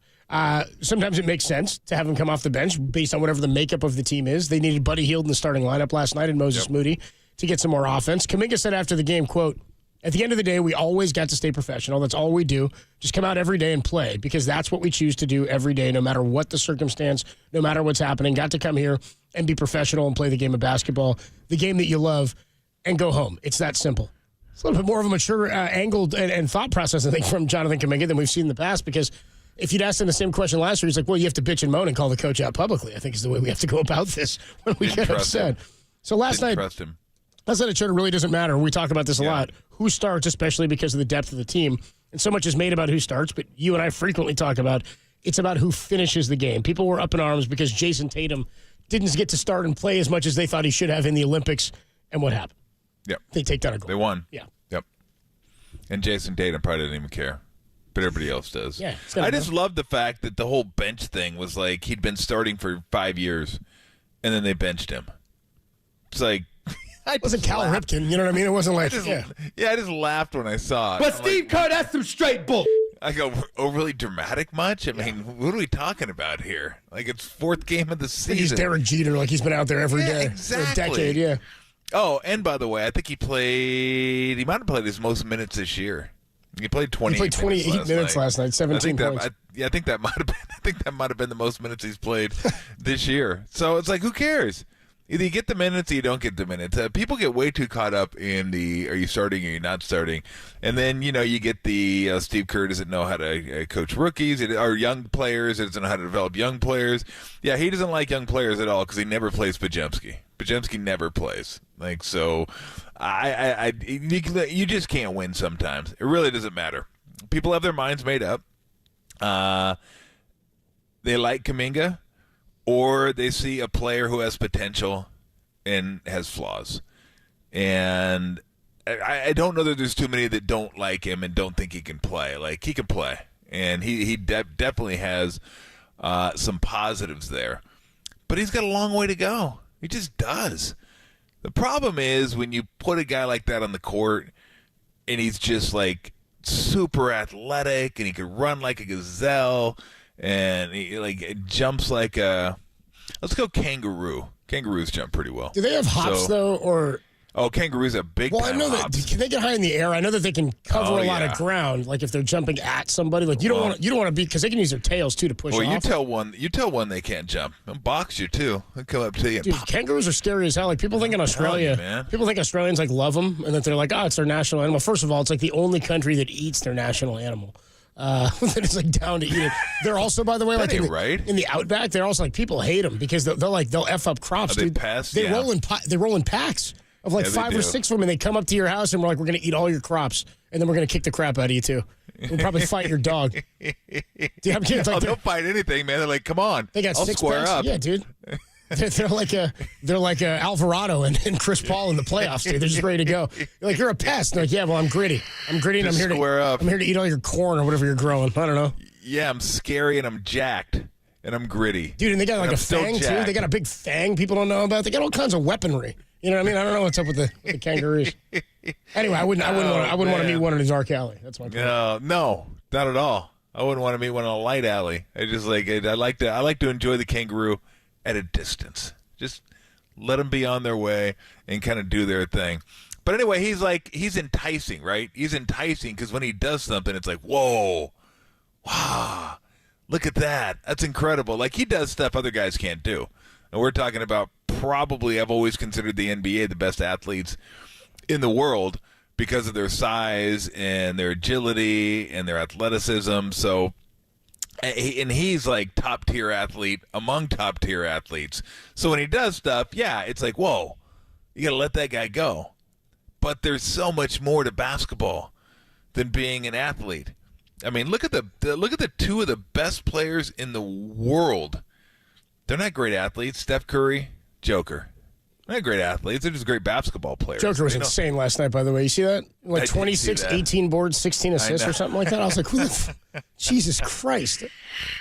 Sometimes it makes sense to have him come off the bench based on whatever the makeup of the team is. They needed Buddy Hield in the starting lineup last night and Moses Moody to get some more offense. Kuminga said after the game, quote, "At the end of the day, we always got to stay professional. That's all we do. Just come out every day and play because that's what we choose to do every day, no matter what the circumstance, no matter what's happening. Got to come here and be professional and play the game of basketball, the game that you love, and go home. It's that simple." It's a little bit more of a mature angled and thought process, I think, from Jonathan Kuminga than we've seen in the past, because if you'd asked him the same question last year, he's like, well, you have to bitch and moan and call the coach out publicly, I think is the way we have to go about this when we get upset. So last night, at Charter, it really doesn't matter. We talk about this a lot. Who starts, especially because of the depth of the team. And so much is made about who starts, but you and I frequently talk about it's about who finishes the game. People were up in arms because Jason Tatum didn't get to start and play as much as they thought he should have in the Olympics. And what happened? Yep. They take down a goal. They won. Yeah. Yep. And Jason Tatum probably didn't even care. But everybody else does. Yeah. I just love the fact that the whole bench thing was like he'd been starting for 5 years, and then they benched him. It's like, it wasn't Cal Ripken, you know what I mean? It wasn't like, I just laughed when I saw it. But Steve Kerr, that's some straight bull. I go, overly dramatic much? I mean, what are we talking about here? Like, it's fourth game of the season. He's Derek Jeter, like he's been out there every day for a decade, yeah. Oh, and by the way, I think he might have played his most minutes this year. He played 28 minutes last night, 17 points. I think that might have been the most minutes he's played this year. So it's like, who cares? Either you get the minutes or you don't get the minutes. People get way too caught up in the are you starting or you're not starting. And then, you get the Steve Kerr doesn't know how to coach rookies or young players. He doesn't know how to develop young players. Yeah, he doesn't like young players at all because he never plays Pajemski. Pajemski never plays. Like, so you just can't win sometimes. It really doesn't matter. People have their minds made up. They like Kuminga, or they see a player who has potential and has flaws. And I don't know that there's too many that don't like him and don't think he can play. Like, he can play, and he definitely has some positives there. But he's got a long way to go. He just does. The problem is when you put a guy like that on the court and he's just like super athletic and he can run like a gazelle and he like jumps like a, let's go kangaroo. Kangaroos jump pretty well. Do they have hops though, or? Oh, kangaroos have big time hops. Can they get high in the air? I know that they can cover a lot of ground. Like if they're jumping at somebody, like you don't want to be, because they can use their tails too to push off. You tell one they can't jump. They'll box you too. They'll come up to you. Dude, kangaroos are scary as hell. Like people think in Australia, people think Australians like love them, and that they're like, it's their national animal. First of all, it's like the only country that eats their national animal. That is like down to eat it. They're also, by the way, like in the outback, they're also like people hate them because they'll F up crops. They roll in packs of like 5 or 6 of them, and they come up to your house and we're like, we're going to eat all your crops, and then we're going to kick the crap out of you too. We'll probably fight your dog. They'll fight anything, man. They're like, come on, they got I'll 6 square packs. up. Yeah, dude. They're like Alvarado and Chris Paul in the playoffs, dude. They're just ready to go. You're like, you're a pest. They're like, yeah, well, I'm gritty. I'm gritty, and I'm here to eat all your corn or whatever you're growing. I don't know. Yeah, I'm scary and I'm jacked and I'm gritty. Dude, and they got like a fang too. They got a big fang people don't know about. They got all kinds of weaponry You know what I mean? I don't know what's up with the kangaroos. Anyway, I wouldn't want to meet one in a dark alley. That's my point. No, not at all. I wouldn't want to meet one in a light alley. I just I like to enjoy the kangaroo at a distance. Just let them be on their way and kind of do their thing. But anyway, he's enticing, right? He's enticing because when he does something, it's like, whoa, wow, look at that. That's incredible. Like, he does stuff other guys can't do. And we're talking about probably, I've always considered the NBA the best athletes in the world because of their size and their agility and their athleticism. So, and he's like top-tier athlete among top-tier athletes. So when he does stuff, yeah, it's like, whoa, you got to let that guy go. But there's so much more to basketball than being an athlete. I mean, look at the two of the best players in the world. They're not great athletes. Steph Curry, Joker. They're not great athletes. They're just great basketball players. Joker was insane last night, by the way. You see that? Like 26, 18 boards, 16 assists or something like that. I was like, who the Jesus Christ.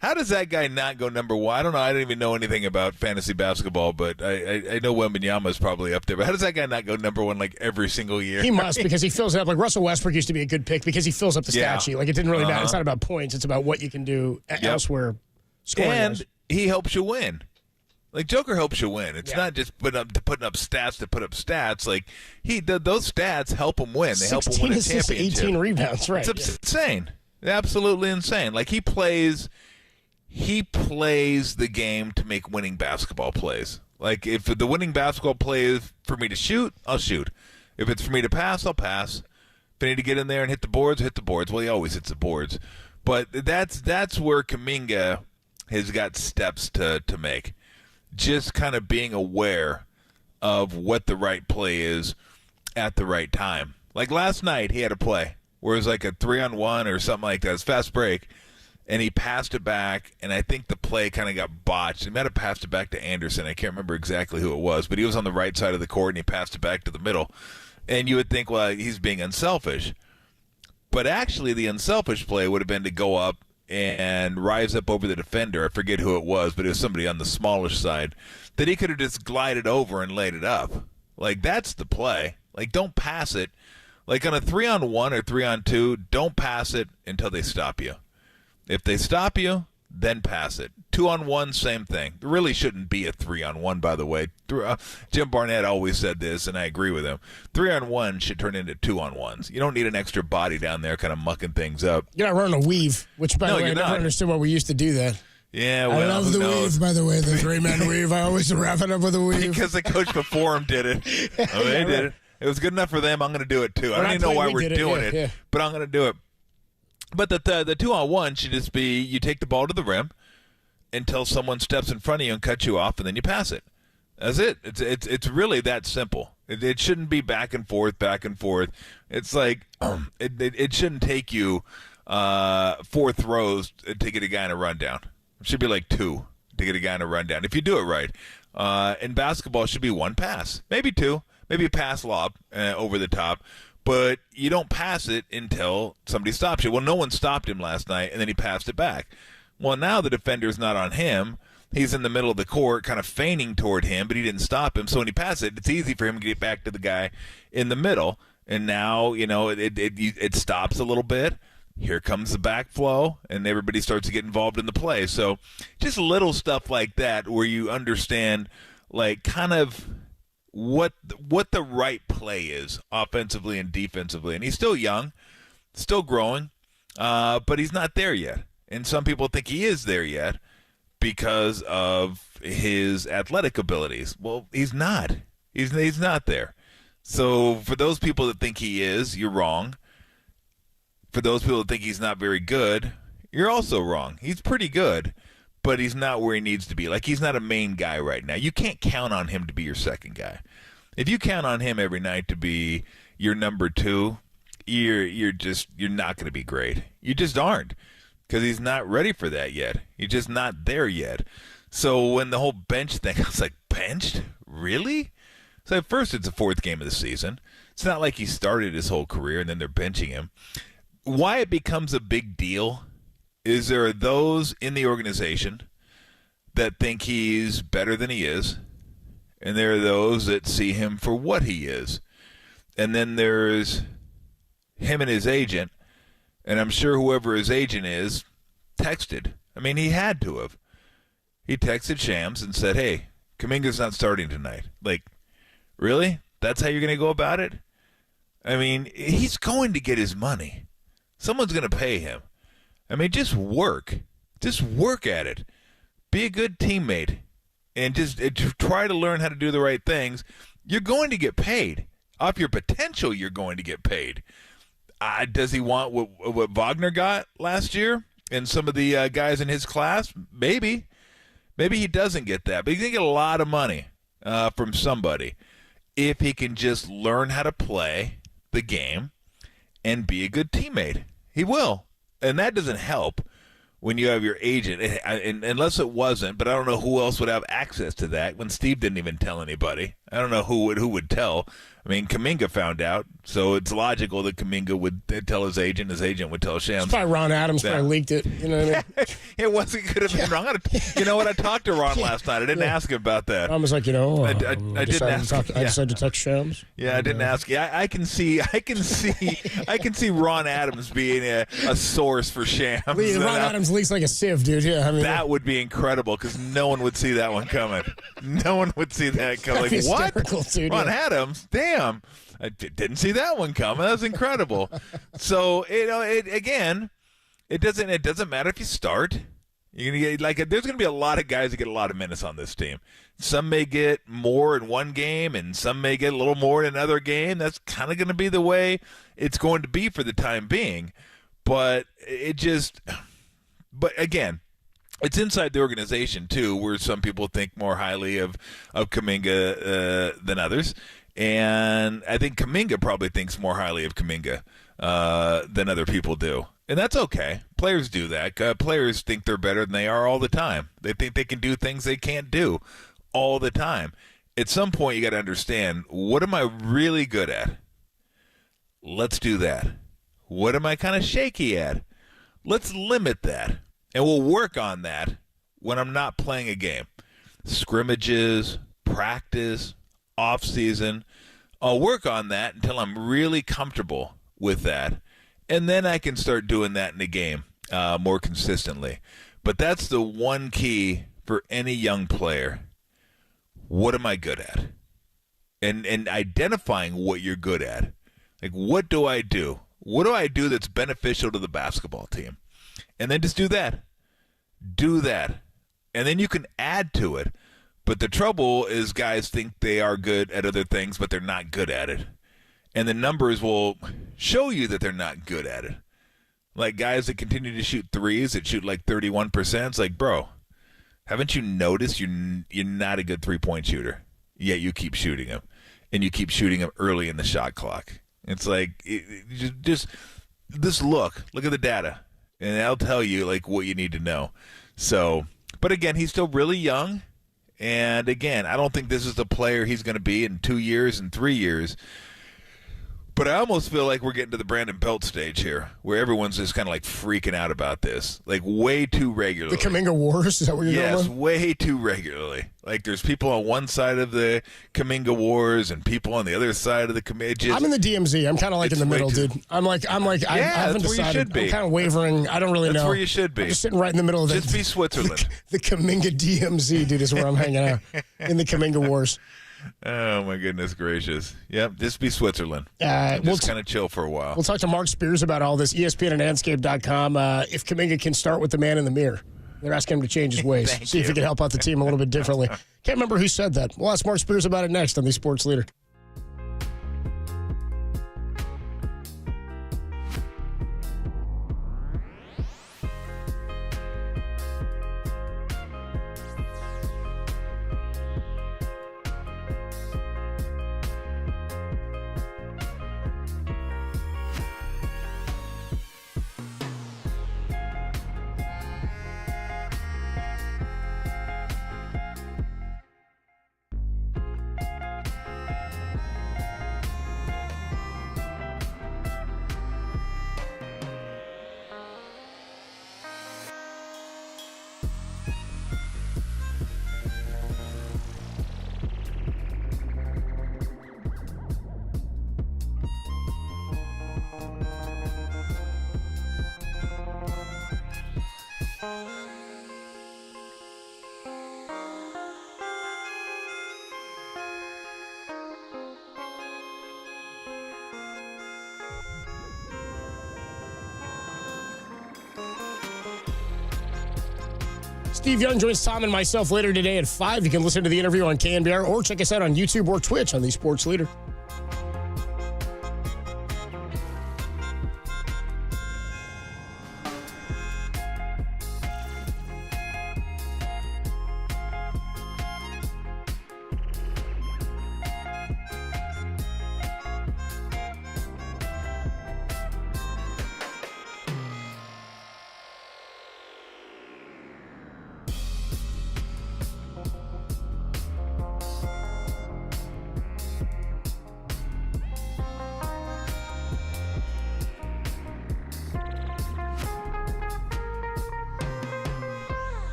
How does that guy not go number one? I don't know. I don't even know anything about fantasy basketball, but I know Wembanyama is probably up there. But how does that guy not go number one like every single year? He must, because he fills it up. Like Russell Westbrook used to be a good pick because he fills up the stat sheet. Like, it didn't really matter. It's not about points. It's about what you can do elsewhere scoring-wise. And he helps you win. Like, Joker helps you win. It's not just putting up stats to put up stats. Like, those stats help him win. They help him win a championship. 18 rebounds, right? It's insane. Absolutely insane. Like, he plays the game to make winning basketball plays. Like, if the winning basketball play is for me to shoot, I'll shoot. If it's for me to pass, I'll pass. If I need to get in there and hit the boards, hit the boards. Well, he always hits the boards. But that's where Kuminga has got steps to make. Just kind of being aware of what the right play is at the right time. Like last night, he had a play where it was like a 3-on-1 or something like that. It was fast break, and he passed it back, and I think the play kind of got botched. He might have passed it back to Anderson. I can't remember exactly who it was, but he was on the right side of the court, and he passed it back to the middle. And you would think, well, he's being unselfish. But actually, the unselfish play would have been to go up and rise up over the defender. I forget who it was, but it was somebody on the smallish side that he could have just glided over and laid it up. Like, that's the play. Like, don't pass it. Like, on a 3-on-1 or 3-on-2, don't pass it until they stop you. If they stop you, then pass it. 2-on-1, same thing. There really shouldn't be a 3-on-1, by the way. Jim Barnett always said this, and I agree with him. 3-on-1 should turn into 2-on-1s. You don't need an extra body down there kind of mucking things up. You're not running a weave, which, by the way, I never understood why we used to do that. Yeah, well, I love the weave, by the way, the 3-man weave. I always wrap it up with a weave. Because the coach before him did it. They did it. It was good enough for them. I'm going to do it, too. I don't even know why we're doing it, but I'm going to do it. But the 2-on-1 should just be you take the ball to the rim until someone steps in front of you and cuts you off, and then you pass it. That's it. It's really that simple. It shouldn't be back and forth. It's like it shouldn't take you 4 throws to get a guy in a rundown. It should be like 2 to get a guy in a rundown if you do it right. In basketball, it should be 1 pass, maybe 2, maybe a pass lob over the top. But you don't pass it until somebody stops you. Well, no one stopped him last night, and then he passed it back. Well, now the defender's not on him. He's in the middle of the court, kind of feigning toward him, but he didn't stop him. So when he passes it, it's easy for him to get back to the guy in the middle. And now, it stops a little bit. Here comes the backflow, and everybody starts to get involved in the play. So just little stuff like that where you understand, like, kind of what the right play is offensively and defensively. And he's still young, still growing, but he's not there yet. And some people think he is there yet because of his athletic abilities. Well, he's not. He's not there. So for those people that think he is, you're wrong. For those people that think he's not very good, you're also wrong. He's pretty good, but he's not where he needs to be. Like, he's not a main guy right now. You can't count on him to be your second guy. If you count on him every night to be your number 2, you're not going to be great. You just aren't, because he's not ready for that yet. He's just not there yet. So when the whole bench thing, I was like, benched? Really? So at first it's the 4th game of the season. It's not like he started his whole career and then they're benching him. Why it becomes a big deal is there are those in the organization that think he's better than he is, and there are those that see him for what he is. And then there's him and his agent, and I'm sure whoever his agent is texted. I mean, he had to have. He texted Shams and said, hey, Kuminga's not starting tonight. Like, really? That's how you're going to go about it? I mean, he's going to get his money. Someone's going to pay him. I mean, just work. Just work at it. Be a good teammate. And just try to learn how to do the right things. You're going to get paid. Off your potential, you're going to get paid. Does he want what Wagner got last year and some of the guys in his class? Maybe. Maybe he doesn't get that. But he's going to get a lot of money from somebody if he can just learn how to play the game and be a good teammate. He will. And that doesn't help when you have your agent, and unless it wasn't, but I don't know who else would have access to that when Steve didn't even tell anybody. I don't know who would tell. I mean, Kuminga found out, so it's logical that Kuminga would tell his agent would tell Shams. It's probably Ron Adams probably leaked it. You know what I mean? It wasn't, could have been Ron. You know what? I talked to Ron last night. I didn't ask him about that. I was like, I didn't ask. I decided to text Shams. Yeah, I didn't ask. Yeah, I can see Ron Adams being a source for Shams. Ron Adams leaks like a sieve, dude. Yeah, I mean that would be incredible because no one would see that one coming. No one would see that coming. Like, what? Dude, Ron Adams? Damn. I didn't see that one coming. That was incredible. So, it doesn't matter if you start. You're gonna get there's gonna be a lot of guys that get a lot of minutes on this team. Some may get more in one game, and some may get a little more in another game. That's kind of gonna be the way it's going to be for the time being. But again, it's inside the organization too, where some people think more highly of Kuminga than others. And I think Kuminga probably thinks more highly of Kuminga than other people do. And that's okay. Players do that. Players think they're better than they are all the time. They think they can do things they can't do all the time. At some point, you got to understand, what am I really good at? Let's do that. What am I kind of shaky at? Let's limit that. And we'll work on that when I'm not playing a game. Scrimmages, practice, off-season. I'll work on that until I'm really comfortable with that. And then I can start doing that in the game more consistently. But that's the one key for any young player. What am I good at? And identifying what you're good at. Like, what do I do? What do I do that's beneficial to the basketball team? And then just do that. Do that. And then you can add to it. But the trouble is guys think they are good at other things, but they're not good at it. And the numbers will show you that they're not good at it. Like guys that continue to shoot threes that shoot like 31%. It's like, bro, haven't you noticed you're not a good three-point shooter? Yet you keep shooting them. And you keep shooting them early in the shot clock. It's like, just look at the data. And that'll tell you like what you need to know. So, but again, he's still really young. And again, I don't think this is the player he's going to be in 2 years and 3 years. But I almost feel like we're getting to the Brandon Belt stage here, where everyone's just kind of like freaking out about this, like way too regularly. The Kuminga Wars, is that what you're going with? Yes, way too regularly. Like there's people on one side of the Kuminga Wars and people on the other side of the Kuminga. I'm in the DMZ. I'm kind of like in the middle, dude. I'm like, I haven't that's decided. Where you should be. I'm kind of wavering. I don't really know. That's where you should be. I'm just sitting right in the middle of Just be Switzerland. The Kuminga DMZ, dude, is where I'm hanging out in the Kuminga Wars. Oh, my goodness gracious. Yep, just be Switzerland. We'll kind of chill for a while. We'll talk to Mark Spears about all this, ESPN and Anscape.com, if Kuminga can start with the man in the mirror. They're asking him to change his ways, see if he can help out the team a little bit differently. Can't remember who said that. We'll ask Mark Spears about it next on the Sports Leader. Steve Young joins Tom and myself later today at 5. You can listen to the interview on KNBR or check us out on YouTube or Twitch on the Sports Leader.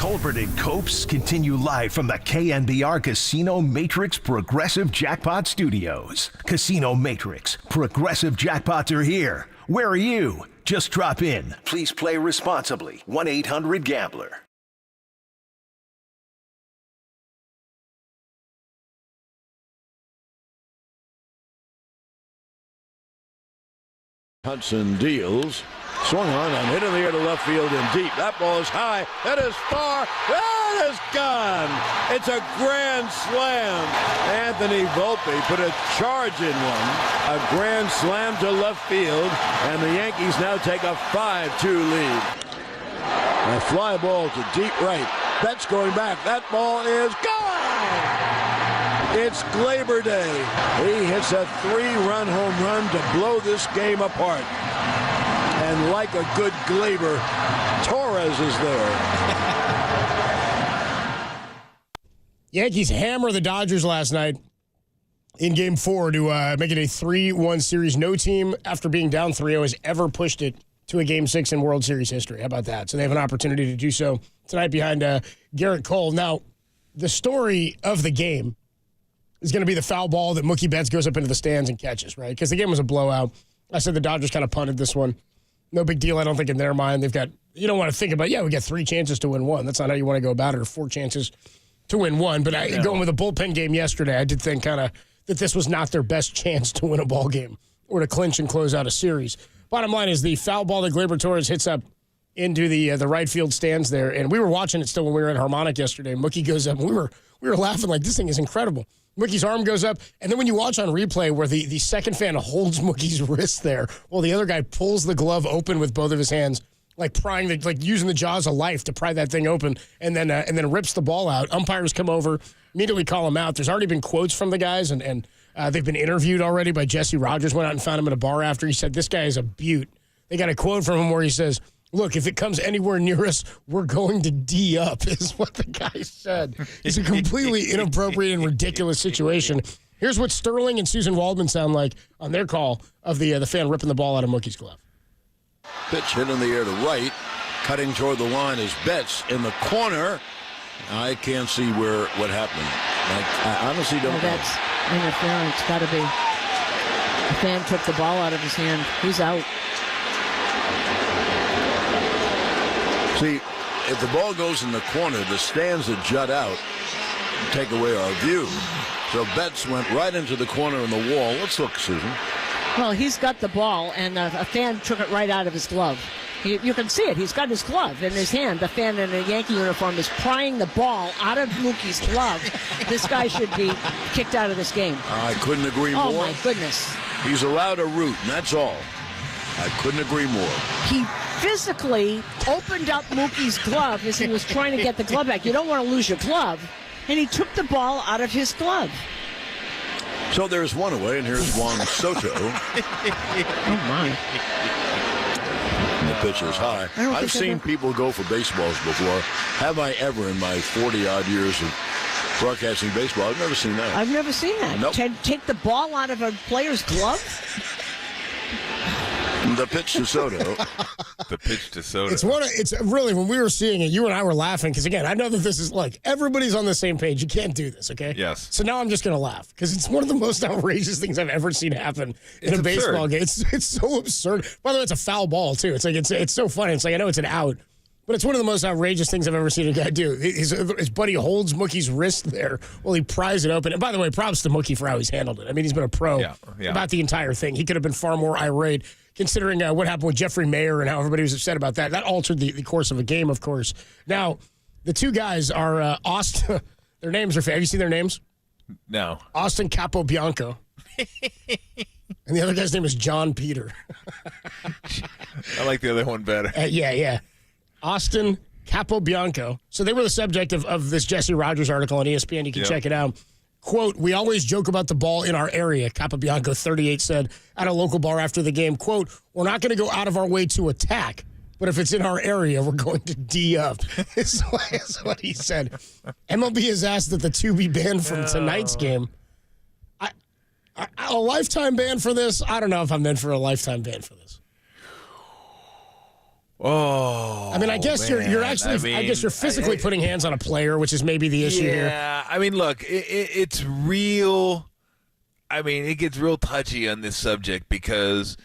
Tolbert and Copes continue live from the KNBR Casino Matrix Progressive Jackpot Studios. Casino Matrix, Progressive Jackpots are here. Where are you? Just drop in. Please play responsibly. 1-800-GAMBLER. Hudson deals. Swung on and hit in the air to left field and deep. That ball is high. That is far. That is gone. It's a grand slam. And Anthony Volpe put a charge in one. A grand slam to left field, and the Yankees now take a 5-2 lead. A fly ball to deep right. Betts going back. That ball is gone! It's Gleyber Day. He hits a 3-run home run to blow this game apart. And like a good Gleyber, Torres is there. Yankees hammer the Dodgers last night in Game 4 to make it a 3-1 series. No team, after being down 3-0, has ever pushed it to a Game 6 in World Series history. How about that? So they have an opportunity to do so tonight behind Garrett Cole. Now, the story of the game is going to be the foul ball that Mookie Betts goes up into the stands and catches, right? Because the game was a blowout. I said the Dodgers kind of punted this one. No big deal, I don't think, in their mind. They've got, you don't want to think about, we got 3 chances to win 1. That's not how you want to go about it, or 4 chances to win 1. But going with a bullpen game yesterday, I did think kind of that this was not their best chance to win a ball game or to clinch and close out a series. Bottom line is the foul ball that Gleyber Torres hits up into the right field stands there, and we were watching it still when we were at Harmonic yesterday. Mookie goes up, and we were laughing like, this thing is incredible. Mookie's arm goes up, and then when you watch on replay where the second fan holds Mookie's wrist there while the other guy pulls the glove open with both of his hands, like using the jaws of life to pry that thing open, and then rips the ball out. Umpires come over, immediately call him out. There's already been quotes from the guys, and they've been interviewed already by Jesse Rogers. Went out and found him in a bar after. He said, this guy is a beaut. They got a quote from him where he says, look, if it comes anywhere near us, we're going to D up, is what the guy said. It's a completely inappropriate and ridiculous situation. Here's what Sterling and Susan Waldman sound like on their call of the fan ripping the ball out of Mookie's glove. Pitch hit in the air to right. Cutting toward the line is Betts in the corner. I can't see what happened. I honestly don't know. That's interference. Got to be. The fan took the ball out of his hand. He's out. See, if the ball goes in the corner, the stands that jut out take away our view. So Betts went right into the corner in the wall. Let's look, Susan. Well, he's got the ball, and a fan took it right out of his glove. You can see it. He's got his glove in his hand. The fan in a Yankee uniform is prying the ball out of Mookie's glove. This guy should be kicked out of this game. I couldn't agree more. Oh, my goodness. He's allowed a root, and that's all. I couldn't agree more. He physically opened up Mookie's glove as he was trying to get the glove back. You don't want to lose your glove. And he took the ball out of his glove. So there's one away, and here's Juan Soto. Oh, my. The pitch is high. I've seen people go for baseballs before. Have I ever in my 40-odd years of broadcasting baseball? I've never seen that. I've never seen that. Nope. Take the ball out of a player's glove? The pitch to Soto. The pitch to Soto. It's really, when we were seeing it, you and I were laughing because, again, I know that this is like, everybody's on the same page. You can't do this, okay? Yes. So now I'm just going to laugh because it's one of the most outrageous things I've ever seen happen in a baseball game. It's so absurd. By the way, it's a foul ball, too. It's like, it's so funny. It's like, I know it's an out, but it's one of the most outrageous things I've ever seen a guy do. His buddy holds Mookie's wrist there while he pries it open. And by the way, props to Mookie for how he's handled it. I mean, he's been a pro about the entire thing. He could have been far more irate, considering what happened with Jeffrey Mayer and how everybody was upset about that. That altered the course of a game, of course. Now, the two guys are Austin. Their names are, have you seen their names? No. Austin Capo Bianco. And the other guy's name is John Peter. I like the other one better. Yeah. Austin Capo Bianco. So they were the subject of this Jesse Rogers article on ESPN. You can check it out. Quote, we always joke about the ball in our area, Capobianco 38 said at a local bar after the game. Quote, we're not going to go out of our way to attack, but if it's in our area, we're going to D up. Is what he said. MLB has asked that the two be banned from tonight's game. A lifetime ban for this? I don't know if I'm in for a lifetime ban for this. Oh, I mean, I guess you're actually. I guess you're physically putting hands on a player, which is maybe the issue here. Yeah, I mean, look, it's real. I mean, it gets real touchy on this subject because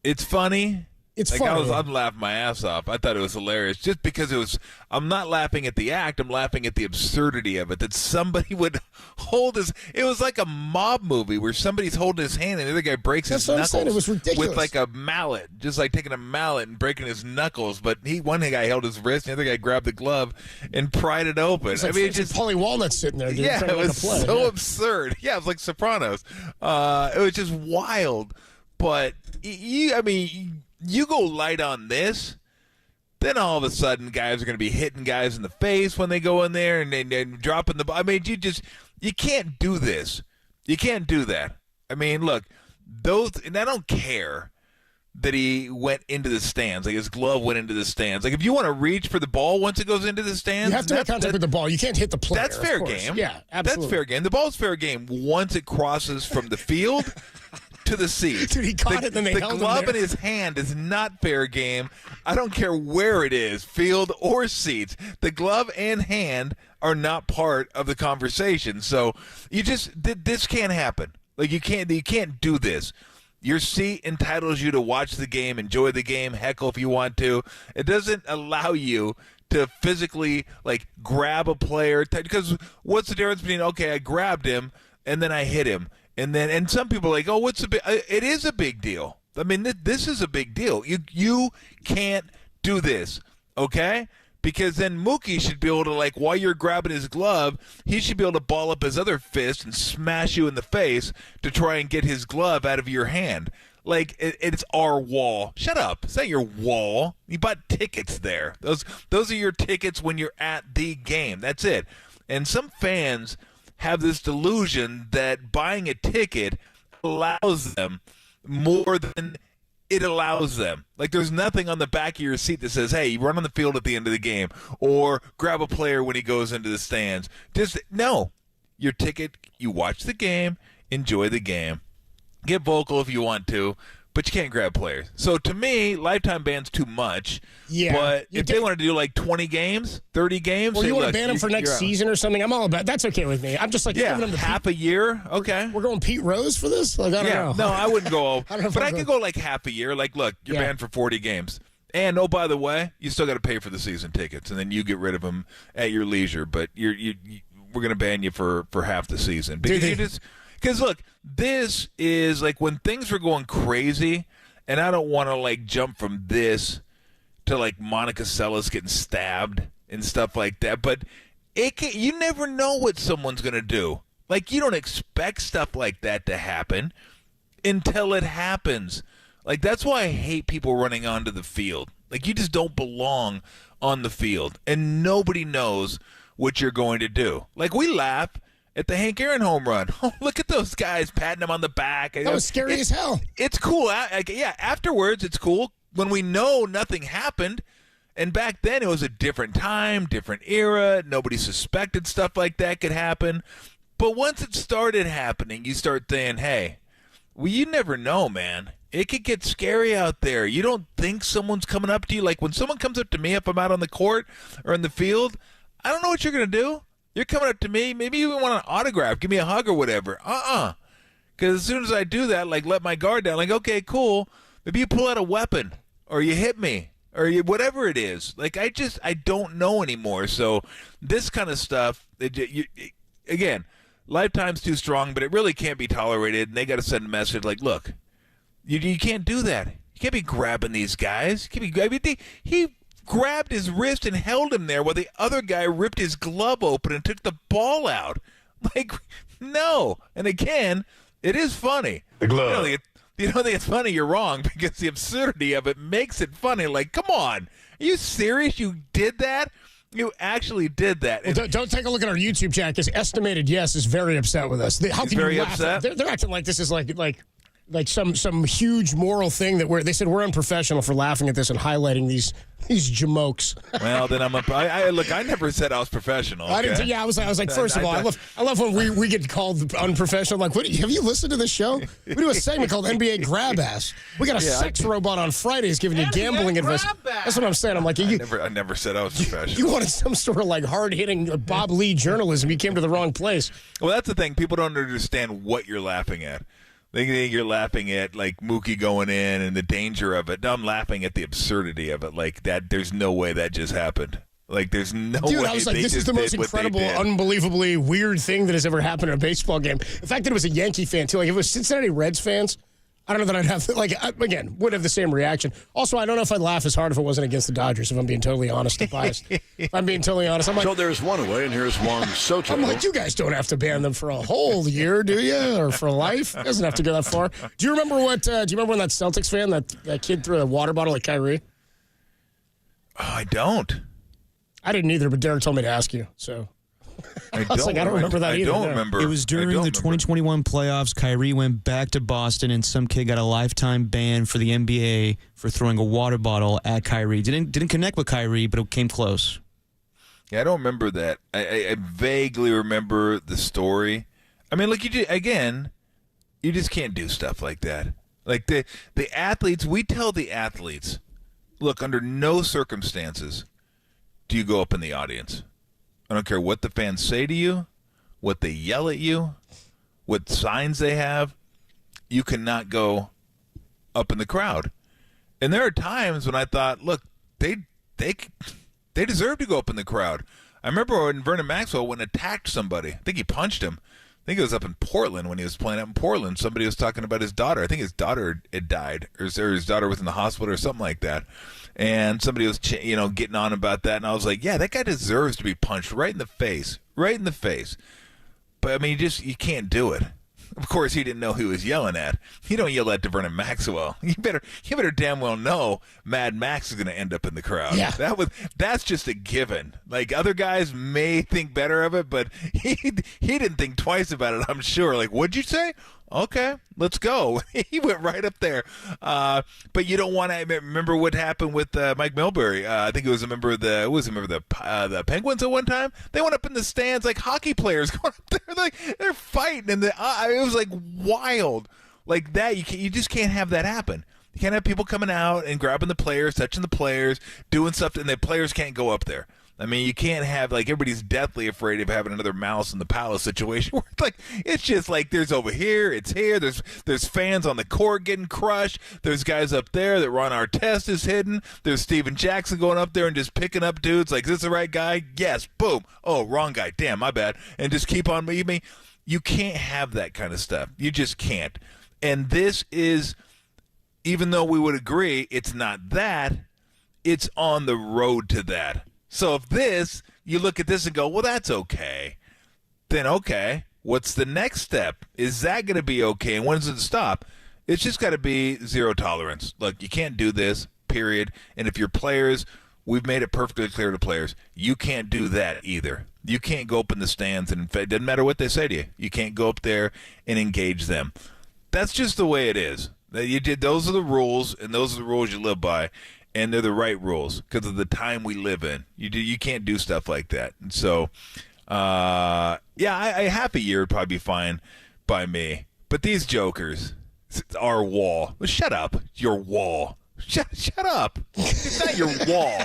it's funny, It's like funny. I'm laughing my ass off. I thought it was hilarious just because it was. I'm not laughing at the act. I'm laughing at the absurdity of it. That somebody would hold his. It was like a mob movie where somebody's holding his hand and the other guy breaks his knuckles. It was ridiculous. With like a mallet, just like taking a mallet and breaking his knuckles. But one guy held his wrist, and the other guy grabbed the glove and pried it open. It's like, it's just Paulie Walnut sitting there. Dude, yeah, it was play. so absurd. Yeah, it was like Sopranos. It was just wild. But you go light on this, then all of a sudden guys are going to be hitting guys in the face when they go in there and dropping the ball. I mean, you can't do this. You can't do that. I mean, look, and I don't care that he went into the stands, like his glove went into the stands. Like if you want to reach for the ball once it goes into the stands, you have to make contact with the ball. You can't hit the player. That's fair game. Yeah, absolutely. That's fair game. The ball's fair game once it crosses from the field to the seat. Dude, he caught it, then they held him The glove there. in his hand is not fair game. I don't care where it is, field or seats. The glove and hand are not part of the conversation. So this can't happen. Like you can't do this. Your seat entitles you to watch the game, enjoy the game, heckle if you want to. It doesn't allow you to physically like grab a player, because what's the difference between I grabbed him and then I hit him? And some people are like, oh, what's the big? It is a big deal. I mean, this is a big deal. You can't do this, okay? Because then Mookie should be able to, like, while you're grabbing his glove, he should be able to ball up his other fist and smash you in the face to try and get his glove out of your hand. Like, it's our wall. Shut up. It's not your wall. You bought tickets there. Those are your tickets when you're at the game. That's it. And some fans have this delusion that buying a ticket allows them more than it allows them. Like there's nothing on the back of your seat that says, hey, you run on the field at the end of the game or grab a player when he goes into the stands. No. Your ticket, you watch the game, enjoy the game. Get vocal if you want to, but you can't grab players. So to me, lifetime ban's too much. Yeah. But if they want to do like 20 games, 30 games. Or you want to ban them for next season or something, I'm all about that's okay with me. I'm just like giving them half a year. Okay. We're going Pete Rose for this? Like I don't know. No, I wouldn't go. But I could go like half a year. Like, look, you're banned for 40 games. And oh, by the way, you still got to pay for the season tickets, and then you get rid of them at your leisure. But we're going to ban you for half the season because look, this is like when things were going crazy, and I don't want to like jump from this to like Monica Seles getting stabbed and stuff like that. But you never know what someone's going to do. Like you don't expect stuff like that to happen until it happens. Like that's why I hate people running onto the field. Like you just don't belong on the field, and nobody knows what you're going to do. Like we laugh at the Hank Aaron home run. Oh, look at those guys patting him on the back. That was scary as hell. It's cool. Afterwards, it's cool when we know nothing happened. And back then, it was a different time, different era. Nobody suspected stuff like that could happen. But once it started happening, you start saying, hey, well, you never know, man. It could get scary out there. You don't think someone's coming up to you. Like when someone comes up to me, if I'm out on the court or in the field, I don't know what you're going to do. You're coming up to me. Maybe you even want an autograph. Give me a hug or whatever. Because as soon as I do that, like let my guard down, like, okay, cool. Maybe you pull out a weapon or you hit me or whatever it is. Like, I don't know anymore. So this kind of stuff, again, lifetime's too strong, but it really can't be tolerated. And they got to send a message like, look, you can't do that. You can't be grabbing these guys. You can't be grabbing. He grabbed his wrist and held him there while the other guy ripped his glove open and took the ball out. Like, no. And again, it is funny. The glove. You don't think it's funny, you're wrong, because the absurdity of it makes it funny. Like, come on. Are you serious? You did that? You actually did that. Well, don't take a look at our YouTube chat, because Estimated Yes is very upset with us. How can very you laugh? upset? They're acting like this is like some huge moral thing that they said we're unprofessional for laughing at this and highlighting these jamokes. Well, then look, I never said I was professional. Okay? I didn't. I was like, first of all, I love when we get called unprofessional. Like, have you listened to this show? We do a segment called NBA Grab Ass. We got a sex robot on Fridays giving you gambling advice. That's what I'm saying. I'm like, I never said I was professional. You wanted some sort of like hard hitting Bob Lee journalism. You came to the wrong place. Well, that's the thing. People don't understand what you're laughing at. They think you're laughing at like Mookie going in and the danger of it. No, I'm laughing at the absurdity of it. Like that, there's no way that just happened. Like there's no way. Dude, I was like, this is the most incredible, unbelievably weird thing that has ever happened in a baseball game. The fact that it was a Yankee fan too. Like if it was Cincinnati Reds fans, I don't know that I'd have again would have the same reaction. Also, I don't know if I'd laugh as hard if it wasn't against the Dodgers. If I'm being totally honest and biased, if I'm being totally honest, I'm like, so there's one away, and here's Juan Soto. I'm like, you guys don't have to ban them for a whole year, do you, or for life? It doesn't have to go that far. Do you remember what? Do you remember when that Celtics fan that kid threw a water bottle at Kyrie? Oh, I don't. I didn't either, but Derek told me to ask you. So I was like, I don't remember that either. I don't remember. It was during the 2021 playoffs. Kyrie went back to Boston, and some kid got a lifetime ban for the NBA for throwing a water bottle at Kyrie. Didn't connect with Kyrie, but it came close. Yeah, I don't remember that. I vaguely remember the story. I mean, look, you just can't do stuff like that. Like the athletes, we tell the athletes, look, under no circumstances do you go up in the audience. I don't care what the fans say to you, what they yell at you, what signs they have. You cannot go up in the crowd. And there are times when I thought, look, they deserve to go up in the crowd. I remember when Vernon Maxwell went and attacked somebody. I think he punched him. I think it was up in Portland when he was playing up in Portland. Somebody was talking about his daughter. I think his daughter had died, or his daughter was in the hospital or something like that. And somebody was, getting on about that. And I was like, yeah, that guy deserves to be punched right in the face. Right in the face. But, I mean, you can't do it. Of course, he didn't know who he was yelling at. You don't yell at Vernon Maxwell. You better damn well know Mad Max is going to end up in the crowd. Yeah. That's just a given. Like, other guys may think better of it, but he didn't think twice about it, I'm sure. Like, what'd you say? Okay, let's go. He went right up there. But you don't want to remember what happened with Mike Milbury. I think it was a member of the Penguins at one time. They went up in the stands like hockey players going up there, like they're fighting, and it was like wild, like that. You just can't have that happen. You can't have people coming out and grabbing the players, touching the players, doing stuff, and the players can't go up there. I mean, you can't have, like, everybody's deathly afraid of having another Mouse in the Palace situation where, like, it's just like there's over here, it's here, there's fans on the court getting crushed, there's guys up there that Ron Artest is hidden, there's Steven Jackson going up there and just picking up dudes, like, is this the right guy? Yes, boom. Oh, wrong guy. Damn, my bad. And just keep on moving. You can't have that kind of stuff. You just can't. And this is, even though we would agree it's not that, it's on the road to that. So if you look at this and go, well, that's okay, then okay, what's the next step? Is that going to be okay? And when does it stop? It's just got to be zero tolerance. Look, you can't do this, period. And if you're players, we've made it perfectly clear to players, you can't do that either. You can't go up in the stands, and it doesn't matter what they say to you. You can't go up there and engage them. That's just the way it is. Those are the rules, and those are the rules you live by. And they're the right rules because of the time we live in. You can't do stuff like that. And so, a half a year would probably be fine by me. But these jokers, our wall. Well, shut up, your wall. Shut up. It's not your wall.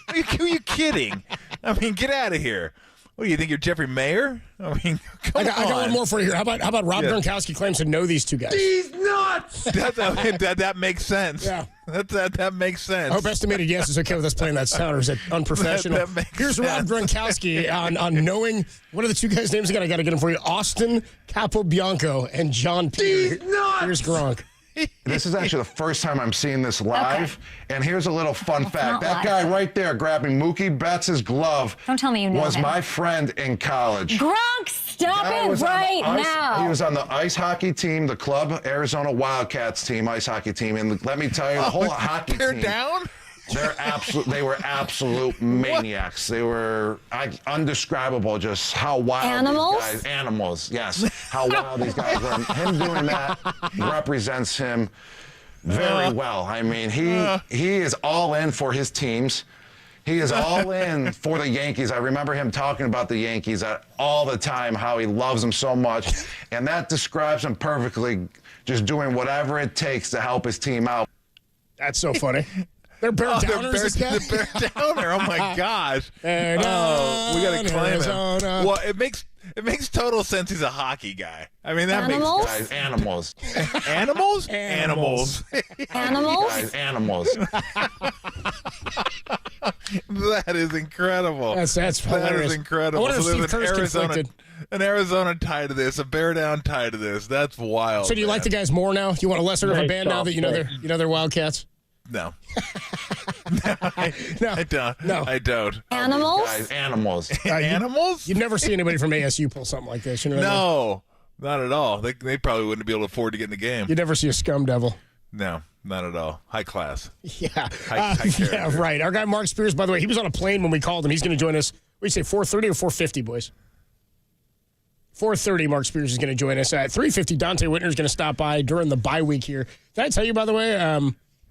Are you kidding? I mean, get out of here. What do you think? You're Jeffrey Mayer? I mean, come on. I got one more for you here. How about Rob Gronkowski claims to know these two guys? He's nuts. That makes sense. Yeah. That makes sense. I hope Estimated Yes is okay with us playing that sound, or is it unprofessional? Here's Rob Gronkowski on knowing, what are the two guys' names again? I got to get them for you. Austin Capobianco and John P. He's nuts. Here's Gronk. This is actually the first time I'm seeing this live. Okay. And here's a little fun fact. That guy right there grabbing Mookie Betts' glove Don't tell me you know was him. my friend in college. Gronk, stop it right now. He was on the ice hockey team, the club Arizona Wildcats team, ice hockey team. And let me tell you, the whole hockey team. They're down? They were absolute maniacs. They were undescribable, just how wild these guys. Animals, yes. How wild these guys were. Him doing that represents him very well. I mean, he is all in for his teams. He is all in for the Yankees. I remember him talking about the Yankees all the time, how he loves them so much. And that describes him perfectly, just doing whatever it takes to help his team out. That's so funny. They're Bear Downers. They're Bear Downer. Oh my gosh. We got to claim him. Well, It makes total sense he's a hockey guy. I mean, that Animals? makes Animals. Animals? Animals. Animals. That is incredible. That's That hilarious. is incredible. I wonder if So Steve there's Kerr's conflicted. an Arizona tie to this, a Bear Down tie to this. That's wild. So do you like the guys more now? Do you want a lesser of a band now that you know they're Wildcats? No. I don't. No. I don't. Animals? Animals. Animals? You'd never see anybody from ASU pull something like this. You know what I mean? No, not at all. They probably wouldn't be able to afford to get in the game. You'd never see a scum devil. No, not at all. High class. Yeah. High Yeah, right. Our guy Mark Spears, by the way, he was on a plane when we called him. He's going to join us. What do you say, 4:30 or 4:50, boys? 4:30, Mark Spears is going to join us. At 3:50, Dante Whitner is going to stop by during the bye week here. Did I tell you, by the way?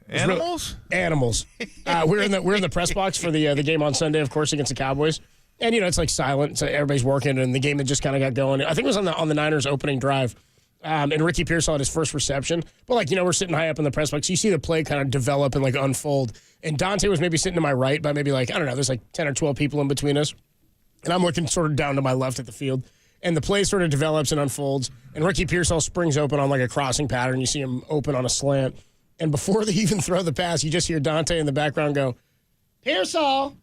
Animals? Animals. We're in the press box for the game on Sunday, of course, against the Cowboys. And, it's like silent. So everybody's working, and the game had just kind of got going. I think it was on the Niners opening drive. And Ricky Pearsall had his first reception. But, we're sitting high up in the press box. You see the play kind of develop and, unfold. And Dante was maybe sitting to my right by maybe, I don't know, there's 10 or 12 people in between us. And I'm looking sort of down to my left at the field. And the play sort of develops and unfolds. And Ricky Pearsall springs open on, a crossing pattern. You see him open on a slant. And before they even throw the pass, you just hear Dante in the background go, Pearsall.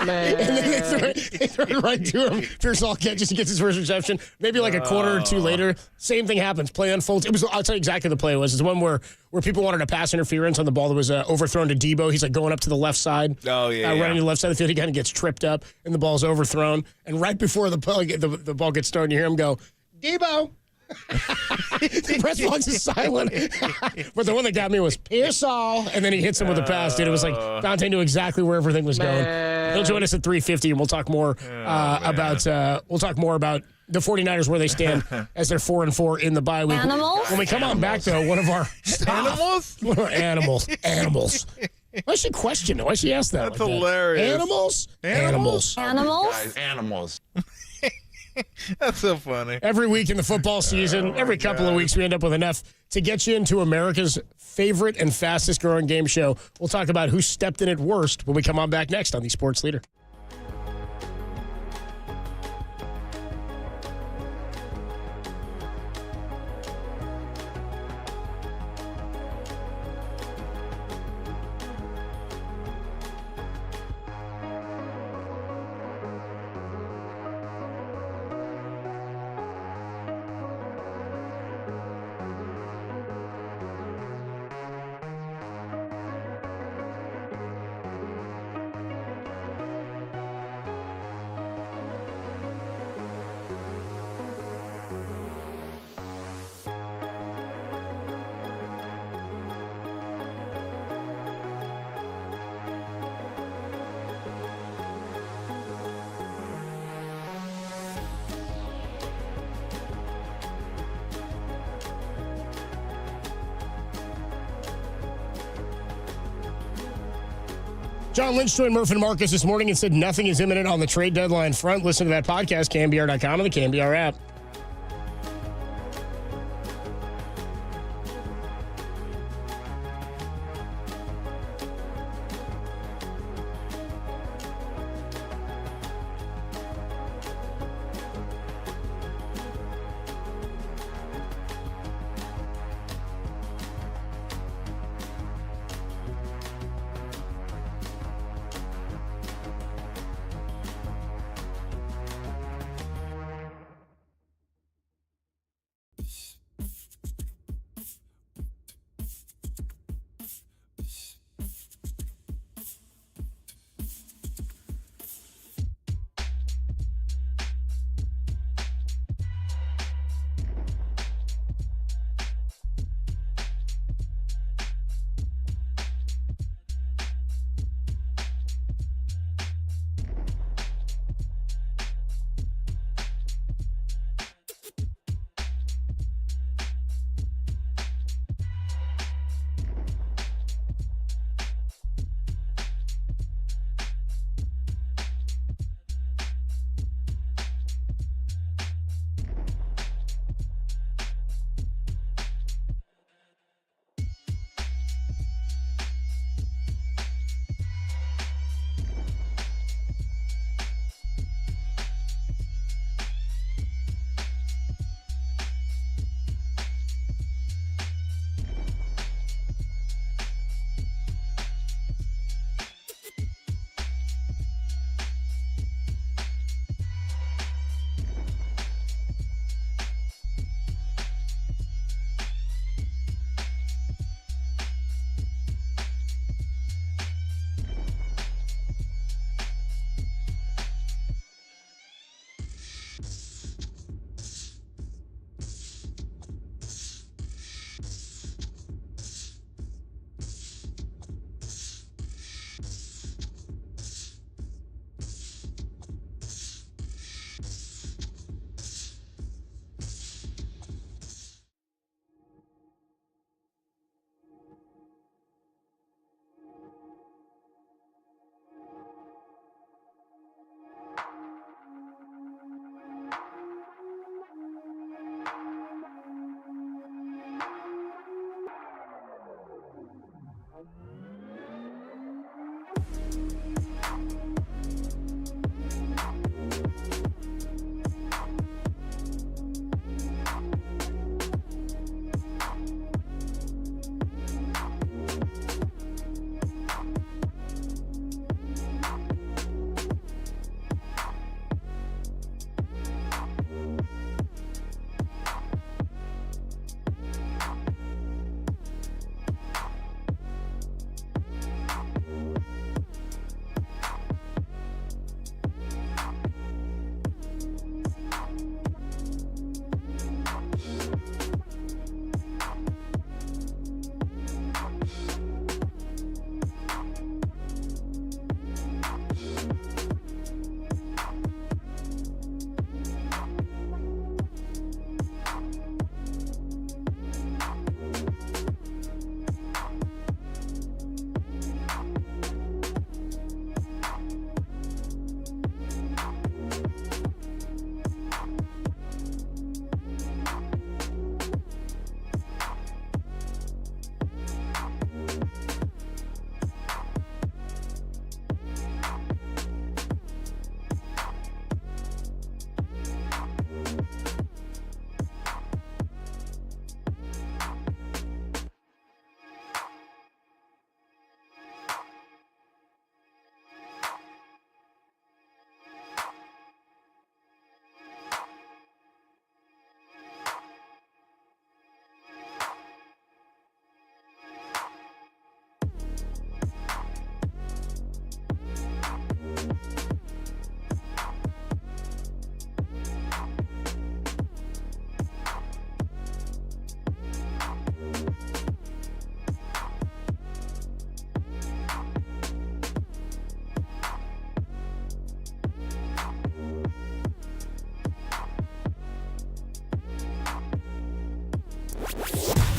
Man. And then they throw it right to him. Pearsall catches, he gets his first reception. Maybe a quarter or two later, same thing happens. Play unfolds. I'll tell you exactly the play it was. It's the one where people wanted a pass interference on the ball that was overthrown to Debo. He's going up to the left side. Oh, yeah. Running to the left side of the field. He kind of gets tripped up, and the ball's overthrown. And right before the ball gets thrown, you hear him go, Debo. The press box is silent. But the one that got me was Pearsall, and then he hits him with a pass, dude. It was Dante knew exactly where everything was going. He'll join us at 3:50, and we'll talk more about the 49ers, where they stand as they're 4-4 in the bye week. Animals? When we come on back, though, one of our animals. Why she question it? Why she ask that? That's hilarious. Animals. Animals. That's so funny. Every week in the football season, every couple of weeks, we end up with enough to get you into America's favorite and fastest growing game show. We'll talk about who stepped in it worst when we come on back next on the Sports Leader. John Lynch joined Murph and Marcus this morning and said nothing is imminent on the trade deadline front. Listen to that podcast, KNBR.com and the KNBR app.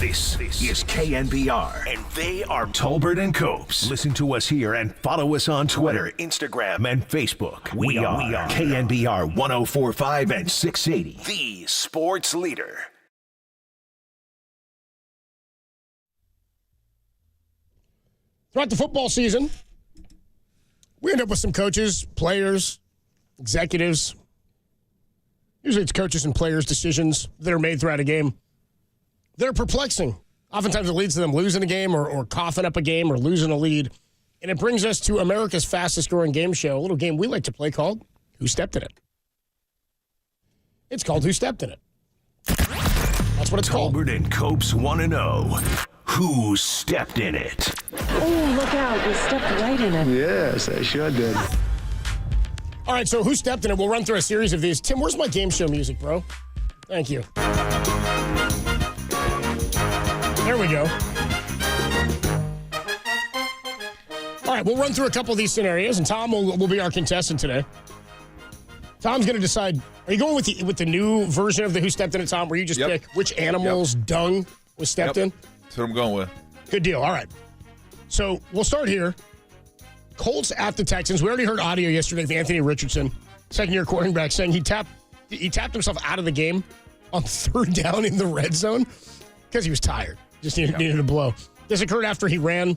This is KNBR, and they are Tolbert and Copes. Listen to us here and follow us on Twitter, Instagram, and Facebook. We are KNBR 104.5 and 680, the sports leader. Throughout the football season, we end up with some coaches, players, executives. Usually it's coaches and players' decisions that are made throughout a game. They're perplexing. Oftentimes it leads to them losing a game or coughing up a game or losing a lead. And it brings us to America's fastest-growing game show, a little game we like to play called Who Stepped in It? It's called Who Stepped in It. That's what it's called. Tolbert and Copes 1-0. Who stepped in it? Oh, look out. You stepped right in it. Yes, I sure did. All right, so Who Stepped in It? We'll run through a series of these. Tim, where's my game show music, bro? Thank you. There we go. All right, we'll run through a couple of these scenarios, and Tom will be our contestant today. Tom's going to decide, are you going with the new version of the Who Stepped in It, Tom, where you just pick which animal's dung was stepped in? That's what I'm going with. Good deal. All right. So we'll start here. Colts at the Texans. We already heard audio yesterday of Anthony Richardson, second-year quarterback, saying he tapped himself out of the game on third down in the red zone because he was tired. Just needed a blow. This occurred after he ran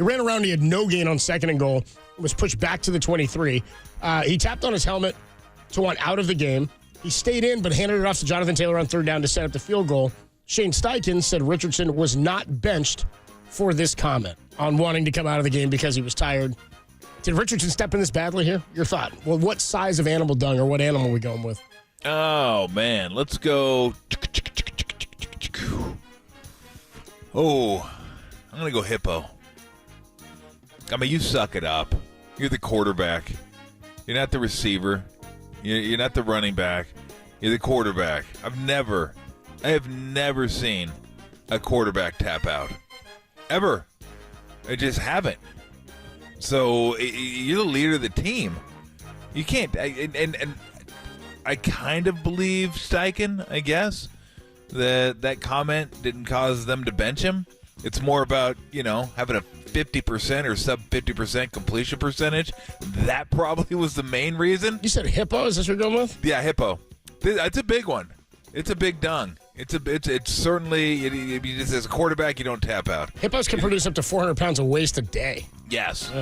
around. He had no gain on second and goal. It was pushed back to the 23. He tapped on his helmet to want out of the game. He stayed in, but handed it off to Jonathan Taylor on third down to set up the field goal. Shane Steichen said Richardson was not benched for this comment on wanting to come out of the game because he was tired. Did Richardson step in this badly here? Your thought? Well, what size of animal dung or what animal are we going with? Oh, man. Let's go. Oh, I'm going to go hippo. I mean, you suck it up. You're the quarterback. You're not the receiver. You're not the running back. You're the quarterback. I have never seen a quarterback tap out. Ever. I just haven't. So you're the leader of the team. You can't. And I kind of believe Steichen, I guess, that comment didn't cause them to bench him. It's more about, having a 50% or sub 50% completion percentage. That probably was the main reason. You said hippo? Is this what you're going with? Yeah, hippo. That's a big one. It's a big dung. It's certainly, as a quarterback, you don't tap out. Hippos can produce up to 400 pounds of waste a day. Yes.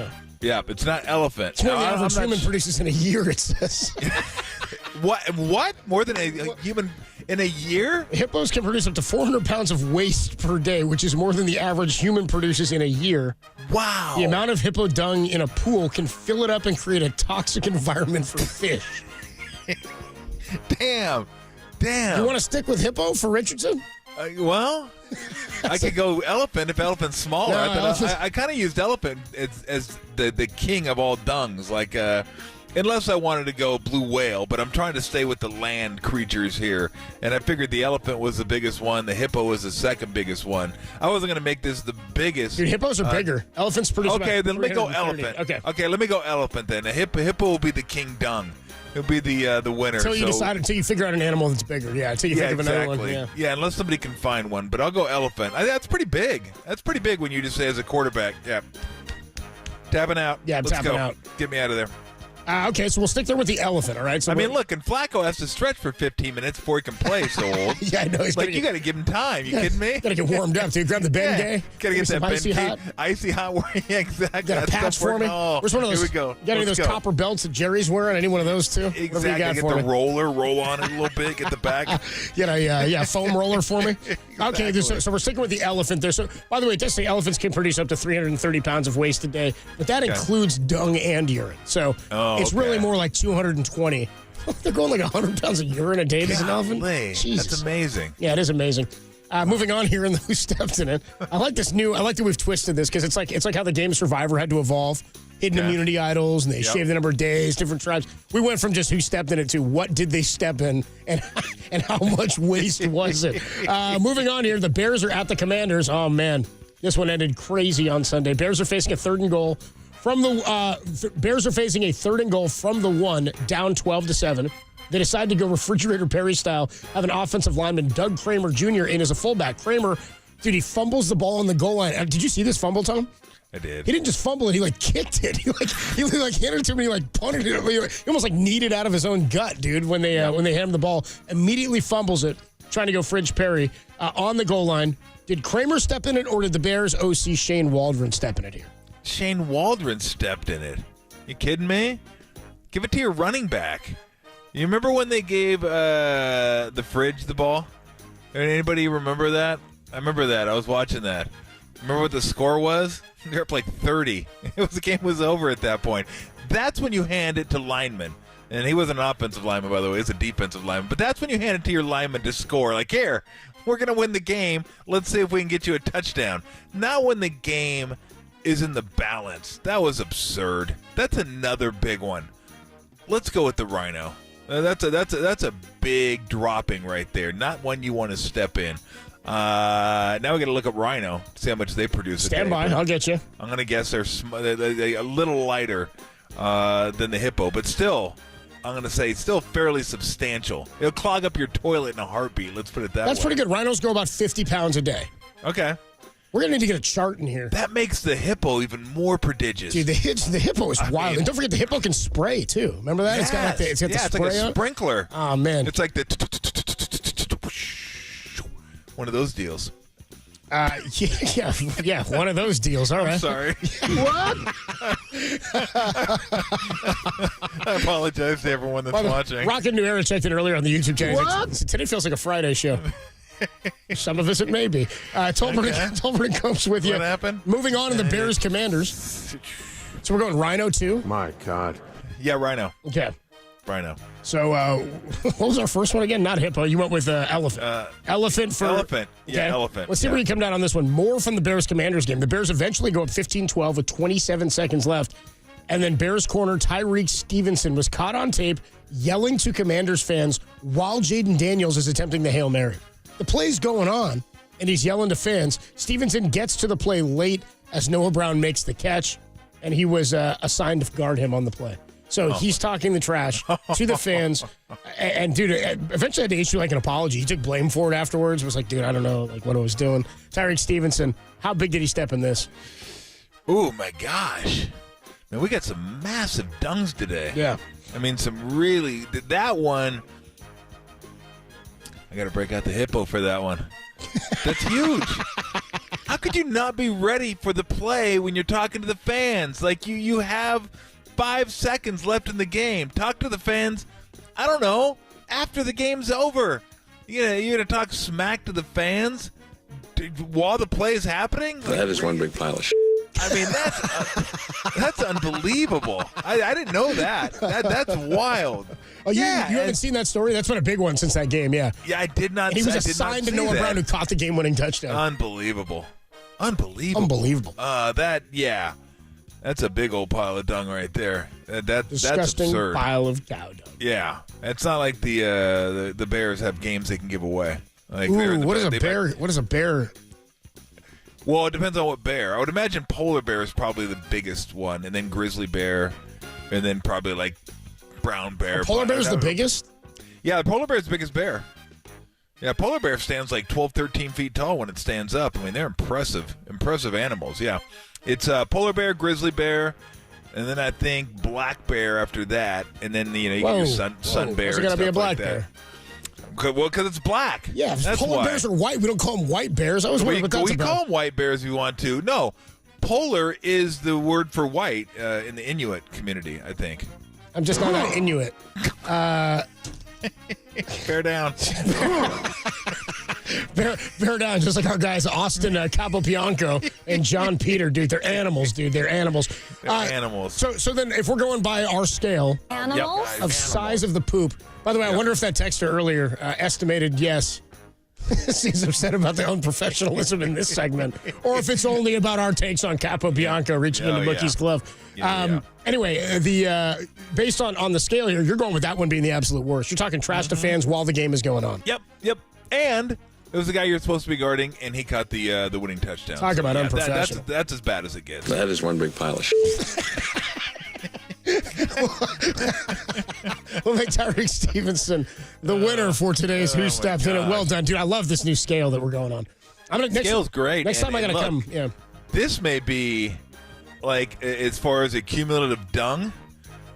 Yeah, it's not elephant. It's more than the average human produces in a year, it says. What? More than a human in a year? Hippos can produce up to 400 pounds of waste per day, which is more than the average human produces in a year. Wow. The amount of hippo dung in a pool can fill it up and create a toxic environment for fish. Damn. You want to stick with hippo for Richardson? Well, I could go elephant if elephant's smaller. No, I kind of used elephant as the king of all dungs. Like, unless I wanted to go blue whale, but I'm trying to stay with the land creatures here. And I figured the elephant was the biggest one. The hippo was the second biggest one. I wasn't going to make this the biggest. Dude, hippos are bigger. Elephants produce Okay, about then let me go elephant. Okay, let me go elephant then. A hippo will be the king dung. He'll be the winner. Until you figure out an animal that's bigger. Yeah, until you think of another one. Yeah, unless somebody can find one. But I'll go elephant. That's pretty big. That's pretty big when you just say as a quarterback. Yeah. Tapping out. Yeah, Let's tapping go. out. Get me out of there. Okay, so we'll stick there with the elephant, all right? So look, and Flacco has to stretch for 15 minutes before he can play, so old. Yeah, I know. You got to give him time. You kidding me? Got to get warmed up, dude. Grab the Bengay. Got to get that icy hot. Icy hot. Yeah, exactly. Got a patch for me? Oh, Where's one of those? Here we go. Got any of those copper belts that Jerry's wearing? Any one of those, too? Exactly. Get the roller, roll on it a little bit, get the back. Get a foam roller for me? Okay, so we're sticking with the elephant there. So, by the way, it does say elephants can produce up to 330 pounds of waste a day, but that includes dung and urine. So it's really more like 220. They're going like 100 pounds of urine a day as an elephant. Jesus. That's amazing. Yeah, it is amazing. Moving on here in the Who Stepped in It. I like that we've twisted this because it's like how the game Survivor had to evolve. Hidden immunity idols, and they shaved the number of days, different tribes. We went from just who stepped in it to what did they step in and how much waste was it. Moving on here, the Bears are at the Commanders. Oh, man. This one ended crazy on Sunday. Bears are facing a 3rd and goal From the Bears are facing a 3rd and goal from the 1, down 12-7. They decide to go Refrigerator Perry style, have an offensive lineman, Doug Kramer Jr., in as a fullback. Kramer, dude, he fumbles the ball on the goal line. Did you see this fumble, Tom? I did. He didn't just fumble it; he kicked it. He handed it to me, punted it. He almost kneed it out of his own gut, dude. When they hand him the ball, immediately fumbles it, trying to go Fridge Perry on the goal line. Did Kramer step in it, or did the Bears OC Shane Waldron step in it here? Shane Waldron stepped in it. You kidding me? Give it to your running back. You remember when they gave the Fridge the ball? Anybody remember that? I remember that. I was watching that. Remember what the score was? They're up 30. The game was over at that point. That's when you hand it to linemen. And he wasn't an offensive lineman, by the way. He's a defensive lineman. But that's when you hand it to your lineman to score. Here, we're going to win the game. Let's see if we can get you a touchdown. Not when the game is in the balance. That was absurd. That's another big one. Let's go with the Rhino. That's a big dropping right there. Not one you want to step in. Now we got to look up Rhino, see how much they produce. Stand by, I'll get you. I'm going to guess they're a little lighter than the Hippo, but still, I'm going to say still fairly substantial. It'll clog up your toilet in a heartbeat. Let's put it that way. That's pretty good. Rhinos go about 50 pounds a day. Okay. We're going to need to get a chart in here. That makes the Hippo even more prodigious. Dude, the Hippo is wild. And don't forget, the Hippo can spray, too. Remember that? Yes. It's got the spray like a sprinkler. Oh, man. It's like the one of those deals. Yeah, one of those deals. All right. I'm sorry. What? I apologize to everyone that's watching. Rocket New Era checked in earlier on the YouTube channel. What? Today feels like a Friday show. Some of us it may be. Tolbert and Copes with you. What happened? Moving on to the Bears Commanders. So we're going Rhino 2. My God. Yeah, Rhino. Okay. Rhino. So what was our first one again? Not Hippo. You went with Elephant. Elephant for... Elephant. Yeah, okay. Elephant. Let's see where you come down on this one. More from the Bears-Commanders game. The Bears eventually go up 15-12 with 27 seconds left. And then Bears corner Tyreek Stevenson was caught on tape yelling to Commanders fans while Jaden Daniels is attempting the Hail Mary. The play's going on, and he's yelling to fans. Stevenson gets to the play late as Noah Brown makes the catch, and he was assigned to guard him on the play. So he's talking the trash to the fans. And, dude, eventually had to issue an apology. He took blame for it afterwards. Was like, dude, I don't know what I was doing. Tyreek Stevenson, how big did he step in this? Oh, my gosh. Man, we got some massive dungs today. Yeah. I mean, that one, I got to break out the Hippo for that one. That's huge. How could you not be ready for the play when you're talking to the fans? You have 5 seconds left in the game. Talk to the fans, I don't know, after the game's over. You're going to talk smack to the fans while the play is happening? That is one big pile of shit. I mean, that's unbelievable. I didn't know that. That's wild. Oh, you haven't seen that story? That's been a big one since that game, yeah. Yeah, I did not. And he was assigned to Noah Brown, who caught the game-winning touchdown. Unbelievable. That's a big old pile of dung right there. That's disgusting absurd. Pile of cow dung. Yeah, it's not like the Bears have games they can give away. What is a bear? Well, it depends on what bear. I would imagine polar bear is probably the biggest one, and then grizzly bear, and then probably brown bear. Polar bear is the biggest? Yeah, the polar bear is the biggest bear. Yeah, polar bear stands 12, 13 feet tall when it stands up. I mean, they're impressive animals, yeah. It's polar bear, grizzly bear, and then I think black bear after that, and then, you get your sun bear. Is it going to be a black bear? Well, because it's black. Yeah, if polar bears are white, we don't call them white bears. I was wondering what that's about. We call them white bears if you want to. No, polar is the word for white in the Inuit community, I think. I'm just not an Inuit. Bear down. Bear down, just like our guys Austin Capobianco and John Peter, dude. They're animals, dude. They're animals. They're animals. So then if we're going by our scale of size of the poop, by the way, I wonder if that texter earlier estimated, yes, seems upset about their own professionalism in this segment, or if it's only about our takes on Capobianco reaching into Mookie's glove. Anyway, based on the scale here, you're going with that one being the absolute worst. You're talking trash to fans while the game is going on. Yep. And It was the guy you're supposed to be guarding, and he caught the winning touchdown. Talk about unprofessional. That's as bad as it gets. That is one big pile of shit. We'll make Tyreek Stevenson the winner for today's Who Stepped In It. Well done, dude. I love this new scale that we're going on. Scale's great. Next time I got to come. Yeah. This may be, like, as far as a cumulative dung,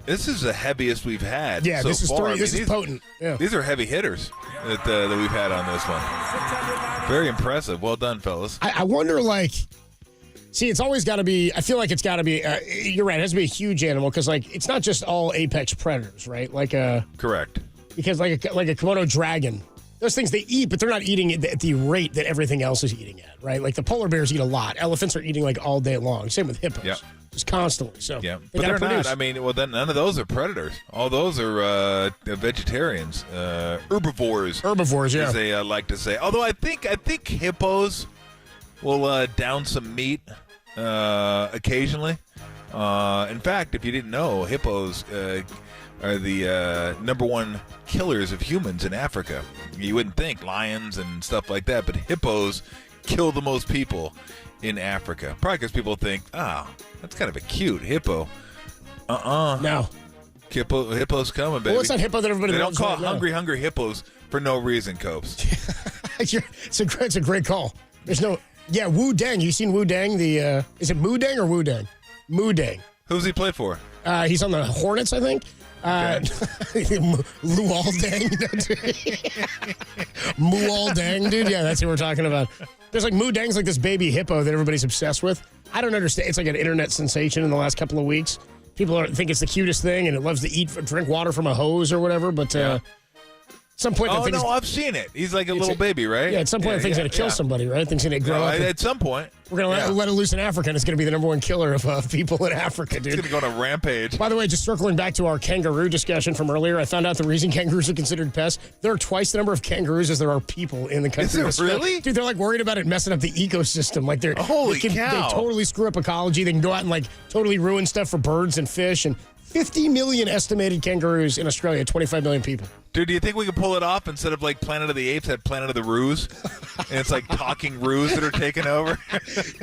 this is the heaviest we've had. Yeah, so this is far. this is potent. Yeah. These are heavy hitters that we've had on this one. Very impressive. Well done, fellas. I wonder, like, see, it's always got to be, I feel like it's got to be, you're right, it has to be a huge animal because, like, it's not just all apex predators, right? Like Correct. Because like a Komodo dragon, those things they eat, but they're not eating it at the rate that everything else is eating at, right? Like the polar bears eat a lot. Elephants are eating like all day long. Same with hippos. Yep. Just constantly. So yeah, they but they're produce. not. I mean, well, then none of those are predators. All those are vegetarians, herbivores. Herbivores, yeah. As they like to say. Although I think hippos will down some meat occasionally. In fact, if you didn't know, hippos are the number one killers of humans in Africa. You wouldn't think lions and stuff like that, but hippos kill the most people in Africa. Probably because people think, that's kind of a cute hippo. No. Hippos coming, baby. Well, what's that hippo that everybody They don't loves call right now? hungry hippos for no reason, Copes. It's a great call. There's no, Wu Dang. You seen Wu Dang? Is it Moo Dang or Wu Dang? Moo Dang. Who's he play for? He's on the Hornets, I think. Luol Dang. Muol Dang, dude. Yeah, that's what we're talking about. There's like Moo Dang's like this baby hippo that everybody's obsessed with. I don't understand. It's like an internet sensation in the last couple of weeks. People think it's the cutest thing, and it loves to drink water from a hose or whatever. But at some point, I've seen it. He's like a little baby, right? Yeah, at some point, the thing's going to kill somebody, right? Thing's going to grow up. At some point. We're going to let it loose in Africa, and it's going to be the number one killer of people in Africa, dude. It's going to go on a rampage. By the way, just circling back to our kangaroo discussion from earlier, I found out the reason kangaroos are considered pests, there are twice the number of kangaroos as there are people in the country. Is there really? Dude, they're like worried about it messing up the ecosystem. Like Holy cow. They totally screw up ecology. They can go out and like totally ruin stuff for birds and fish. And 50 million estimated kangaroos in Australia, 25 million people. Dude, do you think we could pull it off instead of like Planet of the Apes had Planet of the Roos? And it's like talking roos that are taking over?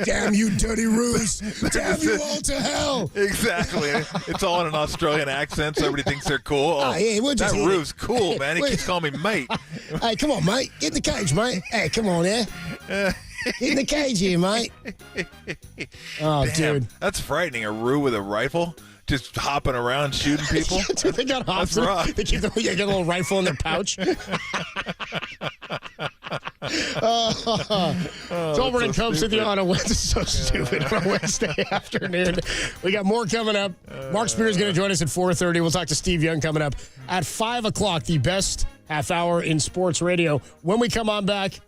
Damn you, dirty roos. Damn you all to hell. Exactly. It's all in an Australian accent, so everybody thinks they're cool. Hey, we'll just that roo's cool, man. He keeps calling me mate. Hey, come on, mate. Get in the cage, mate. Hey, come on here. Get in the cage here, mate. Oh, damn, dude. That's frightening. A roo with a rifle? Just hopping around shooting people? Dude, they got hops. That's rough. They keep get a little rifle in their pouch. Tolbert and Copes with you on a Wednesday. So stupid on a Wednesday afternoon. We got more coming up. Mark Spears is going to join us at 4:30. We'll talk to Steve Young coming up at 5 o'clock. The best half hour in sports radio. When we come on back,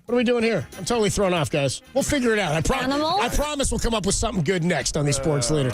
what are we doing here? I'm totally thrown off, guys. We'll figure it out. I promise we'll come up with something good next on the Sports Leader.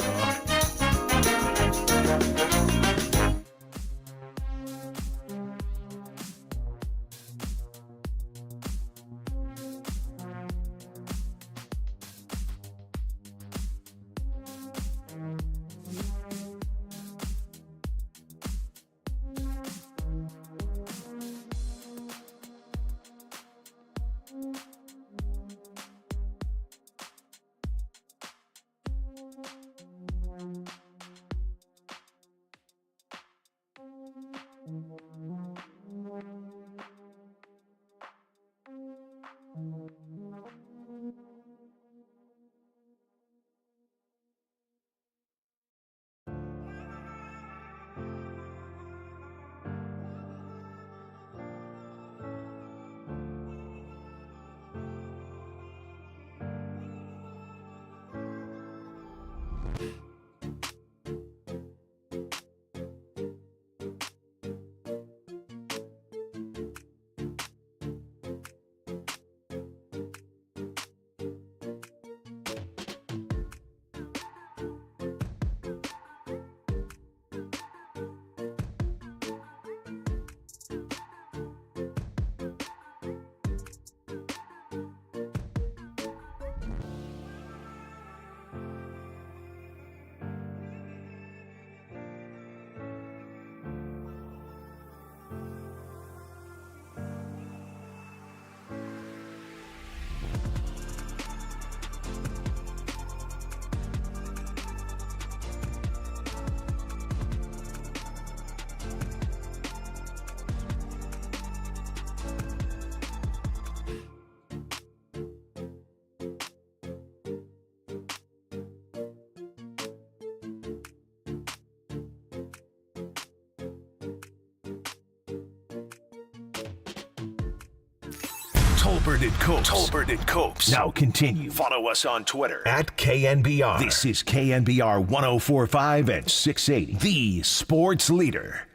Tolbert and Copes. Tolbert and Copes. Now continue. Follow us on Twitter at KNBR. This is KNBR 104.5 and 680, the sports leader.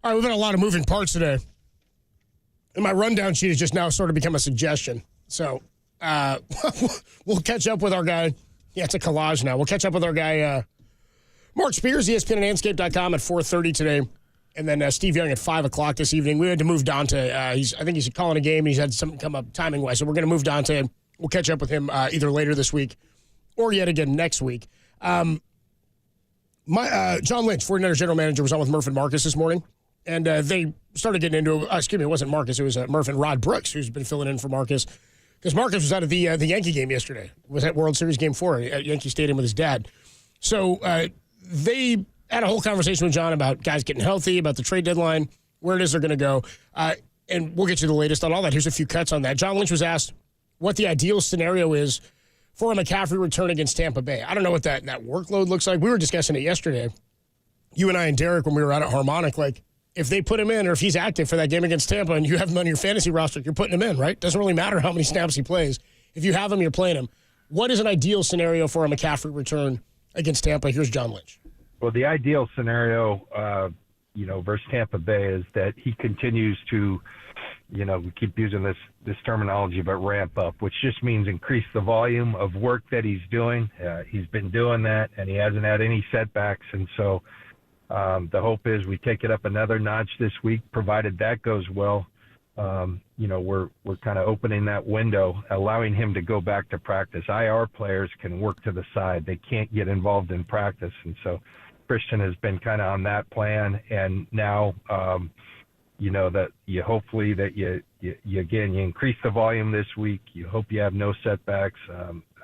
All right, we've had a lot of moving parts today. And my rundown sheet has just now sort of become a suggestion. So we'll catch up with our guy. Yeah, it's a collage now. We'll catch up with our guy, Mark Spears, ESPN and Anscape.com at 4:30 today. And then Steve Young at 5 o'clock this evening. We had to move Dante. I think he's calling a game, and he's had something come up timing-wise. So we're going to move Dante. We'll catch up with him either later this week or yet again next week. John Lynch, 49ers general manager, was on with Murph and Marcus this morning. And they started getting into, it wasn't Marcus, it was Murph and Rod Brooks, who's been filling in for Marcus. Because Marcus was out of the Yankee game yesterday. Was at World Series Game 4 at Yankee Stadium with his dad. So they had a whole conversation with John about guys getting healthy, about the trade deadline, where it is they're going to go. And we'll get you the latest on all that. Here's a few cuts on that. John Lynch was asked what the ideal scenario is for a McCaffrey return against Tampa Bay. I don't know what that workload looks like. We were discussing it yesterday. You and I and Derek, when we were out at Harmonic, like, if they put him in or if he's active for that game against Tampa and you have him on your fantasy roster, you're putting him in, right? Doesn't really matter how many snaps he plays. If you have him, you're playing him. What is an ideal scenario for a McCaffrey return against Tampa? Here's John Lynch. Well, the ideal scenario, versus Tampa Bay is that he continues to, we keep using this terminology, but ramp up, which just means increase the volume of work that he's doing. He's been doing that, and he hasn't had any setbacks, and so the hope is we take it up another notch this week, provided that goes well. We're kind of opening that window, allowing him to go back to practice. IR players can work to the side. They can't get involved in practice. And so Christian has been kind of on that plan. And now, that you hopefully that you increase the volume this week. You hope you have no setbacks.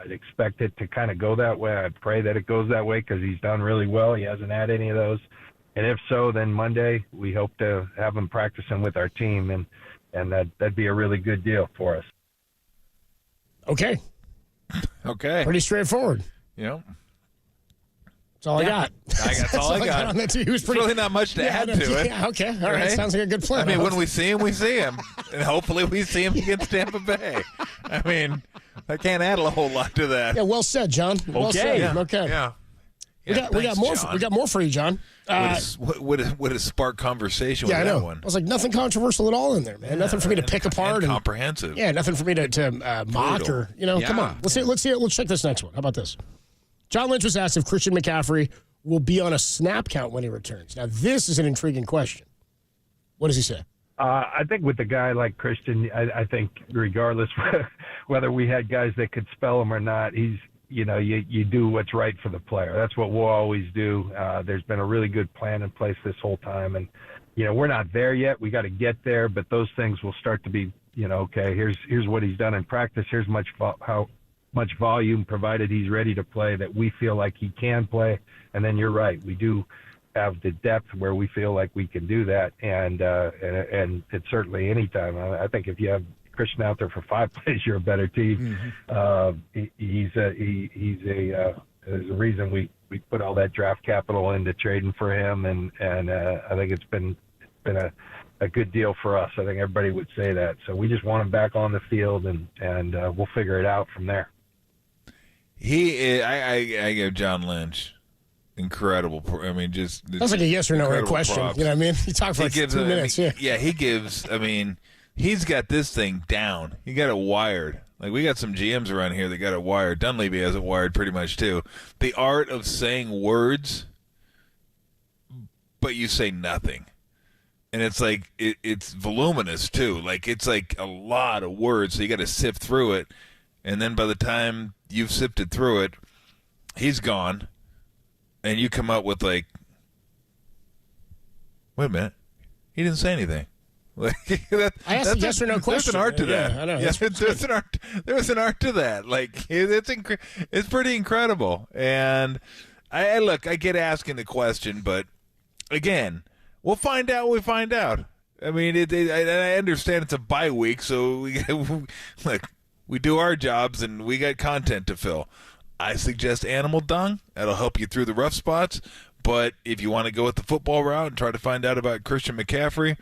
I'd expect it to kind of go that way. I pray that it goes that way because he's done really well. He hasn't had any of those. And if so, then Monday we hope to have him practicing with our team, and that'd be a really good deal for us. Okay. Pretty straightforward. Yep. That's all I got. That's all I got. On that too. There's really not much to add to it. Yeah, okay. All right. Sounds like a good plan. I mean, when we see him, we see him. And hopefully we see him against Tampa Bay. I mean, I can't add a whole lot to that. Yeah, well said, John. Well said. Yeah. Okay. Yeah. We got more. We got more for you, John. Would a spark conversation with I that know. one? I was like, nothing controversial at all in there, man. Nothing for me to pick apart. And comprehensive. Yeah, nothing for me to mock or come on. Let's check this next one. How about this? John Lynch was asked if Christian McCaffrey will be on a snap count when he returns. Now, this is an intriguing question. What does he say? I think with a guy like Christian, I think regardless whether we had guys that could spell him or not, he's, you do what's right for the player. That's what we'll always do. There's been a really good plan in place this whole time. And, we're not there yet. We got to get there, but those things will start to be, okay, here's what he's done in practice. Here's how much volume, provided he's ready to play, that we feel like he can play. And then you're right. We do have the depth where we feel like we can do that. And it's certainly anytime. I think if you have Christian out there for 5 plays, you're a better team. Mm-hmm. There's a reason we put all that draft capital into trading for him. And I think it's been a good deal for us. I think everybody would say that. So we just want him back on the field, and we'll figure it out from there. I give John Lynch incredible. I mean, just that's like a yes or no question. Props. You know what I mean? He talked for 2 minutes. He gives. I mean, he's got this thing down. He got it wired. Like, we got some GMs around here that got it wired. Dunleavy has it wired pretty much too. The art of saying words, but you say nothing. And it's like, it's voluminous too. Like, it's like a lot of words, so you got to sift through it. And then by the time you've sifted through it, he's gone. And you come up with like, wait a minute, he didn't say anything. Like, I asked a yes or no question. There's an art to that. I know. Yeah, there's an art. There's an art to that. Like, it's pretty incredible. And I look, I get asking the question, but again, we'll find out when we find out. I mean, I understand it's a bye week, so we do our jobs and we got content to fill. I suggest animal dung. That'll help you through the rough spots. But if you want to go with the football route and try to find out about Christian McCaffrey,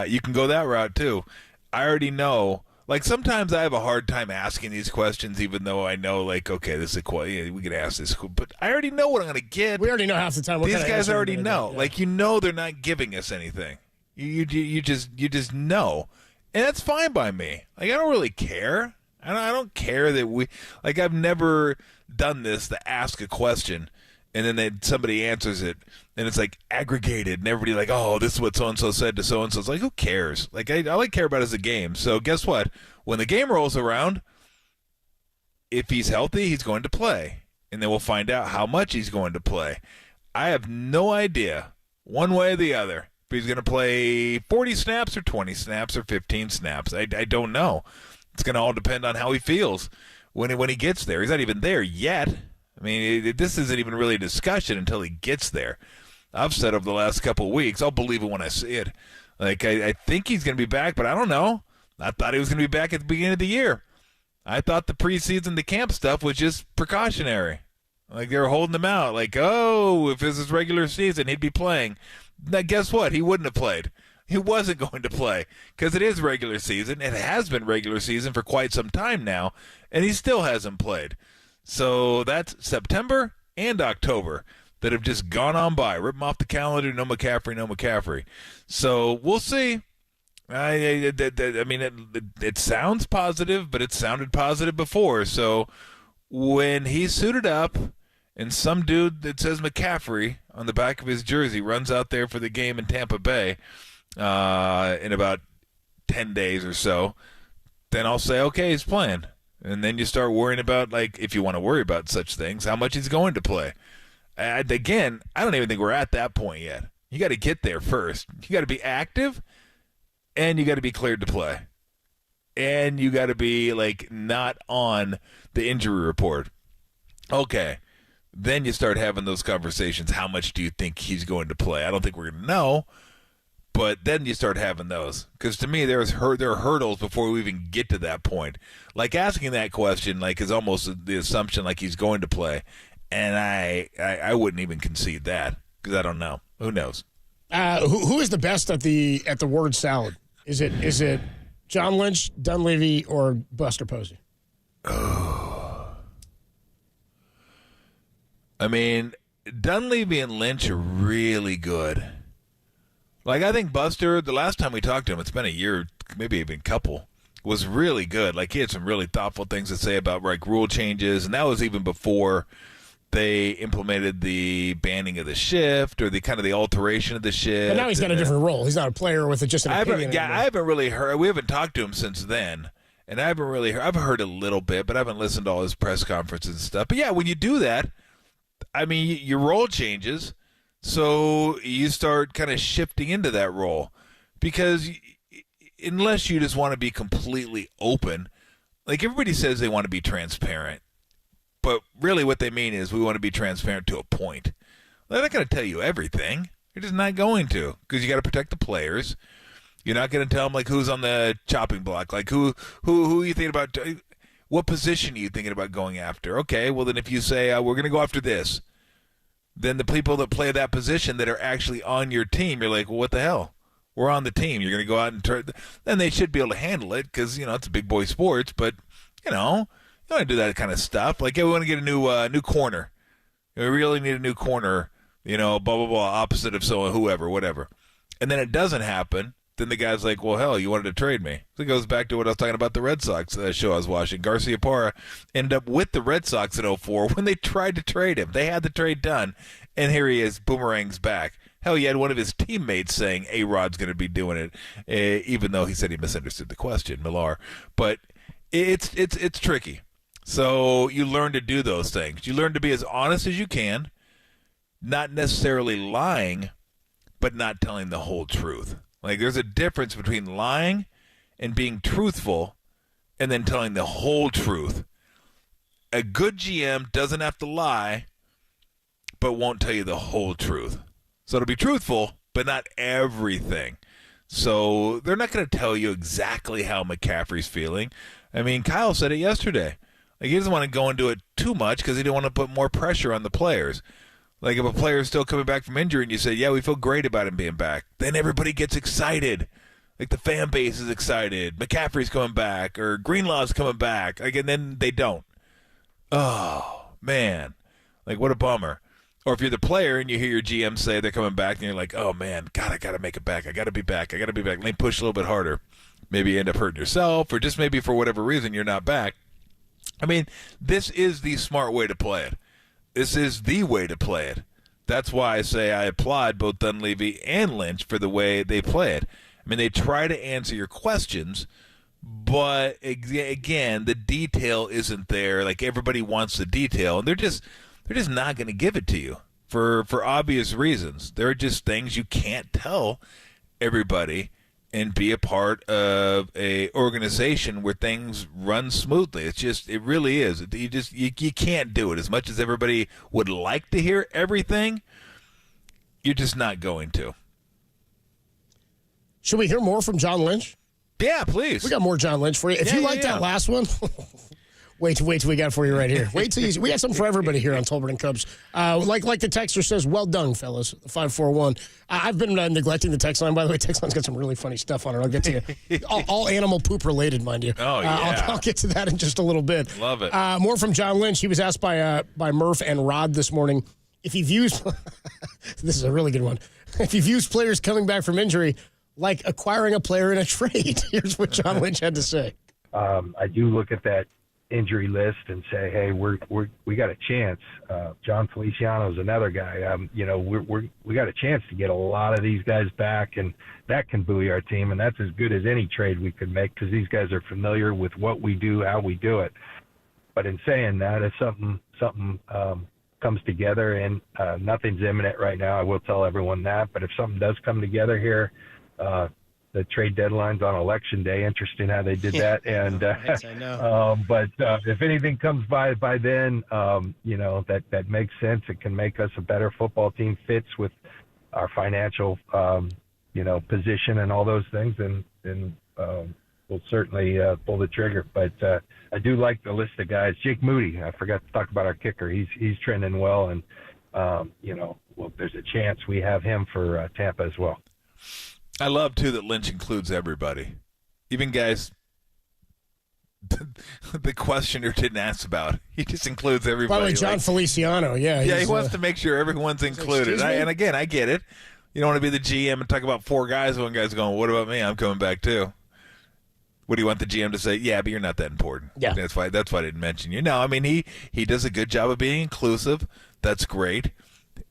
you can go that route too. I already know. Like, sometimes I have a hard time asking these questions, even though I know, like, okay, this is a question. We could ask this, but I already know what I'm going to get. We already know half the time. These guys already know. Like, they're not giving us anything. You just know, and that's fine by me. Like, I don't really care. I don't care that I've never done this, to ask a question, and then somebody answers it, and it's like aggregated, and everybody like, oh, this is what so-and-so said to so-and-so. It's like, who cares? Like, all I care about is the game. So guess what? When the game rolls around, if he's healthy, he's going to play, and then we'll find out how much he's going to play. I have no idea, one way or the other, if he's going to play 40 snaps or 20 snaps or 15 snaps. I don't know. It's going to all depend on how he feels when he gets there. He's not even there yet. I mean, this isn't even really a discussion until he gets there. I've said over the last couple of weeks, I'll believe it when I see it. Like, I think he's going to be back, but I don't know. I thought he was going to be back at the beginning of the year. I thought the preseason, the camp stuff was just precautionary. Like, they were holding him out. Like, oh, if this is regular season, he'd be playing. Now, guess what? He wouldn't have played. He wasn't going to play because it is regular season. It has been regular season for quite some time now, and he still hasn't played. So that's September and October that have just gone on by. Rip them off the calendar. No McCaffrey, no McCaffrey. So we'll see. I mean, it sounds positive, but it sounded positive before. So when he's suited up and some dude that says McCaffrey on the back of his jersey runs out there for the game in Tampa Bay in about 10 days or so, then I'll say, okay, he's playing. And then you start worrying about, like, if you want to worry about such things, how much he's going to play. Again, I don't even think we're at that point yet. You got to get there first. You got to be active, and you got to be cleared to play. And you got to be, like, not on the injury report. Okay. Then you start having those conversations. How much do you think he's going to play? I don't think we're going to know. But then you start having those. Because to me, there are hurdles before we even get to that point. Like, asking that question, like, is almost the assumption, like, he's going to play. And I wouldn't even concede that because I don't know. Who knows? Who is the best at the word salad? Is it John Lynch, Dunleavy, or Buster Posey? Oh. I mean, Dunleavy and Lynch are really good. Like, I think Buster, the last time we talked to him, it's been a year, maybe even a couple, was really good. Like, he had some really thoughtful things to say about, like, rule changes, and that was even before they implemented the banning of the shift or the kind of the alteration of the shift. But now he's got a different role. He's not a player with just an opinion. I haven't really heard. We haven't talked to him since then, and I haven't really heard. I've heard a little bit, but I haven't listened to all his press conferences and stuff. But yeah, when you do that, I mean, your role changes. So you start kind of shifting into that role because unless you just want to be completely open, like everybody says they want to be transparent, but really what they mean is we want to be transparent to a point. They're not going to tell you everything. You're just not going to because you got to protect the players. You're not going to tell them like who's on the chopping block, like who are you thinking about, what position are you thinking about going after? Okay, well then if you say we're going to go after this, then the people that play that position that are actually on your team, you're like, well, what the hell? We're on the team. You're going to go out and turn. Then they should be able to handle it because, it's a big boy sports. But, you want to do that kind of stuff. Like, we want to get a new corner. We really need a new corner, blah, blah, blah, opposite of whoever, whatever. And then it doesn't happen. Then the guy's like, well, hell, you wanted to trade me. So it goes back to what I was talking about the Red Sox show I was watching. Garciaparra ended up with the Red Sox in 2004 when they tried to trade him. They had the trade done, and here he is, boomerangs back. Hell, you had one of his teammates saying A-Rod's going to be doing it, even though he said he misunderstood the question, Millar. But it's tricky. So you learn to do those things. You learn to be as honest as you can, not necessarily lying, but not telling the whole truth. Like, there's a difference between lying and being truthful and then telling the whole truth. A good GM doesn't have to lie, but won't tell you the whole truth. So it'll be truthful, but not everything. So they're not going to tell you exactly how McCaffrey's feeling. I mean, Kyle said it yesterday. Like, he doesn't want to go into it too much because he didn't want to put more pressure on the players. Like if a player is still coming back from injury and you say, yeah, we feel great about him being back, then everybody gets excited. Like the fan base is excited. McCaffrey's coming back or Greenlaw's coming back. Like, and then they don't. Oh, man. Like what a bummer. Or if you're the player and you hear your GM say they're coming back and you're like, oh, man, God, I got to make it back. I got to be back. Let me push a little bit harder. Maybe you end up hurting yourself or just maybe for whatever reason you're not back. I mean, this is the smart way to play it. This is the way to play it. That's why I say I applaud both Dunleavy and Lynch for the way they play it. I mean, they try to answer your questions, but again, the detail isn't there. Like everybody wants the detail, and they're just not going to give it to you for obvious reasons. There are just things you can't tell everybody and be a part of a organization where things run smoothly. It really is. You can't do it. As much as everybody would like to hear everything, you're just not going to. Should we hear more from John Lynch? Yeah, please. We got more John Lynch for you. If you like that last one, wait till we got for you right here. Wait till we got something for everybody here on Tolbert and Cubs. Like the texter says, well done, fellas. 541. I've been neglecting the text line. By the way, text line's got some really funny stuff on it. I'll get to you. all animal poop related, mind you. Oh yeah. I'll get to that in just a little bit. Love it. More from John Lynch. He was asked by Murph and Rod this morning if he views. This is a really good one. If he views players coming back from injury like acquiring a player in a trade. Here's what John Lynch had to say. I do look at that injury list and say, hey, we got a chance. John Feliciano's another guy. We got a chance to get a lot of these guys back, and that can buoy our team. And that's as good as any trade we could make because these guys are familiar with what we do, how we do it. But in saying that, if something comes together, and nothing's imminent right now, I will tell everyone that. But if something does come together here, the trade deadline's on election day. Interesting how they did that. And I know. But if anything comes by then, that makes sense. It can make us a better football team, fits with our financial, position and all those things. And we'll certainly pull the trigger. But I do like the list of guys. Jake Moody, I forgot to talk about our kicker. He's trending well, and there's a chance we have him for Tampa as well. I love, too, that Lynch includes everybody. Even guys the questioner didn't ask about. He just includes everybody. By the way, John Feliciano, he wants to make sure everyone's included. And again, I get it. You don't want to be the GM and talk about four guys. One guy's going, what about me? I'm coming back, too. What do you want the GM to say? Yeah, but you're not that important. Yeah. That's why I didn't mention you. No, I mean, he does a good job of being inclusive. That's great.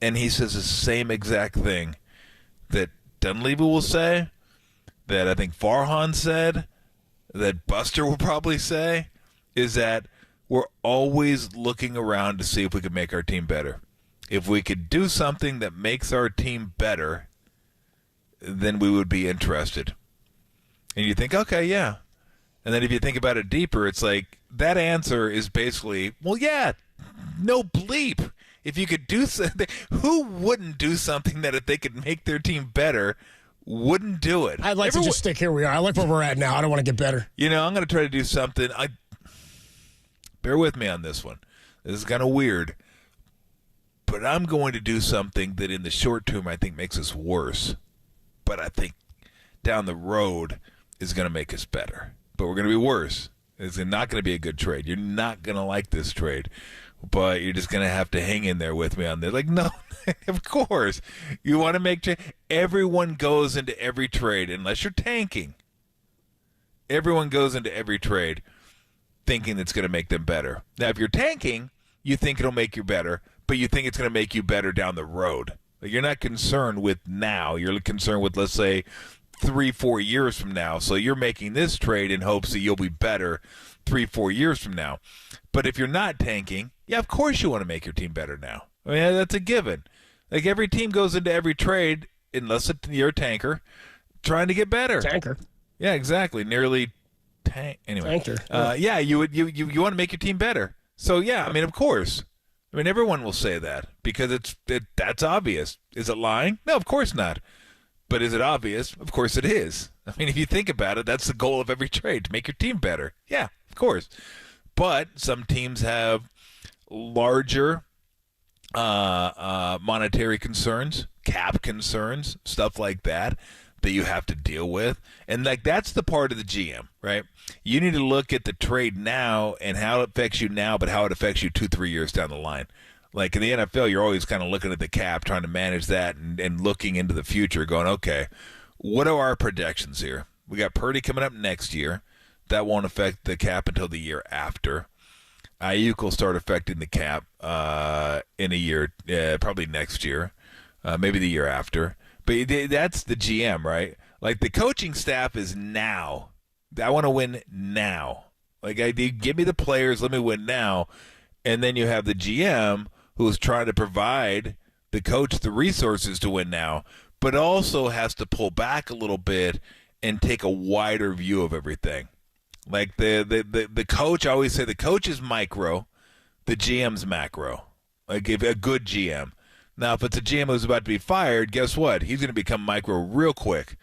And he says the same exact thing that Dunleavy will say, that I think Farhan said, that Buster will probably say, is that we're always looking around to see if we could make our team better. If we could do something that makes our team better, then we would be interested. And you think, okay, yeah. And then if you think about it deeper, it's like that answer is basically, well, yeah, no bleep. If you could do something, who wouldn't do something that if they could make their team better, wouldn't do it? I'd like to just stick here we are. I like where we're at now. I don't want to get better. I'm going to try to do something. Bear with me on this one. This is kind of weird. But I'm going to do something that in the short term I think makes us worse. But I think down the road is going to make us better. But we're going to be worse. It's not going to be a good trade. You're not going to like this trade. But you're just going to have to hang in there with me on this. Like, no, of course. You want to make everyone goes into every trade, unless you're tanking. Everyone goes into every trade thinking it's going to make them better. Now, if you're tanking, you think it'll make you better, but you think it's going to make you better down the road. Like, you're not concerned with now. You're concerned with, let's say, 3-4 years from now. So you're making this trade in hopes that you'll be better 3-4 years from now. But if you're not tanking, yeah, of course you want to make your team better now. I mean, that's a given. Like, every team goes into every trade, unless you're a tanker, trying to get better. Tanker. Yeah, exactly. Nearly tank. Anyway. Tanker. You want to make your team better. So, yeah, I mean, of course. I mean, everyone will say that because that's obvious. Is it lying? No, of course not. But is it obvious? Of course it is. I mean, if you think about it, that's the goal of every trade, to make your team better. Yeah, of course. But some teams have larger monetary concerns, cap concerns, stuff like that you have to deal with. And like that's the part of the GM, right? You need to look at the trade now and how it affects you now, but how it affects you 2-3 years down the line. Like in the NFL, you're always kind of looking at the cap, trying to manage that and looking into the future, going, okay, what are our projections here? We got Purdy coming up next year. That won't affect the cap until the year after. Ayuk will start affecting the cap in a year, probably next year, maybe the year after. But that's the GM, right? Like the coaching staff is now. I want to win now. Like give me the players, let me win now. And then you have the GM who's trying to provide the coach the resources to win now, but also has to pull back a little bit and take a wider view of everything. Like the coach, I always say the coach is micro, the GM's macro. Like if a good GM. Now, if it's a GM who's about to be fired, guess what? He's going to become micro real quick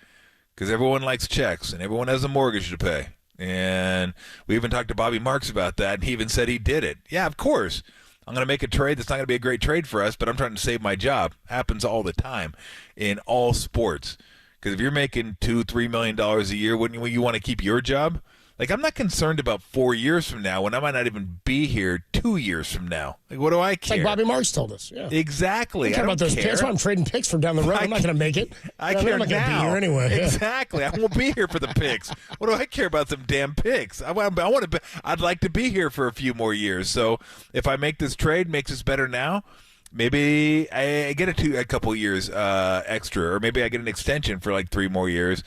because everyone likes checks and everyone has a mortgage to pay. And we even talked to Bobby Marks about that, and he even said he did it. Yeah, of course. I'm going to make a trade that's not going to be a great trade for us, but I'm trying to save my job. Happens all the time in all sports. Because if you're making $2-3 million a year, wouldn't you want to keep your job? Like, I'm not concerned about 4 years from now when I might not even be here 2 years from now. Like, what do I care? Like Bobby Marks told us. Yeah. Exactly. I don't care about those picks. That's why I'm trading picks from down the road. I'm not going to make it. I care I'm not going to now. be here anyway. Exactly. I won't be here for the picks. What do I care about some damn picks? I'd like to be here for a few more years. So if I make this trade, makes us better now, maybe I get a couple years extra, or maybe I get an extension for like 3 more years.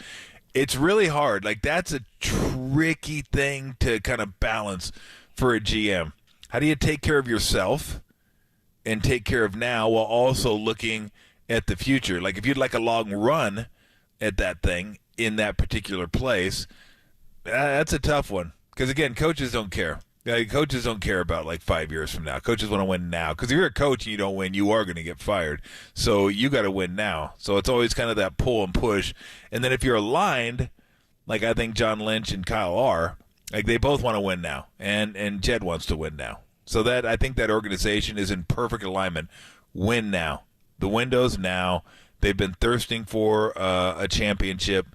It's really hard. Like, that's a tricky thing to kind of balance for a GM. How do you take care of yourself and take care of now while also looking at the future? Like, if you'd like a long run at that thing in that particular place, that's a tough one. Because, again, coaches don't care. Coaches don't care about like 5 years from now. Coaches want to win now. Because if you're a coach and you don't win, you are going to get fired. So you got to win now. So it's always kind of that pull and push. And then if you're aligned, like I think John Lynch and Kyle are, like they both want to win now. And Jed wants to win now. So that I think that organization is in perfect alignment. Win now. The window's now. They've been thirsting for a championship.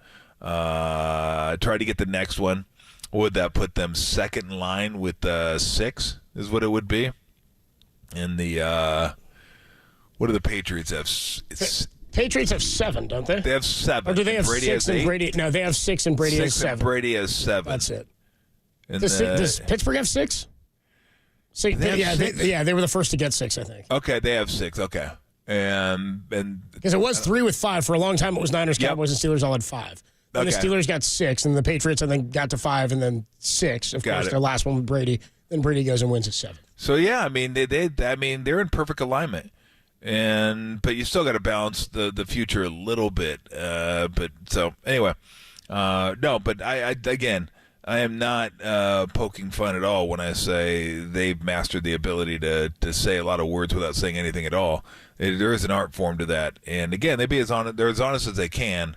Try to get the next one. Would that put them second in line with 6 is what it would be? And the what do the Patriots have? Patriots have 7, don't they? They have 7. Or do they have Brady 6 and Brady? No, they have 6 and Brady has 7. And Brady has 7. That's it. And does Pittsburgh have 6? They were the first to get 6, I think. Okay, they have 6. Okay. And because it was 3 with 5 for a long time. It was Niners, Cowboys, and Steelers all had 5. Then the Steelers got 6, and the Patriots, I think, got to 5, and then 6. Of course, their last one with Brady. Then Brady goes and wins at 7. So yeah, I mean, they're in perfect alignment, but you still got to balance the future a little bit. But so anyway, no, but I am not poking fun at all when I say they've mastered the ability to say a lot of words without saying anything at all. There is an art form to that, and again, they're as honest as they can,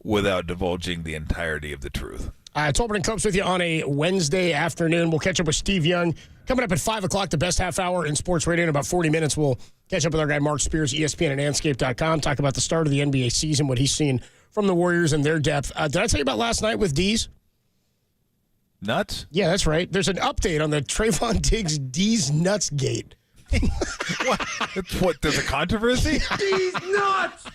without divulging the entirety of the truth. Tolbert and Copes with you on a Wednesday afternoon. We'll catch up with Steve Young. Coming up at 5 o'clock, the best half hour in sports radio. In about 40 minutes, we'll catch up with our guy Mark Spears, ESPN and Anscape.com, talk about the start of the NBA season, what he's seen from the Warriors and their depth. Did I tell you about last night with D's? Nuts? Yeah, that's right. There's an update on the Trayvon Diggs D's Nuts Gate. What? There's a controversy? D's Nuts!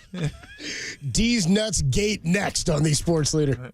D's Nuts Gate next on the Sports Leader.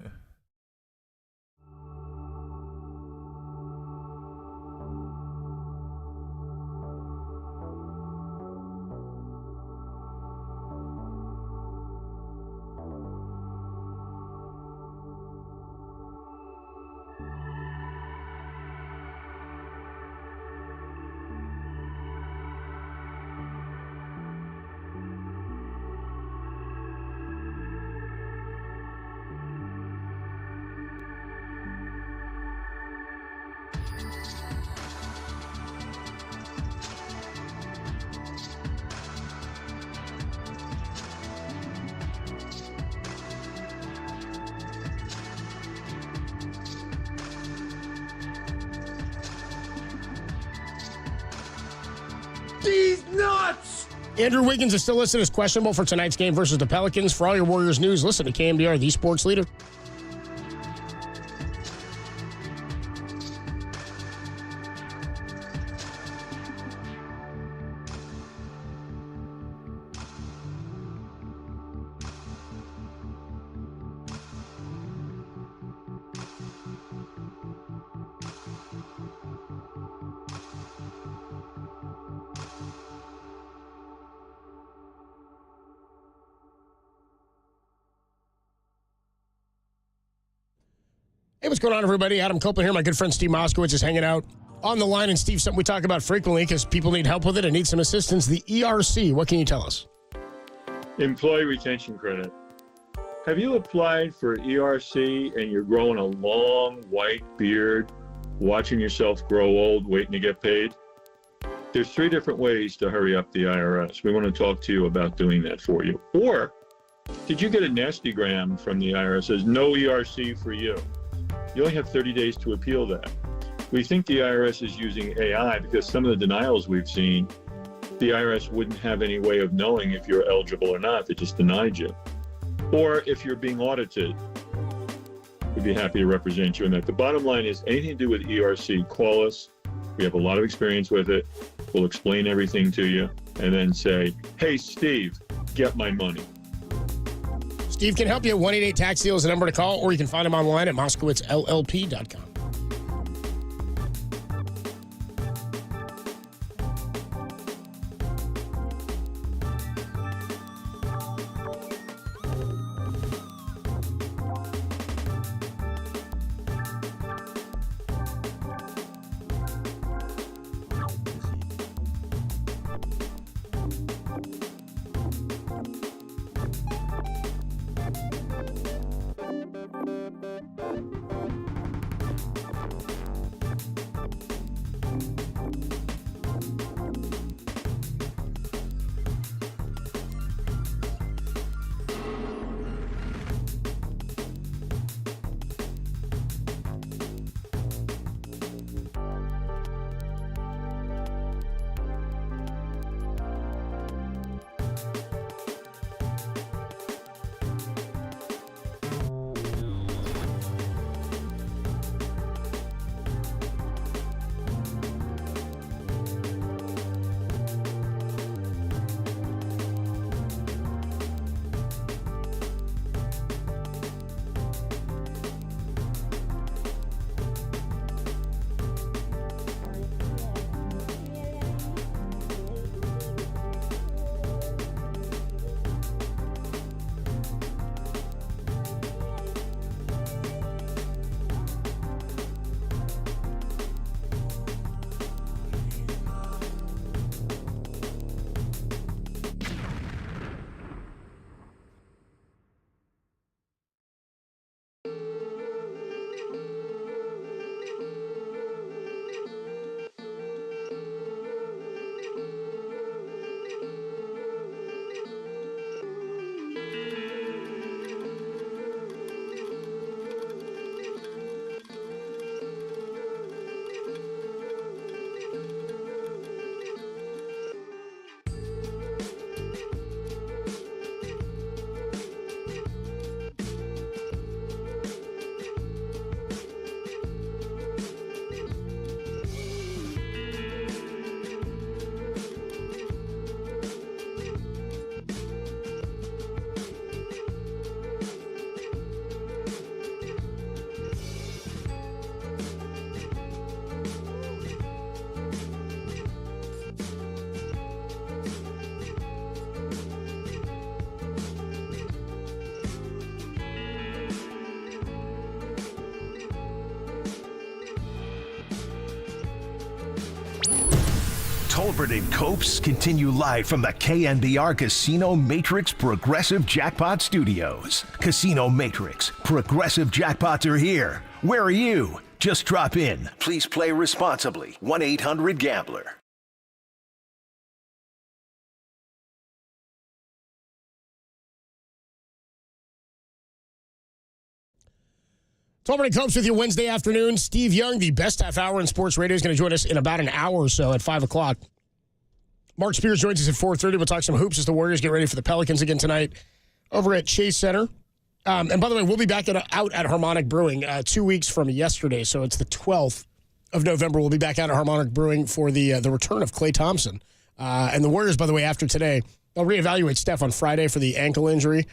Andrew Wiggins is still listed as questionable for tonight's game versus the Pelicans. For all your Warriors news, listen to KNBR, the sports leader. Hey, what's going on, everybody? Adam Copeland here. My good friend Steve Moscowitz is hanging out on the line. And Steve, something we talk about frequently because people need help with it and need some assistance. The ERC, what can you tell us? Employee retention credit. Have you applied for ERC and you're growing a long white beard, watching yourself grow old, waiting to get paid? There's 3 different ways to hurry up the IRS. We want to talk to you about doing that for you. Or did you get a nastygram from the IRS that says no ERC for you? You only have 30 days to appeal that. We think the IRS is using AI because some of the denials we've seen, the IRS wouldn't have any way of knowing if you're eligible or not. They just denied you. Or if you're being audited, we'd be happy to represent you in that. The bottom line is anything to do with ERC, call us. We have a lot of experience with it. We'll explain everything to you and then say, hey, Steve, get my money. Steve can help you. 188-TAX-DEAL is the number to call, or you can find him online at MoscowitzLLP.com. Tolbert and Copes continue live from the KNBR Casino Matrix Progressive Jackpot Studios. Casino Matrix, Progressive Jackpots are here. Where are you? Just drop in. Please play responsibly. 1-800-GAMBLER. Tolbert and Copes with you Wednesday afternoon. Steve Young, the best half hour in sports radio, is going to join us in about an hour or so at 5 o'clock. Mark Spears joins us at 4:30. We'll talk some hoops as the Warriors get ready for the Pelicans again tonight over at Chase Center. And by the way, we'll be back out at Harmonic Brewing 2 weeks from yesterday, so it's the 12th of November. We'll be back out at Harmonic Brewing for the return of Klay Thompson. And the Warriors, by the way, after today, they'll reevaluate Steph on Friday for the ankle injury,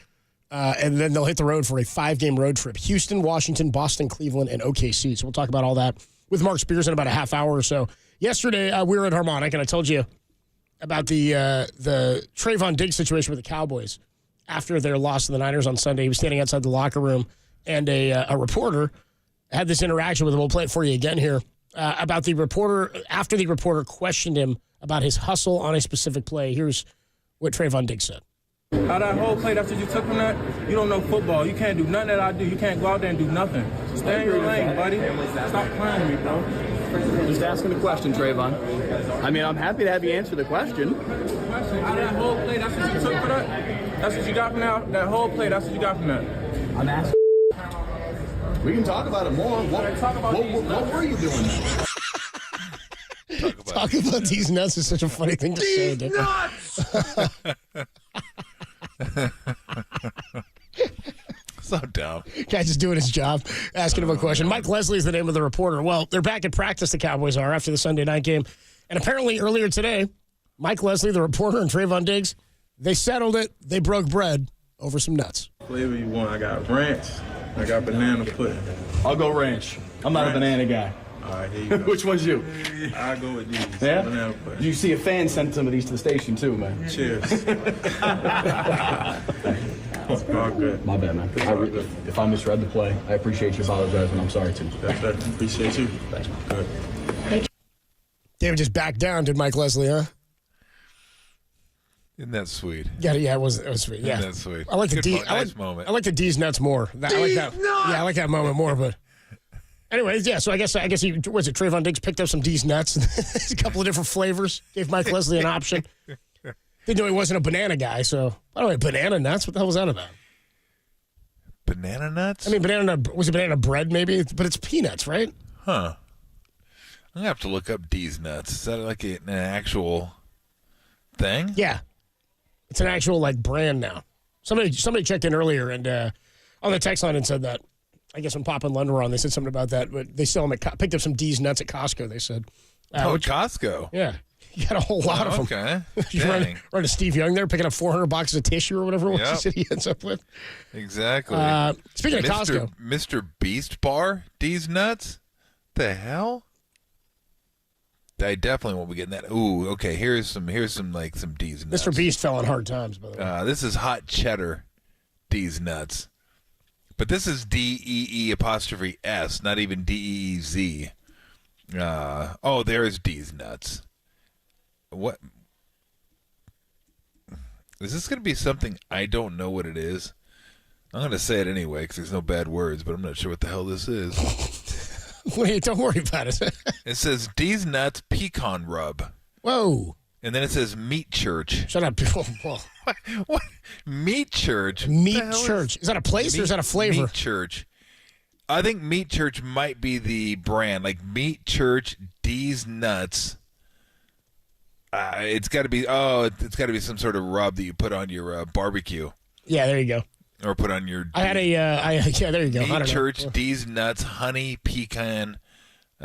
and then they'll hit the road for a 5-game road trip. Houston, Washington, Boston, Cleveland, and OKC. So we'll talk about all that with Mark Spears in about a half hour or so. Yesterday, we were at Harmonic, and I told you about the Trayvon Diggs situation with the Cowboys. After their loss to the Niners on Sunday, he was standing outside the locker room, and a reporter had this interaction with him. We'll play it for you again here. About the reporter, after the reporter questioned him about his hustle on a specific play. Here's what Trayvon Diggs said. How that whole play after you took from that, you don't know football. You can't do nothing that I do. You can't go out there and do nothing. Stay in your lane, buddy. Stop playing with me, bro. Just asking a question, Trayvon. I mean, I'm happy to have you answer the question. How that whole play, that's what you took for that? That's what you got from that? That whole play, that's what you got from that? I'm asking. We can talk about it more. What were you doing? Talk about these nuts is such a funny thing to say. These nuts! So dumb. Guy just doing his job, asking him a question. Mike Leslie is the name of the reporter. Well, they're back at practice, the Cowboys are, after the Sunday night game. And apparently earlier today, Mike Leslie, the reporter, and Trayvon Diggs, they settled it. They broke bread over some nuts. Flavor you want? I got ranch. I got banana pudding. I'll go ranch. I'm not a banana guy. All right, here you go. Which one's you? I'll go with these. Yeah? Banana pudding. You see a fan send some of these to the station, too, man. Cheers. All good. My bad, man. If I misread the play, I appreciate you apologizing. I'm sorry, too. Appreciate you. Thanks, man. Good. David just backed down, did Mike Leslie, huh? Isn't that sweet? Yeah, it was sweet. Yeah, Isn't that sweet? I like the D. Nice moment. I like the D's nuts more. I like that. Yeah, I like that moment more. But anyways, yeah. So I guess he was it. Trayvon Diggs picked up some D's nuts, a couple of different flavors. Gave Mike Leslie an option. Didn't know he wasn't a banana guy. So by the way, banana nuts. What the hell was that about? Banana nuts? I mean, was it banana bread maybe? But it's peanuts, right? Huh. I'm gonna have to look up D's nuts. Is that like an actual thing? Yeah. It's an actual brand now. Somebody checked in earlier and on the text line and said that. I guess when Papa and Lund were on, they said something about that. But they sell them picked up some D's nuts at Costco. They said. Costco. Yeah, you got a whole lot of them. Okay. You run to Steve Young there, picking up 400 boxes of tissue or whatever it was he said he ends up with. Exactly. Speaking of Costco, Mr. Beast Bar D's nuts. The hell. I definitely won't be getting that. Ooh, okay. Here's some D's nuts. Mr. Beast fell on hard times, by the way. This is hot cheddar D's nuts, but this is DEE''S, not even DEEZ. There's D's nuts. What is this going to be? Something I don't know what it is. I'm going to say it anyway because there's no bad words, but I'm not sure what the hell this is. Wait, don't worry about it. It says D's Nuts Pecan Rub. Whoa. And then it says Meat Church. Shut up. What? Meat Church? Meat Church. Is that a place or is that a flavor? Meat Church. I think Meat Church might be the brand. Like Meat Church, D's Nuts. It's got to be. It's got to be some sort of rub that you put on your barbecue. Yeah, there you go. Or put on your. I had yeah, there you go. Meat Church, D's Nuts, honey pecan,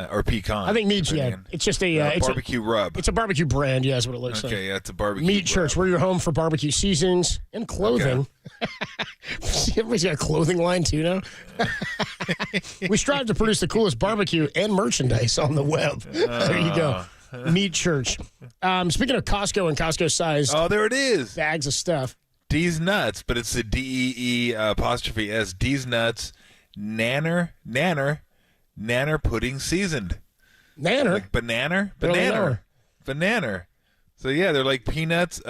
or pecan. I think meat. Yeah, it's just a barbecue rub. It's a barbecue brand. Yeah, that's what it looks like. Okay, yeah, it's a barbecue. Meat Church. We're your home for barbecue seasonings and clothing. Okay. Everybody's got a clothing line too now. We strive to produce the coolest barbecue and merchandise on the web. There you go. Meat Church. Speaking of Costco and Costco size. Oh, there it is. Bags of stuff. D's Nuts, but it's the DEE''S. D's Nuts, nanner pudding seasoned. Nanner? Like banana. So yeah, they're like peanuts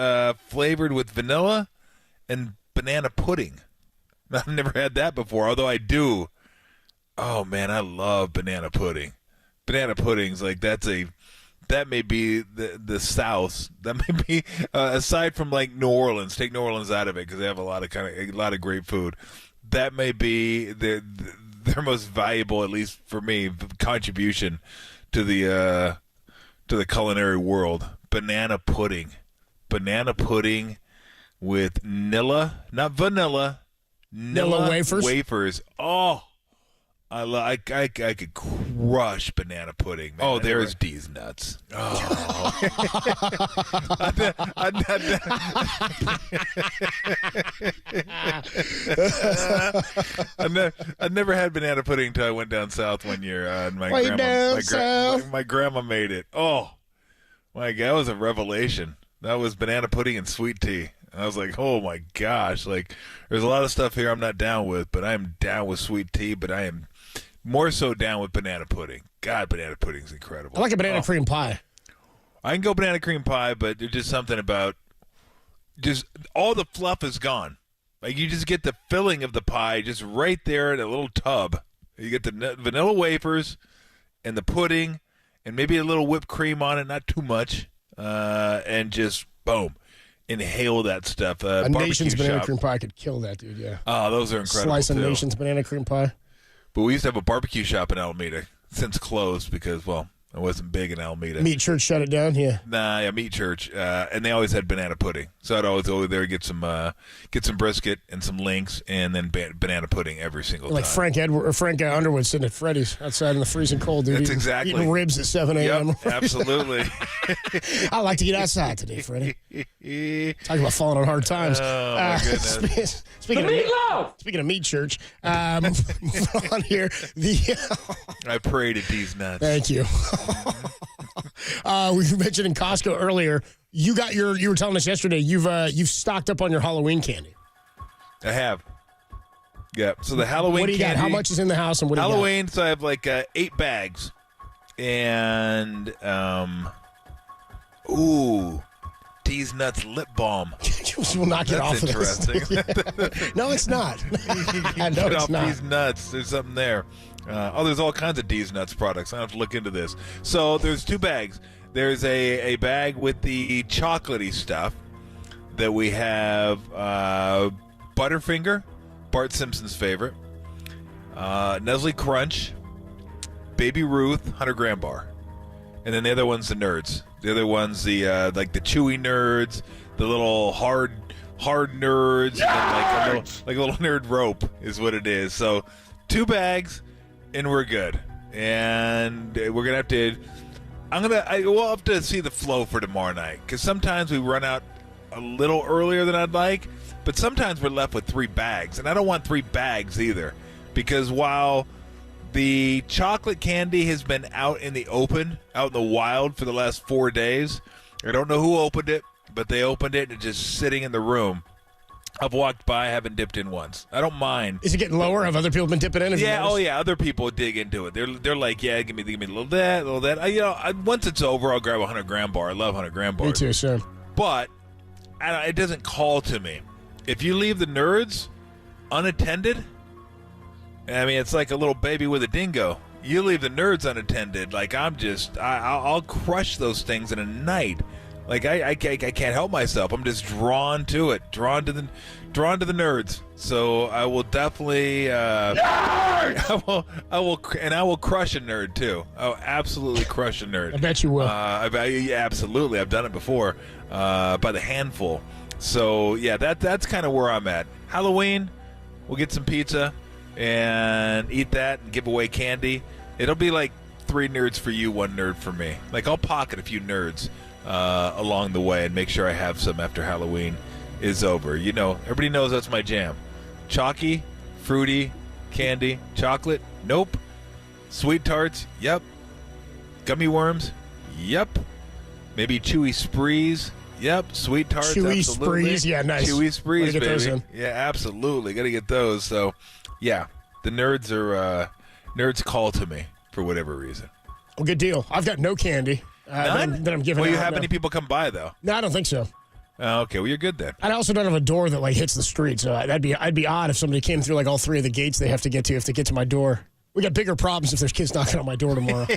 flavored with vanilla and banana pudding. I've never had that before, although I do. Oh man, I love banana pudding. Banana pudding's like that may be the South. That may be aside from like New Orleans. Take New Orleans out of it because they have a lot of great food. That may be their most valuable, at least for me, contribution to the culinary world. Banana pudding. banana pudding with Nilla, not vanilla, Nilla wafers. Oh, I could crush banana pudding, man. Oh, there's D's nuts. Oh. I never had banana pudding until I went down south one year. And my grandma made it. Oh, my God, that was a revelation. That was banana pudding and sweet tea. I was like, oh, my gosh. Like, there's a lot of stuff here I'm not down with, but I am down with sweet tea, but I am more so down with banana pudding. God, banana pudding's incredible. I like a banana cream pie. I can go banana cream pie, but there's just something about just all the fluff is gone. Like, you just get the filling of the pie just right there in a little tub. You get the vanilla wafers and the pudding and maybe a little whipped cream on it, not too much, and just, boom, inhale that stuff. A Nation's banana cream pie could kill that, dude, yeah. Oh, those are incredible, Slice of Nation's banana cream pie. But we used to have a barbecue shop in Alameda, since closed because, well, I wasn't big in Alameda. Meat Church shut it down, yeah. Nah, yeah, Meat Church, and they always had banana pudding. So I'd always go there, get some brisket and some links, and then banana pudding every single time. Like Frank Underwood sitting at Freddy's outside in the freezing cold, dude. That's exactly. Eating ribs at 7 a.m. Yep, absolutely. I like to get outside today, Freddie. Talking about falling on hard times. Oh, my goodness. Speaking of Meat Church, on here, I prayed at these nuts. Thank you. We mentioned in Costco earlier. You were telling us yesterday you've stocked up on your Halloween candy. I have. Yeah. So the Halloween. What do you candy, got? How much is in the house? And what do you got? Halloween. So I have like 8 bags, and D's Nuts lip balm. We'll knock it off. That's interesting. No, it's not. Get off D's Nuts. There's something there. There's all kinds of D's Nuts products. I have to look into this. So there's 2 bags. There's a bag with the chocolatey stuff that we have Butterfinger, Bart Simpson's favorite, Nestle Crunch, Baby Ruth, 100-gram bar. And then the other one's the nerds. The other one's the like the chewy nerds, the little hard nerds, and then like a little nerd rope is what it is. So 2 bags, and we're good. And we're gonna have to. We'll have to see the flow for tomorrow night, because sometimes we run out a little earlier than I'd like, but sometimes we're left with 3 bags, and I don't want 3 bags either, because while the chocolate candy has been out in the open, out in the wild for the last 4 days, I don't know who opened it, but they opened it and it's just sitting in the room. I've walked by, haven't dipped in once. I don't mind. Is it getting lower? Have other people been dipping in? Yeah, other people dig into it. They're like, yeah, give me a little that, a little that. Once it's over, I'll grab a 100-gram bar. I love 100-gram bars. Me too, sir. But it doesn't call to me. If you leave the nerds unattended, I mean, it's like a little baby with a dingo. You leave the nerds unattended, like I'll crush those things in a night. Like I can't help myself. I'm just drawn to it, drawn to the nerds. So I will definitely, I will crush a nerd too. I'll absolutely crush a nerd. I bet you will. Absolutely, I've done it before, by the handful. So yeah, that's kind of where I'm at. Halloween, we'll get some pizza and eat that and give away candy. It'll be like 3 nerds for you, 1 nerd for me. Like, I'll pocket a few nerds along the way and make sure I have some after Halloween is over. You know, everybody knows that's my jam. Chalky, fruity, candy, chocolate, nope. Sweet tarts, yep. Gummy worms, yep. Maybe chewy sprees, yep. Sweet tarts, chewy absolutely. Sprees, yeah, nice. Chewy sprees, baby. Those in. Yeah, absolutely. Got to get those. So, yeah, the nerds are nerds call to me for whatever reason. Well, good deal. I've got no candy that I'm giving out. Well, you have now. any people come by though? No, I don't think so. Okay, well, you're good then. I also don't have a door that like hits the street, so I'd be odd if somebody came through like all 3 of the gates they have to get to if they get to my door. We got bigger problems if there's kids knocking on my door tomorrow.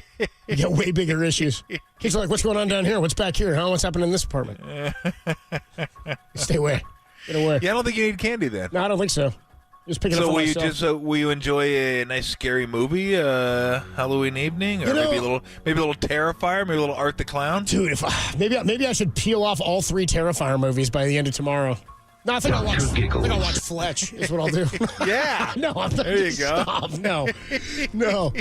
We got way bigger issues. Kids are like, what's going on down here? What's back here? Huh? What's happening in this apartment? Stay away. Get away. Yeah, I don't think you need candy then. No, I don't think so. Just picking up for myself. Will you enjoy a nice scary movie Halloween evening, or maybe a little Terrifier, maybe a little Art the Clown? Dude, maybe I should peel off all 3 Terrifier movies by the end of tomorrow. No, I think I'll watch Fletch. Is what I'll do. Yeah. No, there you go. Stop. No.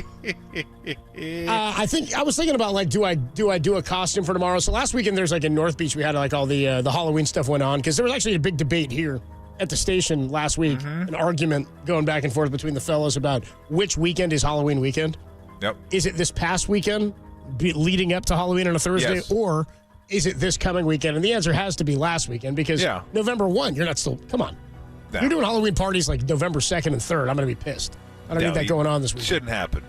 I was thinking about like, do I do a costume for tomorrow? So last weekend there's like in North Beach we had like all the Halloween stuff went on because there was actually a big debate here at the station last week, an argument going back and forth between the fellows about which weekend is Halloween weekend. Yep. Is it this past weekend leading up to Halloween on a Thursday, or is it this coming weekend? And the answer has to be last weekend because November 1, you're not still, come on. No. You're doing Halloween parties like November 2nd and 3rd. I'm going to be pissed. I don't need that going on this week. Shouldn't happen.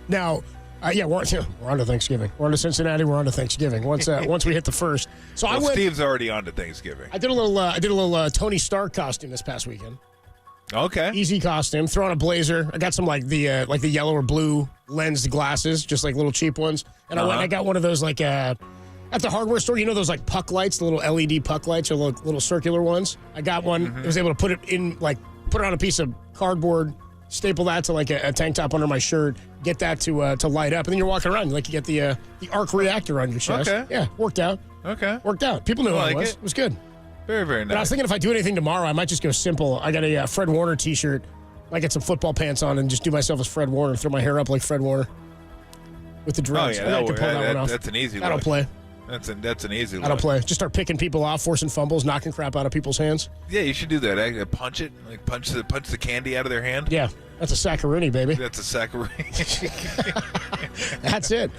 Now, we're on to Thanksgiving. We're on to Cincinnati. We're on to Thanksgiving. Once we hit the first. So Steve's already on to Thanksgiving. I did a little Tony Stark costume this past weekend. Okay. Easy costume. Throw on a blazer. I got some like the yellow or blue lensed glasses, just like little cheap ones. And I got one of those like at the hardware store. You know those like puck lights, the little LED puck lights, or little circular ones. I got one. I was able to put it on a piece of cardboard, staple that to like a tank top under my shirt, get that to light up, and then you're walking around like you get the arc reactor on your chest. Okay. Yeah, worked out. Okay. Worked out. People knew who I was. It was good. Very, very nice. But I was thinking if I do anything tomorrow, I might just go simple. I got a Fred Warner t-shirt. I get some football pants on and just do myself as Fred Warner, throw my hair up like Fred Warner with the dreads. Oh, yeah, I can pull that one off. That's an easy one. That'll play. That's an easy one. That'll play. Just start picking people off, forcing fumbles, knocking crap out of people's hands. Yeah, you should do that. Punch it, like punch the candy out of their hand. Yeah, that's a saccaroni, baby. That's a saccaroni. That's it.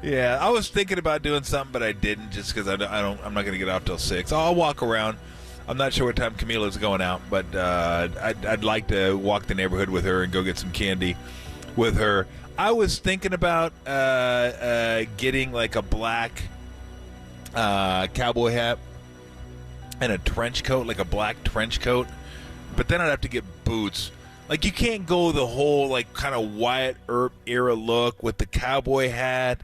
Yeah, I was thinking about doing something, but I didn't, just because I'm not going to get off till 6. I'll walk around. I'm not sure what time Camila's going out, but I'd like to walk the neighborhood with her and go get some candy with her. I was thinking about getting like a black cowboy hat and a trench coat, like a black trench coat, but then I'd have to get boots. Like, you can't go the whole, like, kind of Wyatt Earp era look with the cowboy hat,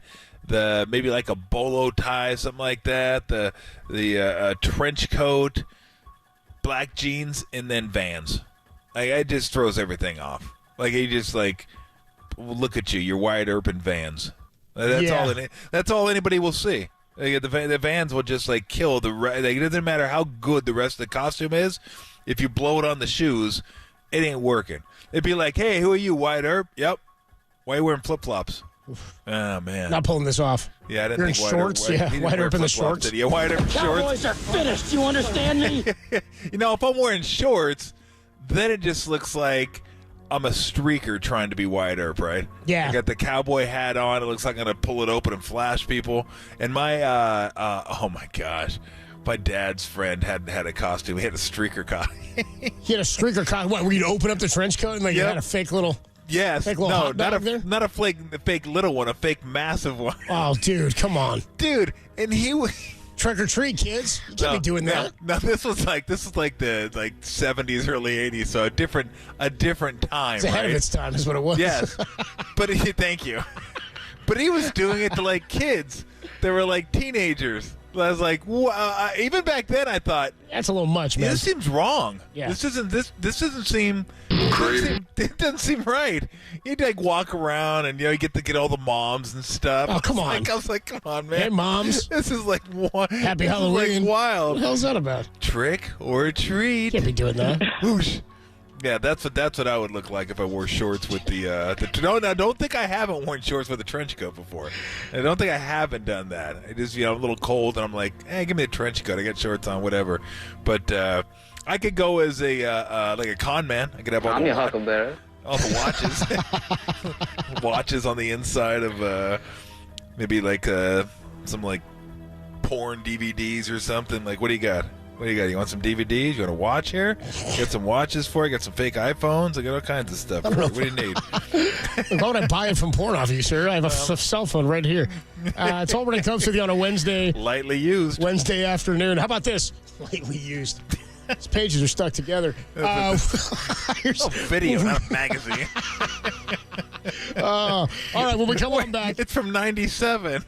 maybe like a bolo tie, something like that, the trench coat, black jeans, and then Vans. Like, it just throws everything off. Like, you just, like, look at you, you're Wyatt Earp in Vans. That's all anybody will see. Like, the Vans will just, like, kill the rest. Like, it doesn't matter how good the rest of the costume is. If you blow it on the shoes, it ain't working. It'd be like, hey, who are you, Wyatt Earp? Yep. Why are you wearing flip-flops? Oh, man. Not pulling this off. Yeah, I didn't You're think in shorts? Wyatt Earp in the shorts. Yeah, Wyatt Earp in shorts. Cowboys are finished. You understand me? You know, if I'm wearing shorts, then it just looks like I'm a streaker trying to be Wyatt Earp, right? Yeah. I got the cowboy hat on. It looks like I'm going to pull it open and flash people. And my, oh, my gosh. My dad's friend had a costume. He had a streaker costume. He had a streaker costume. What, were you to open up the trench coat and like you had a fake little... Yes. Fake little hot dog there? Not a fake little one, a fake massive one. Oh, dude, come on. Dude, and he was... Trick or treat, kids. You can't be doing that. No, this was like the 70s, early 80s, so a different time. It's ahead of its time is what it was. Yes. But thank you. But he was doing it to like kids. They were like teenagers. I was like, wow. Even back then, I thought that's a little much, man. This seems wrong. Yeah. This doesn't seem crazy. It doesn't seem right. You'd like walk around and you get to get all the moms and stuff. Oh, come on! I was like, come on, man. Hey, moms. This is like Happy Halloween. Like wild. What the hell's that about? Trick or treat. Can't be doing that. Whoosh. Yeah, that's what I would look like if I wore shorts with the no. Don't think I haven't worn shorts with a trench coat before. I don't think I haven't done that. I just I'm a little cold and I'm like, hey, give me a trench coat. I got shorts on, whatever. But I could go as a like a con man. I could have all the watches, watches on the inside of maybe like some like porn DVDs or something. Like, what do you got? What do you got? You want some DVDs? You want a watch here? Get some watches for you. Got some fake iPhones. I got all kinds of stuff. What do you need? Why would I buy it from porn off you, sir? I have a cell phone right here. It's all when it comes with you on a Wednesday. Lightly used. Wednesday afternoon. How about this? Lightly used. These pages are stuck together. Here's a video, not a magazine. All right, when we come on back. It's from 97.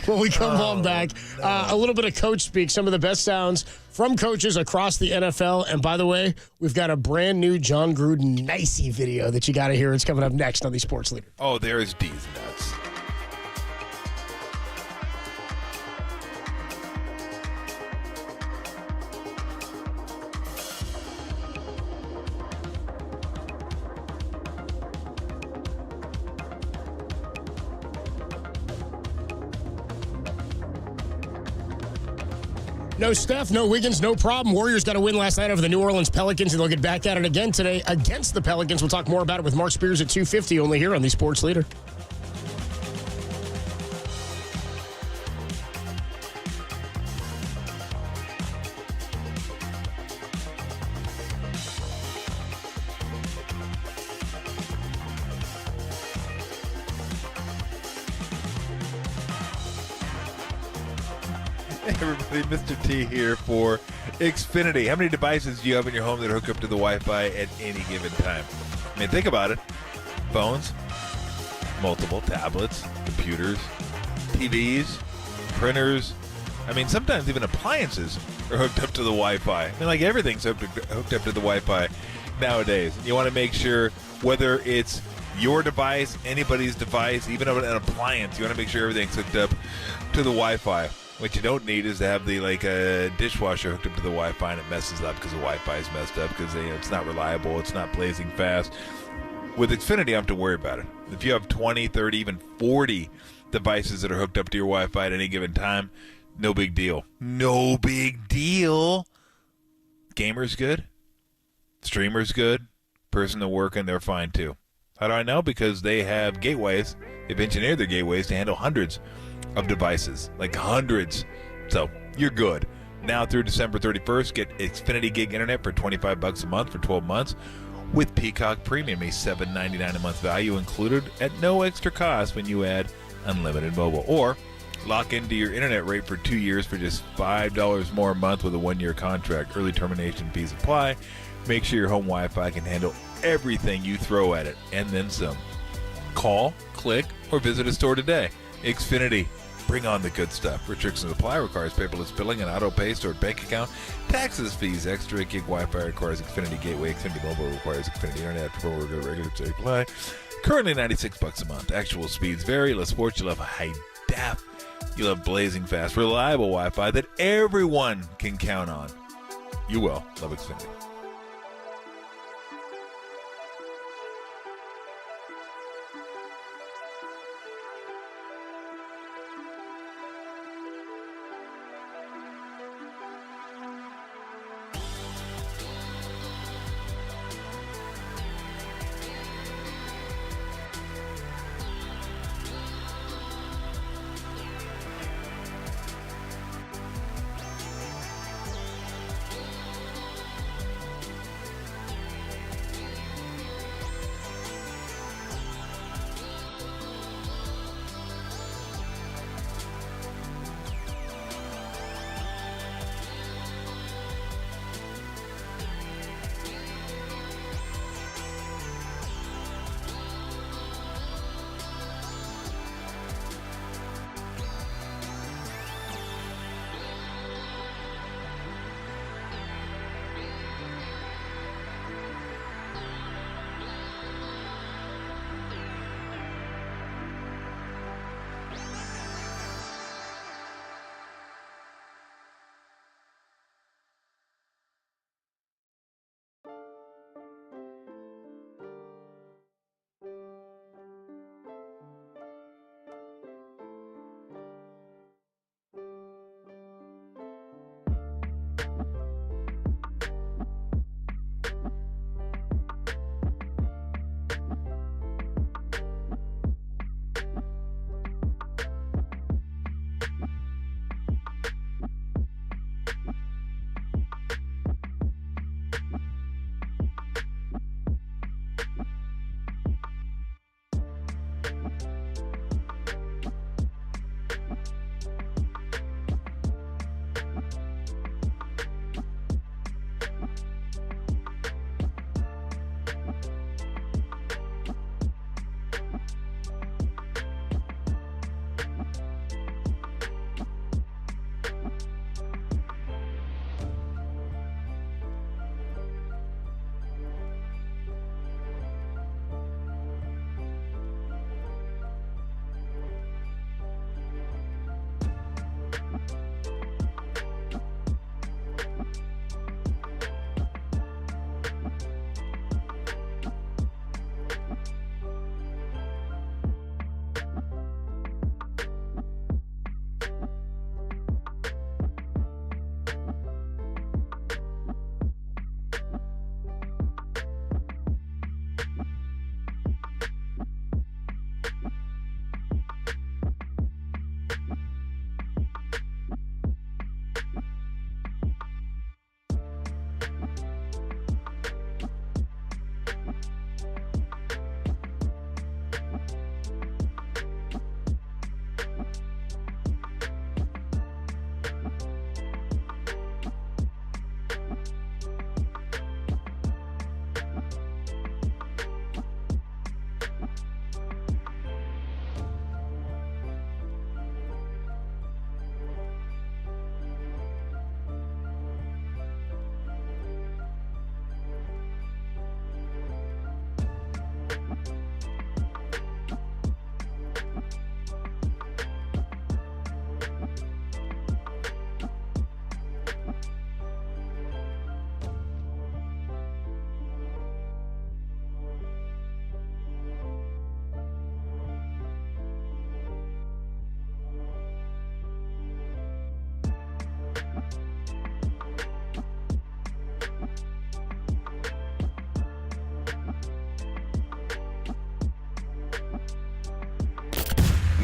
When we come on back, a little bit of coach speak, some of the best sounds from coaches across the NFL. And by the way, we've got a brand new John Gruden nicey video that you got to hear. It's coming up next on the Sports Leader. Oh, there's D's nuts. No Steph, no Wiggins, no problem. Warriors got a win last night over the New Orleans Pelicans, and they'll get back at it again today against the Pelicans. We'll talk more about it with Mark Spears at 2:50, only here on the Sports Leader. Everybody, Mr. T here for Xfinity. How many devices do you have in your home that hook up to the Wi-Fi at any given time? I mean, think about it. Phones, multiple tablets, computers, TVs, printers. I mean, sometimes even appliances are hooked up to the Wi-Fi. I mean, like everything's hooked up to the Wi-Fi nowadays. You want to make sure whether it's your device, anybody's device, even an appliance, you want to make sure everything's hooked up to the Wi-Fi. What you don't need is to have a dishwasher hooked up to the Wi-Fi and it messes up because the Wi-Fi is messed up because it's not reliable, it's not blazing fast. With Xfinity, I don't have to worry about it. If you have 20, 30, even 40 devices that are hooked up to your Wi-Fi at any given time, no big deal. No big deal. Gamer's good. Streamer's good. Person that's working, they're fine too. How do I know? Because they have gateways. They've engineered their gateways to handle hundreds of devices, like hundreds. So you're good. Now through December 31st, get Xfinity Gig Internet for $25 a month for 12 months with Peacock Premium, a $7.99 a month value included at no extra cost when you add unlimited mobile. Or lock into your internet rate for 2 years for just $5 more a month with a 1-year contract. Early termination fees apply. Make sure your home Wi-Fi can handle everything you throw at it and then some. Call, click, or visit a store today. Xfinity. Bring on the good stuff. Restrictions apply. Requires paperless billing and auto pay. Stored bank account. Taxes, fees, extra. Gig Wi-Fi requires Xfinity Gateway. Xfinity Mobile requires Xfinity Internet. For regulatory apply. Currently $96 a month. Actual speeds vary. Less sports. You'll have high def. You'll have blazing fast, reliable Wi-Fi that everyone can count on. You will love Xfinity.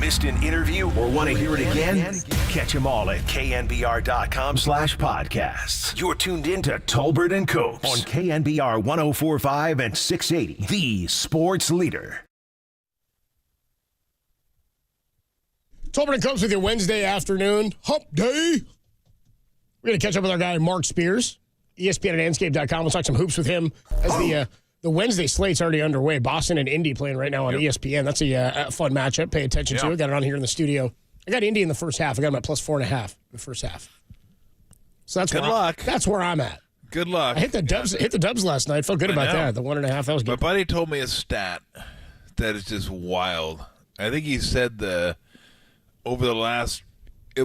Missed an interview or want to hear it again? Catch them all at knbr.com/podcasts. You're tuned in to Tolbert and Copes on KNBR 104.5 and 680, the sports leader. Tolbert and Copes with you Wednesday afternoon. Hump day. We're going to catch up with our guy, Mark Spears, ESPN at Anscape.com. We'll talk some hoops with him as the Wednesday slate's already underway. Boston and Indy playing right now on ESPN. That's a fun matchup. Pay attention to it. Got it on here in the studio. I got Indy in the first half. I got them at plus 4.5 in the first half. So that's that's where I'm at. Good luck. I hit the Dubs last night. Felt good about that. The 1.5. That was good. My buddy told me a stat that is just wild. I think he said over the last,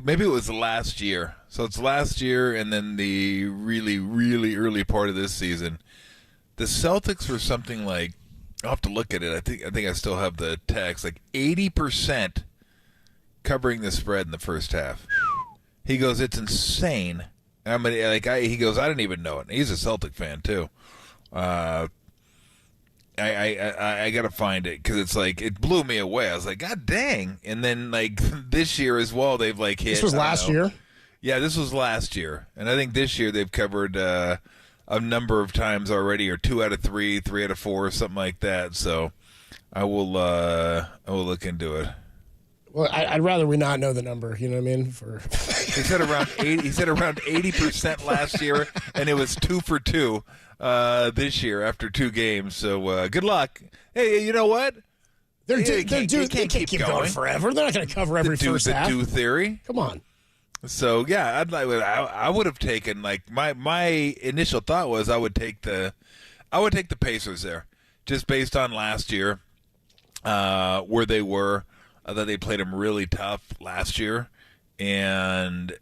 maybe it was the last year. So it's last year and then the really, really early part of this season. The Celtics were something like, I'll have to look at it. I think I still have the text, like 80% covering the spread in the first half. He goes, it's insane. I mean, he goes, I didn't even know it. He's a Celtic fan too. I got to find it because it's like it blew me away. I was like, God dang! And then like this year as well, they've like hit. This was last year. Yeah, this was last year, and I think this year they've covered a number of times already, or 2 out of 3, 3 out of 4, something like that. So I will look into it. Well, I'd rather we not know the number. You know what I mean? He said around 80. He said around 80% last year, and it was 2 for 2 this year after 2 games. So good luck. Hey, you know what? They can't keep going forever. They're not going to cover every first half. The 2 theory. Come on. So yeah, I would have taken like my initial thought was I would take the Pacers there, just based on last year, where they were. That they played them really tough last year, and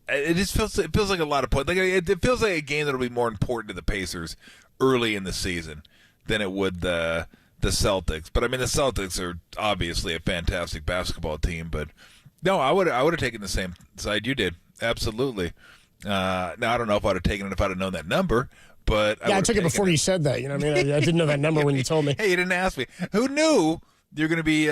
it feels like a lot of points. Like it feels like a game that'll be more important to the Pacers early in the season than it would the Celtics. But I mean, the Celtics are obviously a fantastic basketball team. But no, I would have taken the same side you did. Absolutely. Now I don't know if I'd have taken it if I'd have known that number. But I took it before you said that. You know what I mean? I didn't know that number when you told me. Hey, you didn't ask me. Who knew? You're going to be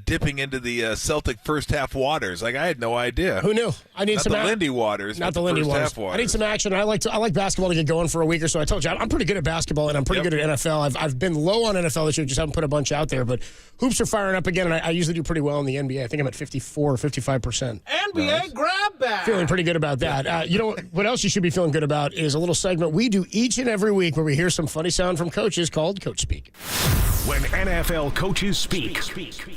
dipping into the Celtic first half waters. Like I had no idea. Who knew? I need not some the Lindy Waters. Not the Lindy Waters. I need some action. I like basketball to get going for a week or so. I told you I'm pretty good at basketball and I'm pretty good at NFL. I've been low on NFL this year. Just haven't put a bunch out there. But hoops are firing up again, and I usually do pretty well in the NBA. I think I'm at 54 or 55%. NBA grab bag. Feeling pretty good about that. You know what else you should be feeling good about is a little segment we do each and every week where we hear some funny sound from coaches called Coach Speak. When NFL coaches speak,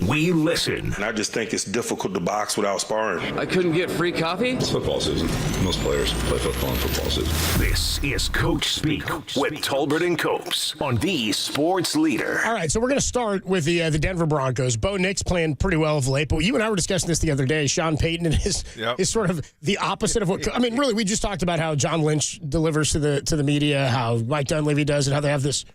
we listen. And I just think it's difficult to box without sparring. I couldn't get free coffee? It's football season. Most players play football in football season. This is Coach Speak with Tolbert and Copes on the Sports Leader. All right, so we're going to start with the Denver Broncos. Bo Nix playing pretty well of late, but you and I were discussing this the other day. Sean Payton is sort of the opposite of what. I mean, really, we just talked about how John Lynch delivers to the media, how Mike Dunleavy does, and how they have this.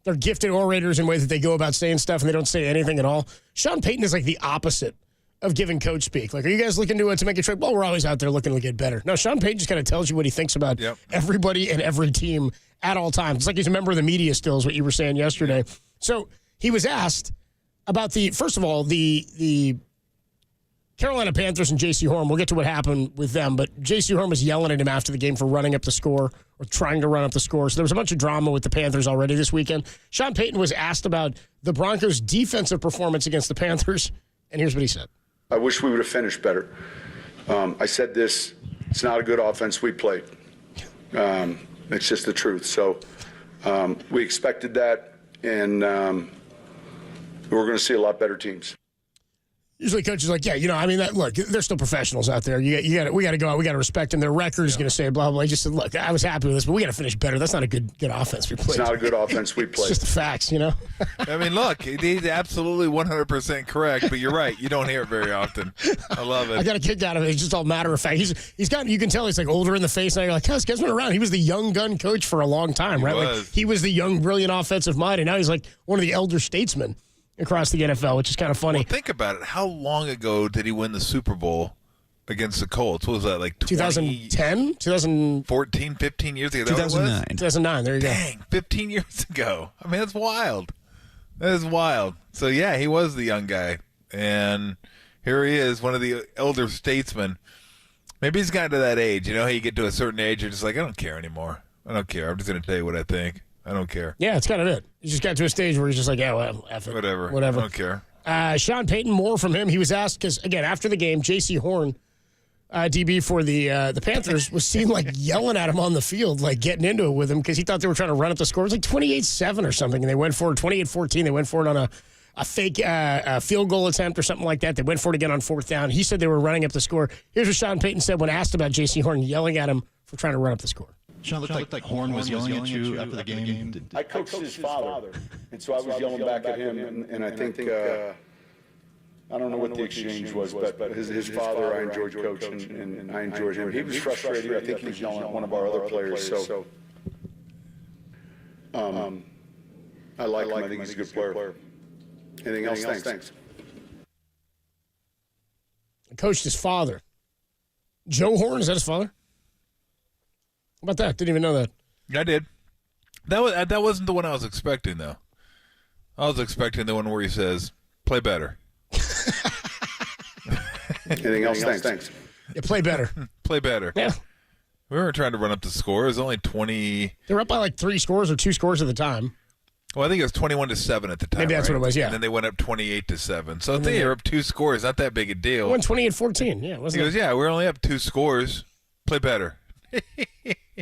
They're gifted orators in ways that they go about saying stuff and they don't say anything at all. Sean Payton is like the opposite of giving Coach Speak. Like, are you guys looking to make a trade? Well, we're always out there looking to get better. No, Sean Payton just kind of tells you what he thinks about everybody and every team at all times. It's like he's a member of the media still is what you were saying yesterday. So he was asked about first of all, the Carolina Panthers and J.C. Horn. We'll get to what happened with them, but J.C. Horn was yelling at him after the game for running up the score or trying to run up the score. So there was a bunch of drama with the Panthers already this weekend. Sean Payton was asked about the Broncos' defensive performance against the Panthers, and here's what he said. I wish we would have finished better. I said this, it's not a good offense we played. It's just the truth. So we expected that, and we're going to see a lot better teams. Usually coaches are like, look, they're still professionals out there. We got to go out. We got to respect them. Their record is going to say blah, blah. He just said, look, I was happy with this, but we got to finish better. That's not a good offense we played. It's not a good offense we played. It's just the facts, I mean, look, he's absolutely 100% correct, but you're right. You don't hear it very often. I love it. I got a kick out of it. It's just all matter of fact. He's got, you can tell he's like older in the face now. You're like, this guy's been around. He was the young gun coach for a long time, right? Like, he was the young, brilliant offensive mind, and now he's like one of the elder statesmen across the NFL, which is kind of funny. Well, think about it. How long ago did he win the Super Bowl against the Colts? What was that, like 2010? 2014, 15 years ago? 2009. 2009, there you go. Dang, 15 years ago. I mean, that's wild. That is wild. So, yeah, he was the young guy. And here he is, one of the elder statesmen. Maybe he's gotten to that age. You know, you get to a certain age, you're just like, I don't care anymore. I don't care. I'm just going to tell you what I think. I don't care. Yeah, it's kind of it. He just got to a stage where he's just like, yeah, well, F it. Whatever. I don't care. Sean Payton, more from him. He was asked, because, again, after the game, J.C. Horn, DB for the Panthers, was seen, like, yelling at him on the field, like, getting into it with him, because he thought they were trying to run up the score. It was like 28-7 or something, and they went for it. 28-14, they went for it on a fake field goal attempt or something like that. They went for it again on fourth down. He said they were running up the score. Here's what Sean Payton said when asked about J.C. Horn yelling at him for trying to run up the score. Sean, looked like Horn was yelling at you after the game. I coached his father, and so I was yelling back at him, and I think I don't know what the exchange was, but his father I enjoyed coaching, and I enjoyed him. He was frustrated. I think he was yelling at one of our other players, so I like him. I think he's a good player. Anything else? Thanks. I coached his father. Joe Horn, is that his father? How about that? Didn't even know that. I did. That wasn't the one I was expecting, though. I was expecting the one where he says, play better. Anything else? Thanks. Yeah, play better. Play better. Yeah. We weren't trying to run up the score. It was only 20. They were up by like 3 scores or 2 scores at the time. Well, I think it was 21-7 at the time. Maybe that's right? what it was, yeah. And then they went up 28-7. So I think you're up 2 scores. Not that big a deal. Won 28-14. Yeah, wasn't he goes, yeah, we're only up 2 scores. Play better.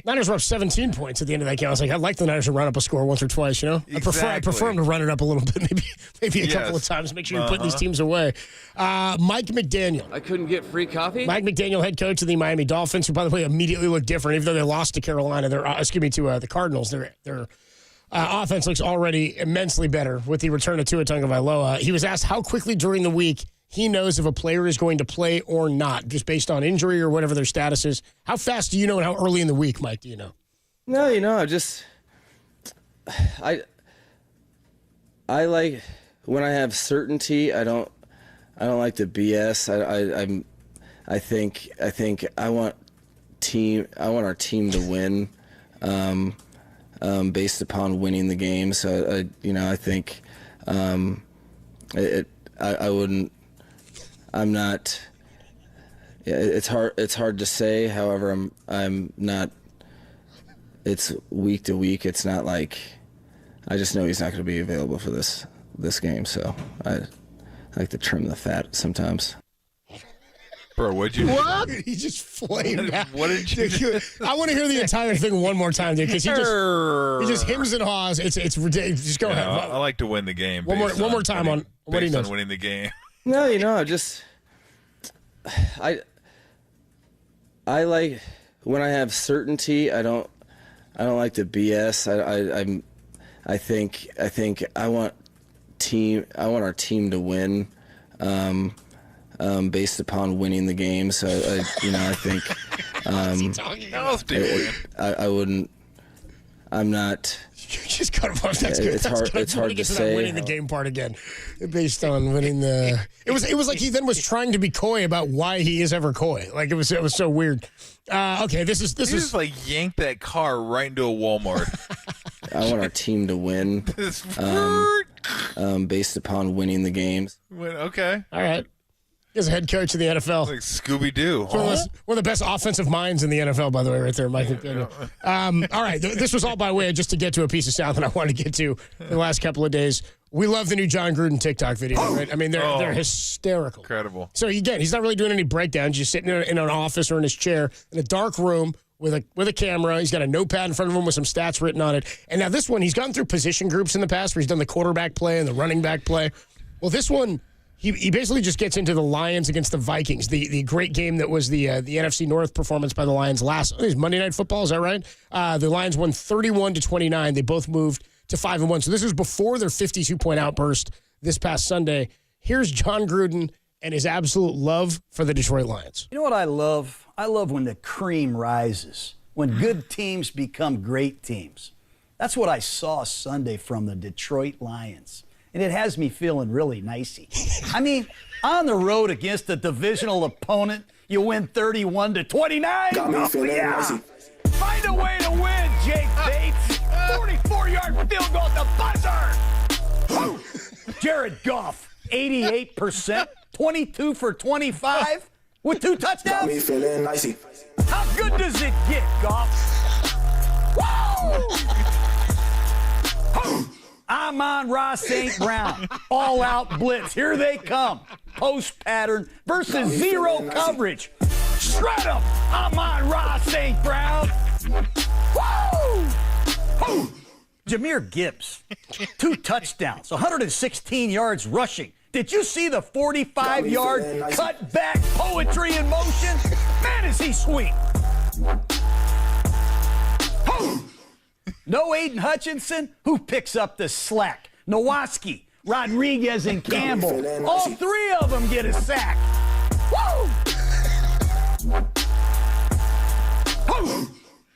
Niners were up 17 points at the end of that game. I was like, I'd like the Niners to run up a score once or twice, you know? Exactly. I prefer them to run it up a little bit, maybe a couple of times. Make sure you're putting these teams away. Mike McDaniel. I couldn't get free coffee? Mike McDaniel, head coach of the Miami Dolphins, who, by the way, immediately looked different. Even though they lost to Carolina, to the Cardinals, their offense looks already immensely better with the return of Tua Tagovailoa. He was asked how quickly during the week he knows if a player is going to play or not, just based on injury or whatever their status is. How fast do you know, and how early in the week, Mike, do you know? No, I like when I have certainty. I don't like the BS. I think I want our team to win, based upon winning the game. So I think I wouldn't. I'm not. It's hard to say. However, I'm not. It's week to week. It's not like I just know he's not going to be available for this game. So I like to trim the fat sometimes. Bro, what'd you do? What? He just flamed out. What did you do? I want to hear the entire thing one more time, dude, because he just hims and haws. It's ridiculous. Just go ahead. I like to win the game. One more time on what he knows. On winning the game. No, I like when I have certainty. I don't like the BS. I think I want our team to win, based upon winning the game. So I think I wouldn't. I'm not. You just cut him off. That's good. It's hard to say. Winning the game part again, based on winning the. It was like he then was trying to be coy about why he is ever coy. Like it was so weird. Okay, this is. You just like yanked that car right into a Walmart. I want our team to win, based upon winning the games. Okay. All right. He's a head coach of the NFL. Like Scooby-Doo. One of the best offensive minds in the NFL, by the way, right there, Mike McDaniel. All right, this was all by way of just to get to a piece of sound that I wanted to get to in the last couple of days. We love the new John Gruden TikTok video, right? I mean, they're hysterical. Incredible. So, again, he's not really doing any breakdowns. Just sitting in an office or in his chair in a dark room with a camera. He's got a notepad in front of him with some stats written on it. And now this one, he's gone through position groups in the past where he's done the quarterback play and the running back play. Well, this one, he basically just gets into the Lions against the Vikings, the great game that was the NFC North performance by the Lions last Monday Night Football. Is that right? The Lions won 31-29. They both moved to 5-1. So this was before their 52-point outburst this past Sunday. Here's John Gruden and his absolute love for the Detroit Lions. You know what I love? I love when the cream rises, when good teams become great teams. That's what I saw Sunday from the Detroit Lions. And it has me feeling really nicey. I mean, on the road against a divisional opponent, you win 31-29. Got me feeling nicey. Find a way to win, Jake Bates. 44-yard field goal at the buzzer. Jared Goff, 88%, 22 for 25 with 2 touchdowns. Got me feeling icy. How good does it get, Goff? Woo! Amon-Ra St. Brown, all-out blitz. Here they come. Post pattern versus zero coverage. Shred them, Amon-Ra St. Brown. Woo! Woo! Jahmyr Gibbs, 2 touchdowns, 116 yards rushing. Did you see the 45-yard cut-back poetry in motion? Man, is he sweet. No Aiden Hutchinson, who picks up the slack? Nowaski, Rodriguez, and Campbell. All 3 of them get a sack. Woo!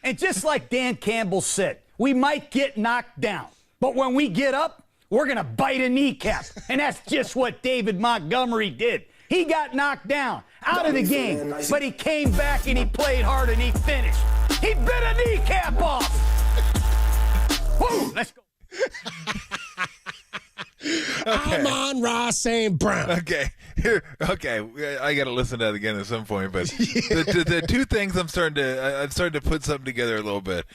And just like Dan Campbell said, we might get knocked down, but when we get up, we're going to bite a kneecap. And that's just what David Montgomery did. He got knocked down, out of the game, but he came back and he played hard and he finished. He bit a kneecap off. Woo! Let's go. Okay. Amon-Ra St. Brown. Okay. I got to listen to that again at some point. But the 2 things I'm starting to put something together a little bit.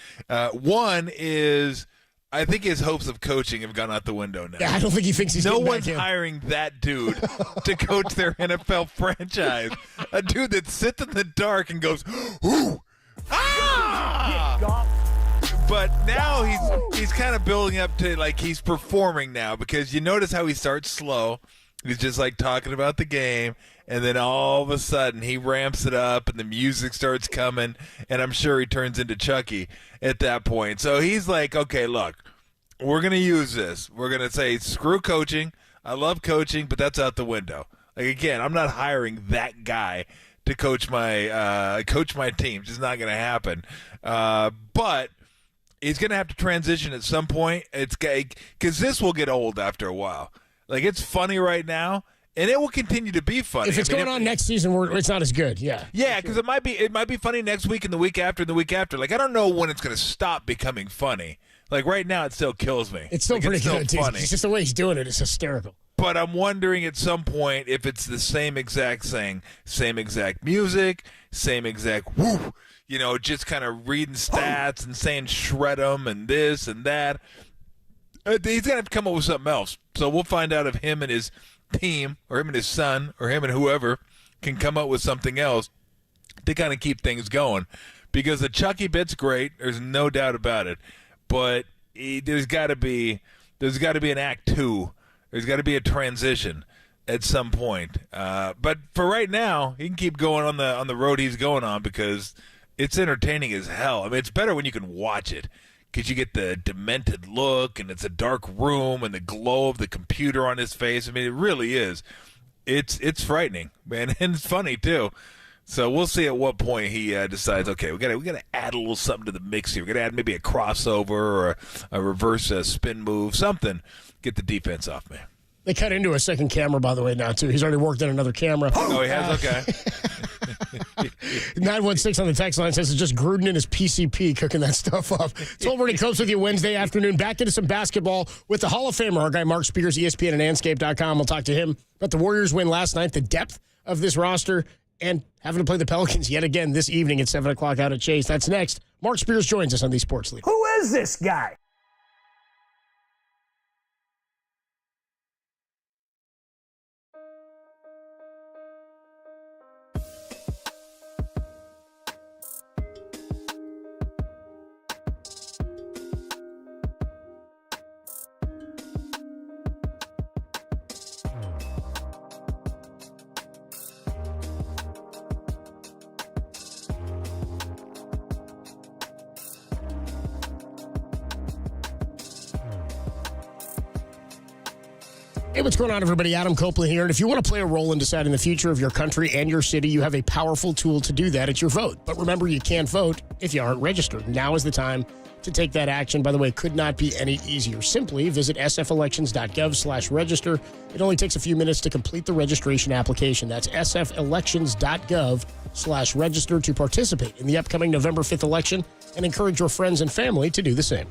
One is I think his hopes of coaching have gone out the window now. Yeah, I don't think he thinks he's No getting one's back in. hiring that dude to coach their NFL franchise. A dude that sits in the dark and goes, ooh, ah! But now he's kind of building up to, like, he's performing now, because you notice how he starts slow. He's just, like, talking about the game, and then all of a sudden he ramps it up and the music starts coming, and I'm sure he turns into Chucky at that point. So he's like, okay, look, we're going to use this. We're going to say, screw coaching. I love coaching, but that's out the window. Like, again, I'm not hiring that guy to coach my team. It's just not going to happen. But he's going to have to transition at some point. It's because this will get old after a while. Like, it's funny right now, and it will continue to be funny. If it's going on next season, it's not as good. Yeah. Yeah, because it might be funny next week and the week after and the week after. Like, I don't know when it's going to stop becoming funny. Like, right now, it still kills me. It's still pretty good. Funny. It's just the way he's doing it. It's hysterical. But I'm wondering at some point if it's the same exact thing, same exact music, same exact whoo, just kind of reading stats and saying shred them and this and that. He's going to have to come up with something else. So we'll find out if him and his team or him and his son or him and whoever can come up with something else to kind of keep things going. Because the Chucky bit's great. There's no doubt about it. But there's got to be an act 2. There's got to be a transition at some point. But for right now, he can keep going on the road he's going on, because it's entertaining as hell. I mean, it's better when you can watch it, because you get the demented look, and it's a dark room, and the glow of the computer on his face. I mean, it really is. It's frightening, man, and it's funny too. So we'll see at what point he decides, okay, we got to add a little something to the mix here. We're going to add maybe a crossover or a reverse spin move, something. Get the defense off, man. They cut into a second camera, by the way, now, too. He's already worked on another camera. Oh, he has? Okay. 916 on the text line says it's just Gruden and his PCP cooking that stuff up. It's Wolverine Copes with you Wednesday afternoon. Back into some basketball with the Hall of Famer, our guy Mark Spears, ESPN and Anscape.com. We'll talk to him about the Warriors win last night, the depth of this roster, and having to play the Pelicans yet again this evening at 7 o'clock out at Chase. That's next. Mark Spears joins us on the Sports Leader. Who is this guy? Hey, what's going on, everybody? Adam Copeland here. And if you want to play a role in deciding the future of your country and your city, you have a powerful tool to do that. It's your vote. But remember, you can't vote if you aren't registered. Now is the time to take that action. By the way, it could not be any easier. Simply visit sfelections.gov/register. It only takes a few minutes to complete the registration application. That's sfelections.gov/register to participate in the upcoming November 5th election and encourage your friends and family to do the same.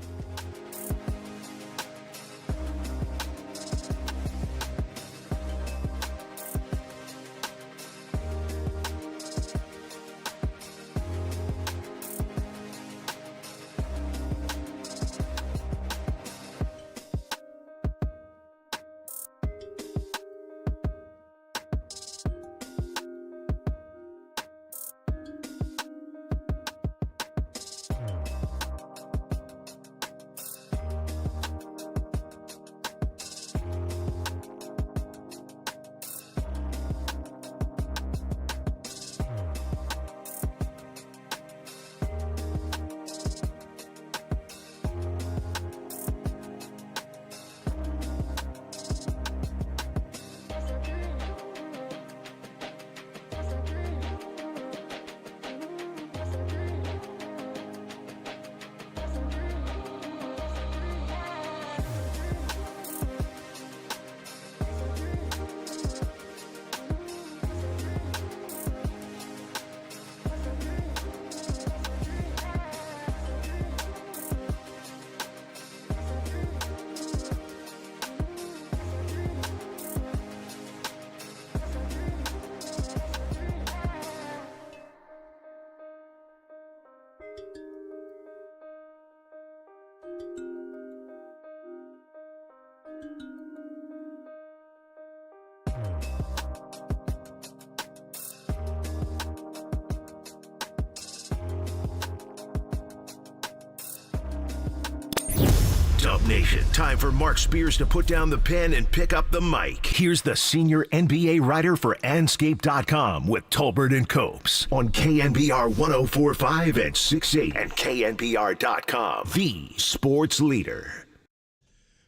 Nation, time for Mark Spears to put down the pen and pick up the mic. Here's the senior NBA writer for Anscape.com with Tolbert and Copes on KNBR 104.5 and 6.8 and KNBR.com, the sports leader.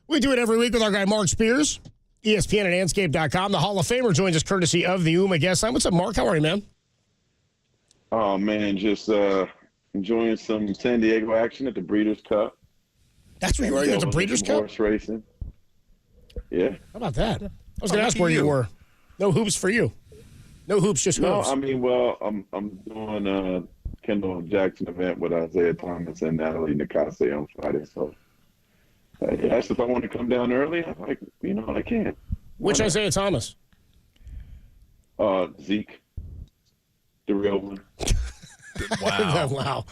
We do it every week with our guy Mark Spears, ESPN and Anscape.com. The Hall of Famer joins us courtesy of the UMA guest line. What's up, Mark? How are you, man? Oh, man, just enjoying some San Diego action at the Breeders' Cup. That's where you were? You're at the Breeders' Cup? Horse racing. Yeah. How about that? I was going to ask where you were. No hoops for you. No hoops, just hoops. No, I mean, well, I'm doing a Kendall Jackson event with Isaiah Thomas and Natalie Nakase on Friday. So he asked if I want to come down early. I'm like, I can. Which Isaiah Thomas? Zeke. The real one. Wow. Wow.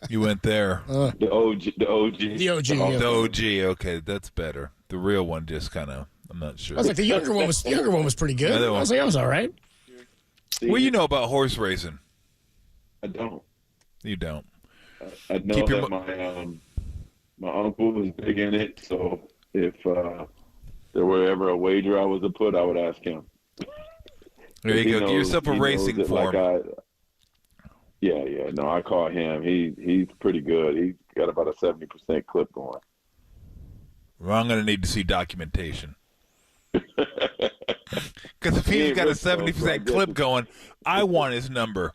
You went there. The OG. The OG. The OG. Okay, that's better. The real one just kind of, I'm not sure. I was like, the younger one was pretty good. I was like, I was all right. What do you know about horse racing? I don't. You don't. I know that my uncle was big in it, so if there were ever a wager I was to put, I would ask him. There you go. Give yourself a racing form. Yeah. No, I call him. He's pretty good. He's got about a 70% clip going. Well, I'm going to need to see documentation. Because if he's got a 70% clip going, I want his number.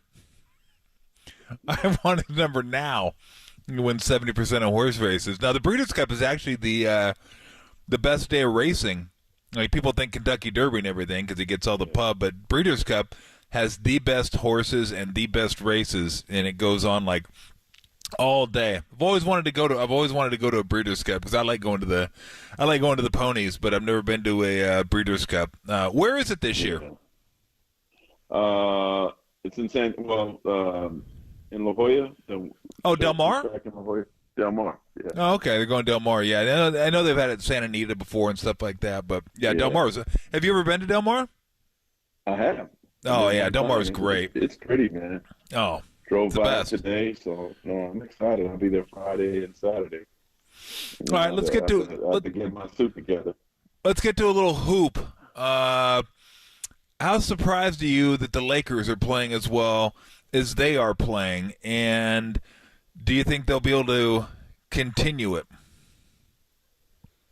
I want his number now. You win 70% of horse races. Now, the Breeders' Cup is actually the best day of racing. Like, people think Kentucky Derby and everything because he gets all the pub, but Breeders' Cup has the best horses and the best races, and it goes on like all day. I've always wanted to go to a Breeders' Cup because I like going to the ponies, but I've never been to a Breeders' Cup. Where is it this year? It's in in La Jolla. Del Mar? In La Jolla. Del Mar. Yeah. Oh, okay. They're going Del Mar. Yeah, I know they've had it in Santa Anita before and stuff like that, but yeah. Del Mar. Have you ever been to Del Mar? I have. Oh, yeah. Del Mar is great. It's pretty, man. Oh, drove by today, so I'm excited. I'll be there Friday and Saturday. All right, let's get to get my suit together. Let's get to a little hoop. How surprised are you that the Lakers are playing as well as they are playing, and do you think they'll be able to continue it?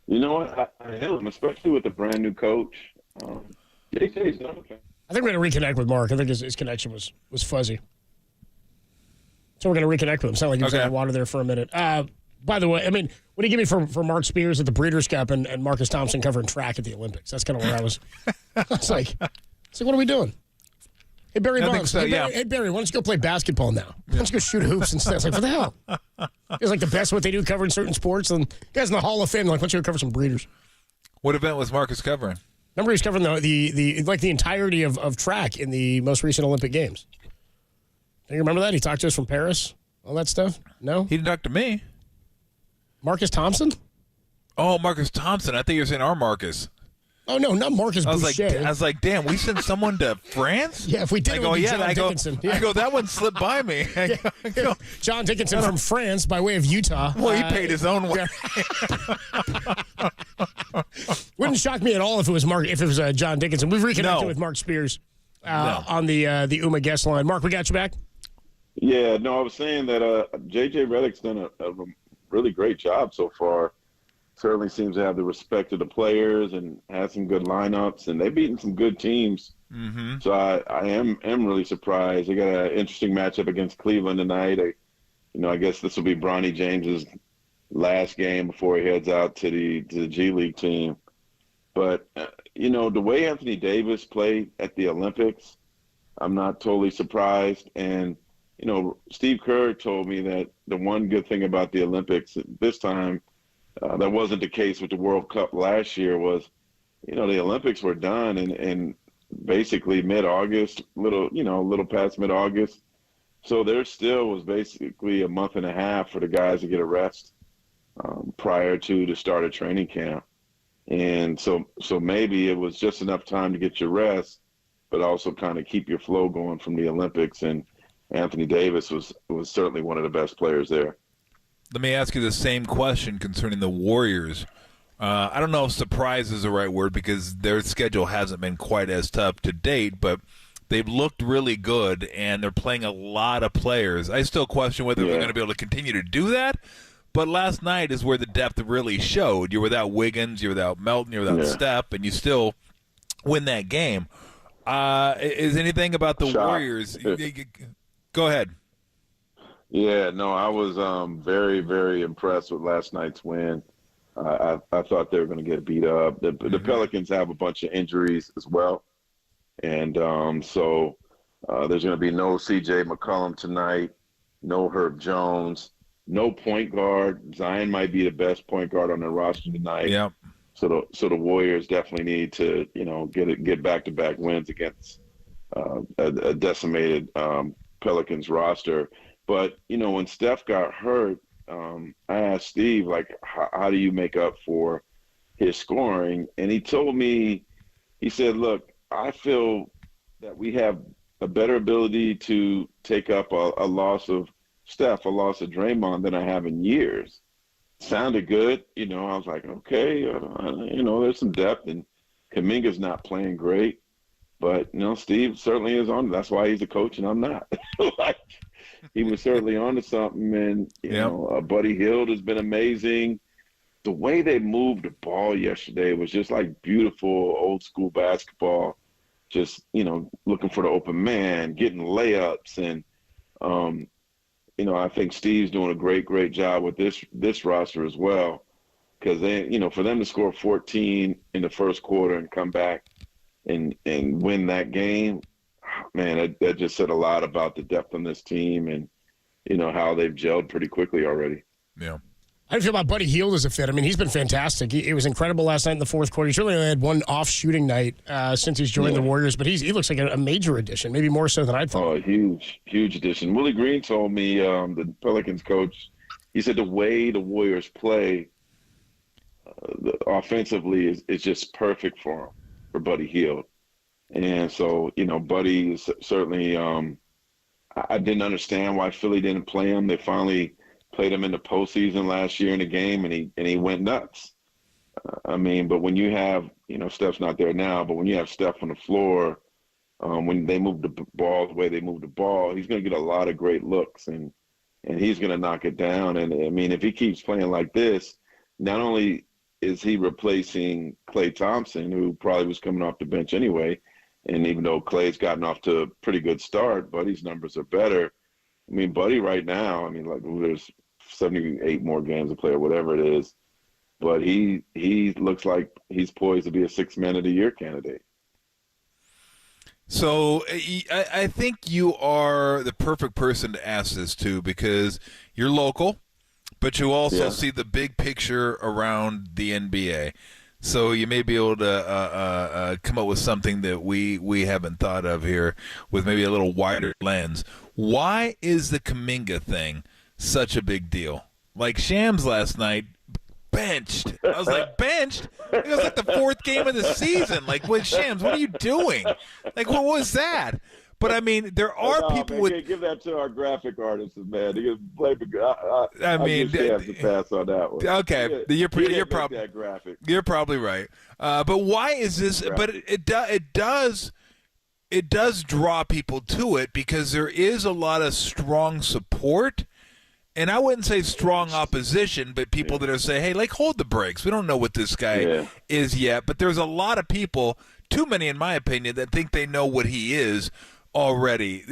You know what? I am, especially with the brand new coach. JJ's done okay. I think we're going to reconnect with Mark. I think his connection was fuzzy. So we're going to reconnect with him. Sound like he was in the water there for a minute. By the way, I mean, what do you give me for Mark Spears at the Breeders' Cup and Marcus Thompson covering track at the Olympics? That's kind of where I was. It's like, what are we doing? Hey, Barry Bonds. So, hey, Barry, why don't you go play basketball now? Why don't you go shoot hoops instead? It's like, what the hell? It's like the best what they do covering certain sports. And guys in the Hall of Fame, like, why don't you go cover some Breeders? What event was Marcus covering? Remember, he's covering the entirety of track in the most recent Olympic Games. Do you remember that? He talked to us from Paris, all that stuff? No? He didn't talk to me. Marcus Thompson? Oh, Marcus Thompson. I think you're saying our Marcus. Oh, no, not Marcus Boucher. I was like, damn, we sent someone to France? Yeah, if we did, John Dickinson. I go, that one slipped by me. John Dickinson from France by way of Utah. Well, he paid his own way. Wouldn't shock me at all if it was John Dickinson. We've reconnected with Mark Spears on the UMA guest line. Mark, we got you back? Yeah, no, I was saying that J.J. Redick's done a really great job so far. Certainly seems to have the respect of the players and has some good lineups, and they've beaten some good teams. Mm-hmm. So I am really surprised. They got an interesting matchup against Cleveland tonight. I guess this will be Bronny James's last game before he heads out to the G League team. But the way Anthony Davis played at the Olympics, I'm not totally surprised. And Steve Kerr told me that the one good thing about the Olympics this time. That wasn't the case with the World Cup last year. Was the Olympics were done in basically mid-August, little past mid-August. So there still was basically a month and a half for the guys to get a rest prior to the start of training camp, and so maybe it was just enough time to get your rest, but also kind of keep your flow going from the Olympics. And Anthony Davis was certainly one of the best players there. Let me ask you the same question concerning the Warriors. I don't know if surprise is the right word because their schedule hasn't been quite as tough to date, but they've looked really good, and they're playing a lot of players. I still question whether they're going to be able to continue to do that, but last night is where the depth really showed. You're without Wiggins, you're without Melton, you're without Steph, and you still win that game. Is anything about the Warriors? Go ahead. Yeah, no, I was very, very impressed with last night's win. I thought they were going to get beat up. The Pelicans have a bunch of injuries as well. And so there's going to be no C.J. McCollum tonight, no Herb Jones, no point guard. Zion might be the best point guard on the roster tonight. Yep. So the Warriors definitely need to, get back-to-back wins against a decimated Pelicans roster. But, when Steph got hurt, I asked Steve, how do you make up for his scoring? And he told me, he said, look, I feel that we have a better ability to take up a loss of Steph, a loss of Draymond than I have in years. Sounded good. I was like, okay, there's some depth, and Kuminga's not playing great. But, Steve certainly is on. That's why he's a coach and I'm not. He was certainly on to something, and, Buddy Hield has been amazing. The way they moved the ball yesterday was just like beautiful old school basketball, just, looking for the open man, getting layups. And, I think Steve's doing a great job with this roster as well, because they, for them to score 14 in the first quarter and come back and win that game, man, that just said a lot about the depth on this team and, how they've gelled pretty quickly already. Yeah. How do you feel about Buddy Hield as a fit? I mean, he's been fantastic. He was incredible last night in the fourth quarter. He's really only had one off-shooting night since he's joined the Warriors, but he looks like a major addition, maybe more so than I thought. Oh, huge addition. Willie Green told me, the Pelicans coach, he said the way the Warriors play offensively is just perfect for Buddy Hield. And so, Buddy is certainly I didn't understand why Philly didn't play him. They finally played him in the postseason last year in a game, and he went nuts. But when you have, Steph's not there now, but when you have Steph on the floor, when they move the ball the way they move the ball, he's going to get a lot of great looks, and he's going to knock it down. And, if he keeps playing like this, not only is he replacing Klay Thompson, who probably was coming off the bench anyway, and even though Klay's gotten off to a pretty good start, Buddy's numbers are better. Buddy right now, there's 78 more games to play or whatever it is, but he looks like he's poised to be a Sixth Man of the Year candidate. So I think you are the perfect person to ask this to, because you're local, but you also see the big picture around the NBA. So you may be able to come up with something that we haven't thought of here with maybe a little wider lens. Why is the Kuminga thing such a big deal? Like Shams last night, benched. I was like, benched? It was like the fourth game of the season. Like, what, Shams, what are you doing? Like, what was that? But, there are people with... Give that to our graphic artists, man. You can blame have to pass on that one. Okay. You're probably right. But why is this... But it does draw people to it, because there is a lot of strong support, and I wouldn't say strong opposition, but people that are saying, hey, hold the brakes. We don't know what this guy is yet. But there's a lot of people, too many in my opinion, that think they know what he is already.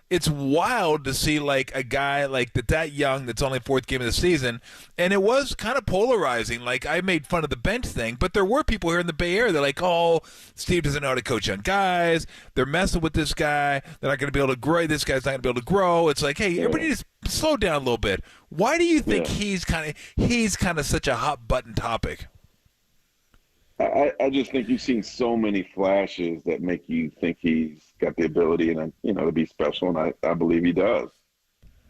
It's wild to see a guy that young, that's only fourth game of the season, and it was kind of polarizing. I made fun of the bench thing, but there were people here in the Bay Area. They're like, oh, Steve doesn't know how to coach young guys. They're messing with this guy. They're not going to be able to grow. This guy's not going to be able to grow. It's like, hey, everybody just slow down a little bit. Why do you think he's kind of such a hot button topic? I just think you've seen so many flashes that make you think he's got the ability and to be special, and I believe he does.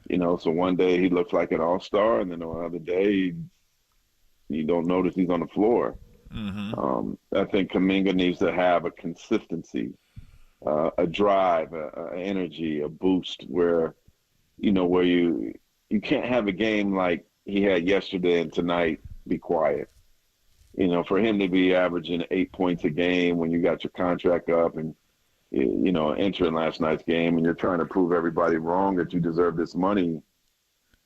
So one day he looks like an all-star, and then another day you don't notice he's on the floor. Mm-hmm. I think Kuminga needs to have a consistency, a drive, a energy, a boost where you you can't have a game like he had yesterday and tonight be quiet. You know, for him to be averaging 8 points a game when you got your contract up and, you know, entering last night's game and you're trying to prove everybody wrong that you deserve this money,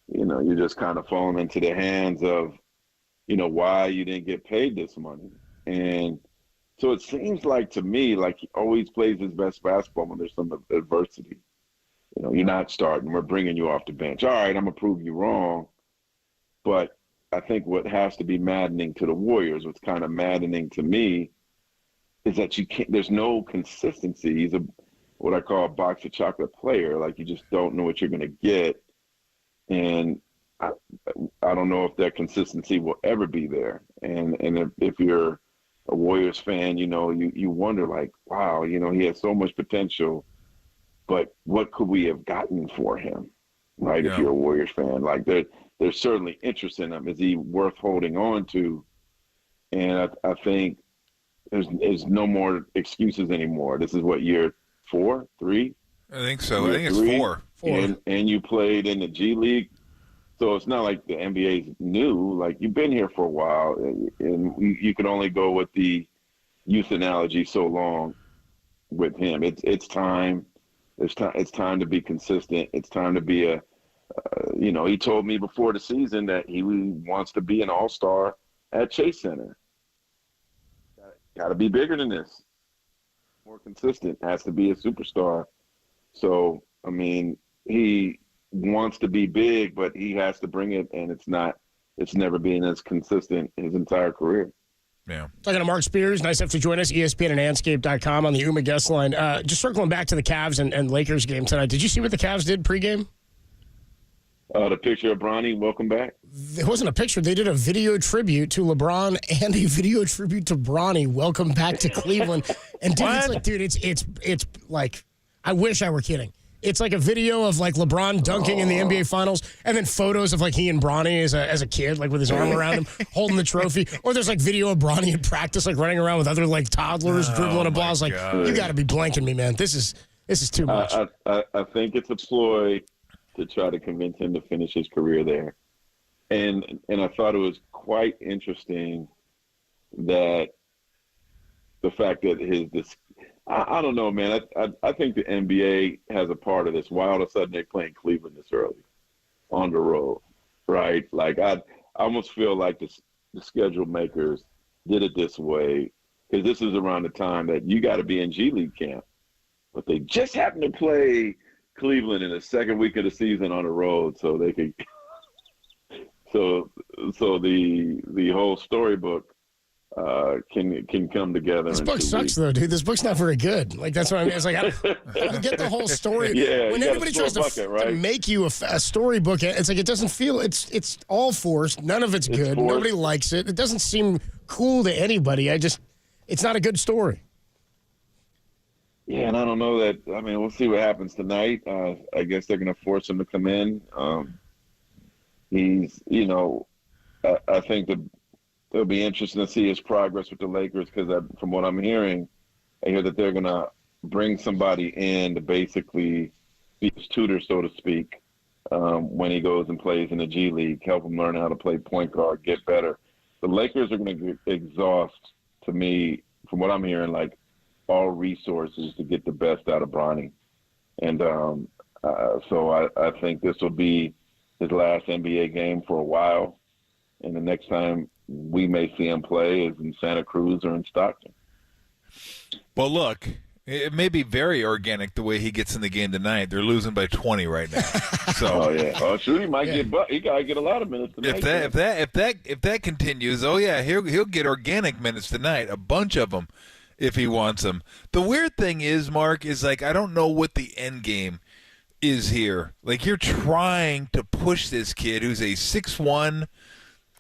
you know, you're just kind of falling into the hands of, you know, why you didn't get paid this money. And so it seems like to me, like he always plays his best basketball when there's some adversity. You know, you're not starting. We're bringing you off the bench. All right, I'm going to prove you wrong. But I think what has to be maddening to the Warriors, what's kind of maddening to me, is that you can't. There's no consistency. He's what I call a box of chocolate player. Like, you just don't know what you're going to get. And I don't know if that consistency will ever be there. And if you're a Warriors fan, you know, you wonder, like, wow, you know, he has so much potential, but what could we have gotten for him, right? Yeah. If you're a Warriors fan, like there's certainly interest in him. Is he worth holding on to? And I think there's no more excuses anymore. This is what, year 4, 3? I think so. I think it's 4. And you played in the G League. So it's not like the NBA's new. Like, you've been here for a while, and you can only go with the youth analogy so long with him. It's time. It's time to be consistent. It's time to be you know, he told me before the season that he wants to be an all-star at Chase Center. Got to be bigger than this. More consistent. Has to be a superstar. So, I mean, he wants to be big, but he has to bring it, and it's never been as consistent his entire career. Yeah. Talking to Mark Spears, nice enough to join us, ESPN and Anscape.com on the UMA guest line. Just circling back to the Cavs and Lakers game tonight, did you see what the Cavs did pregame? The picture of Bronny, welcome back. It wasn't a picture. They did a video tribute to LeBron and a video tribute to Bronny, welcome back to Cleveland. And dude, it's like, it's like, I wish I were kidding. It's like a video of like LeBron dunking in the NBA Finals, and then photos of like he and Bronny as a kid, like with his arm around him, holding the trophy. Or there's like video of Bronny in practice, like running around with other like toddlers, dribbling a ball. It's like, you got to be blanking me, man. This is too much. I think it's a ploy to try to convince him to finish his career there, and I thought it was quite interesting that the fact that I don't know, man. I think the NBA has a part of this. Why all of a sudden they're playing Cleveland this early on the road, right? Like, I almost feel like the schedule makers did it this way because this is around the time that you got to be in G League camp, but they just happen to play Cleveland in the second week of the season on the road, so they could. So the whole storybook can come together. This book sucks, though, dude. This book's not very good. Like, that's what I mean. It's like, how to get the whole story. Yeah, when anybody tries to make you a storybook, it's like it doesn't feel. It's all forced. None of it's good. Nobody likes it. It doesn't seem cool to anybody. It's not a good story. Yeah, and I don't know that. I mean, we'll see what happens tonight. I guess they're going to force him to come in. He's, you know, I think it'll be interesting to see his progress with the Lakers because from what I'm hearing, I hear that they're going to bring somebody in to basically be his tutor, so to speak, when he goes and plays in the G League, help him learn how to play point guard, get better. The Lakers are going to exhaust, to me, from what I'm hearing, like all resources to get the best out of Bronny. And so I think this will be his last NBA game for a while. And the next time we may see him play is in Santa Cruz or in Stockton. Well, look, it may be very organic the way he gets in the game tonight. They're losing by 20 right now. So, sure, he might get. He gotta get a lot of minutes tonight. If that continues, he'll get organic minutes tonight, a bunch of them, if he wants them. The weird thing is, Mark, is like I don't know what the end game is here. Like, you're trying to push this kid who's a 6'1"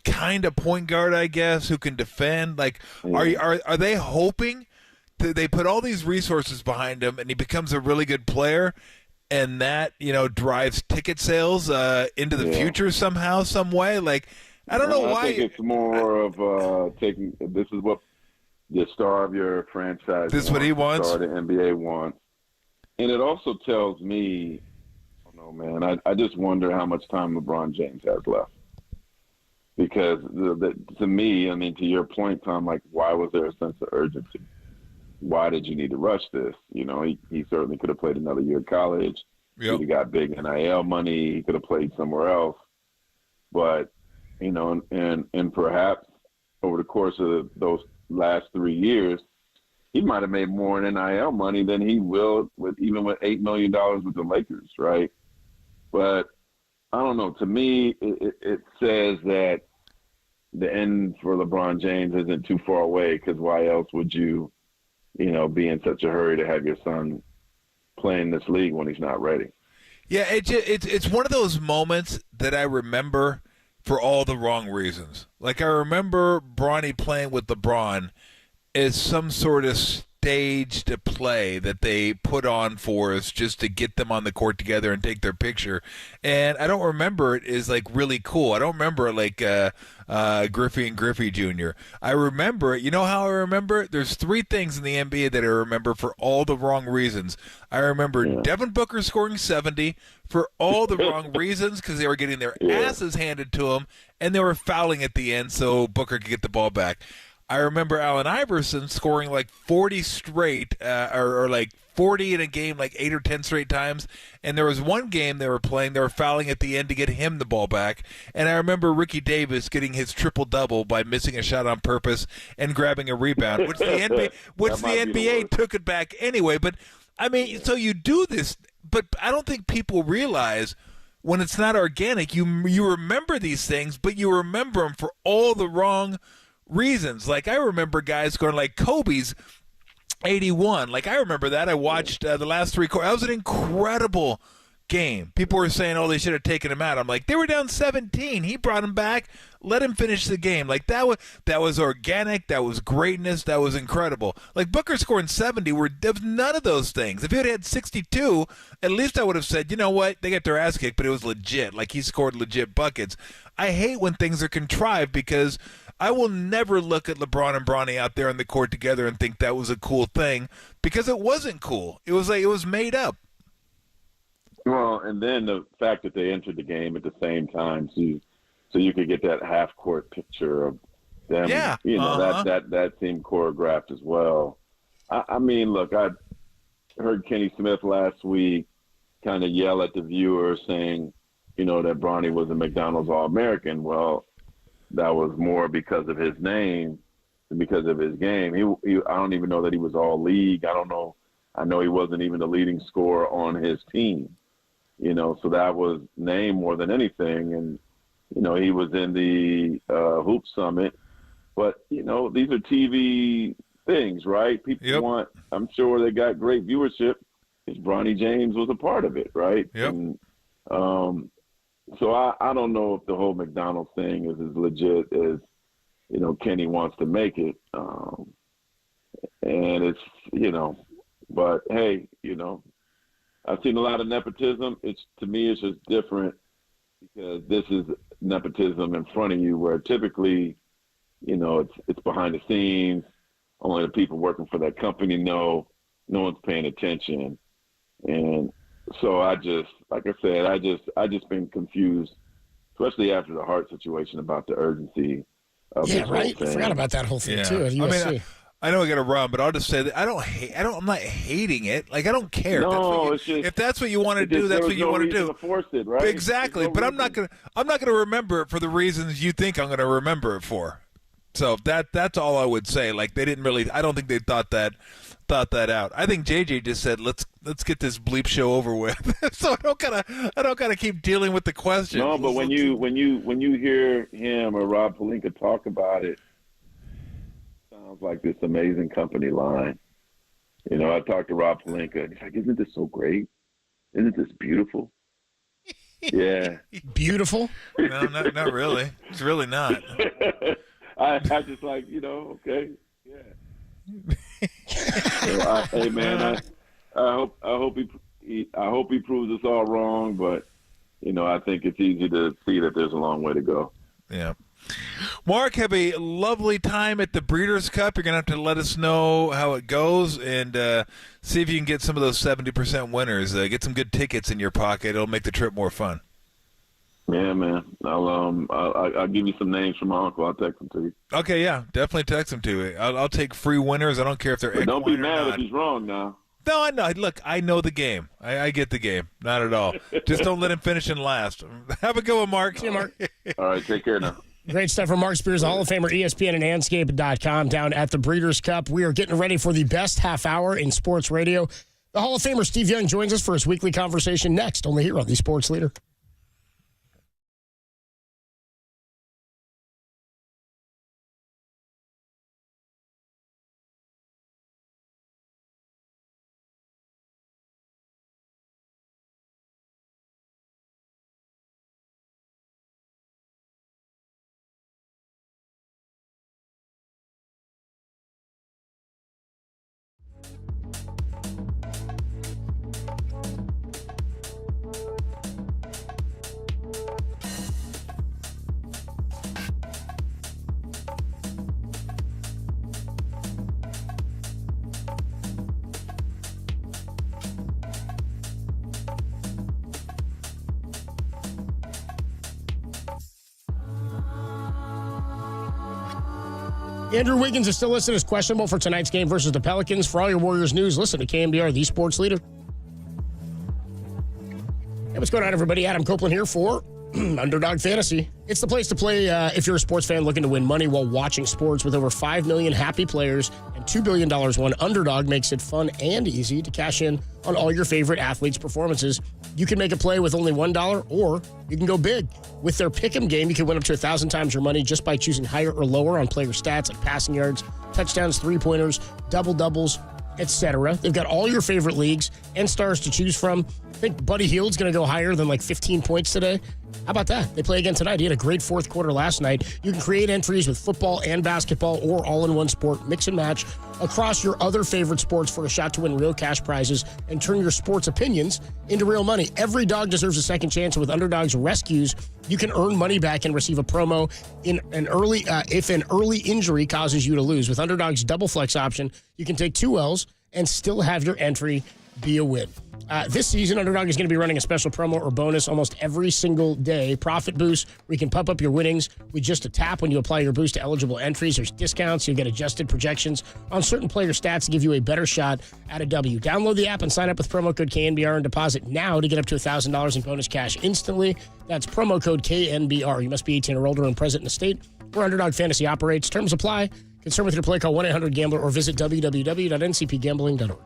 kind of point guard, I guess, who can defend. Like, are they hoping that they put all these resources behind him and he becomes a really good player, and that, you know, drives ticket sales into the future somehow, some way? Like, I don't know why. I think it's more of taking. This is what the star of your franchise. This is what he wants. The star of the NBA wants, and it also tells me, I don't know, man. I just wonder how much time LeBron James has left. Because to me, I mean, to your point, Tom, like, why was there a sense of urgency? Why did you need to rush this? You know, he certainly could have played another year of college. Yep. He got big NIL money. He could have played somewhere else. But, you know, and perhaps over the course of those last 3 years, he might have made more in NIL money than he will even with $8 million with the Lakers, right? But I don't know. To me, it says that the end for LeBron James isn't too far away, because why else would you be in such a hurry to have your son playing this league when he's not ready? Yeah, it's one of those moments that I remember for all the wrong reasons. Like, I remember Bronny playing with LeBron as some sort of staged play that they put on for us just to get them on the court together and take their picture. And I don't remember it as, like, really cool. I don't remember it like Griffey and Griffey Jr. I remember it. You know how I remember it? There's 3 things in the NBA that I remember for all the wrong reasons. I remember Devin Booker scoring 70 for all the wrong reasons, because they were getting their asses handed to them, and they were fouling at the end so Booker could get the ball back. I remember Allen Iverson scoring like 40 straight, or like 40 in a game, like 8 or 10 straight times. And there was one game they were playing, they were fouling at the end to get him the ball back. And I remember Ricky Davis getting his triple-double by missing a shot on purpose and grabbing a rebound, which the NBA took it back anyway. But, I mean, so you do this, but I don't think people realize when it's not organic, you remember these things, but you remember them for all the wrong reasons. Like, I remember guys going like Kobe's 81. Like, I remember that. I watched the last 3 quarters. That was an incredible game. People were saying, oh, they should have taken him out. I'm like, they were down 17. He brought him back. Let him finish the game. Like, that was organic. That was greatness. That was incredible. Like, Booker scoring 70, there was none of those things. If he had 62, at least I would have said, you know what, they got their ass kicked, but it was legit. Like, he scored legit buckets. I hate when things are contrived, because I will never look at LeBron and Bronny out there on the court together and think that was a cool thing, because it wasn't cool. It was like, it was made up. Well, and then the fact that they entered the game at the same time, so you could get that half-court picture of them. Yeah, that seemed choreographed as well. I mean, look, I heard Kenny Smith last week kind of yell at the viewers saying, that Bronny was a McDonald's All-American. Well, that was more because of his name than because of his game. I don't even know that he was all-league. I don't know. I know he wasn't even the leading scorer on his team. So that was name more than anything. And, he was in the Hoop Summit. But, these are TV things, right? People want, I'm sure they got great viewership because Bronny James was a part of it, right? Yep. And, so I don't know if the whole McDonald's thing is as legit as, Kenny wants to make it. And it's, but hey, I've seen a lot of nepotism. To me, it's just different because this is nepotism in front of you, where typically, it's behind the scenes. Only the people working for that company know. No one's paying attention. And so I just been confused, especially after the Hart situation, about the urgency of this whole thing. I forgot about that whole thing too at USC. I mean, I know I got to run, but I'll just say that I'm not hating it. Like, I don't care. No, if that's what you want to do, that's what you want to do. To force it, right? Exactly. But I'm not gonna remember it for the reasons you think I'm gonna remember it for. So that's all I would say. Like, they didn't really. I don't think they thought that out. I think JJ just said, let's get this bleep show over with. So I don't gotta keep dealing with the question. No, but when you hear him or Rob Pelinka talk about it, sounds like this amazing company line. I talked to Rob Pelinka, and he's like, isn't this so great? Isn't this beautiful? Yeah. Beautiful? No, not really. It's really not. I just like, okay, yeah. So hey man, I hope he proves us all wrong, but I think it's easy to see that there's a long way to go. Yeah. Mark, have a lovely time at the Breeders' Cup. You're going to have to let us know how it goes and see if you can get some of those 70% winners. Get some good tickets in your pocket. It'll make the trip more fun. Yeah, man. I'll give you some names from my uncle. I'll text them to you. Okay, yeah. Definitely text them to you. I'll take free winners. I don't care if they're Don't be equine or mad not. if he's wrong now. No, I know. Look, I know the game. I get the game. Not at all. Just don't let him finish in last. Have a good one, Mark. See you, Mark. All right, take care now. Great stuff from Mark Spears, Hall of Famer, ESPN and Anscape.com down at the Breeders' Cup. We are getting ready for the best half hour in sports radio. The Hall of Famer Steve Young joins us for his weekly conversation next, only here on the Sports Leader. Andrew Wiggins is still listed as questionable for tonight's game versus the Pelicans. For all your Warriors news, listen to KNBR, the Sports Leader. Hey, what's going on, everybody? Adam Copeland here for Underdog Fantasy. It's the place to play if you're a sports fan looking to win money while watching sports. With over 5 million happy players and $2 billion won, Underdog makes it fun and easy to cash in on all your favorite athletes' performances. You can make a play with only $1, or you can go big. With their Pick'em game, you can win up to 1,000 times your money just by choosing higher or lower on player stats like passing yards, touchdowns, three-pointers, double-doubles, etc. They've got all your favorite leagues and stars to choose from. I think Buddy Hield's going to go higher than like 15 points today. How about that? They play again tonight. He had a great fourth quarter last night. You can create entries with football and basketball or all-in-one sport, mix and match across your other favorite sports for a shot to win real cash prizes and turn your sports opinions into real money. Every dog deserves a second chance. With Underdog's Rescues, you can earn money back and receive a promo in an early if an early injury causes you to lose. With Underdog's Double Flex option, you can take 2 L's and still have your entry be a win. This season, Underdog is going to be running a special promo or bonus almost every single day. Profit boost, where you can pump up your winnings with just a tap when you apply your boost to eligible entries. There's discounts. You'll get adjusted projections on certain player stats to give you a better shot at a W. Download the app and sign up with promo code KNBR and deposit now to get up to $1,000 in bonus cash instantly. That's promo code KNBR. You must be 18 or older and present in the state where Underdog Fantasy operates. Terms apply. Concerned with your play, call 1-800-GAMBLER or visit www.ncpgambling.org.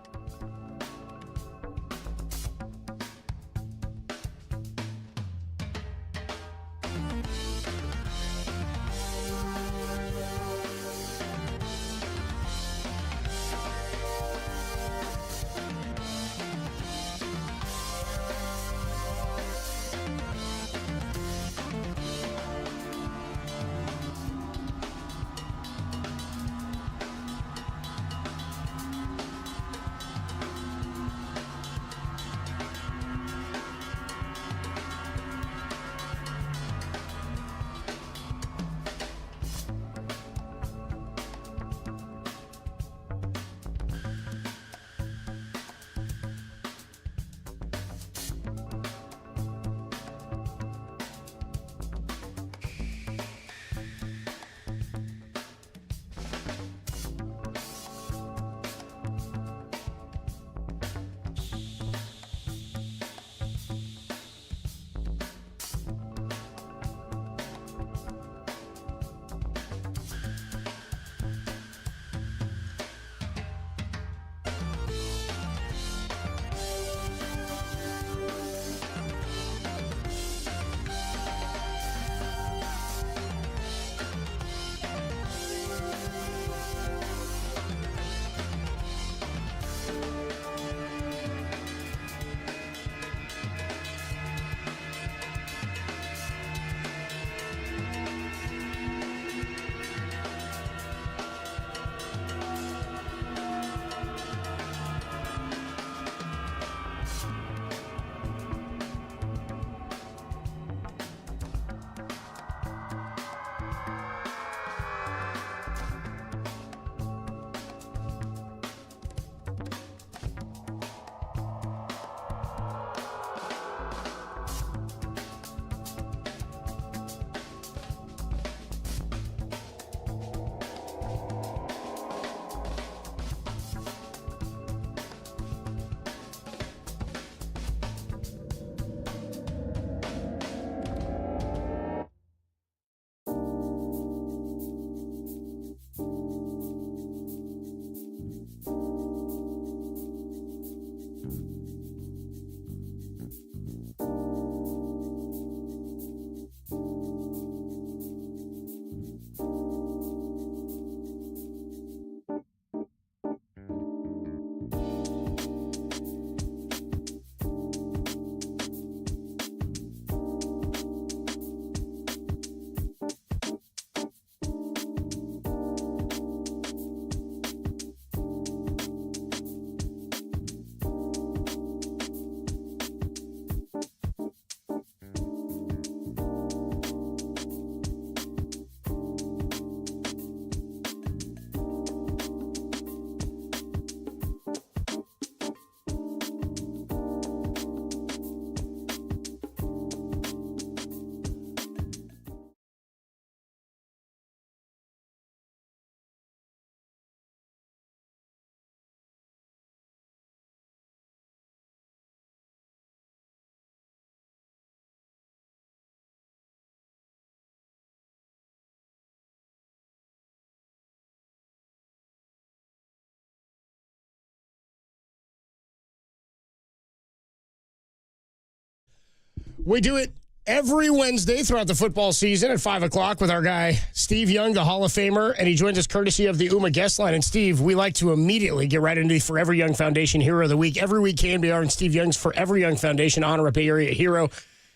We do it every Wednesday throughout the football season at 5 o'clock with our guy, Steve Young, the Hall of Famer, and he joins us courtesy of the UMA guest line. And, Steve, we like to immediately get right into the Forever Young Foundation Hero of the Week. Every week, KNBR and Steve Young's Forever Young Foundation honor a Bay Area hero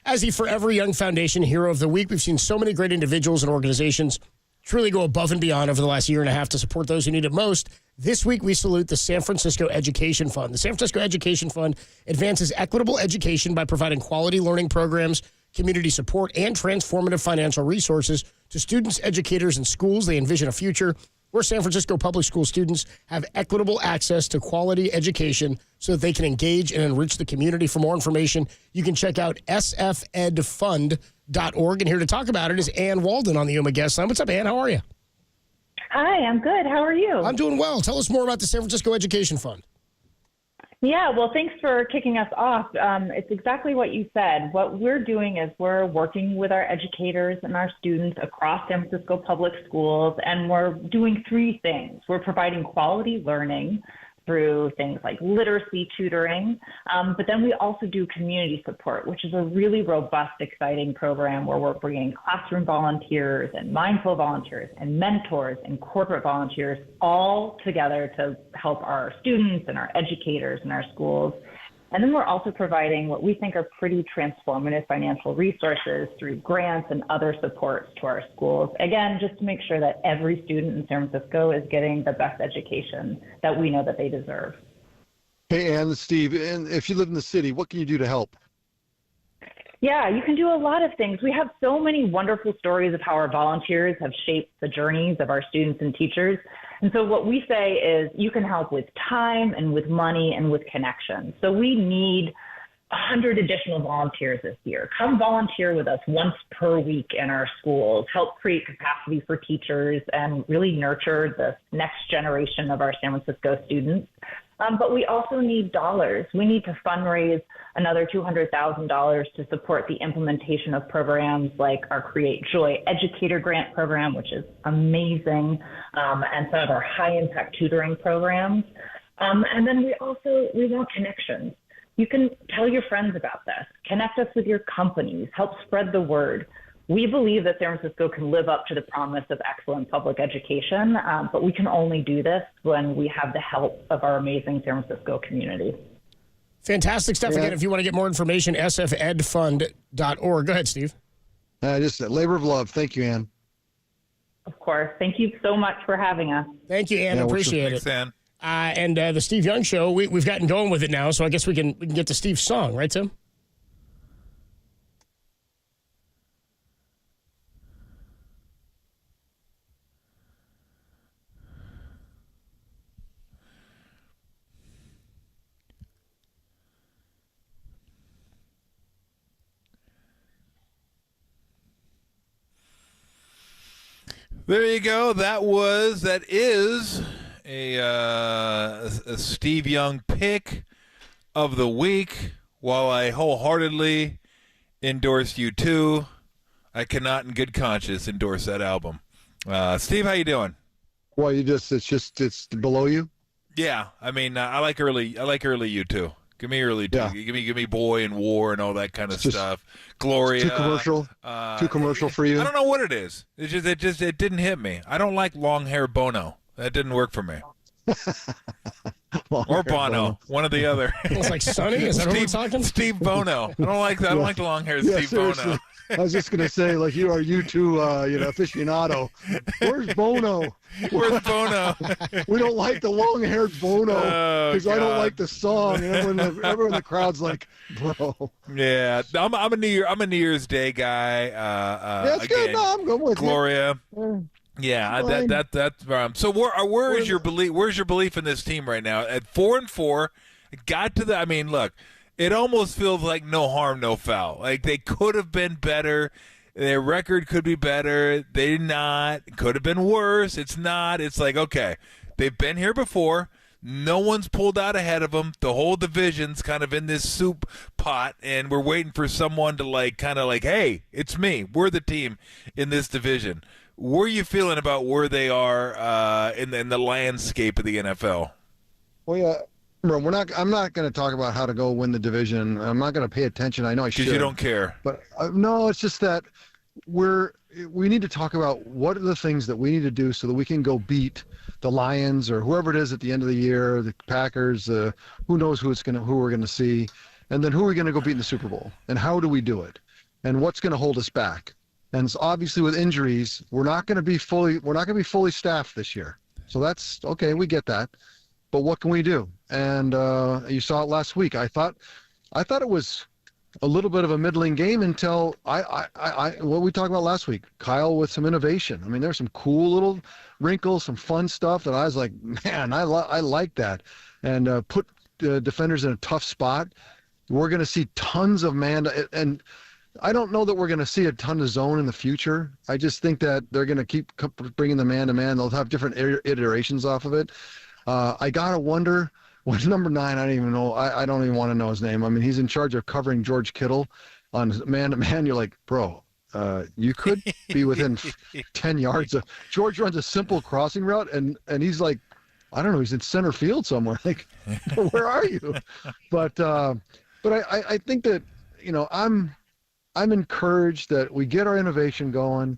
as the Forever Young Foundation Hero of the Week. We've seen so many great individuals and organizations truly go above and beyond over the last year and a half to support those who need it most. This week, we salute the San Francisco Education Fund. The San Francisco Education Fund advances equitable education by providing quality learning programs, community support, and transformative financial resources to students, educators, and schools. They envision a future where San Francisco public school students have equitable access to quality education so that they can engage and enrich the community. For more information, you can check out sfedfund.org. And here to talk about it is Ann Walden on the UMA guest line. What's up, Ann? How are you? Hi, I'm good. How are you? I'm doing well. Tell us more about the San Francisco Education Fund. Yeah, well, thanks for kicking us off. It's exactly what you said. What we're doing is we're working with our educators and our students across San Francisco public schools, and we're doing three things. We're providing quality learning through things like literacy tutoring, but then we also do community support, which is a really robust, exciting program where we're bringing classroom volunteers and mindful volunteers and mentors and corporate volunteers all together to help our students and our educators in our schools. And then we're also providing what we think are pretty transformative financial resources through grants and other supports to our schools. Again, just to make sure that every student in San Francisco is getting the best education that we know that they deserve. Hey, Ann, Steve, and if you live in the city, what can you do to help? Yeah, you can do a lot of things. We have so many wonderful stories of how our volunteers have shaped the journeys of our students and teachers. And so what we say is you can help with time and with money and with connections. So we need 100 additional volunteers this year. Come volunteer with us once per week in our schools, help create capacity for teachers and really nurture the next generation of our San Francisco students. But we also need dollars. We need to fundraise another $200,000 to support the implementation of programs like our Create Joy Educator Grant program, which is amazing, and some of our high-impact tutoring programs. And then we want connections. You can tell your friends about this. Connect us with your companies. Help spread the word. We believe that San Francisco can live up to the promise of excellent public education, but we can only do this when we have the help of our amazing San Francisco community. Fantastic stuff. Again, if you want to get more information, sfedfund.org. Go ahead, Steve. Just a labor of love. Thank you, Ann. Of course. Thank you so much for having us. Thank you, Ann. Appreciate it. Thanks, Ann. And the Steve Young Show, we've gotten going with it now, so I guess we can get to Steve's song, right, Tim? There you go. That is a Steve Young pick of the week. While I wholeheartedly endorse U2, I cannot in good conscience endorse that album. Steve, how you doing? Well, it's below you? Yeah, I mean, I like early U2. Give me early, yeah. Give me Boy and War and all that kind of stuff. Gloria. Too commercial for you. I don't know what it is. It didn't hit me. I don't like long hair Bono. That didn't work for me. Or Bono, one or the other. It's like Sonny. Is that what we're talking? Steve Bono. I don't like that. I don't like the long hair Steve seriously. Bono. I was just gonna say, like, you are U2, aficionado. Where's Bono? Where's Bono? We don't like the long-haired Bono because I don't like the song. And everyone in the crowd's like, bro. Yeah, I'm a New Year's Day guy. That's good. No, I'm going with Gloria. You. Yeah, that's so. Where is your belief? Where's your belief in this team right now? At 4-4, got to the. I mean, look. It almost feels like no harm, no foul. Like they could have been better. Their record could be better. They did not. It could have been worse. It's not. It's like, okay, they've been here before. No one's pulled out ahead of them. The whole division's kind of in this soup pot, and we're waiting for someone to hey, it's me. We're the team in this division. Where are you feeling about where they are in the landscape of the NFL? Well, yeah. Remember, I'm not going to talk about how to go win the division. I'm not going to pay attention. I know I should. Because you don't care. But no, it's just that we need to talk about what are the things that we need to do so that we can go beat the Lions or whoever it is at the end of the year, the Packers, who knows who we're going to see, and then who are we going to go beat in the Super Bowl, and how do we do it, and what's going to hold us back. And so obviously with injuries, we're not going to be fully staffed this year. So that's okay. We get that. But what can we do? And you saw it last week. I thought it was a little bit of a middling game until what we talked about last week. Kyle with some innovation. I mean, there's some cool little wrinkles, some fun stuff that I was like, man, I like that. And put defenders in a tough spot. We're going to see tons of man, and I don't know that we're going to see a ton of zone in the future. I just think that they're going to keep bringing the man-to-man. They'll have different iterations off of it. I got to wonder, what's number 9? I don't even know. I don't even want to know his name. I mean, he's in charge of covering George Kittle on man-to-man. You're like, bro, you could be within 10 yards. George runs a simple crossing route, and he's like, I don't know, he's in center field somewhere. Like, where are you? But I think that, I'm encouraged that we get our innovation going.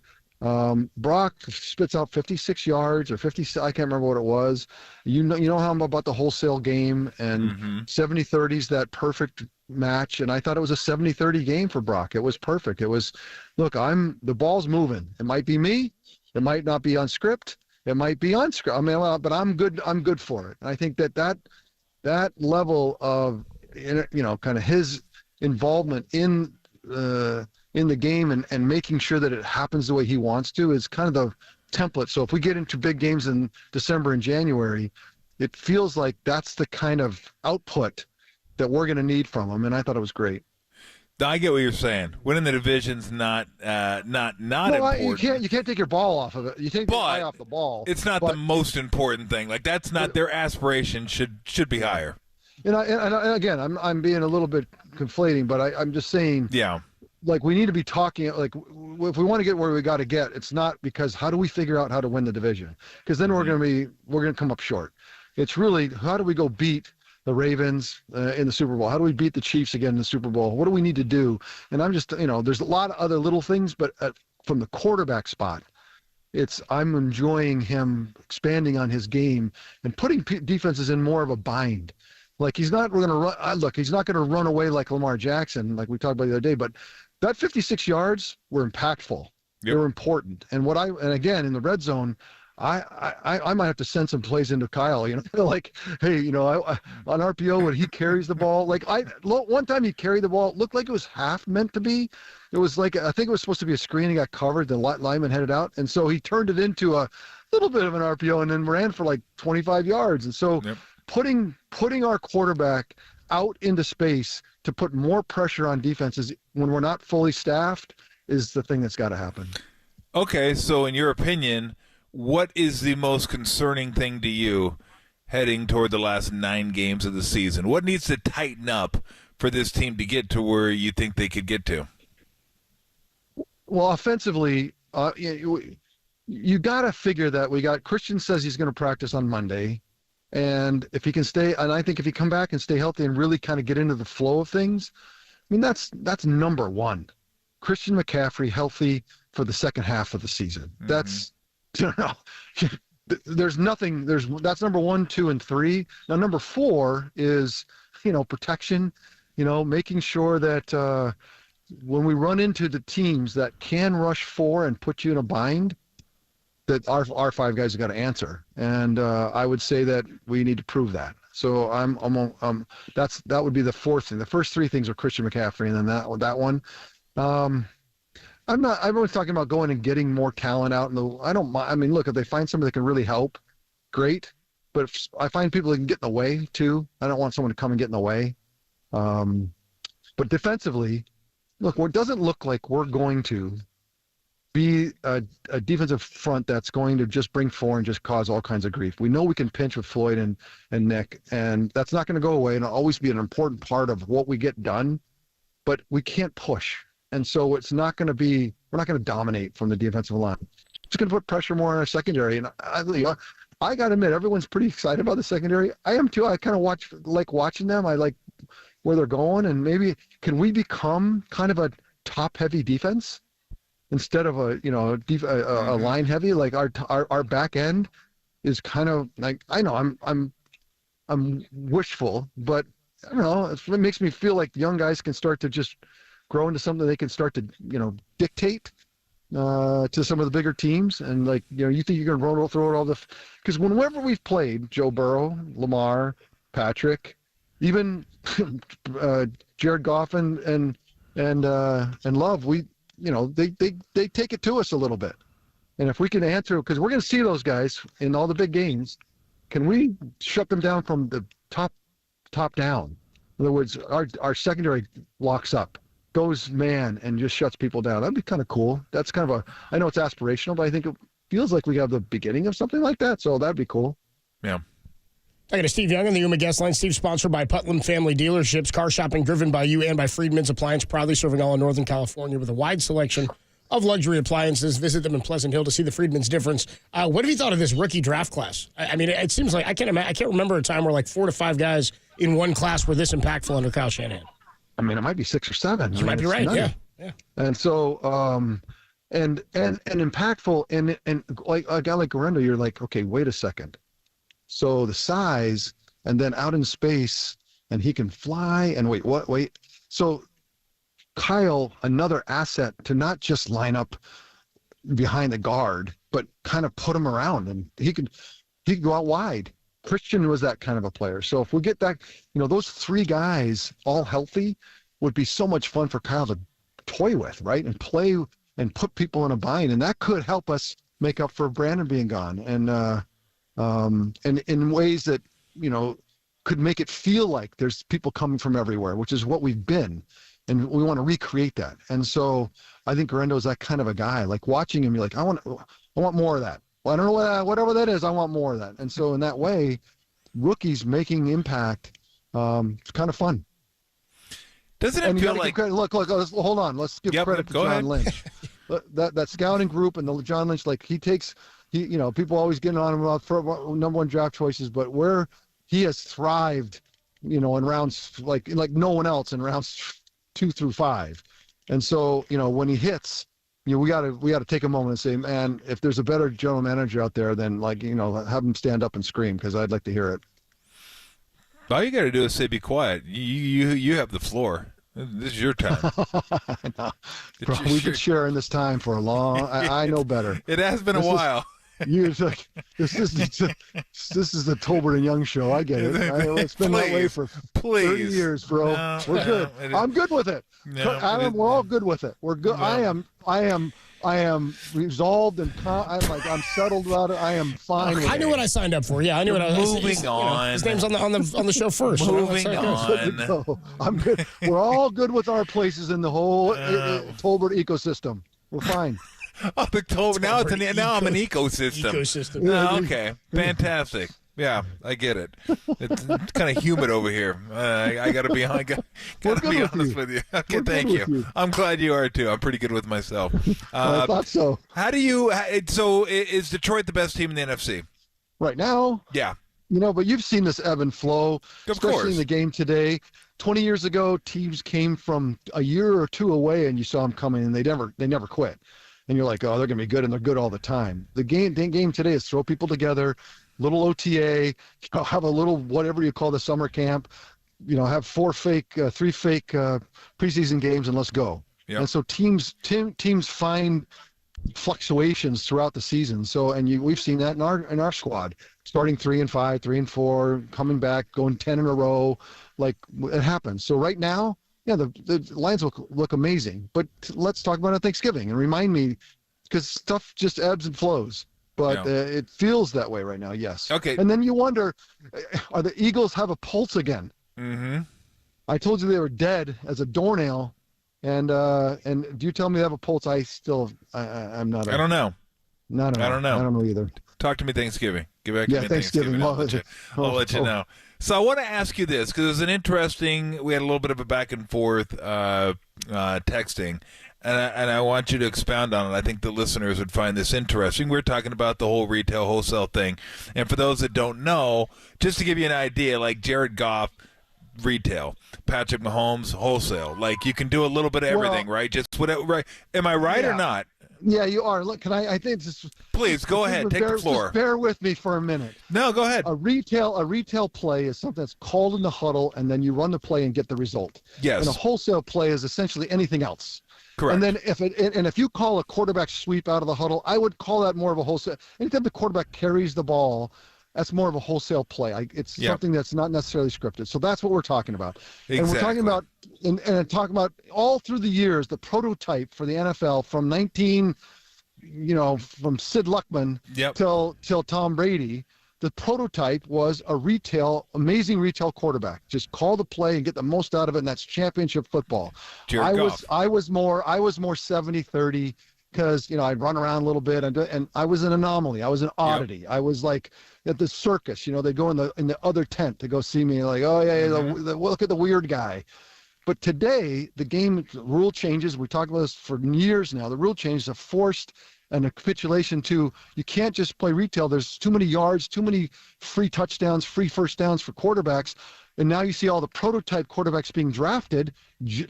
Brock spits out 56 yards or 50. I can't remember what it was. You know how I'm about the wholesale game, and 70-30 is that perfect match. And I thought it was a 70-30 game for Brock. It was perfect. It was, look, the ball's moving. It might be me. It might not be on script. It might be on script. I mean, but I'm good. I'm good for it. And I think that level of, kind of his involvement in the game and making sure that it happens the way he wants to is kind of the template. So if we get into big games in December and January, it feels like that's the kind of output that we're going to need from him. And I thought it was great. I get what you're saying. Winning the division's not important. You can't take your ball off of it. You take your eye off the ball. It's not the most important thing. Like, that's not their aspiration. Should be higher. And again, I'm being a little bit conflating, but I'm just saying. Yeah. Like, we need to be talking, like, if we want to get where we got to get, it's not because how do we figure out how to win the division? Because then we're going to come up short. It's really, how do we go beat the Ravens in the Super Bowl? How do we beat the Chiefs again in the Super Bowl? What do we need to do? And I'm just, there's a lot of other little things, but from the quarterback spot, I'm enjoying him expanding on his game and putting defenses in more of a bind. Like, he's not going to run. Look, he's not going to run away like Lamar Jackson, like we talked about the other day. But that 56 yards were impactful. Yep. They were important. And again in the red zone, I might have to send some plays into Kyle. Like, hey, on RPO when he carries the ball, like one time he carried the ball, it looked like it was half meant to be. It was like, I think it was supposed to be a screen. He got covered. The lineman headed out, and so he turned it into a little bit of an RPO and then ran for like 25 yards. And so. Yep. Putting our quarterback out into space to put more pressure on defenses when we're not fully staffed is the thing that's got to happen. Okay, so in your opinion, what is the most concerning thing to you heading toward the last 9 games of the season? What needs to tighten up for this team to get to where you think they could get to? Well, offensively, you got to figure that we got Christian says he's going to practice on Monday. And if he can stay, and I think if he come back and stay healthy and really kind of get into the flow of things, I mean, that's number one. Christian McCaffrey healthy for the second half of the season. That's, there's nothing. That's number 1, 2, and 3. Now, number 4 is, protection. Making sure that when we run into the teams that can rush 4 and put you in a bind, that our 5 guys have got to answer, and I would say that we need to prove that. So that would be the 4th thing. The first 3 things are Christian McCaffrey, and then that one. Everyone's talking about going and getting more talent out. I don't mind. I mean, look, if they find somebody that can really help, great. But if I find people that can get in the way too, I don't want someone to come and get in the way. But defensively, look, it doesn't look like we're going to be a defensive front that's going to just bring 4 and just cause all kinds of grief. We know we can pinch with Floyd and Nick, and that's not going to go away, and it'll always be an important part of what we get done, but we can't push. And so we're not going to dominate from the defensive line. It's going to put pressure more on our secondary. And I got to admit, everyone's pretty excited about the secondary. I am too. I kind of like watching them. I like where they're going, and maybe can we become kind of a top-heavy defense instead of a line heavy? Like our back end is kind of like, I know I'm wishful, but I don't know. It makes me feel like the young guys can start to just grow into something they can start to dictate to some of the bigger teams. And like, you think you're going to throw it all because whenever we've played Joe Burrow, Lamar, Patrick, even Jared Goff and Love, they take it to us a little bit. And if we can answer, because we're going to see those guys in all the big games, can we shut them down from the top down? In other words, our secondary locks up, goes man, and just shuts people down. That'd be kind of cool. That's kind of I know it's aspirational, but I think it feels like we have the beginning of something like that. So that'd be cool. Yeah. I got a Steve Young on the Yuma guest line. Steve, sponsored by Putnam Family Dealerships, car shopping driven by you and by Friedman's Appliance, proudly serving all of Northern California with a wide selection of luxury appliances. Visit them in Pleasant Hill to see the Friedman's difference. What have you thought of this rookie draft class? I mean, it seems like I can't remember a time where like 4 to 5 guys in one class were this impactful under Kyle Shanahan. I mean, it might be 6 or 7. You might be right. Yeah. And so, and impactful, and like a guy like Garendo, you're like, okay, wait a second. So the size, and then out in space, and he can fly, and wait. So Kyle, another asset to not just line up behind the guard, but kind of put him around, and he could go out wide. Christian was that kind of a player. So if we get that, those 3 guys all healthy would be so much fun for Kyle to toy with, right? And play and put people in a bind. And that could help us make up for Brandon being gone. And in ways that, could make it feel like there's people coming from everywhere, which is what we've been. And we want to recreate that. And so I think Garendo is that kind of a guy. Like watching him, you're like, I want more of that. Well, I don't know whatever that is. I want more of that. And so in that way, rookies making impact, it's kind of fun. Doesn't it feel like? Look, hold on. Let's give credit to John Lynch. that scouting group and the John Lynch, like people always getting on him about for number 1 draft choices, but where he has thrived, in rounds like no one else in rounds 2 through 5. And so, when he hits, we got to take a moment and say, man, if there's a better general manager out there, then have him stand up and scream, because I'd like to hear it. All you got to do is say, be quiet. You have the floor. This is your time. No. Bro, we've been sharing this time for a long. I know better. It has been a while. This is the Tolbert and Young show. I get it. It's been that way for 30 years, bro. We're good. I'm good with it. Adam, we're all good with it. We're good. No. I am resolved and I'm settled about it. I am fine. I knew what I signed up for. Yeah, I knew what I was. Moving on. His name's on the show first. Moving on. I'm good. We're all good with our places in the whole Tolbert ecosystem. We're fine. Oh, the Tolbert. Now I'm an ecosystem. Oh, okay, fantastic. Yeah, I get it. It's kind of humid over here. I got to be honest with you. Okay, thank you. I'm glad you are too. I'm pretty good with myself. I thought so. So is Detroit the best team in the NFC? Right now? Yeah. But you've seen this ebb and flow, especially in the game today. 20 years ago, teams came from a year or 2 away, and you saw them coming, and they never quit. And you're like, oh, they're going to be good, and they're good all the time. The game today is throw people together, little OTA, have a little whatever you call the summer camp, have 3 fake preseason games, and let's go. Yep. And so teams find fluctuations throughout the season. So we've seen that in our squad, starting 3-5, 3-4, coming back, going 10 in a row, like it happens. So right now, yeah, the Lions look amazing. But let's talk about it on Thanksgiving and remind me, because stuff just ebbs and flows. But it feels that way right now, yes. Okay. And then you wonder, are the Eagles have a pulse again? Mm-hmm. I told you they were dead as a doornail, and do you tell me they have a pulse? I'm not. I don't know. I don't know either. Talk to me Thanksgiving. Get back to me Thanksgiving. I'll let you know. So I want to ask you this, because it was we had a little bit of a back and forth texting, and I want you to expound on it. I think the listeners would find this interesting. We're talking about the whole retail wholesale thing. And for those that don't know, just to give you an idea, like Jared Goff, retail, Patrick Mahomes, wholesale. Like you can do a little bit of everything, right? Just whatever, right? Am I right or not? Yeah, you are. Look, I think this. Please go ahead. Take the floor. Just bear with me for a minute. No, go ahead. A retail play is something that's called in the huddle, and then you run the play and get the result. Yes. And a wholesale play is essentially anything else. Correct. And then if you call a quarterback sweep out of the huddle, I would call that more of a wholesale. Anytime the quarterback carries the ball, that's more of a wholesale play. It's something that's not necessarily scripted. So that's what we're talking about. Exactly. And we're talking about and talking about all through the years, the prototype for the NFL from from Sid Luckman till Tom Brady. The prototype was amazing retail quarterback. Just call the play and get the most out of it, and that's championship football. Jared Goff. I was more 70-30 because I'd run around a little bit and I was an anomaly. I was an oddity. Yep. I was like at the circus. They go in the other tent to go see me. Like, oh yeah, look at the weird guy. But today the game rule changes. We talked about this for years now. The rule changes have forced and a capitulation to you can't just play retail. There's too many yards, too many free touchdowns, free first downs for quarterbacks. And now you see all the prototype quarterbacks being drafted.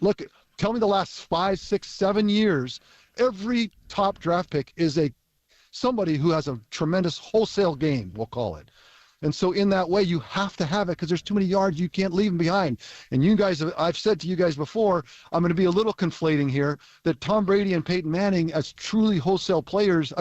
Look, tell me the last 5, 6, 7 years, every top draft pick is somebody who has a tremendous wholesale game, we'll call it. And so in that way, you have to have it because there's too many yards. You can't leave them behind. And you guys, I've said to you guys before, I'm going to be a little conflating here, that Tom Brady and Peyton Manning as truly retail players,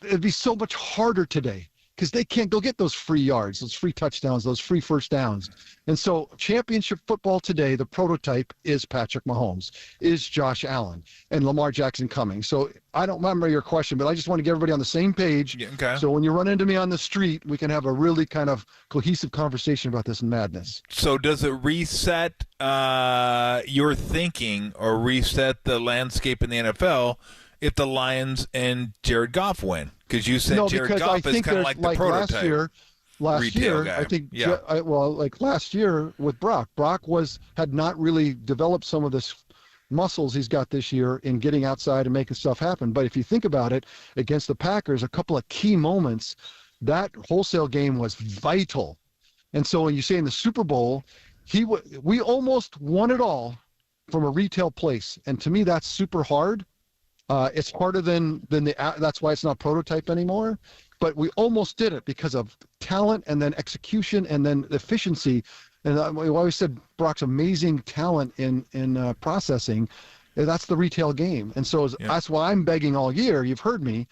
it'd be so much harder today because they can't go get those free yards, those free touchdowns, those free first downs. And so championship football today, the prototype is Patrick Mahomes, is Josh Allen, and Lamar Jackson coming. So I don't remember your question, but I just want to get everybody on the same page. Yeah, okay. So when you run into me on the street, we can have a really kind of cohesive conversation about this madness. So does it reset your thinking or reset the landscape in the NFL if the Lions and Jared Goff win? Because you said Jared Goff is kind of like the prototype. Last year, guy. I think, like last year with Brock had not really developed some of this muscles he's got this year in getting outside and making stuff happen. But if you think about it, against the Packers, a couple of key moments, that wholesale game was vital. And so when you say in the Super Bowl, we almost won it all from a retail place. And to me, that's super hard. It's harder than that's why it's not prototype anymore. But we almost did it because of talent and then execution and then efficiency. And we always said Brock's amazing talent in processing. That's the retail game. And so that's why I'm begging all year. You've heard me,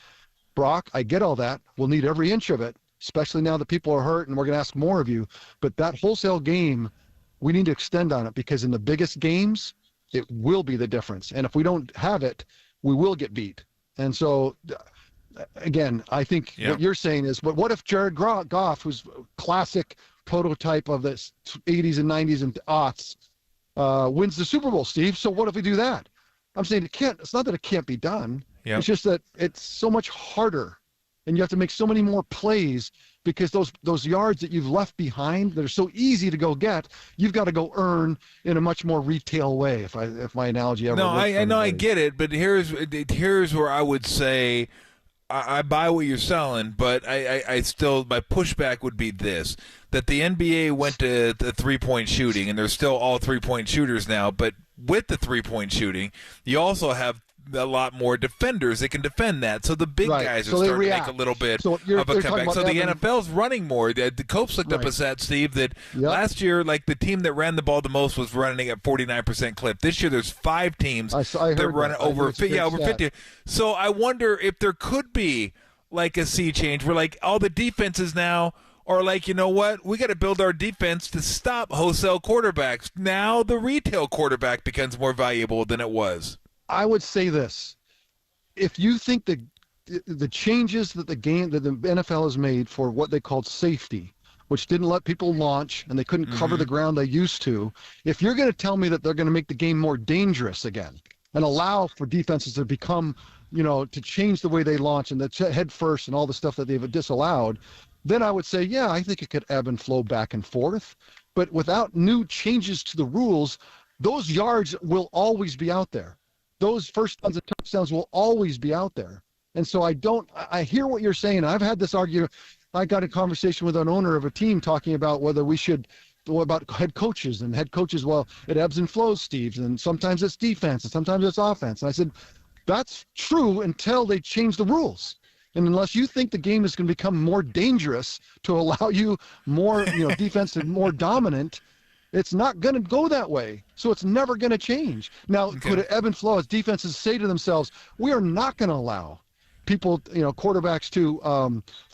Brock. I get all that. We'll need every inch of it, especially now that people are hurt and we're going to ask more of you. But that wholesale game, we need to extend on it because in the biggest games, it will be the difference. And if we don't have it, we will get beat. And so, again, I think what you're saying is, but what if Jared Goff, who's classic prototype of the 80s and 90s and aughts, wins the Super Bowl, Steve? So what if we do that? I'm saying it's not that it can't be done. Yep. It's just that it's so much harder. And you have to make so many more plays because those yards that you've left behind that are so easy to go get, you've got to go earn in a much more retail way. If my analogy ever. No, I get it, but here's where I would say I buy what you're selling, but I still my pushback would be this: that the NBA went to the 3-point shooting, and they're still all 3-point shooters now, but with the 3-point shooting, you also have a lot more defenders that can defend that. So the big guys are starting to make a little bit of a comeback. So the NFL's running more. The Copes looked up a stat, Steve, that last year, like the team that ran the ball the most was running at 49% clip. This year there's 5 teams that run over 50. So I wonder if there could be like a sea change where like all the defenses now are like, you know what, we got to build our defense to stop wholesale quarterbacks. Now the retail quarterback becomes more valuable than it was. I would say this: if you think the changes that the NFL has made for what they called safety, which didn't let people launch and they couldn't cover the ground they used to, if you're going to tell me that they're going to make the game more dangerous again and allow for defenses to become, to change the way they launch and the head first and all the stuff that they've disallowed, then I would say, yeah, I think it could ebb and flow back and forth. But without new changes to the rules, those yards will always be out there. Those first downs and touchdowns will always be out there. And so I hear what you're saying. I've had this argument. I got a conversation with an owner of a team talking about whether we should, about head coaches. And head coaches, well, it ebbs and flows, Steve. And sometimes it's defense and sometimes it's offense. And I said, that's true until they change the rules. And unless you think the game is going to become more dangerous to allow you more, defense and more dominant, it's not going to go that way. So it's never going to change. Now, could it ebb and flow as defenses say to themselves, we are not going to allow people, quarterbacks to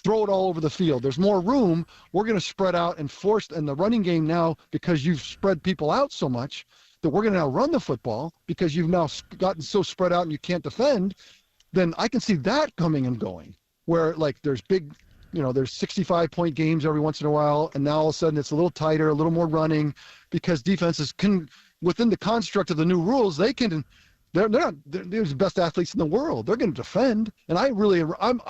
throw it all over the field. There's more room. We're going to spread out and force in the running game now because you've spread people out so much that we're going to now run the football because you've now gotten so spread out and you can't defend. Then I can see that coming and going where like there's big, there's 65-point games every once in a while. And now all of a sudden it's a little tighter, a little more running because defenses can, within the construct of the new rules, they're the best athletes in the world. They're going to defend. And I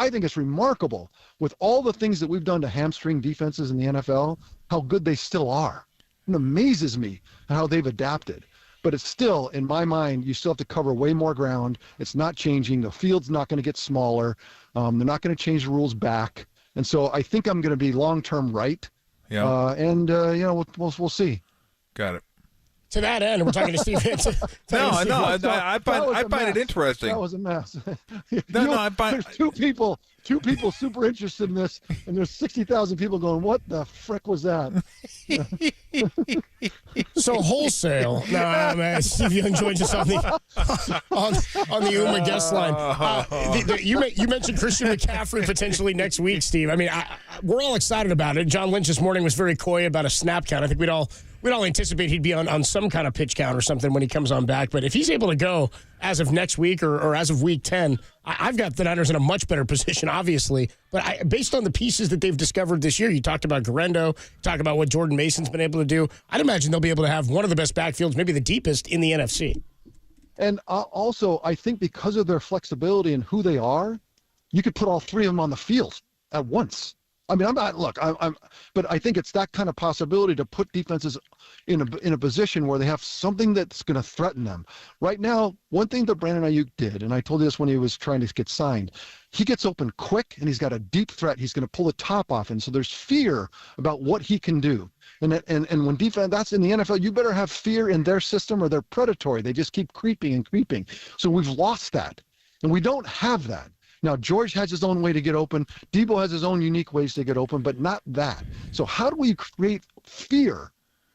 think it's remarkable with all the things that we've done to hamstring defenses in the NFL, how good they still are. It amazes me how they've adapted. But it's still, in my mind, you still have to cover way more ground. It's not changing. The field's not going to get smaller. They're not going to change the rules back. And so I think I'm going to be long-term right. Yeah. We'll see. Got it. To that end, we're talking to Steve. I find it interesting. That was a mess. There's two people super interested in this, and there's 60,000 people going, what the frick was that? So wholesale. Man, Steve Young joins us on the Uma guest line. You mentioned Christian McCaffrey potentially next week, Steve. I mean, we're all excited about it. John Lynch this morning was very coy about a snap count. I think we'd all anticipate he'd be on some kind of pitch count or something when he comes on back. But if he's able to go as of next week or as of week 10, I've got the Niners in a much better position, obviously. But based on the pieces that they've discovered this year, you talked about Garendo, talk about what Jordan Mason's been able to do. I'd imagine they'll be able to have one of the best backfields, maybe the deepest in the NFC. And also, I think because of their flexibility and who they are, you could put all three of them on the field at once. I mean, but I think it's that kind of possibility to put defenses in a position where they have something that's going to threaten them. Right now, one thing that Brandon Ayuk did, and I told you this when he was trying to get signed, he gets open quick and he's got a deep threat. He's going to pull the top off, and so there's fear about what he can do. And when defense, that's in the NFL, you better have fear in their system or they're predatory. They just keep creeping and creeping. So we've lost that, and we don't have that. Now, George has his own way to get open. Debo has his own unique ways to get open, but not that. So how do we create fear?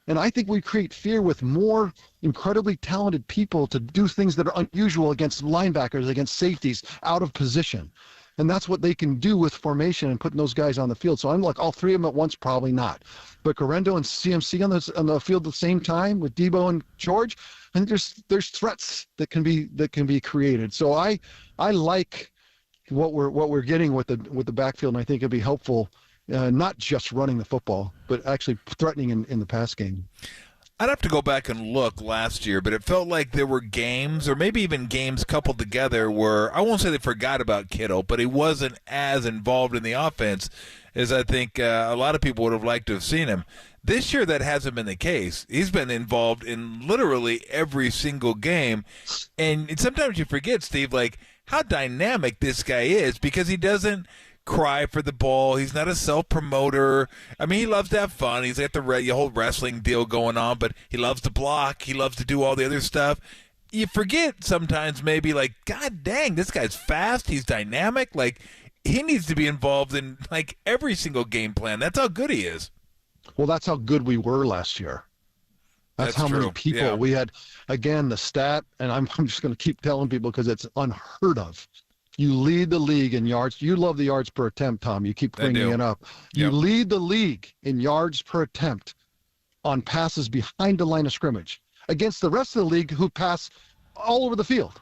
And I think we create fear with more incredibly talented people to do things that are unusual against linebackers, against safeties, out of position. And that's what they can do with formation and putting those guys on the field. So I'm like, all three of them at once, probably not. But Garendo and CMC on the field at the same time with Debo and George, I think there's threats that can be created. So I like what we're getting with the backfield, and I think it'd be helpful, not just running the football, but actually threatening in the pass game. I'd have to go back and look last year, but it felt like there were games, or maybe even games coupled together, where I won't say they forgot about Kittle, but he wasn't as involved in the offense as I think a lot of people would have liked to have seen him. This year, that hasn't been the case. He's been involved in literally every single game, and sometimes you forget, Steve, like how dynamic this guy is, because he doesn't cry for the ball. He's not a self-promoter. I mean, he loves to have fun. He's got the whole wrestling deal going on, but he loves to block. He loves to do all the other stuff. You forget sometimes maybe, like, God dang, this guy's fast. He's dynamic. Like, he needs to be involved in, like, every single game plan. That's how good he is. Well, that's how good we were last year. That's how many people we had. Again, the stat, and I'm just going to keep telling people because it's unheard of. You lead the league in yards. You love the yards per attempt, Tom. You keep bringing it up. You lead the league in yards per attempt on passes behind the line of scrimmage against the rest of the league who pass all over the field.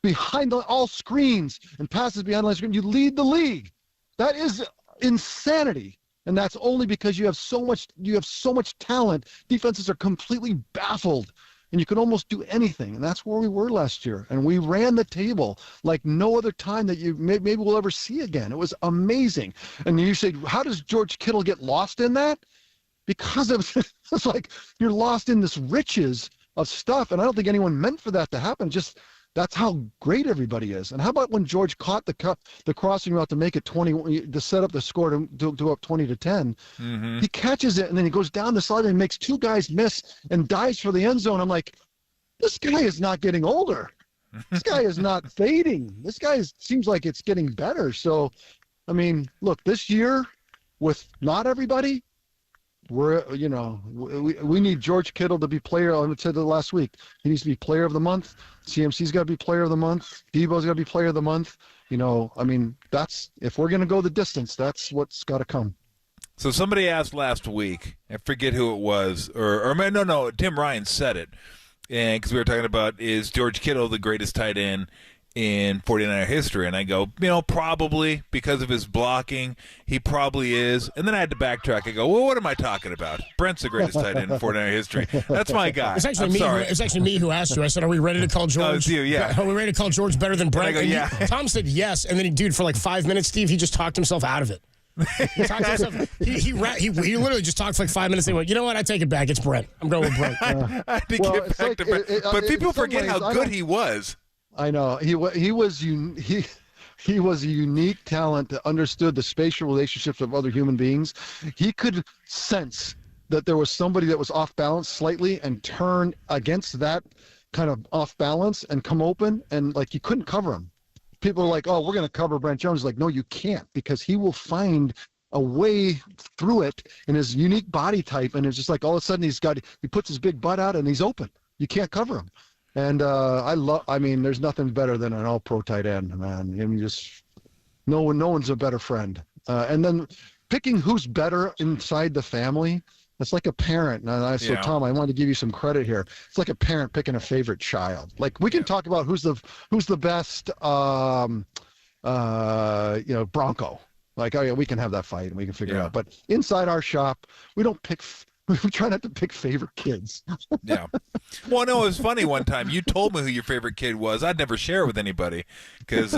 Behind all screens and passes behind the line of scrimmage. You lead the league. That is insanity. And that's only because you have so much talent. Defenses are completely baffled, and you can almost do anything. And that's where we were last year. And we ran the table like no other time that you maybe we'll ever see again. It was amazing. And you say, how does George Kittle get lost in that? Because it's like you're lost in this riches of stuff, and I don't think anyone meant for that to happen. Just that's how great everybody is. And how about when George caught the crossing route to make it 20, to set up the score to up 20-10? Mm-hmm. He catches it, and then he goes down the sideline and makes two guys miss and dives for the end zone. I'm like, this guy is not getting older. This guy is not fading. This guy seems like it's getting better. So, I mean, look, this year with not everybody, we need George Kittle to be player. I said that last week. He needs to be player of the month. CMC's got to be player of the month. Debo's got to be player of the month. I mean, that's if we're going to go the distance, that's what's got to come. So somebody asked last week, I forget who it was, or no, Tim Ryan said it, and because we were talking about, is George Kittle the greatest tight end in 49er history? And I go, probably because of his blocking, he probably is. And then I had to backtrack. I go, well, what am I talking about? Brent's the greatest tight end in 49er history. That's my guy. It's actually me who asked you. I said, are we ready to call George? Oh, it's you, yeah. Are we ready to call George better than Brent? And I go, yeah. Tom said yes, and then dude, for like 5 minutes, Steve, he just talked himself out of it. He literally just talked for like 5 minutes and went, you know what, I take it back. It's Brent. I'm going with Brent. I had to get back to Brent. But people forget how good he was. I know he was a unique talent that understood the spatial relationships of other human beings. He could sense that there was somebody that was off balance slightly and turn against that kind of off balance and come open, and like you couldn't cover him. People are like, oh, we're going to cover Brent Jones. Like, no, you can't, because he will find a way through it in his unique body type, and it's just like all of a sudden he puts his big butt out and he's open. You can't cover him. And there's nothing better than an all-pro tight end, man. No one's a better friend. And then picking who's better inside the family, it's like a parent. Tom, I wanted to give you some credit here. It's like a parent picking a favorite child. Like we can talk about who's the best, Bronco. Like, oh yeah, we can have that fight and we can figure it out. But inside our shop, we don't pick. We try not to pick favorite kids. Yeah. Well, no, it was funny one time. You told me who your favorite kid was. I'd never share it with anybody because,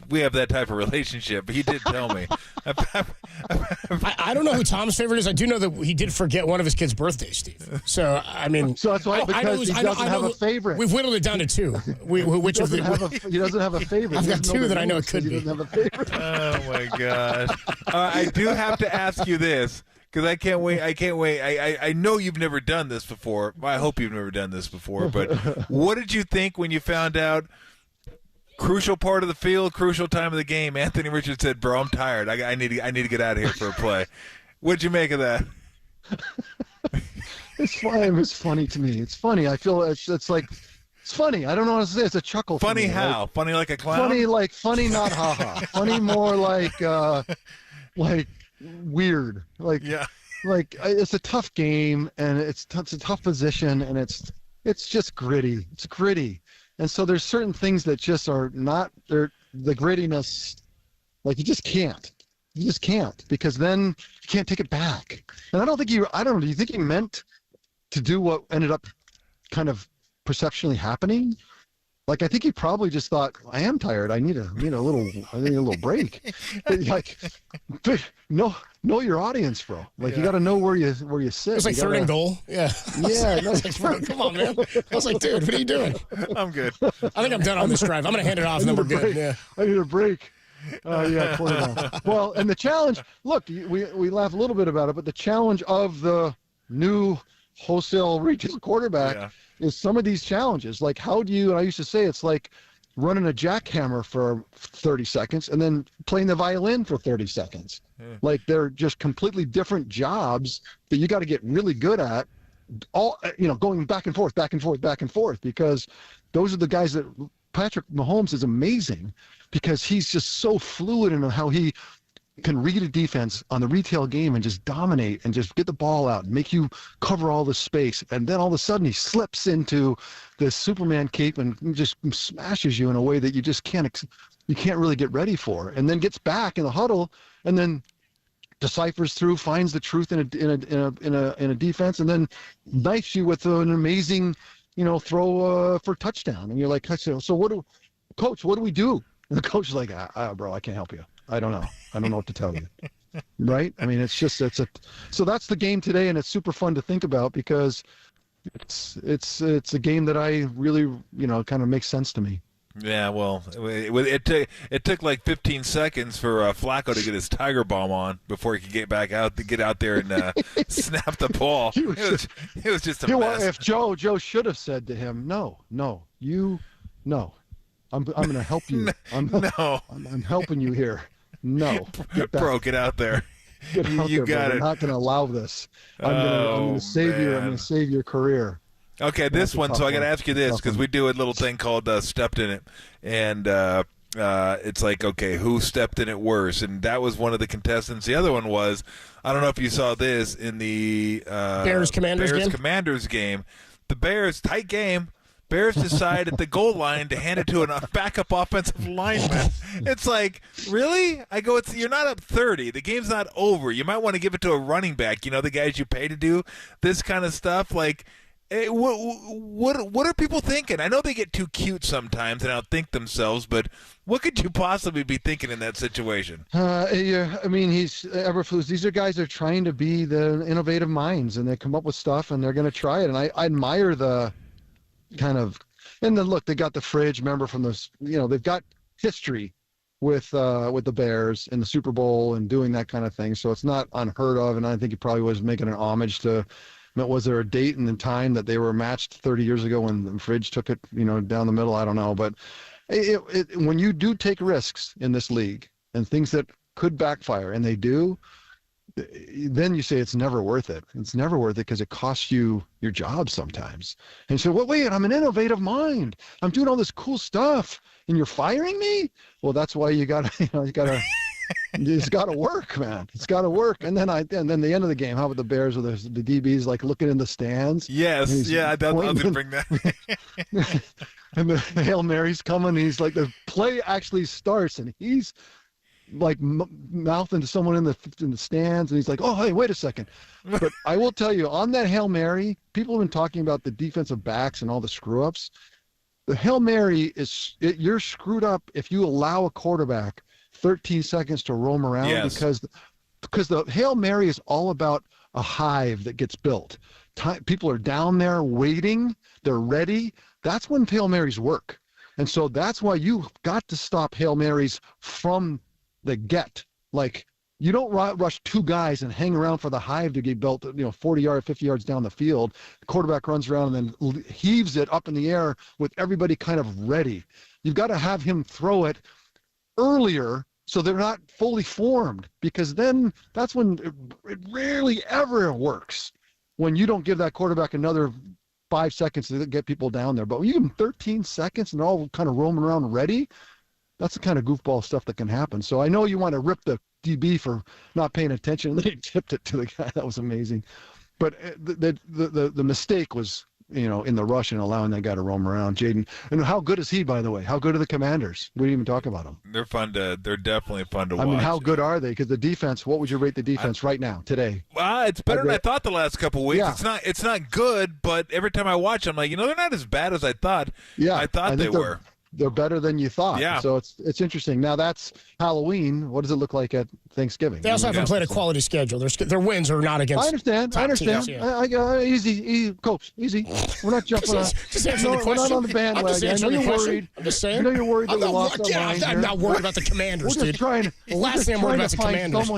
we have that type of relationship. But he did tell me. I don't know who Tom's favorite is. I do know that he did forget one of his kids' birthdays, Steve. So, I mean. So that's why, because he doesn't have a favorite. We've whittled it down to two. He doesn't have a favorite. I've got two that I know it could be. He doesn't have a favorite. Oh, my gosh. I do have to ask you this. Because I can't wait. I know you've never done this before. I hope you've never done this before. But what did you think when you found out, crucial part of the field, crucial time of the game, Anthony Richards said, bro, I'm tired. I need to get out of here for a play. What'd you make of that? It's fine. It's funny to me. It's funny. I feel it's like, it's funny. I don't know what to say. It's a chuckle. Funny for me. how? Like, funny like a clown? Funny not ha-ha. Funny more like weird. Like it's a tough game, and it's a tough position, and it's just gritty. It's gritty. And so there's certain things that just are not the grittiness. Like you just can't. You just can't, because then you can't take it back. And I don't know. Do you think he meant to do what ended up kind of perceptually happening? Like, I think he probably just thought, I am tired. I need a little break. Like, know your audience, bro. Like, you got to know where you sit. It was like third and goal. Yeah. Yeah. Come on, man. I was like, dude, what are you doing? I'm good. I think I'm done on this drive. I'm going to hand it off, and then we're good. Yeah. I need a break. Yeah, well, and the challenge, look, we laugh a little bit about it, but the challenge of the new wholesale retail quarterback is some of these challenges. Like, how do you, and I used to say, it's like running a jackhammer for 30 seconds and then playing the violin for 30 seconds. Like, they're just completely different jobs that you got to get really good at, all, going back and forth, because those are the guys that Patrick Mahomes is amazing, because he's just so fluid in how he can read a defense on the retail game and just dominate and just get the ball out and make you cover all the space. And then all of a sudden he slips into this Superman cape and just smashes you in a way that you just can't really get ready for. And then gets back in the huddle and then deciphers through, finds the truth in a defense, and then knifes you with an amazing, throw for touchdown. And you're like, so Coach, what do we do? And the coach is like, bro, I can't help you. I don't know. I don't know what to tell you. Right? I mean, so that's the game today, and it's super fun to think about, because it's a game that I really, kind of makes sense to me. Yeah, well, it took like 15 seconds for Flacco to get his Tiger Bomb on before he could get out there and snap the ball. It was just a mess. If Joe should have said to him, no, I'm going to help you. I'm helping you here. No, get out there. Get out You there, got it. I'm not going to allow this. I'm going to save you. I'm going to save your career. Okay, this one. So I got to ask you this because we do a little thing called stepped in it, and it's like, okay, who stepped in it worse? And that was one of the contestants. The other one was, I don't know if you saw this in the Bears-Commanders game. The Bears, tight game. Bears decide at the goal line to hand it to a backup offensive lineman. It's like, really? I go, you're not up 30. The game's not over. You might want to give it to a running back. The guys you pay to do this kind of stuff. Like, what are people thinking? I know they get too cute sometimes and outthink themselves, but what could you possibly be thinking in that situation? Yeah, I mean, Eberflus. These are guys that are trying to be the innovative minds, and they come up with stuff, and they're going to try it. And I admire the kind of, and then look, they got the fridge. Remember from this, they've got history with the Bears in the Super Bowl and doing that kind of thing. So it's not unheard of. And I think he probably was making an homage to. Was there a date and the time that they were matched 30 years ago when the fridge took it, down the middle? I don't know. But when you do take risks in this league and things that could backfire, and they do, then you say it's never worth it. It's never worth it because it costs you your job sometimes. And so, wait, I'm an innovative mind. I'm doing all this cool stuff, and you're firing me? Well, that's why you got to. It's got to work, man. It's got to work. And then the end of the game, how about the Bears with the DBs like looking in the stands? Yes, yeah, I was going to bring that. And the Hail Mary's coming. And he's like, the play actually starts, and he's like mouthing to someone in the stands, and he's like, oh, hey, wait a second. But I will tell you, on that Hail Mary, people have been talking about the defensive backs and all the screw-ups. The Hail Mary you're screwed up if you allow a quarterback 13 seconds to roam around. Yes. because the Hail Mary is all about a hive that gets built. People are down there waiting. They're ready. That's when Hail Marys work. And so that's why you got to stop Hail Marys from the get. Like, you don't rush two guys and hang around for the hive to get built, 40 yards, 50 yards down the field. The quarterback runs around and then heaves it up in the air with everybody kind of ready. You've got to have him throw it earlier so they're not fully formed, because then that's when it rarely ever works, when you don't give that quarterback another 5 seconds to get people down there. But when you give them 13 seconds and all kind of roaming around ready, that's the kind of goofball stuff that can happen. So I know you want to rip the DB for not paying attention, and then he tipped it to the guy. That was amazing. But the mistake was, in the rush and allowing that guy to roam around. Jaden, and how good is he, by the way? How good are the Commanders? We didn't even talk about them. They're fun to. They're definitely fun to watch. I mean, how good are they? Because the defense. What would you rate the defense right now, today? Well, it's better than I thought the last couple of weeks. Yeah. It's not good, but every time I watch, I'm like, they're not as bad as I thought. Yeah, I thought they were. They're better than you thought. Yeah. So it's interesting. Now that's Halloween. What does it look like at Thanksgiving? They also haven't played a quality schedule. Their wins are not against. I understand. Teams, yeah. Easy, Coach. Easy. We're not jumping on. Just answer the question. We're not on the bandwagon. I know you're worried. I'm just saying. I know you're worried that we lost our line. I'm not worried about the Commanders, dude. The last thing I'm worried about the Commanders.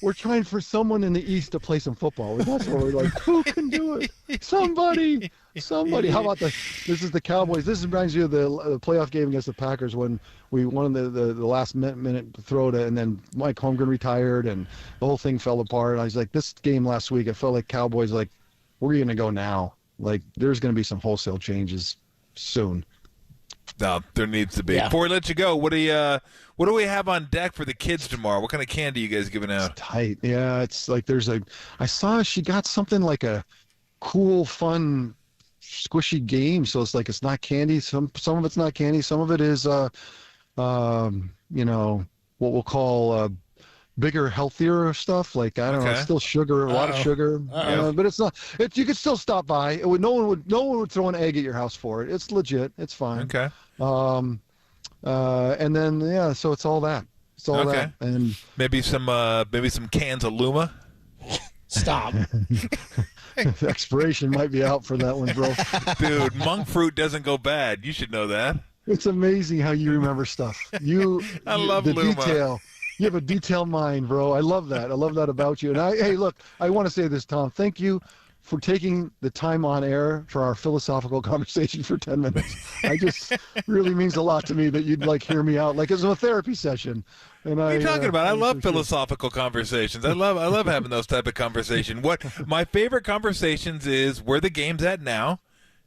We're trying for someone in the East to play some football. That's what we're like. Who can do it? Somebody. How about this is the Cowboys. This reminds you of the playoff game against the Packers when we won the last minute throw to, and then Mike Holmgren retired and the whole thing fell apart. I was like, this game last week, I felt like Cowboys, like, where are you going to go now? Like, there's going to be some wholesale changes soon. No, there needs to be. Yeah. Before we let you go, what do we have on deck for the kids tomorrow? What kind of candy are you guys giving out? It's tight. Yeah, it's like I saw she got something like a cool, fun, squishy game. So it's like it's not candy. Some of it's not candy. Some of it is, what we'll call bigger, healthier stuff. Like, I don't know, it's still sugar, a lot of sugar. But it's not. You could still stop by. No one would throw an egg at your house for it. It's legit. It's fine. Okay. And then so it's all that. It's all that, and maybe some cans of Luma. Stop. Expiration might be out for that one, bro. Dude, monk fruit doesn't go bad. You should know that. It's amazing how you remember stuff. I love the Luma. detail. You have a detailed mind, bro. I love that. I love that about you. And hey, look, I want to say this, Tom. Thank you for taking the time on air for our philosophical conversation for 10 minutes. I just really means a lot to me that you'd hear me out, like it's a therapy session. And What are you talking about? I love philosophical conversations. I love having those type of conversations. What my favorite conversations is where the game's at now,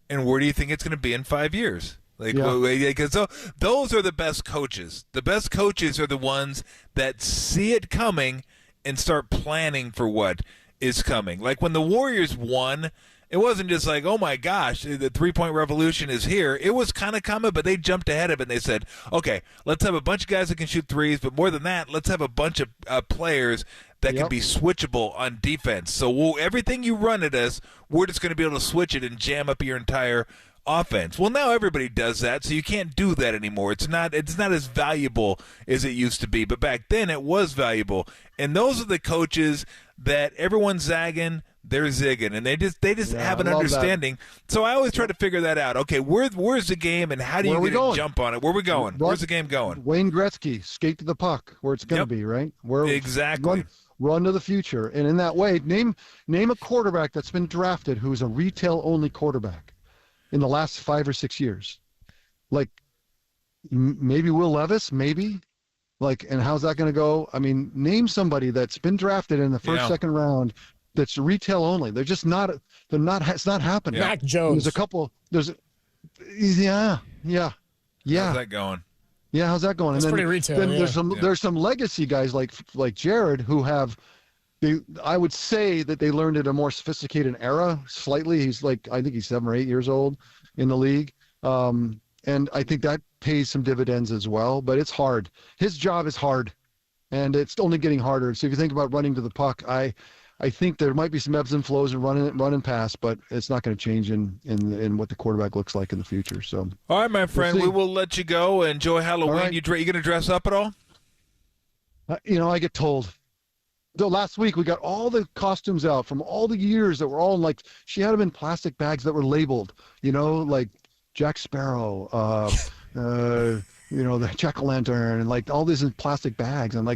and where do you think it's going to be in 5 years? So those are the best coaches. The best coaches are the ones that see it coming and start planning for what is coming. Like when the Warriors won, it wasn't just like, oh my gosh, the three-point revolution is here. It was kind of coming, but they jumped ahead of it and they said, okay, let's have a bunch of guys that can shoot threes, but more than that, let's have a bunch of players that can be switchable on defense. So everything you run at us, we're just going to be able to switch it and jam up your entire offense. Well, now everybody does that, so you can't do that anymore. It's not as valuable as it used to be, but back then it was valuable. And those are the coaches that everyone's zagging, they're zigging, and they just have an understanding. That. So I always try to figure that out. Okay, where's the game, and how do you get a jump on it? Where are we going? Where's the game going? Wayne Gretzky, skate to the puck, where it's going to be, right? Exactly. Run to the future, and in that way, name a quarterback that's been drafted who's a retail-only quarterback in the last 5 or 6 years. Like maybe Will Levis, maybe. And how's that going to go? I mean, name somebody that's been drafted in the first, second round that's retail only. They're just not. It's not happening. Mac Jones. There's a couple. Yeah. How's that going? Yeah, how's that going? That's pretty retail. Then there's some legacy guys like Jared who have. I would say that they learned at a more sophisticated era. Slightly, he's I think he's 7 or 8 years old in the league, and I think that pays some dividends as well. But it's hard. His job is hard, and it's only getting harder. So if you think about running to the puck, I think there might be some ebbs and flows in run and pass, but it's not going to change in what the quarterback looks like in the future. So all right, my friend, we will let you go. Enjoy Halloween. Right. You going to dress up at all? I get told. So last week we got all the costumes out from all the years that were all in she had them in plastic bags that were labeled, like Jack Sparrow, the Jack-o'-lantern, and all these in plastic bags. And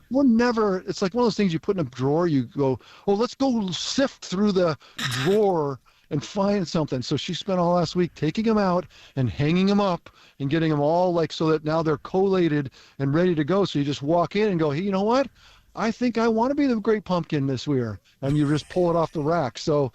we're never. It's like one of those things you put in a drawer. You go, oh, let's go sift through the drawer and find something. So she spent all last week taking them out and hanging them up and getting them all so that now they're collated and ready to go. So you just walk in and go, hey, you know what? I think I want to be the Great Pumpkin this year, and you just pull it off the rack. So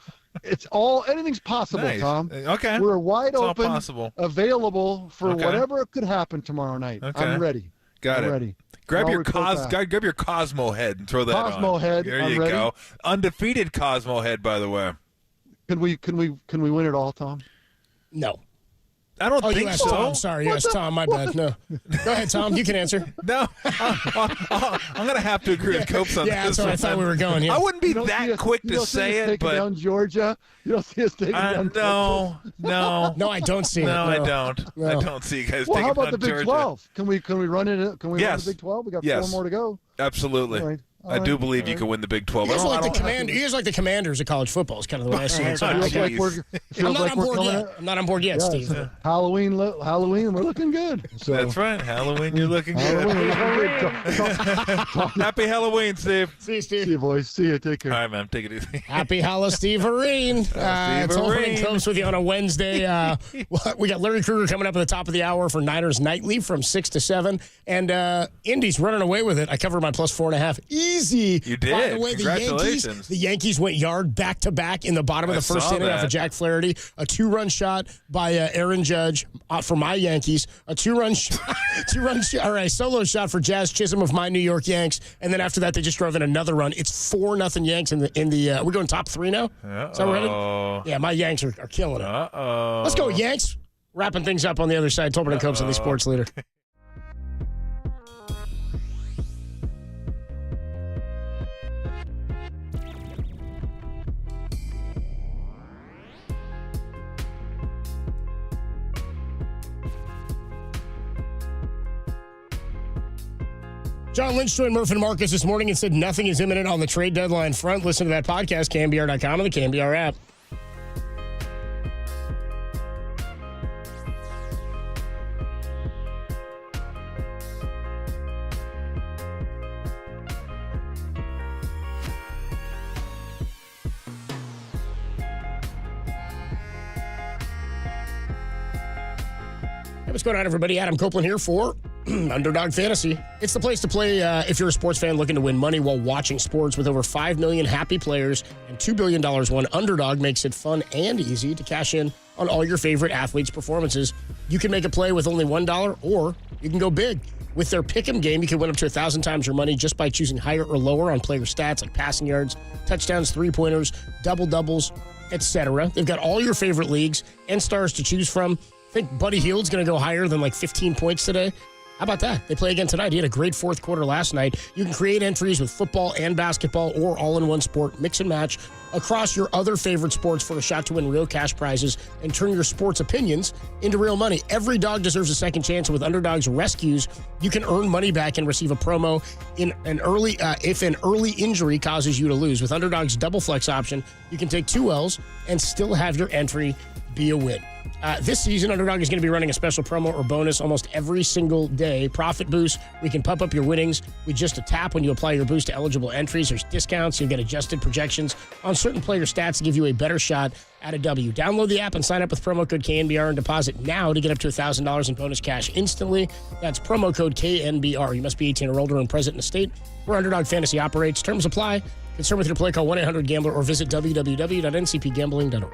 anything's possible, nice. Tom. Okay. We're wide open, available for whatever could happen tomorrow night. Okay. I'm ready. Got it. Ready. Grab your Cosmo head and throw that on. Cosmo head. There you go. Undefeated Cosmo head, by the way. Can we win it all, Tom? No. I don't think you asked so. Tom. Sorry, you asked Tom. My bad. No. Go ahead, Tom. You can answer. No. I'm going to have to agree with Copes on this. Yeah, that's where I thought we were going. Yeah. I wouldn't be that quick to say it, but down Georgia. You don't see us taking down No, I don't see it. No, I don't. No. I don't see you guys taking down Georgia. How about the Big 12? Can we run it? Can we run the Big 12? We got 4 more to go. Absolutely. I do believe you can win the Big 12. You guys are like the Commanders of college football is kind of the way I see it. I'm not on board yet, Steve. Halloween, we're looking good. So. That's right. Halloween, you're looking good. Happy Halloween, Steve. See you, Steve. See you, boys. See you. Take care. All right, man. Take it easy. Happy Halloween, Steve Areen. It's Opening Comes with you on a Wednesday. We got Larry Krueger coming up at the top of the hour for Niners Nightly from 6 to 7. And Indy's running away with it. I covered my plus 4.5. Easy. You did. By the way, Congratulations. The Yankees went yard back-to-back in the bottom of the first inning off of Jack Flaherty. A 2-run shot by Aaron Judge for my Yankees. A 2-run solo shot for Jazz Chisholm of my New York Yanks. And then after that, they just drove in another run. It's 4-0 Yanks in the. We're going top 3 now. Is that right? Yeah, my Yanks are killing it. Let's go Yanks. Wrapping things up on the other side. Tolbert and Copes on the Sports Leader. John Lynch joined Murph and Marcus this morning and said nothing is imminent on the trade deadline front. Listen to that podcast, KNBR.com and the KNBR app. What's going on, everybody? Adam Copeland here for Underdog Fantasy. It's the place to play if you're a sports fan looking to win money while watching sports. With over 5 million happy players and $2 billion won, Underdog makes it fun and easy to cash in on all your favorite athletes' performances. You can make a play with only $1, or you can go big. With their Pick'em game, you can win up to 1,000 times your money just by choosing higher or lower on player stats like passing yards, touchdowns, three-pointers, double-doubles, etc. They've got all your favorite leagues and stars to choose from. I think Buddy Hield's going to go higher than like 15 points today. How about that? They play again tonight. He had a great fourth quarter last night. You can create entries with football and basketball or all in one sport. Mix and match across your other favorite sports for a shot to win real cash prizes and turn your sports opinions into real money. Every dog deserves a second chance. With Underdog's rescues, you can earn money back and receive a promo in an early if an early injury causes you to lose. With Underdog's double flex option, you can take 2 L's and still have your entry be a win. This season, Underdog is going to be running a special promo or bonus almost every single day. Profit boost. We can pump up your winnings with just a tap when you apply your boost to eligible entries. There's discounts. You'll get adjusted projections on certain player stats to give you a better shot at a W. Download the app and sign up with promo code KNBR and deposit now to get up to $1,000 in bonus cash instantly. That's promo code KNBR. You must be 18 or older and present in the state where Underdog Fantasy operates. Terms apply. Concerned with your play, call 1-800-GAMBLER or visit www.ncpgambling.org.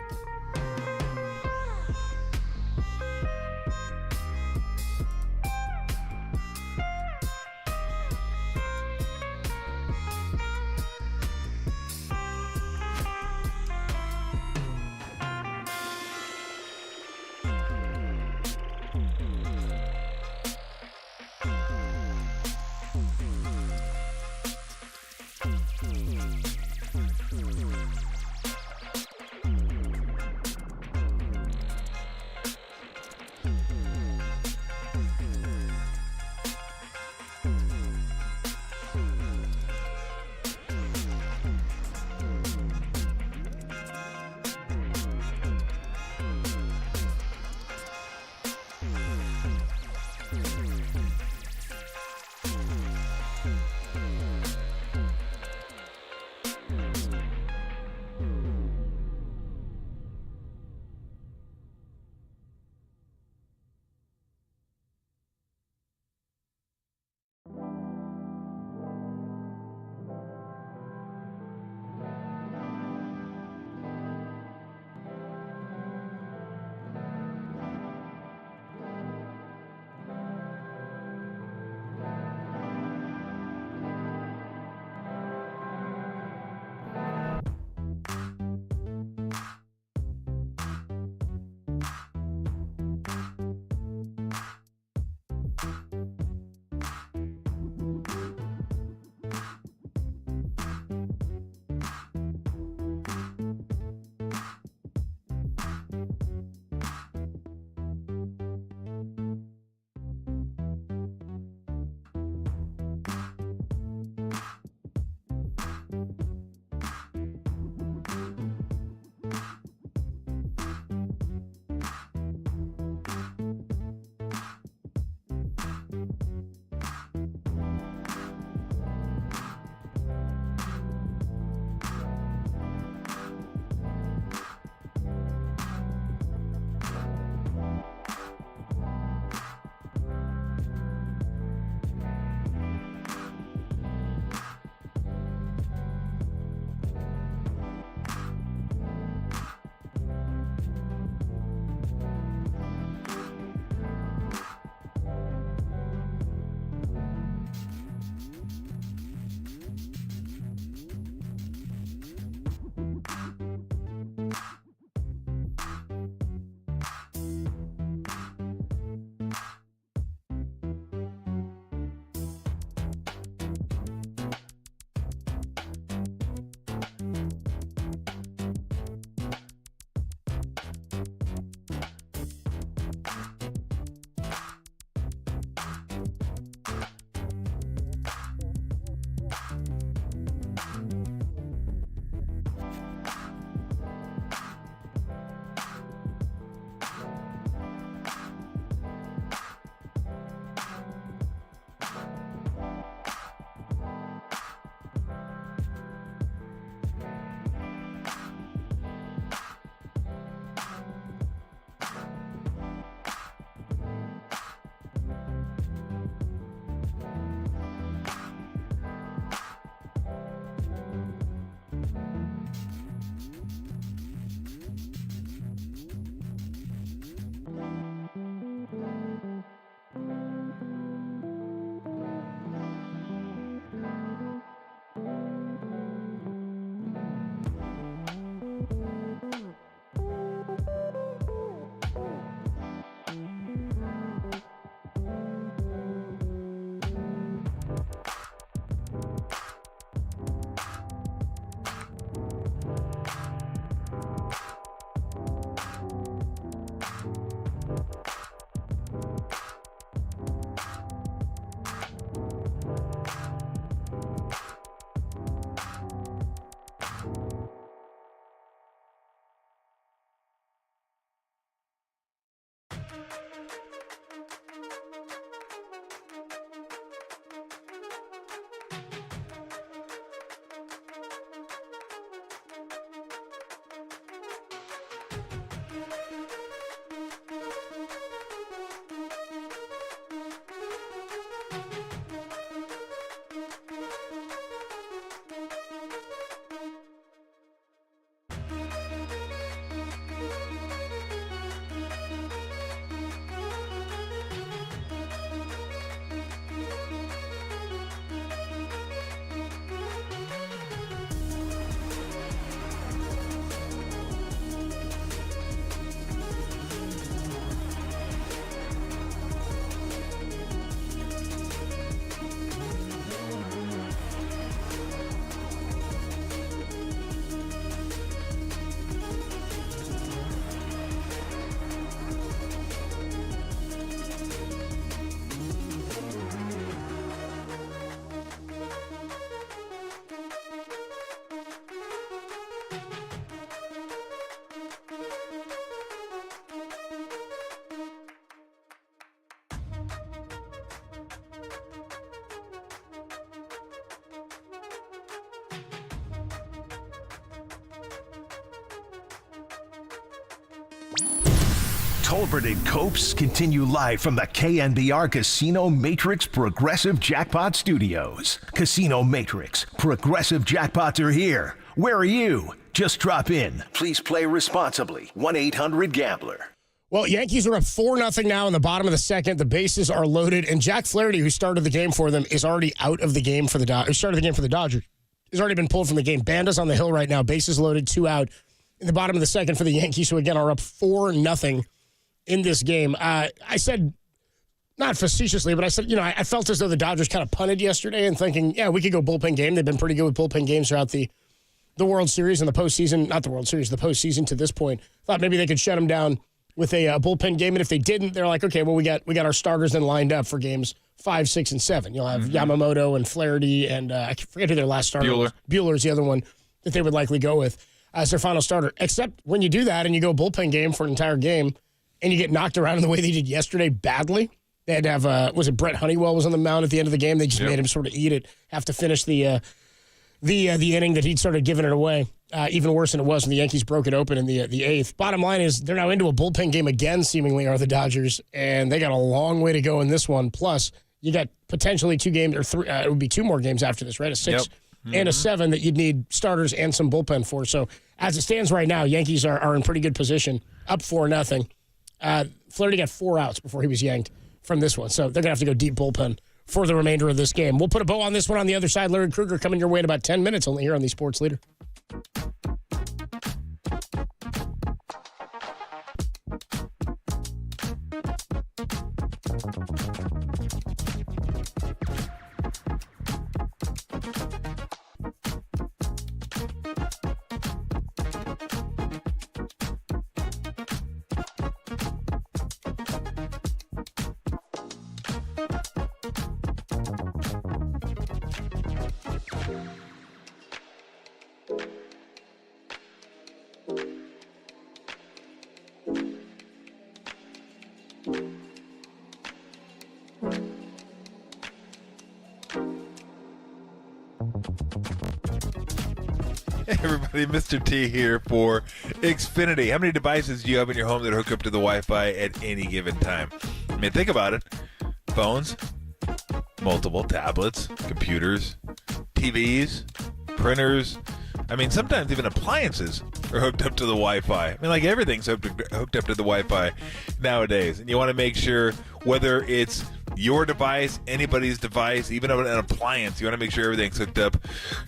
Tolbert and Copes continue live from the KNBR Casino Matrix Progressive Jackpot Studios. Casino Matrix, Progressive Jackpots are here. Where are you? Just drop in. Please play responsibly. 1-800-GAMBLER. Well, Yankees are up 4-0 now in the bottom of the second. The bases are loaded, and Jack Flaherty, who started the game for them, is already out of the game for the Dodgers. Started the game for the Dodgers. He's already been pulled from the game. Banda's on the hill right now. Bases loaded, 2 out in the bottom of the second for the Yankees, who again are up 4-0 in this game. I said, not facetiously, but I said, I felt as though the Dodgers kind of punted yesterday and thinking, yeah, we could go bullpen game. They've been pretty good with bullpen games throughout the World Series and the postseason. Not the World Series, the postseason to this point. Thought maybe they could shut them down with a bullpen game, and if they didn't, they're like, okay, well, we got our starters then lined up for games 5, 6, and 7. You'll have Yamamoto and Flaherty, and I forget who their last starter was. Buehler's the other one that they would likely go with as their final starter. Except when you do that and you go bullpen game for an entire game, and you get knocked around in the way they did yesterday badly. They had to have was it Brett Honeywell was on the mound at the end of the game? They just made him sort of eat it, have to finish the inning that he'd started giving it away. Even worse than it was when the Yankees broke it open in the 8th. Bottom line is they're now into a bullpen game again, seemingly, are the Dodgers, and they got a long way to go in this one. Plus, you got potentially 2 games, or 3, it would be 2 more games after this, right? A 6 and a 7 that you'd need starters and some bullpen for. So as it stands right now, Yankees are in pretty good position, up 4-0. Flaherty got 4 outs before he was yanked from this one, so they're going to have to go deep bullpen for the remainder of this game. We'll put a bow on this one on the other side. Larry Krueger coming your way in about 10 minutes only here on the Sports Leader. Hey everybody, Mr. T here for Xfinity. How many devices do you have in your home that hook up to the Wi-Fi at any given time? I mean, think about it. Phones, multiple tablets, computers, TVs, printers. I mean, sometimes even appliances are hooked up to the Wi-Fi. I mean, like everything's hooked up to the Wi-Fi nowadays. And you want to make sure whether it's your device, anybody's device, even an appliance, you want to make sure everything's hooked up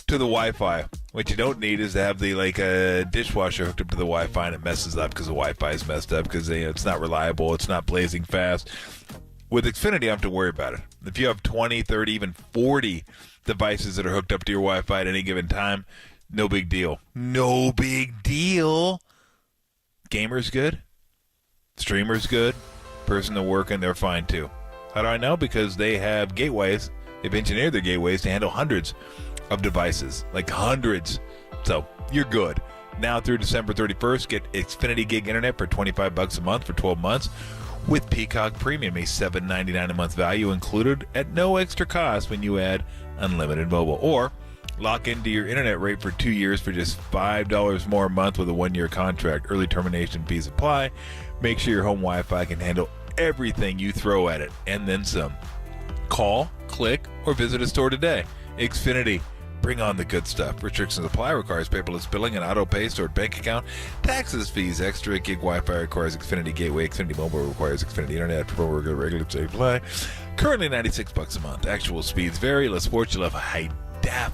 to the Wi-Fi. What you don't need is to have a dishwasher hooked up to the Wi-Fi and it messes up because the Wi-Fi is messed up because it's not reliable, it's not blazing fast. With Xfinity, you don't have to worry about it. If you have 20, 30, even 40 devices that are hooked up to your Wi-Fi at any given time, no big deal. No big deal. Gamer's good. Streamer's good. Person to work in, they're fine too. How do I know? Because they have gateways. They've engineered their gateways to handle hundreds of devices. Like hundreds. So, you're good. Now through December 31st, get Xfinity Gig Internet for $25 a month for 12 months with Peacock Premium, a $7.99 a month value included at no extra cost when you add unlimited mobile. Or lock into your internet rate for 2 years for just $5 more a month with a 1-year contract. Early termination fees apply. Make sure your home Wi-Fi can handle everything you throw at it, and then some. Call, click, or visit a store today. Xfinity, bring on the good stuff. Restrictions apply. Requires paperless billing and auto pay, stored bank account, taxes, fees, extra. Gig Wi-Fi requires Xfinity Gateway. Xfinity Mobile requires Xfinity Internet. For regulatory apply. Currently $96 a month. Actual speeds vary. Less sports, you'll have high def.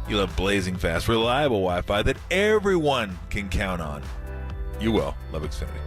You'll have blazing fast, reliable Wi-Fi that everyone can count on. You will love Xfinity.